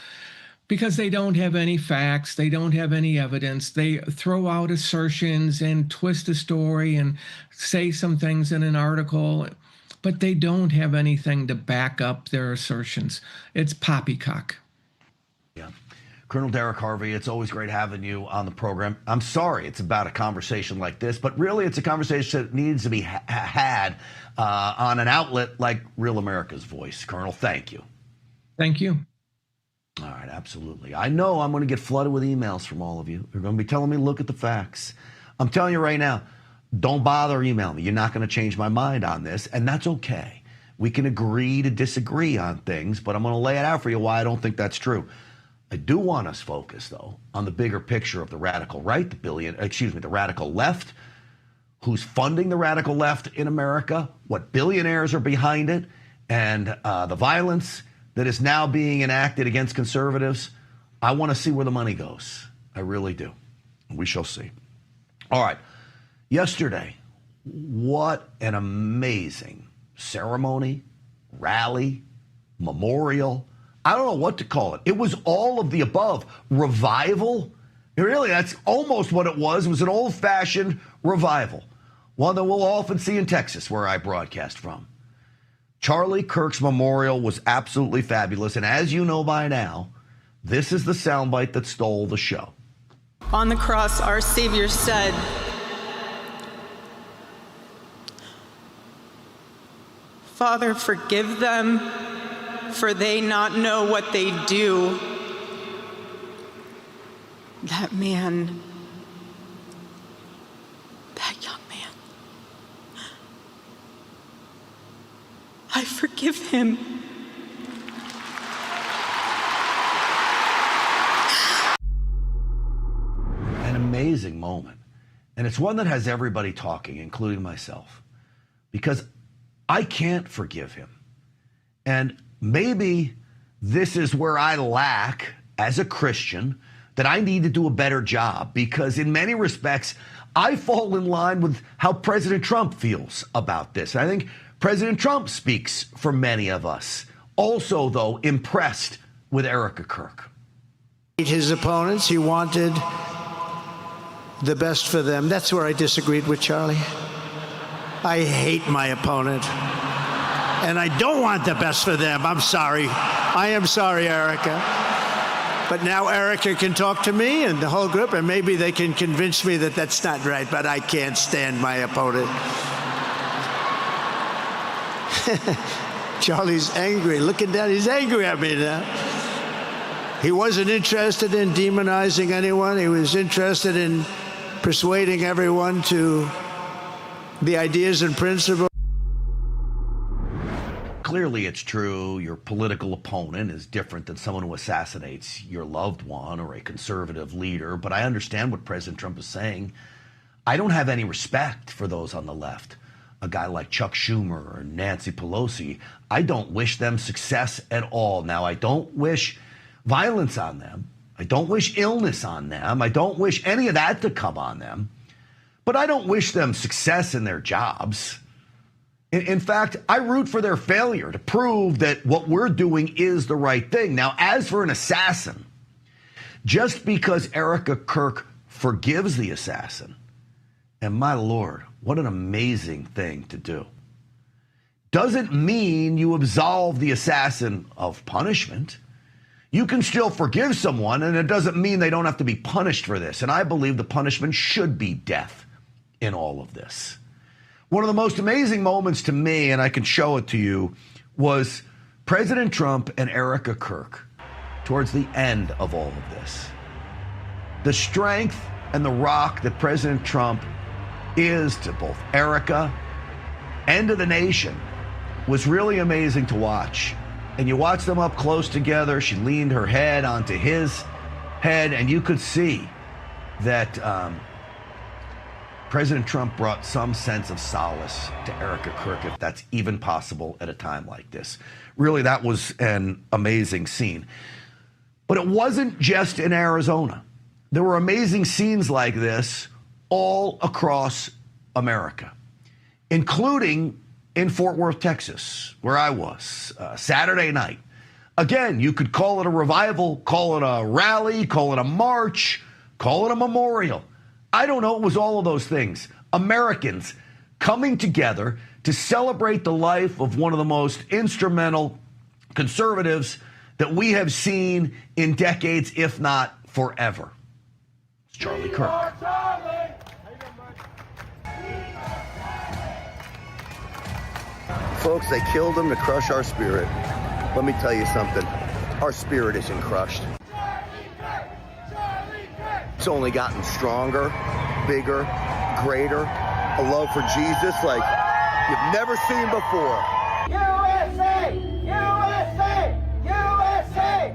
[SPEAKER 3] because they don't have any facts. They don't have any evidence. They throw out assertions and twist a story and say some things in an article, but they don't have anything to back up their assertions. It's poppycock.
[SPEAKER 8] Yeah. Colonel Derek Harvey, it's always great having you on the program. I'm sorry it's about a conversation like this, but really it's a conversation that needs to be had on an outlet like Real America's Voice. Colonel, thank you.
[SPEAKER 3] Thank you.
[SPEAKER 8] All right, absolutely. I know I'm going to get flooded with emails from all of you. You're going to be telling me, look at the facts. I'm telling you right now, don't bother emailing me. You're not going to change my mind on this, and that's okay. We can agree to disagree on things, but I'm going to lay it out for you why I don't think that's true. I do want us focused, though, on the bigger picture of the radical right, the radical left, who's funding the radical left in America, what billionaires are behind it, and the violence that is now being enacted against conservatives. I want to see where the money goes. I really do. We shall see. All right. Yesterday, what an amazing ceremony, rally, memorial. I don't know what to call it. It was all of the above. Revival. Really, that's almost what it was. It was an old-fashioned revival, one that we'll often see in Texas, where I broadcast from. Charlie Kirk's memorial was absolutely fabulous, and as you know by now, this is the soundbite that stole the show.
[SPEAKER 4] On the cross, our Savior said, "Father, forgive them, for they not know what they do." That man, that young man, I forgive him.
[SPEAKER 8] An amazing moment. And it's one that has everybody talking, including myself, because I can't forgive him. And maybe this is where I lack as a Christian, that I need to do a better job, because in many respects, I fall in line with how President Trump feels about this. I think President Trump speaks for many of us. Also, though, impressed with Erica Kirk.
[SPEAKER 5] His opponents, he wanted the best for them. That's where I disagreed with Charlie. I hate my opponent, and I don't want the best for them. I'm sorry. I am sorry, Erica. But now Erica can talk to me and the whole group, and maybe they can convince me that that's not right, but I can't stand my opponent. Charlie's angry. Looking down, he's angry at me now. He wasn't interested in demonizing anyone. He was interested in persuading everyone to the ideas and principles.
[SPEAKER 8] Clearly, it's true your political opponent is different than someone who assassinates your loved one or a conservative leader, but I understand what President Trump is saying. I don't have any respect for those on the left. A guy like Chuck Schumer or Nancy Pelosi, I don't wish them success at all. Now, I don't wish violence on them. I don't wish illness on them. I don't wish any of that to come on them. But I don't wish them success in their jobs. In fact, I root for their failure to prove that what we're doing is the right thing. Now, as for an assassin, just because Erica Kirk forgives the assassin, and my Lord, what an amazing thing to do, doesn't mean you absolve the assassin of punishment. You can still forgive someone, and it doesn't mean they don't have to be punished for this. And I believe the punishment should be death in all of this. One of the most amazing moments to me, and I can show it to you, was President Trump and Erica Kirk towards the end of all of this. The strength and the rock that President Trump is to both Erica and to the nation was really amazing to watch. And you watch them up close together. She leaned her head onto his head, and you could see that President Trump brought some sense of solace to Erica Kirk, if that's even possible at a time like this. Really, that was an amazing scene. But it wasn't just in Arizona. there were amazing scenes like this all across America, including in Fort Worth, Texas, where I was Saturday night. Again, you could call it a revival, call it a rally, call it a march, call it a memorial. I don't know. It was all of those things. Americans coming together to celebrate the life of one of the most instrumental conservatives that we have seen in decades, if not forever. It's Charlie Kirk.
[SPEAKER 12] Folks, they killed him to crush our spirit. Let me tell you something. Our spirit isn't crushed. It's only gotten stronger, bigger, greater. A love for Jesus like you've never seen before.
[SPEAKER 20] USA! USA! USA!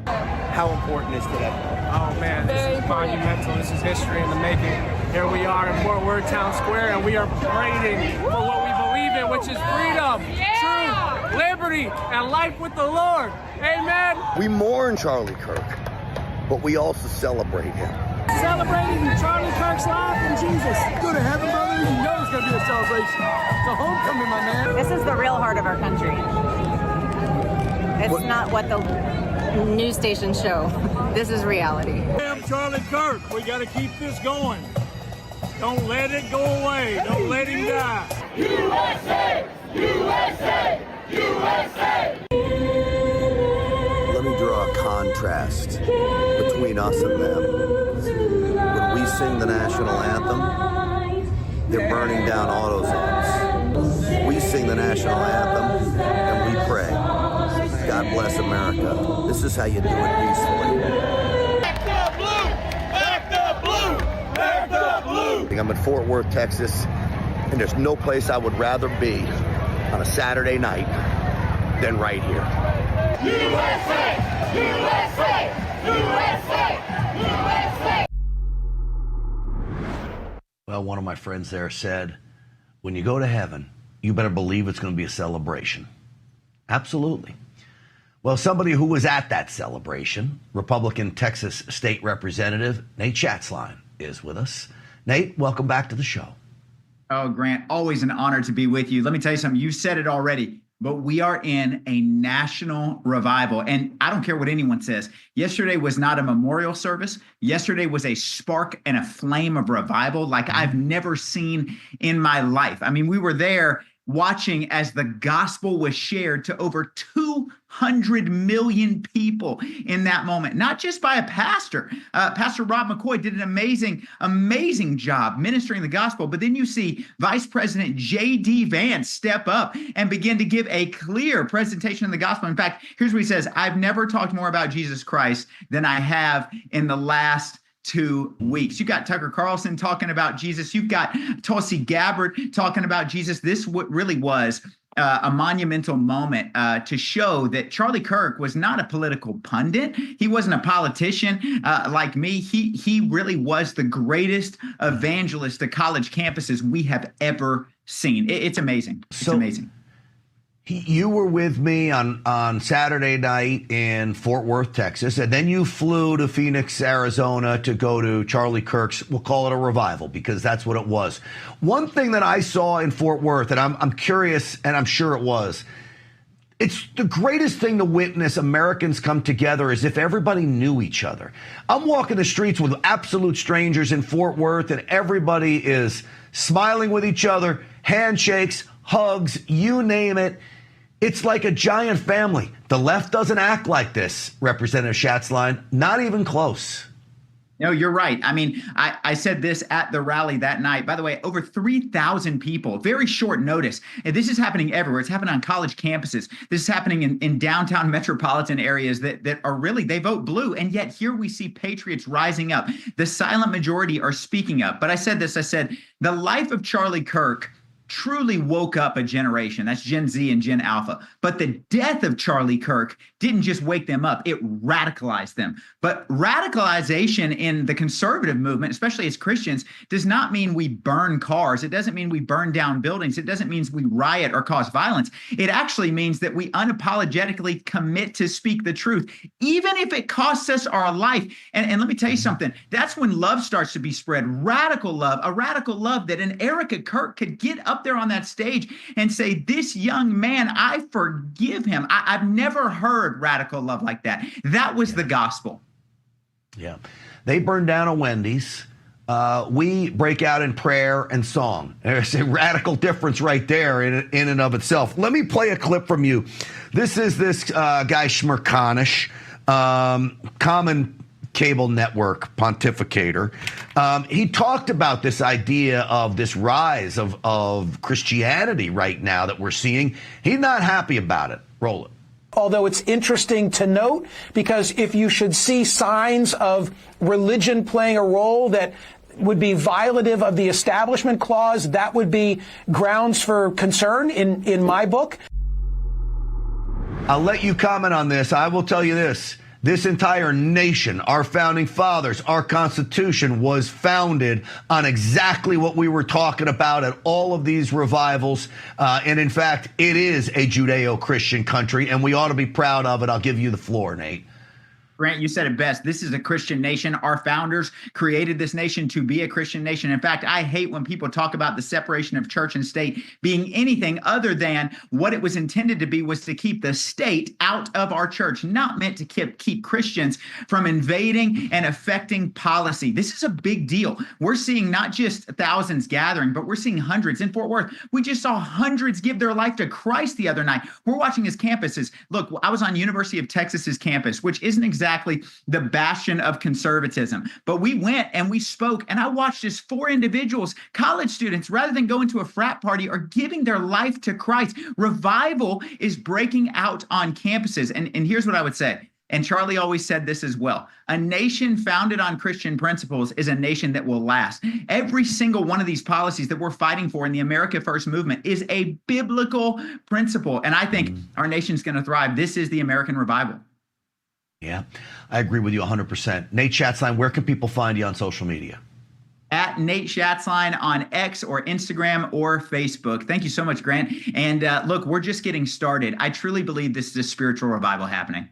[SPEAKER 21] How important is today? Oh man, this is monumental. This is history in the making. Here we are in Fort Worth Town Square, and we are parading for what we believe in, which is freedom, truth, liberty, and life with the Lord. Amen.
[SPEAKER 12] We mourn Charlie Kirk, but we also celebrate him.
[SPEAKER 21] Celebrating Charlie Kirk's life in Jesus. Go to heaven, brother. You know it's going to be a celebration. It's a homecoming, my man.
[SPEAKER 22] This is the real heart of our country. It's not what the news stations show. This is reality.
[SPEAKER 21] I'm Charlie Kirk. We got to keep this going. Don't let it go away. Don't let him die.
[SPEAKER 20] USA! USA! USA!
[SPEAKER 12] Let me draw a contrast between us and them. When we sing the national anthem, they're burning down AutoZones. We sing the national anthem and we pray. God bless America. This is how you do it peacefully.
[SPEAKER 20] Back the blue! Back the blue! Back the blue!
[SPEAKER 12] I'm in Fort Worth, Texas, and there's no place I would rather be on a Saturday night than right here.
[SPEAKER 20] USA! USA! USA! USA!
[SPEAKER 8] Well, one of my friends there said, when you go to heaven, you better believe it's going to be a celebration. Absolutely. Well, somebody who was at that celebration, Republican Texas State Representative Nate Schatzline, is with us. Nate, welcome back to the show.
[SPEAKER 23] Oh, Grant, always an honor to be with you. Let me tell you something. You said it already, but we are in a national revival. And I don't care what anyone says. Yesterday was not a memorial service. Yesterday was a spark and a flame of revival like I've never seen in my life. I mean, we were there watching as the gospel was shared to over 200 million people in that moment, not just by a pastor. Pastor Rob McCoy did an amazing job ministering the gospel. But then you see Vice President J.D. Vance step up and begin to give a clear presentation of the gospel. In fact, here's what he says: I've never talked more about Jesus Christ than I have in the last 2 weeks. You've got Tucker Carlson talking about Jesus. You've got Tulsi Gabbard talking about Jesus. This really was a monumental moment to show that Charlie Kirk was not a political pundit. He wasn't a politician like me. He really was the greatest evangelist to college campuses we have ever seen. It's amazing. It's amazing.
[SPEAKER 8] You were with me on Saturday night in Fort Worth, Texas, and then you flew to Phoenix, Arizona to go to Charlie Kirk's, we'll call it a revival, because that's what it was. One thing that I saw in Fort Worth, and I'm curious, and I'm sure it was, it's the greatest thing to witness Americans come together as if everybody knew each other. I'm walking the streets with absolute strangers in Fort Worth, and everybody is smiling with each other, handshakes, hugs, you name it. It's like a giant family. The left doesn't act like this, Representative Schatzline, not even close.
[SPEAKER 23] No, you're right. I mean, I said this at the rally that night. By the way, over 3,000 people, very short notice. And this is happening everywhere. It's happening on college campuses. This is happening in downtown metropolitan areas that are really, they vote blue. And yet here we see patriots rising up. The silent majority are speaking up. But I said this, I said, the life of Charlie Kirk truly woke up a generation. That's Gen Z and Gen Alpha. But the death of Charlie Kirk didn't just wake them up, it radicalized them. But radicalization in the conservative movement, especially as Christians, does not mean we burn cars. It doesn't mean we burn down buildings. It doesn't mean we riot or cause violence. It actually means that we unapologetically commit to speak the truth, even if it costs us our life. And let me tell you something, that's when love starts to be spread. Radical love, a radical love that an Erica Kirk could get up there on that stage and say, this young man, I forgive him. I've never heard radical love like that. That was the gospel.
[SPEAKER 8] Yeah. They burned down a Wendy's. We break out in prayer and song. There's a radical difference right there in and of itself. Let me play a clip from you. This is this guy Shmerkanish, Common Cable Network pontificator. He talked about this idea of this rise of Christianity right now that we're seeing. He's not happy about it. Roll it.
[SPEAKER 1] Although it's interesting to note, because if you should see signs of religion playing a role that would be violative of the Establishment Clause, that would be grounds for concern in my book.
[SPEAKER 8] I'll let you comment on this. I will tell you this. This entire nation, our founding fathers, our Constitution was founded on exactly what we were talking about at all of these revivals. And in fact, it is a Judeo-Christian country, and we ought to be proud of it. I'll give you the floor, Nate.
[SPEAKER 23] Grant, you said it best. This is a Christian nation. Our founders created this nation to be a Christian nation. In fact, I hate when people talk about the separation of church and state being anything other than what it was intended to be, was to keep the state out of our church, not meant to keep Christians from invading and affecting policy. This is a big deal. We're seeing not just thousands gathering, but we're seeing hundreds. In Fort Worth, we just saw hundreds give their life to Christ the other night. We're watching his campuses. Look, I was on University of Texas's campus, which isn't exactly the bastion of conservatism. But we went and we spoke, and I watched as 4 individuals, college students, rather than going to a frat party, are giving their life to Christ. Revival is breaking out on campuses. And here's what I would say. And Charlie always said this as well. A nation founded on Christian principles is a nation that will last. Every single one of these policies that we're fighting for in the America First movement is a biblical principle. And I think our nation's going to thrive. This is the American revival.
[SPEAKER 8] Yeah, I agree with you 100%. Nate Schatzline, where can people find you on social media?
[SPEAKER 23] At Nate Schatzline on X or Instagram or Facebook. Thank you so much, Grant. And look, we're just getting started. I truly believe this is a spiritual revival happening.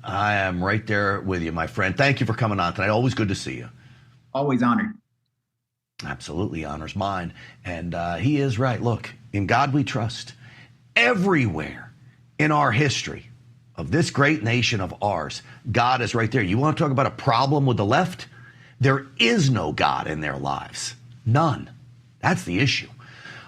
[SPEAKER 8] I am right there with you, my friend. Thank you for coming on tonight. Always good to see you.
[SPEAKER 23] Always honored.
[SPEAKER 8] Absolutely honors mine. And he is right. Look, in God we trust. Everywhere in our history of this great nation of ours, God is right there. You want to talk about a problem with the left? There is no God in their lives. None. That's the issue.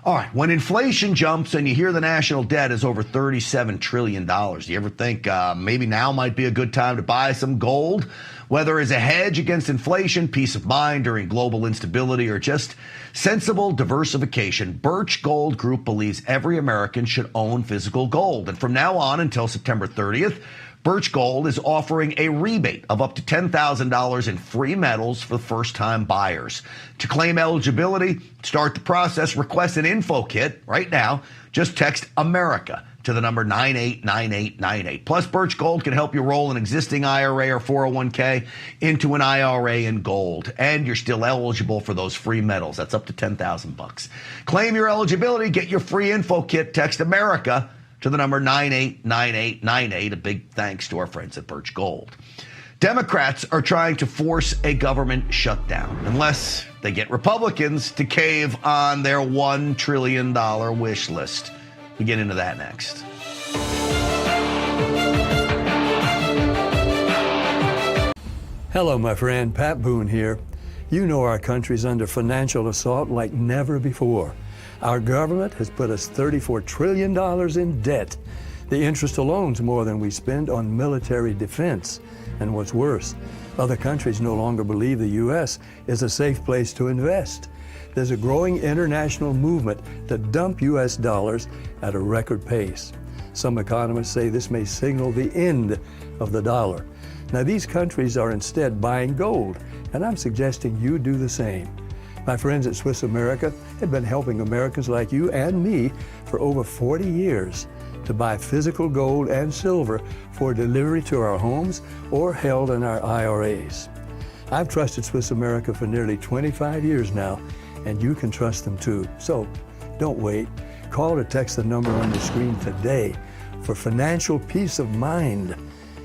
[SPEAKER 8] All right, when inflation jumps and you hear the national debt is over $37 trillion, do you ever think maybe now might be a good time to buy some gold? Whether as a hedge against inflation, peace of mind during global instability, or just sensible diversification, Birch Gold Group believes every American should own physical gold. And from now on until September 30th, Birch Gold is offering a rebate of up to $10,000 in free metals for first-time buyers. To claim eligibility, start the process, request an info kit right now. Just text America to the number 989898. Plus, Birch Gold can help you roll an existing IRA or 401k into an IRA in gold. And you're still eligible for those free metals. That's up to $10,000. Claim your eligibility, get your free info kit, text America to the number 989898. A big thanks to our friends at Birch Gold. Democrats are trying to force a government shutdown unless they get Republicans to cave on their $1 trillion wish list. We get into that next.
[SPEAKER 10] Hello, my friend. Pat Boone here. You know our country's under financial assault like never before. Our government has put us $34 trillion in debt. The interest alone's more than we spend on military defense. And what's worse, other countries no longer believe the U.S. is a safe place to invest. There's a growing international movement to dump U.S. dollars at a record pace. Some economists say this may signal the end of the dollar. Now, these countries are instead buying gold, and I'm suggesting you do the same. My friends at Swiss America have been helping Americans like you and me for over 40 years to buy physical gold and silver for delivery to our homes or held in our IRAs. I've trusted Swiss America for nearly 25 years now, and you can trust them too. So don't wait. Call or text the number on the screen today for financial peace of mind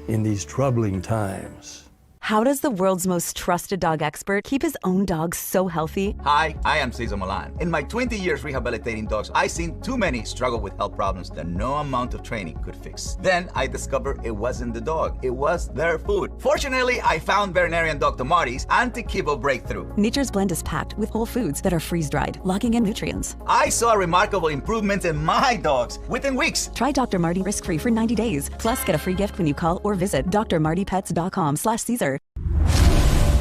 [SPEAKER 10] in these troubling times.
[SPEAKER 7] How does the world's most trusted dog expert keep his own dog so healthy?
[SPEAKER 9] Hi, I am Cesar Milan. In my 20 years rehabilitating dogs, I've seen too many struggle with health problems that no amount of training could fix. Then I discovered it wasn't the dog, it was their food. Fortunately, I found veterinarian Dr. Marty's anti-kibble breakthrough.
[SPEAKER 7] Nature's Blend is packed with whole foods that are freeze-dried, locking in nutrients.
[SPEAKER 9] I saw remarkable improvements in my dogs within weeks.
[SPEAKER 7] Try Dr. Marty risk-free for 90 days. Plus, get a free gift when you call or visit drmartypets.com/Caesar.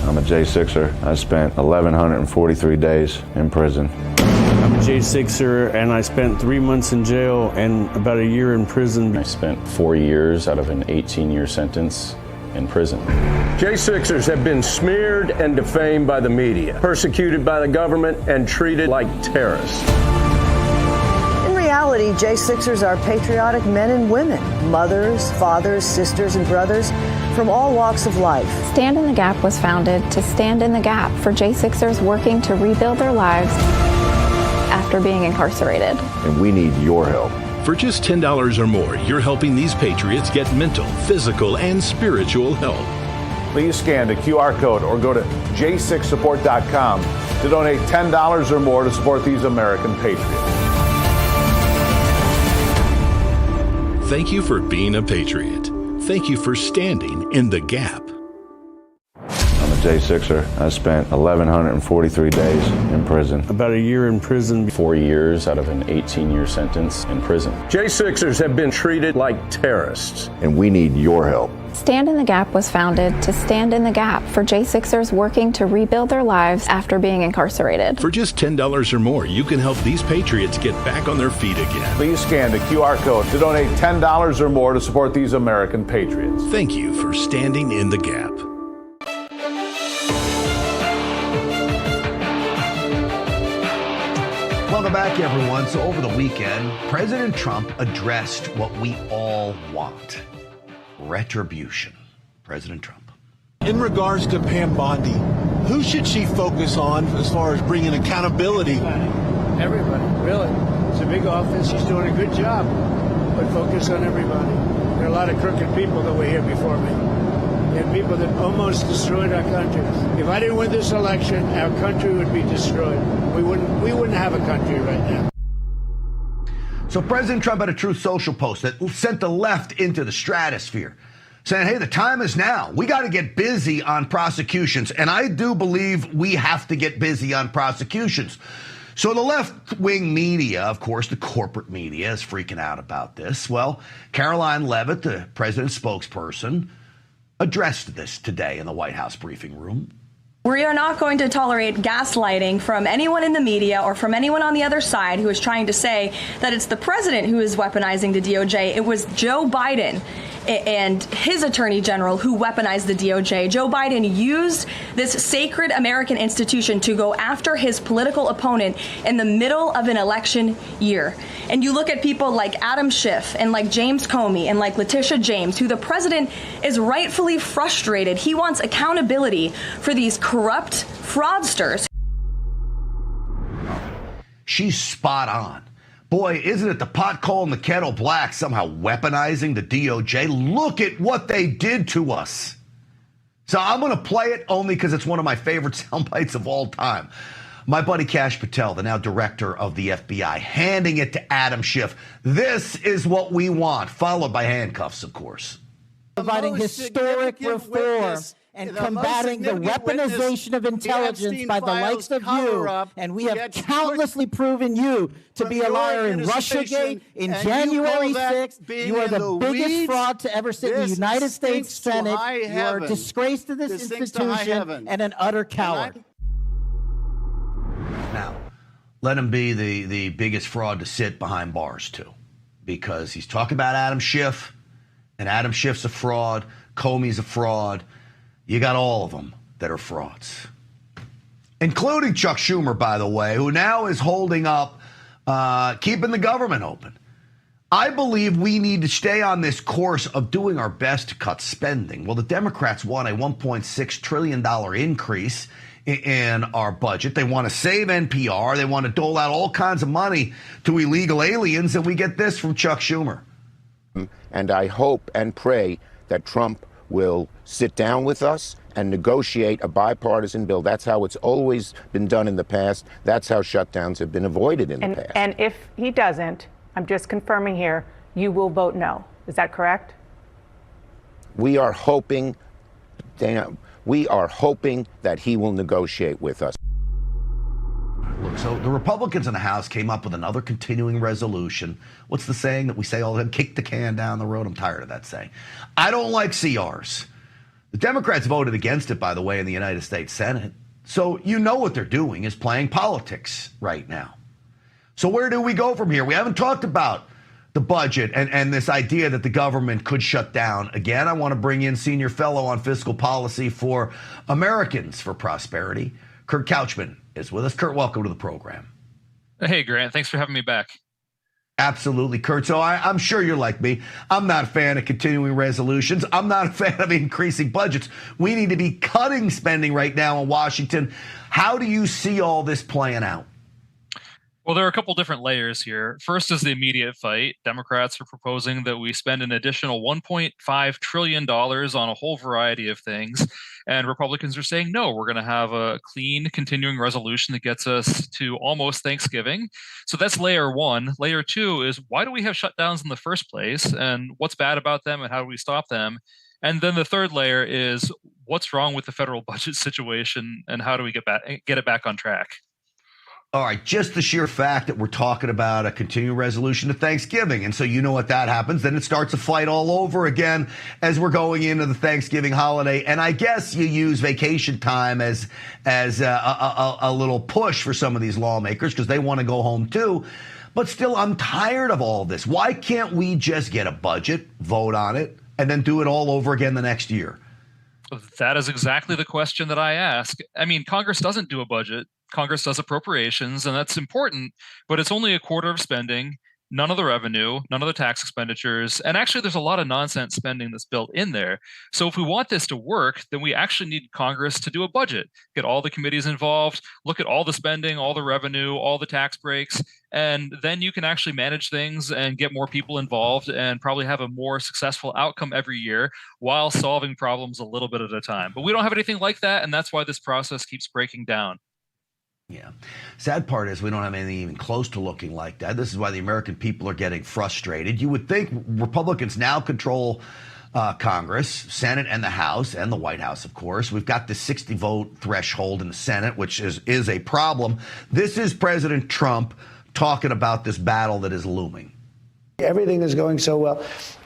[SPEAKER 6] I'm a J6er. I spent 1,143 days in prison.
[SPEAKER 13] I'm a J6er, and I spent 3 months in jail and about a year in prison.
[SPEAKER 24] I spent 4 years out of an 18-year sentence in prison.
[SPEAKER 14] J6ers have been smeared and defamed by the media, persecuted by the government, and treated like terrorists.
[SPEAKER 25] In reality, J6ers are patriotic men and women, mothers, fathers, sisters, and brothers from all walks of life.
[SPEAKER 16] Stand in the Gap was founded to stand in the gap for J6ers working to rebuild their lives after being incarcerated.
[SPEAKER 6] And we need your help.
[SPEAKER 19] For just $10 or more, you're helping these patriots get mental, physical, and spiritual help.
[SPEAKER 11] Please scan the QR code or go to j6support.com to donate $10 or more to support these American patriots.
[SPEAKER 19] Thank you for being a patriot. Thank you for standing in the gap.
[SPEAKER 6] I'm a J6er. I spent 1,143 days in prison.
[SPEAKER 13] About a year in prison.
[SPEAKER 24] 4 years out of an 18-year sentence in prison.
[SPEAKER 14] J6ers have been treated like terrorists.
[SPEAKER 6] And we need your help.
[SPEAKER 16] Stand in the Gap was founded to stand in the gap for J6ers working to rebuild their lives after being incarcerated.
[SPEAKER 19] For just $10 or more, you can help these patriots get back on their feet again.
[SPEAKER 11] Please scan the QR code to donate $10 or more to support these American patriots.
[SPEAKER 19] Thank you for standing in the gap.
[SPEAKER 8] Welcome back, everyone. So over the weekend, President Trump addressed what we all want. Retribution. President Trump.
[SPEAKER 26] In regards to Pam Bondi, who should she focus on as far as bringing accountability?
[SPEAKER 27] Everybody, really. It's a big office. She's doing a good job. But focus on everybody. There are a lot of crooked people that were here before me. And people that almost destroyed our country. If I didn't win this election, our country would be destroyed. We wouldn't have a country right now.
[SPEAKER 8] So President Trump had a Truth Social post that sent the left into the stratosphere, saying, hey, the time is now. We got to get busy on prosecutions. And I do believe we have to get busy on prosecutions. So the left-wing media, of course, the corporate media, is freaking out about this. Well, Caroline Leavitt, the president's spokesperson, addressed this today in the White House briefing room.
[SPEAKER 28] We are not going to tolerate gaslighting from anyone in the media or from anyone on the other side who is trying to say that it's the president who is weaponizing the DOJ. It was Joe Biden and his attorney general who weaponized the DOJ. Joe Biden used this sacred American institution to go after his political opponent in the middle of an election year. And you look at people like Adam Schiff and like James Comey and like Letitia James, who the president is rightfully frustrated. He wants accountability for these corrupt fraudsters.
[SPEAKER 8] She's spot on. Boy, isn't it the pot calling the kettle black, somehow weaponizing the DOJ? Look at what they did to us. So I'm going to play it only because it's one of my favorite sound bites of all time. My buddy Kash Patel, the now director of the FBI, handing it to Adam Schiff. This is what we want, followed by handcuffs, of course.
[SPEAKER 29] Providing historic reform and combating the weaponization of intelligence by the likes of you. And we have countlessly proven you to be a liar in Russiagate, in January 6th. You are the biggest fraud to ever sit in the United States Senate. You are a disgrace to this institution and an utter coward.
[SPEAKER 8] Now, let him be the biggest fraud to sit behind bars, too, because he's talking about Adam Schiff, and Adam Schiff's a fraud, Comey's a fraud. You got all of them that are frauds. including Chuck Schumer, by the way, who now is holding up keeping the government open. I believe we need to stay on this course of doing our best to cut spending. Well, the Democrats want a $1.6 trillion increase in our budget. They want to save NPR. They want to dole out all kinds of money to illegal aliens. And we get this from Chuck Schumer.
[SPEAKER 2] And I hope and pray that Trump will sit down with us and negotiate a bipartisan bill. That's how it's always been done in the past. That's how shutdowns have been avoided in the past.
[SPEAKER 3] And if he doesn't, I'm just confirming here, you will vote no. Is that correct?
[SPEAKER 2] We are hoping, Dana, that he will negotiate with us.
[SPEAKER 8] Look, so the Republicans in the House came up with another continuing resolution. What's the saying that we say all the time? Kick the can down the road. I'm tired of that saying. I don't like CRs. The Democrats voted against it, by the way, in the United States Senate. So you know what they're doing is playing politics right now. So where do we go from here? We haven't talked about the budget and this idea that the government could shut down. Again, I want to bring in senior fellow on fiscal policy for Americans for Prosperity. Kirk Couchman is with us. Kurt, welcome to the program.
[SPEAKER 4] Hey, Grant. Thanks for having me back.
[SPEAKER 8] Absolutely, Kurt. So I'm sure you're like me. I'm not a fan of continuing resolutions. I'm not a fan of increasing budgets. We need to be cutting spending right now in Washington. How do you see all this playing out?
[SPEAKER 4] Well, there are a couple different layers here. First is the immediate fight. Democrats are proposing that we spend an additional $1.5 trillion on a whole variety of things. And Republicans are saying, no, we're going to have a clean continuing resolution that gets us to almost Thanksgiving. So that's layer one. Layer two is, why do we have shutdowns in the first place? And what's bad about them? And how do we stop them? And then the third layer is, what's wrong with the federal budget situation? And how do we get it back on track?
[SPEAKER 8] All right, just the sheer fact that we're talking about a continuing resolution to Thanksgiving. And so you know what that happens. Then it starts a fight all over again as we're going into the Thanksgiving holiday. And I guess you use vacation time as a little push for some of these lawmakers because they want to go home too. But still, I'm tired of all this. Why can't we just get a budget, vote on it, and then do it all over again the next year?
[SPEAKER 4] That is exactly the question that I ask. I mean, Congress doesn't do a budget. Congress does appropriations, and that's important, but it's only a quarter of spending, none of the revenue, none of the tax expenditures, and actually there's a lot of nonsense spending that's built in there. So if we want this to work, then we actually need Congress to do a budget, get all the committees involved, look at all the spending, all the revenue, all the tax breaks, and then you can actually manage things and get more people involved and probably have a more successful outcome every year while solving problems a little bit at a time. But we don't have anything like that, and that's why this process keeps breaking down.
[SPEAKER 8] Yeah. Sad part is we don't have anything even close to looking like that. This is why the American people are getting frustrated. You would think Republicans now control Congress, Senate, and the House, and the White House, of course. We've got the 60-vote threshold in the Senate, which is a problem. This is President Trump talking about this battle that is looming.
[SPEAKER 27] Everything is going so well.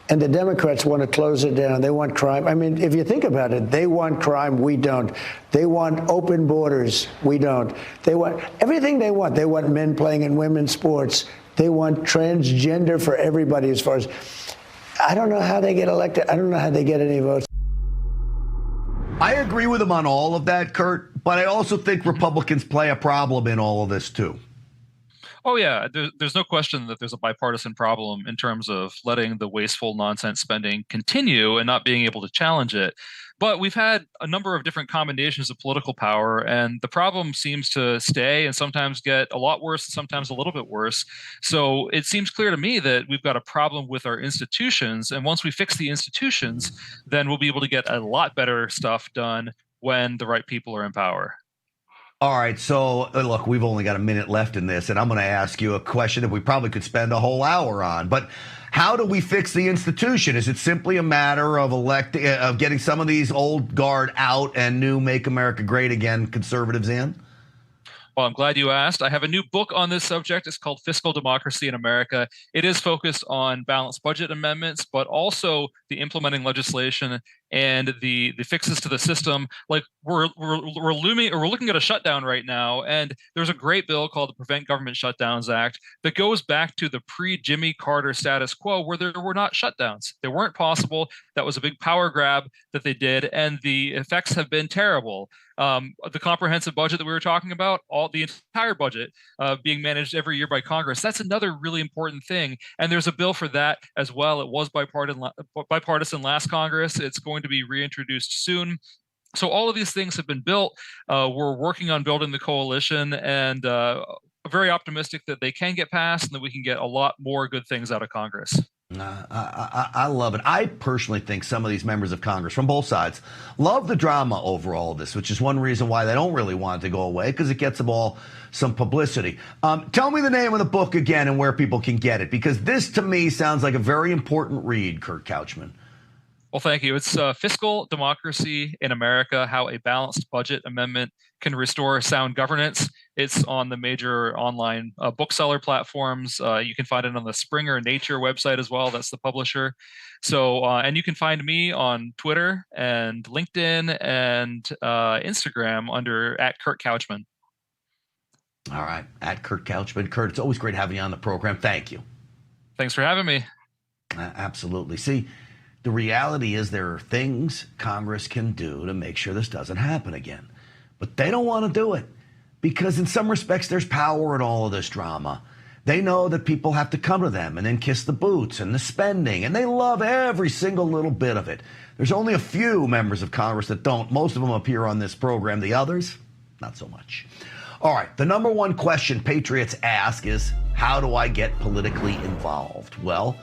[SPEAKER 27] And the Democrats want to close it down. They want crime. I mean, if you think about it, they want crime. We don't. They want open borders. We don't. They want everything they want. They want men playing in women's sports. They want transgender for everybody as far as I don't know how they get elected. I don't know how they get any votes.
[SPEAKER 8] I agree with them on all of that, Kurt, but I also think Republicans play a problem in all of this, too.
[SPEAKER 4] Oh, yeah, there's no question that there's a bipartisan problem in terms of letting the wasteful nonsense spending continue and not being able to challenge it. But we've had a number of different combinations of political power, and the problem seems to stay and sometimes get a lot worse and sometimes a little bit worse. So it seems clear to me that we've got a problem with our institutions. And once we fix the institutions, then we'll be able to get a lot better stuff done when the right people are in power.
[SPEAKER 8] All right, so look, we've only got a minute left in this, and I'm going to ask you a question that we probably could spend a whole hour on. But how do we fix the institution? Is it simply a matter of getting some of these old guard out and new Make America Great Again conservatives in?
[SPEAKER 4] Well, I'm glad you asked. I have a new book on this subject. It's called Fiscal Democracy in America. It is focused on balanced budget amendments, but also the implementing legislation and the fixes to the system. Like we're looking at a shutdown right now, and there's a great bill called the Prevent Government Shutdowns Act that goes back to the pre-Jimmy Carter status quo, where there were not shutdowns. They weren't possible. That was a big power grab that they did, and the effects have been terrible. The comprehensive budget that we were talking about, the entire budget being managed every year by Congress, that's another really important thing. And there's a bill for that as well. It was bipartisan last Congress. It's going to be reintroduced soon. So all of these things have been built. We're working on building the coalition, and very optimistic that they can get passed and that we can get a lot more good things out of Congress.
[SPEAKER 8] I love it. I personally think some of these members of Congress from both sides love the drama over all of this, which is one reason why they don't really want it to go away, because it gets them all some publicity. Tell me the name of the book again and where people can get it, because this to me sounds like a very important read, Kirk Couchman.
[SPEAKER 4] Well, thank you. It's Fiscal Democracy in America, How a Balanced Budget Amendment Can Restore Sound Governance. It's on the major online bookseller platforms. You can find it on the Springer Nature website as well. That's the publisher. So, and you can find me on Twitter and LinkedIn and Instagram under @Kirk Couchman.
[SPEAKER 8] All right, @Kirk Couchman. Kurt, it's always great having you on the program. Thank you.
[SPEAKER 4] Thanks for having me.
[SPEAKER 8] Absolutely. See, the reality is there are things Congress can do to make sure this doesn't happen again. But they don't want to do it because in some respects there's power in all of this drama. They know that people have to come to them and then kiss the boots and the spending, and they love every single little bit of it. There's only a few members of Congress that don't. Most of them appear on this program. The others, not so much. All right, the number one question patriots ask is, how do I get politically involved? Well,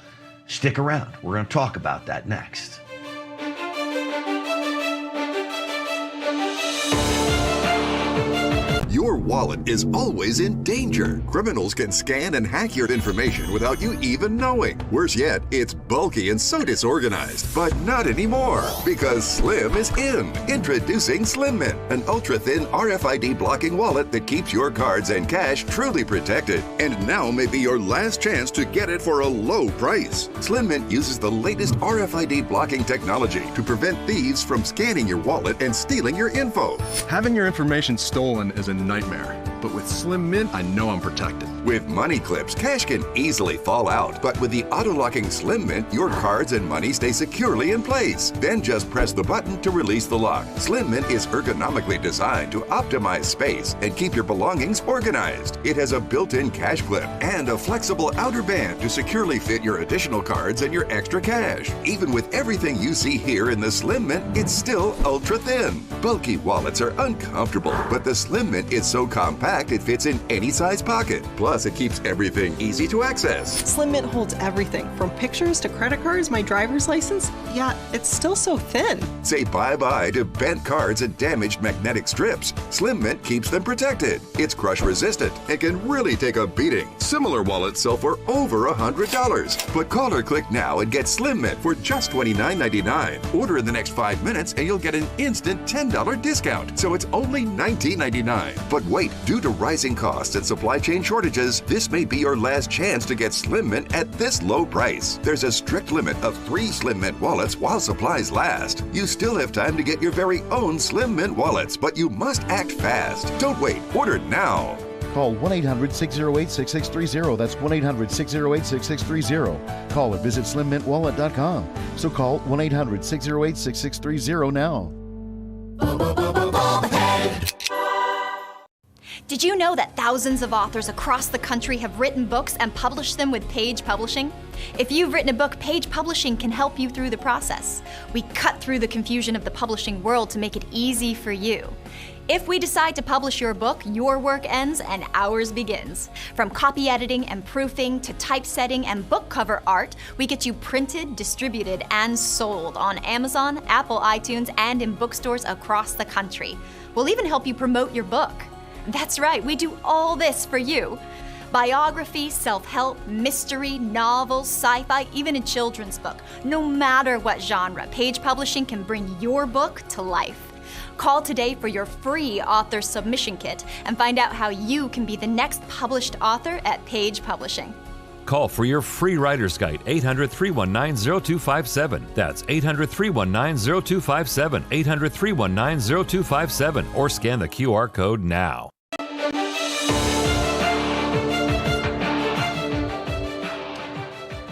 [SPEAKER 8] stick around. We're going to talk about that next.
[SPEAKER 1] Your wallet is always in danger. Criminals can scan and hack your information without you even knowing. Worse yet, it's bulky and so disorganized. But not anymore, because Slim is in. Introducing Slim Mint, an ultra-thin RFID blocking wallet that keeps your cards and cash truly protected. And now may be your last chance to get it for a low price. Slim Mint uses the latest RFID blocking technology to prevent thieves from scanning your wallet and stealing your info.
[SPEAKER 5] Having your information stolen is a nightmare, but with Slim Mint, I know I'm protected.
[SPEAKER 1] With money clips, cash can easily fall out, but with the auto-locking Slim Mint, your cards and money stay securely in place. Then just press the button to release the lock. Slim Mint is ergonomically designed to optimize space and keep your belongings organized. It has a built-in cash clip and a flexible outer band to securely fit your additional cards and your extra cash. Even with everything you see here in the Slim Mint, it's still ultra-thin. Bulky wallets are uncomfortable, but the Slim Mint is so compact it fits in any size pocket. Plus, it keeps everything easy to access.
[SPEAKER 12] Slim Mint holds everything from pictures to credit cards, my driver's license. Yeah, it's still so thin.
[SPEAKER 1] Say bye-bye to bent cards and damaged magnetic strips. Slim Mint keeps them protected. It's crush resistant and can really take a beating. Similar wallets sell for over $100. But call or click now and get Slim Mint for just $29.99. Order in the next 5 minutes and you'll get an instant $10 discount. So it's only $19.99. But wait, due to rising costs and supply chain shortages, this may be your last chance to get Slim Mint at this low price. There's a strict limit of 3 Slim Mint wallets while supplies last. You still have time to get your very own Slim Mint wallets, but you must act fast. Don't wait, order now.
[SPEAKER 15] Call 1-800-608-6630. That's 1-800-608-6630. Call or visit slimmintwallet.com. So call 1-800-608-6630 now.
[SPEAKER 17] Did you know that thousands of authors across the country have written books and published them with Page Publishing? If you've written a book, Page Publishing can help you through the process. We cut through the confusion of the publishing world to make it easy for you. If we decide to publish your book, your work ends and ours begins. From copy editing and proofing to typesetting and book cover art, we get you printed, distributed, and sold on Amazon, Apple iTunes, and in bookstores across the country. We'll even help you promote your book. That's right, we do all this for you. Biography, self-help, mystery, novels, sci-fi, even a children's book. No matter what genre, Page Publishing can bring your book to life. Call today for your free author submission kit and find out how you can be the next published author at Page Publishing.
[SPEAKER 7] Call for your free Rider's Guide, 800-319-0257. That's 800-319-0257, 800-319-0257, or scan the QR code now.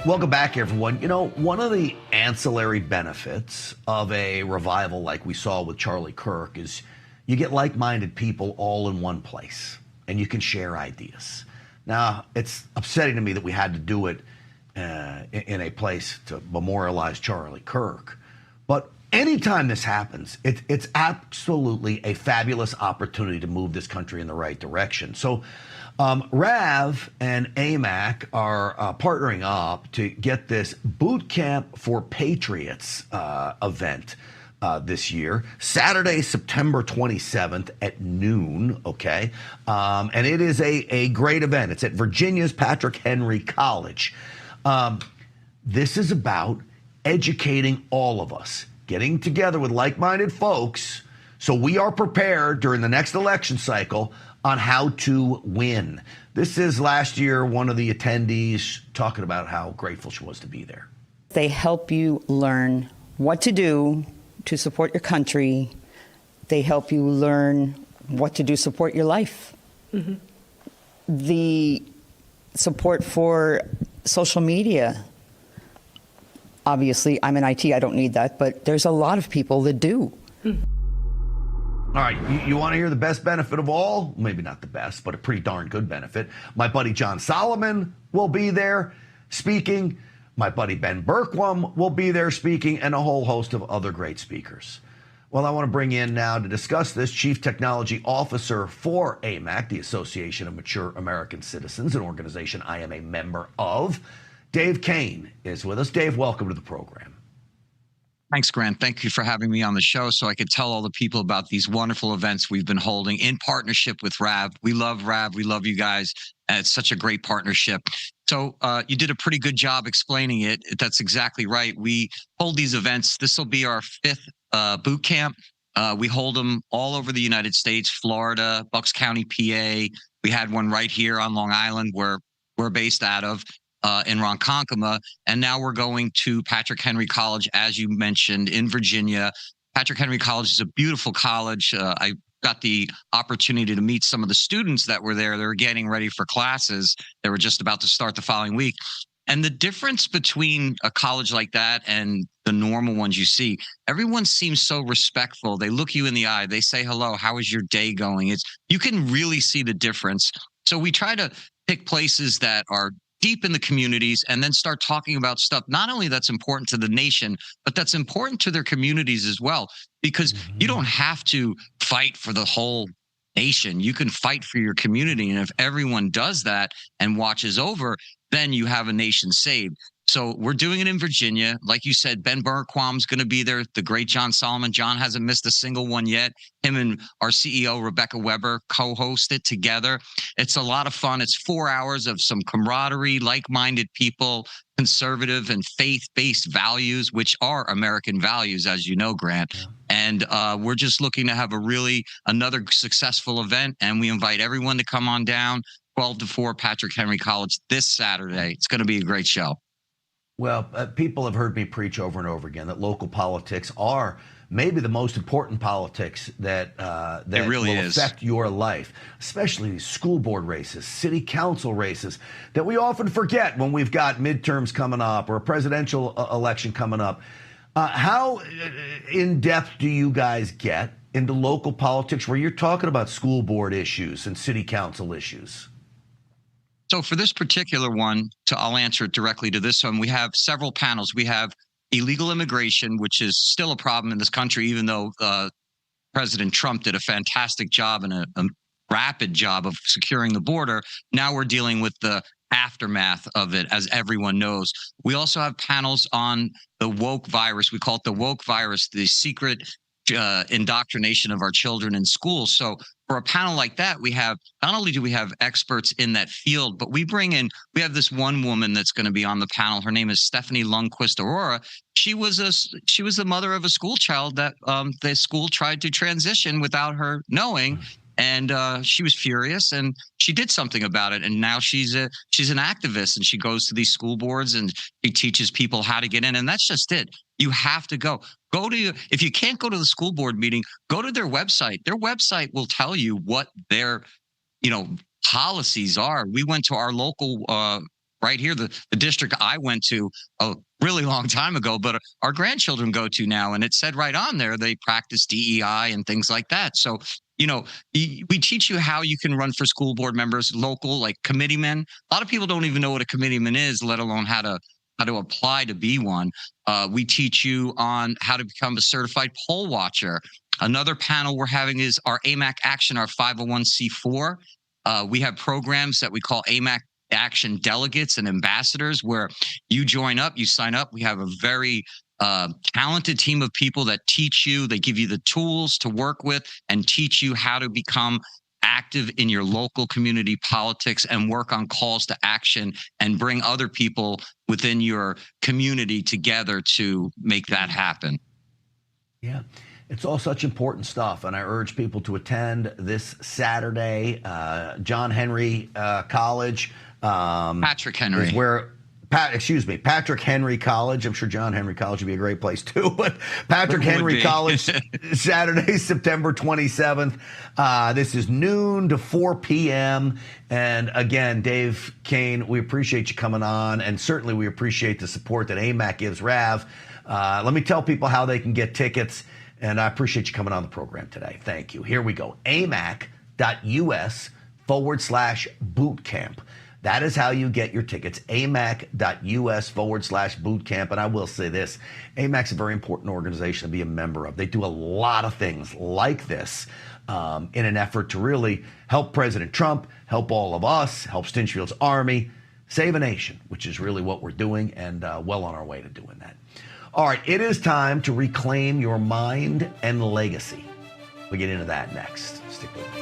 [SPEAKER 8] Welcome back, everyone. You know, one of the ancillary benefits of a revival like we saw with Charlie Kirk is you get like-minded people all in one place, and you can share ideas. Now, it's upsetting to me that we had to do it in a place to memorialize Charlie Kirk, but anytime this happens, it's absolutely a fabulous opportunity to move this country in the right direction. So RAV and AMAC are partnering up to get this Boot Camp for Patriots event this year, Saturday, September 27th at noon, okay? And it is a great event. It's at Virginia's Patrick Henry College. This is about educating all of us, getting together with like-minded folks so we are prepared during the next election cycle on how to win. This is last year one of the attendees talking about how grateful she was to be there.
[SPEAKER 9] They help you learn what to do to support your country. They help you learn what to do to support your life. Mm-hmm. The support for social media. Obviously, I'm in IT, I don't need that, but there's a lot of people that do. Mm-hmm.
[SPEAKER 8] All right, you want to hear the best benefit of all? Maybe not the best, but a pretty darn good benefit. My buddy John Solomon will be there speaking. My buddy Ben Berkwam will be there speaking, and a whole host of other great speakers. Well, I want to bring in now to discuss this Chief Technology Officer for AMAC, the Association of Mature American Citizens, an organization I am a member of. Dave Kane is with us. Dave, welcome to the program.
[SPEAKER 10] Thanks, Grant. Thank you for having me on the show so I could tell all the people about these wonderful events we've been holding in partnership with RAV. We love RAV. We love you guys. It's such a great partnership. So you did a pretty good job explaining it. That's exactly right. We hold these events. This will be our 5th boot camp. We hold them all over the United States, Florida, Bucks County, PA. We had one right here on Long Island where we're based out of. In Ronkonkoma, and now we're going to Patrick Henry College, as you mentioned, in Virginia. Patrick Henry College is a beautiful college. I got the opportunity to meet some of the students that were there. They were getting ready for classes. They were just about to start the following week. And the difference between a college like that and the normal ones you see, everyone seems so respectful. They look you in the eye. They say, hello, how is your day going? You can really see the difference. So we try to pick places that are deep in the communities and then start talking about stuff not only that's important to the nation, but that's important to their communities as well, because you don't have to fight for the whole nation. You can fight for your community. And if everyone does that and watches over, then you have a nation saved. So we're doing it in Virginia. Like you said, Ben Berkwam's going to be there. The great John Solomon. John hasn't missed a single one yet. Him and our CEO, Rebecca Weber, co-host it together. It's a lot of fun. It's 4 hours of some camaraderie, like-minded people, conservative and faith-based values, which are American values, as you know, Grant. And we're just looking to have another successful event. And we invite everyone to come on down, 12 to 4, Patrick Henry College this Saturday. It's going to be a great show.
[SPEAKER 8] Well, people have heard me preach over and over again that local politics are maybe the most important politics that really will affect your life, especially school board races, city council races that we often forget when we've got midterms coming up or a presidential election coming up. How in depth do you guys get into local politics where you're talking about school board issues and city council issues?
[SPEAKER 10] So for this particular one, I'll answer it directly to this one. We have several panels. We have illegal immigration, which is still a problem in this country, even though President Trump did a fantastic job and a rapid job of securing the border. Now we're dealing with the aftermath of it, as everyone knows. We also have panels on the woke virus. We call it the woke virus, the secret indoctrination of our children in schools. So for a panel like that, we have, not only do we have experts in that field, but we have this one woman that's going to be on the panel. Her name is Stephanie Lundquist Aurora. She was the mother of a school child that the school tried to transition without her knowing. And she was furious, and she did something about it. And now she's an activist, and she goes to these school boards and she teaches people how to get in. And that's just it. You have to go. If you can't go to the school board meeting, go to their website. Their website will tell you what their, policies are. We went to our local right here, the district I went to a really long time ago, but our grandchildren go to now, and it said right on there they practice DEI and things like that. So, we teach you how you can run for school board members, local, like committeemen. A lot of people don't even know what a committeeman is, let alone how to apply to be one. We teach you on how to become a certified poll watcher. Another panel we're having is our AMAC Action, our 501c4. We have programs that we call AMAC Action delegates and ambassadors, where you join up, you sign up. We have a very talented team of people that teach you. They give you the tools to work with and teach you how to become active in your local community politics and work on calls to action and bring other people within your community together to make that happen.
[SPEAKER 8] Yeah. It's all such important stuff, and I urge people to attend this Saturday. John Henry College.
[SPEAKER 10] Patrick Henry.
[SPEAKER 8] Is where, Patrick Henry College. I'm sure John Henry College would be a great place too, but Patrick Henry College, Saturday, September 27th. This is noon to 4 p.m. And again, Dave Kane, we appreciate you coming on, and certainly we appreciate the support that AMAC gives Rav. Let me tell people how they can get tickets. And I appreciate you coming on the program today. Thank you. Here we go. amac.us/bootcamp. That is how you get your tickets. amac.us/bootcamp. And I will say this, AMAC's a very important organization to be a member of. They do a lot of things like this in an effort to really help President Trump, help all of us, help Stinchfield's Army, save a nation, which is really what we're doing, and well on our way to doing that. All right, it is time to reclaim your mind and legacy. We'll get into that next. Stick with me.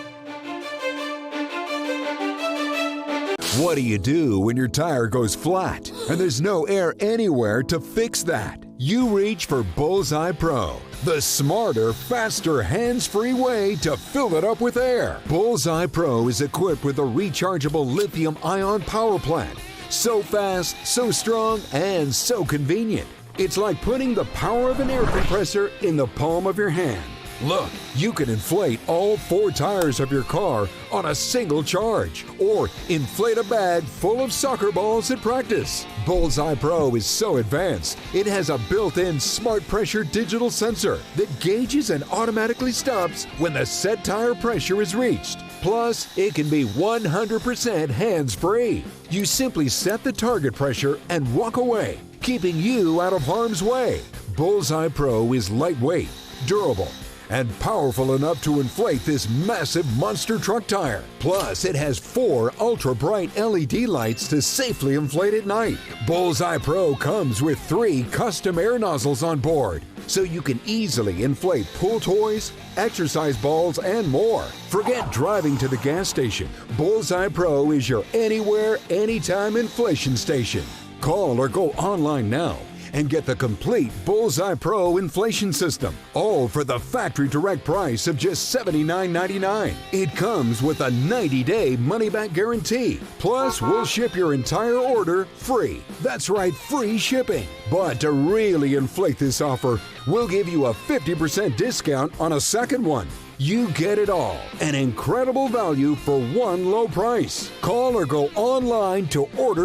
[SPEAKER 13] What do you do when your tire goes flat and there's no air anywhere to fix that? You reach for Bullseye Pro, the smarter, faster, hands-free way to fill it up with air. Bullseye Pro is equipped with a rechargeable lithium-ion power plant. So fast, so strong, and so convenient. It's like putting the power of an air compressor in the palm of your hand. Look, you can inflate all 4 tires of your car on a single charge, or inflate a bag full of soccer balls at practice. Bullseye Pro is so advanced, it has a built-in smart pressure digital sensor that gauges and automatically stops when the set tire pressure is reached. Plus, it can be 100% hands-free. You simply set the target pressure and walk away, keeping you out of harm's way. Bullseye Pro is lightweight, durable, and powerful enough to inflate this massive monster truck tire. Plus, it has 4 ultra-bright LED lights to safely inflate at night. Bullseye Pro comes with 3 custom air nozzles on board, so you can easily inflate pool toys, exercise balls, and more. Forget driving to the gas station. Bullseye Pro is your anywhere, anytime inflation station. Call or go online now and get the complete Bullseye Pro inflation system, all for the factory direct price of just $79.99. It comes with a 90-day money-back guarantee. Plus, we'll ship your entire order free. That's right, free shipping. But to really inflate this offer, we'll give you a 50% discount on a second one. You get it all. An incredible value for one low price. Call or go online to order